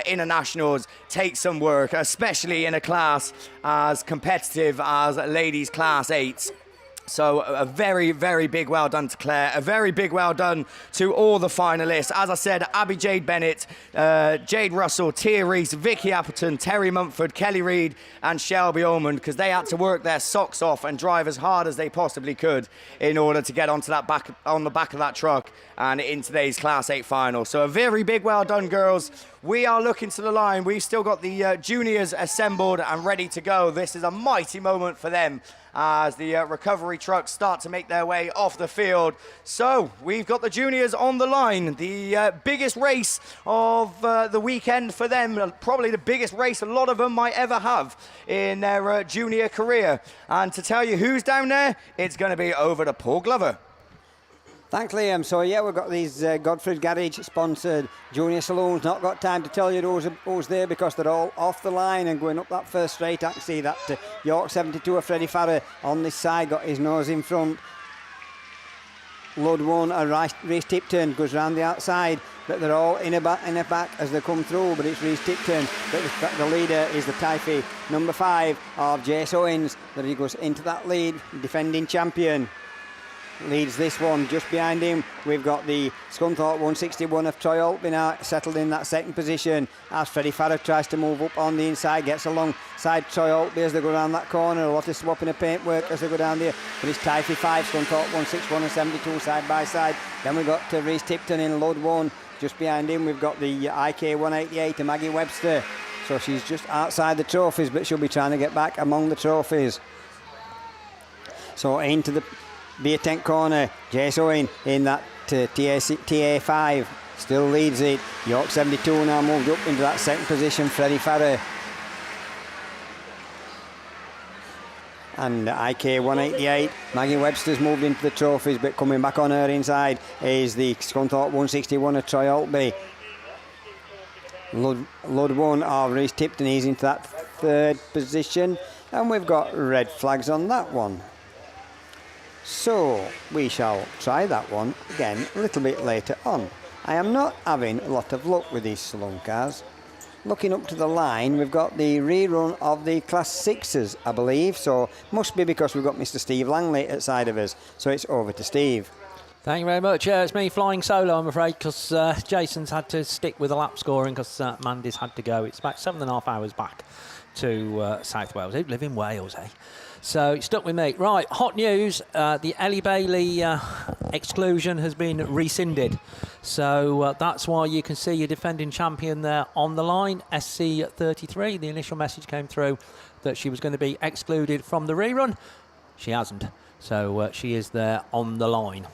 in a nationals takes some work, especially in a class as competitive as Ladies Class 8. So a very, very big well done to Claire. A very big well done to all the finalists. As I said, Abby Jade Bennett, Jade Russell, Tia Reese, Vicky Appleton, Terry Mumford, Kelly Reid and Shelby Ullman, because they had to work their socks off and drive as hard as they possibly could in order to get onto on the back of that truck and in today's Class 8 final. So a very big well done, girls. We are looking to the line. We've still got the juniors assembled and ready to go. This is a mighty moment for them as the recovery trucks start to make their way off the field. So we've got the juniors on the line. The biggest race of the weekend for them, probably the biggest race a lot of them might ever have in their junior career. And to tell you who's down there, it's going to be over to Paul Glover. Thanks, Liam. So, yeah, we've got these Godfrey's Garage-sponsored junior saloons. Not got time to tell you who's there, because they're all off the line and going up that first straight. I can see that York 72 of Freddie Farrer on this side, got his nose in front. Load 1, Reece Tipton goes round the outside, but they're all in a back as they come through, but it's Reece Tipton. But the leader is the Typhy number 5 of Jace Owens, that he goes into that lead, defending champion. Leads this one. Just behind him we've got the Scunthorpe 161 of Troy Altby now settled in that 2nd position as Freddie Farrer tries to move up on the inside, gets alongside Troy Altby as they go around that corner. A lot of swapping of paintwork as they go down there, but it's Typhy 5, Scunthorpe 161 and 72 side by side. Then we've got Reece Tipton in load 1. Just behind him we've got the IK 188 of Maggie Webster, so she's just outside the trophies, but she'll be trying to get back among the trophies. So into the beer tent corner, Jace Owen in that TA5 still leads it. York 72 now moved up into that 2nd position, Freddie Farrer. And IK 188, Maggie Webster's moved into the trophies, but coming back on her inside is the Scunthorpe 161 of Troy Altby. Load 1 of Reece Tipton, he's into that 3rd position, and we've got red flags on that one. So we shall try that one again a little bit later on. I am not having a lot of luck with these saloon cars. Looking up to the line, we've got the rerun of the Class 6s, I believe, so must be because we've got Mr. Steve Langley at side of us. So it's over to Steve. Thank you very much. It's me flying solo, I'm afraid, because Jason's had to stick with the lap scoring because Mandy's had to go. It's about 7.5 hours back to South Wales. They live in Wales, eh? So it's stuck with me. Right, hot news. The Ellie Bailey exclusion has been rescinded. So that's why you can see your defending champion there on the line, SC33. The initial message came through that she was going to be excluded from the rerun. She hasn't. So she is there on the line.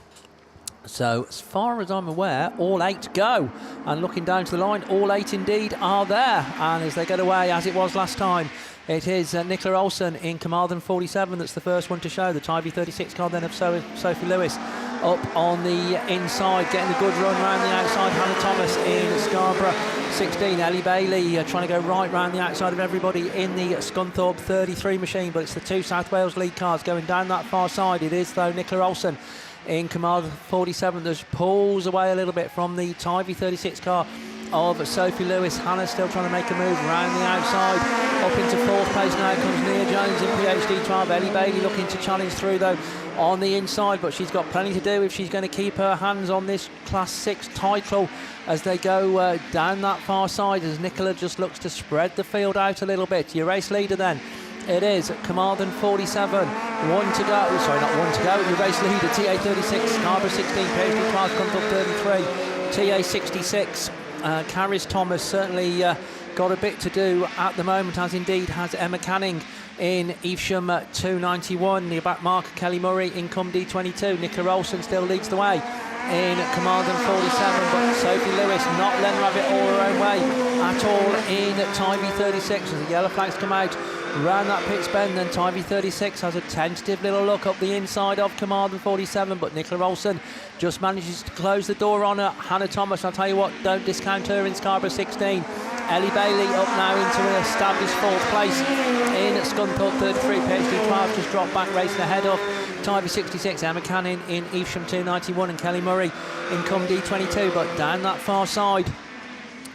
So as far as I'm aware, all 8 go. And looking down to the line, all 8 indeed are there. And as they get away, as it was last time, it is Nicola Olsen in Carmarthen 47 that's the first one to show. The Tyvee 36 car then of Sophie Lewis up on the inside, getting a good run round the outside. Hannah Thomas in Scarborough 16. Ellie Bailey trying to go right round the outside of everybody in the Scunthorpe 33 machine, but it's the 2 South Wales lead cars going down that far side. It is, though, Nicola Olsen in command of 47. Just pulls away a little bit from the Tivy 36 car of Sophie Lewis. Hannah still trying to make a move around the outside. Up into fourth place now comes Nia Jones in PhD 12. Ellie Bailey looking to challenge through though on the inside, but she's got plenty to do if she's going to keep her hands on this Class 6 title as they go down that far side, as Nicola just looks to spread the field out a little bit. Your race leader then, it is Carmarthen 47, one to go, sorry not one to go, your race leader TA 36, Scarborough 16, PhD 12, Scunthorpe 33, TA 66, Carys Thomas certainly got a bit to do at the moment, as indeed has Emma Canning in Evesham 291. The back marker Kelly Murray in Cum D22. Nicola Olsen still leads the way in Carmarthen 47, but Sophie Lewis not letting her have it all her own way at all in Tivy 36 as the yellow flags come out round that pitch bend. Then Tivy 36 has a tentative little look up the inside of Carmarthen 47, but Nicola Olsen just manages to close the door on her. Hannah Thomas, I'll tell you what, don't discount her in Scarborough 16. Ellie Bailey up now into an established fourth place in Scunthorpe 33. PhD 12 just dropped back racing ahead of Tivy 66. Emma Canning in Evesham 291 and Kelly Murray in Cum D22, but down that far side,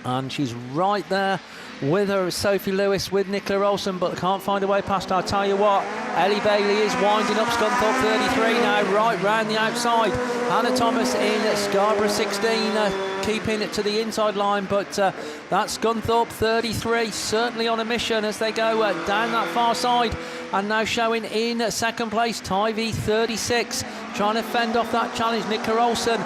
and she's right there with her Sophie Lewis with Nicola Olsen, but can't find a way past her. I'll tell you what, Ellie Bailey is winding up Scunthorpe 33 now, right round the outside. Hannah Thomas in Scarborough 16, keeping it to the inside line, but that's Scunthorpe 33 certainly on a mission as they go down that far side, and now showing in second place Tivy 36, trying to fend off that challenge. Nicola Olsen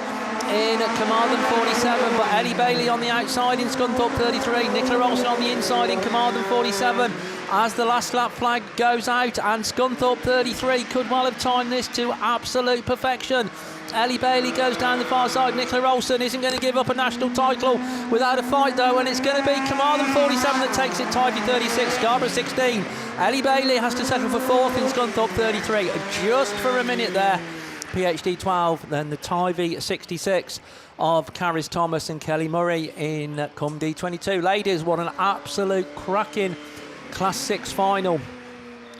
in Carmarthen 47, but Ellie Bailey on the outside in Scunthorpe 33, Nicola Olsen on the inside in Carmarthen 47 as the last lap flag goes out, and Scunthorpe 33 could well have timed this to absolute perfection. Ellie Bailey goes down the far side. Nicola Olsen isn't going to give up a national title without a fight though, and it's going to be Carmarthen 47 that takes it. Tivy 36, Scarborough 16. Ellie Bailey has to settle for fourth in Scunthorpe 33 just for a minute there. PhD 12, then the Tivy 66 of Carys Thomas and Kelly Murray in Cum D22. Ladies, what an absolute cracking Class 6 final.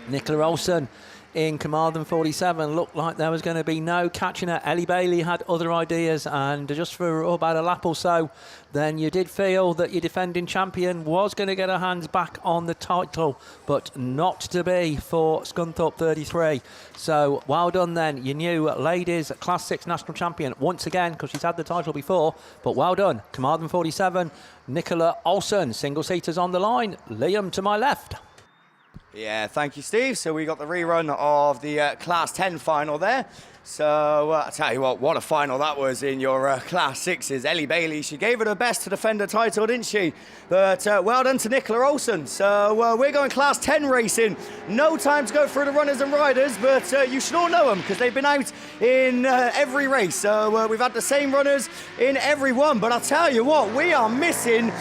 Nicola Olsen in Carmarthen 47 looked like there was going to be no catching her. Ellie Bailey had other ideas, and just for about a lap or so, then you did feel that your defending champion was going to get her hands back on the title, but not to be for Scunthorpe 33. So well done then, your new ladies Class 6 national champion once again, because she's had the title before, but well done, Carmarthen 47, Nicola Olsen. Single seaters on the line. Liam to my left. Yeah, thank you, Steve. So we got the rerun of the Class 10 final there. So I tell you what a final that was in your Class 6s. Ellie Bailey, she gave it her best to defend her title, didn't she? But well done to Nicola Olsen. So we're going Class 10 racing. No time to go through the runners and riders, but you should all know them because they've been out in every race. So we've had the same runners in every one. But I'll tell you what, we are missing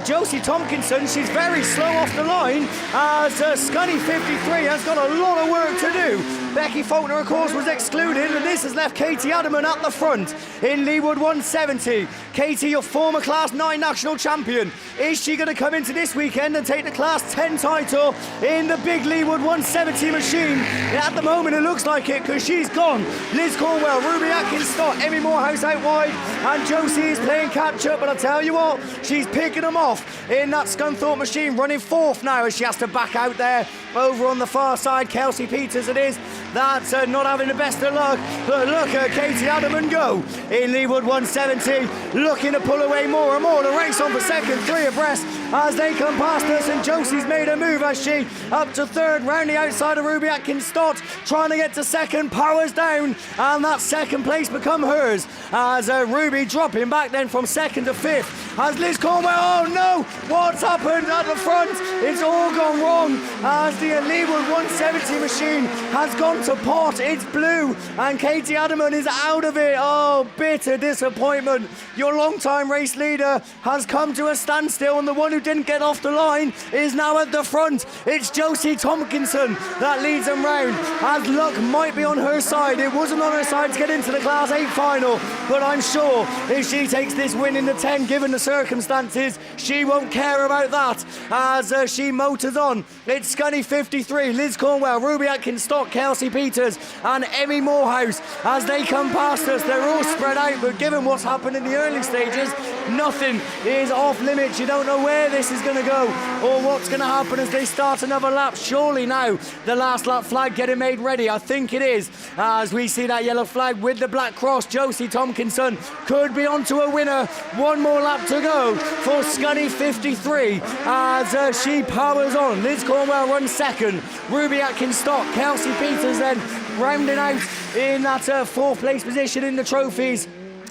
Josie Tompkinson. She's very slow off the line as Scunny 53 has got a lot of work to do. Becky Faulkner, of course, was excluded, and this has left Katie Adaman at the front in Leewood 170. Katie, your former Class 9 national champion. Is she going to come into this weekend and take the Class 10 title in the big Leewood 170 machine? At the moment, it looks like it because she's gone. Liz Cornwell, Ruby Atkins, Scott, Emmy Morehouse out wide, and Josie is playing catch-up, but I'll tell you what, she's picking them off in that Scunthorpe machine, running fourth now as she has to back out there. Over on the far side, Kelsey Peters it is. That's not having the best of luck. But look at Katie Adaman go in Leewood 170, looking to pull away more and more. The race on for second, three abreast as they come past us, and Josie's made a move as she up to third, round the outside of Ruby Atkins Stott, trying to get to second, powers down, and that second place become hers as Ruby dropping back then from second to fifth as Liz Cornwell, oh no, what's happened at the front? It's all gone wrong as the Leewood 170 machine has gone to pot. It's blue and Katie Adaman is out of it. Oh, bitter disappointment. Your long-time race leader has come to a standstill, and the one who didn't get off the line is now at the front. It's Josie Tompkinson that leads them round as luck might be on her side. It wasn't on her side to get into the Class 8 final, but I'm sure if she takes this win in the 10 given the circumstances, she won't care about that as she motors on. It's Scunny 53, Liz Cornwell, Ruby Atkins Stock, Kelsey Peters and Emmy Morehouse. As they come past us, they're all spread out, but given what's happened in the early stages, nothing is off limits. You don't know where this is going to go or what's going to happen as they start another lap. Surely now the last lap flag getting made ready. I think it is, as we see that yellow flag with the black cross. Josie Tompkinson could be onto a winner. One more lap to go for Scunny 53 as she powers on. Liz Cornwell runs second. Ruby Atkins Stock, Kelsey Peters then rounding out in that fourth place position in the trophies.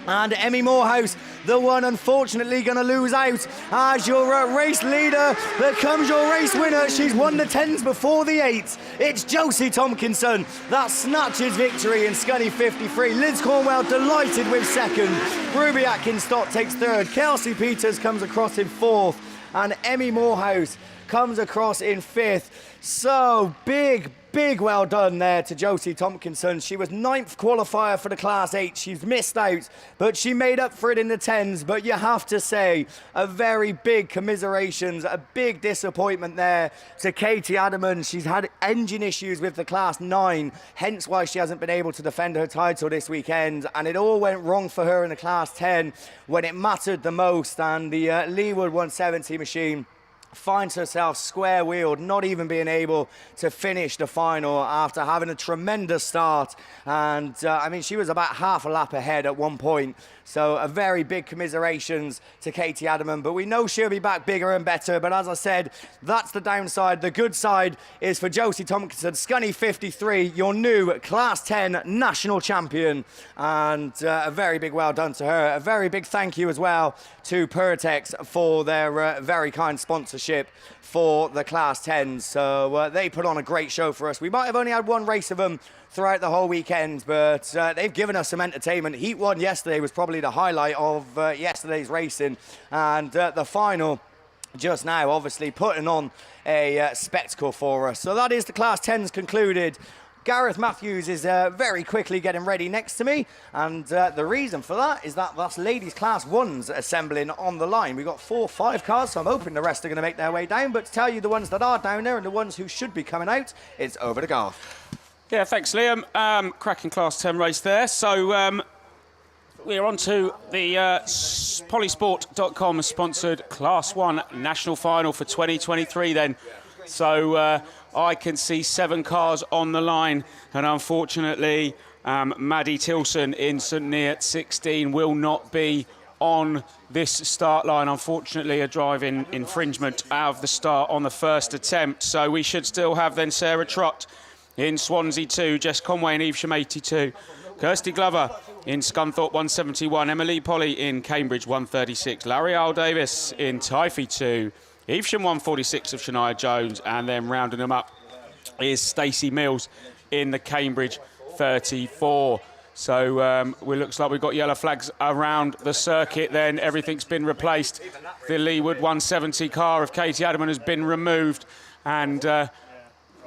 And Emmy Morehouse, the one unfortunately going to lose out as your race leader. There comes your race winner. She's won the 10s before the 8s. It's Josie Tompkinson that snatches victory in Scunny 53. Liz Cornwell delighted with second. Ruby Atkins Stock takes third. Kelsey Peters comes across in fourth. And Emmy Morehouse comes across in fifth. So big well done there to Josie Tompkinson. She was 9th qualifier for the Class 8. She's missed out, but she made up for it in the 10s. But you have to say, a very big commiserations, a big disappointment there to Katie Adaman. She's had engine issues with the Class 9, hence why she hasn't been able to defend her title this weekend. And it all went wrong for her in the Class 10 when it mattered the most. And the Leeward 170 machine finds herself square-wheeled, not even being able to finish the final after having a tremendous start. And I mean, she was about half a lap ahead at one point. So a very big commiserations to Katie Adaman, but we know she'll be back bigger and better. But as I said, that's the downside. The good side is for Josie Tompkinson, Scunny 53, your new Class 10 national champion. And a very big well done to her. A very big thank you as well to Pertex for their very kind sponsorship for the Class 10s. So they put on a great show for us. We might have only had one race of them throughout the whole weekend, but they've given us some entertainment. Heat 1 yesterday was probably the highlight of yesterday's racing, and the final just now obviously putting on a spectacle for us. So that is the Class 10s concluded. Gareth Matthews is very quickly getting ready next to me, and the reason for that is that that's ladies Class 1s assembling on the line. We've got 4 or 5 cars, so I'm hoping the rest are going to make their way down, but to tell you the ones that are down there and the ones who should be coming out, it's over to Garth. Yeah, thanks, Liam. Cracking Class 10 race there. So we're on to the Polysport.com sponsored Class 1 National Final for 2023 then. So I can see 7 cars on the line, and unfortunately Maddie Tilson in St Neots 16 will not be on this start line. Unfortunately, a driving infringement out of the start on the first attempt. So we should still have then Sarah Trott in Swansea 2, Jess Conway in Evesham 82, Kirsty Glover in Scunthorpe 171, Emily Polly in Cambridge 136, Larry Al Davis in Typhy 2, Evesham 146 of Shania Jones, and then rounding them up is Stacey Mills in the Cambridge 34. So it looks like we've got yellow flags around the circuit then. Everything's been replaced. The Leeward 170 car of Katie Adaman has been removed, and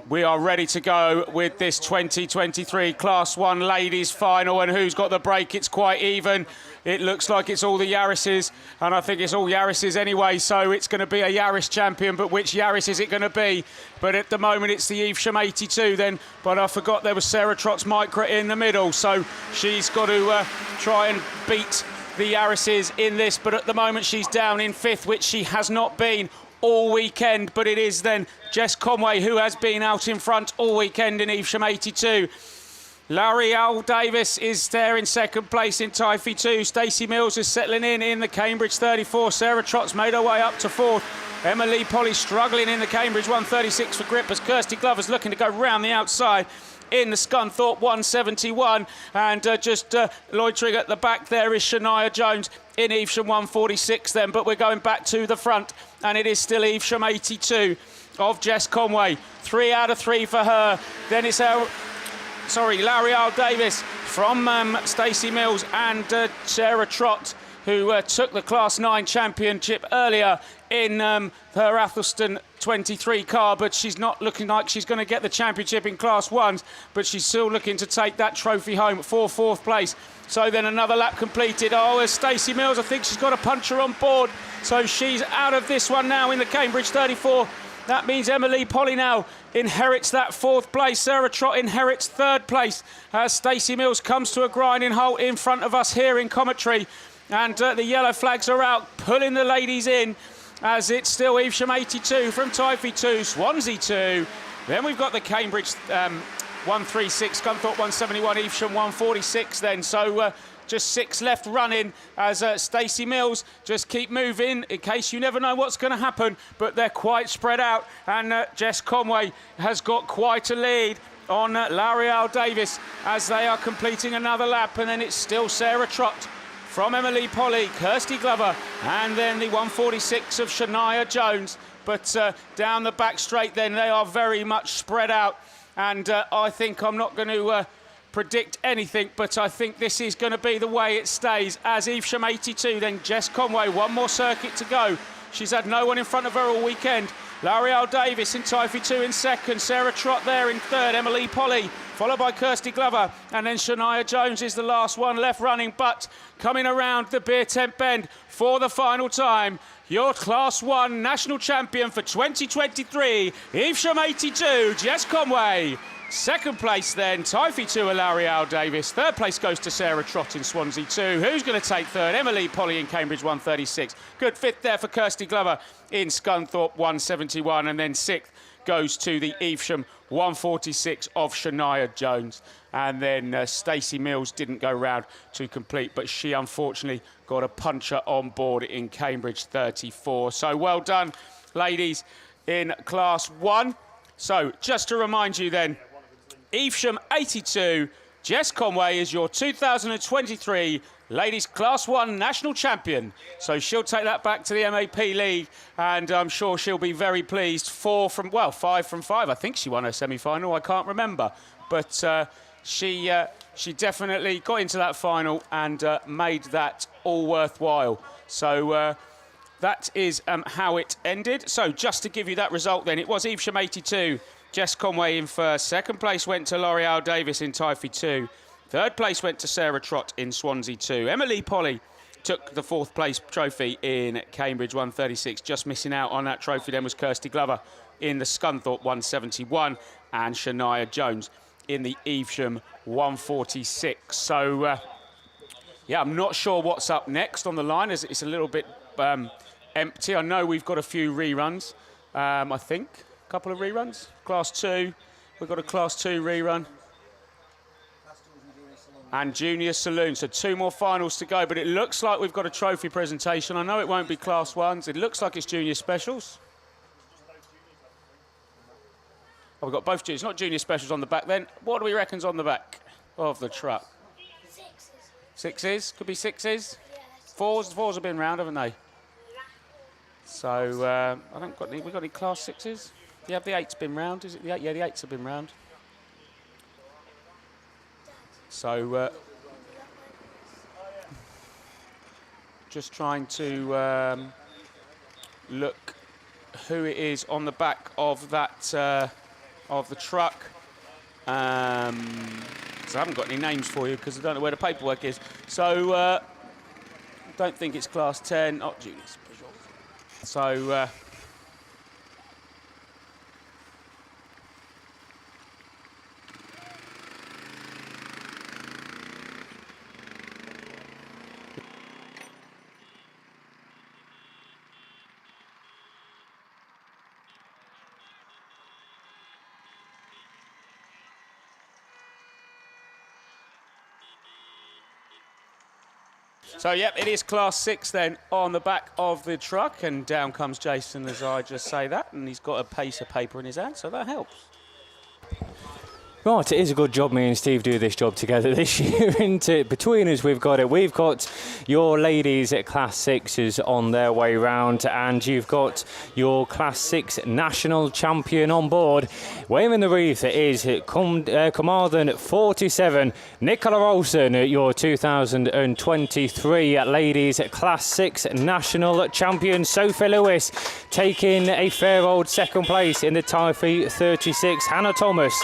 we are ready to go with this 2023 Class 1 ladies final. And who's got the break? It's quite even. It looks like it's all the Yarrises, and I think it's all Yarrises anyway, so it's going to be a Yarris champion, but which Yarris is it going to be? But at the moment it's the Evesham 82 then, but I forgot there was Sarah Trott's Micra in the middle, so she's got to try and beat the Yarrises in this, but at the moment she's down in 5th, which she has not been all weekend, but it is then Jess Conway who has been out in front all weekend in Evesham 82. Larry Al Davis is there in 2nd place in Typhy 2. Stacey Mills is settling in the Cambridge 34. Sarah Trott's made her way up to 4th. Emily Polly struggling in the Cambridge 136 for grip as Kirsty Glover's looking to go round the outside in the Scunthorpe 171, and loitering at the back there is Shania Jones in Evesham 146 then, but we're going back to the front, and it is still Evesham 82 of Jess Conway. 3 out of 3 for her. Then it's Larry Al Davis from Stacey Mills and Sarah Trott, who took the Class 9 championship earlier in her Athelston 23 car, but she's not looking like she's going to get the championship in Class 1s, but she's still looking to take that trophy home for 4th place. So then another lap completed. Oh, as Stacey Mills, I think she's got a puncher on board, so she's out of this one now in the Cambridge 34. That means Emily Polly now inherits that 4th place. Sarah Trott inherits 3rd place as Stacey Mills comes to a grinding halt in front of us here in commentary. And the yellow flags are out, pulling the ladies in, as it's still Evesham 82 from Typhy 2, Swansea 2. Then we've got the Cambridge 136, Scunthorpe 171, Evesham 146 then. So just 6 left running as Stacey Mills just keep moving in case you never know what's going to happen, but they're quite spread out, and Jess Conway has got quite a lead on L'Oreal Davis as they are completing another lap, and then it's still Sarah Trott from Emily Polly, Kirsty Glover, and then the 146 of Shania Jones. But down the back straight then, they are very much spread out. And I think I'm not going to predict anything, but I think this is going to be the way it stays. As Evesham 82, then Jess Conway, one more circuit to go. She's had no one in front of her all weekend. L'Oreal Davis in Typhy 2 in 2nd, Sarah Trott there in 3rd, Emily Polly, followed by Kirsty Glover, and then Shania Jones is the last one left running, but coming around the beer tent bend for the final time, your Class 1 national champion for 2023, Evesham 82, Jess Conway. 2nd place then, Typhy 2, L'Oreal Davis. 3rd place goes to Sarah Trott in Swansea 2. Who's going to take 3rd? Emily Polly in Cambridge 136. Good 5th there for Kirsty Glover in Scunthorpe 171. And then 6th goes to the Evesham 146 of Shania Jones. And then Stacey Mills didn't go round to complete, but she unfortunately got a puncher on board in Cambridge 34. So well done, ladies, in Class 1. So just to remind you then, Evesham 82, Jess Conway is your 2023 Ladies Class 1 National Champion. So she'll take that back to the MAP League, and I'm sure she'll be very pleased. 5 from 5. I think she won her semi-final, I can't remember. But she definitely got into that final and made that all worthwhile. So that is how it ended. So just to give you that result then, it was Evesham 82, Jess Conway in 1st. 2nd place went to L'Oreal Davis in Typhy 2. 3rd place went to Sarah Trott in Swansea 2. Emily Polly took the 4th place trophy in Cambridge 136. Just missing out on that trophy then was Kirsty Glover in the Scunthorpe 171 and Shania Jones in the Evesham 146. So, yeah, I'm not sure what's up next on the line. It's a little bit empty. I know we've got a few reruns, I think. A couple of reruns. Class 2, we've got a Class 2 rerun. And Junior Saloon, so 2 more finals to go, but it looks like we've got a trophy presentation. I know it won't be Class 1s. It looks like it's Junior Specials. Oh, we've got both Juniors, not Junior Specials on the back then. What do we reckon's on the back of the truck? 6s? Could be 6s? 4s? 4s have been round, haven't they? So, I don't got any. We got any Class 6s? Yeah, the 8's been round, is it? Yeah, the 8s have been round. So, just trying to look who it is on the back of that of the truck. So I haven't got any names for you because I don't know where the paperwork is. So, don't think it's Class 10. Oh, Julius. So. So, yep, it is Class 6 then on the back of the truck, and down comes Jason as I just say that, and he's got a piece of paper in his hand, so that helps. Right, it is a good job me and Steve do this job together this year, isn't it? Between us, we've got your ladies at Class 6s on their way round, and you've got your Class 6 national champion on board. Waving the wreath is Carmarthen 47, Nicola Olsen, your 2023 ladies Class 6 national champion. Sophie Lewis taking a fair old second place in the Typhy 36. Hannah Thomas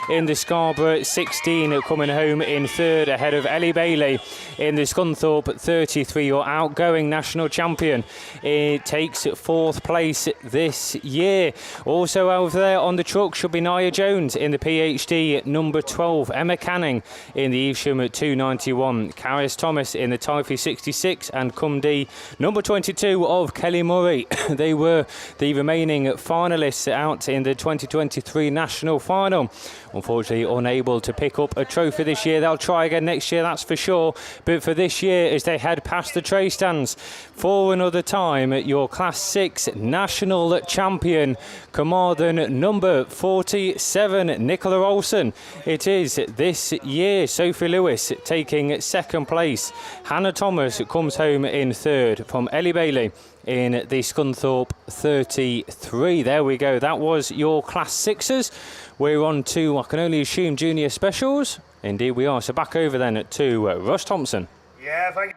in the Scarborough 16 coming home in third ahead of Ellie Bailey in the Scunthorpe 33, your outgoing national champion. It takes fourth place this year. Also over there on the truck should be Nia Jones in the PhD number 12, Emma Canning in the Evesham 291, Caris Thomas in the Typhy 66, and Cumdee number 22 of Kelly Murray. They were the remaining finalists out in the 2023 national final. Unfortunately unable to pick up a trophy this year. They'll try again next year, that's for sure. But for this year, as they head past the tray stands for another time, your Class 6 national champion, Carmarthen number 47, Nicola Olsen. It is this year. Sophie Lewis taking second place. Hannah Thomas comes home in third from Ellie Bailey in the Scunthorpe 33. There we go. That was your Class 6s. We're on to, I can only assume, junior specials. Indeed we are. So back over then to Russ Thompson. Yeah, thank you.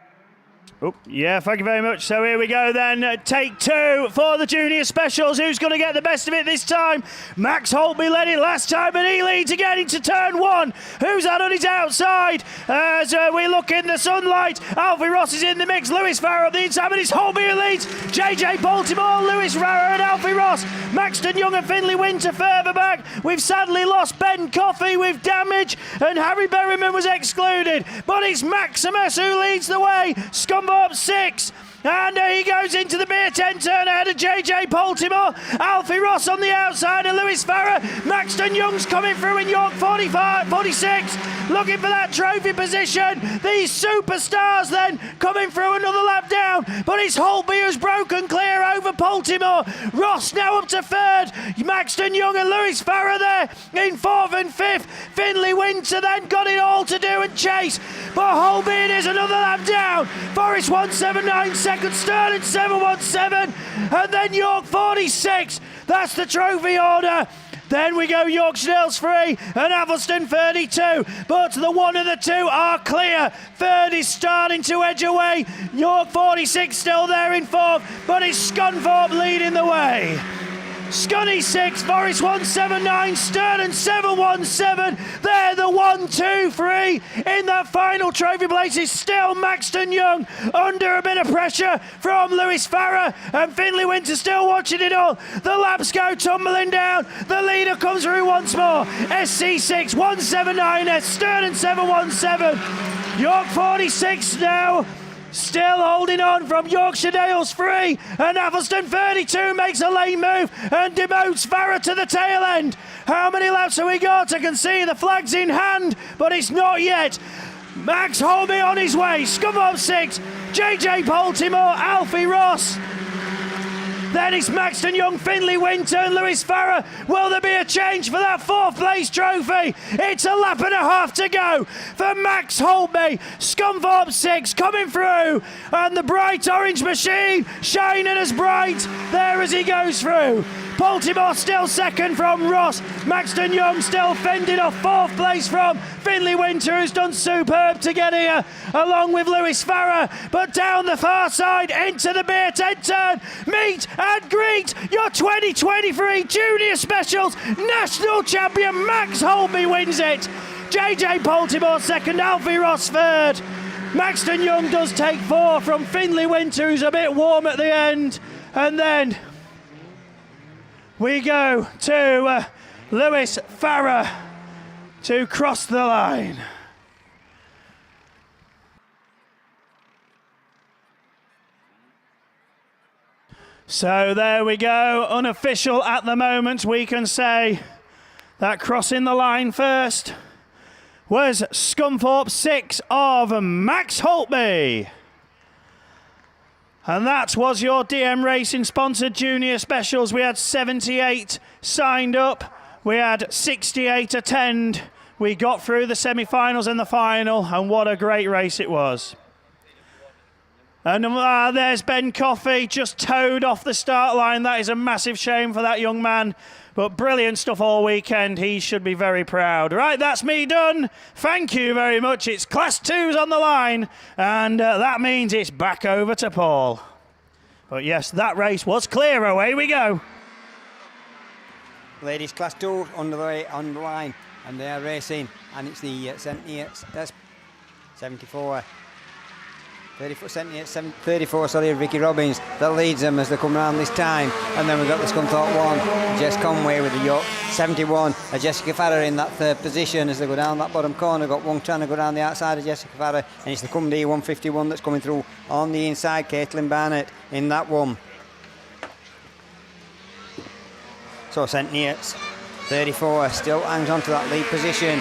Thank you very much. So here we go then. Take two for the junior specials. Who's going to get the best of it this time? Max Holtby led it last time, and he leads again into turn one. Who's that on his outside? As we look in the sunlight, Alfie Ross is in the mix. Lewis Farrer on the inside, but it's Holtby who leads. JJ Baltimore, Lewis Farrer and Alfie Ross. Maxton Young and Finley Winter further back. We've sadly lost Ben Coffey with damage, and Harry Berryman was excluded. But it's Maximus who leads the way. Scumbo up 6. And he goes into the beer tent turn ahead of JJ Baltimore. Alfie Ross on the outside and Lewis Farrer. Maxton Young's coming through in York 46. Looking for that trophy position. These superstars then coming through another lap down. But it's Holtby who's broken clear over Baltimore. Ross now up to third. Maxton Young and Lewis Farrer there in fourth and fifth. Finley Winter then got it all to do and chase. But Holtby it is another lap down. Forest 179 second, Sterling 717, and then York 46. That's the trophy order. Then we go York Schnells 3 and Avelston 32. But the one and the two are clear. Third is starting to edge away. York 46 still there in fourth, but it's Scunthorpe leading the way. Scunny 6, Forest 179, Sterling 717. They're the 1, 2, 3 in that final trophy place. Is still Maxton Young under a bit of pressure from Lewis Farrer, and Finley Winter still watching it all. The laps go tumbling down. The leader comes through once more. SC6 179, Sterling 717. York 46 now. Still holding on from Yorkshire Dales 3, and Avelston 32 makes a lane move and demotes Farrer to the tail end. How many laps have we got? I can see the flag's in hand, but it's not yet. Max Holby on his way, Scunthorpe 6, JJ Baltimore, Alfie Ross. Then it's Maxton Young, Finley Winter and Lewis Farrer. Will there be a change for that fourth place trophy? It's a lap and a half to go for Max Holtby. Scunthorpe 6 coming through, and the bright orange machine shining as bright there as he goes through. Baltimore still second from Ross. Maxton Young still fending off fourth place from Finley Winter, who's done superb to get here, along with Lewis Farrer. But down the far side into the beer tent turn, meet and greet your 2023 Junior Specials National Champion. Max Holtby wins it. JJ Baltimore second, Alfie Ross third. Maxton Young does take 4 from Finley Winter, who's a bit warm at the end. And then we go to Lewis Farrer to cross the line. So there we go, unofficial at the moment. We can say that crossing the line first was Scunthorpe 6 of Max Holtby. And that was your DM Racing sponsored junior specials. We had 78 signed up. We had 68 attend. We got through the semi-finals and the final, and what a great race it was. And there's Ben Coffey, just towed off the start line. That is a massive shame for that young man. But brilliant stuff all weekend. He should be very proud. Right, that's me done. Thank you very much. It's Class 2s on the line. And that means it's back over to Paul. But yes, that race was clear. Away we go. Ladies Class 2 on the line. And they are racing. And it's the 74. 34, sorry, Vicky Robbins that leads them as they come round this time. And then we've got the Scunthorpe 1, Jess Conway with the York 71, Jessica Farrer in that third position as they go down that bottom corner. Got one trying to go down the outside of Jessica Farrer, and it's the Cumdee 151 that's coming through on the inside. Caitlin Barnett in that one. So St Neots 34 still hangs on to that lead position.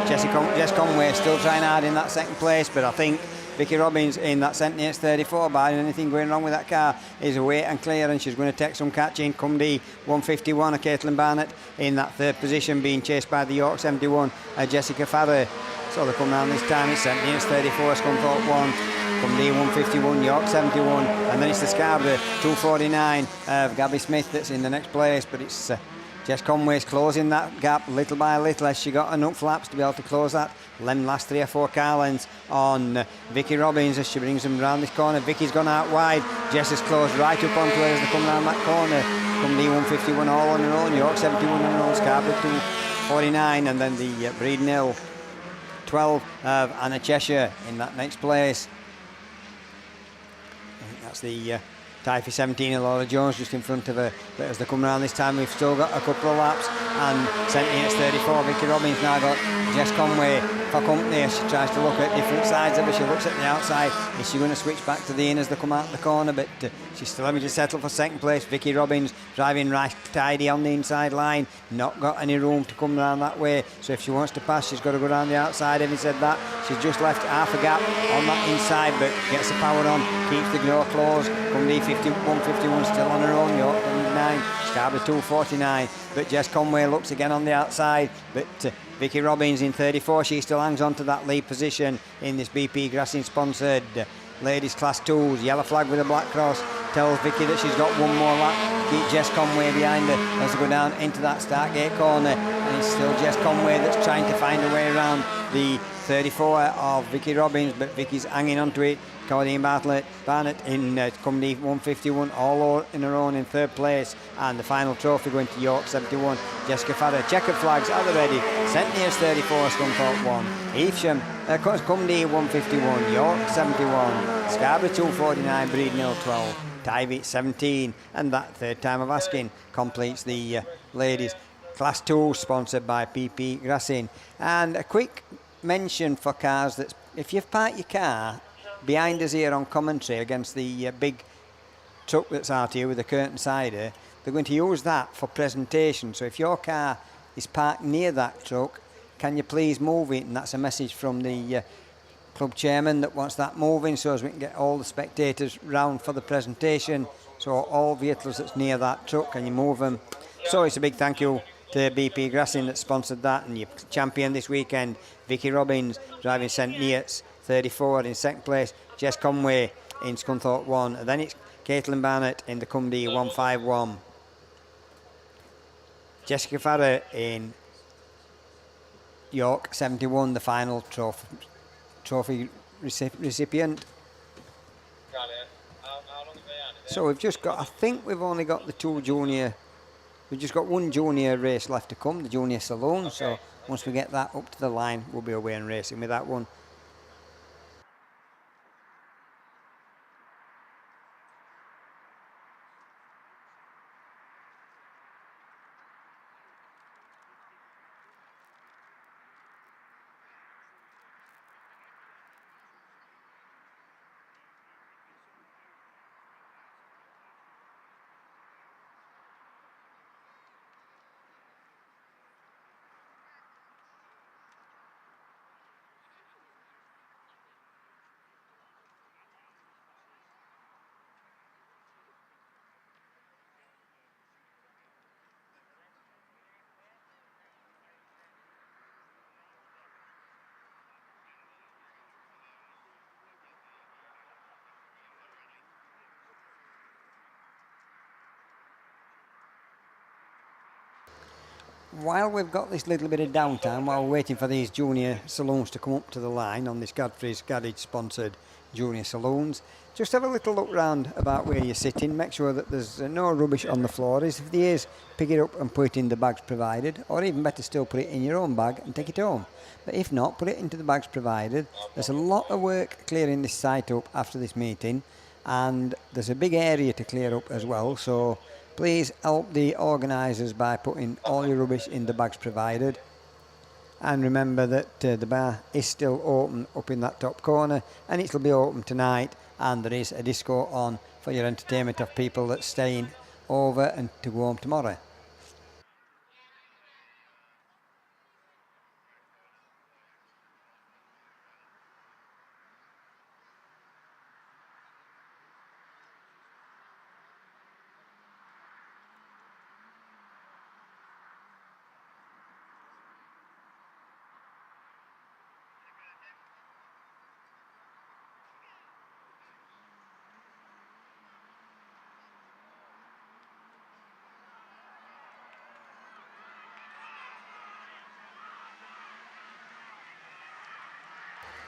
Jess Conway still trying hard in that second place, but I think Vicky Robbins in that St Neots 34, barring anything going wrong with that car, is away and clear, and she's going to take some catching. Cumdee 151, Caitlin Barnett in that third position, being chased by the York 71, Jessica Farrer. So they come round this time, it's St Neots 34, Scunthorpe 1, Cumdee 151, York 71, and then it's the Scarborough 249 of Gabby Smith that's in the next place, but it's Jess Conway's closing that gap little by little as she got enough laps to be able to close that last 3 or 4 car lengths on Vicky Robbins as she brings them round this corner. Vicky's gone out wide. Jess has closed right up onto her as they come round that corner. Cumdee 151 all on her own, York 71 on her own, Scarborough 249, and then the Breeden Hill 12 of Anna Cheshire in that next place. I think that's the Typhy 17 and Laura Jones just in front of her, but as they come around this time we've still got a couple of laps, and St Neots 34, Vicky Robbins now got Jess Conway for company as she tries to look at different sides of her. She looks at the outside, is she going to switch back to the in as they come out the corner, but she's still having to settle for second place. Vicky Robbins driving right tidy on the inside line, not got any room to come round that way, so if she wants to pass she's got to go round the outside. Having said that, she's just left half a gap on that inside, but gets the power on, keeps the door closed. Cumdee 151 still on her own, York 9, Scarborough 249, but Jess Conway looks again on the outside, but Vicky Robbins in 34, she still hangs on to that lead position in this BP Grassing sponsored ladies class 2s. Yellow flag with a black cross tells Vicky that she's got one more lap. Keep Jess Conway behind her as they go down into that start gate corner, and it's still Jess Conway that's trying to find a way around the 34 of Vicky Robbins, but Vicky's hanging on to it. Claudine Barnett in Cumdee 151, all in her own in third place, and the final trophy going to York 71. Jessica Farrer. Checkered flags are ready. St Neots 34, Scunthorpe 1, Evesham, Cumdee 151, York 71, Scarborough 249, Breeden Hill 12, Tyvy 17, and that third time of asking completes the ladies class 2 sponsored by PP Grassing. And a quick mention for cars that if you've parked your car behind us here on commentary against the big truck that's out here with the curtain cider, they're going to use that for presentation. So if your car is parked near that truck, can you please move it? And that's a message from the club chairman that wants that moving so as we can get all the spectators round for the presentation. So all vehicles that's near that truck, can you move them? So it's a big thank you to BP Grassing that sponsored that, and your champion this weekend, Vicky Robbins, driving St Neots 34 in second place, Jess Conway in Scunthorpe 1, and then it's Caitlin Barnett in the Cumdee 151. Jessica Farrer in York 71, the final trophy recipient. So we've just got, I think we've only got the two junior, we've just got one junior race left to come, the junior Saloon. Okay. So once we get that up to the line, we'll be away and racing with that one. while we've got this little bit of downtime, while we're waiting for these junior saloons to come up to the line on this Godfrey's Garage sponsored junior saloons, just have a little look round about where you're sitting, make sure that there's no rubbish on the floor. If there is, pick it up and put it in the bags provided, or even better still, put it in your own bag and take it home. But if not, put it into the bags provided. There's a lot of work clearing this site up after this meeting, and there's a big area to clear up as well, so please help the organisers by putting all your rubbish in the bags provided. And remember that the bar is still open up in that top corner, and it'll be open tonight, and there is a disco on for your entertainment of people that's staying over and to go home tomorrow.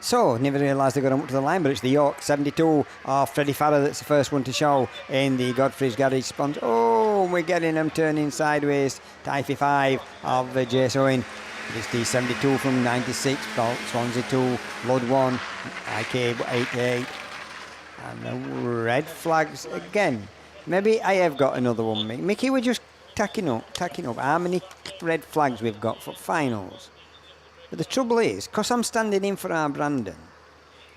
So, never realised they got him up to the line, but it's the York 72 of Freddie Farrer that's the first one to show in the Godfrey's Garage sponsor. Oh, we're getting them turning sideways. Typhy 5 of Jace Owen. It's the 72 from 96, Swansea 2, Blood 1, IK 88. And the red flags again. Maybe I have got another one. Mickey, we're just tacking up. How many red flags we've got for finals? But the trouble is, because I'm standing in for our Brandon,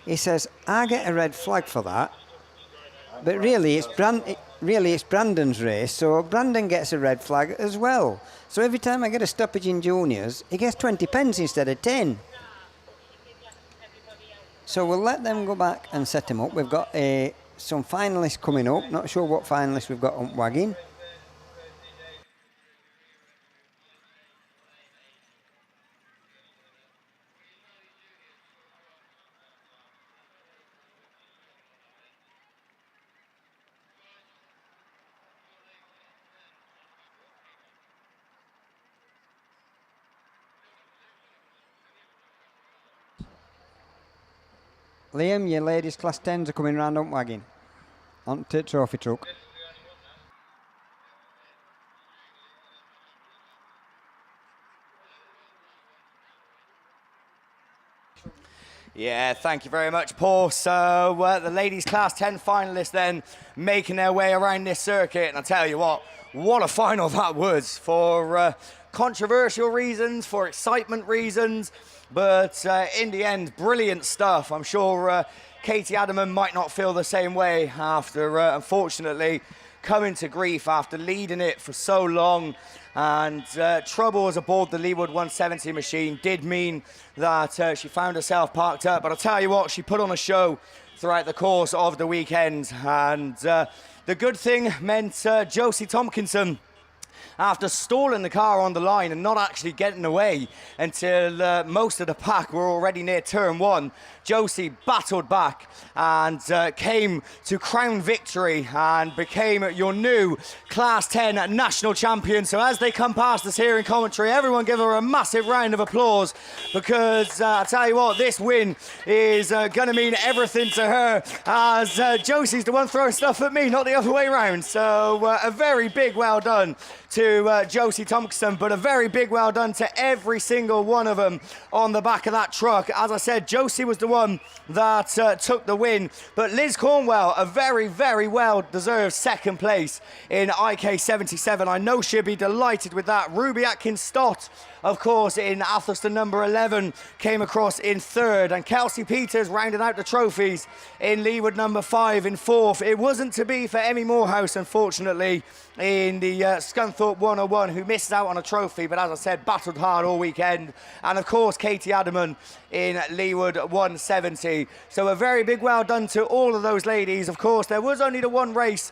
he says, I get a red flag for that, but really it's Brandon's race, so Brandon gets a red flag as well. So every time I get a stoppage in juniors, he gets 20 pence instead of 10. So we'll let them go back and set them up. We've got some finalists coming up, not sure what finalists we've got on wagging. Liam, your ladies class 10s are coming round on wagging. Onto trophy truck. Yeah, thank you very much, Paul. So the ladies class 10 finalists then making their way around this circuit. And I tell you what a final that was for controversial reasons, for excitement reasons. But in the end, brilliant stuff. I'm sure Katie Adaman might not feel the same way after, unfortunately, coming to grief after leading it for so long. And troubles aboard the Leeward 170 machine did mean that she found herself parked up. But I'll tell you what, she put on a show throughout the course of the weekend. And the good thing meant Josie Tompkinson, after stalling the car on the line and not actually getting away until most of the pack were already near turn one, Josie battled back and came to crown victory and became your new Class 10 national champion. So as they come past us here in commentary, everyone give her a massive round of applause, because I tell you what, this win is going to mean everything to her, as Josie's the one throwing stuff at me, not the other way around. So a very big well done to Josie Thompson, but a very big well done to every single one of them on the back of that truck. As I said, Josie was the one that took the win, but Liz Cornwell, a very, very well-deserved second place in IK 77. I know she'll be delighted with that. Ruby Atkins-Stott, of course, in Athelston number 11, came across in third, and Kelsey Peters rounded out the trophies in Leeward number 5 in fourth. It wasn't to be for Emmy Morehouse, unfortunately, in the Scunthorpe 101, who missed out on a trophy, but as I said, battled hard all weekend. And of course, Katie Adaman in Leeward 170. So a very big well done to all of those ladies. Of course, there was only the one race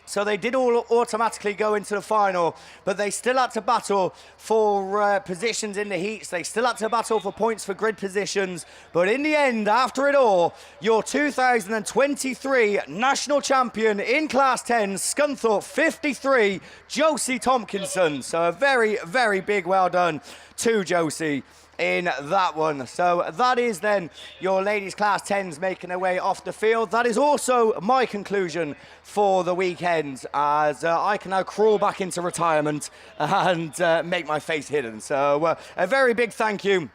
So they did all automatically go into the final, but they still had to battle for positions in the heats. They still had to battle for points for grid positions. But in the end, after it all, your 2023 national champion in Class 10, Scunthorpe 53, Josie Tompkinson. So a very, very big well done to Josie in that one. So that is then your ladies class 10s making their way off the field. That is also my conclusion for the weekend, as I can now crawl back into retirement and make my face hidden. So a very big thank you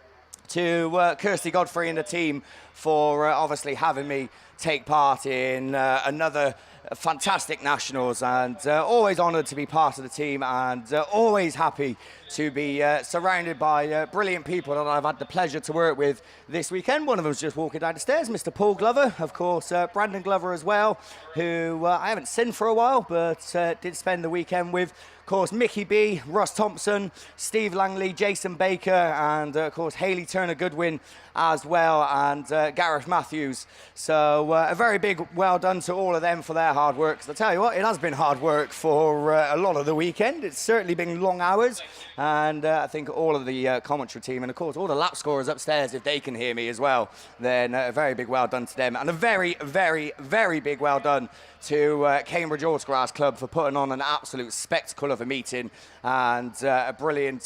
to Kirsty Godfrey and the team for obviously having me take part in another fantastic nationals, and always honoured to be part of the team, and always happy to be surrounded by brilliant people that I've had the pleasure to work with this weekend. One of them's just walking down the stairs, Mr. Paul Glover, of course, Brandon Glover as well, who I haven't seen for a while, but did spend the weekend with. Of course, Mickey B, Russ Thompson, Steve Langley, Jason Baker, and of course Hayley Turner Goodwin as well, and Gareth Matthews. So a very big well done to all of them for their hard work. Because I tell you what, it has been hard work for a lot of the weekend. It's certainly been long hours, and I think all of the commentary team, and of course all the lap scorers upstairs, if they can hear me as well, then a very big well done to them, and a very, very, very big well done to Cambridge Autograss Club for putting on an absolute spectacle of a meeting, and a brilliant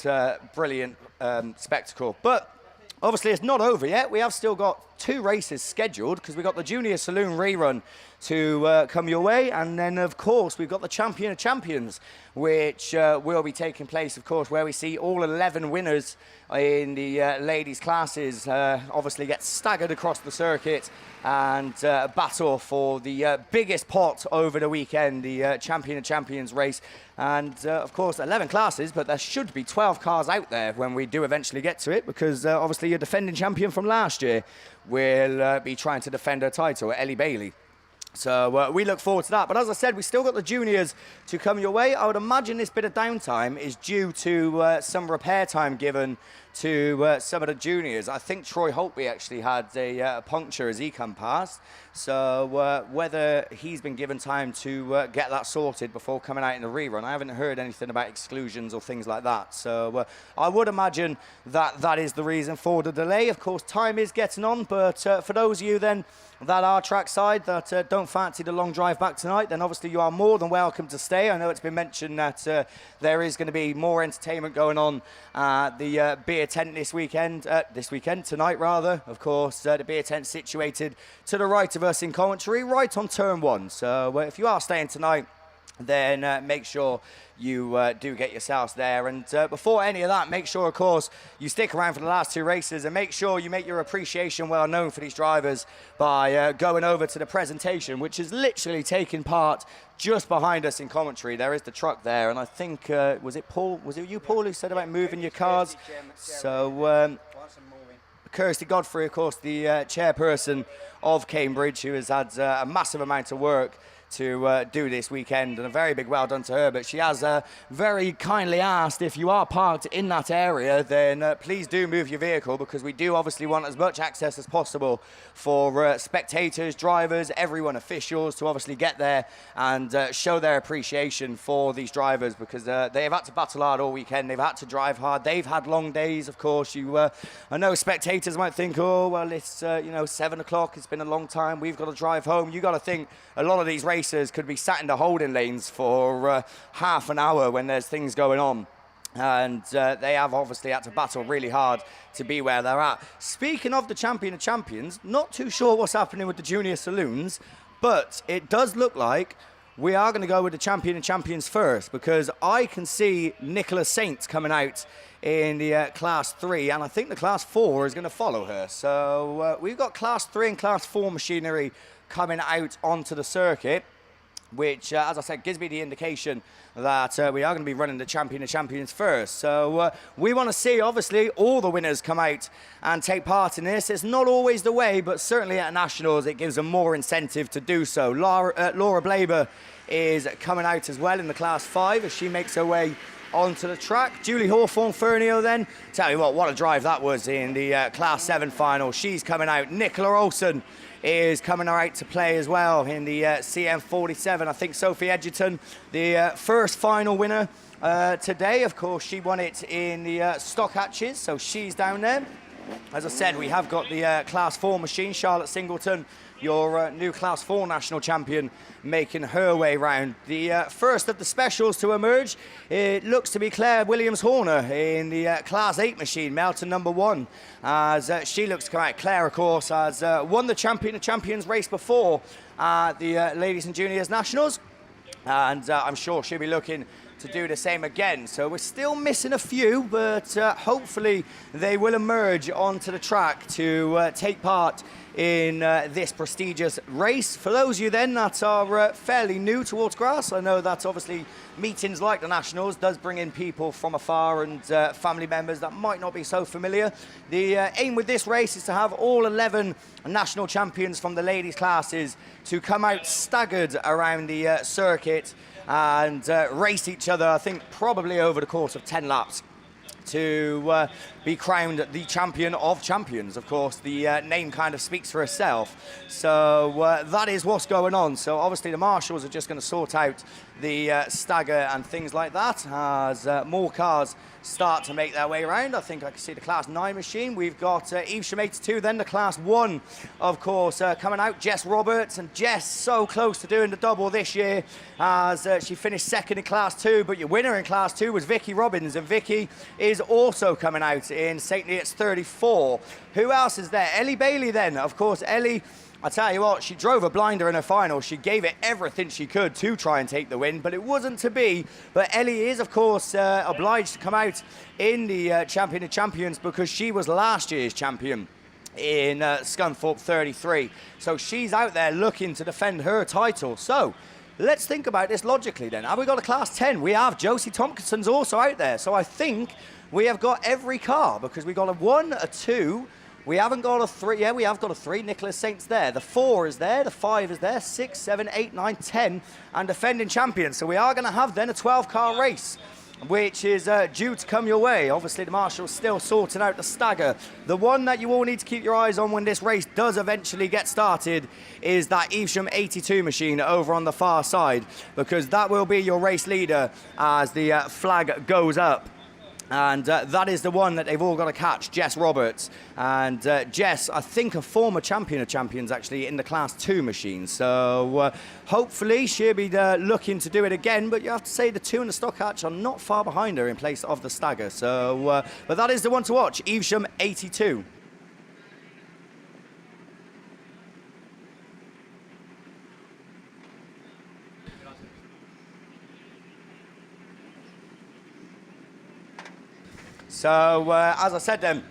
spectacle. But obviously it's not over yet. We have still got 2 races scheduled, because we've got the Junior Saloon rerun to come your way, and then of course we've got the Champion of Champions, which will be taking place, of course, where we see all 11 winners in the ladies classes obviously get staggered across the circuit and battle for the biggest pot over the weekend, the Champion of Champions race. And of course 11 classes, but there should be 12 cars out there when we do eventually get to it, because obviously your defending champion from last year will be trying to defend her title, Ellie Bailey. So we look forward to that. But as I said, we still got the juniors to come your way. I would imagine this bit of downtime is due to some repair time given to some of the juniors. I think Troy Holtby actually had a puncture as he come past. So whether he's been given time to get that sorted before coming out in the rerun, I haven't heard anything about exclusions or things like that. So I would imagine that that is the reason for the delay. Of course, time is getting on, but for those of you then that are trackside that don't fancy the long drive back tonight, then obviously you are more than welcome to stay. I know it's been mentioned that there is going to be more entertainment going on at the beer tent this weekend, tonight rather. Of course, the beer tent situated to the right of us in commentary, right on turn 1. So if you are staying tonight, then make sure you do get yourselves there. And before any of that, make sure, of course, you stick around for the last 2 races, and make sure you make your appreciation well known for these drivers by going over to the presentation, which is literally taking part just behind us in commentary. There is the truck there, and I think, was it you, Paul, who said about moving your cars? So Kirsty Godfrey, of course, the chairperson of Cambridge, who has had a massive amount of work to do this weekend, and a very big well done to her. But she has very kindly asked, if you are parked in that area, then please do move your vehicle, because we do obviously want as much access as possible for spectators, drivers, everyone, officials, to obviously get there and show their appreciation for these drivers, because they have had to battle hard all weekend. They've had to drive hard. They've had long days, of course. I know spectators might think, oh, well, it's 7 o'clock. It's been a long time. We've got to drive home. You got to think a lot of these racers could be sat in the holding lanes for half an hour when there's things going on. And they have obviously had to battle really hard to be where they're at. Speaking of the Champion of Champions, not too sure what's happening with the Junior Saloons, but it does look like we are going to go with the Champion of Champions first, because I can see Nicola Saint coming out in the Class 3, and I think the Class 4 is going to follow her. So we've got Class 3 and Class 4 machinery coming out onto the circuit, which, as I said, gives me the indication that we are going to be running the Champion of Champions first. So we want to see, obviously, all the winners come out and take part in this. It's not always the way, but certainly at Nationals, it gives them more incentive to do so. Laura Blaber is coming out as well in the Class 5 as she makes her way onto the track. Julie Hawthorne-Fernio then, tell you what a drive that was in the Class 7 final. She's coming out. Nicola Olsen is coming out to play as well in the CM47. I think Sophie Edgerton, the first final winner today. Of course, she won it in the stock hatches, so she's down there. As I said, we have got the Class 4 machine, Charlotte Singleton, your new Class 4 national champion, making her way round. The first of the specials to emerge, it looks to be Claire Williams-Horner in the Class 8 machine, Melton number 1, as she looks to come out. Claire, of course, has won the Champion of Champions race before the Ladies and Juniors Nationals, and I'm sure she'll be looking to do the same again. So we're still missing a few, but hopefully they will emerge onto the track to take part in this prestigious race. For those of you then that are fairly new to Autograss, I know that obviously meetings like the Nationals does bring in people from afar and family members that might not be so familiar. The aim with this race is to have all 11 national champions from the ladies classes to come out staggered around the circuit and race each other, I think probably over the course of 10 laps, to be crowned the champion of champions. Of course, the name kind of speaks for itself. So that is what's going on. So obviously the marshals are just going to sort out the stagger and things like that as more cars start to make their way around. I think I can see the Class 9 machine. We've got Evesham 82, then the Class 1, of course, coming out, Jess Roberts. And Jess so close to doing the double this year as she finished second in Class 2, but your winner in Class 2 was Vicky Robbins, and Vicky is also coming out in St. Neots 34. Who else is there? Ellie Bailey then. Of course, Ellie, I tell you what, she drove a blinder in her final. She gave it everything she could to try and take the win, but it wasn't to be. But Ellie is, of course, obliged to come out in the Champion of Champions because she was last year's champion in Scunthorpe 33. So she's out there looking to defend her title. So let's think about this logically then. Have we got a Class 10? We have. Josie Tompkinson's also out there. So I think we have got every car because we got a 1, a 2. We haven't got a 3. Yeah, we have got a 3. Nicholas Saint's there. The 4 is there. The 5 is there. 6, 7, 8, 9, 10. And defending champions. So we are going to have then a 12-car race, which is due to come your way. Obviously, the marshals still sorting out the stagger. The one that you all need to keep your eyes on when this race does eventually get started is that Evesham 82 machine over on the far side, because that will be your race leader as the flag goes up. And that is the one that they've all got to catch, Jess Roberts. And Jess, I think, a former champion of champions, actually, in the Class 2 machine. So hopefully she'll be looking to do it again. But you have to say the 2 and the stock hatch are not far behind her in place of the stagger. So, but that is the one to watch, Evesham 82. So, as I said then,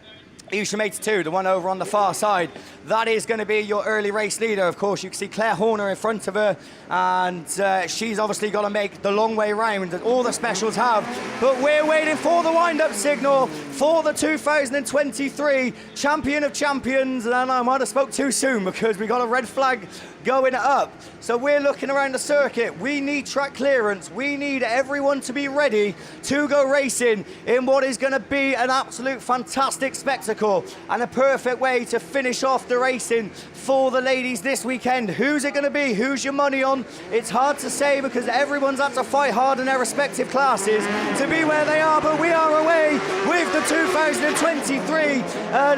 Evesham 82, the one over on the far side, that is going to be your early race leader. Of course, you can see Claire Horner in front of her, and she's obviously got to make the long way round that all the specials have. But we're waiting for the wind-up signal for the 2023 Champion of Champions. And I might have spoke too soon because we got a red flag going up. So we're looking around the circuit. We need track clearance. We need everyone to be ready to go racing in what is going to be an absolute fantastic spectacle and a perfect way to finish off the racing for the ladies this weekend. Who's it going to be? Who's your money on? It's hard to say because everyone's had to fight hard in their respective classes to be where they are, but we are away with the 2023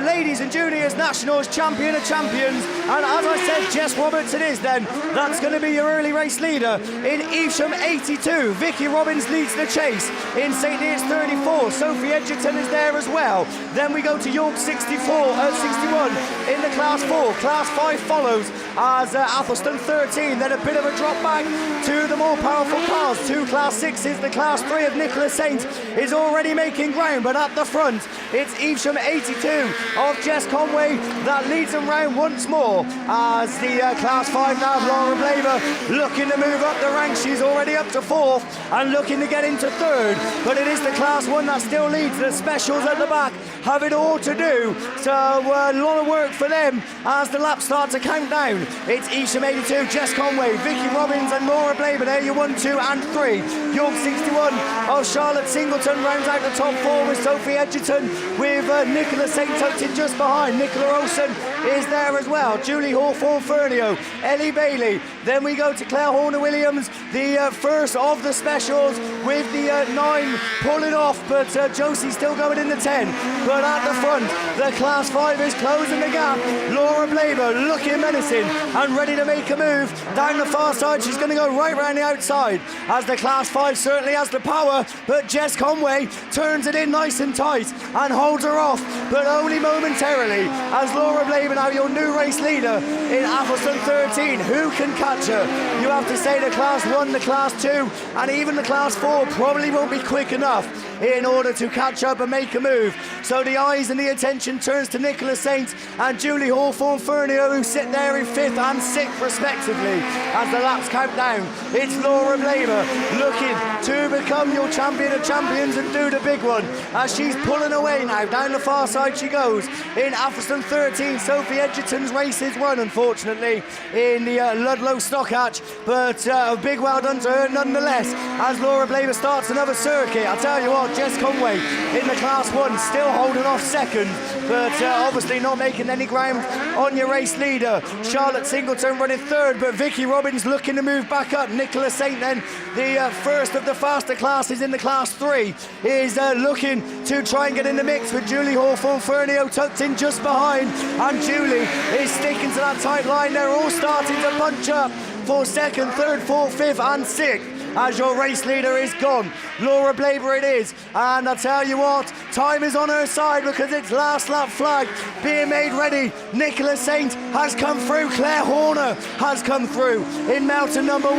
Ladies and Juniors Nationals Champion of Champions. And as I said, Jess Roberts it is then. That's going to be your early race leader in Evesham 82. Vicky Robbins leads the chase in St. Neots 34. Sophie Edgerton is there as well. Then we go to York 61 in the Class 4. Class 5 follows as Athelston 13. Then a bit of a drop back to the more powerful cars. 2 Class 6s. The Class 3 of Nicholas Saint is already making ground, but at the front it's Evesham 82 of Jess Conway that leads them round once more as the Class 5 now Laura Blaver looking to move up the ranks. She's already up to 4th and looking to get into 3rd, but it is the Class 1 that still leads. The specials at the back have it all to do, so a lot of work for them them as the laps start to count down. It's Isham 82, Jess Conway, Vicky Robbins and Laura Blaber. There you 1, 2 and 3. York 61 of Charlotte Singleton rounds out the top 4 with Sophie Edgerton, with Nicola St. tucked in just behind. Nicola Olsen is there as well. Julie Hawthorne-Fernio, Ellie Bailey. Then we go to Claire Horner-Williams, the first of the specials, with the 9 pulling off, but Josie's still going in the 10. But at the front, the Class 5 is closing the gap. Laura Blaber looking menacing and ready to make a move. Down the far side, she's going to go right round the outside, as the Class 5 certainly has the power, but Jess Conway turns it in nice and tight and holds her off, but only momentarily, as Laura Blaber, now your new race leader in Athelston 13. Who can catch her? You have to say the Class 1, the Class 2 and even the Class 4 probably won't be quick enough in order to catch up and make a move. So the eyes and the attention turns to Nicola Saint and Julie Hawthorne-Fernio, who sit there in 5th and 6th respectively as the laps count down. It's Laura Blaber looking to become your champion of champions and do the big one, as she's pulling away now. Down the far side she goes in Athelston 13. Sophie Edgerton's race is run, unfortunately, in the Ludlow Stockhatch, but a big well done to her nonetheless, as Laura Blaber starts another circuit. I tell you what, Jess Conway in the Class 1 still holding off second, but obviously not making any ground on your race leader. Charlotte Singleton running 3rd, but Vicky Robbins looking to move back up. Nicola Saint then, the first of the faster classes in the Class 3, is looking to try and get in the mix with Julie Hawthorne-Fernio tucked in just behind, and Julie is sticking to that tight line. They're all starting to punch up for 2nd, 3rd, 4th, 5th and 6th, as your race leader is gone. Laura Blaber it is, and I tell you what, time is on her side, because it's last lap flag being made ready. Nicola Saint has come through, Claire Horner has come through in Mountain number 1,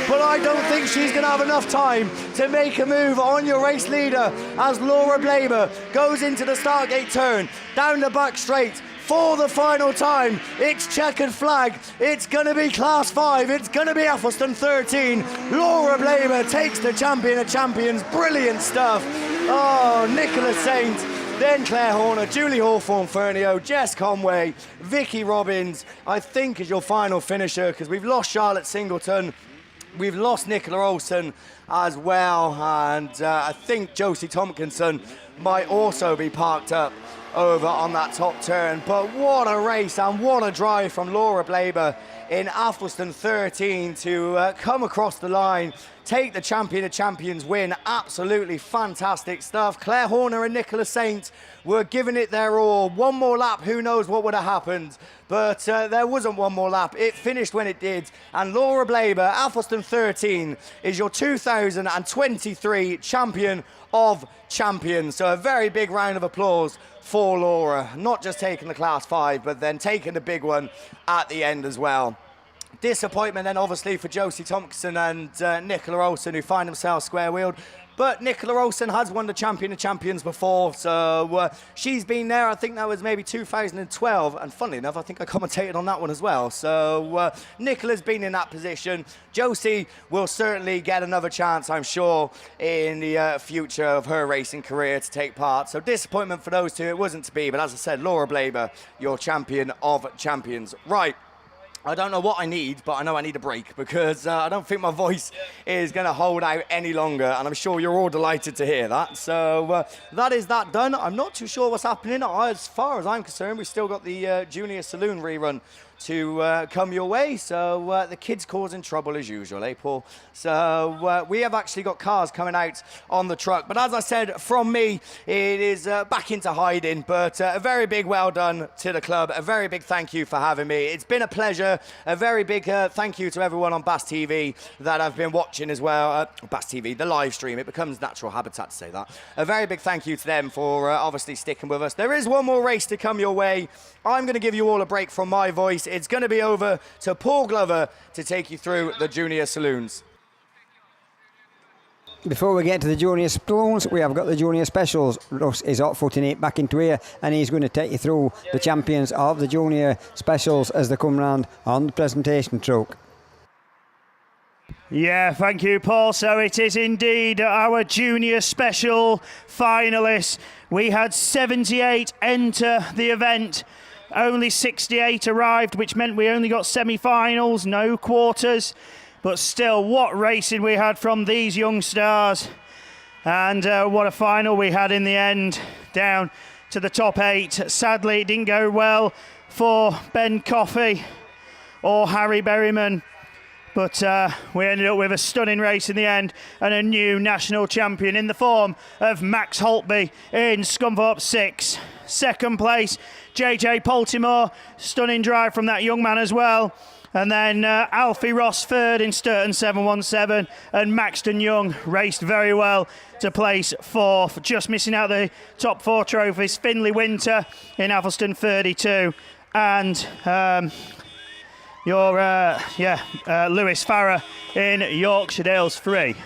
but I don't think she's going to have enough time to make a move on your race leader, as Laura Blaber goes into the start gate turn, down the back straight, for the final time. It's checkered flag. It's going to be Class 5. It's going to be Athelston 13. Laura Blaber takes the champion of champions. Brilliant stuff. Oh, Nicola Saint, then Claire Horner, Julie Hawthorne-Fernio, Jess Conway, Vicky Robbins, I think, is your final finisher, because we've lost Charlotte Singleton. We've lost Nicola Olsen as well, and I think Josie Tompkinson might also be parked up over on that top turn. But what a race and what a drive from Laura Blaber in Athelston 13 to come across the line, take the champion of champions win. Absolutely fantastic stuff. Claire Horner and Nicola Saint were giving it their all. One more lap, who knows what would have happened, but there wasn't one more lap. It finished when it did, and Laura Blaber, Athelston 13, is your 2023 champion of champions. So a very big round of applause for Laura, not just taking the Class 5, but then taking the big one at the end as well. Disappointment then obviously for Josie Thompson and Nicola Olsen, who find themselves square-wheeled. But Nicola Olsen has won the Champion of Champions before, so she's been there. I think that was maybe 2012, and funnily enough, I think I commentated on that one as well. So Nicola's been in that position. Josie will certainly get another chance, I'm sure, in the future of her racing career to take part. So disappointment for those two. It wasn't to be, but as I said, Laura Blaber, your Champion of Champions. Right. I don't know what I need, but I know I need a break, because I don't think my voice is going to hold out any longer, and I'm sure you're all delighted to hear that. So that is that done. I'm not too sure what's happening. As far as I'm concerned, we've still got the Junior Saloon rerun to come your way. So the kids causing trouble as usual, eh, Paul? So we have actually got cars coming out on the truck. But as I said, from me, it is back into hiding. But a very big well done to the club. A very big thank you for having me. It's been a pleasure. A very big thank you to everyone on BAStv that I've been watching as well. BAStv, the live stream. It becomes natural habitat to say that. A very big thank you to them for obviously sticking with us. There is one more race to come your way. I'm going to give you all a break from my voice. It's going to be over to Paul Glover to take you through the Junior Saloons. Before we get to the Junior Saloons, we have got the Junior Specials. Russ is hot footing it back into here, and he's going to take you through the champions of the Junior Specials as they come round on the presentation truck. Yeah, thank you, Paul. So it is indeed our Junior Special finalists. We had 78 enter the event. Only 68 arrived, which meant we only got semi-finals, no quarters. But still, what racing we had from these young stars. And what a final we had in the end, down to the top 8. Sadly, it didn't go well for Ben Coffey or Harry Berryman. But we ended up with a stunning race in the end and a new national champion in the form of Max Holtby in Scunthorpe 6. Second place, JJ Poltimore. Stunning drive from that young man as well. And then Alfie Ross third in Sturton 717. And Maxton Young raced very well to place 4th. Just missing out the top 4 trophies. Finley Winter in Athelston 32. And Lewis Farrer in Yorkshire Dales 3.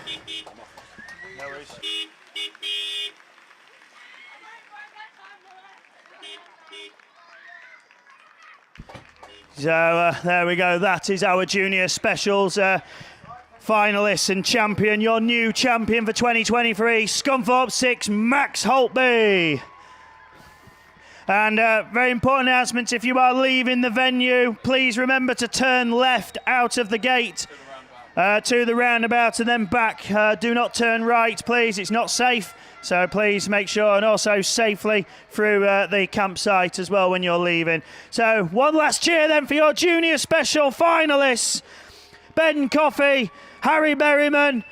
So there we go, that is our junior specials finalists and champion, your new champion for 2023, Scunthorpe 6, Max Holtby. And very important announcement, if you are leaving the venue, please remember to turn left out of the gate to the roundabout and then back. Do not turn right, please, it's not safe. So please make sure, and also safely through the campsite as well when you're leaving. So one last cheer then for your junior special finalists. Ben Coffey, Harry Berryman,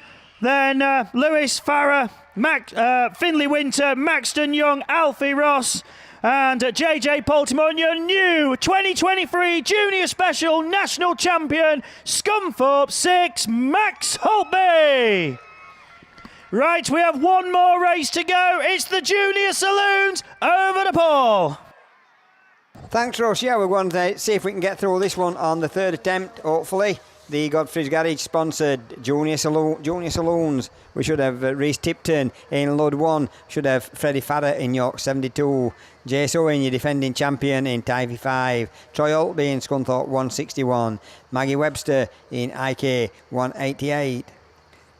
then Lewis Farrer, Finley Winter, Maxton Young, Alfie Ross, and JJ Poltimore, and your new 2023 Junior Special National Champion, Scunthorpe 6, Max Holtby. Right, we have one more race to go. It's the Junior Saloons. Over to Paul. Thanks, Ross. Yeah, we're going to see if we can get through this one on the 3rd attempt, hopefully. The Godfrey's Garage sponsored Junior Saloons. We should have Rhys Tipton in Load 1. Should have Freddie Farrer in York 72. Jace Owen, your defending champion, in Tyvey 5. Troy Holtby in Scunthorpe 161. Maggie Webster in IK 188.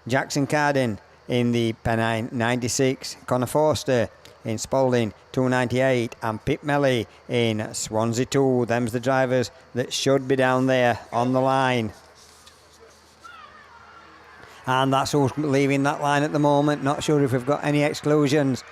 Jackson Carden in the Pennine 96, Connor Forster in Spalding 298, and Pip Melly in Swansea 2. Them's the drivers that should be down there on the line. And that's who's leaving that line at the moment. Not sure if we've got any exclusions.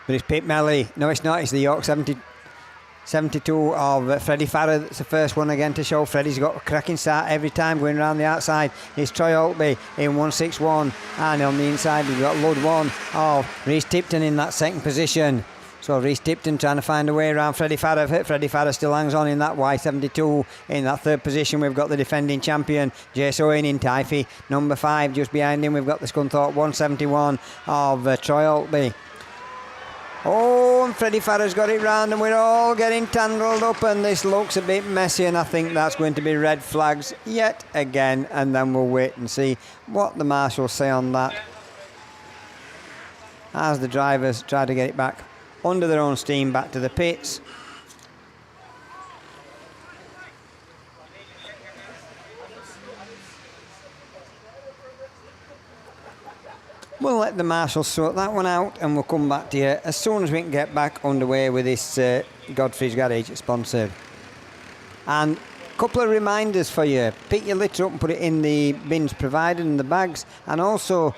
But it's Pip Melly. No, it's not. It's the York 72 of Freddie Farrer. That's the first one again to show. Freddie's got a cracking start every time going around the outside. It's Troy Holtby in 161, and on the inside we've got Load 1 of Rhys Tipton in that second position. So Rhys Tipton trying to find a way around Freddie Farrer. Freddie Farrer still hangs on in that Y72. In that third position we've got the defending champion Jace Owen in Tyfee. Number 5 just behind him we've got the Scunthorpe 171 of Troy Holtby. Oh, and Freddie Farrer's got it round and we're all getting tangled up, and this looks a bit messy, and I think that's going to be red flags yet again, and then we'll wait and see what the marshals say on that as the drivers try to get it back under their own steam back to the pits. We'll let the marshals sort that one out, and we'll come back to you as soon as we can get back underway with this Godfrey's Garage sponsored. And a couple of reminders for you. Pick your litter up and put it in the bins provided in the bags. And also,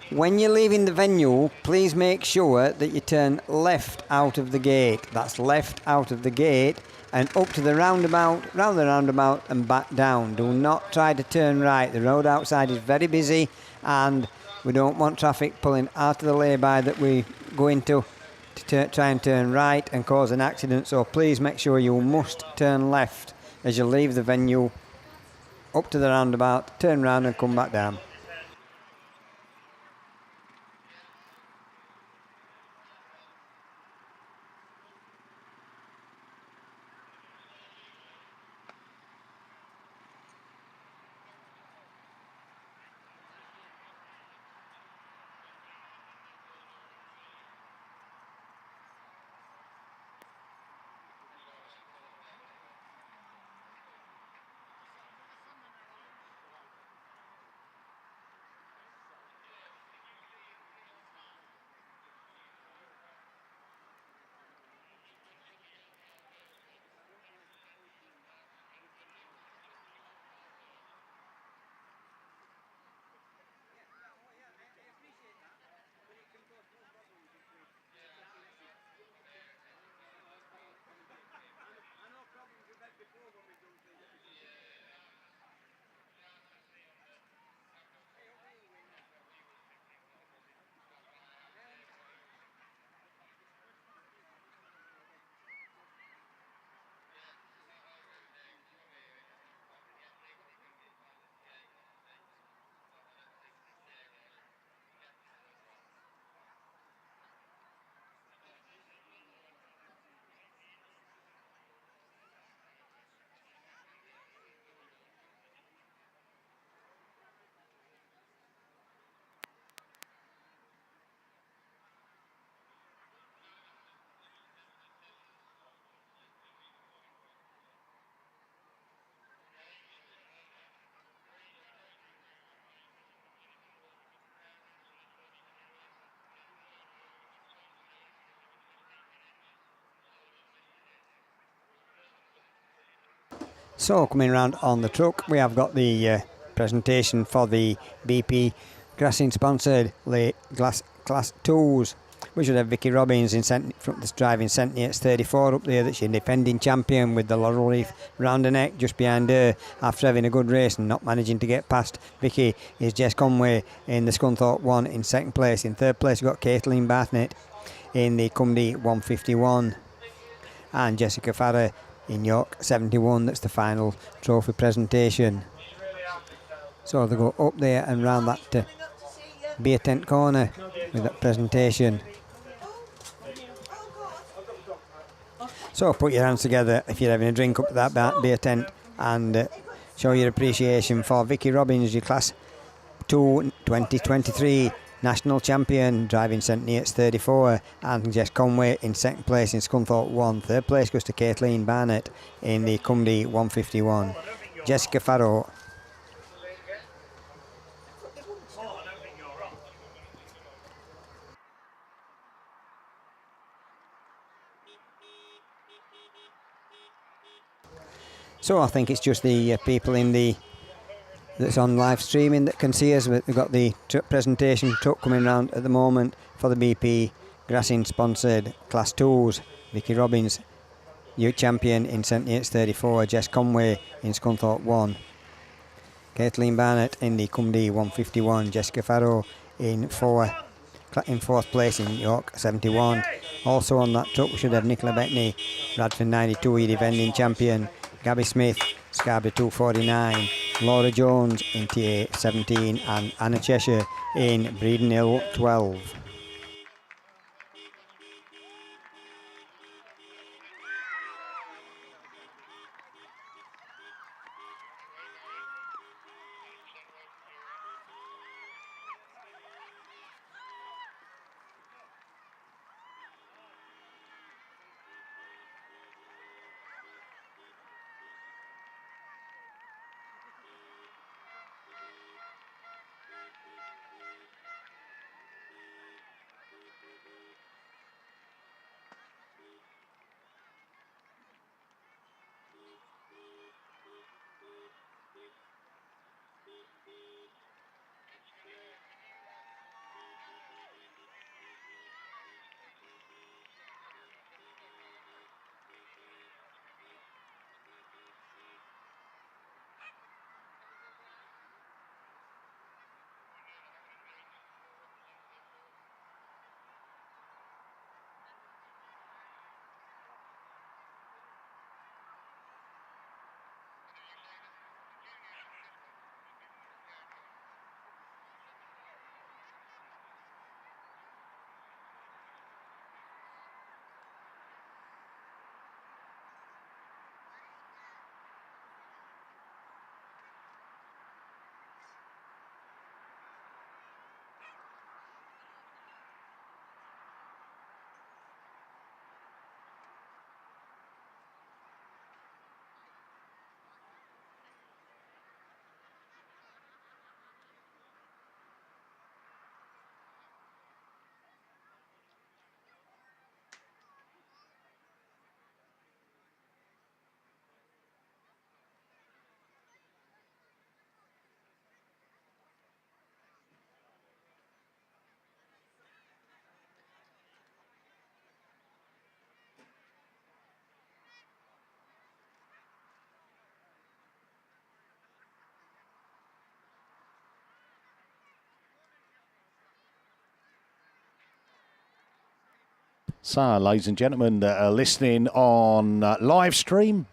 when you're leaving the venue, please make sure that you turn left out of the gate. That's left out of the gate and up to the roundabout, round the roundabout and back down. Do not try to turn right. The road outside is very busy, and we don't want traffic pulling out of the lay-by that we go into to try and turn right and cause an accident. So please make sure you must turn left as you leave the venue, up to the roundabout, turn round and come back down. So coming round on the truck, we have got the presentation for the BP Grassing sponsored Class 2s. We should have Vicky Robbins driving Centiates 34 up there. That's your defending champion with the laurel wreath round the neck. Just behind her, after having a good race and not managing to get past Vicky, is Jess Conway in the Scunthorpe 1 in second place. In third place, we've got Kathleen Bartlett in the Cumdy 151. And Jessica Farrer in York 71. That's the final trophy presentation. So they go up there and round that beer tent corner with that presentation. So put your hands together if you're having a drink up at that beer tent and show your appreciation for Vicky Robbins, your Class 2 2023 national champion, driving Centiates 34, and Jess Conway in second place in Scunthorpe 1. Third place goes to Kathleen Barnett in the Cumdy 151. Jessica Farrow. So I think it's just the people that's on live streaming that can see us. We've got the presentation truck coming round at the moment for the BP Grassing sponsored Class 2s. Vicky Robbins, youth champion in Centiates 34. Jess Conway in Scunthorpe 1. Kathleen Barnett in the Cumdy 151. Jessica Farrow in fourth place in York 71. Also on that truck we should have Nicola Bettany, Radford 92, your defending champion. Gabby Smith, Scarborough 249, Laura Jones in TA 17, and Anna Cheshire in Breeden Hill 12. So, ladies and gentlemen that are listening on live stream,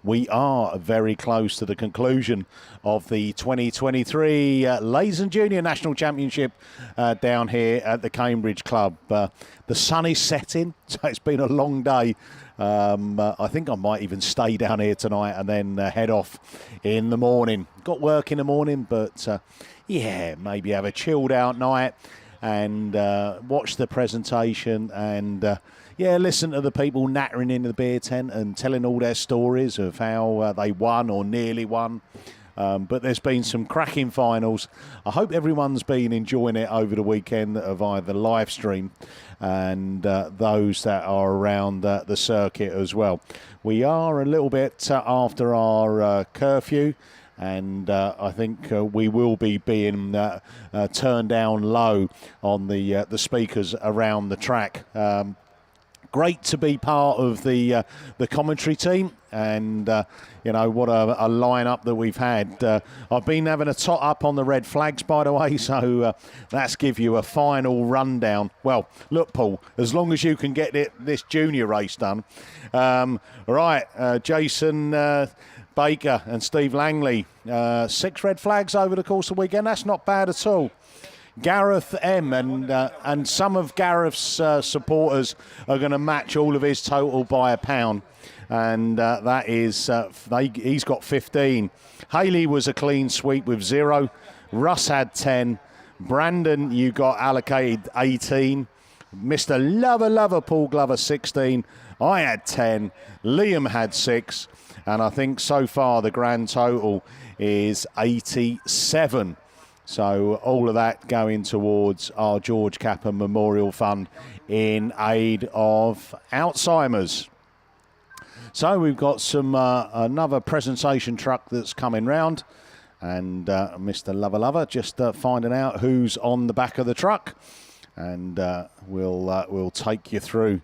we are very close to the conclusion of the 2023 Ladies and Junior National Championship down here at the Cambridge Club. The sun is setting, so it's been a long day. I think I might even stay down here tonight and then head off in the morning. Got work in the morning, but yeah, maybe have a chilled out night and watch the presentation and listen to the people nattering in the beer tent and telling all their stories of how they won or nearly won. But there's been some cracking finals. I hope everyone's been enjoying it over the weekend via the live stream, and those that are around the circuit as well. We are a little bit after our curfew, and I think we will be being turned down low on the speakers around the track. Great to be part of the commentary team, and you know, what a lineup that we've had. I've been having a tot up on the red flags, by the way, so that's give you a final rundown. Well, look, Paul, as long as you can get this junior race done. Right, Jason Baker and Steve Langley, 6 red flags over the course of the weekend. That's not bad at all. Gareth M and some of Gareth's supporters are going to match all of his total by £1, and that is he's got 15. Haley was a clean sweep with 0. Russ had 10. Brandon, you got allocated 18. Mr. Lover Paul Glover 16. I had 10. Liam had 6, and I think so far the grand total is 87. So all of that going towards our George Capper Memorial Fund in aid of Alzheimer's. So we've got some another presentation truck that's coming round, and Mr. Lover just finding out who's on the back of the truck, and we'll take you through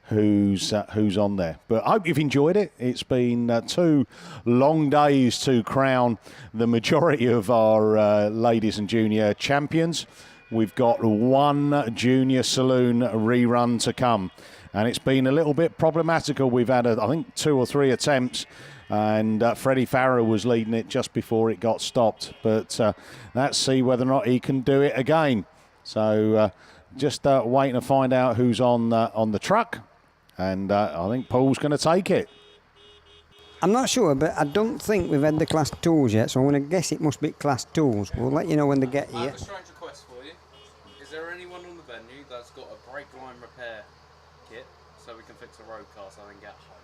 who's on there. But I hope you've enjoyed it. It's been 2 long days to crown the majority of our ladies and junior champions. We've got 1 junior saloon rerun to come, and it's been a little bit problematical. We've had I think 2 or 3 attempts, and Freddie Farrow was leading it just before it got stopped, but let's see whether or not he can do it again. So just waiting to find out who's on the truck. And I think Paul's going to take it. I'm not sure, but I don't think we've had the Class 2s yet, so I'm going to guess it must be Class 2s. We'll let you know when they get I here. have a strange request for you. Is there anyone on the venue that's got a brake line repair kit so we can fix a road car so I can get home?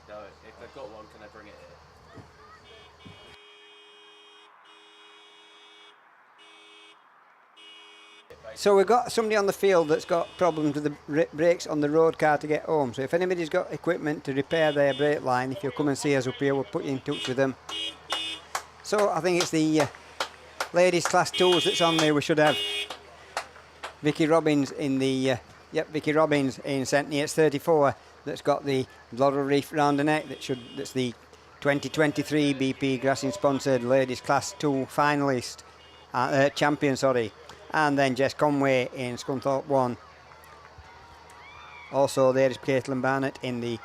No, if they've got one, can they bring it here? So we've got somebody on the field that's got problems with the brakes on the road car to get home. So if anybody's got equipment to repair their brake line, if you'll come and see us up here, we'll put you in touch with them. So I think it's the ladies Class 2s that's on there. We should have Vicky Robbins in the Vicky Robbins in St. Neots 34 that's got the laurel wreath round the neck. That's the 2023 BP Grassing sponsored ladies Class 2 finalist champion, sorry. And then Jess Conway in Scunthorpe 1. Also there is Caitlin Barnett in the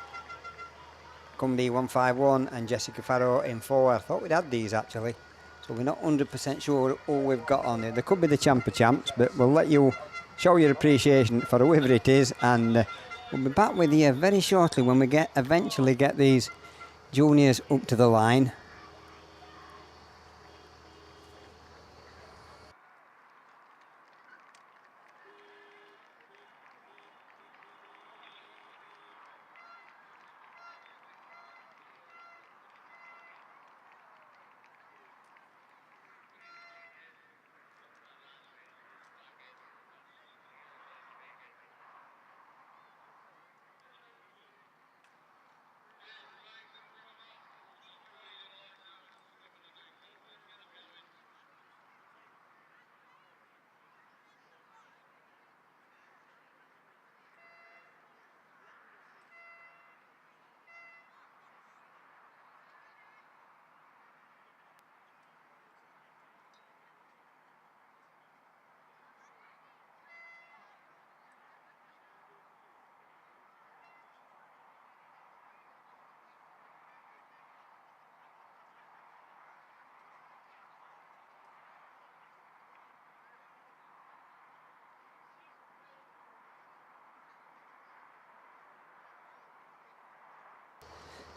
Cumby 151 and Jessica Farrow in 4. I thought we'd had these actually, so we're not 100% sure who we've got on there. They could be the champs, but we'll let you show your appreciation for whoever it is, and we'll be back with you very shortly when we eventually get these juniors up to the line.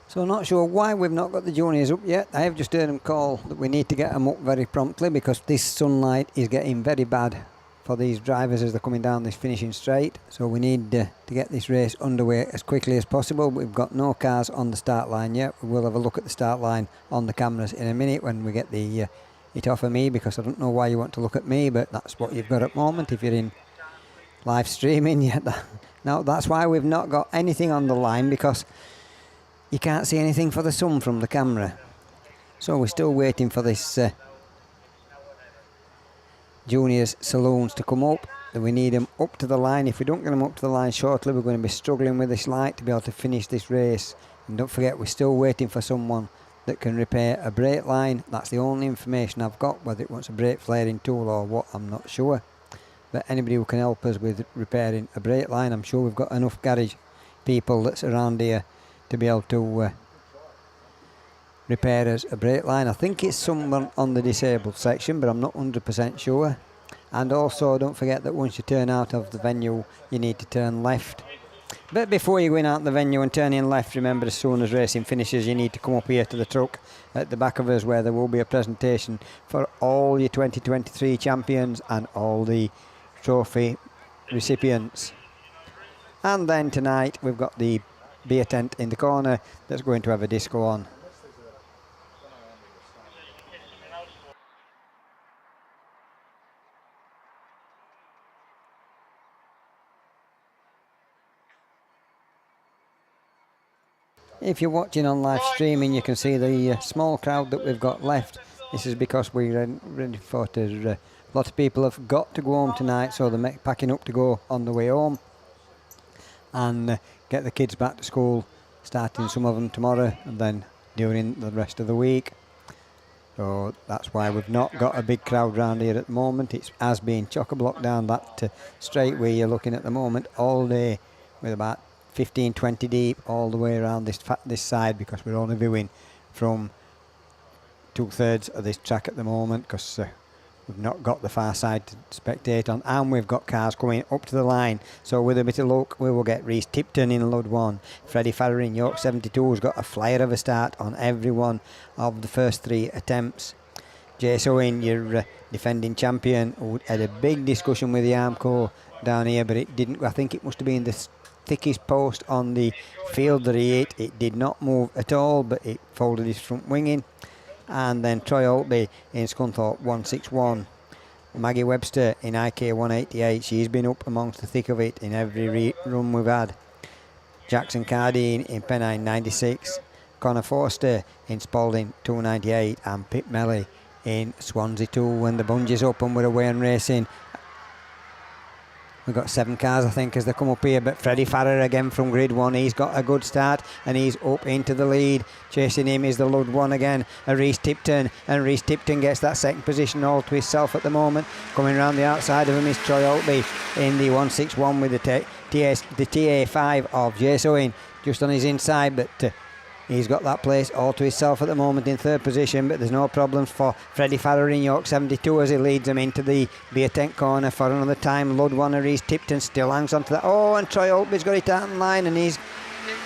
So I'm not sure why we've not got the juniors up yet. I have just heard them call that we need to get them up very promptly because this sunlight is getting very bad for these drivers as they're coming down this finishing straight. So we need to get this race underway as quickly as possible. We've got no cars on the start line yet. We'll have a look at the start line on the cameras in a minute when we get the it off of me, because I don't know why you want to look at me, but that's what you've got at the moment if you're in live streaming. Now that's why we've not got anything on the line, because you can't see anything for the sun from the camera. So we're still waiting for this juniors saloons to come up. Then we need them up to the line. If we don't get them up to the line shortly, we're going to be struggling with this light to be able to finish this race. And don't forget, we're still waiting for someone that can repair a brake line. That's the only information I've got. Whether it wants a brake flaring tool or what, I'm not sure. But anybody who can help us with repairing a brake line, I'm sure we've got enough garage people that's around here to be able to repair us a brake line. I think it's someone on the disabled section, but I'm not 100% sure. And also don't forget that once you turn out of the venue, you need to turn left. But before you go in out the venue and turn in left, remember, as soon as racing finishes, you need to come up here to the truck at the back of us, where there will be a presentation for all your 2023 champions and all the trophy recipients. And then tonight we've got the beer tent in the corner that's going to have a disco on. If you're watching on live streaming, you can see the small crowd that we've got left. This is because we're ready for a lot of people have got to go home tonight, so they're packing up to go on the way home and get the kids back to school, starting some of them tomorrow and then during the rest of the week. So that's why we've not got a big crowd round here at the moment. It has been chock-a-block down that straight where you're looking at the moment all day, with about 15-20 deep all the way around this side, because we're only viewing from 2/3 of this track at the moment, because we've not got the far side to spectate on, and we've got cars coming up to the line. So with a bit of luck, we will get Reese Tipton in Lud 1. Freddie Farrer in York 72 has got a flyer of a start on every one of the first 3 attempts. Jace Owen, your defending champion, who had a big discussion with the Armco down here, but it didn't. I think it must have been the thickest post on the field that he hit. It did not move at all, but it folded his front wing in. And then Troy Holtby in Scunthorpe 161. Maggie Webster in IK 188. She's been up amongst the thick of it in every run we've had. Jackson Cardine in Pennine 96. Connor Forster in Spalding 298. And Pip Melly in Swansea 2. When the Bungee's up and we're away and racing, we've got 7 cars, I think, as they come up here. But Freddie Farrer again from grid 1. He's got a good start and he's up into the lead. Chasing him is the Lud 1 again, Reese Tipton. And Reese Tipton gets that second position all to himself at the moment. Coming around the outside of him is Troy Holtby in the 161 with the TA5 of Jace Owen just on his inside. But he's got that place all to himself at the moment in 3rd position, but there's no problems for Freddie Farrer in York 72 as he leads them into the beer tent corner for another time. Lud 1 Reese Tipton still hangs on to that. Oh, and Troy Holtby's got it out in line and he's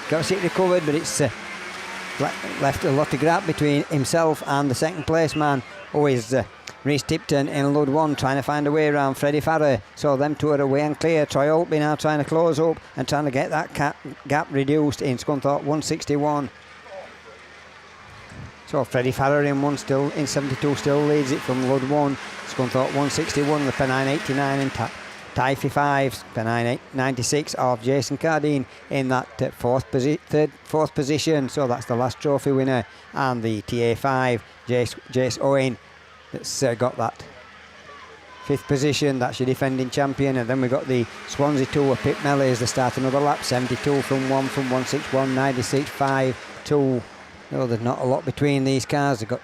got it recovered, but it's left a lot of gap between himself and the second place man, who is Reese Tipton in Lud 1, trying to find a way around Freddie Farrer. So them two are away and clear. Troy Holtby now trying to close up and trying to get that gap reduced in Scunthorpe 161. So Freddie Farrer in 1 still in 72 still leads it from Lud 1. Scunthorpe 161, the Pennine 89 and Typhy 5, Pennine 96 of Jason Cardine in that 4th position. So that's the last trophy winner. And the TA5, Jace Owen, that's got that 5th position. That's your defending champion. And then we've got the Swansea 2 of Pip Melly as they start another lap. 72 from 1 from 161, 96, 5, 2. No, there's not a lot between these cars. They've got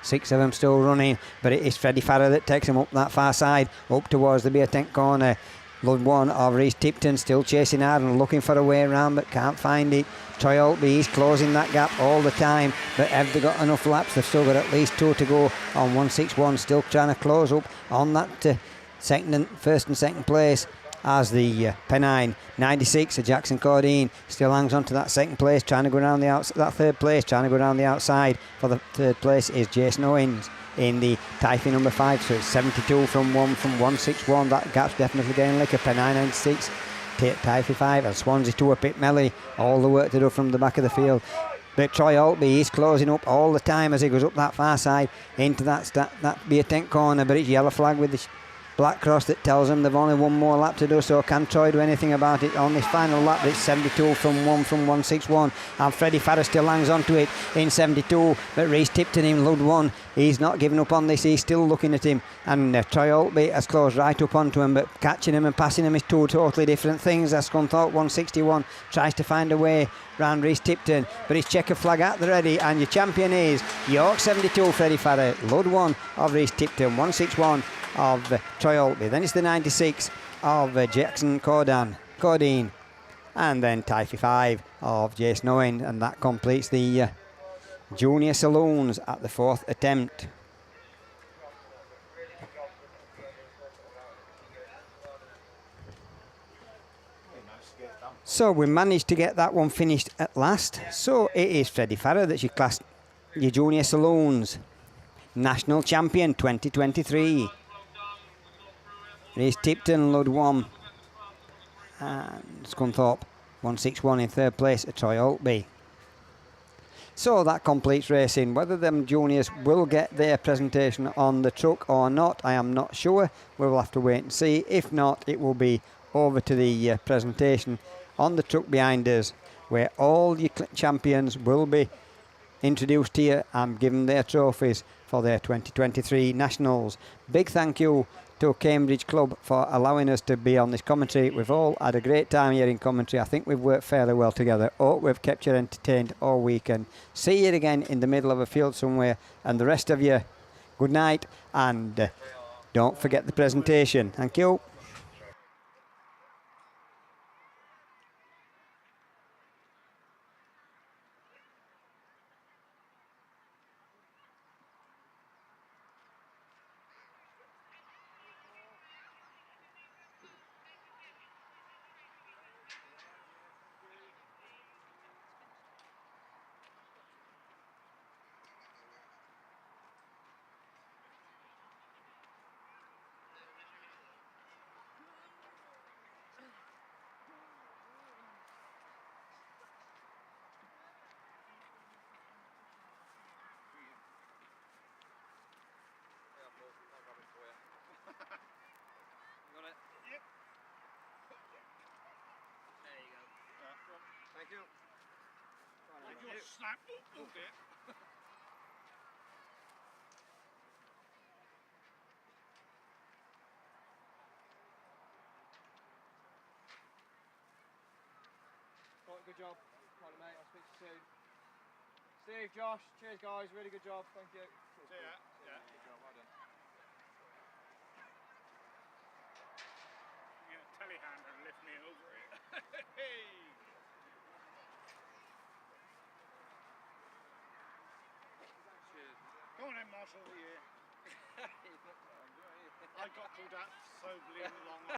6 of them still running, but it is Freddie Farrer that takes them up that far side, up towards the beer tent corner. Lud 1 of Reese Tipton still chasing hard and looking for a way around, but can't find it. Troy Holtby is closing that gap all the time, but have they got enough laps? They've still got at least 2 to go on 161, still trying to close up on that first and second place. as the Pennine 96 of Jackson Cordine still hangs on to that second place, trying to go down the outside, that third place, trying to go down the outside. For the third place is Jason Owens in the Typhy number 5, so it's 72 from 161. That gap's definitely getting liquor. Pennine 96, Typhy 5, and Swansea 2 up at Melly. All the work to do from the back of the field. But Troy Altby is closing up all the time as he goes up that far side into that beer tent corner, but it's yellow flag with the black cross that tells them they've only one more lap to do. So can Troy do anything about it on this final lap? But it's 72 from 161, and Freddie Farrer still hangs on to it in 72, but Reese Tipton in Lud 1, he's not giving up on this, he's still looking at him, and Troy Altby has closed right up onto him, but catching him and passing him is two totally different things. As Scunthorpe 161 tries to find a way round Reese Tipton, but his checker flag at the ready, and your champion is York 72 Freddie Farrer, Lud 1 of Reese Tipton, 161 of Troy Altby. Then it's the 96 of Jackson Cordine, and then Typhy 5 of Jason Owen, and that completes the junior saloons at the fourth attempt. So we managed to get that one finished at last. So it is Freddie Farrer that's your junior saloons national champion 2023. Reese Tipton, Lud 1, and Scunthorpe 161 in third place at Troy Altby. So that completes racing. Whether them juniors will get their presentation on the truck or not, I am not sure. We will have to wait and see. If not, it will be over to the presentation on the truck behind us, where all your champions will be introduced here and given their trophies for their 2023 nationals. Big thank you to Cambridge Club for allowing us to be on this commentary. We've all had a great time here in commentary. I think we've worked fairly well together. Hope we've kept you entertained all weekend. See you again in the middle of a field somewhere, and the rest of you, good night, and don't forget the presentation. Thank you. Thank you. Snap. Oh dear. Right, good job. Right, mate, I'll speak to you soon. Steve, Josh, cheers guys, really good job, thank you. See ya. Yeah. Good job, well done. You get a telehandler and lift me over it. Hey! Cheers. Go on then, Marshall, yeah. I got called out so blooming long.